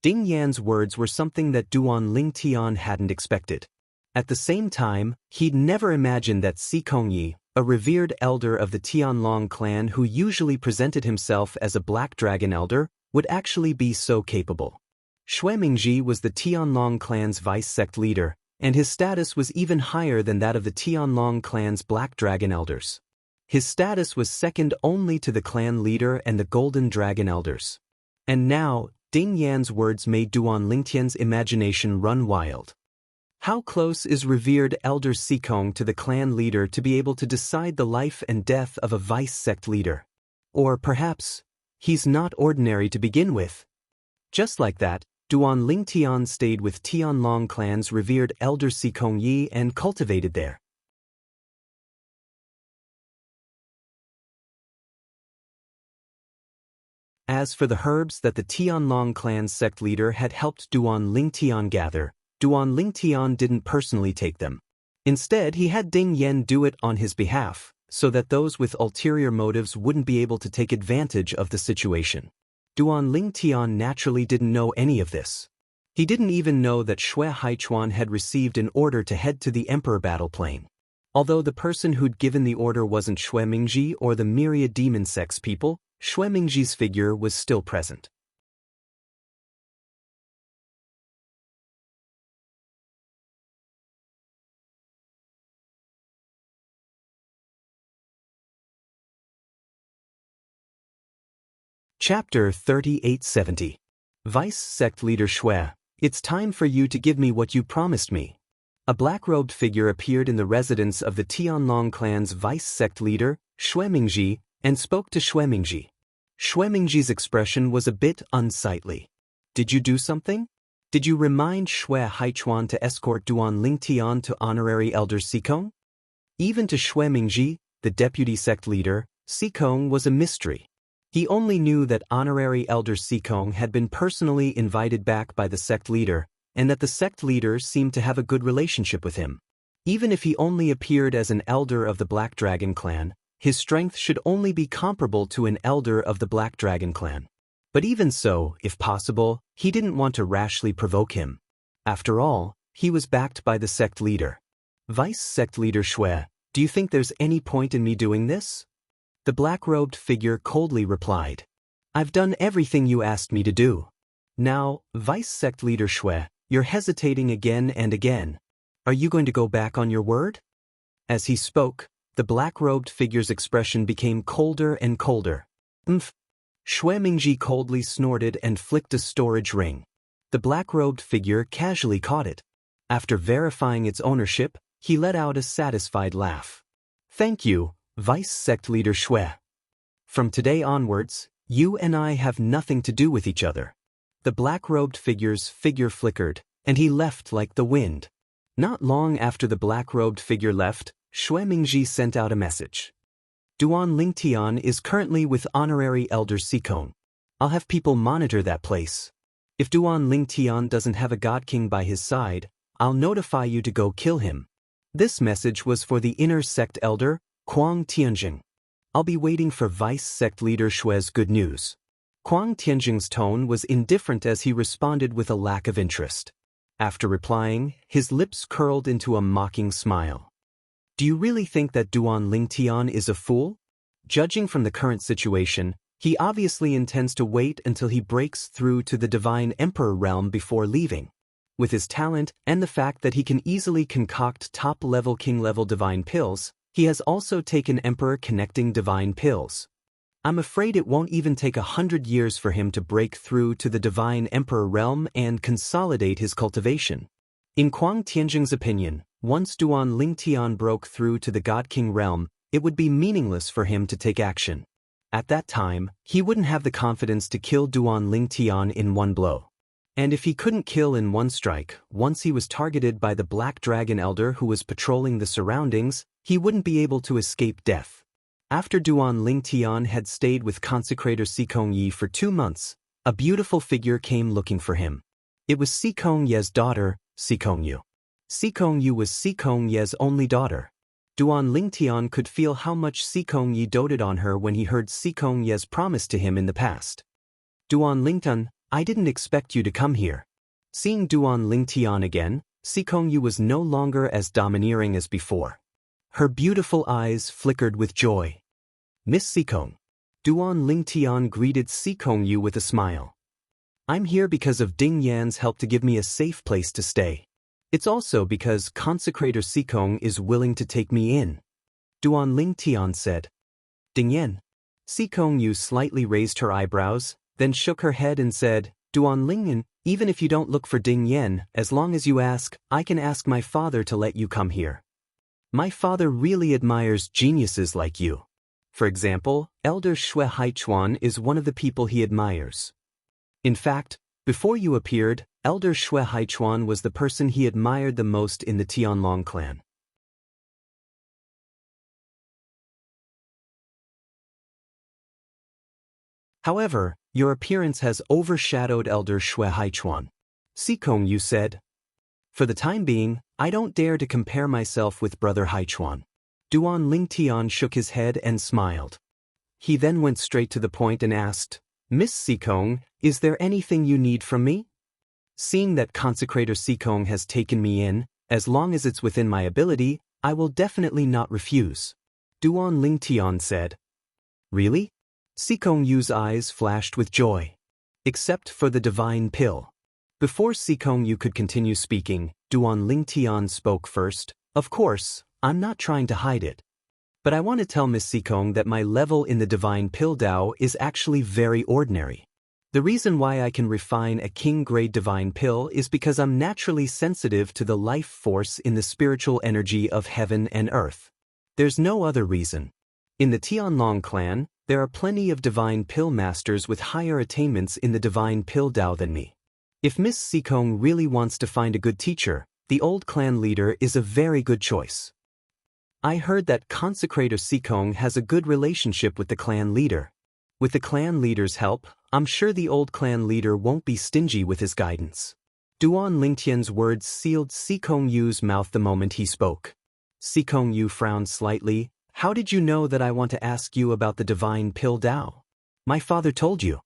Ding Yan's words were something that Duan Lingtian hadn't expected. At the same time, he'd never imagined that Sikong Yi, a revered elder of the Tianlong clan who usually presented himself as a Black Dragon elder, would actually be so capable. Xue Mingji was the Tianlong clan's vice sect leader, and his status was even higher than that of the Tianlong clan's Black Dragon elders. His status was second only to the clan leader and the Golden Dragon elders. And now, Ding Yan's words made Duan Lingtian's imagination run wild. How close is revered Elder Sikong to the clan leader to be able to decide the life and death of a vice sect leader? Or perhaps, he's not ordinary to begin with. Just like that, Duan Lingtian stayed with Tianlong clan's revered Elder Sikong Yi and cultivated there. As for the herbs that the Tianlong clan's sect leader had helped Duan Lingtian gather, Duan Lingtian didn't personally take them. Instead, he had Ding Yen do it on his behalf, so that those with ulterior motives wouldn't be able to take advantage of the situation. Duan Lingtian naturally didn't know any of this. He didn't even know that Xue Haichuan had received an order to head to the Emperor battle plane. Although the person who'd given the order wasn't Xue Mingji or the myriad demon sects people, Xue Mingji's figure was still present. Chapter 3870. Vice Sect Leader Xue, it's time for you to give me what you promised me. A black-robed figure appeared in the residence of the Tianlong clan's Vice Sect Leader, Xue Mingji, and spoke to Xue Mingji. Xue Mingji's expression was a bit unsightly. Did you do something? Did you remind Xue Haichuan to escort Duan Lingtian to Honorary Elder Sikong? Even to Xue Mingji, the deputy sect leader, Sikong was a mystery. He only knew that Honorary Elder Sikong had been personally invited back by the sect leader, and that the sect leader seemed to have a good relationship with him. Even if he only appeared as an elder of the Black Dragon clan, his strength should only be comparable to an elder of the Black Dragon clan. But even so, if possible, he didn't want to rashly provoke him. After all, he was backed by the sect leader. Vice Sect Leader Xue, do you think there's any point in me doing this? The black-robed figure coldly replied. I've done everything you asked me to do. Now, Vice Sect Leader Xue, you're hesitating again and again. Are you going to go back on your word? As he spoke, the black-robed figure's expression became colder and colder. Xue Mingji coldly snorted and flicked a storage ring. The black-robed figure casually caught it. After verifying its ownership, he let out a satisfied laugh. Thank you, Vice Sect Leader Xue. From today onwards, you and I have nothing to do with each other. The black-robed figure's figure flickered, and he left like the wind. Not long after the black-robed figure left, Xue Mingji sent out a message. Duan Lingtian is currently with Honorary Elder Sikong. I'll have people monitor that place. If Duan Lingtian doesn't have a God King by his side, I'll notify you to go kill him. This message was for the inner sect elder, Kuang Tianjing. I'll be waiting for vice sect leader Xue's good news. Kuang Tianjing's tone was indifferent as he responded with a lack of interest. After replying, his lips curled into a mocking smile. Do you really think that Duan Lingtian is a fool? Judging from the current situation, he obviously intends to wait until he breaks through to the Divine Emperor realm before leaving. With his talent and the fact that he can easily concoct top-level king-level divine pills, he has also taken Emperor-connecting divine pills. I'm afraid it won't even take 100 years for him to break through to the Divine Emperor realm and consolidate his cultivation. In Kuang Tianjing's opinion, once Duan Lingtian broke through to the God King realm, it would be meaningless for him to take action. At that time, he wouldn't have the confidence to kill Duan Lingtian in one blow. And if he couldn't kill in one strike, once he was targeted by the Black Dragon Elder who was patrolling the surroundings, he wouldn't be able to escape death. After Duan Lingtian had stayed with consecrator Sikong Yi for 2 months, a beautiful figure came looking for him. It was Sikong Ye's daughter, Sikong Yu. Sikong Yu was Sikong Ye's only daughter. Duan Lingtian could feel how much Sikong Yi doted on her when he heard Sikong Ye's promise to him in the past. Duan Lingtian, I didn't expect you to come here. Seeing Duan Lingtian again, Sikong Yu was no longer as domineering as before. Her beautiful eyes flickered with joy. Miss Sikong. Duan Lingtian greeted Sikong Yu with a smile. I'm here because of Ding Yan's help to give me a safe place to stay. It's also because consecrator Sikong is willing to take me in. Duan Lingtian said. Ding Yan. Sikong Yu slightly raised her eyebrows, then shook her head and said, Duan Lingyan, even if you don't look for Ding Yan, as long as you ask, I can ask my father to let you come here. My father really admires geniuses like you. For example, Elder Xue Haichuan is one of the people he admires. In fact, before you appeared, Elder Xue Haichuan was the person he admired the most in the Tianlong clan. However, your appearance has overshadowed Elder Xue Haichuan. Sikong Yu said. For the time being, I don't dare to compare myself with Brother Haichuan. Duan Lingtian shook his head and smiled. He then went straight to the point and asked, Miss Sikong, is there anything you need from me? Seeing that consecrator Sikong has taken me in, as long as it's within my ability, I will definitely not refuse. Duan Lingtian said. Really? Sikong Yu's eyes flashed with joy. Except for the divine pill. Before Sikong Yu could continue speaking, Duan Lingtian spoke first. Of course, I'm not trying to hide it. But I want to tell Miss Sikong that my level in the divine pill Dao is actually very ordinary. The reason why I can refine a king-grade divine pill is because I'm naturally sensitive to the life force in the spiritual energy of heaven and earth. There's no other reason. In the Tianlong clan, there are plenty of divine pill masters with higher attainments in the divine pill Dao than me. If Miss Sikong really wants to find a good teacher, the old clan leader is a very good choice. I heard that consecrator Sikong has a good relationship with the clan leader. With the clan leader's help, I'm sure the old clan leader won't be stingy with his guidance. Duan Lingtian's words sealed Sikong Yu's mouth the moment he spoke. Sikong Yu frowned slightly. How did you know that I want to ask you about the divine pill Dao? My father told you.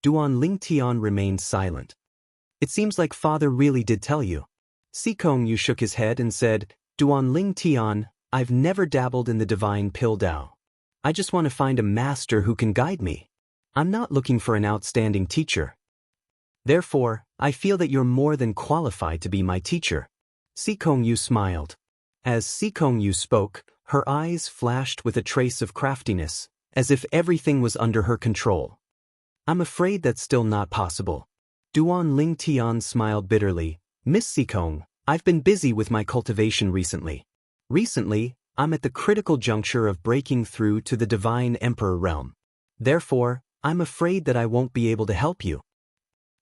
Duan Lingtian remained silent. It seems like father really did tell you. Sikong Yu shook his head and said, Duan Lingtian, I've never dabbled in the divine pill Dao. I just want to find a master who can guide me. I'm not looking for an outstanding teacher. Therefore, I feel that you're more than qualified to be my teacher. Sikong Yu smiled. As Sikong Yu spoke, her eyes flashed with a trace of craftiness, as if everything was under her control. I'm afraid that's still not possible. Duan Lingtian smiled bitterly. Miss Sikong, I've been busy with my cultivation recently. Recently, I'm at the critical juncture of breaking through to the Divine Emperor realm. Therefore, I'm afraid that I won't be able to help you.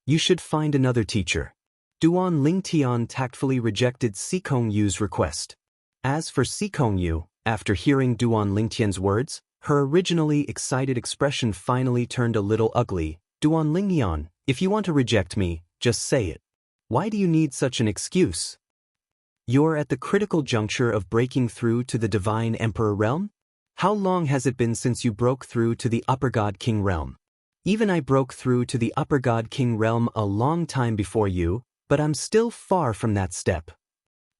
You should find another teacher. Duan Lingtian tactfully rejected Sikong Yu's request. As for Sikong Yu, after hearing Duan Lingtian's words, her originally excited expression finally turned a little ugly. Duan Lingyan, if you want to reject me, just say it. Why do you need such an excuse? You're at the critical juncture of breaking through to the Divine Emperor realm? How long has it been since you broke through to the Upper God King realm? Even I broke through to the Upper God King realm a long time before you, but I'm still far from that step.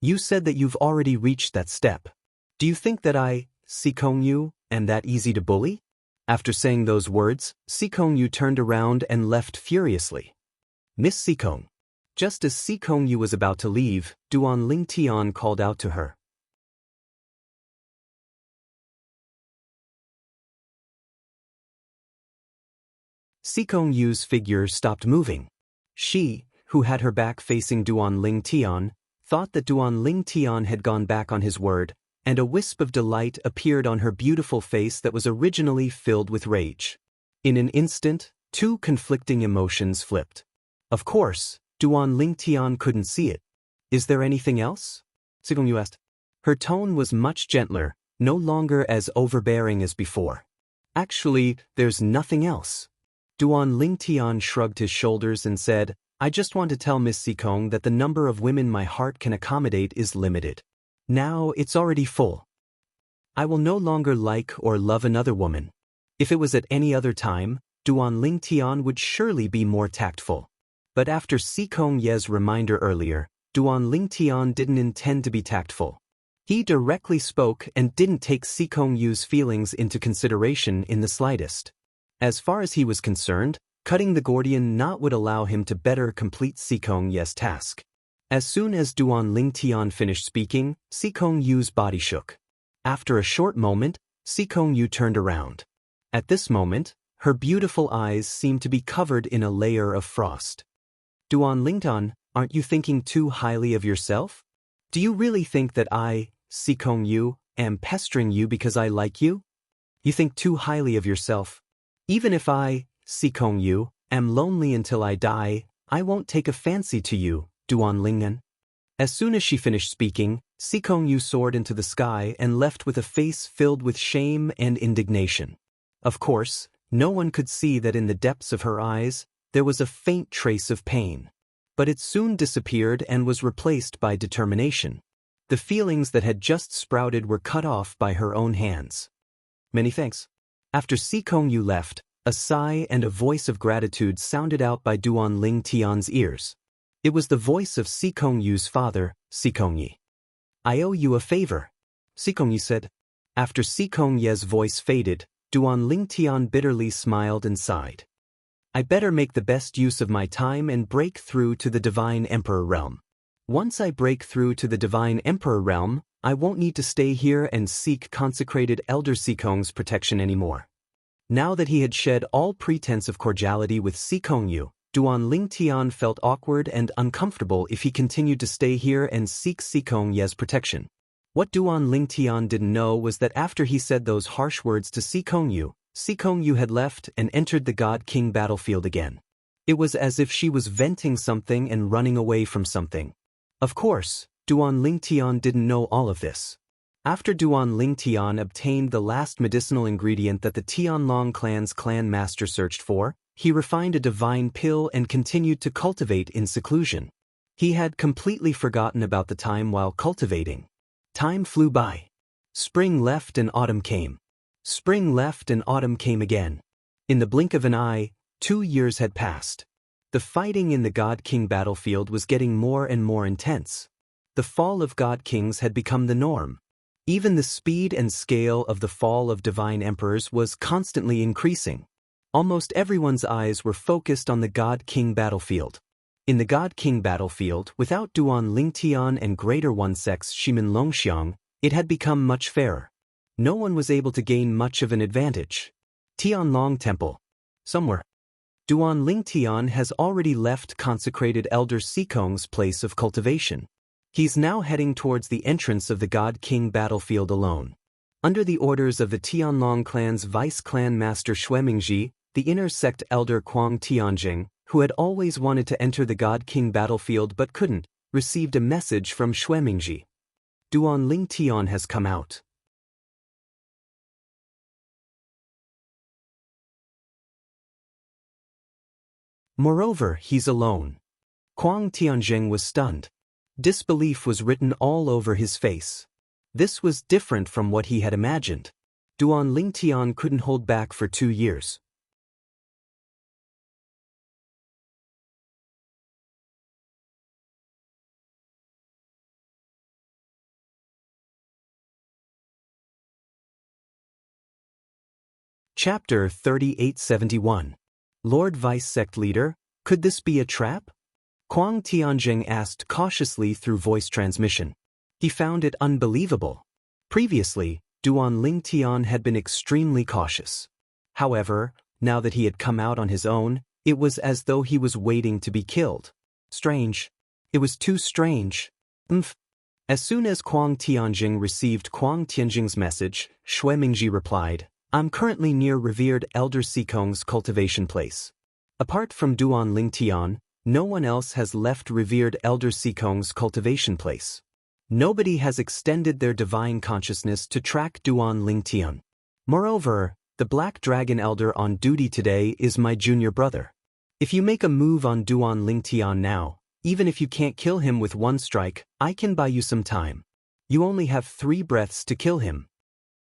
You said that you've already reached that step. Do you think that I, Sikong-yu, am that easy to bully? After saying those words, Sikong-yu turned around and left furiously. Miss Sikong. Just as Sikong-yu was about to leave, Duan Ling-tian called out to her. Sikong-yu's figure stopped moving. She, who had her back facing Duan Ling-tian, thought that Duan Ling-tian had gone back on his word, and a wisp of delight appeared on her beautiful face that was originally filled with rage. In an instant, two conflicting emotions flipped. Of course, Duan Ling-tian couldn't see it. Is there anything else? Sikong-yu asked. Her tone was much gentler, no longer as overbearing as before. Actually, there's nothing else. Duan Ling-tian shrugged his shoulders and said, I just want to tell Miss Sikong that the number of women my heart can accommodate is limited. Now it's already full. I will no longer like or love another woman. If it was at any other time, Duan Ling-tian would surely be more tactful. But after Sikong Ye's reminder earlier, Duan Ling-tian didn't intend to be tactful. He directly spoke and didn't take Sikong Yu's feelings into consideration in the slightest. As far as he was concerned, cutting the Gordian knot would allow him to better complete Sikong Ye's task. As soon as Duan Ling-tian finished speaking, Sikong Yu's body shook. After a short moment, Sikong Yu turned around. At this moment, her beautiful eyes seemed to be covered in a layer of frost. Duan Ling-tian, aren't you thinking too highly of yourself? Do you really think that I, Sikong Yu, am pestering you because I like you? You think too highly of yourself. Even if I, Sikong Yu, am lonely until I die, I won't take a fancy to you, Duan Ling-tian. As soon as she finished speaking, Sikong Yu soared into the sky and left with a face filled with shame and indignation. Of course, no one could see that in the depths of her eyes, there was a faint trace of pain. But it soon disappeared and was replaced by determination. The feelings that had just sprouted were cut off by her own hands. Many thanks. After Sikong Yu left, a sigh and a voice of gratitude sounded out by Duan Ling-tian's ears. It was the voice of Sikong Yu's father, Sikong Ye. I owe you a favor, Sikong Ye said. After Sikong Ye's voice faded, Duan Ling-tian bitterly smiled and sighed. I better make the best use of my time and break through to the Divine Emperor realm. Once I break through to the Divine Emperor realm, I won't need to stay here and seek consecrated Elder Sikong's protection anymore. Now that he had shed all pretense of cordiality with Sikong Yu, Duan Ling-tian felt awkward and uncomfortable if he continued to stay here and seek Sikong Ye's protection. What Duan Ling-tian didn't know was that after he said those harsh words to Sikong Yu had left and entered the God King battlefield again. It was as if she was venting something and running away from something. Of course, Duan Ling-tian didn't know all of this. After Duan Ling-tian obtained the last medicinal ingredient that the Tianlong clan's clan master searched for, he refined a divine pill and continued to cultivate in seclusion. He had completely forgotten about the time while cultivating. Time flew by. Spring left and autumn came. Spring left and autumn came again. In the blink of an eye, 2 years had passed. The fighting in the God King battlefield was getting more and more intense. The fall of God Kings had become the norm. Even the speed and scale of the fall of divine emperors was constantly increasing. Almost everyone's eyes were focused on the God King battlefield. In the God King battlefield, without Duan Ling-tian and Greater One sects Shimin Longxiang, it had become much fairer. No one was able to gain much of an advantage. Tianlong Temple. Somewhere. Duan Ling-tian has already left consecrated Elder Sikong's place of cultivation. He's now heading towards the entrance of the God King battlefield alone. Under the orders of the Tianlong clan's vice-clan master Xuemingji, the inner sect elder Kuang Tianjing, who had always wanted to enter the God King battlefield but couldn't, received a message from Xuemingji. Duan Ling-tian has come out. Moreover, he's alone. Kuang Tianjing was stunned. Disbelief was written all over his face. This was different from what he had imagined. Duan Lingtian couldn't hold back for 2 years. Chapter 3871. Lord Vice Sect Leader, could this be a trap? Kuang Tianjing asked cautiously through voice transmission. He found it unbelievable. Previously, Duan Lingtian had been extremely cautious. However, now that he had come out on his own, it was as though he was waiting to be killed. Strange. It was too strange. As soon as Kuang Tianjing received Kuang Tianjing's message, Shui Mingji replied, I'm currently near revered Elder Sikong's cultivation place. Apart from Duan Lingtian, no one else has left revered Elder Sikong's cultivation place. Nobody has extended their divine consciousness to track Duan Lingtian. Moreover, the Black Dragon Elder on duty today is my junior brother. If you make a move on Duan Lingtian now, even if you can't kill him with one strike, I can buy you some time. You only have 3 breaths to kill him.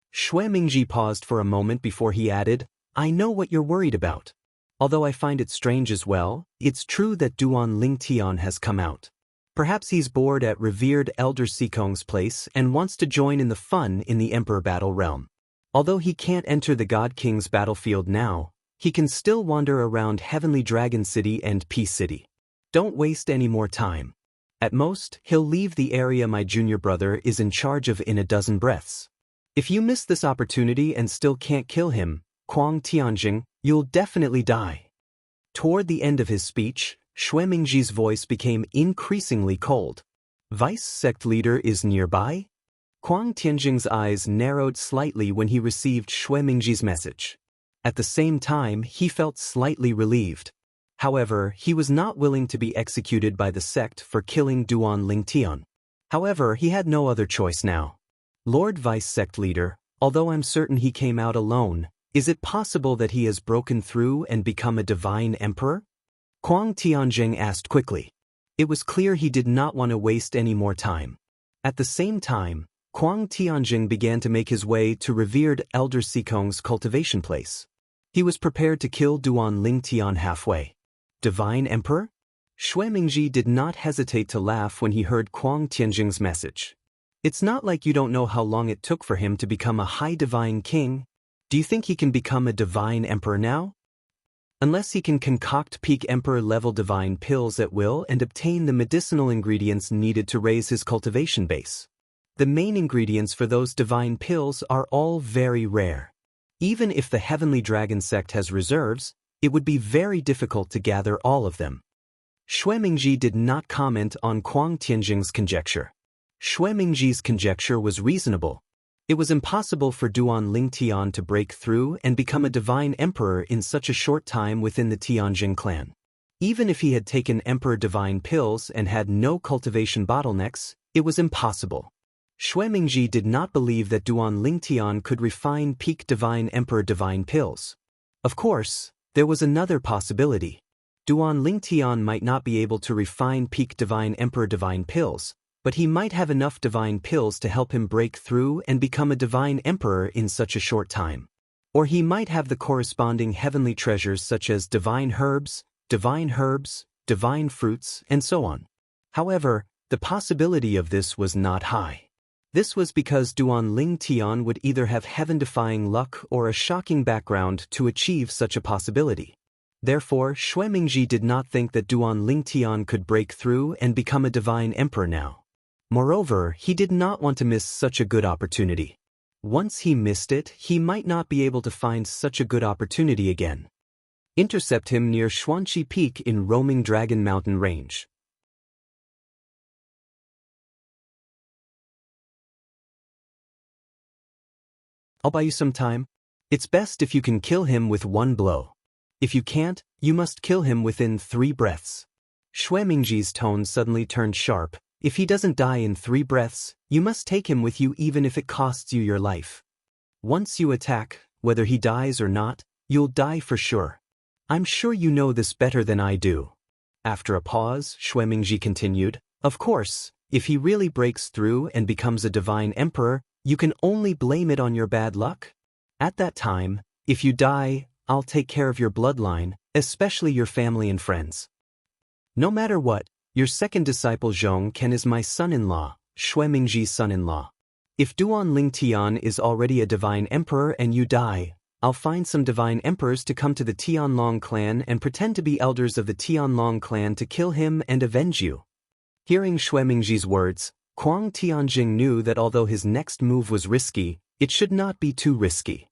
Shui Mingji paused for a moment before he added, I know what you're worried about. Although I find it strange as well, it's true that Duan Lingtian has come out. Perhaps he's bored at revered Elder Sikong's place and wants to join in the fun in the Emperor Battle realm. Although he can't enter the God King's battlefield now, he can still wander around Heavenly Dragon City and Peace City. Don't waste any more time. At most, he'll leave the area my junior brother is in charge of in a dozen breaths. If you miss this opportunity and still can't kill him, Kuang Tianjing, you'll definitely die. Toward the end of his speech, Shui Mingji's voice became increasingly cold. Vice Sect Leader is nearby? Kuang Tianjing's eyes narrowed slightly when he received Shui Mingji's message. At the same time, he felt slightly relieved. However, he was not willing to be executed by the sect for killing Duan Lingtian. However, he had no other choice now. Lord Vice Sect Leader, although I'm certain he came out alone, is it possible that he has broken through and become a divine emperor? Kuang Tianjing asked quickly. It was clear he did not want to waste any more time. At the same time, Kuang Tianjing began to make his way to revered Elder Sikong's cultivation place. He was prepared to kill Duan Lingtian halfway. Divine Emperor? Shui Mingji did not hesitate to laugh when he heard Kuang Tianjing's message. It's not like you don't know how long it took for him to become a high divine king. Do you think he can become a divine emperor now? Unless he can concoct peak emperor-level divine pills at will and obtain the medicinal ingredients needed to raise his cultivation base. The main ingredients for those divine pills are all very rare. Even if the Heavenly Dragon sect has reserves, it would be very difficult to gather all of them. Shui Mingji did not comment on Kuang Tianjing's conjecture. Shui Mingji's conjecture was reasonable. It was impossible for Duan Lingtian to break through and become a divine emperor in such a short time within the Tianjing clan. Even if he had taken emperor divine pills and had no cultivation bottlenecks, it was impossible. Shui Mingji did not believe that Duan Lingtian could refine peak divine emperor divine pills. Of course, there was another possibility. Duan Lingtian might not be able to refine peak divine emperor divine pills, but he might have enough divine pills to help him break through and become a divine emperor in such a short time. Or he might have the corresponding heavenly treasures such as divine herbs, divine fruits, and so on. However, the possibility of this was not high. This was because Duan Lingtian would either have heaven-defying luck or a shocking background to achieve such a possibility. Therefore, Shui Mingji did not think that Duan Lingtian could break through and become a divine emperor now. Moreover, he did not want to miss such a good opportunity. Once he missed it, he might not be able to find such a good opportunity again. Intercept him near Xuanqi Peak in Roaming Dragon Mountain Range. I'll buy you some time. It's best if you can kill him with one blow. If you can't, you must kill him within 3 breaths. Shui Mingji's tone suddenly turned sharp. If he doesn't die in 3 breaths, you must take him with you even if it costs you your life. Once you attack, whether he dies or not, you'll die for sure. I'm sure you know this better than I do. After a pause, Shui Mingji continued, of course, If he really breaks through and becomes a divine emperor, you can only blame it on your bad luck. At that time, if you die, I'll take care of your bloodline, especially your family and friends. No matter what, your second disciple Zhong Ken is my son-in-law, Shui Mingji's son-in-law. If Duan Lingtian is already a divine emperor and you die, I'll find some divine emperors to come to the Tianlong clan and pretend to be elders of the Tianlong clan to kill him and avenge you. Hearing Shui Mingji's words, Kuang Tianjing knew that although his next move was risky, it should not be too risky.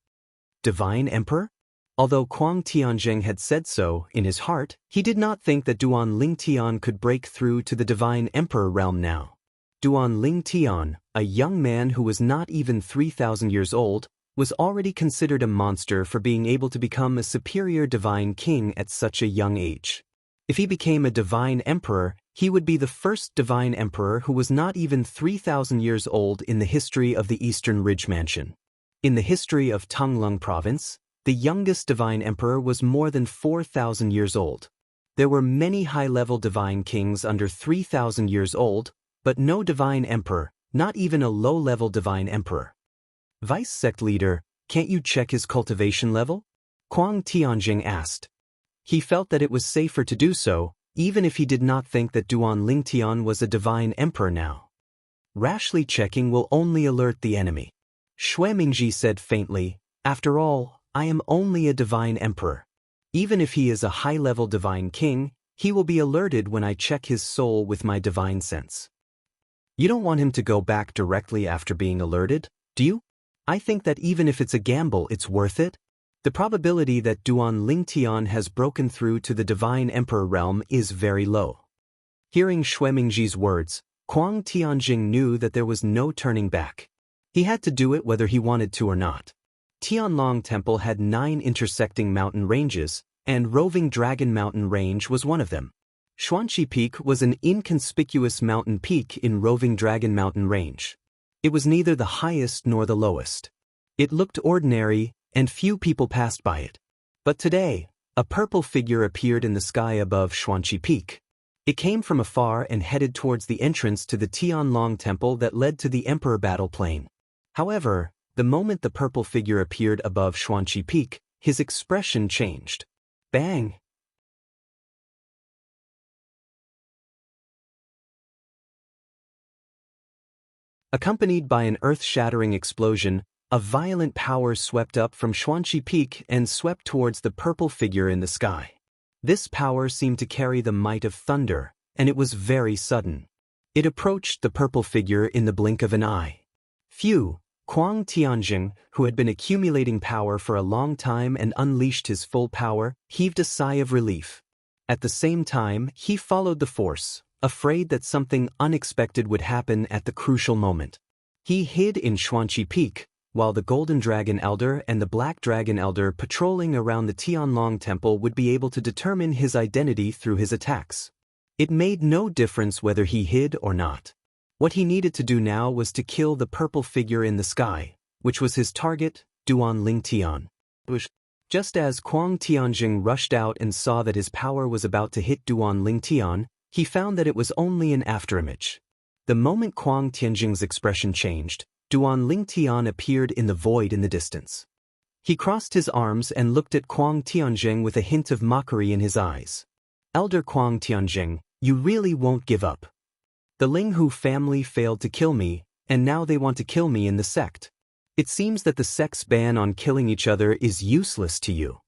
Divine Emperor? Although Kuang Tianjing had said so in his heart, he did not think that Duan Lingtian could break through to the Divine Emperor realm now. Duan Lingtian, a young man who was not even 3,000 years old, was already considered a monster for being able to become a superior divine king at such a young age. If he became a divine emperor, he would be the first divine emperor who was not even 3,000 years old in the history of the Eastern Ridge Mansion. In the history of Tonglung Province, the youngest divine emperor was more than 4,000 years old. There were many high-level divine kings under 3,000 years old, but no divine emperor, not even a low-level divine emperor. Vice sect leader, can't you check his cultivation level? Kuang Tianjing asked. He felt that it was safer to do so, even if he did not think that Duan Lingtian was a divine emperor now. Rashly checking will only alert the enemy. Shui Mingji said faintly, after all, I am only a divine emperor. Even if he is a high-level divine king, he will be alerted when I check his soul with my divine sense. You don't want him to go back directly after being alerted, do you? I think that even if it's a gamble, it's worth it. The probability that Duan Lingtian has broken through to the Divine Emperor realm is very low. Hearing Shui Mingji's words, Kuang Tianjing knew that there was no turning back. He had to do it whether he wanted to or not. Tianlong Temple had 9 intersecting mountain ranges, and Roving Dragon Mountain Range was one of them. Xianxia Peak was an inconspicuous mountain peak in Roving Dragon Mountain Range. It was neither the highest nor the lowest. It looked ordinary, and few people passed by it. But today, a purple figure appeared in the sky above Xianxia Peak. It came from afar and headed towards the entrance to the Tianlong Temple that led to the Emperor Battle Plain. However, the moment the purple figure appeared above Xianxia Peak, his expression changed. Bang! Accompanied by an earth-shattering explosion, a violent power swept up from Xianxia Peak and swept towards the purple figure in the sky. This power seemed to carry the might of thunder, and it was very sudden. It approached the purple figure in the blink of an eye. Phew! Kuang Tianjing, who had been accumulating power for a long time and unleashed his full power, heaved a sigh of relief. At the same time, he followed the force, afraid that something unexpected would happen at the crucial moment. He hid in Xianxia Peak, while the Golden Dragon Elder and the Black Dragon Elder patrolling around the Tianlong Temple would be able to determine his identity through his attacks. It made no difference whether he hid or not. What he needed to do now was to kill the purple figure in the sky, which was his target, Duan Lingtian. Just as Kuang Tianjing rushed out and saw that his power was about to hit Duan Lingtian, he found that it was only an afterimage. The moment Kuang Tianjing's expression changed, Duan Lingtian appeared in the void in the distance. He crossed his arms and looked at Kuang Tianjing with a hint of mockery in his eyes. Elder Kuang Tianjing, you really won't give up. The Linghu family failed to kill me, and now they want to kill me in the sect. It seems that the sect's ban on killing each other is useless to you.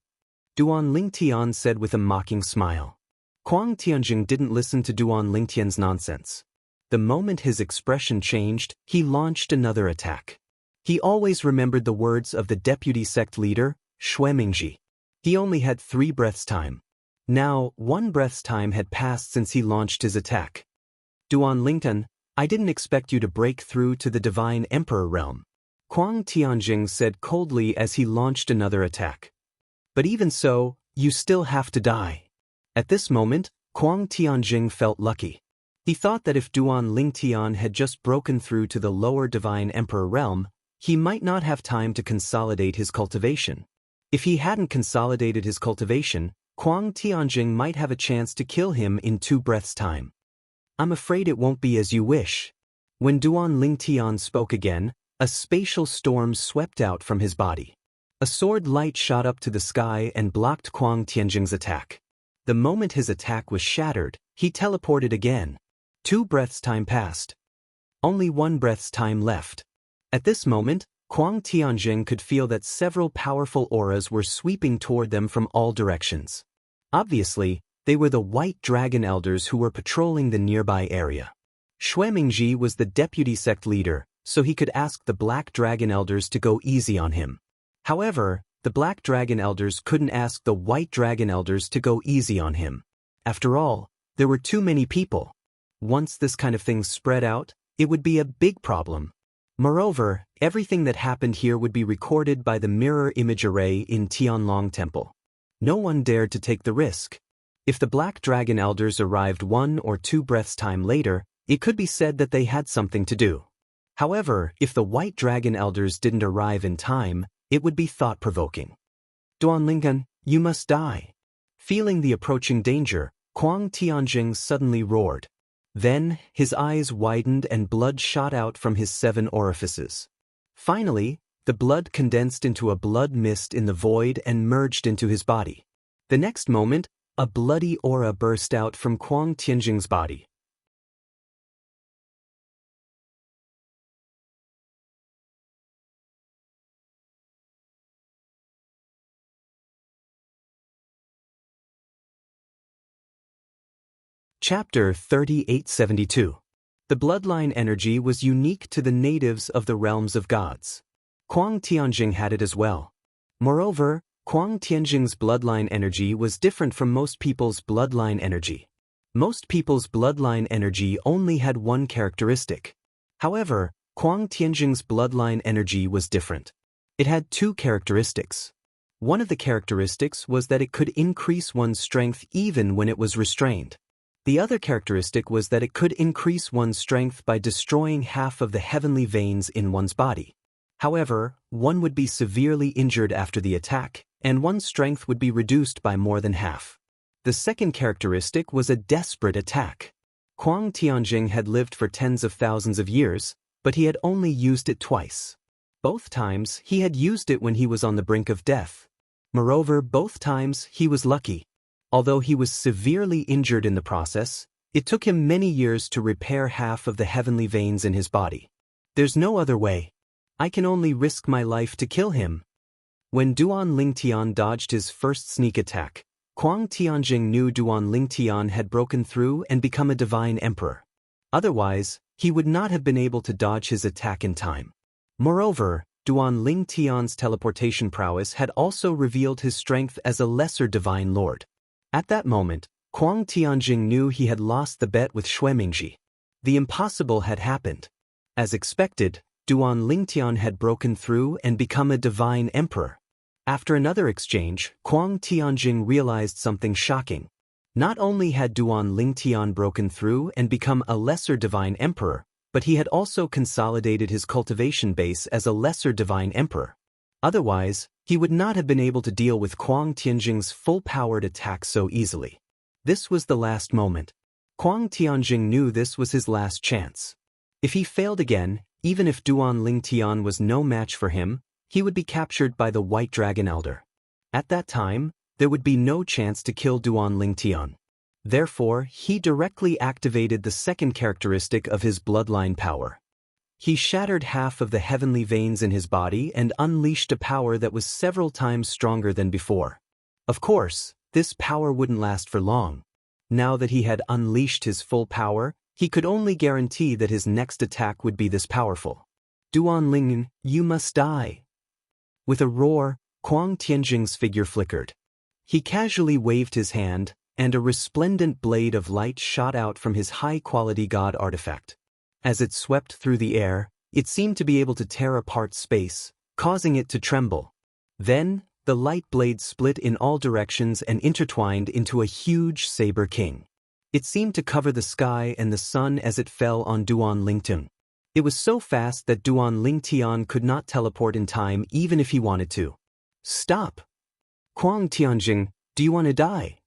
Duan Lingtian said with a mocking smile. Kuang Tianjing didn't listen to Duan Lingtian's nonsense. The moment his expression changed, he launched another attack. He always remembered the words of the deputy sect leader, Shui Mingji. He only had 3 breaths' time. Now, 1 breath's time had passed since he launched his attack. Duan Lingtian, I didn't expect you to break through to the Divine Emperor realm. Kuang Tianjing said coldly as he launched another attack. But even so, you still have to die. At this moment, Kuang Tianjing felt lucky. He thought that if Duan Lingtian had just broken through to the lower Divine Emperor realm, he might not have time to consolidate his cultivation. If he hadn't consolidated his cultivation, Kuang Tianjing might have a chance to kill him in 2 breaths' time. I'm afraid it won't be as you wish. When Duan Lingtian spoke again, a spatial storm swept out from his body. A sword light shot up to the sky and blocked Kuang Tianjing's attack. The moment his attack was shattered, he teleported again. 2 breaths' time passed. Only 1 breath's time left. At this moment, Kuang Tianjing could feel that several powerful auras were sweeping toward them from all directions. Obviously, they were the White Dragon Elders who were patrolling the nearby area. Xuemingji was the deputy sect leader, so he could ask the Black Dragon Elders to go easy on him. However, the Black Dragon Elders couldn't ask the White Dragon Elders to go easy on him. After all, there were too many people. Once this kind of thing spread out, it would be a big problem. Moreover, everything that happened here would be recorded by the mirror image array in Tianlong Temple. No one dared to take the risk. If the Black Dragon Elders arrived 1 or 2 breaths' time later, it could be said that they had something to do. However, if the White Dragon Elders didn't arrive in time, it would be thought-provoking. Duanlingan, you must die. Feeling the approaching danger, Kuang Tianjing suddenly roared. Then, his eyes widened and blood shot out from his 7 orifices. Finally, the blood condensed into a blood mist in the void and merged into his body. The next moment, a bloody aura burst out from Kuang Tianjing's body. Chapter 3872. The bloodline energy was unique to the natives of the realms of gods. Kuang Tianjing had it as well. Moreover, Kuang Tianjing's bloodline energy was different from most people's bloodline energy. Most people's bloodline energy only had one characteristic. However, Kuang Tianjing's bloodline energy was different. It had 2 characteristics. One of the characteristics was that it could increase one's strength even when it was restrained. The other characteristic was that it could increase one's strength by destroying half of the heavenly veins in one's body. However, one would be severely injured after the attack, and one's strength would be reduced by more than half. The second characteristic was a desperate attack. Kuang Tianjing had lived for tens of thousands of years, but he had only used it twice. Both times, he had used it when he was on the brink of death. Moreover, both times, he was lucky. Although he was severely injured in the process, it took him many years to repair half of the heavenly veins in his body. There's no other way. I can only risk my life to kill him. When Duan Lingtian dodged his first sneak attack, Kuang Tianjing knew Duan Lingtian had broken through and become a divine emperor. Otherwise, he would not have been able to dodge his attack in time. Moreover, Duan Lingtian's teleportation prowess had also revealed his strength as a lesser divine lord. At that moment, Kuang Tianjing knew he had lost the bet with Xuemingji. The impossible had happened. As expected, Duan Lingtian had broken through and become a divine emperor. After another exchange, Kuang Tianjing realized something shocking. Not only had Duan Lingtian broken through and become a lesser divine emperor, but he had also consolidated his cultivation base as a lesser divine emperor. Otherwise, he would not have been able to deal with Kuang Tianjing's full-powered attack so easily. This was the last moment. Kuang Tianjing knew this was his last chance. If he failed again, even if Duan Lingtian was no match for him, he would be captured by the White Dragon Elder. At that time, there would be no chance to kill Duan Lingtian. Therefore, he directly activated the second characteristic of his bloodline power. He shattered half of the heavenly veins in his body and unleashed a power that was several times stronger than before. Of course, this power wouldn't last for long. Now that he had unleashed his full power, he could only guarantee that his next attack would be this powerful. Duan Lingyan, you must die. With a roar, Kuang Tianjing's figure flickered. He casually waved his hand, and a resplendent blade of light shot out from his high-quality god artifact. As it swept through the air, it seemed to be able to tear apart space, causing it to tremble. Then, the light blade split in all directions and intertwined into a huge saber king. It seemed to cover the sky and the sun as it fell on Duan Lingtian. It was so fast that Duan Lingtian could not teleport in time even if he wanted to. Stop! Kuang Tianjing, do you want to die?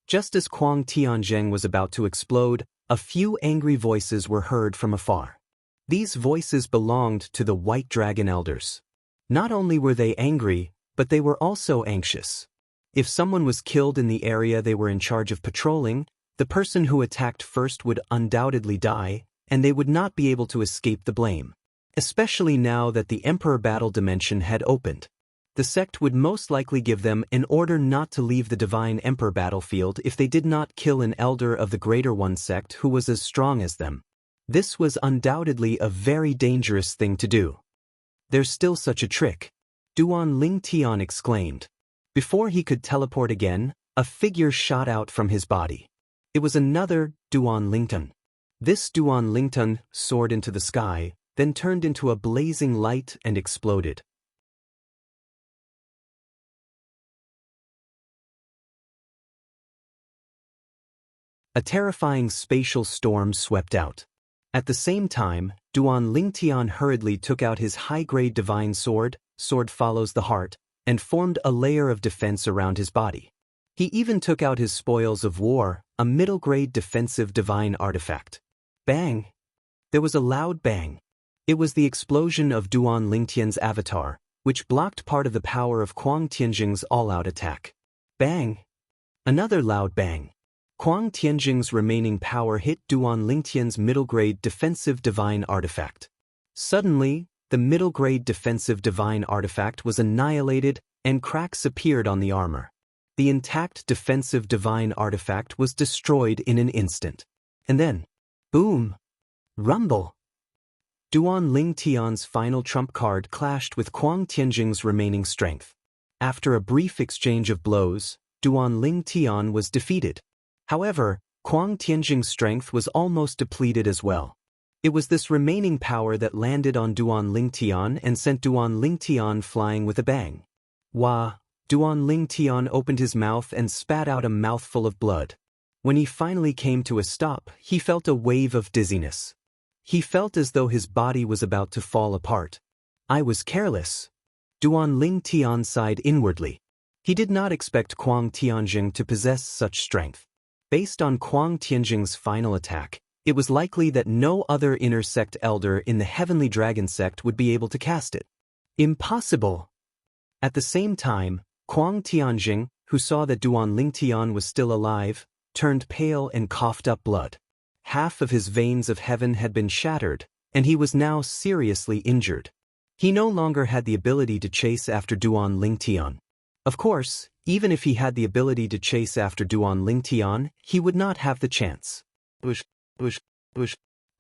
Just as Kuang Tianjing was about to explode, a few angry voices were heard from afar. These voices belonged to the White Dragon Elders. Not only were they angry, but they were also anxious. If someone was killed in the area they were in charge of patrolling, the person who attacked first would undoubtedly die, and they would not be able to escape the blame. Especially now that the Emperor Battle Dimension had opened. The sect would most likely give them an order not to leave the Divine Emperor battlefield if they did not kill an elder of the Greater One sect who was as strong as them. This was undoubtedly a very dangerous thing to do. There's still such a trick, Duan Ling Tian exclaimed. Before he could teleport again, a figure shot out from his body. It was another Duan Lington. This Duan Lington soared into the sky, then turned into a blazing light and exploded. A terrifying spatial storm swept out. At the same time, Duan Lingtian hurriedly took out his high-grade divine sword, sword follows the heart, and formed a layer of defense around his body. He even took out his spoils of war, a middle-grade defensive divine artifact. Bang! There was a loud bang. It was the explosion of Duan Lingtian's avatar, which blocked part of the power of Kuang Tianjing's all-out attack. Bang! Another loud bang. Kuang Tianjing's remaining power hit Duan Lingtian's middle-grade defensive divine artifact. Suddenly, the middle-grade defensive divine artifact was annihilated and cracks appeared on the armor. The intact defensive divine artifact was destroyed in an instant. And then, boom! Rumble! Duan Lingtian's final trump card clashed with Kuang Tianjing's remaining strength. After a brief exchange of blows, Duan Lingtian was defeated. However, Kuang Tianjing's strength was almost depleted as well. It was this remaining power that landed on Duan Lingtian and sent Duan Lingtian flying with a bang. Wah! Duan Lingtian opened his mouth and spat out a mouthful of blood. When he finally came to a stop, he felt a wave of dizziness. He felt as though his body was about to fall apart. I was careless. Duan Lingtian sighed inwardly. He did not expect Kuang Tianjing to possess such strength. Based on Kuang Tianjing's final attack, it was likely that no other inner sect elder in the Heavenly Dragon sect would be able to cast it. Impossible! At the same time, Kuang Tianjing, who saw that Duan Lingtian was still alive, turned pale and coughed up blood. Half of his veins of heaven had been shattered, and he was now seriously injured. He no longer had the ability to chase after Duan Lingtian. Of course, even if he had the ability to chase after Duan Lingtian, he would not have the chance. Bush.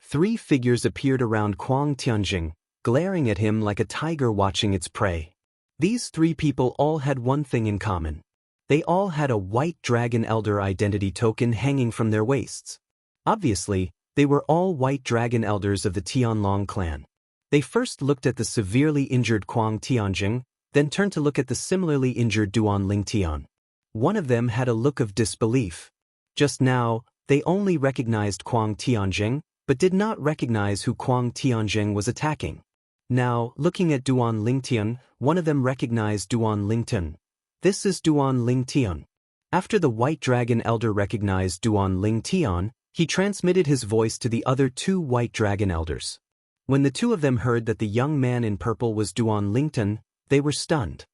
3 figures appeared around Kuang Tianjing, glaring at him like a tiger watching its prey. These 3 people all had one thing in common. They all had a White Dragon Elder identity token hanging from their waists. Obviously, they were all White Dragon Elders of the Tianlong clan. They first looked at the severely injured Kuang Tianjing, then turned to look at the similarly injured Duan Lingtian. One of them had a look of disbelief. Just now, they only recognized Kuang Tianjing, but did not recognize who Kuang Tianjing was attacking. Now, looking at Duan Lingtian, one of them recognized Duan Lingtian. This is Duan Lingtian. After the White Dragon Elder recognized Duan Lingtian, he transmitted his voice to the other 2 White Dragon Elders. When the 2 of them heard that the young man in purple was Duan Lingtian, they were stunned.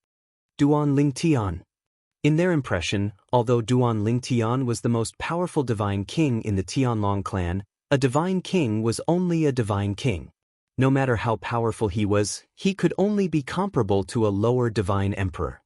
Duan Lingtian. In their impression, although Duan Lingtian was the most powerful divine king in the Tianlong clan, a divine king was only a divine king. No matter how powerful he was, he could only be comparable to a lower divine emperor.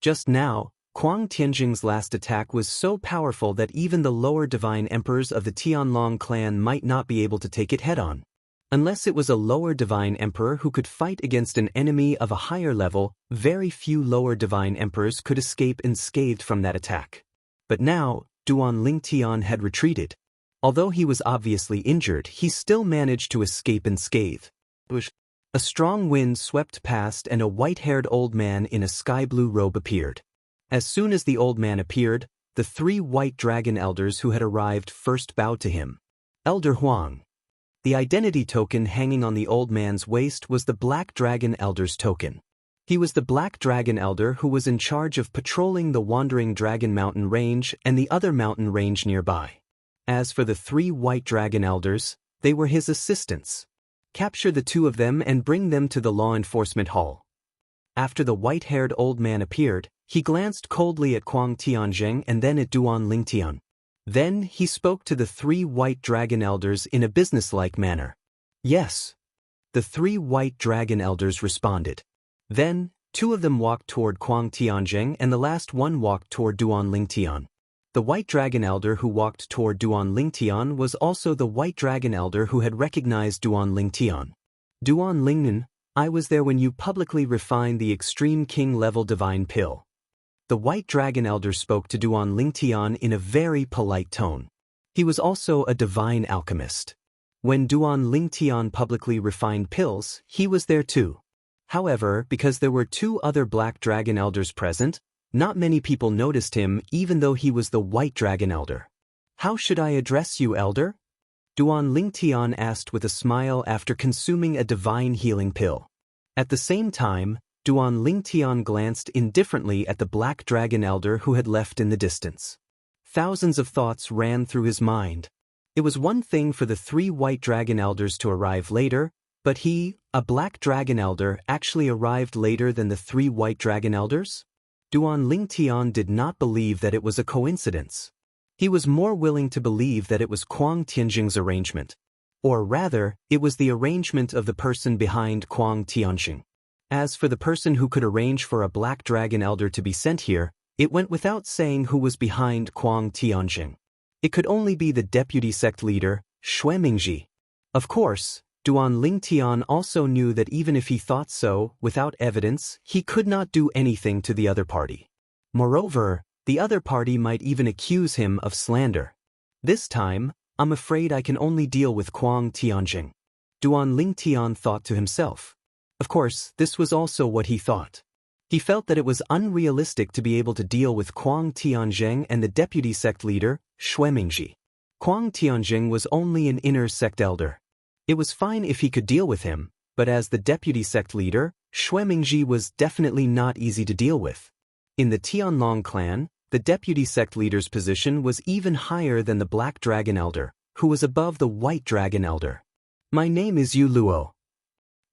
Just now, Kuang Tianjing's last attack was so powerful that even the lower divine emperors of the Tianlong clan might not be able to take it head-on. Unless it was a lower divine emperor who could fight against an enemy of a higher level, very few lower divine emperors could escape unscathed from that attack. But now, Duan Lingtian had retreated. Although he was obviously injured, he still managed to escape unscathed. A strong wind swept past and a white-haired old man in a sky-blue robe appeared. As soon as the old man appeared, the 3 White Dragon Elders who had arrived first bowed to him. Elder Huang. The identity token hanging on the old man's waist was the Black Dragon Elder's token. He was the Black Dragon Elder who was in charge of patrolling the Wandering Dragon Mountain Range and the other mountain range nearby. As for the 3 White Dragon Elders, they were his assistants. Capture the 2 of them and bring them to the law enforcement hall. After the white-haired old man appeared, he glanced coldly at Kuang Tianzheng and then at Duan Lingtian. Then he spoke to the 3 White Dragon Elders in a businesslike manner. Yes. The 3 White Dragon Elders responded. Then, 2 of them walked toward Kuang Tianzheng and the last one walked toward Duan Lingtian. The White Dragon Elder who walked toward Duan Lingtian was also the White Dragon Elder who had recognized Duan Lingtian. Duan Lingnan, I was there when you publicly refined the Extreme King-level Divine Pill. The White Dragon Elder spoke to Duan Lingtian in a very polite tone. He was also a divine alchemist. When Duan Lingtian publicly refined pills, he was there too. However, because there were 2 other Black Dragon Elders present, not many people noticed him even though he was the White Dragon Elder. How should I address you, Elder? Duan Lingtian asked with a smile after consuming a divine healing pill. At the same time, Duan Lingtian glanced indifferently at the Black Dragon Elder who had left in the distance. Thousands of thoughts ran through his mind. It was one thing for the 3 White Dragon Elders to arrive later, but he, a Black Dragon Elder, actually arrived later than the 3 White Dragon Elders? Duan Lingtian did not believe that it was a coincidence. He was more willing to believe that it was Kuang Tianzheng's arrangement. Or rather, it was the arrangement of the person behind Kuang Tianzheng. As for the person who could arrange for a Black Dragon Elder to be sent here, it went without saying who was behind Kuang Tianzheng. It could only be the deputy sect leader, Xuemingji. Of course, Duan Lingtian also knew that even if he thought so, without evidence, he could not do anything to the other party. Moreover, the other party might even accuse him of slander. This time, I'm afraid I can only deal with Kuang Tianzheng. Duan Lingtian thought to himself. Of course, this was also what he thought. He felt that it was unrealistic to be able to deal with Kuang Tianzheng and the deputy sect leader, Xuemingji. Kuang Tianzheng was only an inner sect elder. It was fine if he could deal with him, but as the deputy sect leader, Xuemingji was definitely not easy to deal with. In the Tianlong clan, the deputy sect leader's position was even higher than the Black Dragon Elder, who was above the White Dragon Elder. My name is Yu Luo.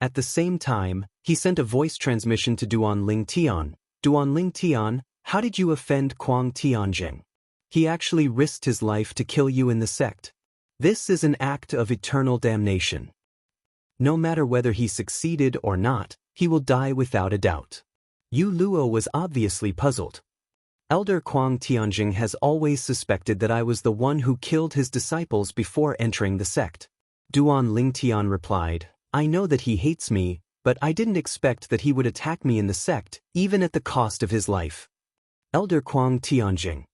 At the same time, he sent a voice transmission to Duan Lingtian. Duan Lingtian, how did you offend Kuang Tianzheng? He actually risked his life to kill you in the sect. This is an act of eternal damnation. No matter whether he succeeded or not, he will die without a doubt. Yu Luo was obviously puzzled. Elder Kuang Tianzheng has always suspected that I was the one who killed his disciples before entering the sect. Duan Lingtian replied, I know that he hates me, but I didn't expect that he would attack me in the sect, even at the cost of his life. Elder Kuang Tianzheng.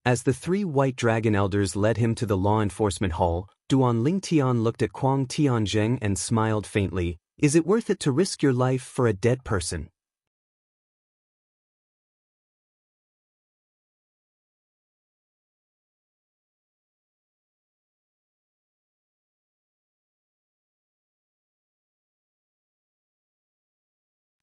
As the 3 White Dragon Elders led him to the law enforcement hall, Duan Lingtian looked at Kuang Tianzheng and smiled faintly. Is it worth it to risk your life for a dead person?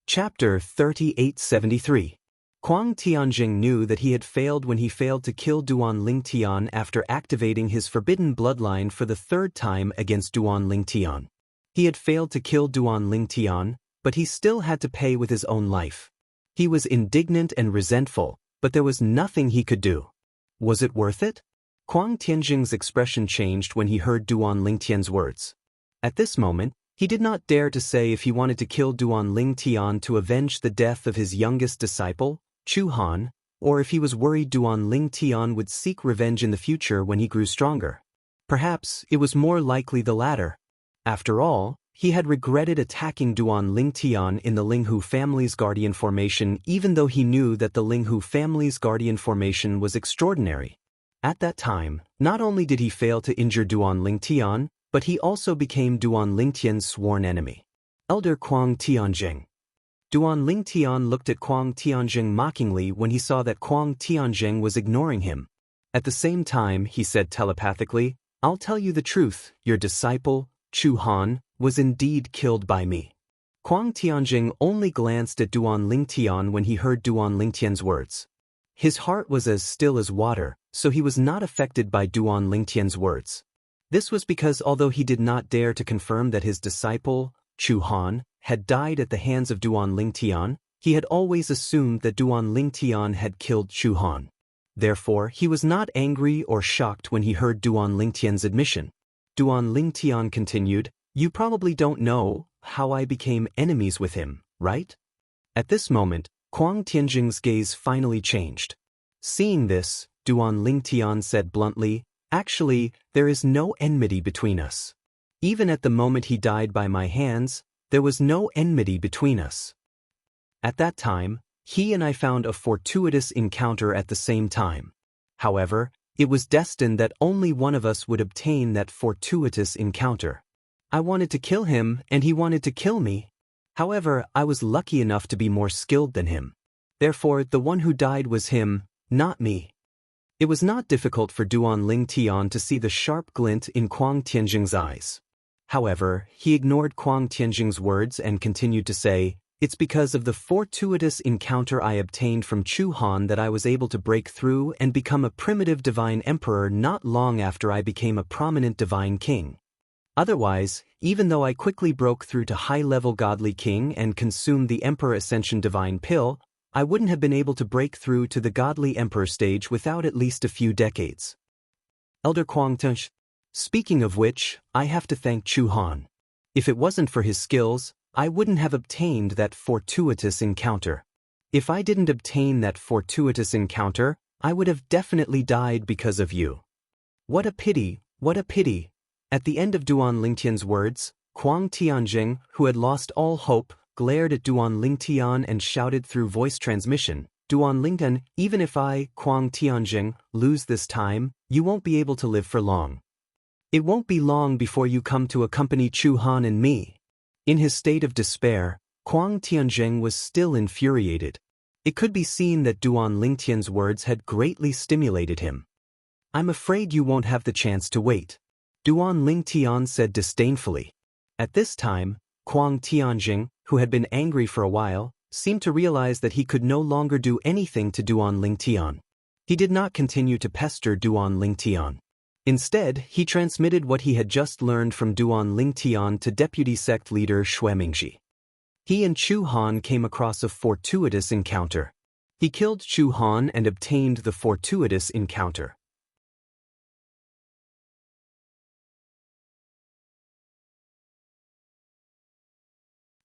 Chapter 3873. Kuang Tianzheng knew that he had failed when he failed to kill Duan Lingtian after activating his forbidden bloodline for the 3rd time against Duan Lingtian. He had failed to kill Duan Lingtian, but he still had to pay with his own life. He was indignant and resentful, but there was nothing he could do. Was it worth it? Kuang Tianzheng's expression changed when he heard Duan Lingtian's words. At this moment, he did not dare to say if he wanted to kill Duan Lingtian to avenge the death of his youngest disciple, Chu Han, or if he was worried Duan Lingtian would seek revenge in the future when he grew stronger. Perhaps it was more likely the latter. After all, he had regretted attacking Duan Lingtian in the Linghu family's guardian formation even though he knew that the Linghu family's guardian formation was extraordinary. At that time, not only did he fail to injure Duan Lingtian, but he also became Duan Lingtian's sworn enemy. Elder Kuang Tianzheng. Duan Lingtian looked at Kuang Tianzheng mockingly when he saw that Kuang Tianzheng was ignoring him. At the same time, he said telepathically, I'll tell you the truth, your disciple, Chu Han, was indeed killed by me. Kuang Tianjing only glanced at Duan Lingtian when he heard Duan Lingtian's words. His heart was as still as water, so he was not affected by Duan Lingtian's words. This was because although he did not dare to confirm that his disciple, Chu Han, had died at the hands of Duan Lingtian, he had always assumed that Duan Lingtian had killed Chu Han. Therefore, he was not angry or shocked when he heard Duan Lingtian's admission. Duan Lingtian continued, "You probably don't know how I became enemies with him, right?" At this moment, Kuang Tianjing's gaze finally changed. Seeing this, Duan Lingtian said bluntly, "Actually, there is no enmity between us. Even at the moment he died by my hands, there was no enmity between us. At that time, he and I found a fortuitous encounter at the same time. However, it was destined that only one of us would obtain that fortuitous encounter. I wanted to kill him and he wanted to kill me. However, I was lucky enough to be more skilled than him. Therefore, the one who died was him, not me." It was not difficult for Duan Lingtian to see the sharp glint in Kuang Tianjing's eyes. However, he ignored Kuang Tianjing's words and continued to say, "It's because of the fortuitous encounter I obtained from Chu Han that I was able to break through and become a primitive divine emperor not long after I became a prominent divine king. Otherwise, even though I quickly broke through to high-level godly king and consumed the Emperor Ascension divine pill, I wouldn't have been able to break through to the godly emperor stage without at least a few decades." Elder Kuang Tianjing, "Speaking of which, I have to thank Chu Han. If it wasn't for his skills, I wouldn't have obtained that fortuitous encounter. If I didn't obtain that fortuitous encounter, I would have definitely died because of you. What a pity, what a pity." At the end of Duan Lingtian's words, Kuang Tianjing, who had lost all hope, glared at Duan Lingtian and shouted through voice transmission, "Duan Lingtian, even if I, Kuang Tianjing, lose this time, you won't be able to live for long. It won't be long before you come to accompany Chu Han and me." In his state of despair, Kuang Tianjing was still infuriated. It could be seen that Duan Lingtian's words had greatly stimulated him. "I'm afraid you won't have the chance to wait," Duan Lingtian said disdainfully. At this time, Kuang Tianjing, who had been angry for a while, seemed to realize that he could no longer do anything to Duan Lingtian. He did not continue to pester Duan Lingtian. Instead, he transmitted what he had just learned from Duan Lingtian to deputy sect leader Xuemingji. He and Chu Han came across a fortuitous encounter. He killed Chu Han and obtained the fortuitous encounter.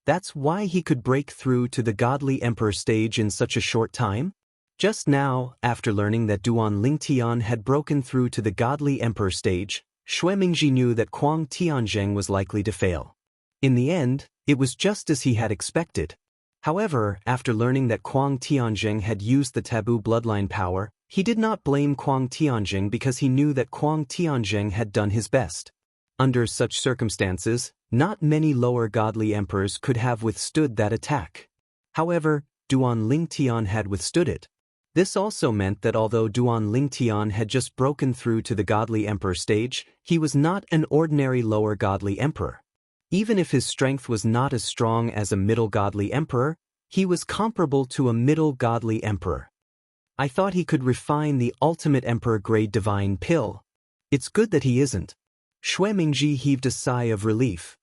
That's why he could break through to the godly emperor stage in such a short time? Just now, after learning that Duan Lingtian had broken through to the godly emperor stage, Xuemingji knew that Kuang Tianjing was likely to fail. In the end, it was just as he had expected. However, after learning that Kuang Tianjing had used the taboo bloodline power, he did not blame Kuang Tianjing because he knew that Kuang Tianjing had done his best. Under such circumstances, not many lower godly emperors could have withstood that attack. However, Duan Lingtian had withstood it. This also meant that although Duan Lingtian had just broken through to the godly emperor stage, he was not an ordinary lower godly emperor. Even if his strength was not as strong as a middle godly emperor, he was comparable to a middle godly emperor. I thought he could refine the ultimate emperor-grade divine pill. It's good that he isn't. Xuemingji heaved a sigh of relief.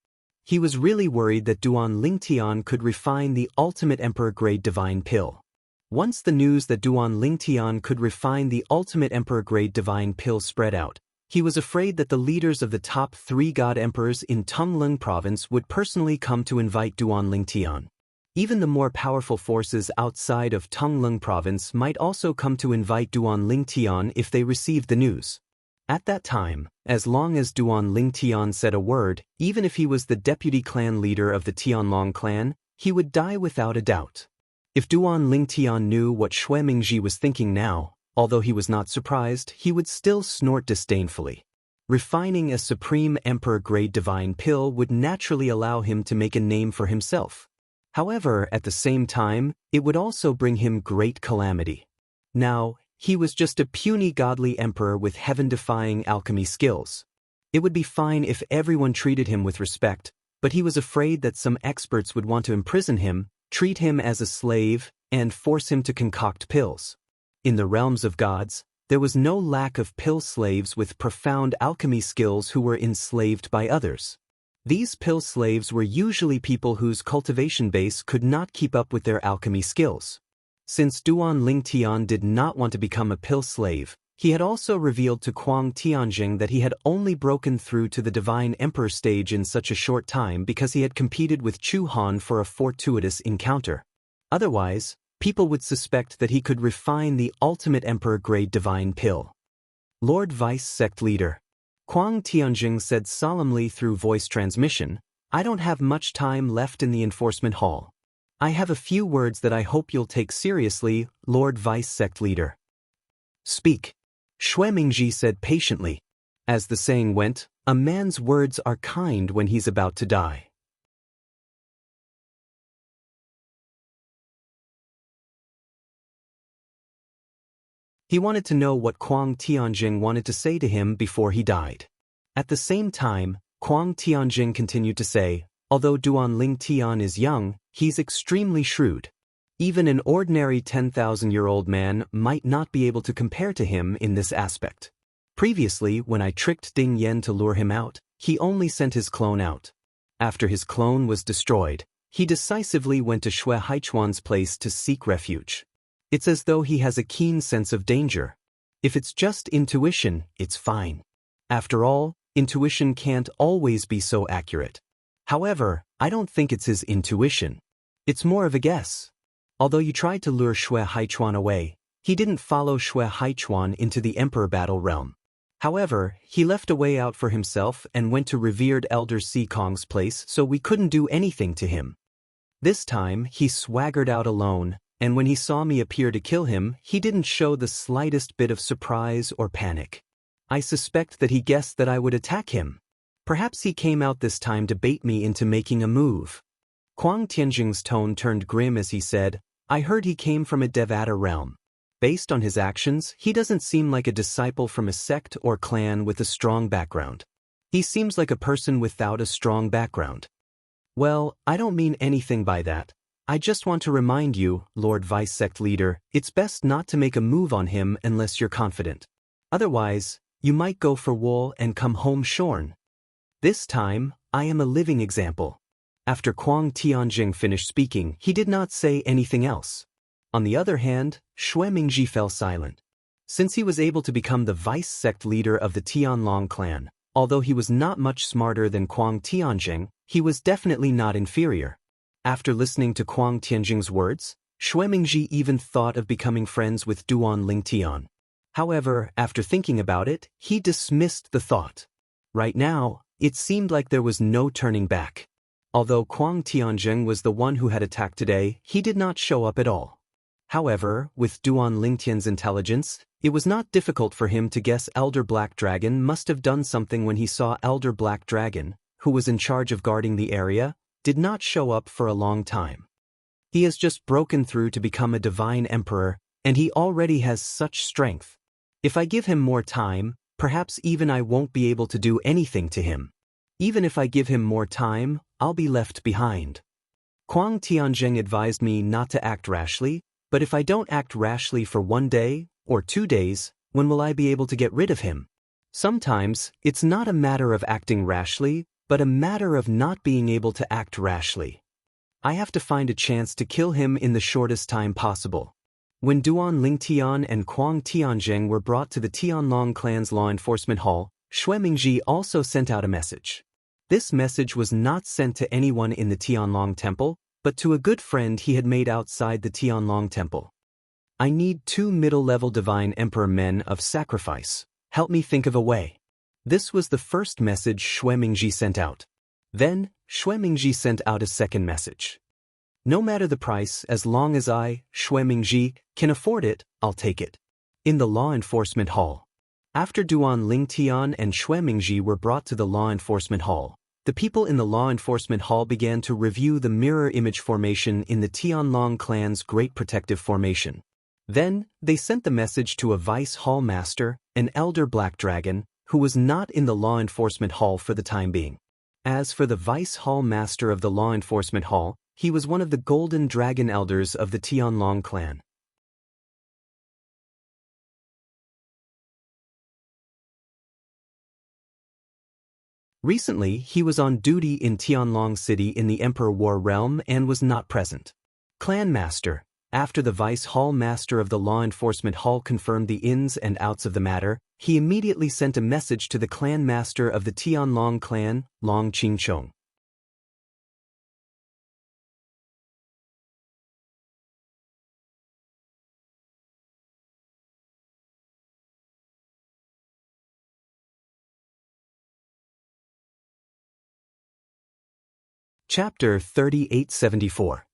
He was really worried that Duan Lingtian could refine the ultimate emperor-grade divine pill. Once the news that Duan Lingtian could refine the ultimate emperor-grade divine pill spread out, he was afraid that the leaders of the top 3 god emperors in Tongleng province would personally come to invite Duan Lingtian. Even the more powerful forces outside of Tongleng province might also come to invite Duan Lingtian if they received the news. At that time, as long as Duan Lingtian said a word, even if he was the deputy clan leader of the Tianlong clan, he would die without a doubt. If Duan Lingtian knew what Xuemingji was thinking now, although he was not surprised, he would still snort disdainfully. Refining a supreme emperor-grade divine pill would naturally allow him to make a name for himself. However, at the same time, it would also bring him great calamity. Now, he was just a puny godly emperor with heaven-defying alchemy skills. It would be fine if everyone treated him with respect, but he was afraid that some experts would want to imprison him, treat him as a slave, and force him to concoct pills. In the realms of gods, there was no lack of pill slaves with profound alchemy skills who were enslaved by others. These pill slaves were usually people whose cultivation base could not keep up with their alchemy skills. Since Duan Lingtian did not want to become a pill slave, he had also revealed to Kuang Tianjing that he had only broken through to the Divine Emperor stage in such a short time because he had competed with Chu Han for a fortuitous encounter. Otherwise, people would suspect that he could refine the ultimate Emperor-grade divine pill. Lord Vice Sect Leader. Kuang Tianjing said solemnly through voice transmission, "I don't have much time left in the enforcement hall. I have a few words that I hope you'll take seriously, Lord Vice Sect Leader." "Speak," Xue Mingji said patiently. As the saying went, a man's words are kind when he's about to die. He wanted to know what Kuang Tianjing wanted to say to him before he died. At the same time, Kuang Tianjing continued to say, although Duan Lingtian is young, he's extremely shrewd. Even an ordinary 10,000-year-old man might not be able to compare to him in this aspect. Previously, when I tricked Ding Yen to lure him out, he only sent his clone out. After his clone was destroyed, he decisively went to Xue Haichuan's place to seek refuge. It's as though he has a keen sense of danger. If it's just intuition, it's fine. After all, intuition can't always be so accurate. However, I don't think it's his intuition. It's more of a guess. Although you tried to lure Xue Haichuan away, he didn't follow Xue Haichuan into the Emperor Battle Realm. However, he left a way out for himself and went to revered Elder Sikong's place, so we couldn't do anything to him. This time, he swaggered out alone, and when he saw me appear to kill him, he didn't show the slightest bit of surprise or panic. I suspect that he guessed that I would attack him. Perhaps he came out this time to bait me into making a move. Kuang Tianjing's tone turned grim as he said, "I heard he came from a Devata realm. Based on his actions, he doesn't seem like a disciple from a sect or clan with a strong background. He seems like a person without a strong background." Well, I don't mean anything by that. I just want to remind you, Lord Vice Sect Leader, it's best not to make a move on him unless you're confident. Otherwise, you might go for wool and come home shorn. This time, I am a living example. After Kuang Tianjing finished speaking, he did not say anything else. On the other hand, Xue Mingji fell silent. Since he was able to become the vice sect leader of the Tianlong clan, although he was not much smarter than Kuang Tianjing, he was definitely not inferior. After listening to Kuang Tianjing's words, Xue Mingji even thought of becoming friends with Duan Lingtian. However, after thinking about it, he dismissed the thought. Right now, it seemed like there was no turning back. Although Kuang Tianjing was the one who had attacked today, he did not show up at all. However, with Duan Lingtian's intelligence, it was not difficult for him to guess Elder Black Dragon must have done something when he saw Elder Black Dragon, who was in charge of guarding the area, did not show up for a long time. He has just broken through to become a divine emperor, and he already has such strength. If I give him more time, perhaps even I won't be able to do anything to him. Even if I give him more time, I'll be left behind. Kuang Tianjing advised me not to act rashly, but if I don't act rashly for 1 day, or 2 days, when will I be able to get rid of him? Sometimes, it's not a matter of acting rashly, but a matter of not being able to act rashly. I have to find a chance to kill him in the shortest time possible. When Duan Lingtian and Kuang Tianjing were brought to the Tianlong clan's law enforcement hall, Xue Mingji also sent out a message. This message was not sent to anyone in the Tianlong temple, but to a good friend he had made outside the Tianlong temple. I need 2 middle-level divine emperor men of sacrifice. Help me think of a way. This was the first message Xue Mingji sent out. Then, Xue Mingji sent out a second message. No matter the price, as long as I, Xue Mingji, can afford it, I'll take it. In the law enforcement hall. After Duan Lingtian and Xue Mingji were brought to the law enforcement hall, the people in the law enforcement hall began to review the mirror image formation in the Tianlong clan's Great Protective Formation. Then, they sent the message to a vice hall master, an elder black dragon, who was not in the law enforcement hall for the time being. As for the vice hall master of the law enforcement hall, he was one of the golden dragon elders of the Tianlong clan. Recently, he was on duty in Tianlong City in the Emperor War realm and was not present. Clan Master. After the Vice Hall Master of the Law Enforcement Hall confirmed the ins and outs of the matter, he immediately sent a message to the Clan Master of the Tianlong clan, Long Qingchong. Chapter 3874.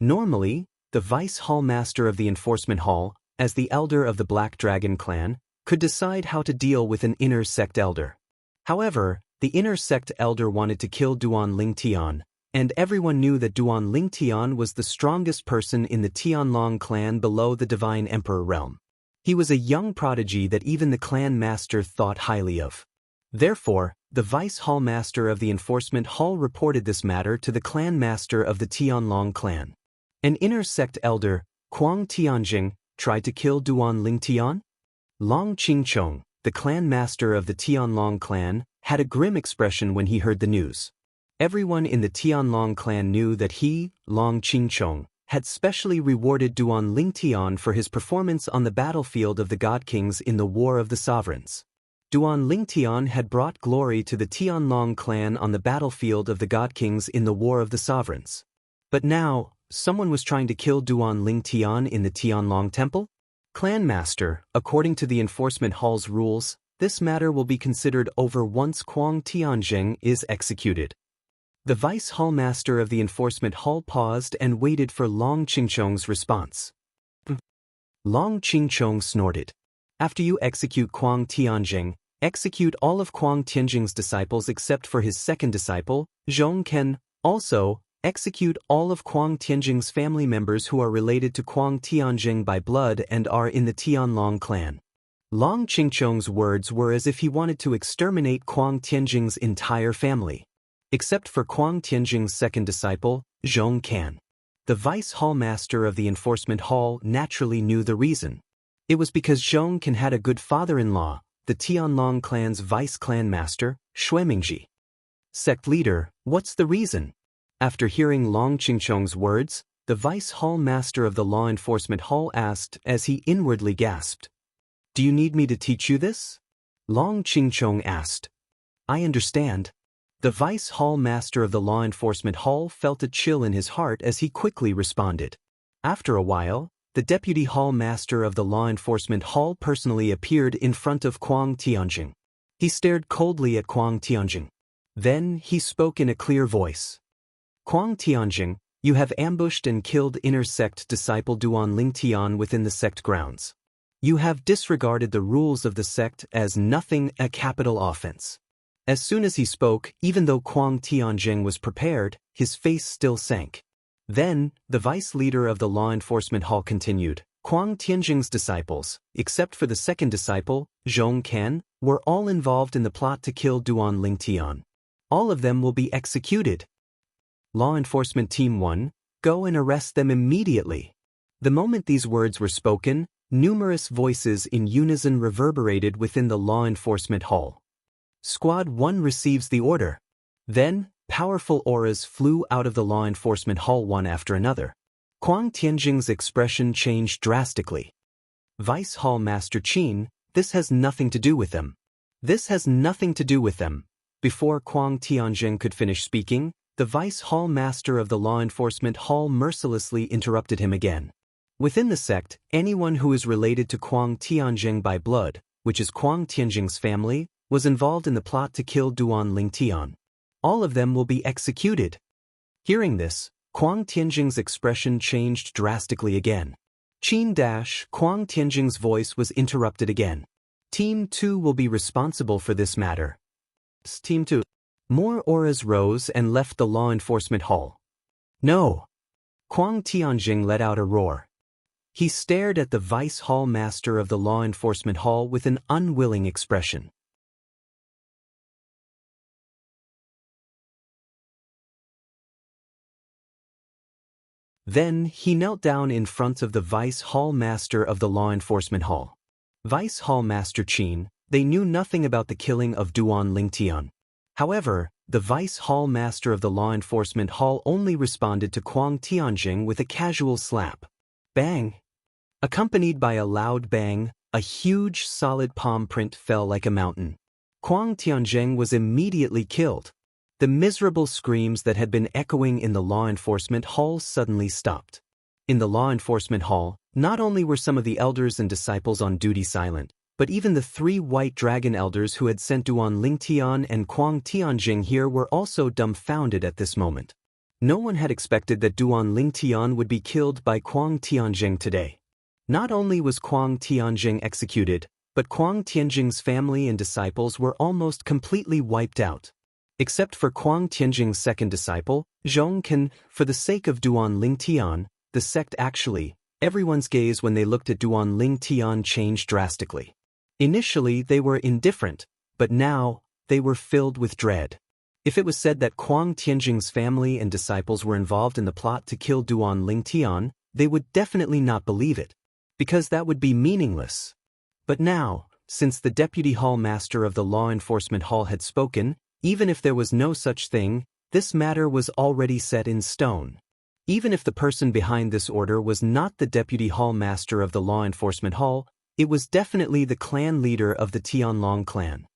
Normally, the Vice Hall Master of the Enforcement Hall, as the elder of the Black Dragon clan, could decide how to deal with an inner sect elder. However, the inner sect elder wanted to kill Duan Lingtian, and everyone knew that Duan Lingtian was the strongest person in the Tianlong clan below the Divine Emperor realm. He was a young prodigy that even the clan master thought highly of. Therefore, the Vice Hall Master of the Enforcement Hall reported this matter to the Clan Master of the Tianlong clan. An inner sect elder, Kuang Tianjing, tried to kill Duan Lingtian. Long Qingchong, the Clan Master of the Tianlong clan, had a grim expression when he heard the news. Everyone in the Tianlong clan knew that he, Long Qingchong, had specially rewarded Duan Lingtian for his performance on the battlefield of the God Kings in the War of the Sovereigns. Duan Lingtian had brought glory to the Tianlong clan on the battlefield of the God Kings in the War of the Sovereigns. But now, someone was trying to kill Duan Lingtian in the Tianlong temple? Clan Master, according to the Enforcement Hall's rules, this matter will be considered over once Kuang Tianjing is executed. The Vice Hall Master of the Enforcement Hall paused and waited for Long Qingchong's response. Long Qingchong snorted. After you execute Kuang Tianjing, execute all of Kuang Tianjing's disciples except for his second disciple, Zhong Ken. Also, execute all of Kuang Tianjing's family members who are related to Kuang Tianjing by blood and are in the Tianlong clan. Long Qingchong's words were as if he wanted to exterminate Kuang Tianjing's entire family. Except for Kuang Tianjing's second disciple, Zhong Ken. The Vice Hall Master of the Enforcement Hall naturally knew the reason. It was because Zhong Ken had a good father-in-law, the Tianlong clan's vice clan master, Xuemingji. Sect leader, what's the reason? After hearing Long Qingchong's words, the Vice Hall Master of the Law Enforcement Hall asked as he inwardly gasped. Do you need me to teach you this? Long Qingchong asked. I understand. The Vice Hall Master of the Law Enforcement Hall felt a chill in his heart as he quickly responded. After a while, the Deputy Hall Master of the Law Enforcement Hall personally appeared in front of Kuang Tianjing. He stared coldly at Kuang Tianjing. Then he spoke in a clear voice. Kuang Tianjing, you have ambushed and killed inner sect disciple Duan Lingtian within the sect grounds. You have disregarded the rules of the sect as nothing a capital offense. As soon as he spoke, even though Kuang Tianjing was prepared, his face still sank. Then, the vice leader of the law enforcement hall continued, Kuang Tianjing's disciples, except for the second disciple, Zhong Ken, were all involved in the plot to kill Duan Lingtian. All of them will be executed. Law Enforcement Team 1, go and arrest them immediately. The moment these words were spoken, numerous voices in unison reverberated within the law enforcement hall. Squad 1 receives the order. Then, powerful auras flew out of the law enforcement hall one after another. Kuang Tianjing's expression changed drastically. Vice Hall Master Qin, this has nothing to do with them. This has nothing to do with them. Before Kuang Tianjing could finish speaking, the Vice Hall Master of the Law Enforcement Hall mercilessly interrupted him again. Within the sect, anyone who is related to Kuang Tianjing by blood, which is Kuang Tianjing's family, was involved in the plot to kill Duan Lingtian. All of them will be executed. Hearing this, Kuang Tianjing's expression changed drastically again. Kuang Tianjing's voice was interrupted again. Team 2 will be responsible for this matter. Team 2. More auras rose and left the law enforcement hall. No! Kuang Tianjing let out a roar. He stared at the Vice Hall Master of the Law Enforcement Hall with an unwilling expression. Then he knelt down in front of the Vice Hall Master of the Law Enforcement Hall. Vice Hall Master Qin, they knew nothing about the killing of Duan Lingtian. However, the Vice Hall Master of the Law Enforcement Hall only responded to Kuang Tianjing with a casual slap. Bang! Accompanied by a loud bang, a huge solid palm print fell like a mountain. Kuang Tianjing was immediately killed. The miserable screams that had been echoing in the law enforcement hall suddenly stopped. In the law enforcement hall, not only were some of the elders and disciples on duty silent, but even the 3 white dragon elders who had sent Duan Lingtian and Kuang Tianjing here were also dumbfounded at this moment. No one had expected that Duan Lingtian would be killed by Kuang Tianjing today. Not only was Kuang Tianjing executed, but Kuang Tianjing's family and disciples were almost completely wiped out. Except for Kuang Tianjing's second disciple, Zhongken, for the sake of Duan Lingtian, the sect actually, everyone's gaze when they looked at Duan Lingtian changed drastically. Initially they were indifferent, but now, they were filled with dread. If it was said that Kuang Tianjing's family and disciples were involved in the plot to kill Duan Lingtian, they would definitely not believe it, because that would be meaningless. But now, since the Deputy Hall Master of the Law Enforcement Hall had spoken, even if there was no such thing, this matter was already set in stone. Even if the person behind this order was not the Deputy Hall Master of the Law Enforcement Hall, it was definitely the clan leader of the Tianlong clan.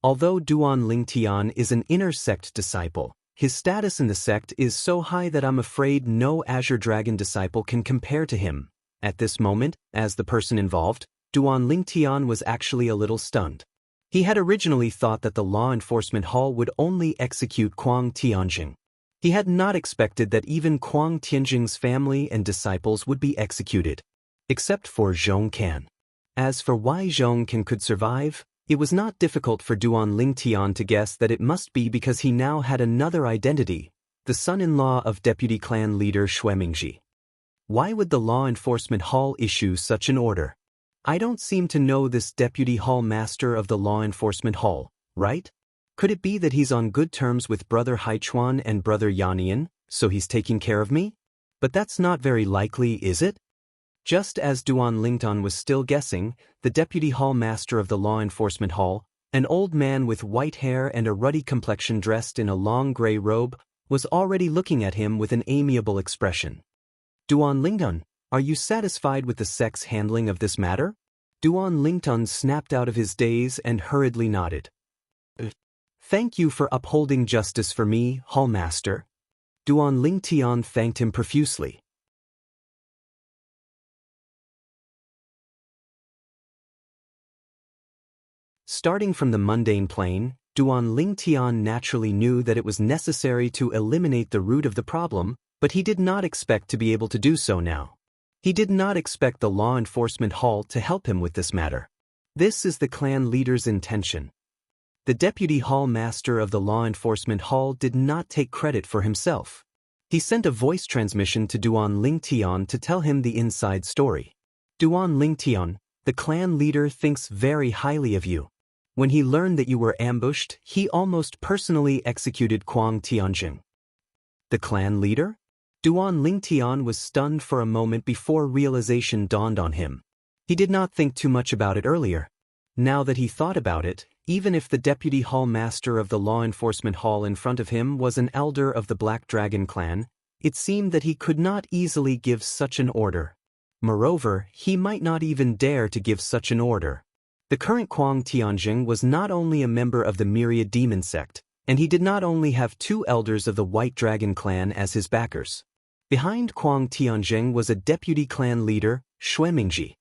Although Duan Lingtian is an inner sect disciple, his status in the sect is so high that I'm afraid no Azure Dragon disciple can compare to him. At this moment, as the person involved, Duan Lingtian was actually a little stunned. He had originally thought that the law enforcement hall would only execute Kuang Tianjing. He had not expected that even Kuang Tianjing's family and disciples would be executed, except for Zhongkan. As for why Zhongkan could survive, it was not difficult for Duan Lingtian to guess that it must be because he now had another identity, the son-in-law of deputy clan leader Xuemingji. Why would the law enforcement hall issue such an order? I don't seem to know this deputy hall master of the law enforcement hall, right? Could it be that he's on good terms with brother Haichuan and brother Yanian, so he's taking care of me? But that's not very likely, is it? Just as Duan Lingtian was still guessing, the deputy hall master of the law enforcement hall, an old man with white hair and a ruddy complexion dressed in a long gray robe, was already looking at him with an amiable expression. Duan Lingtian, are you satisfied with the sect's handling of this matter? Duan Lingtian snapped out of his daze and hurriedly nodded. Thank you for upholding justice for me, Hallmaster. Duan Lingtian thanked him profusely. Starting from the mundane plane, Duan Lingtian naturally knew that it was necessary to eliminate the root of the problem, but he did not expect to be able to do so now. He did not expect the law enforcement hall to help him with this matter. This is the clan leader's intention. The deputy hall master of the law enforcement hall did not take credit for himself. He sent a voice transmission to Duan Lingtian to tell him the inside story. Duan Lingtian, the clan leader thinks very highly of you. When he learned that you were ambushed, he almost personally executed Kuang Tianjing. The clan leader? Duan Lingtian was stunned for a moment before realization dawned on him. He did not think too much about it earlier. Now that he thought about it, even if the deputy hall master of the law enforcement hall in front of him was an elder of the Black Dragon clan, it seemed that he could not easily give such an order. Moreover, he might not even dare to give such an order. The current Kuang Tianjing was not only a member of the Myriad Demon sect, and he did not only have 2 elders of the White Dragon clan as his backers. Behind Kuang Tianjing was a deputy clan leader, Xuemingji.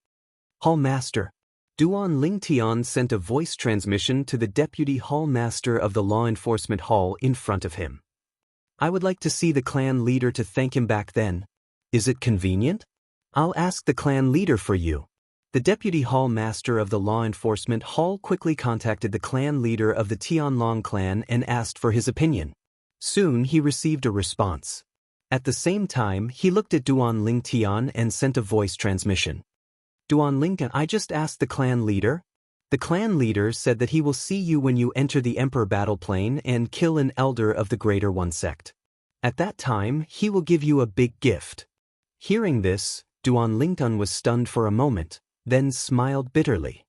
Hall Master. Duan Lingtian sent a voice transmission to the deputy hall master of the law enforcement hall in front of him. I would like to see the clan leader to thank him back then. Is it convenient? I'll ask the clan leader for you. The deputy hall master of the law enforcement hall quickly contacted the clan leader of the Tianlong clan and asked for his opinion. Soon he received a response. At the same time, he looked at Duan Lingtian and sent a voice transmission. Duan Lingtian, I just asked the clan leader. The clan leader said that he will see you when you enter the Emperor battle plane and kill an elder of the Greater One sect. At that time, he will give you a big gift. Hearing this, Duan Lingtun was stunned for a moment, then smiled bitterly.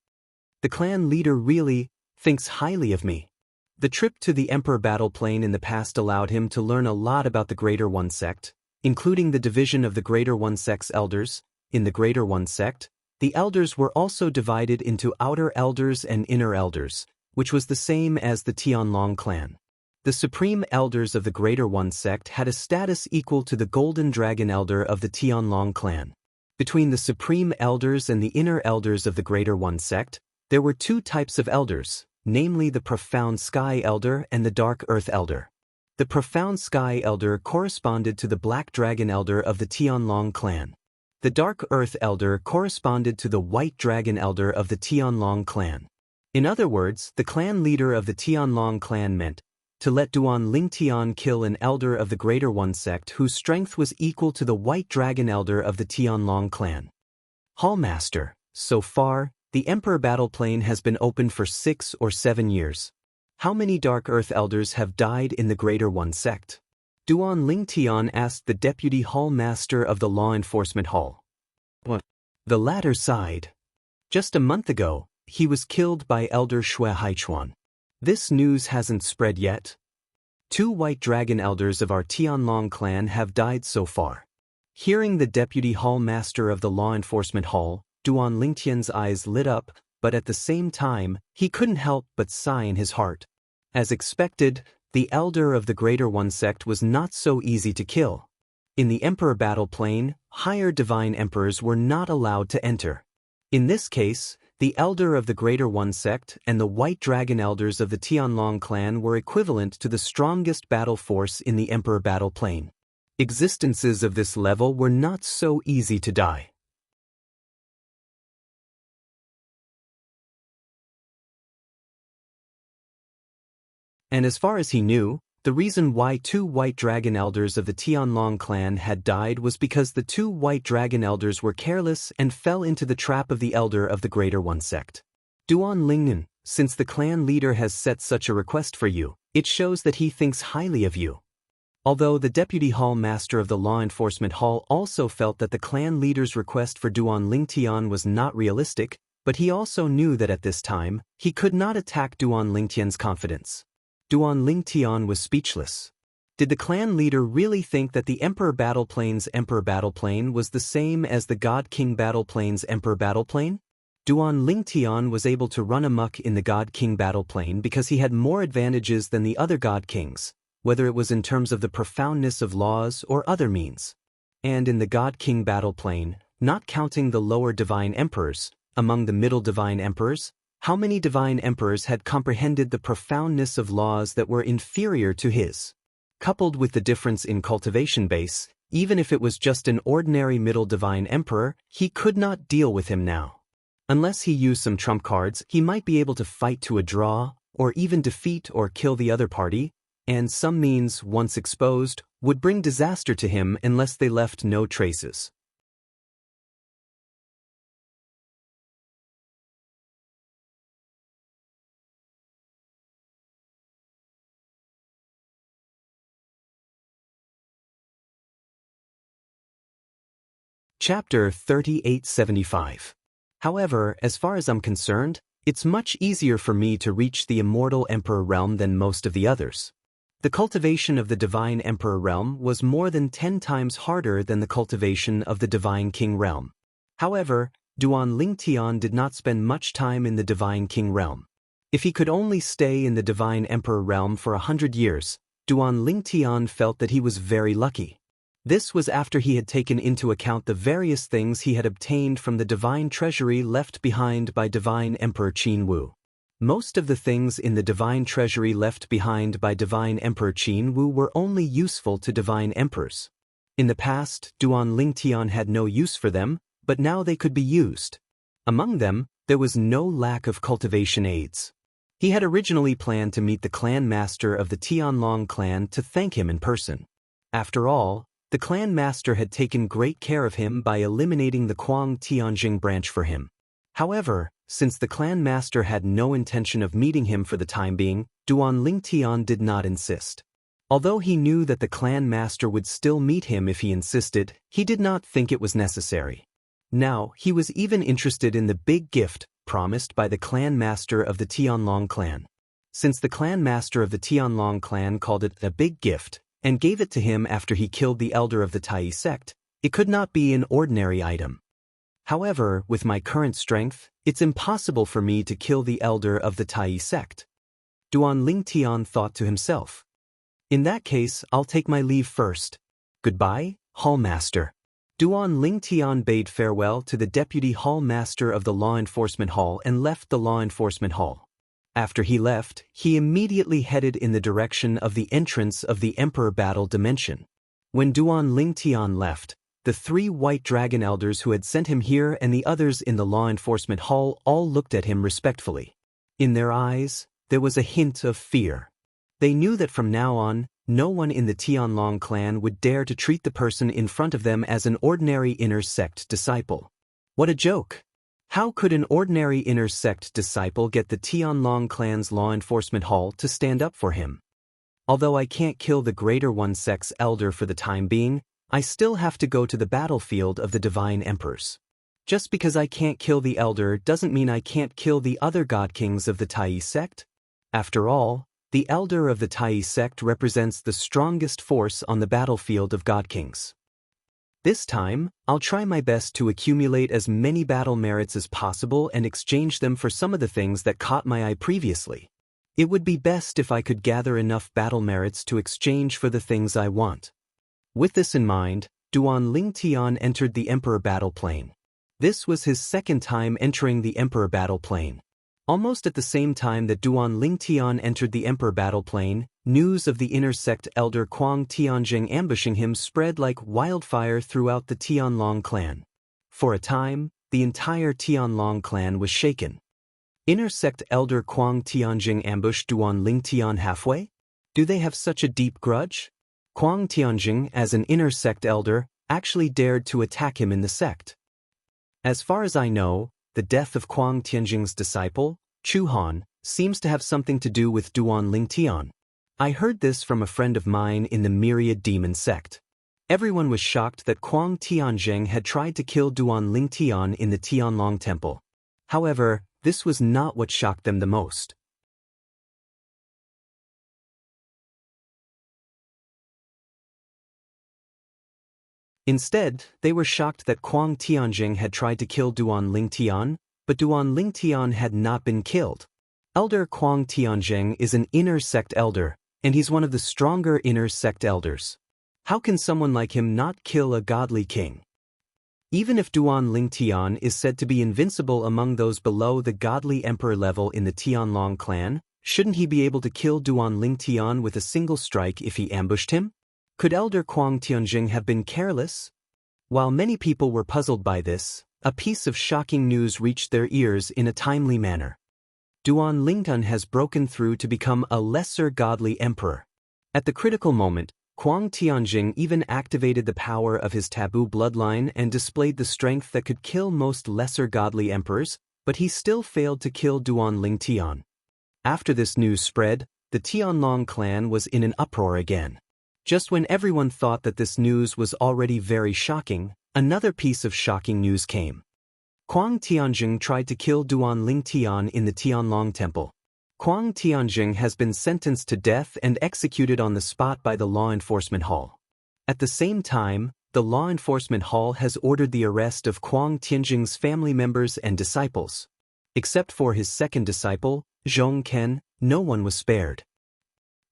The clan leader really thinks highly of me. The trip to the Emperor Battle Plane in the past allowed him to learn a lot about the Greater One sect, including the division of the Greater One sect's elders. In the Greater One sect, the elders were also divided into outer elders and inner elders, which was the same as the Tianlong clan. The supreme elders of the Greater One sect had a status equal to the Golden Dragon Elder of the Tianlong clan. Between the supreme elders and the inner elders of the Greater One sect, there were two types of elders, namely the Profound Sky Elder and the Dark Earth Elder. The Profound Sky Elder corresponded to the Black Dragon Elder of the Tianlong clan. The Dark Earth Elder corresponded to the White Dragon Elder of the Tianlong clan. In other words, the clan leader of the Tianlong clan meant to let Duan Lingtian kill an elder of the Greater One sect whose strength was equal to the White Dragon Elder of the Tianlong clan. Hallmaster, so far, the Emperor Battle Plane has been open for 6 or 7 years. How many Dark Earth Elders have died in the Greater One sect? Duan Lingtian asked the Deputy Hall Master of the Law Enforcement Hall. What? The latter sighed. Just a month ago, he was killed by Elder Shui Haichuan. This news hasn't spread yet. 2 White Dragon Elders of our Tianlong clan have died so far. Hearing the Deputy Hall Master of the Law Enforcement Hall, Duan Lingtian's eyes lit up, but at the same time, he couldn't help but sigh in his heart. As expected, the elder of the Greater One sect was not so easy to kill. In the Emperor Battle Plane, higher divine emperors were not allowed to enter. In this case, the elder of the Greater One sect and the White Dragon Elders of the Tianlong clan were equivalent to the strongest battle force in the Emperor Battle Plane. Existences of this level were not so easy to die. And as far as he knew, the reason why 2 White Dragon Elders of the Tianlong clan had died was because the 2 White Dragon Elders were careless and fell into the trap of the Elder of the Greater One sect. Duan Lingnan, since the clan leader has set such a request for you, it shows that he thinks highly of you. Although the Deputy Hall Master of the Law Enforcement Hall also felt that the clan leader's request for Duan Lingtian was not realistic, but he also knew that at this time, he could not attack Duan Lingtian's confidence. Duan Lingtian was speechless. Did the clan leader really think that the Emperor Battle Plane's Emperor Battle Plane was the same as the God King Battle Plane's Emperor Battle Plane? Duan Lingtian was able to run amok in the God King Battle Plane because he had more advantages than the other God Kings, whether it was in terms of the profoundness of laws or other means. And in the God King Battle Plane, not counting the lower divine emperors, among the middle divine emperors, how many divine emperors had comprehended the profoundness of laws that were inferior to his? Coupled with the difference in cultivation base, even if it was just an ordinary middle divine emperor, he could not deal with him now. Unless he used some trump cards, he might be able to fight to a draw, or even defeat or kill the other party, and some means, once exposed, would bring disaster to him unless they left no traces. Chapter 3875. However, as far as I'm concerned, it's much easier for me to reach the immortal Emperor realm than most of the others. The cultivation of the Divine Emperor realm was more than 10 times harder than the cultivation of the Divine King realm. However, Duan Lingtian did not spend much time in the Divine King realm. If he could only stay in the Divine Emperor realm for 100 years, Duan Lingtian felt that he was very lucky. This was after he had taken into account the various things he had obtained from the divine treasury left behind by Divine Emperor Qin Wu. Most of the things in the divine treasury left behind by Divine Emperor Qin Wu were only useful to divine emperors. In the past, Duan Lingtian had no use for them, but now they could be used. Among them, there was no lack of cultivation aids. He had originally planned to meet the clan master of the Tianlong clan to thank him in person. After all, the clan master had taken great care of him by eliminating the Kuang Tianjing branch for him. However, since the clan master had no intention of meeting him for the time being, Duan Lingtian did not insist. Although he knew that the clan master would still meet him if he insisted, he did not think it was necessary. Now, he was even interested in the big gift promised by the clan master of the Tianlong clan. Since the clan master of the Tianlong clan called it a big gift and gave it to him after he killed the elder of the Tai sect, it could not be an ordinary item. However, with my current strength, it's impossible for me to kill the elder of the Tai sect. Duan Lingtian thought to himself. In that case, I'll take my leave first. Goodbye, Hall Master. Duan Lingtian bade farewell to the deputy hall master of the law enforcement hall and left the law enforcement hall. After he left, he immediately headed in the direction of the entrance of the Emperor Battle Dimension. When Duan Lingtian left, the 3 white dragon elders who had sent him here and the others in the law enforcement hall all looked at him respectfully. In their eyes, there was a hint of fear. They knew that from now on, no one in the Tianlong clan would dare to treat the person in front of them as an ordinary inner sect disciple. What a joke! How could an ordinary inner sect disciple get the Tianlong clan's law enforcement hall to stand up for him? Although I can't kill the Greater One sect's elder for the time being, I still have to go to the battlefield of the Divine Emperors. Just because I can't kill the elder doesn't mean I can't kill the other god kings of the Tai sect. After all, the elder of the Tai sect represents the strongest force on the battlefield of god kings. This time, I'll try my best to accumulate as many battle merits as possible and exchange them for some of the things that caught my eye previously. It would be best if I could gather enough battle merits to exchange for the things I want. With this in mind, Duan Lingtian entered the Emperor Battle Plane. This was his second time entering the Emperor Battle Plane. Almost at the same time that Duan Lingtian entered the Emperor Battle Plane, news of the inner sect elder Kuang Tianjing ambushing him spread like wildfire throughout the Tianlong clan. For a time, the entire Tianlong clan was shaken. Inner sect elder Kuang Tianjing ambushed Duan Lingtian halfway? Do they have such a deep grudge? Kuang Tianjing, as an inner sect elder, actually dared to attack him in the sect. As far as I know, the death of Kuang Tianjing's disciple, Chu Han, seems to have something to do with Duan Lingtian. I heard this from a friend of mine in the Myriad Demon sect. Everyone was shocked that Kuang Tianjing had tried to kill Duan Lingtian in the Tianlong temple. However, this was not what shocked them the most. Instead, they were shocked that Kuang Tianjing had tried to kill Duan Lingtian, but Duan Lingtian had not been killed. Elder Kuang Tianjing is an inner sect elder, and he's one of the stronger inner sect elders. How can someone like him not kill a godly king? Even if Duan Lingtian is said to be invincible among those below the godly emperor level in the Tianlong clan, shouldn't he be able to kill Duan Lingtian with a single strike if he ambushed him? Could Elder Kuang Tianjing have been careless? While many people were puzzled by this, a piece of shocking news reached their ears in a timely manner. Duan Lingtian has broken through to become a lesser godly emperor. At the critical moment, Kuang Tianjing even activated the power of his taboo bloodline and displayed the strength that could kill most lesser godly emperors, but he still failed to kill Duan Lingtian. After this news spread, the Tianlong clan was in an uproar again. Just when everyone thought that this news was already very shocking, another piece of shocking news came. Kuang Tianjing tried to kill Duan Lingtian in the Tianlong temple. Kuang Tianjing has been sentenced to death and executed on the spot by the Law Enforcement Hall. At the same time, the Law Enforcement Hall has ordered the arrest of Kuang Tianjing's family members and disciples. Except for his second disciple, Zhong Ken, no one was spared.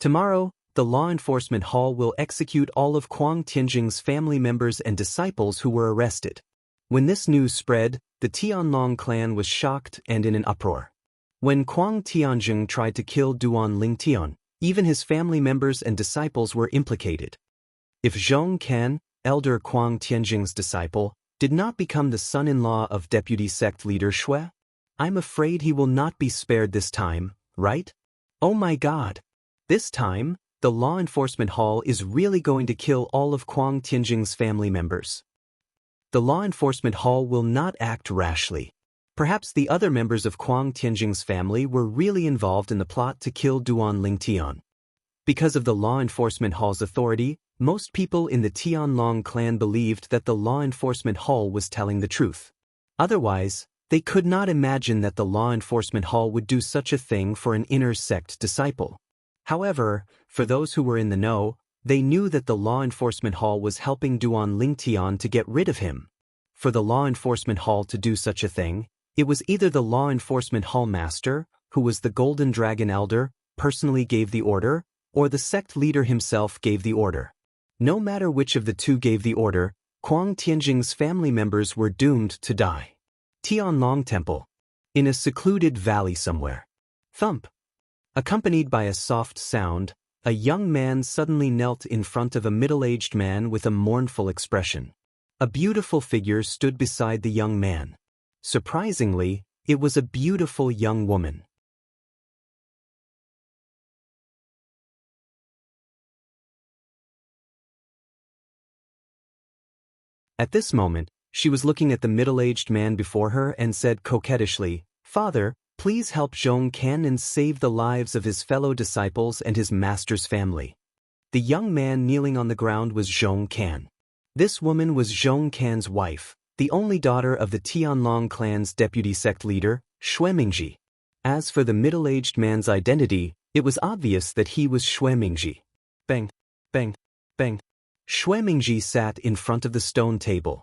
Tomorrow, the Law Enforcement Hall will execute all of Kuang Tianjing's family members and disciples who were arrested. When this news spread, the Tianlong clan was shocked and in an uproar. When Kuang Tianjing tried to kill Duan Lingtian, even his family members and disciples were implicated. If Zhong Ken, elder Kuang Tianjing's disciple, did not become the son-in-law of deputy sect leader Shui, I'm afraid he will not be spared this time, right? Oh my God! This time, the Law Enforcement Hall is really going to kill all of Kuang Tianjing's family members. The Law Enforcement Hall will not act rashly. Perhaps the other members of Kuang Tianjing's family were really involved in the plot to kill Duan Lingtian. Because of the law enforcement hall's authority, most people in the Tianlong clan believed that the law enforcement hall was telling the truth. Otherwise, they could not imagine that the law enforcement hall would do such a thing for an inner sect disciple. However, for those who were in the know, they knew that the law enforcement hall was helping Duan Lingtian to get rid of him. For the law enforcement hall to do such a thing, it was either the law enforcement hall master, who was the Golden Dragon Elder, personally gave the order, or the sect leader himself gave the order. No matter which of the two gave the order, Kuang Tianjing's family members were doomed to die. Tianlong Temple. In a secluded valley somewhere. Thump. Accompanied by a soft sound, a young man suddenly knelt in front of a middle-aged man with a mournful expression. A beautiful figure stood beside the young man. Surprisingly, it was a beautiful young woman. At this moment, she was looking at the middle-aged man before her and said coquettishly, "Father, please help Zhong Can and save the lives of his fellow disciples and his master's family." The young man kneeling on the ground was Zhong Can. This woman was Zhong Can's wife, the only daughter of the Tianlong clan's deputy sect leader, Xuemingji. As for the middle-aged man's identity, it was obvious that he was Xuemingji. Bang, bang, bang. Xuemingji sat in front of the stone table.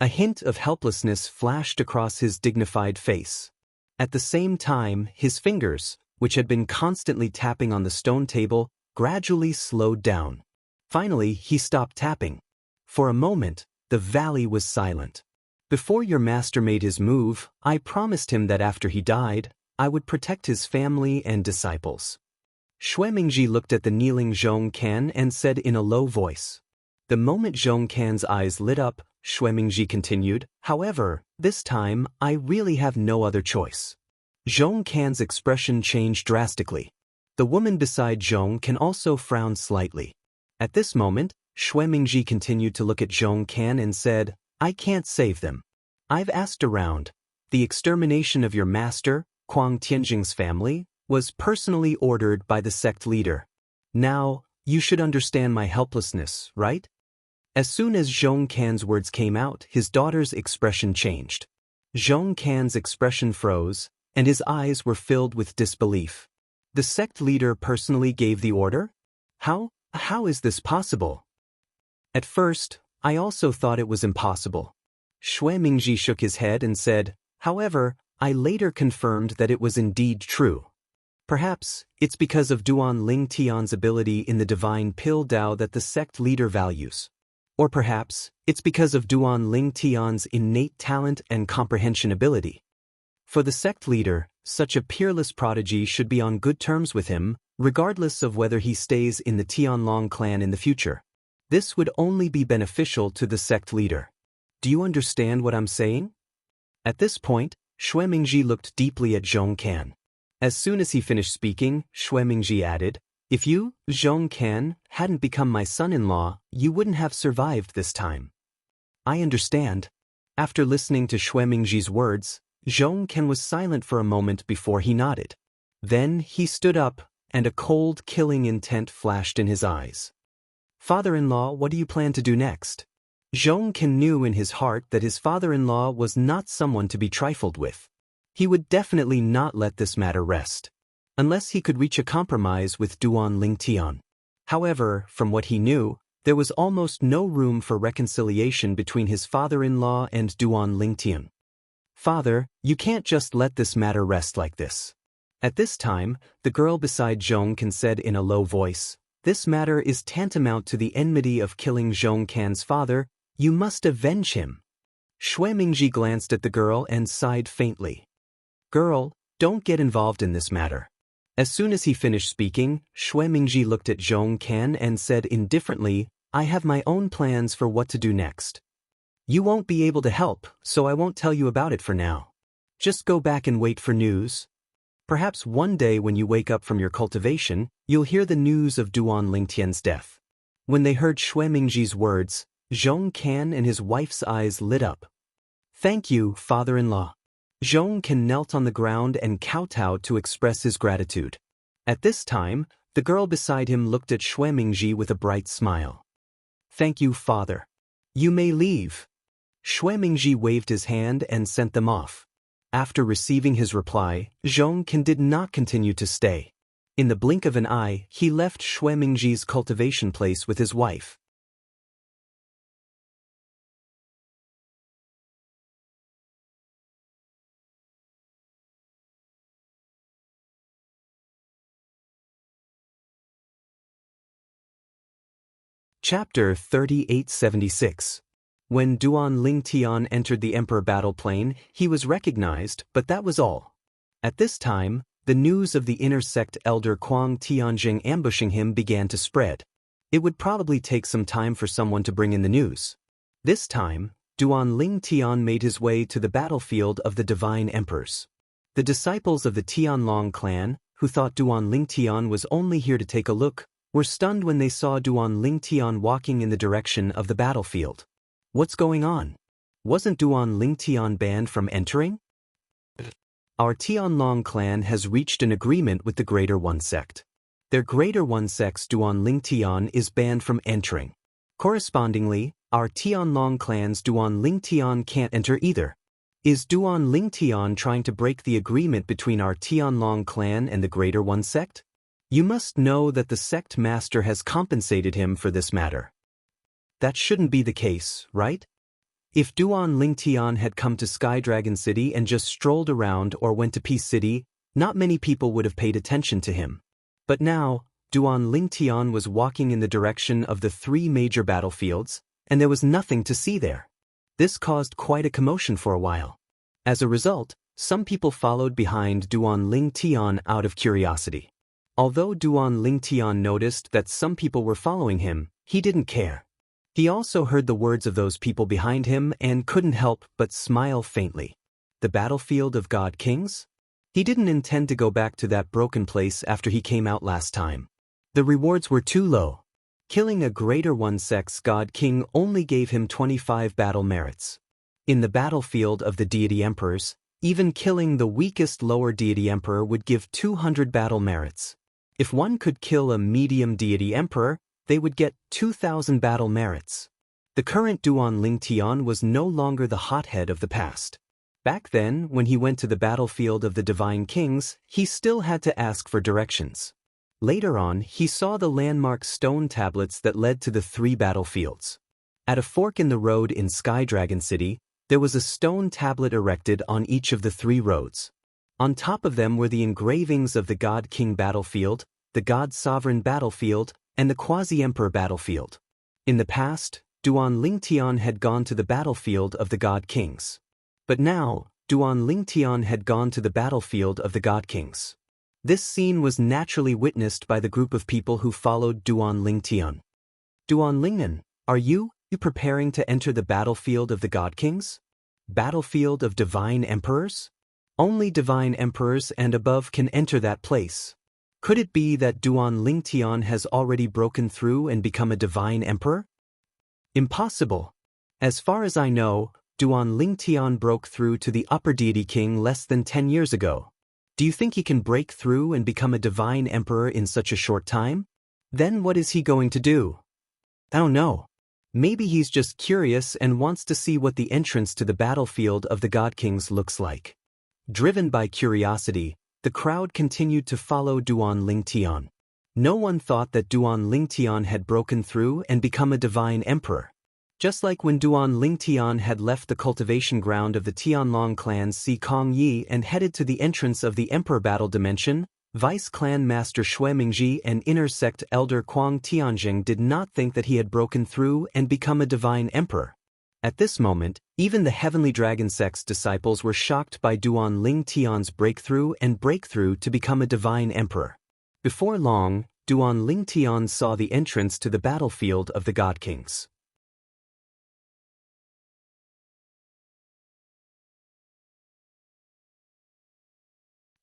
A hint of helplessness flashed across his dignified face. At the same time, his fingers, which had been constantly tapping on the stone table, gradually slowed down. Finally, he stopped tapping. For a moment, the valley was silent. "Before your master made his move, I promised him that after he died, I would protect his family and disciples." Xuemingji looked at the kneeling Zhong Can and said in a low voice. The moment Zhong Can's eyes lit up, Xuemingji continued, "However, this time, I really have no other choice." Zhong Can's expression changed drastically. The woman beside Zhong Can also frowned slightly. At this moment, Xuemingji continued to look at Zhong Can and said, "I can't save them. I've asked around. The extermination of your master, Kuang Tianjing's family, was personally ordered by the sect leader. Now, you should understand my helplessness, right?" As soon as Zhong Can's words came out, his daughter's expression changed. Zhong Can's expression froze, and his eyes were filled with disbelief. The sect leader personally gave the order? How is this possible? At first, I also thought it was impossible. Xuemingji shook his head and said, "However, I later confirmed that it was indeed true. Perhaps it's because of Duan Lingtian's ability in the divine pill Dao that the sect leader values. Or perhaps it's because of Duan Lingtian's innate talent and comprehension ability. For the sect leader, such a peerless prodigy should be on good terms with him, regardless of whether he stays in the Tianlong clan in the future. This would only be beneficial to the sect leader. Do you understand what I'm saying?" At this point, Xuemingji looked deeply at Zhong Can. As soon as he finished speaking, Xuemingji added, "If you, Zhong Can, hadn't become my son-in-law, you wouldn't have survived this time." "I understand." After listening to Xuemingji's words, Zhong Can was silent for a moment before he nodded. Then he stood up, and a cold, killing intent flashed in his eyes. "Father-in-law, what do you plan to do next?" Zhong Can knew in his heart that his father-in-law was not someone to be trifled with. He would definitely not let this matter rest, unless he could reach a compromise with Duan Lingtian. However, from what he knew, there was almost no room for reconciliation between his father-in-law and Duan Lingtian. "Father, you can't just let this matter rest like this." At this time, the girl beside Zhong Can said in a low voice, "This matter is tantamount to the enmity of killing Zhong Can's father. You must avenge him." Xuemingji glanced at the girl and sighed faintly. "Girl, don't get involved in this matter." As soon as he finished speaking, Xuemingji looked at Zhong Can and said indifferently, "I have my own plans for what to do next. You won't be able to help, so I won't tell you about it for now. Just go back and wait for news. Perhaps one day when you wake up from your cultivation, you'll hear the news of Duan Lingtian's death." When they heard Xuemingji's words, Zhong Can and his wife's eyes lit up. "Thank you, father-in-law." Zhong Can knelt on the ground and kowtowed to express his gratitude. At this time, The girl beside him looked at Xuemingji with a bright smile. Thank you, father. You may leave. Xuemingji waved his hand and sent them off. After receiving his reply, Zhongqin did not continue to stay. In the blink of an eye, he left Xuemingji's cultivation place with his wife. Chapter 3876. When Duan Lingtian entered the Emperor battle plane, he was recognized, but that was all. At this time, the news of the inner sect elder Kuang Tianjing ambushing him began to spread. It would probably take some time for someone to bring in the news. This time, Duan Lingtian made his way to the battlefield of the Divine Emperors. The disciples of the Tianlong clan, who thought Duan Lingtian was only here to take a look, were stunned when they saw Duan Lingtian walking in the direction of the battlefield. What's going on? Wasn't Duan Lingtian banned from entering? Our Tianlong clan has reached an agreement with the Greater One sect. Their Greater One sect's Duan Lingtian is banned from entering. Correspondingly, our Tianlong clan's Duan Lingtian can't enter either. Is Duan Lingtian trying to break the agreement between our Tianlong clan and the Greater One sect? You must know that the sect master has compensated him for this matter. That shouldn't be the case, right? If Duan Lingtian had come to Skydragon City and just strolled around or went to Peace City, not many people would have paid attention to him. But now, Duan Lingtian was walking in the direction of the 3 major battlefields, and there was nothing to see there. This caused quite a commotion for a while. As a result, some people followed behind Duan Lingtian out of curiosity. Although Duan Lingtian noticed that some people were following him, he didn't care. He also heard the words of those people behind him and couldn't help but smile faintly. The battlefield of God Kings? He didn't intend to go back to that broken place after he came out last time. The rewards were too low. Killing a Greater One sect's God King only gave him 25 battle merits. In the battlefield of the Deity Emperors, even killing the weakest lower Deity Emperor would give 200 battle merits. If one could kill a medium Deity Emperor, they would get 2,000 battle merits. The current Duan Lingtian was no longer the hothead of the past. Back then, when he went to the battlefield of the Divine Kings, he still had to ask for directions. Later on, he saw the landmark stone tablets that led to the 3 battlefields. At a fork in the road in Skydragon City, there was a stone tablet erected on each of the 3 roads. On top of them were the engravings of the God King battlefield, the God Sovereign battlefield, and the Quasi-Emperor battlefield. In the past, Duan Lingtian had gone to the battlefield of the God Kings. But now, Duan Lingtian had gone to the battlefield of the God Kings. This scene was naturally witnessed by the group of people who followed Duan Lingtian. Duan Lingnan, are you preparing to enter the battlefield of the God Kings? Battlefield of Divine Emperors? Only Divine Emperors and above can enter that place. Could it be that Duan Lingtian has already broken through and become a Divine Emperor? Impossible. As far as I know, Duan Lingtian broke through to the Upper Deity King less than 10 years ago. Do you think he can break through and become a Divine Emperor in such a short time? Then what is he going to do? I don't know. Maybe he's just curious and wants to see what the entrance to the battlefield of the God Kings looks like. Driven by curiosity, the crowd continued to follow Duan Lingtian. No one thought that Duan Lingtian had broken through and become a Divine Emperor. Just like when Duan Lingtian had left the cultivation ground of the Tianlong clan's Si Kong Yi and headed to the entrance of the Emperor Battle Dimension, Vice Clan Master Xuemingji and Inner Sect Elder Kuang Tianjing did not think that he had broken through and become a Divine Emperor. At this moment, even the Heavenly Dragon Sect's disciples were shocked by Duan Lingtian's breakthrough to become a Divine Emperor. Before long, Duan Lingtian saw the entrance to the battlefield of the God Kings.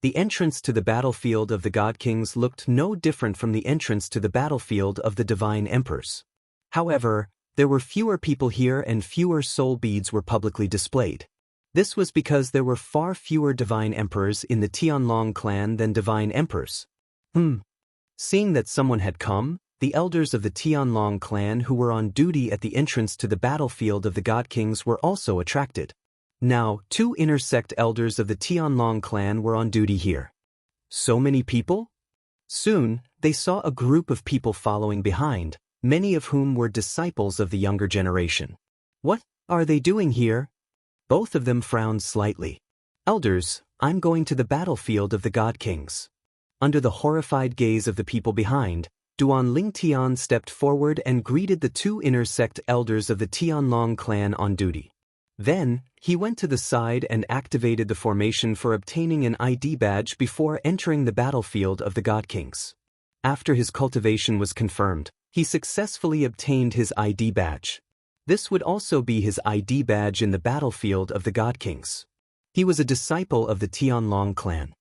The entrance to the battlefield of the God Kings looked no different from the entrance to the battlefield of the Divine Emperors. However, there were fewer people here and fewer soul beads were publicly displayed. This was because there were far fewer Divine Emperors in the Tianlong clan than Divine Emperors. Seeing that someone had come, the elders of the Tianlong clan who were on duty at the entrance to the battlefield of the God Kings were also attracted. Now, 2 inner sect elders of the Tianlong clan were on duty here. So many people? Soon, they saw a group of people following behind, many of whom were disciples of the younger generation. What are they doing here? Both of them frowned slightly. Elders, I'm going to the battlefield of the God Kings. Under the horrified gaze of the people behind, Duan Lingtian stepped forward and greeted the 2 inner sect elders of the Tianlong clan on duty. Then, he went to the side and activated the formation for obtaining an ID badge before entering the battlefield of the God Kings. After his cultivation was confirmed, he successfully obtained his ID badge. This would also be his ID badge in the battlefield of the God Kings. He was a disciple of the Tianlong clan.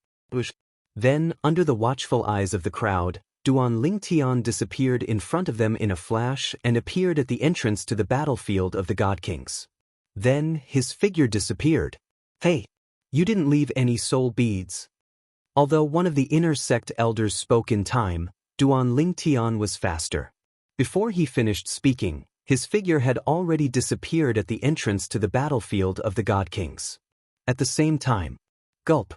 Then, under the watchful eyes of the crowd, Duan Lingtian disappeared in front of them in a flash and appeared at the entrance to the battlefield of the God Kings. Then, his figure disappeared. Hey, you didn't leave any soul beads. Although one of the inner sect elders spoke in time, Duan Lingtian was faster. Before he finished speaking, his figure had already disappeared at the entrance to the battlefield of the God Kings. At the same time, gulp.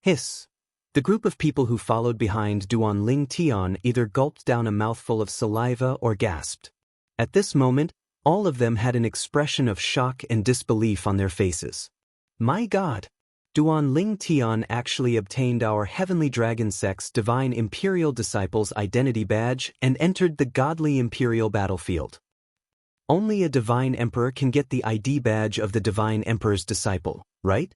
Hiss. The group of people who followed behind Duan Lingtian either gulped down a mouthful of saliva or gasped. At this moment, all of them had an expression of shock and disbelief on their faces. My God! Duan Lingtian actually obtained our Heavenly Dragon Sect's Divine Imperial Disciples Identity Badge and entered the Godly Imperial Battlefield. Only a Divine Emperor can get the ID badge of the Divine Emperor's disciple, right?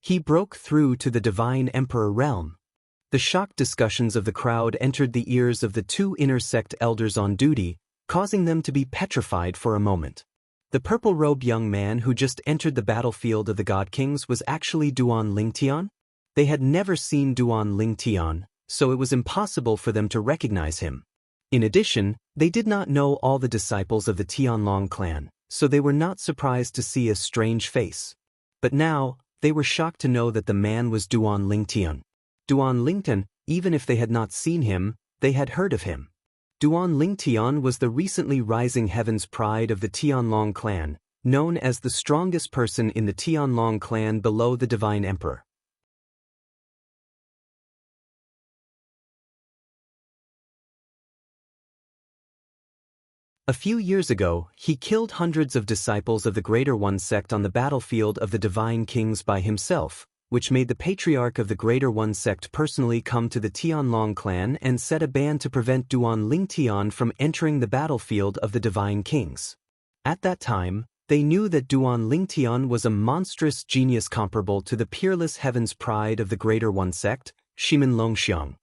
He broke through to the Divine Emperor realm. The shocked discussions of the crowd entered the ears of the 2 inner sect elders on duty, causing them to be petrified for a moment. The purple-robed young man who just entered the battlefield of the God Kings was actually Duan Lingtian? They had never seen Duan Lingtian, so it was impossible for them to recognize him. In addition, they did not know all the disciples of the Tianlong clan, so they were not surprised to see a strange face. But now, they were shocked to know that the man was Duan Lingtian. Duan Lingtian, even if they had not seen him, they had heard of him. Duan Lingtian was the recently rising heaven's pride of the Tianlong clan, known as the strongest person in the Tianlong clan below the Divine Emperor. A few years ago, he killed hundreds of disciples of the Greater One sect on the battlefield of the Divine Kings by himself, which made the Patriarch of the Greater One sect personally come to the Tianlong clan and set a ban to prevent Duan Lingtian from entering the battlefield of the Divine Kings. At that time, they knew that Duan Lingtian was a monstrous genius comparable to the peerless heaven's pride of the Greater One sect, Shimin Longxiang.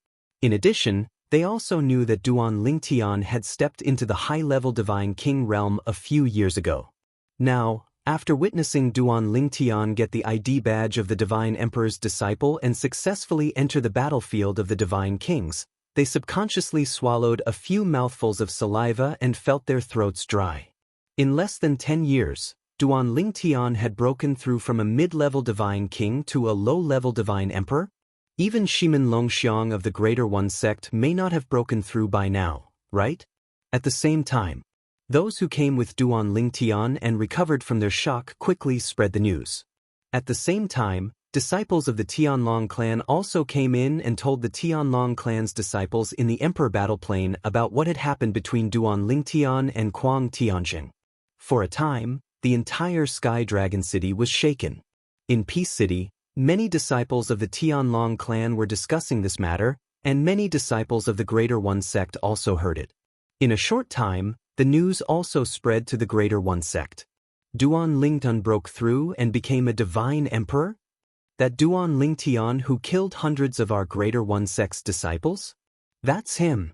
In addition, they also knew that Duan Lingtian had stepped into the high-level Divine King realm a few years ago. Now, after witnessing Duan Lingtian get the ID badge of the Divine Emperor's disciple and successfully enter the battlefield of the Divine Kings, they subconsciously swallowed a few mouthfuls of saliva and felt their throats dry. In less than 10 years, Duan Lingtian had broken through from a mid-level Divine King to a low-level Divine Emperor. Even Shimin Longxiang of the Greater One sect may not have broken through by now, right? At the same time, those who came with Duan Lingtian and recovered from their shock quickly spread the news. At the same time, disciples of the Tianlong clan also came in and told the Tianlong clan's disciples in the Emperor battle plane about what had happened between Duan Lingtian and Kuang Tianjing. For a time, the entire Sky Dragon City was shaken. In Peace City, many disciples of the Tianlong clan were discussing this matter, and many disciples of the Greater One sect also heard it. In a short time, the news also spread to the Greater One sect. Duan Lingtian broke through and became a divine emperor? That Duan Lingtian who killed hundreds of our Greater One sect's disciples? That's him.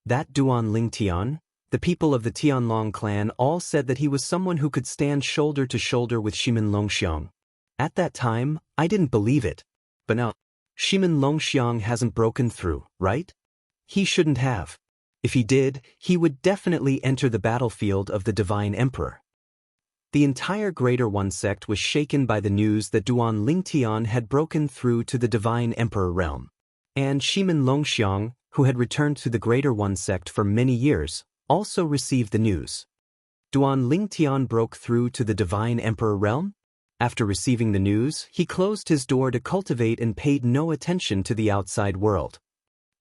That Duan Lingtian? The people of the Tianlong clan all said that he was someone who could stand shoulder to shoulder with Shimin Longxiang. At that time, I didn't believe it. But now, Shimin Longxiang hasn't broken through, right? He shouldn't have. If he did, he would definitely enter the battlefield of the Divine Emperor. The entire Greater One sect was shaken by the news that Duan Lingtian had broken through to the Divine Emperor realm. And Shimin Longxiang, who had returned to the Greater One sect for many years, also received the news. Duan Lingtian broke through to the Divine Emperor realm. After receiving the news, he closed his door to cultivate and paid no attention to the outside world.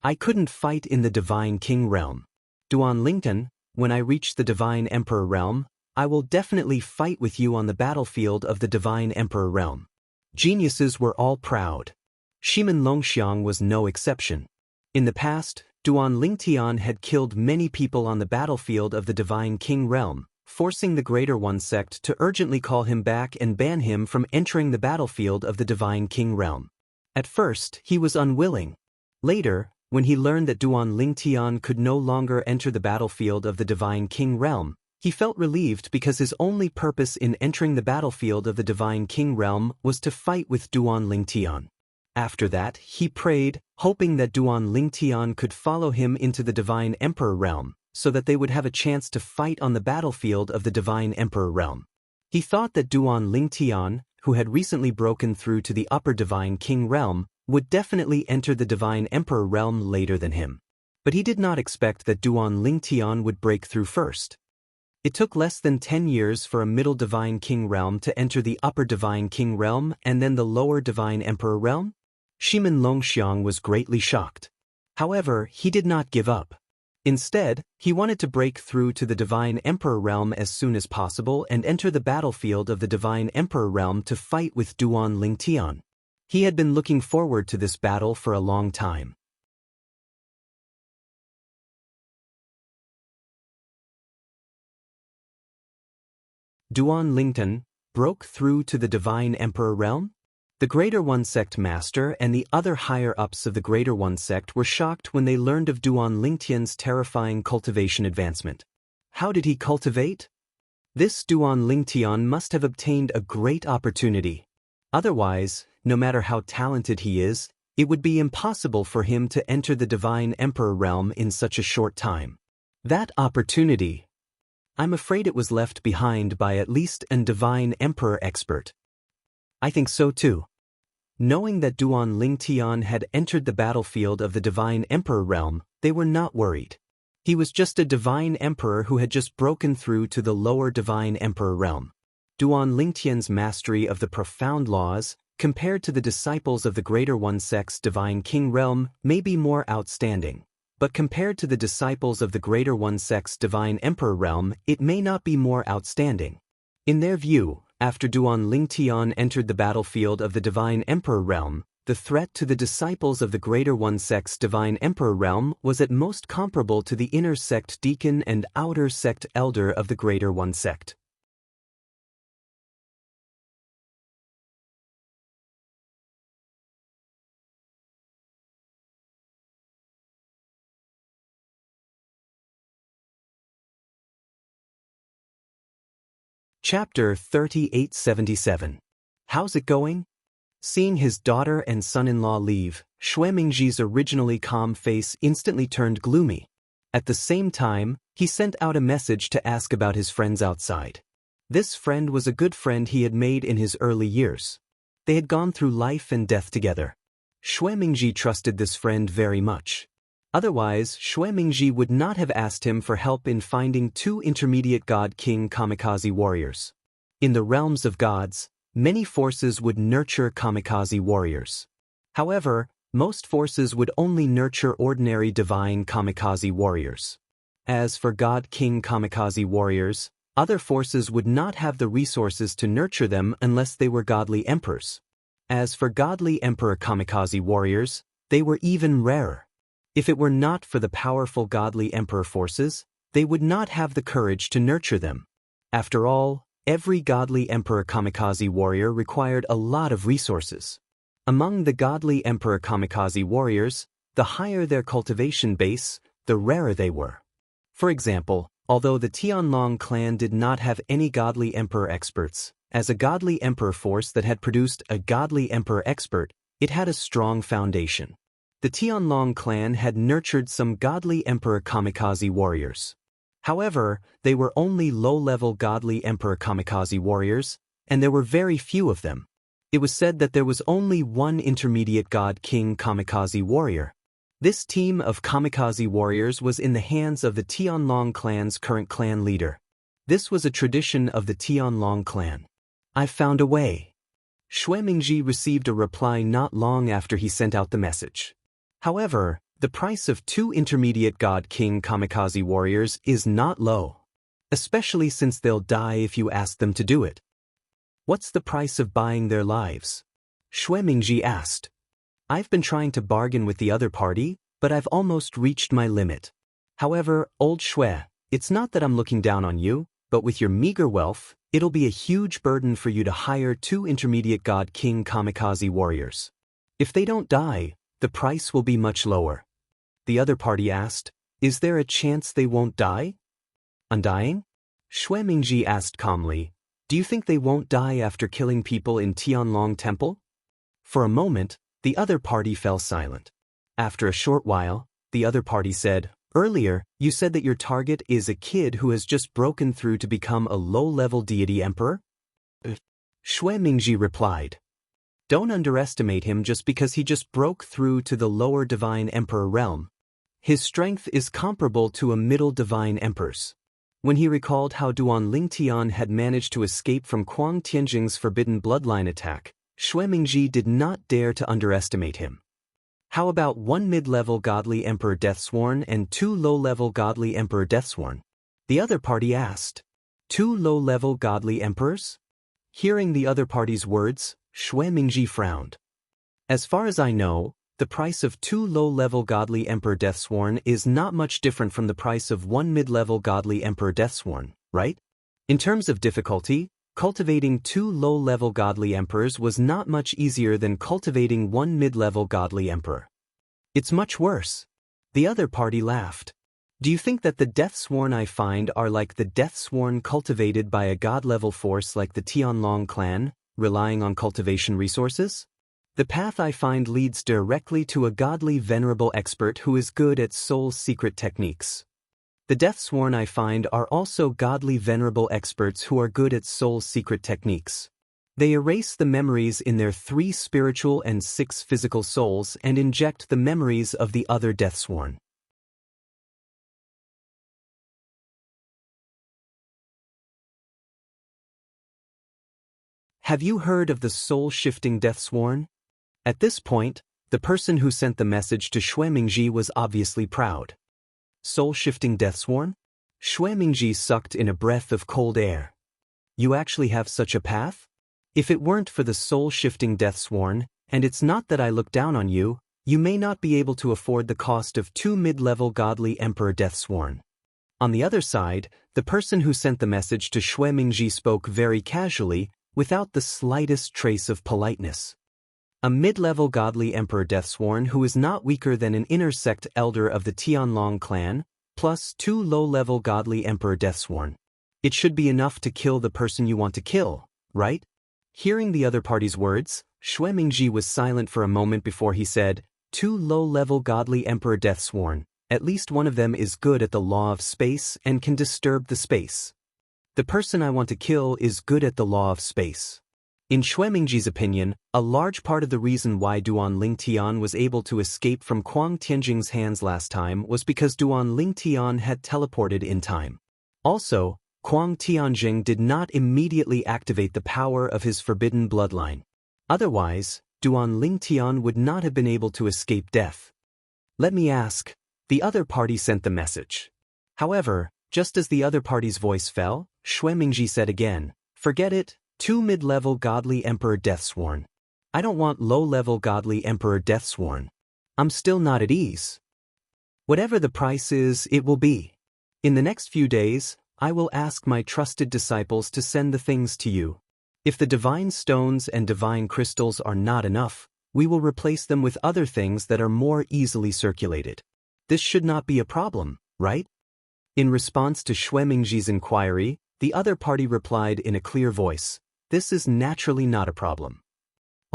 I couldn't fight in the Divine King realm. Duan Lingtian, when I reach the Divine Emperor realm, I will definitely fight with you on the battlefield of the Divine Emperor realm. Geniuses were all proud. Shimen Longxiang was no exception. In the past, Duan Lingtian had killed many people on the battlefield of the Divine King realm, forcing the Greater One sect to urgently call him back and ban him from entering the battlefield of the Divine King realm. At first, he was unwilling. Later, when he learned that Duan Lingtian could no longer enter the battlefield of the Divine King realm, he felt relieved because his only purpose in entering the battlefield of the Divine King realm was to fight with Duan Lingtian. After that, he prayed, hoping that Duan Lingtian could follow him into the Divine Emperor realm, so that they would have a chance to fight on the battlefield of the Divine Emperor realm. He thought that Duan Lingtian, who had recently broken through to the Upper Divine King realm, would definitely enter the Divine Emperor realm later than him. But he did not expect that Duan Lingtian would break through first. It took less than 10 years for a Middle Divine King realm to enter the Upper Divine King realm and then the Lower Divine Emperor realm? Shimen Longxiang was greatly shocked. However, he did not give up. Instead, he wanted to break through to the Divine Emperor realm as soon as possible and enter the battlefield of the Divine Emperor realm to fight with Duan Lingtian. He had been looking forward to this battle for a long time. Duan Lingtian broke through to the Divine Emperor realm? The Greater One sect master and the other higher-ups of the Greater One sect were shocked when they learned of Duan Lingtian's terrifying cultivation advancement. How did he cultivate? This Duan Lingtian must have obtained a great opportunity. Otherwise, no matter how talented he is, it would be impossible for him to enter the Divine Emperor realm in such a short time. That opportunity, I'm afraid it was left behind by at least an Divine Emperor expert. I think so too. Knowing that Duan Lingtian had entered the battlefield of the Divine Emperor realm, they were not worried. He was just a Divine Emperor who had just broken through to the Lower Divine Emperor realm. Duan Lingtian's mastery of the profound laws, compared to the disciples of the Greater One sect's Divine King realm, may be more outstanding. But compared to the disciples of the Greater One sect's Divine Emperor realm, it may not be more outstanding. In their view, after Duan Lingtian entered the battlefield of the Divine Emperor realm, the threat to the disciples of the Greater One sect's Divine Emperor realm was at most comparable to the Inner Sect Deacon and Outer Sect Elder of the Greater One sect. Chapter 3877. How's it going? Seeing his daughter and son-in-law leave, Xuemingji's originally calm face instantly turned gloomy. At the same time, he sent out a message to ask about his friends outside. This friend was a good friend he had made in his early years. They had gone through life and death together. Xuemingji trusted this friend very much. Otherwise, Xuemingji would not have asked him for help in finding 2 intermediate God King kamikaze warriors. In the realms of gods, many forces would nurture kamikaze warriors. However, most forces would only nurture ordinary divine kamikaze warriors. As for God King kamikaze warriors, other forces would not have the resources to nurture them unless they were godly emperors. As for godly emperor kamikaze warriors, they were even rarer. If it were not for the powerful godly emperor forces, they would not have the courage to nurture them. After all, every godly emperor kamikaze warrior required a lot of resources. Among the godly emperor kamikaze warriors, the higher their cultivation base, the rarer they were. For example, although the Tianlong clan did not have any godly emperor experts, as a godly emperor force that had produced a godly emperor expert, it had a strong foundation. The Tianlong clan had nurtured some godly emperor kamikaze warriors. However, they were only low-level godly emperor kamikaze warriors, and there were very few of them. It was said that there was only one intermediate god king kamikaze warrior. This team of kamikaze warriors was in the hands of the Tianlong clan's current clan leader. This was a tradition of the Tianlong clan. "I've found a way." Xue Mingji received a reply not long after he sent out the message. However, the price of 2 intermediate God King kamikaze warriors is not low, especially since they'll die if you ask them to do it. "What's the price of buying their lives?" Xue Mingji asked. "I've been trying to bargain with the other party, but I've almost reached my limit. However, old Xue, it's not that I'm looking down on you, but with your meager wealth, it'll be a huge burden for you to hire 2 intermediate God King kamikaze warriors. If they don't die, the price will be much lower." The other party asked, "Is there a chance they won't die?" "Undying?" Xue Mingji asked calmly, "Do you think they won't die after killing people in Tianlong Temple?" For a moment, the other party fell silent. After a short while, the other party said, "Earlier, you said that your target is a kid who has just broken through to become a low-level deity emperor?" Xue Mingji replied, "Don't underestimate him just because he just broke through to the lower divine emperor realm. His strength is comparable to a middle divine emperor's." When he recalled how Duan Lingtian had managed to escape from Kuang Tianjing's forbidden bloodline attack, Xue Mingji did not dare to underestimate him. "How about 1 mid-level godly emperor Deathsworn and 2 low-level godly emperor Deathsworn?" the other party asked. 2 low-level godly emperors? Hearing the other party's words, Xue Mingji frowned. "As far as I know, the price of 2 low-level godly emperor Deathsworn is not much different from the price of 1 mid-level godly emperor Deathsworn, right? In terms of difficulty, cultivating 2 low-level godly emperors was not much easier than cultivating 1 mid-level godly emperor. It's much worse." The other party laughed. "Do you think that the Deathsworn I find are like the Deathsworn cultivated by a god-level force like the Tianlong clan, relying on cultivation resources? The path I find leads directly to a godly venerable expert who is good at soul secret techniques. The Deathsworn I find are also godly venerable experts who are good at soul secret techniques. They erase the memories in their 3 spiritual and 6 physical souls and inject the memories of the other Deathsworn." Have you heard of the soul-shifting Deathsworn? At this point, the person who sent the message to Xue Mingji was obviously proud. "Soul-shifting Deathsworn?" Xue Mingji sucked in a breath of cold air. "You actually have such a path? If it weren't for the soul-shifting Deathsworn, and it's not that I look down on you, you may not be able to afford the cost of 2 mid-level godly emperor Deathsworn." On the other side, the person who sent the message to Xue Mingji spoke very casually, without the slightest trace of politeness. "A mid-level godly emperor Deathsworn who is not weaker than an inner sect elder of the Tianlong clan, plus 2 low-level godly emperor Deathsworn. It should be enough to kill the person you want to kill, right?" Hearing the other party's words, Xue Mingji was silent for a moment before he said, 2 low-level godly emperor Deathsworn, at least one of them is good at the law of space and can disturb the space. The person I want to kill is good at the law of space. In Xue Mingji's opinion, a large part of the reason why Duan Lingtian was able to escape from Kuang Tianjing's hands last time was because Duan Lingtian had teleported in time. Also, Kuang Tianjing did not immediately activate the power of his forbidden bloodline. Otherwise, Duan Lingtian would not have been able to escape death. "Let me ask," the other party sent the message. However, just as the other party's voice fell, Xue Mingji said again, "Forget it. 2 mid-level godly emperor Deathsworn. I don't want low-level godly emperor Deathsworn. I'm still not at ease. Whatever the price is, it will be. In the next few days, I will ask my trusted disciples to send the things to you. If the divine stones and divine crystals are not enough, we will replace them with other things that are more easily circulated. This should not be a problem, right?" In response to Xue Mingji's inquiry, the other party replied in a clear voice, "This is naturally not a problem.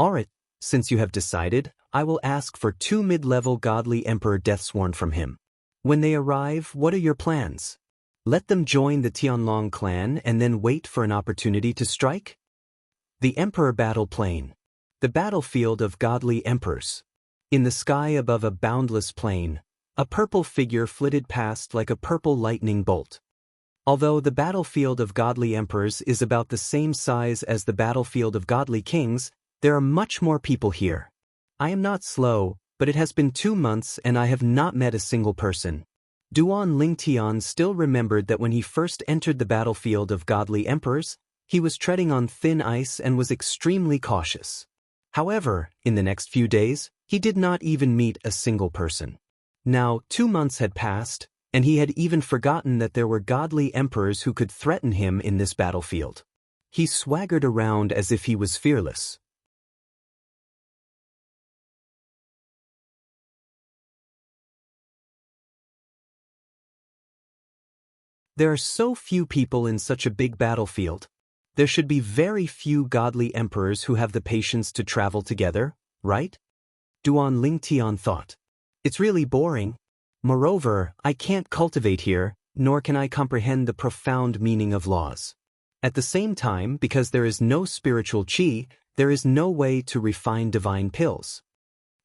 Alright, since you have decided, I will ask for 2 mid-level godly emperor Deathsworn from him. When they arrive, what are your plans? Let them join the Tianlong clan and then wait for an opportunity to strike?" The Emperor Battle Plain. The battlefield of godly emperors. In the sky above a boundless plain, a purple figure flitted past like a purple lightning bolt. Although the battlefield of godly emperors is about the same size as the battlefield of godly kings, there are much more people here. I am not slow, but it has been 2 months and I have not met a single person. Duan Lingtian still remembered that when he first entered the battlefield of godly emperors, he was treading on thin ice and was extremely cautious. However, in the next few days, he did not even meet a single person. Now, 2 months had passed, and he had even forgotten that there were godly emperors who could threaten him in this battlefield. He swaggered around as if he was fearless. There are so few people in such a big battlefield. There should be very few godly emperors who have the patience to travel together, right? Duan Lingtian thought. It's really boring. Moreover, I can't cultivate here, nor can I comprehend the profound meaning of laws. At the same time, because there is no spiritual qi, there is no way to refine divine pills.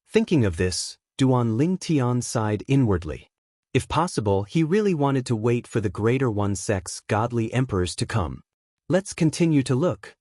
Thinking of this, Duan Lingtian sighed inwardly. If possible, he really wanted to wait for the Greater One sect's godly emperors to come. Let's continue to look.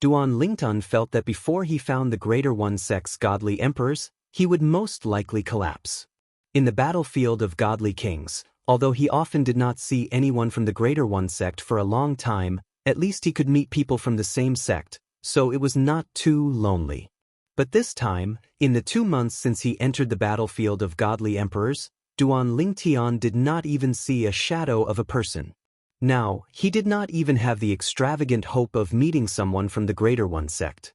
Duan Lingtian felt that before he found the Greater One sect's godly emperors, he would most likely collapse. In the battlefield of godly kings, although he often did not see anyone from the Greater One sect for a long time, at least he could meet people from the same sect, so it was not too lonely. But this time, in the 2 months since he entered the battlefield of godly emperors, Duan Lingtian did not even see a shadow of a person. Now, he did not even have the extravagant hope of meeting someone from the Greater One sect.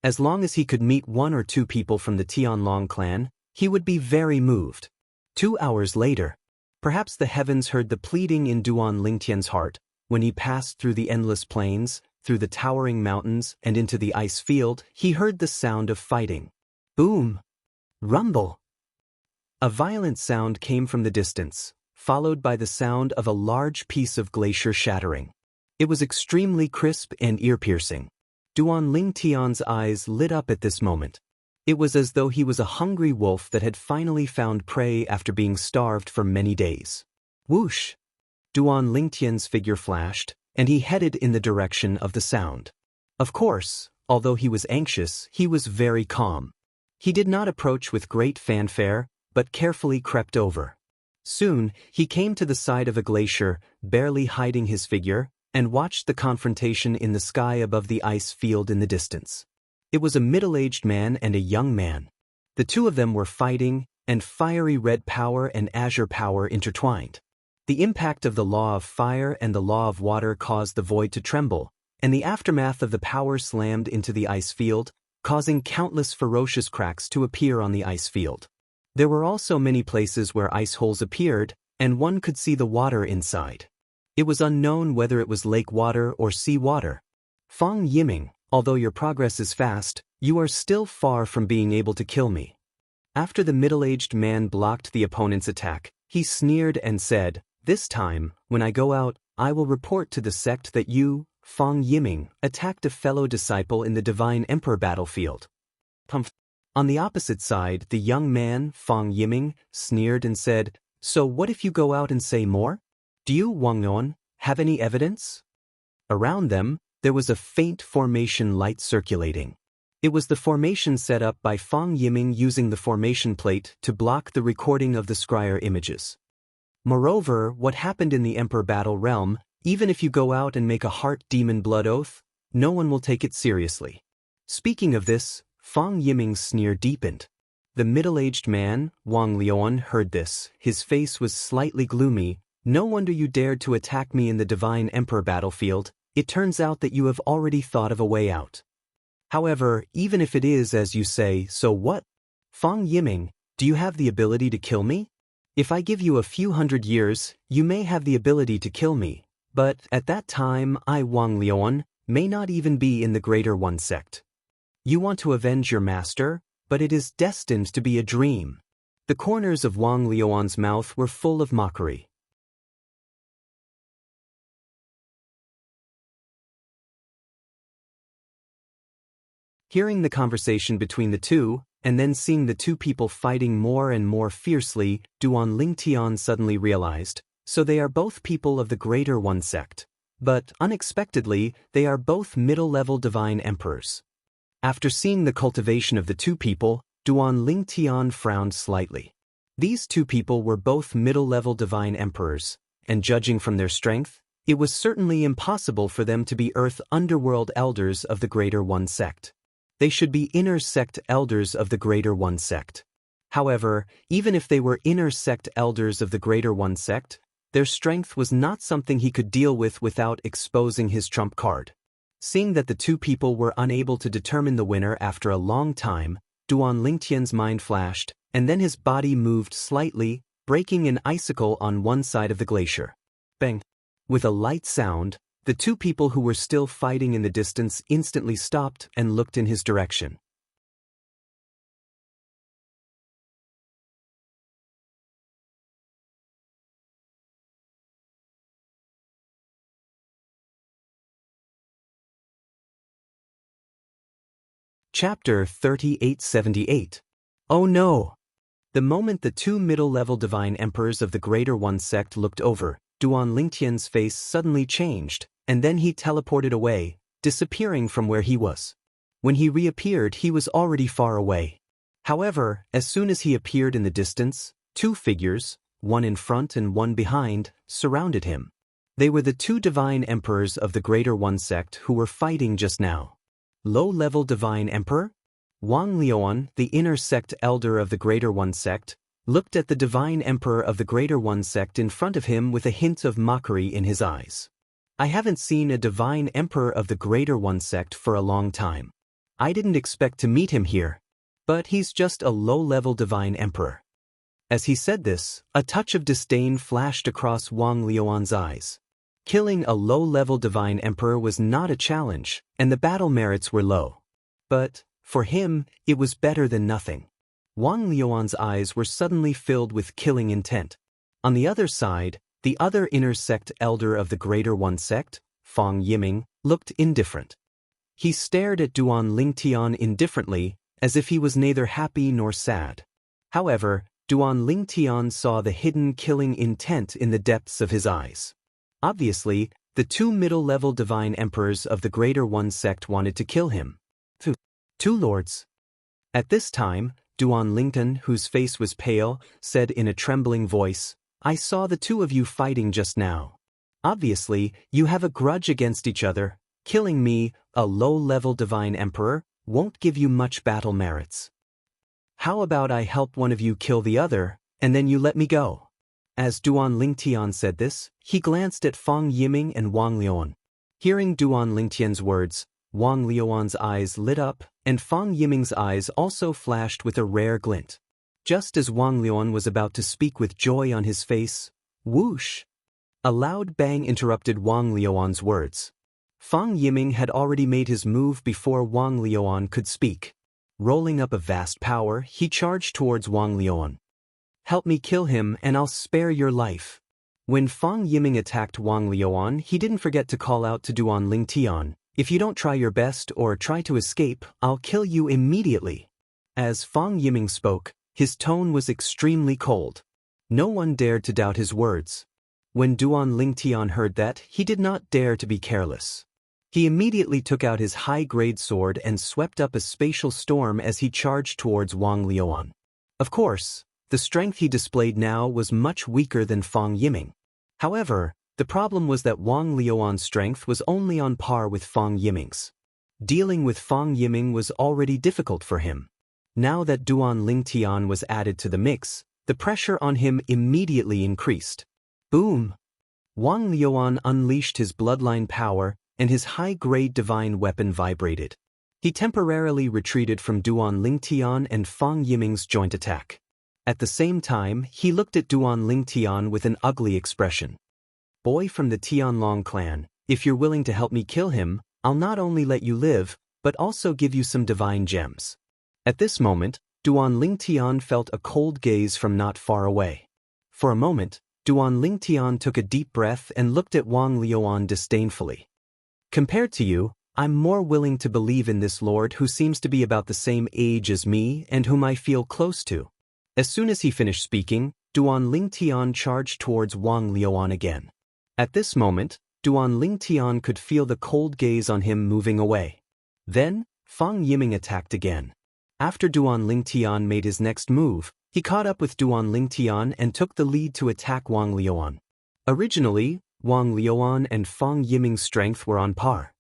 As long as he could meet 1 or 2 people from the Tianlong clan, he would be very moved. 2 hours later, perhaps the heavens heard the pleading in Duan Lingtian's heart, when he passed through the endless plains, through the towering mountains, and into the ice field, he heard the sound of fighting. Boom! Rumble! A violent sound came from the distance, followed by the sound of a large piece of glacier shattering. It was extremely crisp and ear-piercing. Duan Lingtian's eyes lit up at this moment. It was as though he was a hungry wolf that had finally found prey after being starved for many days. Whoosh! Duan Lingtian's figure flashed, and he headed in the direction of the sound. Of course, although he was anxious, he was very calm. He did not approach with great fanfare, but carefully crept over. Soon, he came to the side of a glacier, barely hiding his figure, and watched the confrontation in the sky above the ice field in the distance. It was a middle-aged man and a young man. The two of them were fighting, and fiery red power and azure power intertwined. The impact of the law of fire and the law of water caused the void to tremble, and the aftermath of the power slammed into the ice field, causing countless ferocious cracks to appear on the ice field. There were also many places where ice holes appeared, and one could see the water inside. It was unknown whether it was lake water or sea water. Fang Yiming, although your progress is fast, you are still far from being able to kill me. After the middle-aged man blocked the opponent's attack, he sneered and said, "This time, when I go out, I will report to the sect that you, Fang Yiming, attacked a fellow disciple in the Divine Emperor battlefield." On the opposite side, the young man, Fang Yiming, sneered and said, "So what if you go out and say more? Do you, Wang Non, have any evidence?" Around them, there was a faint formation light circulating. It was the formation set up by Fang Yiming using the formation plate to block the recording of the scryer images. Moreover, what happened in the Emperor Battle realm, even if you go out and make a heart demon blood oath, no one will take it seriously. Speaking of this, Fang Yiming's sneer deepened. The middle-aged man, Wang Liuan, heard this. His face was slightly gloomy. "No wonder you dared to attack me in the Divine Emperor battlefield. It turns out that you have already thought of a way out. However, even if it is as you say, so what? Fang Yiming, do you have the ability to kill me? If I give you a few hundred years, you may have the ability to kill me. But at that time, I, Wang Liuan, may not even be in the Greater One sect. You want to avenge your master, but it is destined to be a dream." The corners of Wang Liuan's mouth were full of mockery. Hearing the conversation between the two, and then seeing the two people fighting more and more fiercely, Duan Lingtian suddenly realized, so they are both people of the Greater One sect. But, unexpectedly, they are both middle-level divine emperors. After seeing the cultivation of the two people, Duan Lingtian frowned slightly. These two people were both middle-level divine emperors, and judging from their strength, it was certainly impossible for them to be Earth Underworld elders of the Greater One sect. They should be inner sect elders of the Greater One sect. However, even if they were inner sect elders of the Greater One sect, their strength was not something he could deal with without exposing his trump card. Seeing that the two people were unable to determine the winner after a long time, Duan Lingtian's mind flashed, and then his body moved slightly, breaking an icicle on one side of the glacier. Bang! With a light sound, the two people who were still fighting in the distance instantly stopped and looked in his direction. Chapter 3878. Oh no! The moment the two middle-level divine emperors of the Greater One sect looked over, Duan Lingtian's face suddenly changed, and then he teleported away, disappearing from where he was. When he reappeared, he was already far away. However, as soon as he appeared in the distance, two figures, one in front and one behind, surrounded him. They were the two divine emperors of the Greater One sect who were fighting just now. Low-level divine emperor? Wang Liuan, the inner sect elder of the Greater One sect, looked at the divine emperor of the Greater One sect in front of him with a hint of mockery in his eyes. I haven't seen a divine emperor of the Greater One sect for a long time. I didn't expect to meet him here. But he's just a low-level divine emperor. As he said this, a touch of disdain flashed across Wang Liuan's eyes. Killing a low-level divine emperor was not a challenge, and the battle merits were low. But, for him, it was better than nothing. Wang Liuan's eyes were suddenly filled with killing intent. On the other side, the other inner sect elder of the Greater One sect, Fang Yiming, looked indifferent. He stared at Duan Lingtian indifferently, as if he was neither happy nor sad. However, Duan Lingtian saw the hidden killing intent in the depths of his eyes. Obviously, the two middle-level divine emperors of the Greater One sect wanted to kill him. Two lords. At this time, Duan Lingtian, whose face was pale, said in a trembling voice, "I saw the two of you fighting just now. Obviously, you have a grudge against each other. Killing me, a low-level divine emperor, won't give you much battle merits. How about I help one of you kill the other, and then you let me go?" As Duan Lingtian said this, he glanced at Fang Yiming and Wang Liuan. Hearing Duan Lingtian's words, Wang Liuan's eyes lit up, and Fang Yiming's eyes also flashed with a rare glint. Just as Wang Liuan was about to speak with joy on his face, whoosh! A loud bang interrupted Wang Liuan's words. Fang Yiming had already made his move before Wang Liuan could speak. Rolling up a vast power, he charged towards Wang Liuan. "Help me kill him and I'll spare your life." When Fang Yiming attacked Wang Liuan, he didn't forget to call out to Duan Lingtian, "If you don't try your best or try to escape, I'll kill you immediately." As Fang Yiming spoke, his tone was extremely cold. No one dared to doubt his words. When Duan Lingtian heard that, he did not dare to be careless. He immediately took out his high-grade sword and swept up a spatial storm as he charged towards Wang Liuan. Of course, the strength he displayed now was much weaker than Fang Yiming. However, the problem was that Wang Liuan's strength was only on par with Fang Yiming's. Dealing with Fang Yiming was already difficult for him. Now that Duan Lingtian was added to the mix, the pressure on him immediately increased. Boom! Wang Liuan unleashed his bloodline power, and his high-grade divine weapon vibrated. He temporarily retreated from Duan Lingtian and Fang Yiming's joint attack. At the same time, he looked at Duan Lingtian with an ugly expression. "Boy from the Tianlong clan, if you're willing to help me kill him, I'll not only let you live, but also give you some divine gems." At this moment, Duan Lingtian felt a cold gaze from not far away. For a moment, Duan Lingtian took a deep breath and looked at Wang Liuan disdainfully. "Compared to you, I'm more willing to believe in this lord who seems to be about the same age as me and whom I feel close to." As soon as he finished speaking, Duan Lingtian charged towards Wang Liuan again. At this moment, Duan Lingtian could feel the cold gaze on him moving away. Then, Fang Yiming attacked again. After Duan Lingtian made his next move, he caught up with Duan Lingtian and took the lead to attack Wang Liuan. Originally, Wang Liuan and Fang Yiming's strength were on par.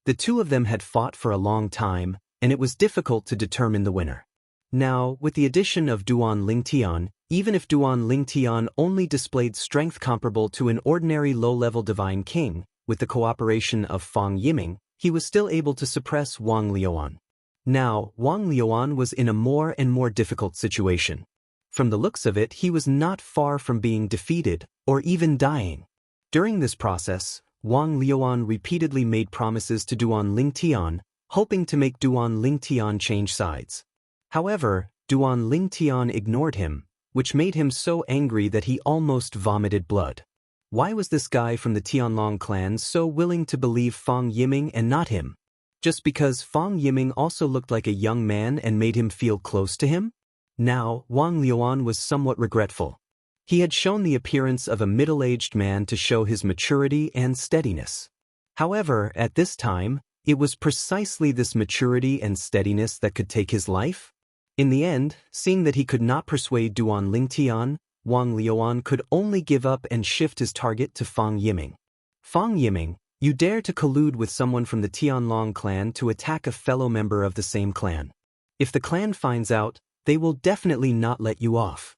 The two of them had fought for a long time, and it was difficult to determine the winner. Now, with the addition of Duan Lingtian, even if Duan Lingtian only displayed strength comparable to an ordinary low-level divine king, with the cooperation of Fang Yiming, he was still able to suppress Wang Liuan. Now, Wang Liuan was in a more and more difficult situation. From the looks of it, he was not far from being defeated, or even dying. During this process, Wang Liuan repeatedly made promises to Duan Lingtian, hoping to make Duan Lingtian change sides. However, Duan Lingtian ignored him, which made him so angry that he almost vomited blood. Why was this guy from the Tianlong clan so willing to believe Fang Yiming and not him? Just because Fang Yiming also looked like a young man and made him feel close to him? Now, Wang Liuan was somewhat regretful. He had shown the appearance of a middle-aged man to show his maturity and steadiness. However, at this time, it was precisely this maturity and steadiness that could take his life. In the end, seeing that he could not persuade Duan Lingtian, Wang Liuan could only give up and shift his target to Fang Yiming. "Fang Yiming, you dare to collude with someone from the Tianlong clan to attack a fellow member of the same clan. If the clan finds out, they will definitely not let you off."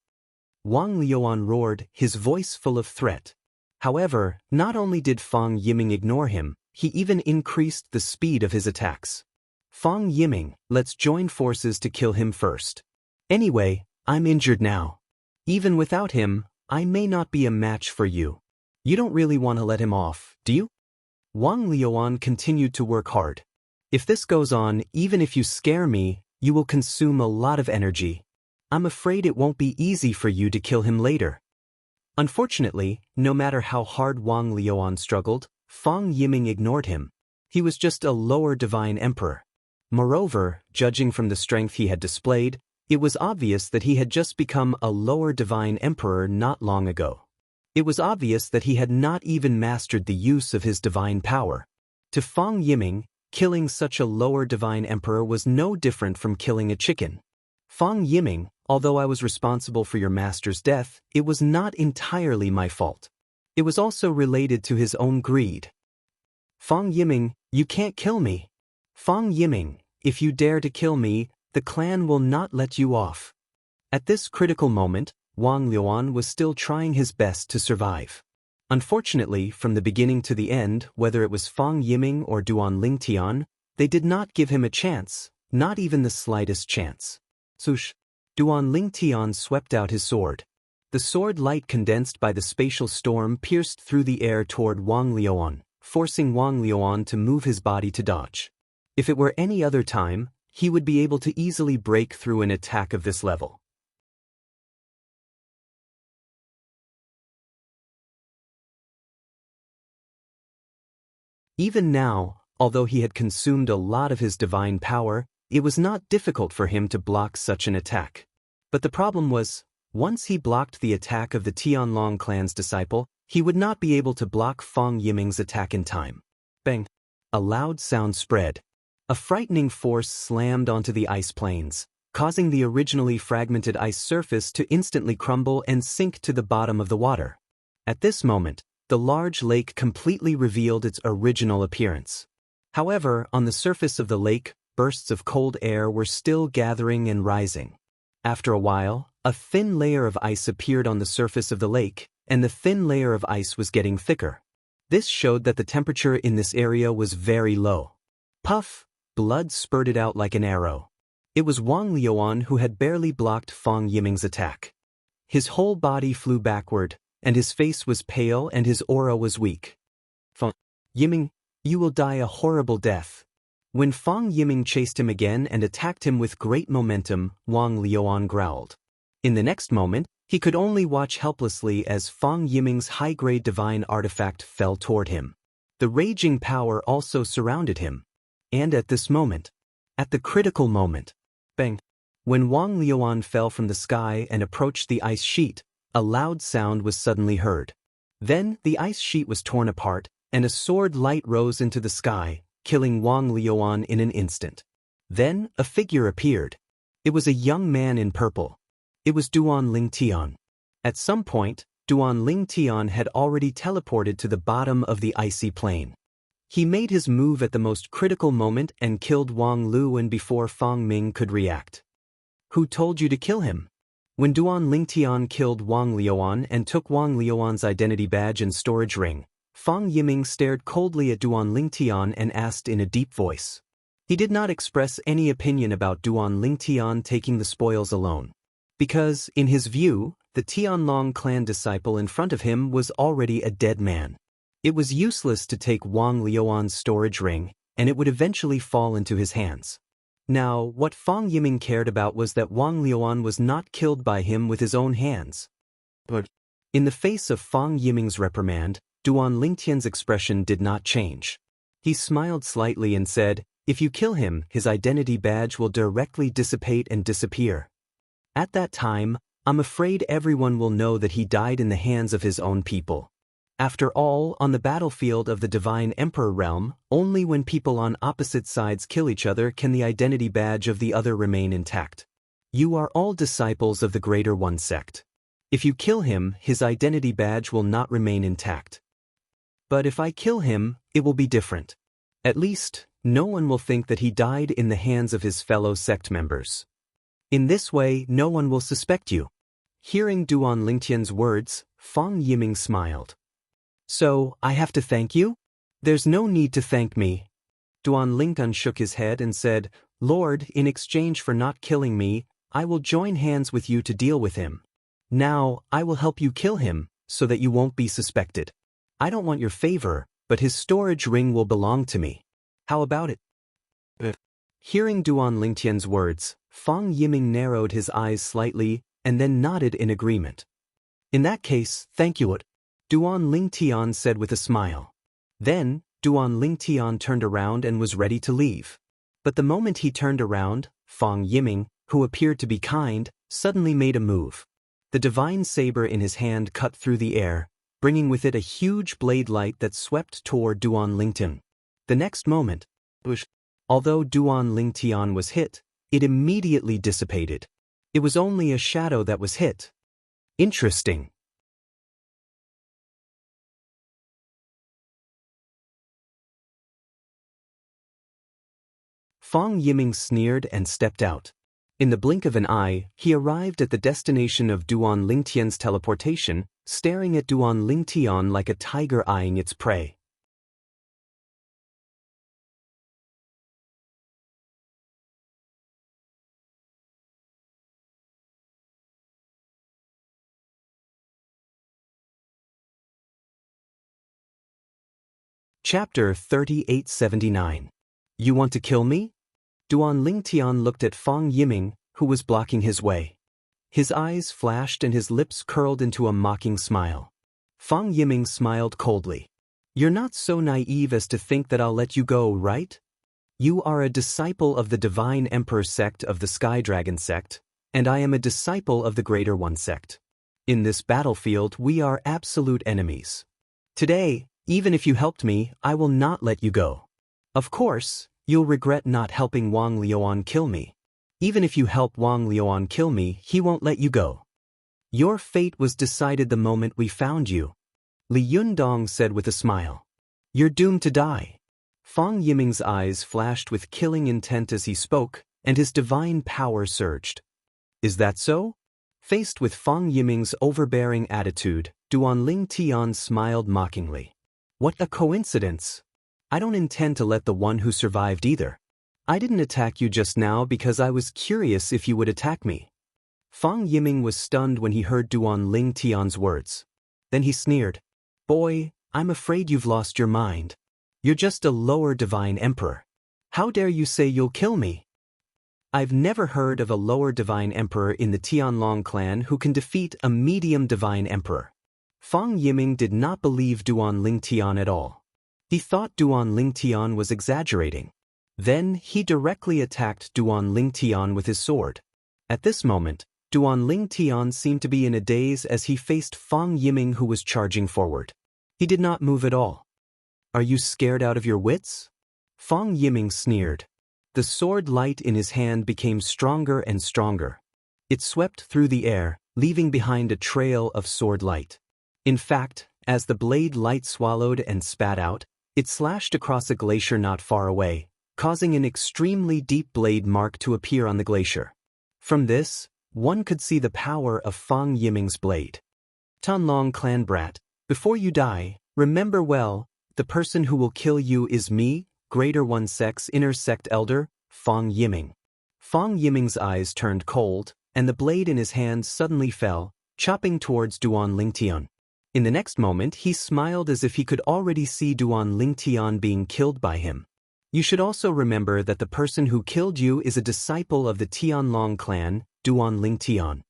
Wang Liuan roared, his voice full of threat. However, not only did Fang Yiming ignore him, he even increased the speed of his attacks. "Fang Yiming, let's join forces to kill him first. Anyway, I'm injured now. Even without him, I may not be a match for you. You don't really want to let him off, do you?" Wang Liuan continued to work hard. "If this goes on, even if you scare me, you will consume a lot of energy. I'm afraid it won't be easy for you to kill him later." Unfortunately, no matter how hard Wang Liuan struggled, Fang Yiming ignored him. He was just a lower divine emperor. Moreover, judging from the strength he had displayed, it was obvious that he had just become a lower divine emperor not long ago. It was obvious that he had not even mastered the use of his divine power. To Fang Yiming, killing such a lower divine emperor was no different from killing a chicken. "Fang Yiming, although I was responsible for your master's death, it was not entirely my fault. It was also related to his own greed. Fang Yiming, you can't kill me. Fang Yiming, if you dare to kill me, the clan will not let you off." At this critical moment, Wang Liuan was still trying his best to survive. Unfortunately, from the beginning to the end, whether it was Fang Yiming or Duan Lingtian, they did not give him a chance, not even the slightest chance. Swoosh! Duan Lingtian swept out his sword. The sword light condensed by the spatial storm pierced through the air toward Wang Liuan, forcing Wang Liuan to move his body to dodge. If it were any other time, he would be able to easily break through an attack of this level. Even now, although he had consumed a lot of his divine power, it was not difficult for him to block such an attack. But the problem was, once he blocked the attack of the Tianlong clan's disciple, he would not be able to block Fang Yiming's attack in time. Bang! A loud sound spread. A frightening force slammed onto the ice plains, causing the originally fragmented ice surface to instantly crumble and sink to the bottom of the water. At this moment, the large lake completely revealed its original appearance. However, on the surface of the lake, bursts of cold air were still gathering and rising. After a while, a thin layer of ice appeared on the surface of the lake, and the thin layer of ice was getting thicker. This showed that the temperature in this area was very low. Puff! Blood spurted out like an arrow. It was Wang Liuan who had barely blocked Fang Yiming's attack. His whole body flew backward, and his face was pale and his aura was weak. "Fang Yiming, you will die a horrible death." When Fang Yiming chased him again and attacked him with great momentum, Wang Liuan growled. In the next moment, He could only watch helplessly as Fang Yiming's high-grade divine artifact fell toward him. The raging power also surrounded him. And at this moment, at the critical moment, bang! When Wang Liuan fell from the sky and approached the ice sheet, a loud sound was suddenly heard. Then the ice sheet was torn apart, and a sword light rose into the sky, killing Wang Liuan in an instant. Then a figure appeared. It was a young man in purple. It was Duan Lingtian. At some point, Duan Lingtian had already teleported to the bottom of the icy plain. He made his move at the most critical moment and killed Wang Luan before Fang Ming could react. Who told you to kill him? When Duan Lingtian killed Wang Liuan and took Wang Liuan's identity badge and storage ring, Fang Yiming stared coldly at Duan Lingtian and asked in a deep voice. He did not express any opinion about Duan Lingtian taking the spoils alone. Because, in his view, the Tianlong clan disciple in front of him was already a dead man. It was useless to take Wang Liuan's storage ring, and it would eventually fall into his hands. Now, what Fang Yiming cared about was that Wang Liuan was not killed by him with his own hands. But in the face of Fang Yiming's reprimand, Duan Lingtian's expression did not change. He smiled slightly and said, "If you kill him, his identity badge will directly dissipate and disappear. At that time, I'm afraid everyone will know that he died in the hands of his own people. After all, on the battlefield of the Divine Emperor realm, only when people on opposite sides kill each other can the identity badge of the other remain intact. You are all disciples of the Greater One sect. If you kill him, his identity badge will not remain intact. But if I kill him, it will be different. At least, no one will think that he died in the hands of his fellow sect members. In this way, no one will suspect you." Hearing Duan Lingtian's words, Fang Yiming smiled. "So, I have to thank you? There's no need to thank me." Duan Lingtian shook his head and said, "Lord, in exchange for not killing me, I will join hands with you to deal with him. Now, I will help you kill him, so that you won't be suspected. I don't want your favor, but his storage ring will belong to me. How about it?" Hearing Duan Lingtian's words, Fang Yiming narrowed his eyes slightly and then nodded in agreement. "In that case, thank you." Duan Lingtian said with a smile. Then, Duan Lingtian turned around and was ready to leave. But the moment he turned around, Fang Yiming, who appeared to be kind, suddenly made a move. The divine saber in his hand cut through the air, bringing with it a huge blade light that swept toward Duan Lingtian. The next moment, although Duan Lingtian was hit, it immediately dissipated. It was only a shadow that was hit. Interesting. Fang Yiming sneered and stepped out. In the blink of an eye, he arrived at the destination of Duan Lingtian's teleportation, staring at Duan Lingtian like a tiger eyeing its prey. Chapter 3879. You want to kill me? Duan Lingtian looked at Fang Yiming, who was blocking his way. His eyes flashed and his lips curled into a mocking smile. Fang Yiming smiled coldly. "You're not so naive as to think that I'll let you go, right? You are a disciple of the Divine Emperor sect of the Sky Dragon sect, and I am a disciple of the Greater One sect. In this battlefield, we are absolute enemies. Today, even if you helped me, I will not let you go. Of course, you'll regret not helping Wang Liuan kill me. Even if you help Wang Liuan kill me, he won't let you go. Your fate was decided the moment we found you," Li Yundong said with a smile. "You're doomed to die." Fang Yiming's eyes flashed with killing intent as he spoke, and his divine power surged. "Is that so?" Faced with Fang Yiming's overbearing attitude, Duan Lingtian smiled mockingly. "What a coincidence! I don't intend to let the one who survived either. I didn't attack you just now because I was curious if you would attack me." Fang Yiming was stunned when he heard Duan Lingtian's words. Then he sneered. "Boy, I'm afraid you've lost your mind. You're just a lower divine emperor. How dare you say you'll kill me?" I've never heard of a lower divine emperor in the Tianlong clan who can defeat a medium divine emperor. Fang Yiming did not believe Duan Lingtian at all. He thought Duan Lingtian was exaggerating. Then he directly attacked Duan Lingtian with his sword. At this moment, Duan Lingtian seemed to be in a daze as he faced Fang Yiming, who was charging forward. He did not move at all. "Are you scared out of your wits?" Fang Yiming sneered. The sword light in his hand became stronger and stronger. It swept through the air, leaving behind a trail of sword light. In fact, as the blade light swallowed and spat out, it slashed across a glacier not far away, causing an extremely deep blade mark to appear on the glacier. From this, one could see the power of Fang Yiming's blade. Tianlong clan brat, before you die, remember well, the person who will kill you is me, Greater One Sect's inner sect elder, Fang Yiming. Fang Yiming's eyes turned cold, and the blade in his hand suddenly fell, chopping towards Duan Lingtian. In the next moment he smiled as if he could already see Duan Lingtian being killed by him. You should also remember that the person who killed you is a disciple of the Tianlong clan, Duan Lingtian.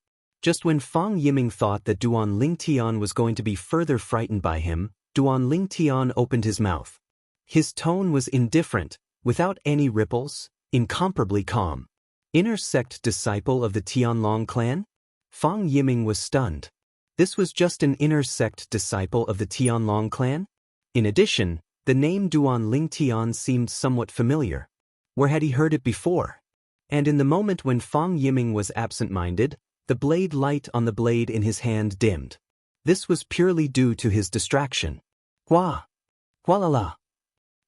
Just when Fang Yiming thought that Duan Lingtian was going to be further frightened by him, Duan Lingtian opened his mouth. His tone was indifferent, without any ripples, incomparably calm. Inner sect disciple of the Tianlong clan? Fang Yiming was stunned. This was just an inner sect disciple of the Tianlong clan? In addition, the name Duan Lingtian seemed somewhat familiar. Where had he heard it before? And in the moment when Fang Yiming was absent-minded, the blade light on the blade in his hand dimmed. This was purely due to his distraction. Hua! Hualala!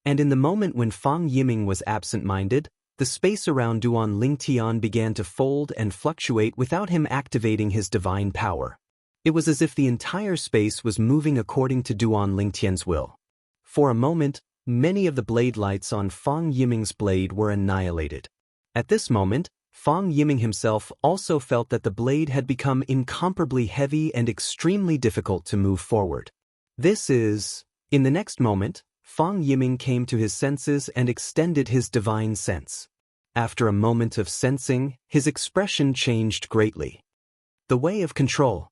And in the moment when Fang Yiming was absent-minded, the space around Duan Lingtian began to fold and fluctuate without him activating his divine power. It was as if the entire space was moving according to Duan Lingtian's will. For a moment, many of the blade lights on Fang Yiming's blade were annihilated. At this moment, Fang Yiming himself also felt that the blade had become incomparably heavy and extremely difficult to move forward. In the next moment, Fang Yiming came to his senses and extended his divine sense. After a moment of sensing, his expression changed greatly. The way of control.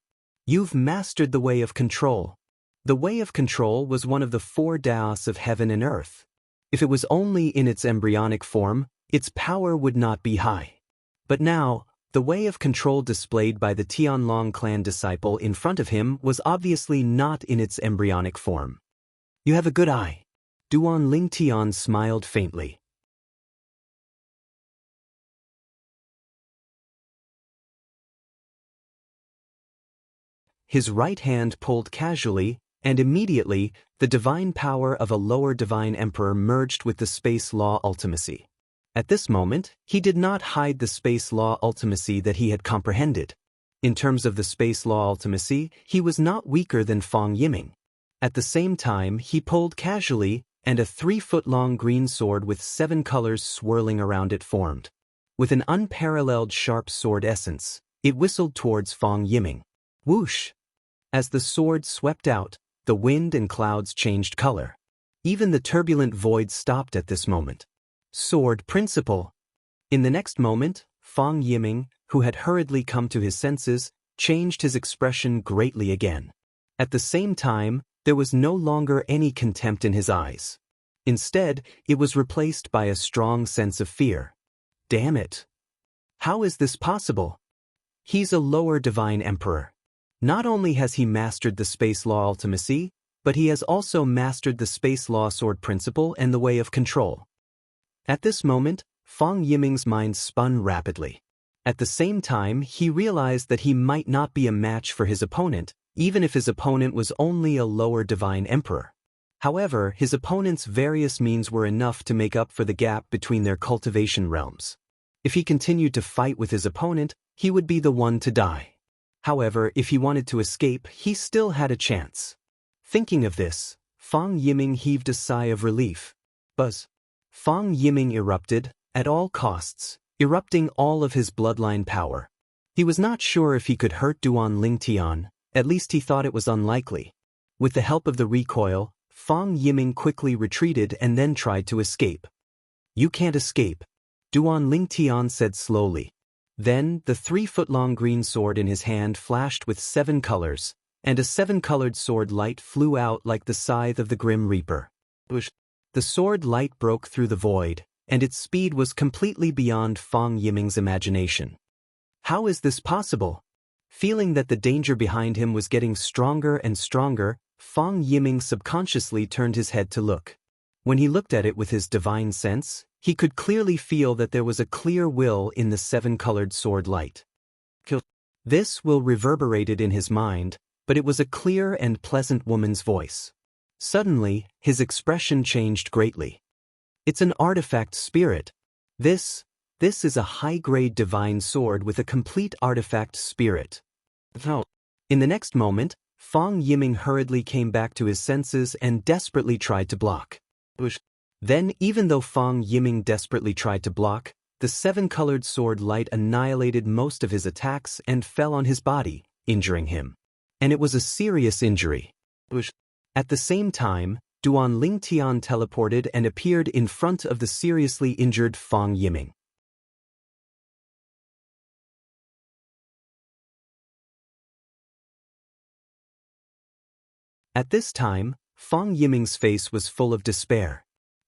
You've mastered the way of control. The way of control was one of the 4 Daos of heaven and earth. If it was only in its embryonic form, its power would not be high. But now, the way of control displayed by the Tianlong clan disciple in front of him was obviously not in its embryonic form. You have a good eye. Duan Lingtian smiled faintly. His right hand pulled casually, and immediately, the divine power of a lower divine emperor merged with the space law ultimacy. At this moment, he did not hide the space law ultimacy that he had comprehended. In terms of the space law ultimacy, he was not weaker than Fang Yiming. At the same time, he pulled casually, and a 3-foot-long green sword with 7 colors swirling around it formed. With an unparalleled sharp sword essence, it whistled towards Fang Yiming. Whoosh! As the sword swept out, the wind and clouds changed color. Even the turbulent void stopped at this moment. Sword principle. In the next moment, Fang Yiming, who had hurriedly come to his senses, changed his expression greatly again. At the same time, there was no longer any contempt in his eyes. Instead, it was replaced by a strong sense of fear. Damn it! How is this possible? He's a lower divine emperor. Not only has he mastered the space law ultimacy, but he has also mastered the space law sword principle and the way of control. At this moment, Fang Yiming's mind spun rapidly. At the same time, he realized that he might not be a match for his opponent, even if his opponent was only a lower divine emperor. However, his opponent's various means were enough to make up for the gap between their cultivation realms. If he continued to fight with his opponent, he would be the one to die. However, if he wanted to escape, he still had a chance. Thinking of this, Fang Yiming heaved a sigh of relief. Buzz. Fang Yiming erupted, at all costs, erupting all of his bloodline power. He was not sure if he could hurt Duan Lingtian, at least he thought it was unlikely. With the help of the recoil, Fang Yiming quickly retreated and then tried to escape. You can't escape. Duan Lingtian said slowly. Then, the 3-foot-long green sword in his hand flashed with 7 colors, and a 7-colored sword light flew out like the scythe of the Grim Reaper. The sword light broke through the void, and its speed was completely beyond Fang Yiming's imagination. How is this possible? Feeling that the danger behind him was getting stronger and stronger, Fang Yiming subconsciously turned his head to look. When he looked at it with his divine sense, he could clearly feel that there was a clear will in the 7-colored sword light. This will reverberated in his mind, but it was a clear and pleasant woman's voice. Suddenly, his expression changed greatly. It's an artifact spirit. This is a high-grade divine sword with a complete artifact spirit. In the next moment, Fang Yiming hurriedly came back to his senses and desperately tried to block. Then, even though Fang Yiming desperately tried to block, the 7-colored sword light annihilated most of his attacks and fell on his body, injuring him. And it was a serious injury. At the same time, Duan Lingtian teleported and appeared in front of the seriously injured Fang Yiming. At this time, Fang Yiming's face was full of despair.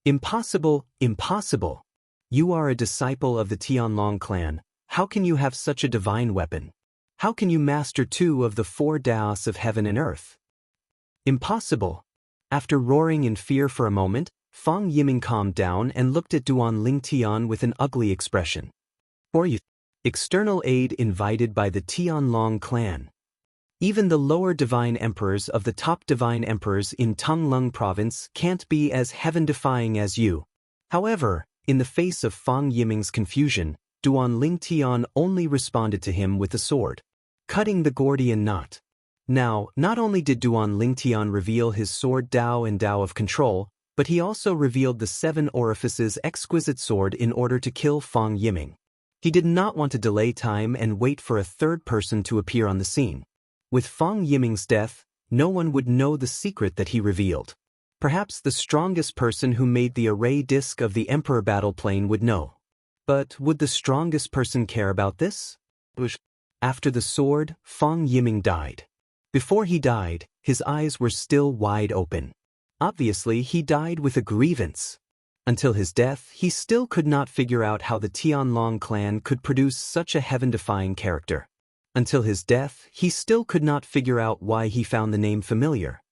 Impossible, impossible. You are a disciple of the Tianlong clan. How can you have such a divine weapon? How can you master 2 of the 4 Daos of heaven and earth? Impossible. After roaring in fear for a moment, Fang Yiming calmed down and looked at Duan Lingtian with an ugly expression. For you, external aid invited by the Tianlong clan. Even the lower divine emperors of the top divine emperors in Tonglung province can't be as heaven-defying as you. However, in the face of Fang Yiming's confusion, Duan Lingtian only responded to him with a sword, cutting the Gordian knot. Now, not only did Duan Lingtian reveal his sword Dao and Dao of control, but he also revealed the 7 orifices exquisite sword in order to kill Fang Yiming. He did not want to delay time and wait for a third person to appear on the scene. With Fang Yiming's death, no one would know the secret that he revealed. Perhaps the strongest person who made the array disc of the Emperor battle plane would know. But would the strongest person care about this? After the sword, Fang Yiming died. Before he died, his eyes were still wide open. Obviously, he died with a grievance. Until his death, he still could not figure out how the Tianlong clan could produce such a heaven-defying character. Until his death, he still could not figure out why he found the name familiar.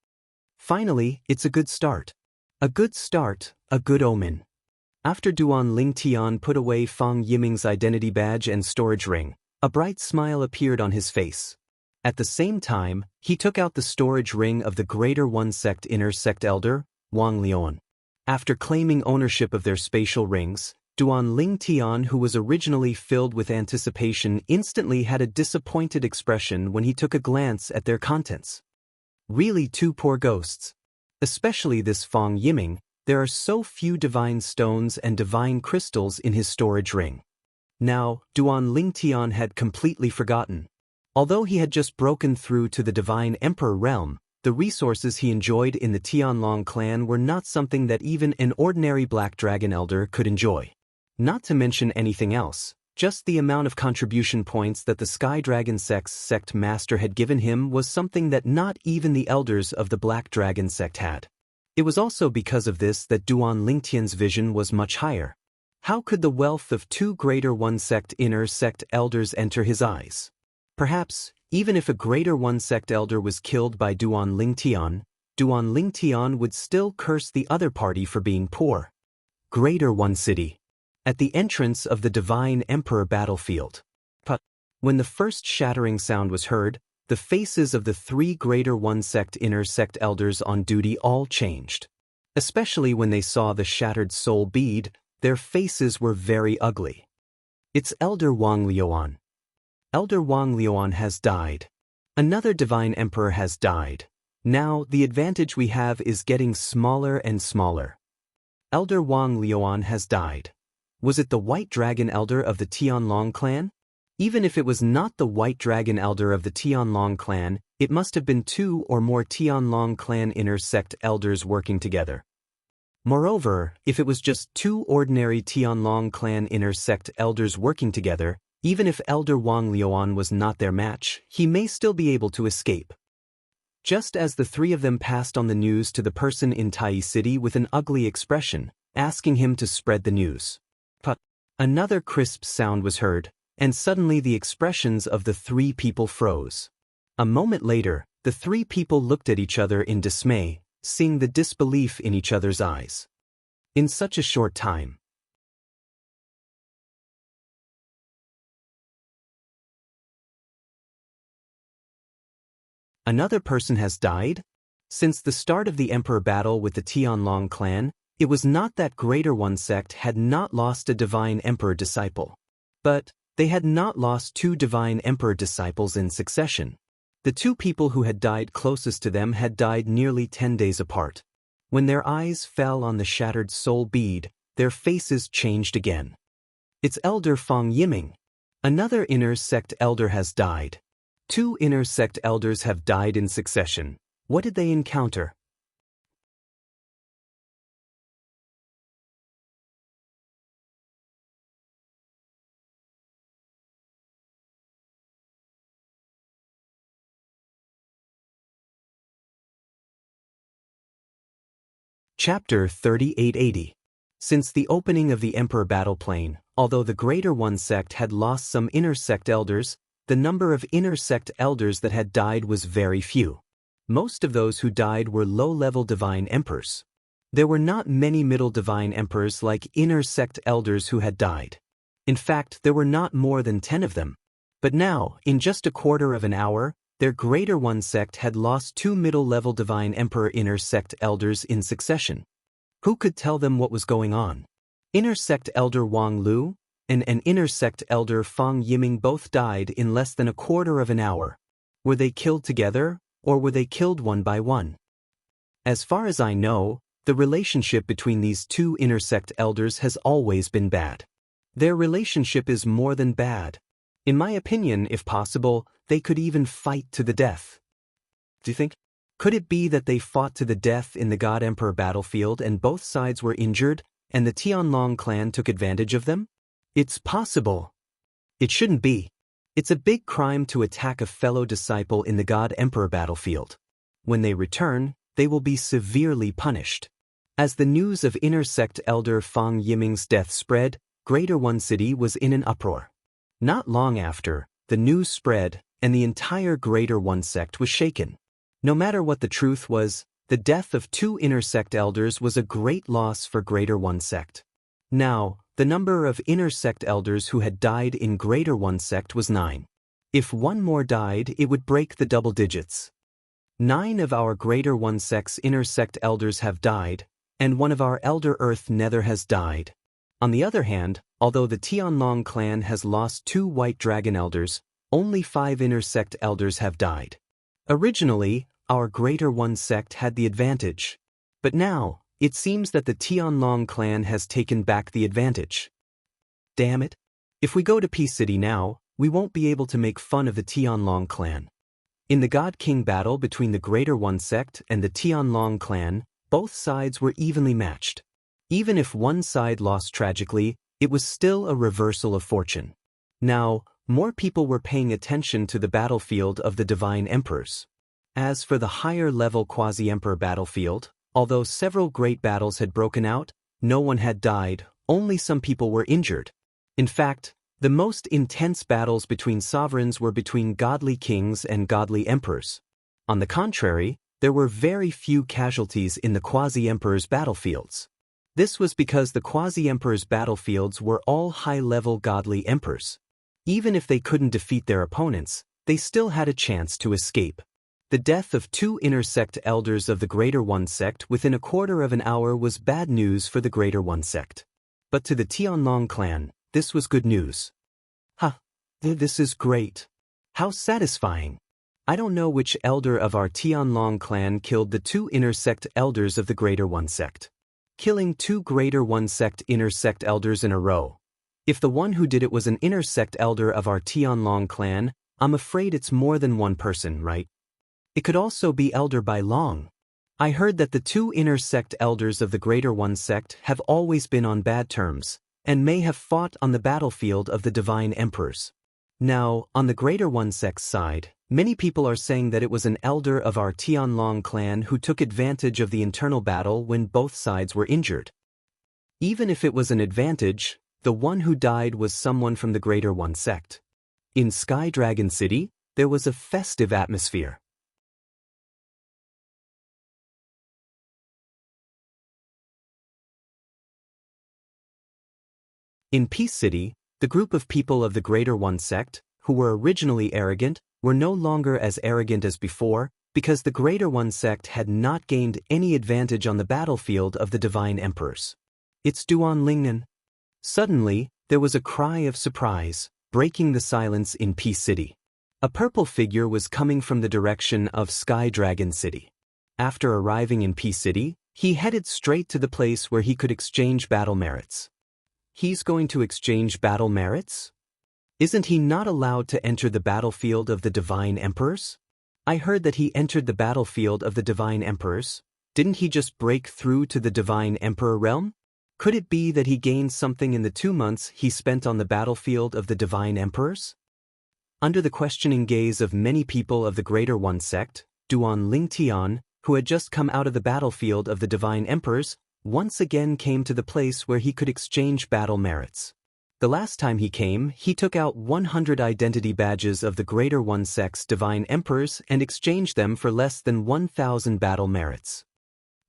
Finally, it's a good start. A good start, a good omen. After Duan Lingtian put away Fang Yiming's identity badge and storage ring, a bright smile appeared on his face. At the same time, he took out the storage ring of the Greater One Sect Inner Sect Elder, Wang Lion. After claiming ownership of their spatial rings, Duan Lingtian, who was originally filled with anticipation, instantly had a disappointed expression when he took a glance at their contents. Really 2 poor ghosts. Especially this Fang Yiming, there are so few divine stones and divine crystals in his storage ring. Now, Duan Lingtian had completely forgotten. Although he had just broken through to the divine emperor realm, the resources he enjoyed in the Tianlong clan were not something that even an ordinary black dragon elder could enjoy. Not to mention anything else, just the amount of contribution points that the Sky Dragon Sect's sect master had given him was something that not even the elders of the Black Dragon sect had. It was also because of this that Duan Lingtian's vision was much higher. How could the wealth of 2 Greater One Sect Inner Sect elders enter his eyes? Perhaps, even if a Greater One Sect elder was killed by Duan Lingtian would still curse the other party for being poor. Greater One City. At the entrance of the Divine Emperor battlefield. When the first shattering sound was heard, the faces of the 3 Greater One Sect Inner Sect elders on duty all changed. Especially when they saw the shattered soul bead, their faces were very ugly. It's Elder Wang Liuan. Elder Wang Liuan has died. Another Divine Emperor has died. Now, the advantage we have is getting smaller and smaller. Elder Wang Liuan has died. Was it the White Dragon Elder of the Tianlong clan? Even if it was not the White Dragon Elder of the Tianlong clan, it must have been 2 or more Tianlong clan inner sect elders working together. Moreover, if it was just two ordinary Tianlong clan inner sect elders working together, even if Elder Wang Liuan was not their match, he may still be able to escape. Just as the three of them passed on the news to the person in Tai City with an ugly expression, asking him to spread the news. But another crisp sound was heard, and suddenly the expressions of the three people froze. A moment later, the three people looked at each other in dismay, seeing the disbelief in each other's eyes. In such a short time, another person has died? Since the start of the Emperor battle with the Tianlong clan, it was not that Greater One sect had not lost a Divine Emperor disciple. But they had not lost two Divine Emperor disciples in succession. The two people who had died closest to them had died nearly 10 days apart. When their eyes fell on the shattered soul bead, their faces changed again. It's Elder Fang Yiming. Another inner sect elder has died. Two inner sect elders have died in succession. What did they encounter? Chapter 3880. Since the opening of the Emperor battle plane, although the Greater One sect had lost some inner sect elders, the number of inner sect elders that had died was very few. Most of those who died were low-level divine emperors. There were not many middle divine emperors like inner sect elders who had died. In fact, there were not more than 10 of them. But now, in just a quarter of an hour, their Greater One sect had lost two middle-level divine emperor inner sect elders in succession. Who could tell them what was going on? Inner sect elder Wang Lu and an inner sect elder Fang Yiming both died in less than a quarter of an hour. Were they killed together, or were they killed one by one? As far as I know, the relationship between these two inner sect elders has always been bad. Their relationship is more than bad. In my opinion, if possible, they could even fight to the death. Do you think? Could it be that they fought to the death in the God Emperor battlefield and both sides were injured, and the Tianlong clan took advantage of them? It's possible. It shouldn't be. It's a big crime to attack a fellow disciple in the God Emperor battlefield. When they return, they will be severely punished. As the news of inner sect elder Fang Yiming's death spread, Greater One City was in an uproar. Not long after, the news spread, and the entire Greater One sect was shaken. No matter what the truth was, the death of two inner sect elders was a great loss for Greater One sect. Now, the number of inner sect elders who had died in Greater One sect was 9. If one more died, it would break the double digits. 9 of our Greater One sect's inner sect elders have died, and one of our Elder Earth Nether has died. On the other hand, although the Tianlong clan has lost 2 White Dragon elders, only 5 inner sect elders have died. Originally, our Greater One sect had the advantage. But now, it seems that the Tianlong clan has taken back the advantage. Damn it. If we go to Peace City now, we won't be able to make fun of the Tianlong clan. In the God King battle between the Greater One sect and the Tianlong clan, both sides were evenly matched. Even if one side lost tragically, it was still a reversal of fortune. Now, more people were paying attention to the battlefield of the Divine Emperors. As for the higher-level Quasi-Emperor battlefield, although several great battles had broken out, no one had died, only some people were injured. In fact, the most intense battles between sovereigns were between godly kings and godly emperors. On the contrary, there were very few casualties in the Quasi-Emperor's battlefields. This was because the Quasi-Emperor's battlefields were all high-level godly emperors. Even if they couldn't defeat their opponents, they still had a chance to escape. The death of 2 inner sect elders of the Greater One sect within a quarter of an hour was bad news for the Greater One sect. But to the Tianlong clan, this was good news. This is great. How satisfying. I don't know which elder of our Tianlong clan killed the 2 inner sect elders of the Greater One sect. Killing 2 Greater One sect inner sect elders in a row. If the one who did it was an inner sect elder of our Tianlong clan, I'm afraid it's more than one person, right? It could also be Elder Bai Long. I heard that the two inner sect elders of the Greater One sect have always been on bad terms, and may have fought on the battlefield of the Divine Emperors. Now, on the Greater One sect's side, many people are saying that it was an elder of our Tianlong clan who took advantage of the internal battle when both sides were injured. Even if it was an advantage, the one who died was someone from the Greater One sect. In Sky Dragon City, there was a festive atmosphere. In Peace City, the group of people of the Greater One sect, who were originally arrogant, were no longer as arrogant as before, because the Greater One sect had not gained any advantage on the battlefield of the Divine Emperors. It's Duan Lingnan. Suddenly, there was a cry of surprise, breaking the silence in Peace City. A purple figure was coming from the direction of Sky Dragon City. After arriving in Peace City, he headed straight to the place where he could exchange battle merits. He's going to exchange battle merits? Isn't he not allowed to enter the battlefield of the Divine Emperors? I heard that he entered the battlefield of the Divine Emperors. Didn't he just break through to the Divine Emperor realm? Could it be that he gained something in the 2 months he spent on the battlefield of the Divine Emperors? Under the questioning gaze of many people of the Greater One sect, Duan Lingtian, who had just come out of the battlefield of the Divine Emperors, once again came to the place where he could exchange battle merits. The last time he came, he took out 100 identity badges of the Greater One sect's Divine Emperors and exchanged them for less than 1,000 battle merits.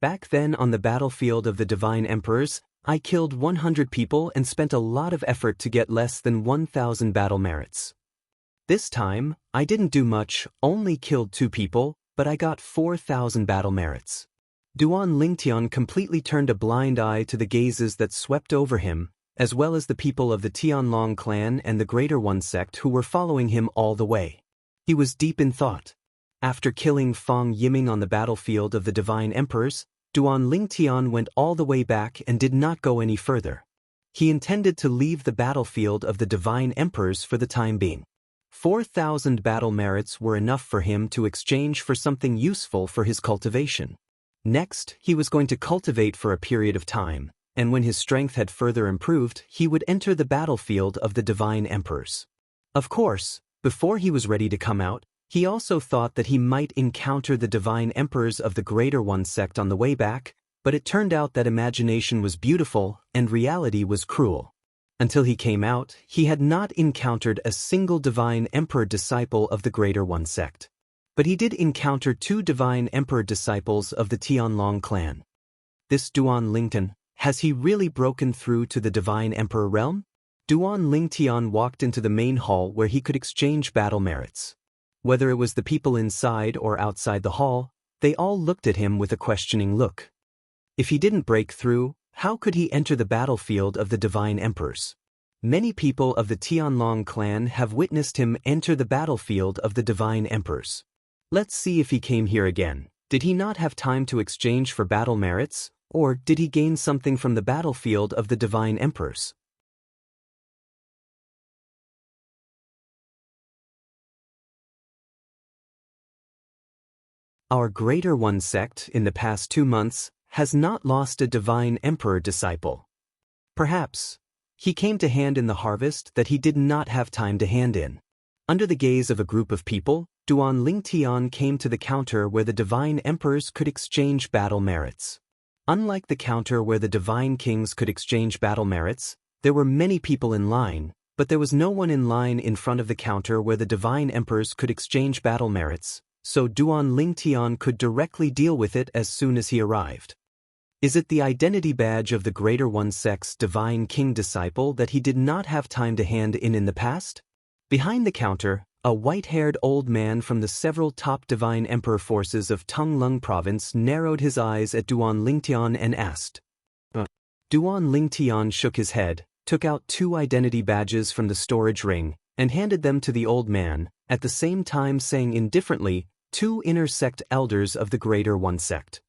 Back then on the battlefield of the Divine Emperors, I killed 100 people and spent a lot of effort to get less than 1,000 battle merits. This time, I didn't do much, only killed 2 people, but I got 4,000 battle merits. Duan Lingtian completely turned a blind eye to the gazes that swept over him, as well as the people of the Tianlong clan and the Greater One sect who were following him all the way. He was deep in thought. After killing Fang Yiming on the battlefield of the Divine Emperors, Duan Lingtian went all the way back and did not go any further. He intended to leave the battlefield of the Divine Emperors for the time being. 4,000 battle merits were enough for him to exchange for something useful for his cultivation. Next, he was going to cultivate for a period of time, and when his strength had further improved, he would enter the battlefield of the Divine Emperors. Of course, before he was ready to come out, he also thought that he might encounter the Divine Emperors of the Greater One sect on the way back, but it turned out that imagination was beautiful and reality was cruel. Until he came out, he had not encountered a single Divine Emperor disciple of the Greater One sect. But he did encounter 2 Divine Emperor disciples of the Tianlong clan. This Duan Lingtian, has he really broken through to the Divine Emperor realm? Duan Lingtian walked into the main hall where he could exchange battle merits. Whether it was the people inside or outside the hall, they all looked at him with a questioning look. If he didn't break through, how could he enter the battlefield of the Divine Emperors? Many people of the Tianlong clan have witnessed him enter the battlefield of the Divine Emperors. Let's see if he came here again. Did he not have time to exchange for battle merits, or did he gain something from the battlefield of the Divine Emperors? Our Greater One sect, in the past 2 months, has not lost a Divine Emperor disciple. Perhaps he came to hand in the harvest that he did not have time to hand in. Under the gaze of a group of people, Duan Lingtian came to the counter where the Divine Emperors could exchange battle merits. Unlike the counter where the Divine Kings could exchange battle merits, there were many people in line, but there was no one in line in front of the counter where the Divine Emperors could exchange battle merits, so Duan Lingtian could directly deal with it as soon as he arrived. Is it the identity badge of the Greater One sect's Divine King disciple that he did not have time to hand in the past? Behind the counter, a white-haired old man from the several top Divine Emperor forces of Tunglung province narrowed his eyes at Duan Lingtian and asked. Duan Lingtian shook his head, took out 2 identity badges from the storage ring, and handed them to the old man, at the same time saying indifferently, 2 inner sect elders of the Greater One sect.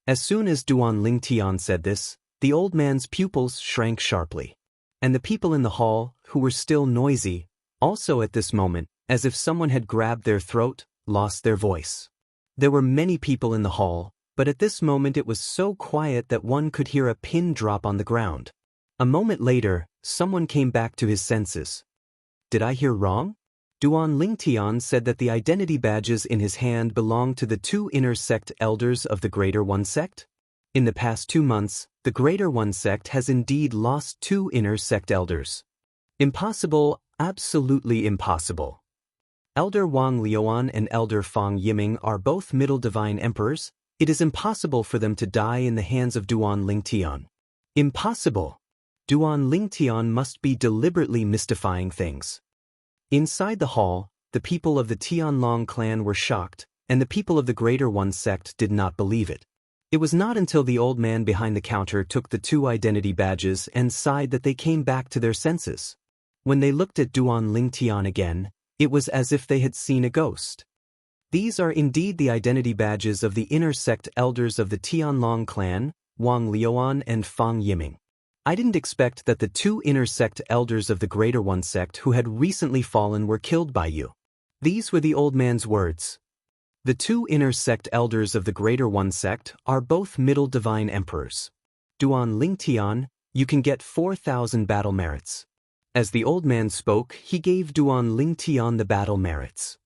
As soon as Duan Lingtian said this, the old man's pupils shrank sharply. And the people in the hall, who were still noisy, also at this moment, as if someone had grabbed their throat, lost their voice. There were many people in the hall, but at this moment it was so quiet that one could hear a pin drop on the ground. A moment later, someone came back to his senses. Did I hear wrong? Duan Lingtian said that the identity badges in his hand belonged to the 2 inner sect elders of the Greater One sect. In the past 2 months, the Greater One sect has indeed lost 2 inner sect elders. Impossible, absolutely impossible. Elder Wang Liuan and Elder Fang Yiming are both Middle Divine Emperors. It is impossible for them to die in the hands of Duan Lingtian. Impossible. Duan Lingtian must be deliberately mystifying things. Inside the hall, the people of the Tianlong clan were shocked, and the people of the Greater One sect did not believe it. It was not until the old man behind the counter took the 2 identity badges and sighed that they came back to their senses. When they looked at Duan Lingtian again, it was as if they had seen a ghost. These are indeed the identity badges of the inner sect elders of the Tianlong clan, Wang Liuan and Fang Yiming. I didn't expect that the 2 inner sect elders of the Greater One sect who had recently fallen were killed by you. These were the old man's words. The 2 inner sect elders of the Greater One sect are both Middle Divine Emperors. Duan Lingtian, you can get 4,000 battle merits. As the old man spoke, he gave Duan Lingtian the battle merits.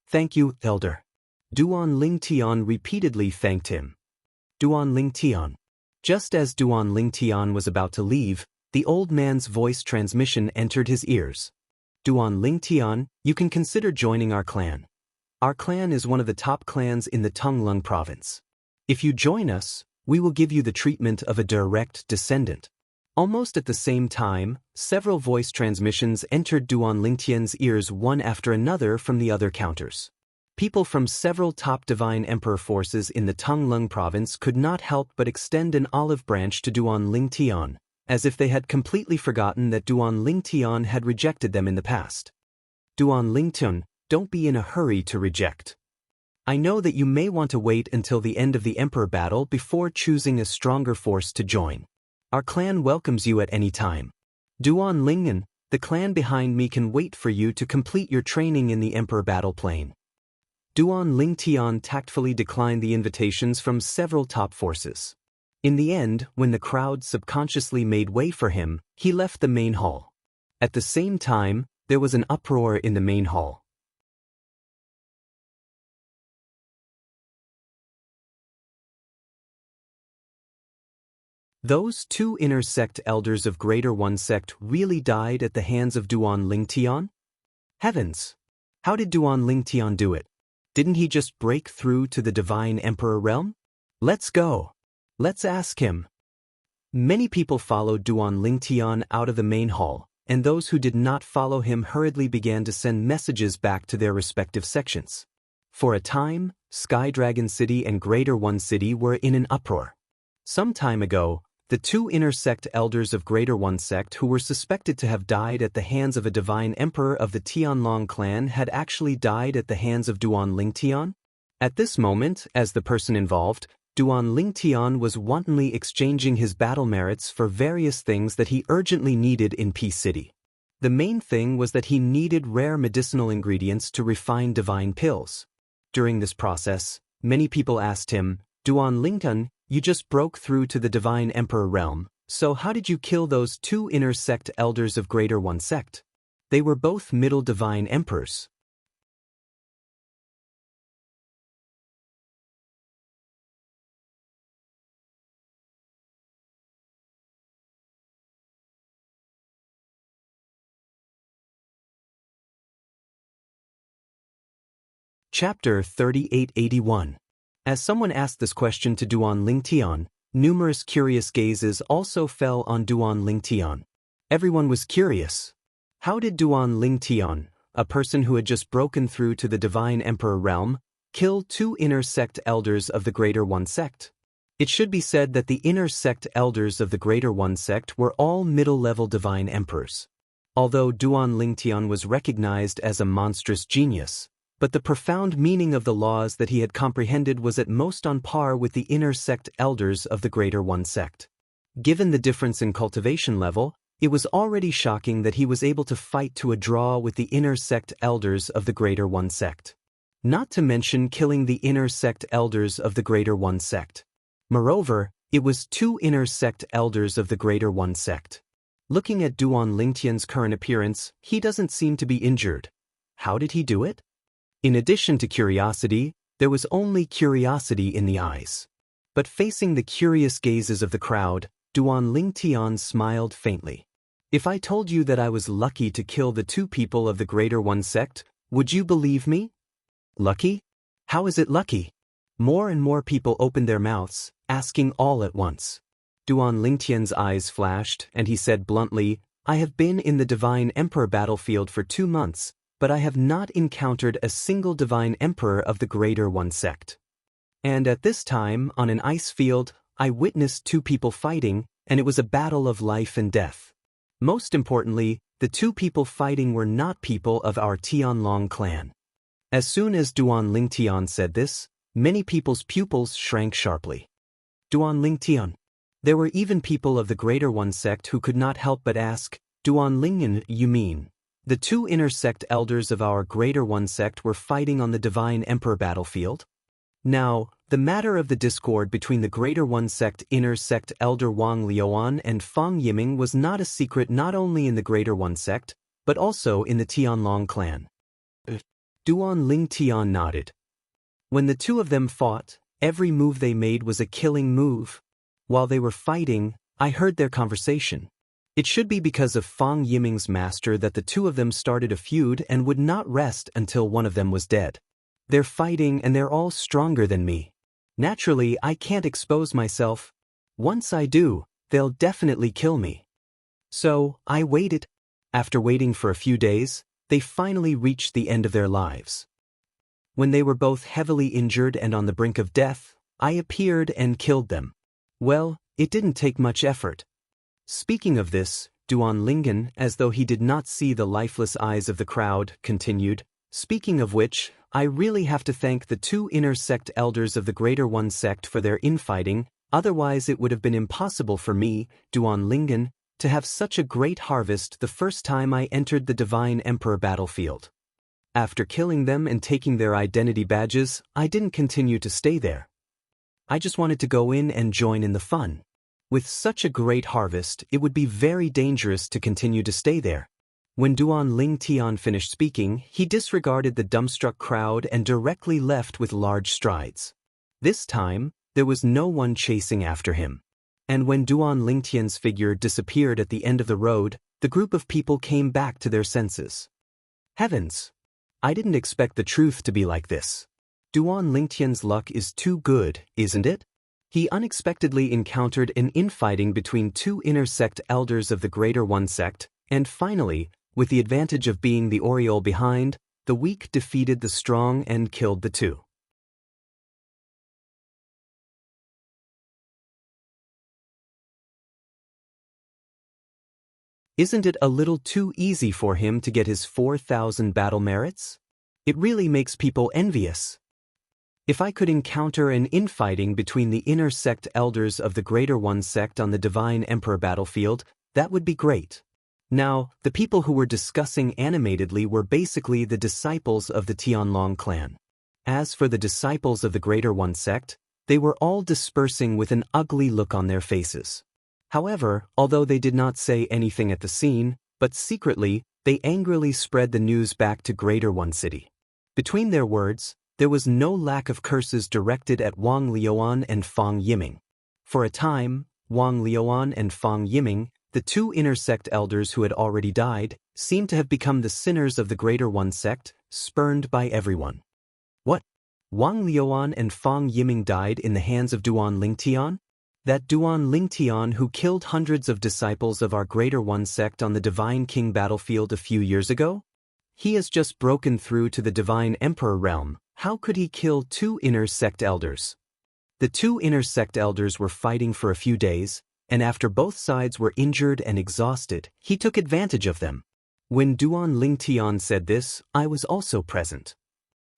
Thank you, Elder. Duan Lingtian repeatedly thanked him. Duan Lingtian. Just as Duan Lingtian was about to leave, the old man's voice transmission entered his ears. Duan Lingtian, you can consider joining our clan. Our clan is one of the top clans in the Tunglung province. If you join us, we will give you the treatment of a direct descendant. Almost at the same time, several voice transmissions entered Duan Lingtian's ears one after another from the other counters. People from several top Divine Emperor forces in the Tunglung province could not help but extend an olive branch to Duan Lingtian, as if they had completely forgotten that Duan Lingtian had rejected them in the past. Duan Lingtian, don't be in a hurry to reject. I know that you may want to wait until the end of the Emperor battle before choosing a stronger force to join. Our clan welcomes you at any time. Duan Lingen, the clan behind me can wait for you to complete your training in the Emperor battle plane. Duan Lingtian tactfully declined the invitations from several top forces. In the end, when the crowd subconsciously made way for him, he left the main hall. At the same time, there was an uproar in the main hall. Those 2 inner sect elders of Greater One sect really died at the hands of Duan Lingtian? Heavens! How did Duan Lingtian do it? Didn't he just break through to the Divine Emperor realm? Let's go. Let's ask him. Many people followed Duan Lingtian out of the main hall, and those who did not follow him hurriedly began to send messages back to their respective sections. For a time, Sky Dragon City and Greater One City were in an uproar. Some time ago, the 2 inner sect elders of Greater One sect who were suspected to have died at the hands of a divine emperor of the Tianlong clan had actually died at the hands of Duan Lingtian. At this moment, as the person involved, Duan Lingtian was wantonly exchanging his battle merits for various things that he urgently needed in Peace City. The main thing was that he needed rare medicinal ingredients to refine divine pills. During this process, many people asked him, Duan Lingtian, you just broke through to the Divine Emperor realm, so how did you kill those 2 inner sect elders of Greater One sect? They were both Middle Divine Emperors. Chapter 3881. As someone asked this question to Duan Lingtian, numerous curious gazes also fell on Duan Lingtian. Everyone was curious. How did Duan Lingtian, a person who had just broken through to the Divine Emperor realm, kill 2 inner sect elders of the Greater One sect? It should be said that the inner sect elders of the Greater One sect were all middle-level Divine Emperors. Although Duan Lingtian was recognized as a monstrous genius, but the profound meaning of the laws that he had comprehended was at most on par with the inner sect elders of the Greater One sect. Given the difference in cultivation level, it was already shocking that he was able to fight to a draw with the inner sect elders of the Greater One sect. not to mention killing the inner sect elders of the Greater One sect. Moreover, it was 2 inner sect elders of the Greater One sect. Looking at Duan Lingtian's current appearance, he doesn't seem to be injured. How did he do it? In addition to curiosity, there was only curiosity in the eyes. But facing the curious gazes of the crowd, Duan Lingtian smiled faintly. If I told you that I was lucky to kill the 2 people of the Greater One sect, would you believe me? Lucky? How is it lucky? More and more people opened their mouths, asking all at once. Duan Lingtian's eyes flashed, and he said bluntly, I have been in the Divine Emperor battlefield for 2 months, but I have not encountered a single Divine Emperor of the Greater One sect. And at this time, on an ice field, I witnessed 2 people fighting, and it was a battle of life and death. Most importantly, the 2 people fighting were not people of our Tianlong clan. As soon as Duan Lingtian said this, many people's pupils shrank sharply. Duan Lingtian. There were even people of the Greater One sect who could not help but ask, Duan Lingyan, you mean? The 2 inner sect elders of our Greater One sect were fighting on the Divine Emperor battlefield? Now, the matter of the discord between the Greater One sect inner sect elder Wang Liuan and Fang Yiming was not a secret not only in the Greater One sect, but also in the Tianlong clan. Duan Lingtian nodded. When the 2 of them fought, every move they made was a killing move. While they were fighting, I heard their conversation. It should be because of Fang Yiming's master that the 2 of them started a feud and would not rest until one of them was dead. They're fighting and they're all stronger than me. Naturally, I can't expose myself. Once I do, they'll definitely kill me. So, I waited. After waiting for a few days, they finally reached the end of their lives. When they were both heavily injured and on the brink of death, I appeared and killed them. Well, it didn't take much effort. Speaking of this, Duan Lingyan, as though he did not see the lifeless eyes of the crowd, continued, speaking of which, I really have to thank the 2 inner sect elders of the Greater One sect for their infighting, otherwise it would have been impossible for me, Duan Lingyan, to have such a great harvest the first time I entered the Divine Emperor battlefield. After killing them and taking their identity badges, I didn't continue to stay there. I just wanted to go in and join in the fun. With such a great harvest, it would be very dangerous to continue to stay there. When Duan Lingtian finished speaking, he disregarded the dumbstruck crowd and directly left with large strides. This time, there was no one chasing after him. And when Duan Lingtian's figure disappeared at the end of the road, the group of people came back to their senses. Heavens! I didn't expect the truth to be like this. Duan Lingtian's luck is too good, isn't it? He unexpectedly encountered an infighting between 2 inner sect elders of the Greater One sect, and finally, with the advantage of being the aureole behind, the weak defeated the strong and killed the 2. Isn't it a little too easy for him to get his 4,000 battle merits? It really makes people envious. If I could encounter an infighting between the inner sect elders of the Greater One sect on the Divine Emperor battlefield, that would be great. Now, the people who were discussing animatedly were basically the disciples of the Tianlong clan. As for the disciples of the Greater One sect, they were all dispersing with an ugly look on their faces. However, although they did not say anything at the scene, but secretly, they angrily spread the news back to Greater One City. Between their words, there was no lack of curses directed at Wang Liuan and Fang Yiming. For a time, Wang Liuan and Fang Yiming, the 2 inner sect elders who had already died, seemed to have become the sinners of the Greater One sect, spurned by everyone. What? Wang Liuan and Fang Yiming died in the hands of Duan Lingtian? That Duan Lingtian who killed hundreds of disciples of our Greater One sect on the Divine King battlefield a few years ago? He has just broken through to the Divine Emperor realm. How could he kill 2 inner sect elders? The 2 inner sect elders were fighting for a few days, and after both sides were injured and exhausted, he took advantage of them. When Duan Lingtian said this, I was also present.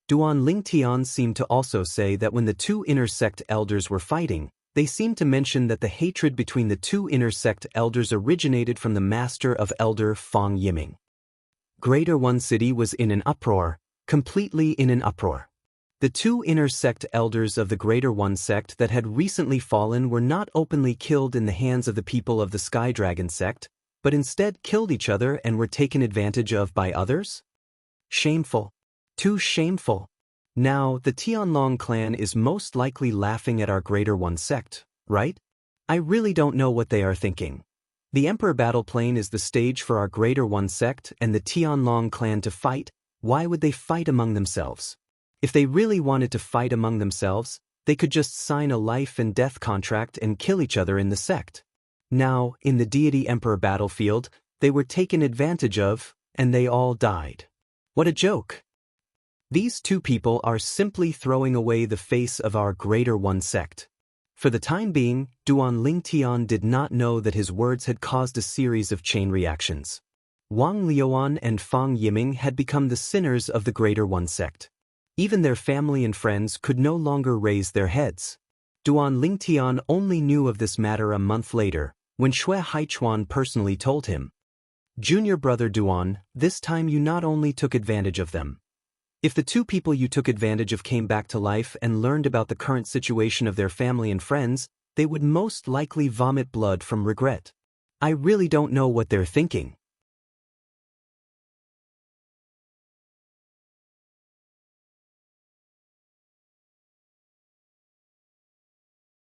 Duan Lingtian seemed to also say that when the 2 inner sect elders were fighting, they seemed to mention that the hatred between the 2 inner sect elders originated from the master of Elder Fang Yiming. Greater One City was in an uproar, completely in an uproar. The two inner sect elders of the Greater One sect that had recently fallen were not openly killed in the hands of the people of the Sky Dragon sect, but instead killed each other and were taken advantage of by others? Shameful. Too shameful. Now, the Tianlong clan is most likely laughing at our Greater One sect, right? I really don't know what they are thinking. The Emperor Battle Plane is the stage for our Greater One sect and the Tianlong clan to fight. Why would they fight among themselves? If they really wanted to fight among themselves, they could just sign a life and death contract and kill each other in the sect. Now, in the Deity Emperor battlefield, they were taken advantage of, and they all died. What a joke! These two people are simply throwing away the face of our Greater One sect. For the time being, Duan Lingtian did not know that his words had caused a series of chain reactions. Wang Liuan and Fang Yiming had become the sinners of the Greater One sect. Even their family and friends could no longer raise their heads. Duan Lingtian only knew of this matter a month later, when Xue Haichuan personally told him, "Junior brother Duan, this time you not only took advantage of them. If the two people you took advantage of came back to life and learned about the current situation of their family and friends, they would most likely vomit blood from regret. I really don't know what they're thinking."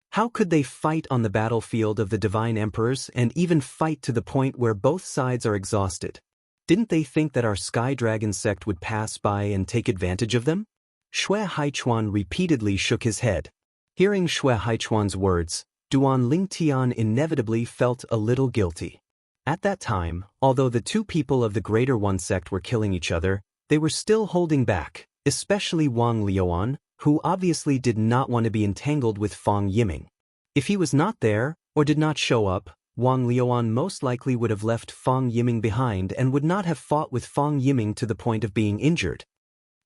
How could they fight on the battlefield of the Divine Emperors and even fight to the point where both sides are exhausted? Didn't they think that our Sky Dragon sect would pass by and take advantage of them? Xue Haichuan repeatedly shook his head. Hearing Xue Haichuan's words, Duan Lingtian inevitably felt a little guilty. At that time, although the two people of the Greater One sect were killing each other, they were still holding back, especially Wang Liuan, who obviously did not want to be entangled with Fang Yiming. If he was not there, or did not show up, Wang Liuan most likely would have left Fang Yiming behind and would not have fought with Fang Yiming to the point of being injured.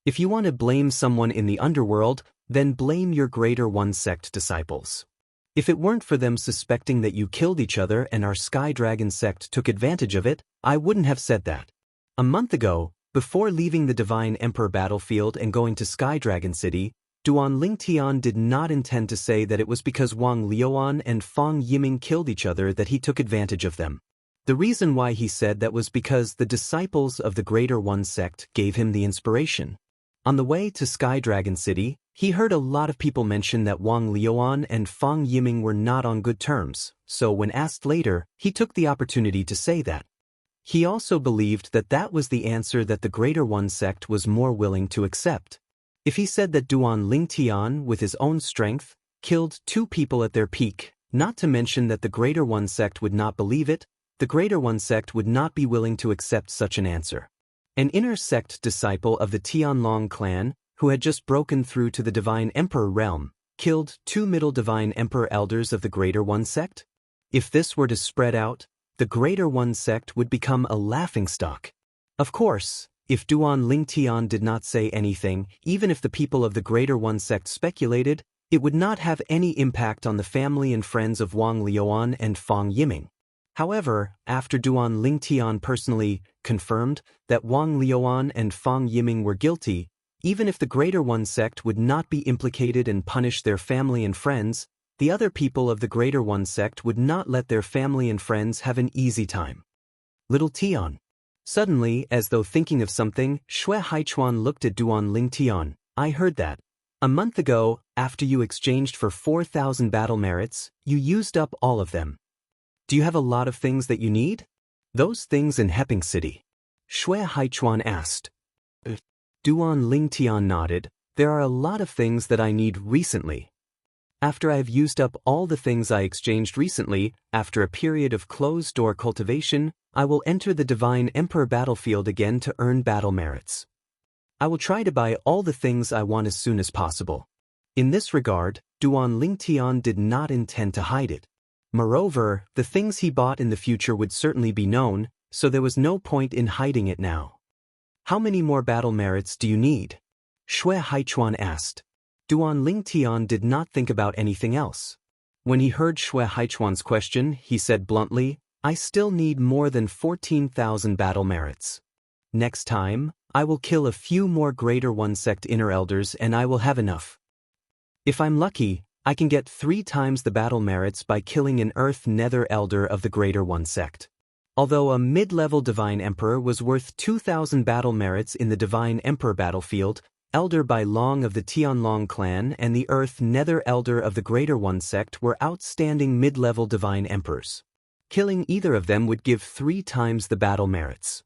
If you want to blame someone in the underworld, then blame your Greater One sect disciples. If it weren't for them suspecting that you killed each other and our Sky Dragon sect took advantage of it, I wouldn't have said that. A month ago, before leaving the Divine Emperor battlefield and going to Sky Dragon City, Duan Lingtian did not intend to say that it was because Wang Liuan and Fang Yiming killed each other that he took advantage of them. The reason why he said that was because the disciples of the Greater One sect gave him the inspiration. On the way to Sky Dragon City, he heard a lot of people mention that Wang Liuan and Fang Yiming were not on good terms, so when asked later, he took the opportunity to say that. He also believed that that was the answer that the Greater One sect was more willing to accept. If he said that Duan Lingtian, with his own strength, killed two people at their peak, not to mention that the Greater One sect would not believe it, the Greater One sect would not be willing to accept such an answer. An inner sect disciple of the Tianlong clan, who had just broken through to the Divine Emperor realm, killed two middle Divine Emperor elders of the Greater One sect? If this were to spread out, the Greater One sect would become a laughingstock. Of course, if Duan Lingtian did not say anything, even if the people of the Greater One sect speculated, it would not have any impact on the family and friends of Wang Liuan and Fang Yiming. However, after Duan Lingtian personally confirmed that Wang Liuan and Fang Yiming were guilty, even if the Greater One sect would not be implicated and punish their family and friends, the other people of the Greater One sect would not let their family and friends have an easy time. Little Tian. Suddenly, as though thinking of something, Xue Haichuan looked at Duan Lingtian. I heard that. A month ago, after you exchanged for 4,000 battle merits, you used up all of them. Do you have a lot of things that you need? Those things in Heping City? Xue Haichuan asked. Duan Lingtian nodded. There are a lot of things that I need recently. After I've used up all the things I exchanged recently, after a period of closed-door cultivation, I will enter the Divine Emperor battlefield again to earn battle merits. I will try to buy all the things I want as soon as possible. In this regard, Duan Lingtian did not intend to hide it. Moreover, the things he bought in the future would certainly be known, so there was no point in hiding it now. How many more battle merits do you need? Xue Haichuan asked. Duan Lingtian did not think about anything else. When he heard Xue Haichuan's question, he said bluntly, I still need more than 14,000 battle merits. Next time, I will kill a few more Greater One Sect Inner Elders and I will have enough. If I'm lucky, I can get 3 times the battle merits by killing an Earth Nether Elder of the Greater One Sect. Although a mid-level Divine Emperor was worth 2,000 battle merits in the Divine Emperor battlefield, Elder Bai Long of the Tianlong clan and the Earth Nether Elder of the Greater One Sect were outstanding mid-level Divine Emperors. Killing either of them would give 3 times the battle merits.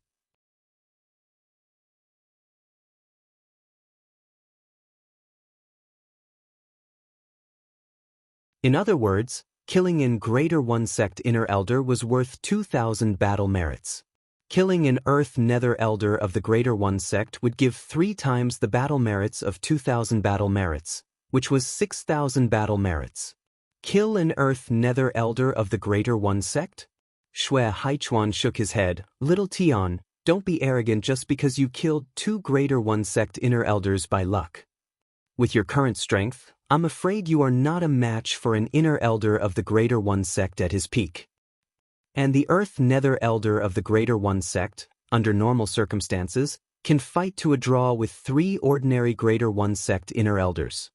In other words, killing an Greater One Sect Inner Elder was worth 2,000 battle merits. Killing an Earth Nether Elder of the Greater One Sect would give 3 times the battle merits of 2,000 battle merits, which was 6,000 battle merits. Kill an Earth Nether Elder of the Greater One Sect? Xue Haichuan shook his head. Little Tian, don't be arrogant just because you killed 2 Greater One Sect Inner Elders by luck. With your current strength, I'm afraid you are not a match for an Inner Elder of the Greater One Sect at his peak. And the Earth Nether Elder of the Greater One Sect, under normal circumstances, can fight to a draw with 3 ordinary Greater One Sect Inner Elders.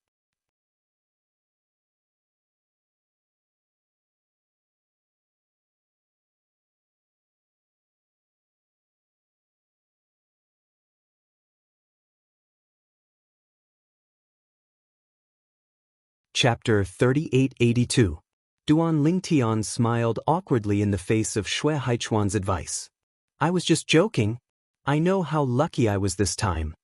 Chapter 3882. Duan Lingtian smiled awkwardly in the face of Xue Haichuan's advice. I was just joking. I know how lucky I was this time.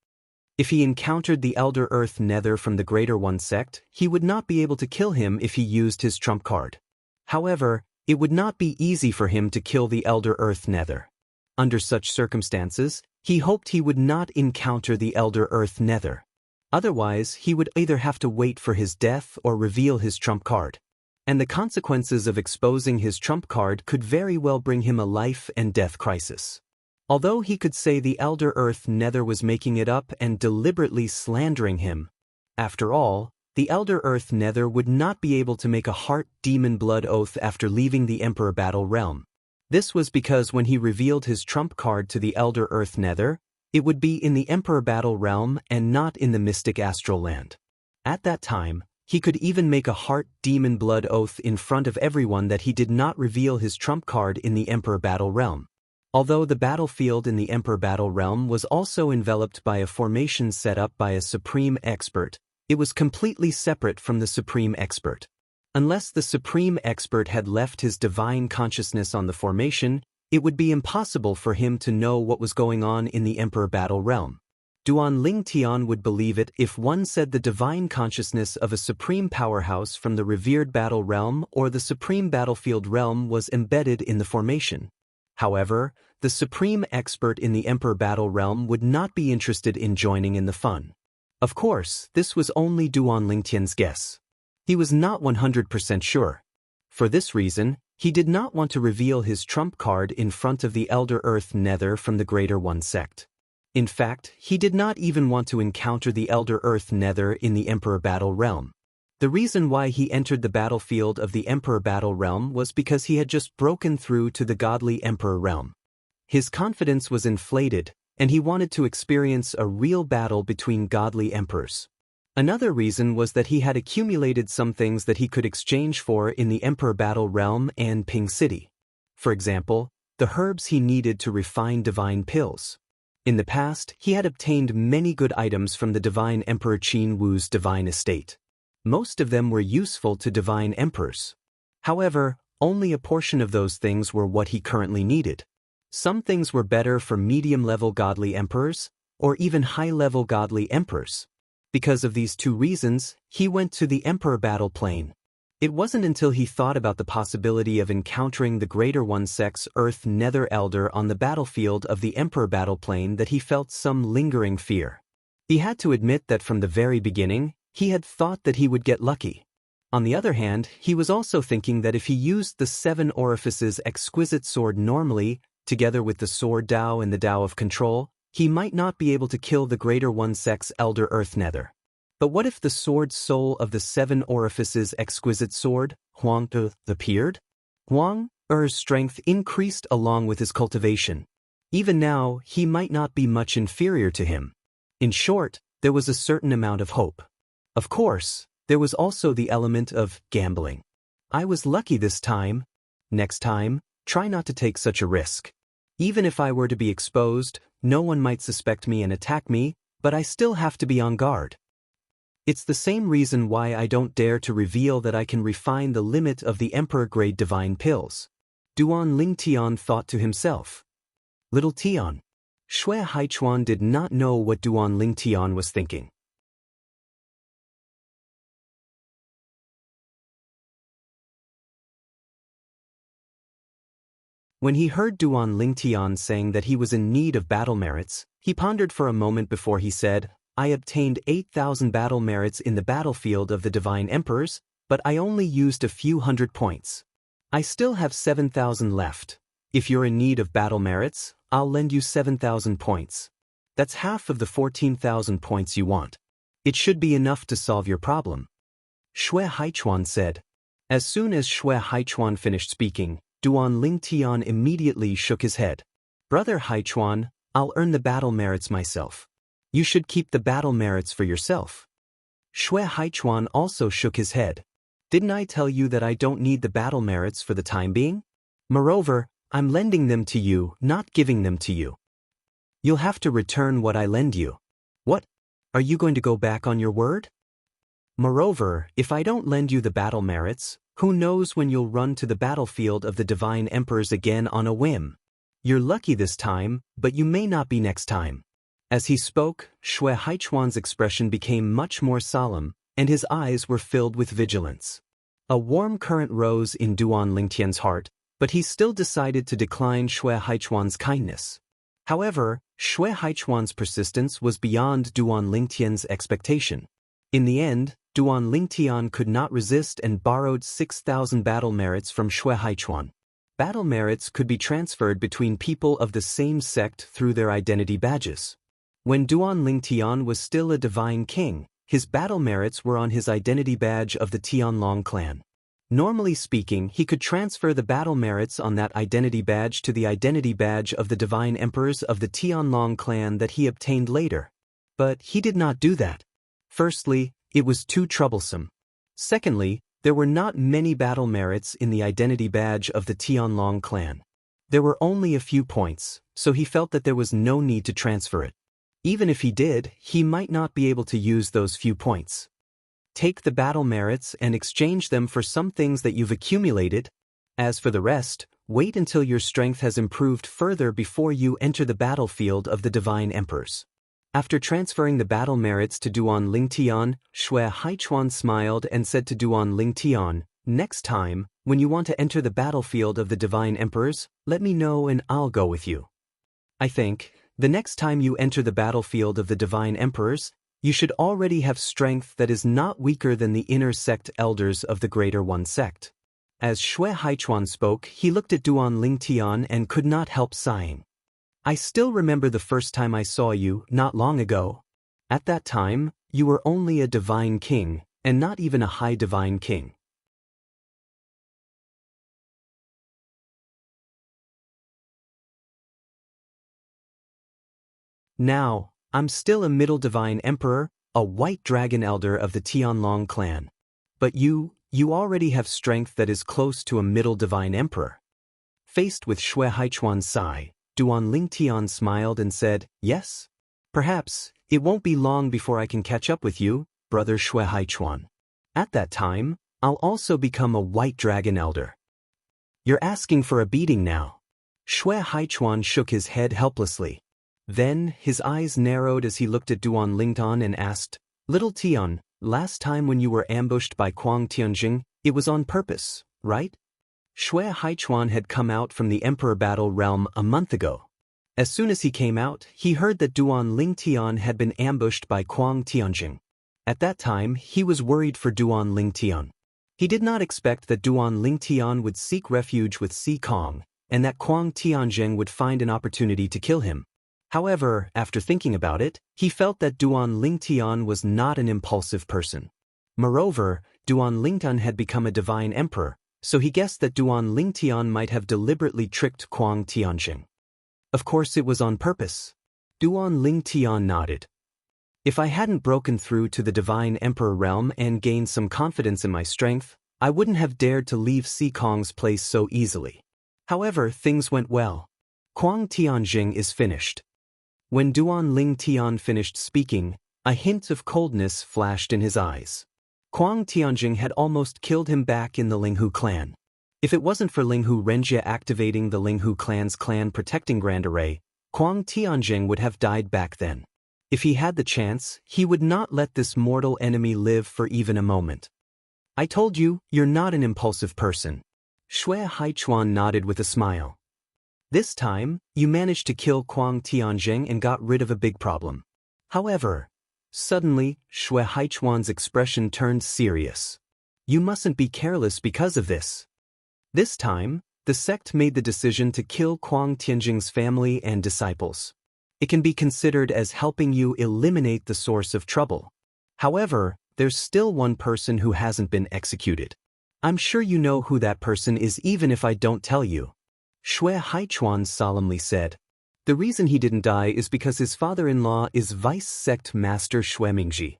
If he encountered the Elder Earth Nether from the Greater One Sect, he would not be able to kill him if he used his trump card. However, it would not be easy for him to kill the Elder Earth Nether. Under such circumstances, he hoped he would not encounter the Elder Earth Nether. Otherwise, he would either have to wait for his death or reveal his trump card. And the consequences of exposing his trump card could very well bring him a life and death crisis. Although he could say the Elder Earth Nether was making it up and deliberately slandering him, after all, the Elder Earth Nether would not be able to make a heart demon blood oath after leaving the Emperor Battle Realm. This was because when he revealed his trump card to the Elder Earth Nether, it would be in the Emperor Battle Realm and not in the Mystic Astral Land. At that time, he could even make a heart demon blood oath in front of everyone that he did not reveal his trump card in the Emperor Battle Realm. Although the battlefield in the Emperor Battle Realm was also enveloped by a formation set up by a Supreme Expert, it was completely separate from the Supreme Expert. Unless the Supreme Expert had left his divine consciousness on the formation, it would be impossible for him to know what was going on in the Emperor Battle Realm. Duan Lingtian would believe it if one said the divine consciousness of a supreme powerhouse from the revered battle realm or the supreme battlefield realm was embedded in the formation. However, the supreme expert in the Emperor Battle Realm would not be interested in joining in the fun. Of course, this was only Duan Lingtian's guess. He was not 100% sure. For this reason, he did not want to reveal his trump card in front of the Elder Earth Nether from the Greater One Sect. In fact, he did not even want to encounter the Elder Earth Nether in the Emperor Battle Realm. The reason why he entered the battlefield of the Emperor Battle Realm was because he had just broken through to the Godly Emperor Realm. His confidence was inflated, and he wanted to experience a real battle between godly emperors. Another reason was that he had accumulated some things that he could exchange for in the Emperor Battle Realm and Ping City. For example, the herbs he needed to refine divine pills. In the past, he had obtained many good items from the Divine Emperor Qin Wu's divine estate. Most of them were useful to divine emperors. However, only a portion of those things were what he currently needed. Some things were better for medium-level godly emperors, or even high-level godly emperors. Because of these 2 reasons, he went to the Emperor Battle Plane. It wasn't until he thought about the possibility of encountering the Greater One Sect's Earth Nether Elder on the battlefield of the Emperor Battle Plane that he felt some lingering fear. He had to admit that from the very beginning, he had thought that he would get lucky. On the other hand, he was also thinking that if he used the 7 Orifices Exquisite Sword normally, together with the Sword Dao and the Dao of Control, he might not be able to kill the Greater One Sect's Elder Earth Nether. But what if the sword soul of the 7 Orifices Exquisite Sword, Huang appeared? Huang Er's strength increased along with his cultivation. Even now, he might not be much inferior to him. In short, there was a certain amount of hope. Of course, there was also the element of gambling. I was lucky this time. Next time, try not to take such a risk. Even if I were to be exposed, no one might suspect me and attack me, but I still have to be on guard. It's the same reason why I don't dare to reveal that I can refine the limit of the Emperor-grade divine pills. Duan Lingtian thought to himself. Little Tian. Xue Haichuan did not know what Duan Lingtian was thinking. When he heard Duan Lingtian saying that he was in need of battle merits, he pondered for a moment before he said, I obtained 8,000 battle merits in the battlefield of the Divine Emperors, but I only used a few hundred points. I still have 7,000 left. If you're in need of battle merits, I'll lend you 7,000 points. That's half of the 14,000 points you want. It should be enough to solve your problem. Xue Haichuan said. As soon as Xue Haichuan finished speaking, Duan Lingtian immediately shook his head. Brother Haichuan, I'll earn the battle merits myself. You should keep the battle merits for yourself. Xue Haichuan also shook his head. Didn't I tell you that I don't need the battle merits for the time being? Moreover, I'm lending them to you, not giving them to you. You'll have to return what I lend you. What? Are you going to go back on your word? Moreover, if I don't lend you the battle merits, who knows when you'll run to the battlefield of the Divine Emperors again on a whim. You're lucky this time, but you may not be next time. As he spoke, Xue Haichuan's expression became much more solemn, and his eyes were filled with vigilance. A warm current rose in Duan Lingtian's heart, but he still decided to decline Xue Haichuan's kindness. However, Xue Haichuan's persistence was beyond Duan Lingtian's expectation. In the end, Duan Lingtian could not resist and borrowed 6,000 battle merits from Xue Haichuan. Battle merits could be transferred between people of the same sect through their identity badges. When Duan Lingtian was still a divine king, his battle merits were on his identity badge of the Tianlong clan. Normally speaking, he could transfer the battle merits on that identity badge to the identity badge of the divine emperors of the Tianlong clan that he obtained later. But he did not do that. Firstly, it was too troublesome. Secondly, there were not many battle merits in the identity badge of the Tianlong clan. There were only a few points, so he felt that there was no need to transfer it. Even if he did, he might not be able to use those few points. Take the battle merits and exchange them for some things that you've accumulated. As for the rest, wait until your strength has improved further before you enter the battlefield of the Divine Emperors. After transferring the battle merits to Duan Lingtian, Xue Haichuan smiled and said to Duan Lingtian, Next time, when you want to enter the battlefield of the Divine Emperors, let me know and I'll go with you. I think, the next time you enter the battlefield of the Divine Emperors, you should already have strength that is not weaker than the inner sect elders of the Greater One sect. As Xue Haichuan spoke, he looked at Duan Lingtian and could not help sighing. I still remember the first time I saw you, not long ago. At that time, you were only a divine king, and not even a high divine king. Now, I'm still a middle divine emperor, a white dragon elder of the Tianlong clan. But you already have strength that is close to a middle divine emperor. Faced with Xue Haichuan's sigh, Duan Lingtian smiled and said, Yes. Perhaps, it won't be long before I can catch up with you, brother Xue Haichuan. At that time, I'll also become a white dragon elder. You're asking for a beating now. Xue Haichuan shook his head helplessly. Then, his eyes narrowed as he looked at Duan Lingtian and asked, Little Tian, last time when you were ambushed by Kuang Tianjing, it was on purpose, right? Xue Haichuan had come out from the Emperor Battle Realm a month ago. As soon as he came out, he heard that Duan Lingtian had been ambushed by Kuang Tianjing. At that time, he was worried for Duan Lingtian. He did not expect that Duan Lingtian would seek refuge with Si Kong, and that Kuang Tianjing would find an opportunity to kill him. However, after thinking about it, he felt that Duan Lingtian was not an impulsive person. Moreover, Duan Lingtian had become a divine emperor, so he guessed that Duan Lingtian might have deliberately tricked Kuang Tianjing. Of course it was on purpose. Duan Lingtian nodded. If I hadn't broken through to the Divine Emperor realm and gained some confidence in my strength, I wouldn't have dared to leave Sikong's place so easily. However, things went well. Kuang Tianjing is finished. When Duan Lingtian finished speaking, a hint of coldness flashed in his eyes. Kuang Tianjing had almost killed him back in the Linghu clan. If it wasn't for Linghu Renjia activating the Linghu clan's clan protecting Grand Array, Kuang Tianjing would have died back then. If he had the chance, he would not let this mortal enemy live for even a moment. I told you, you're not an impulsive person. Xue Haichuan nodded with a smile. This time, you managed to kill Kuang Tianjing and got rid of a big problem. However, suddenly, Xue Haichuan's expression turned serious. You mustn't be careless because of this. This time, the sect made the decision to kill Kuang Tianjing's family and disciples. It can be considered as helping you eliminate the source of trouble. However, there's still one person who hasn't been executed. I'm sure you know who that person is even if I don't tell you. Xue Haichuan solemnly said. The reason he didn't die is because his father-in-law is Vice Sect Master Xue Mingji.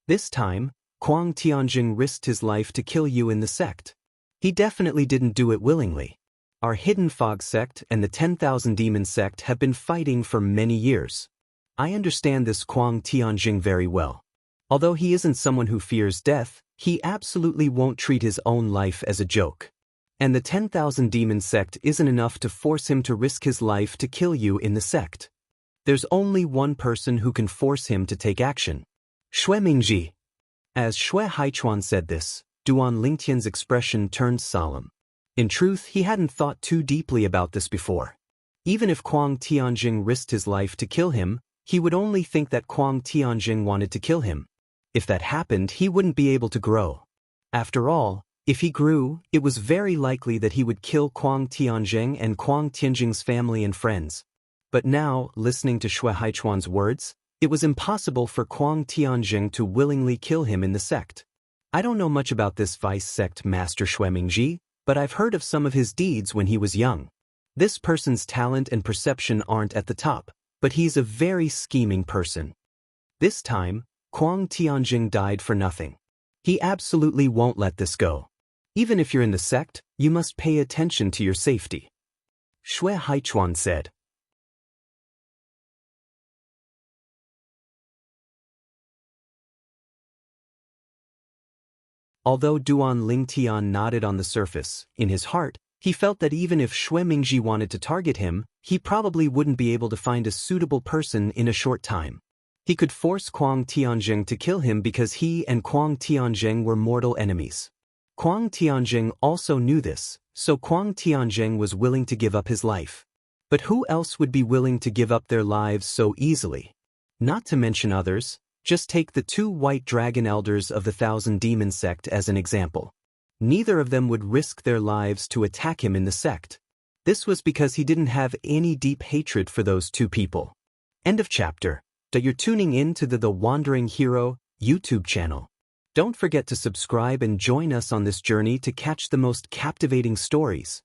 This time, Kuang Tianjing risked his life to kill you in the sect. He definitely didn't do it willingly. Our Hidden Fog sect and the 10,000 Demon sect have been fighting for many years. I understand this Kuang Tianjing very well. Although he isn't someone who fears death, he absolutely won't treat his own life as a joke. And the 10,000 Demon sect isn't enough to force him to risk his life to kill you in the sect. There's only one person who can force him to take action. Xue Mingji. As Xue Haichuan said this, Duan Lingtian's expression turned solemn. In truth, he hadn't thought too deeply about this before. Even if Kuang Tianjing risked his life to kill him, he would only think that Kuang Tianjing wanted to kill him. If that happened, he wouldn't be able to grow. After all, if he grew, it was very likely that he would kill Kuang Tianjing and Kuang Tianjing's family and friends. But now, listening to Xue Haichuan's words, it was impossible for Kuang Tianjing to willingly kill him in the sect. I don't know much about this Vice Sect Master Xue Mingji, but I've heard of some of his deeds when he was young. This person's talent and perception aren't at the top, but he's a very scheming person. This time, Kuang Tianjing died for nothing. He absolutely won't let this go. Even if you're in the sect, you must pay attention to your safety. Xue Haichuan said. Although Duan Lingtian nodded on the surface, in his heart, he felt that even if Xue Mingji wanted to target him, he probably wouldn't be able to find a suitable person in a short time. He could force Kuang Tianjing to kill him because he and Kuang Tianjing were mortal enemies. Kuang Tianjing also knew this, so Kuang Tianjing was willing to give up his life. But who else would be willing to give up their lives so easily? Not to mention others. Just take the 2 white dragon elders of the 1,000 Demon sect as an example. Neither of them would risk their lives to attack him in the sect. This was because he didn't have any deep hatred for those 2 people. End of chapter. You're tuning in to the Wandering Hero YouTube channel. Don't forget to subscribe and join us on this journey to catch the most captivating stories.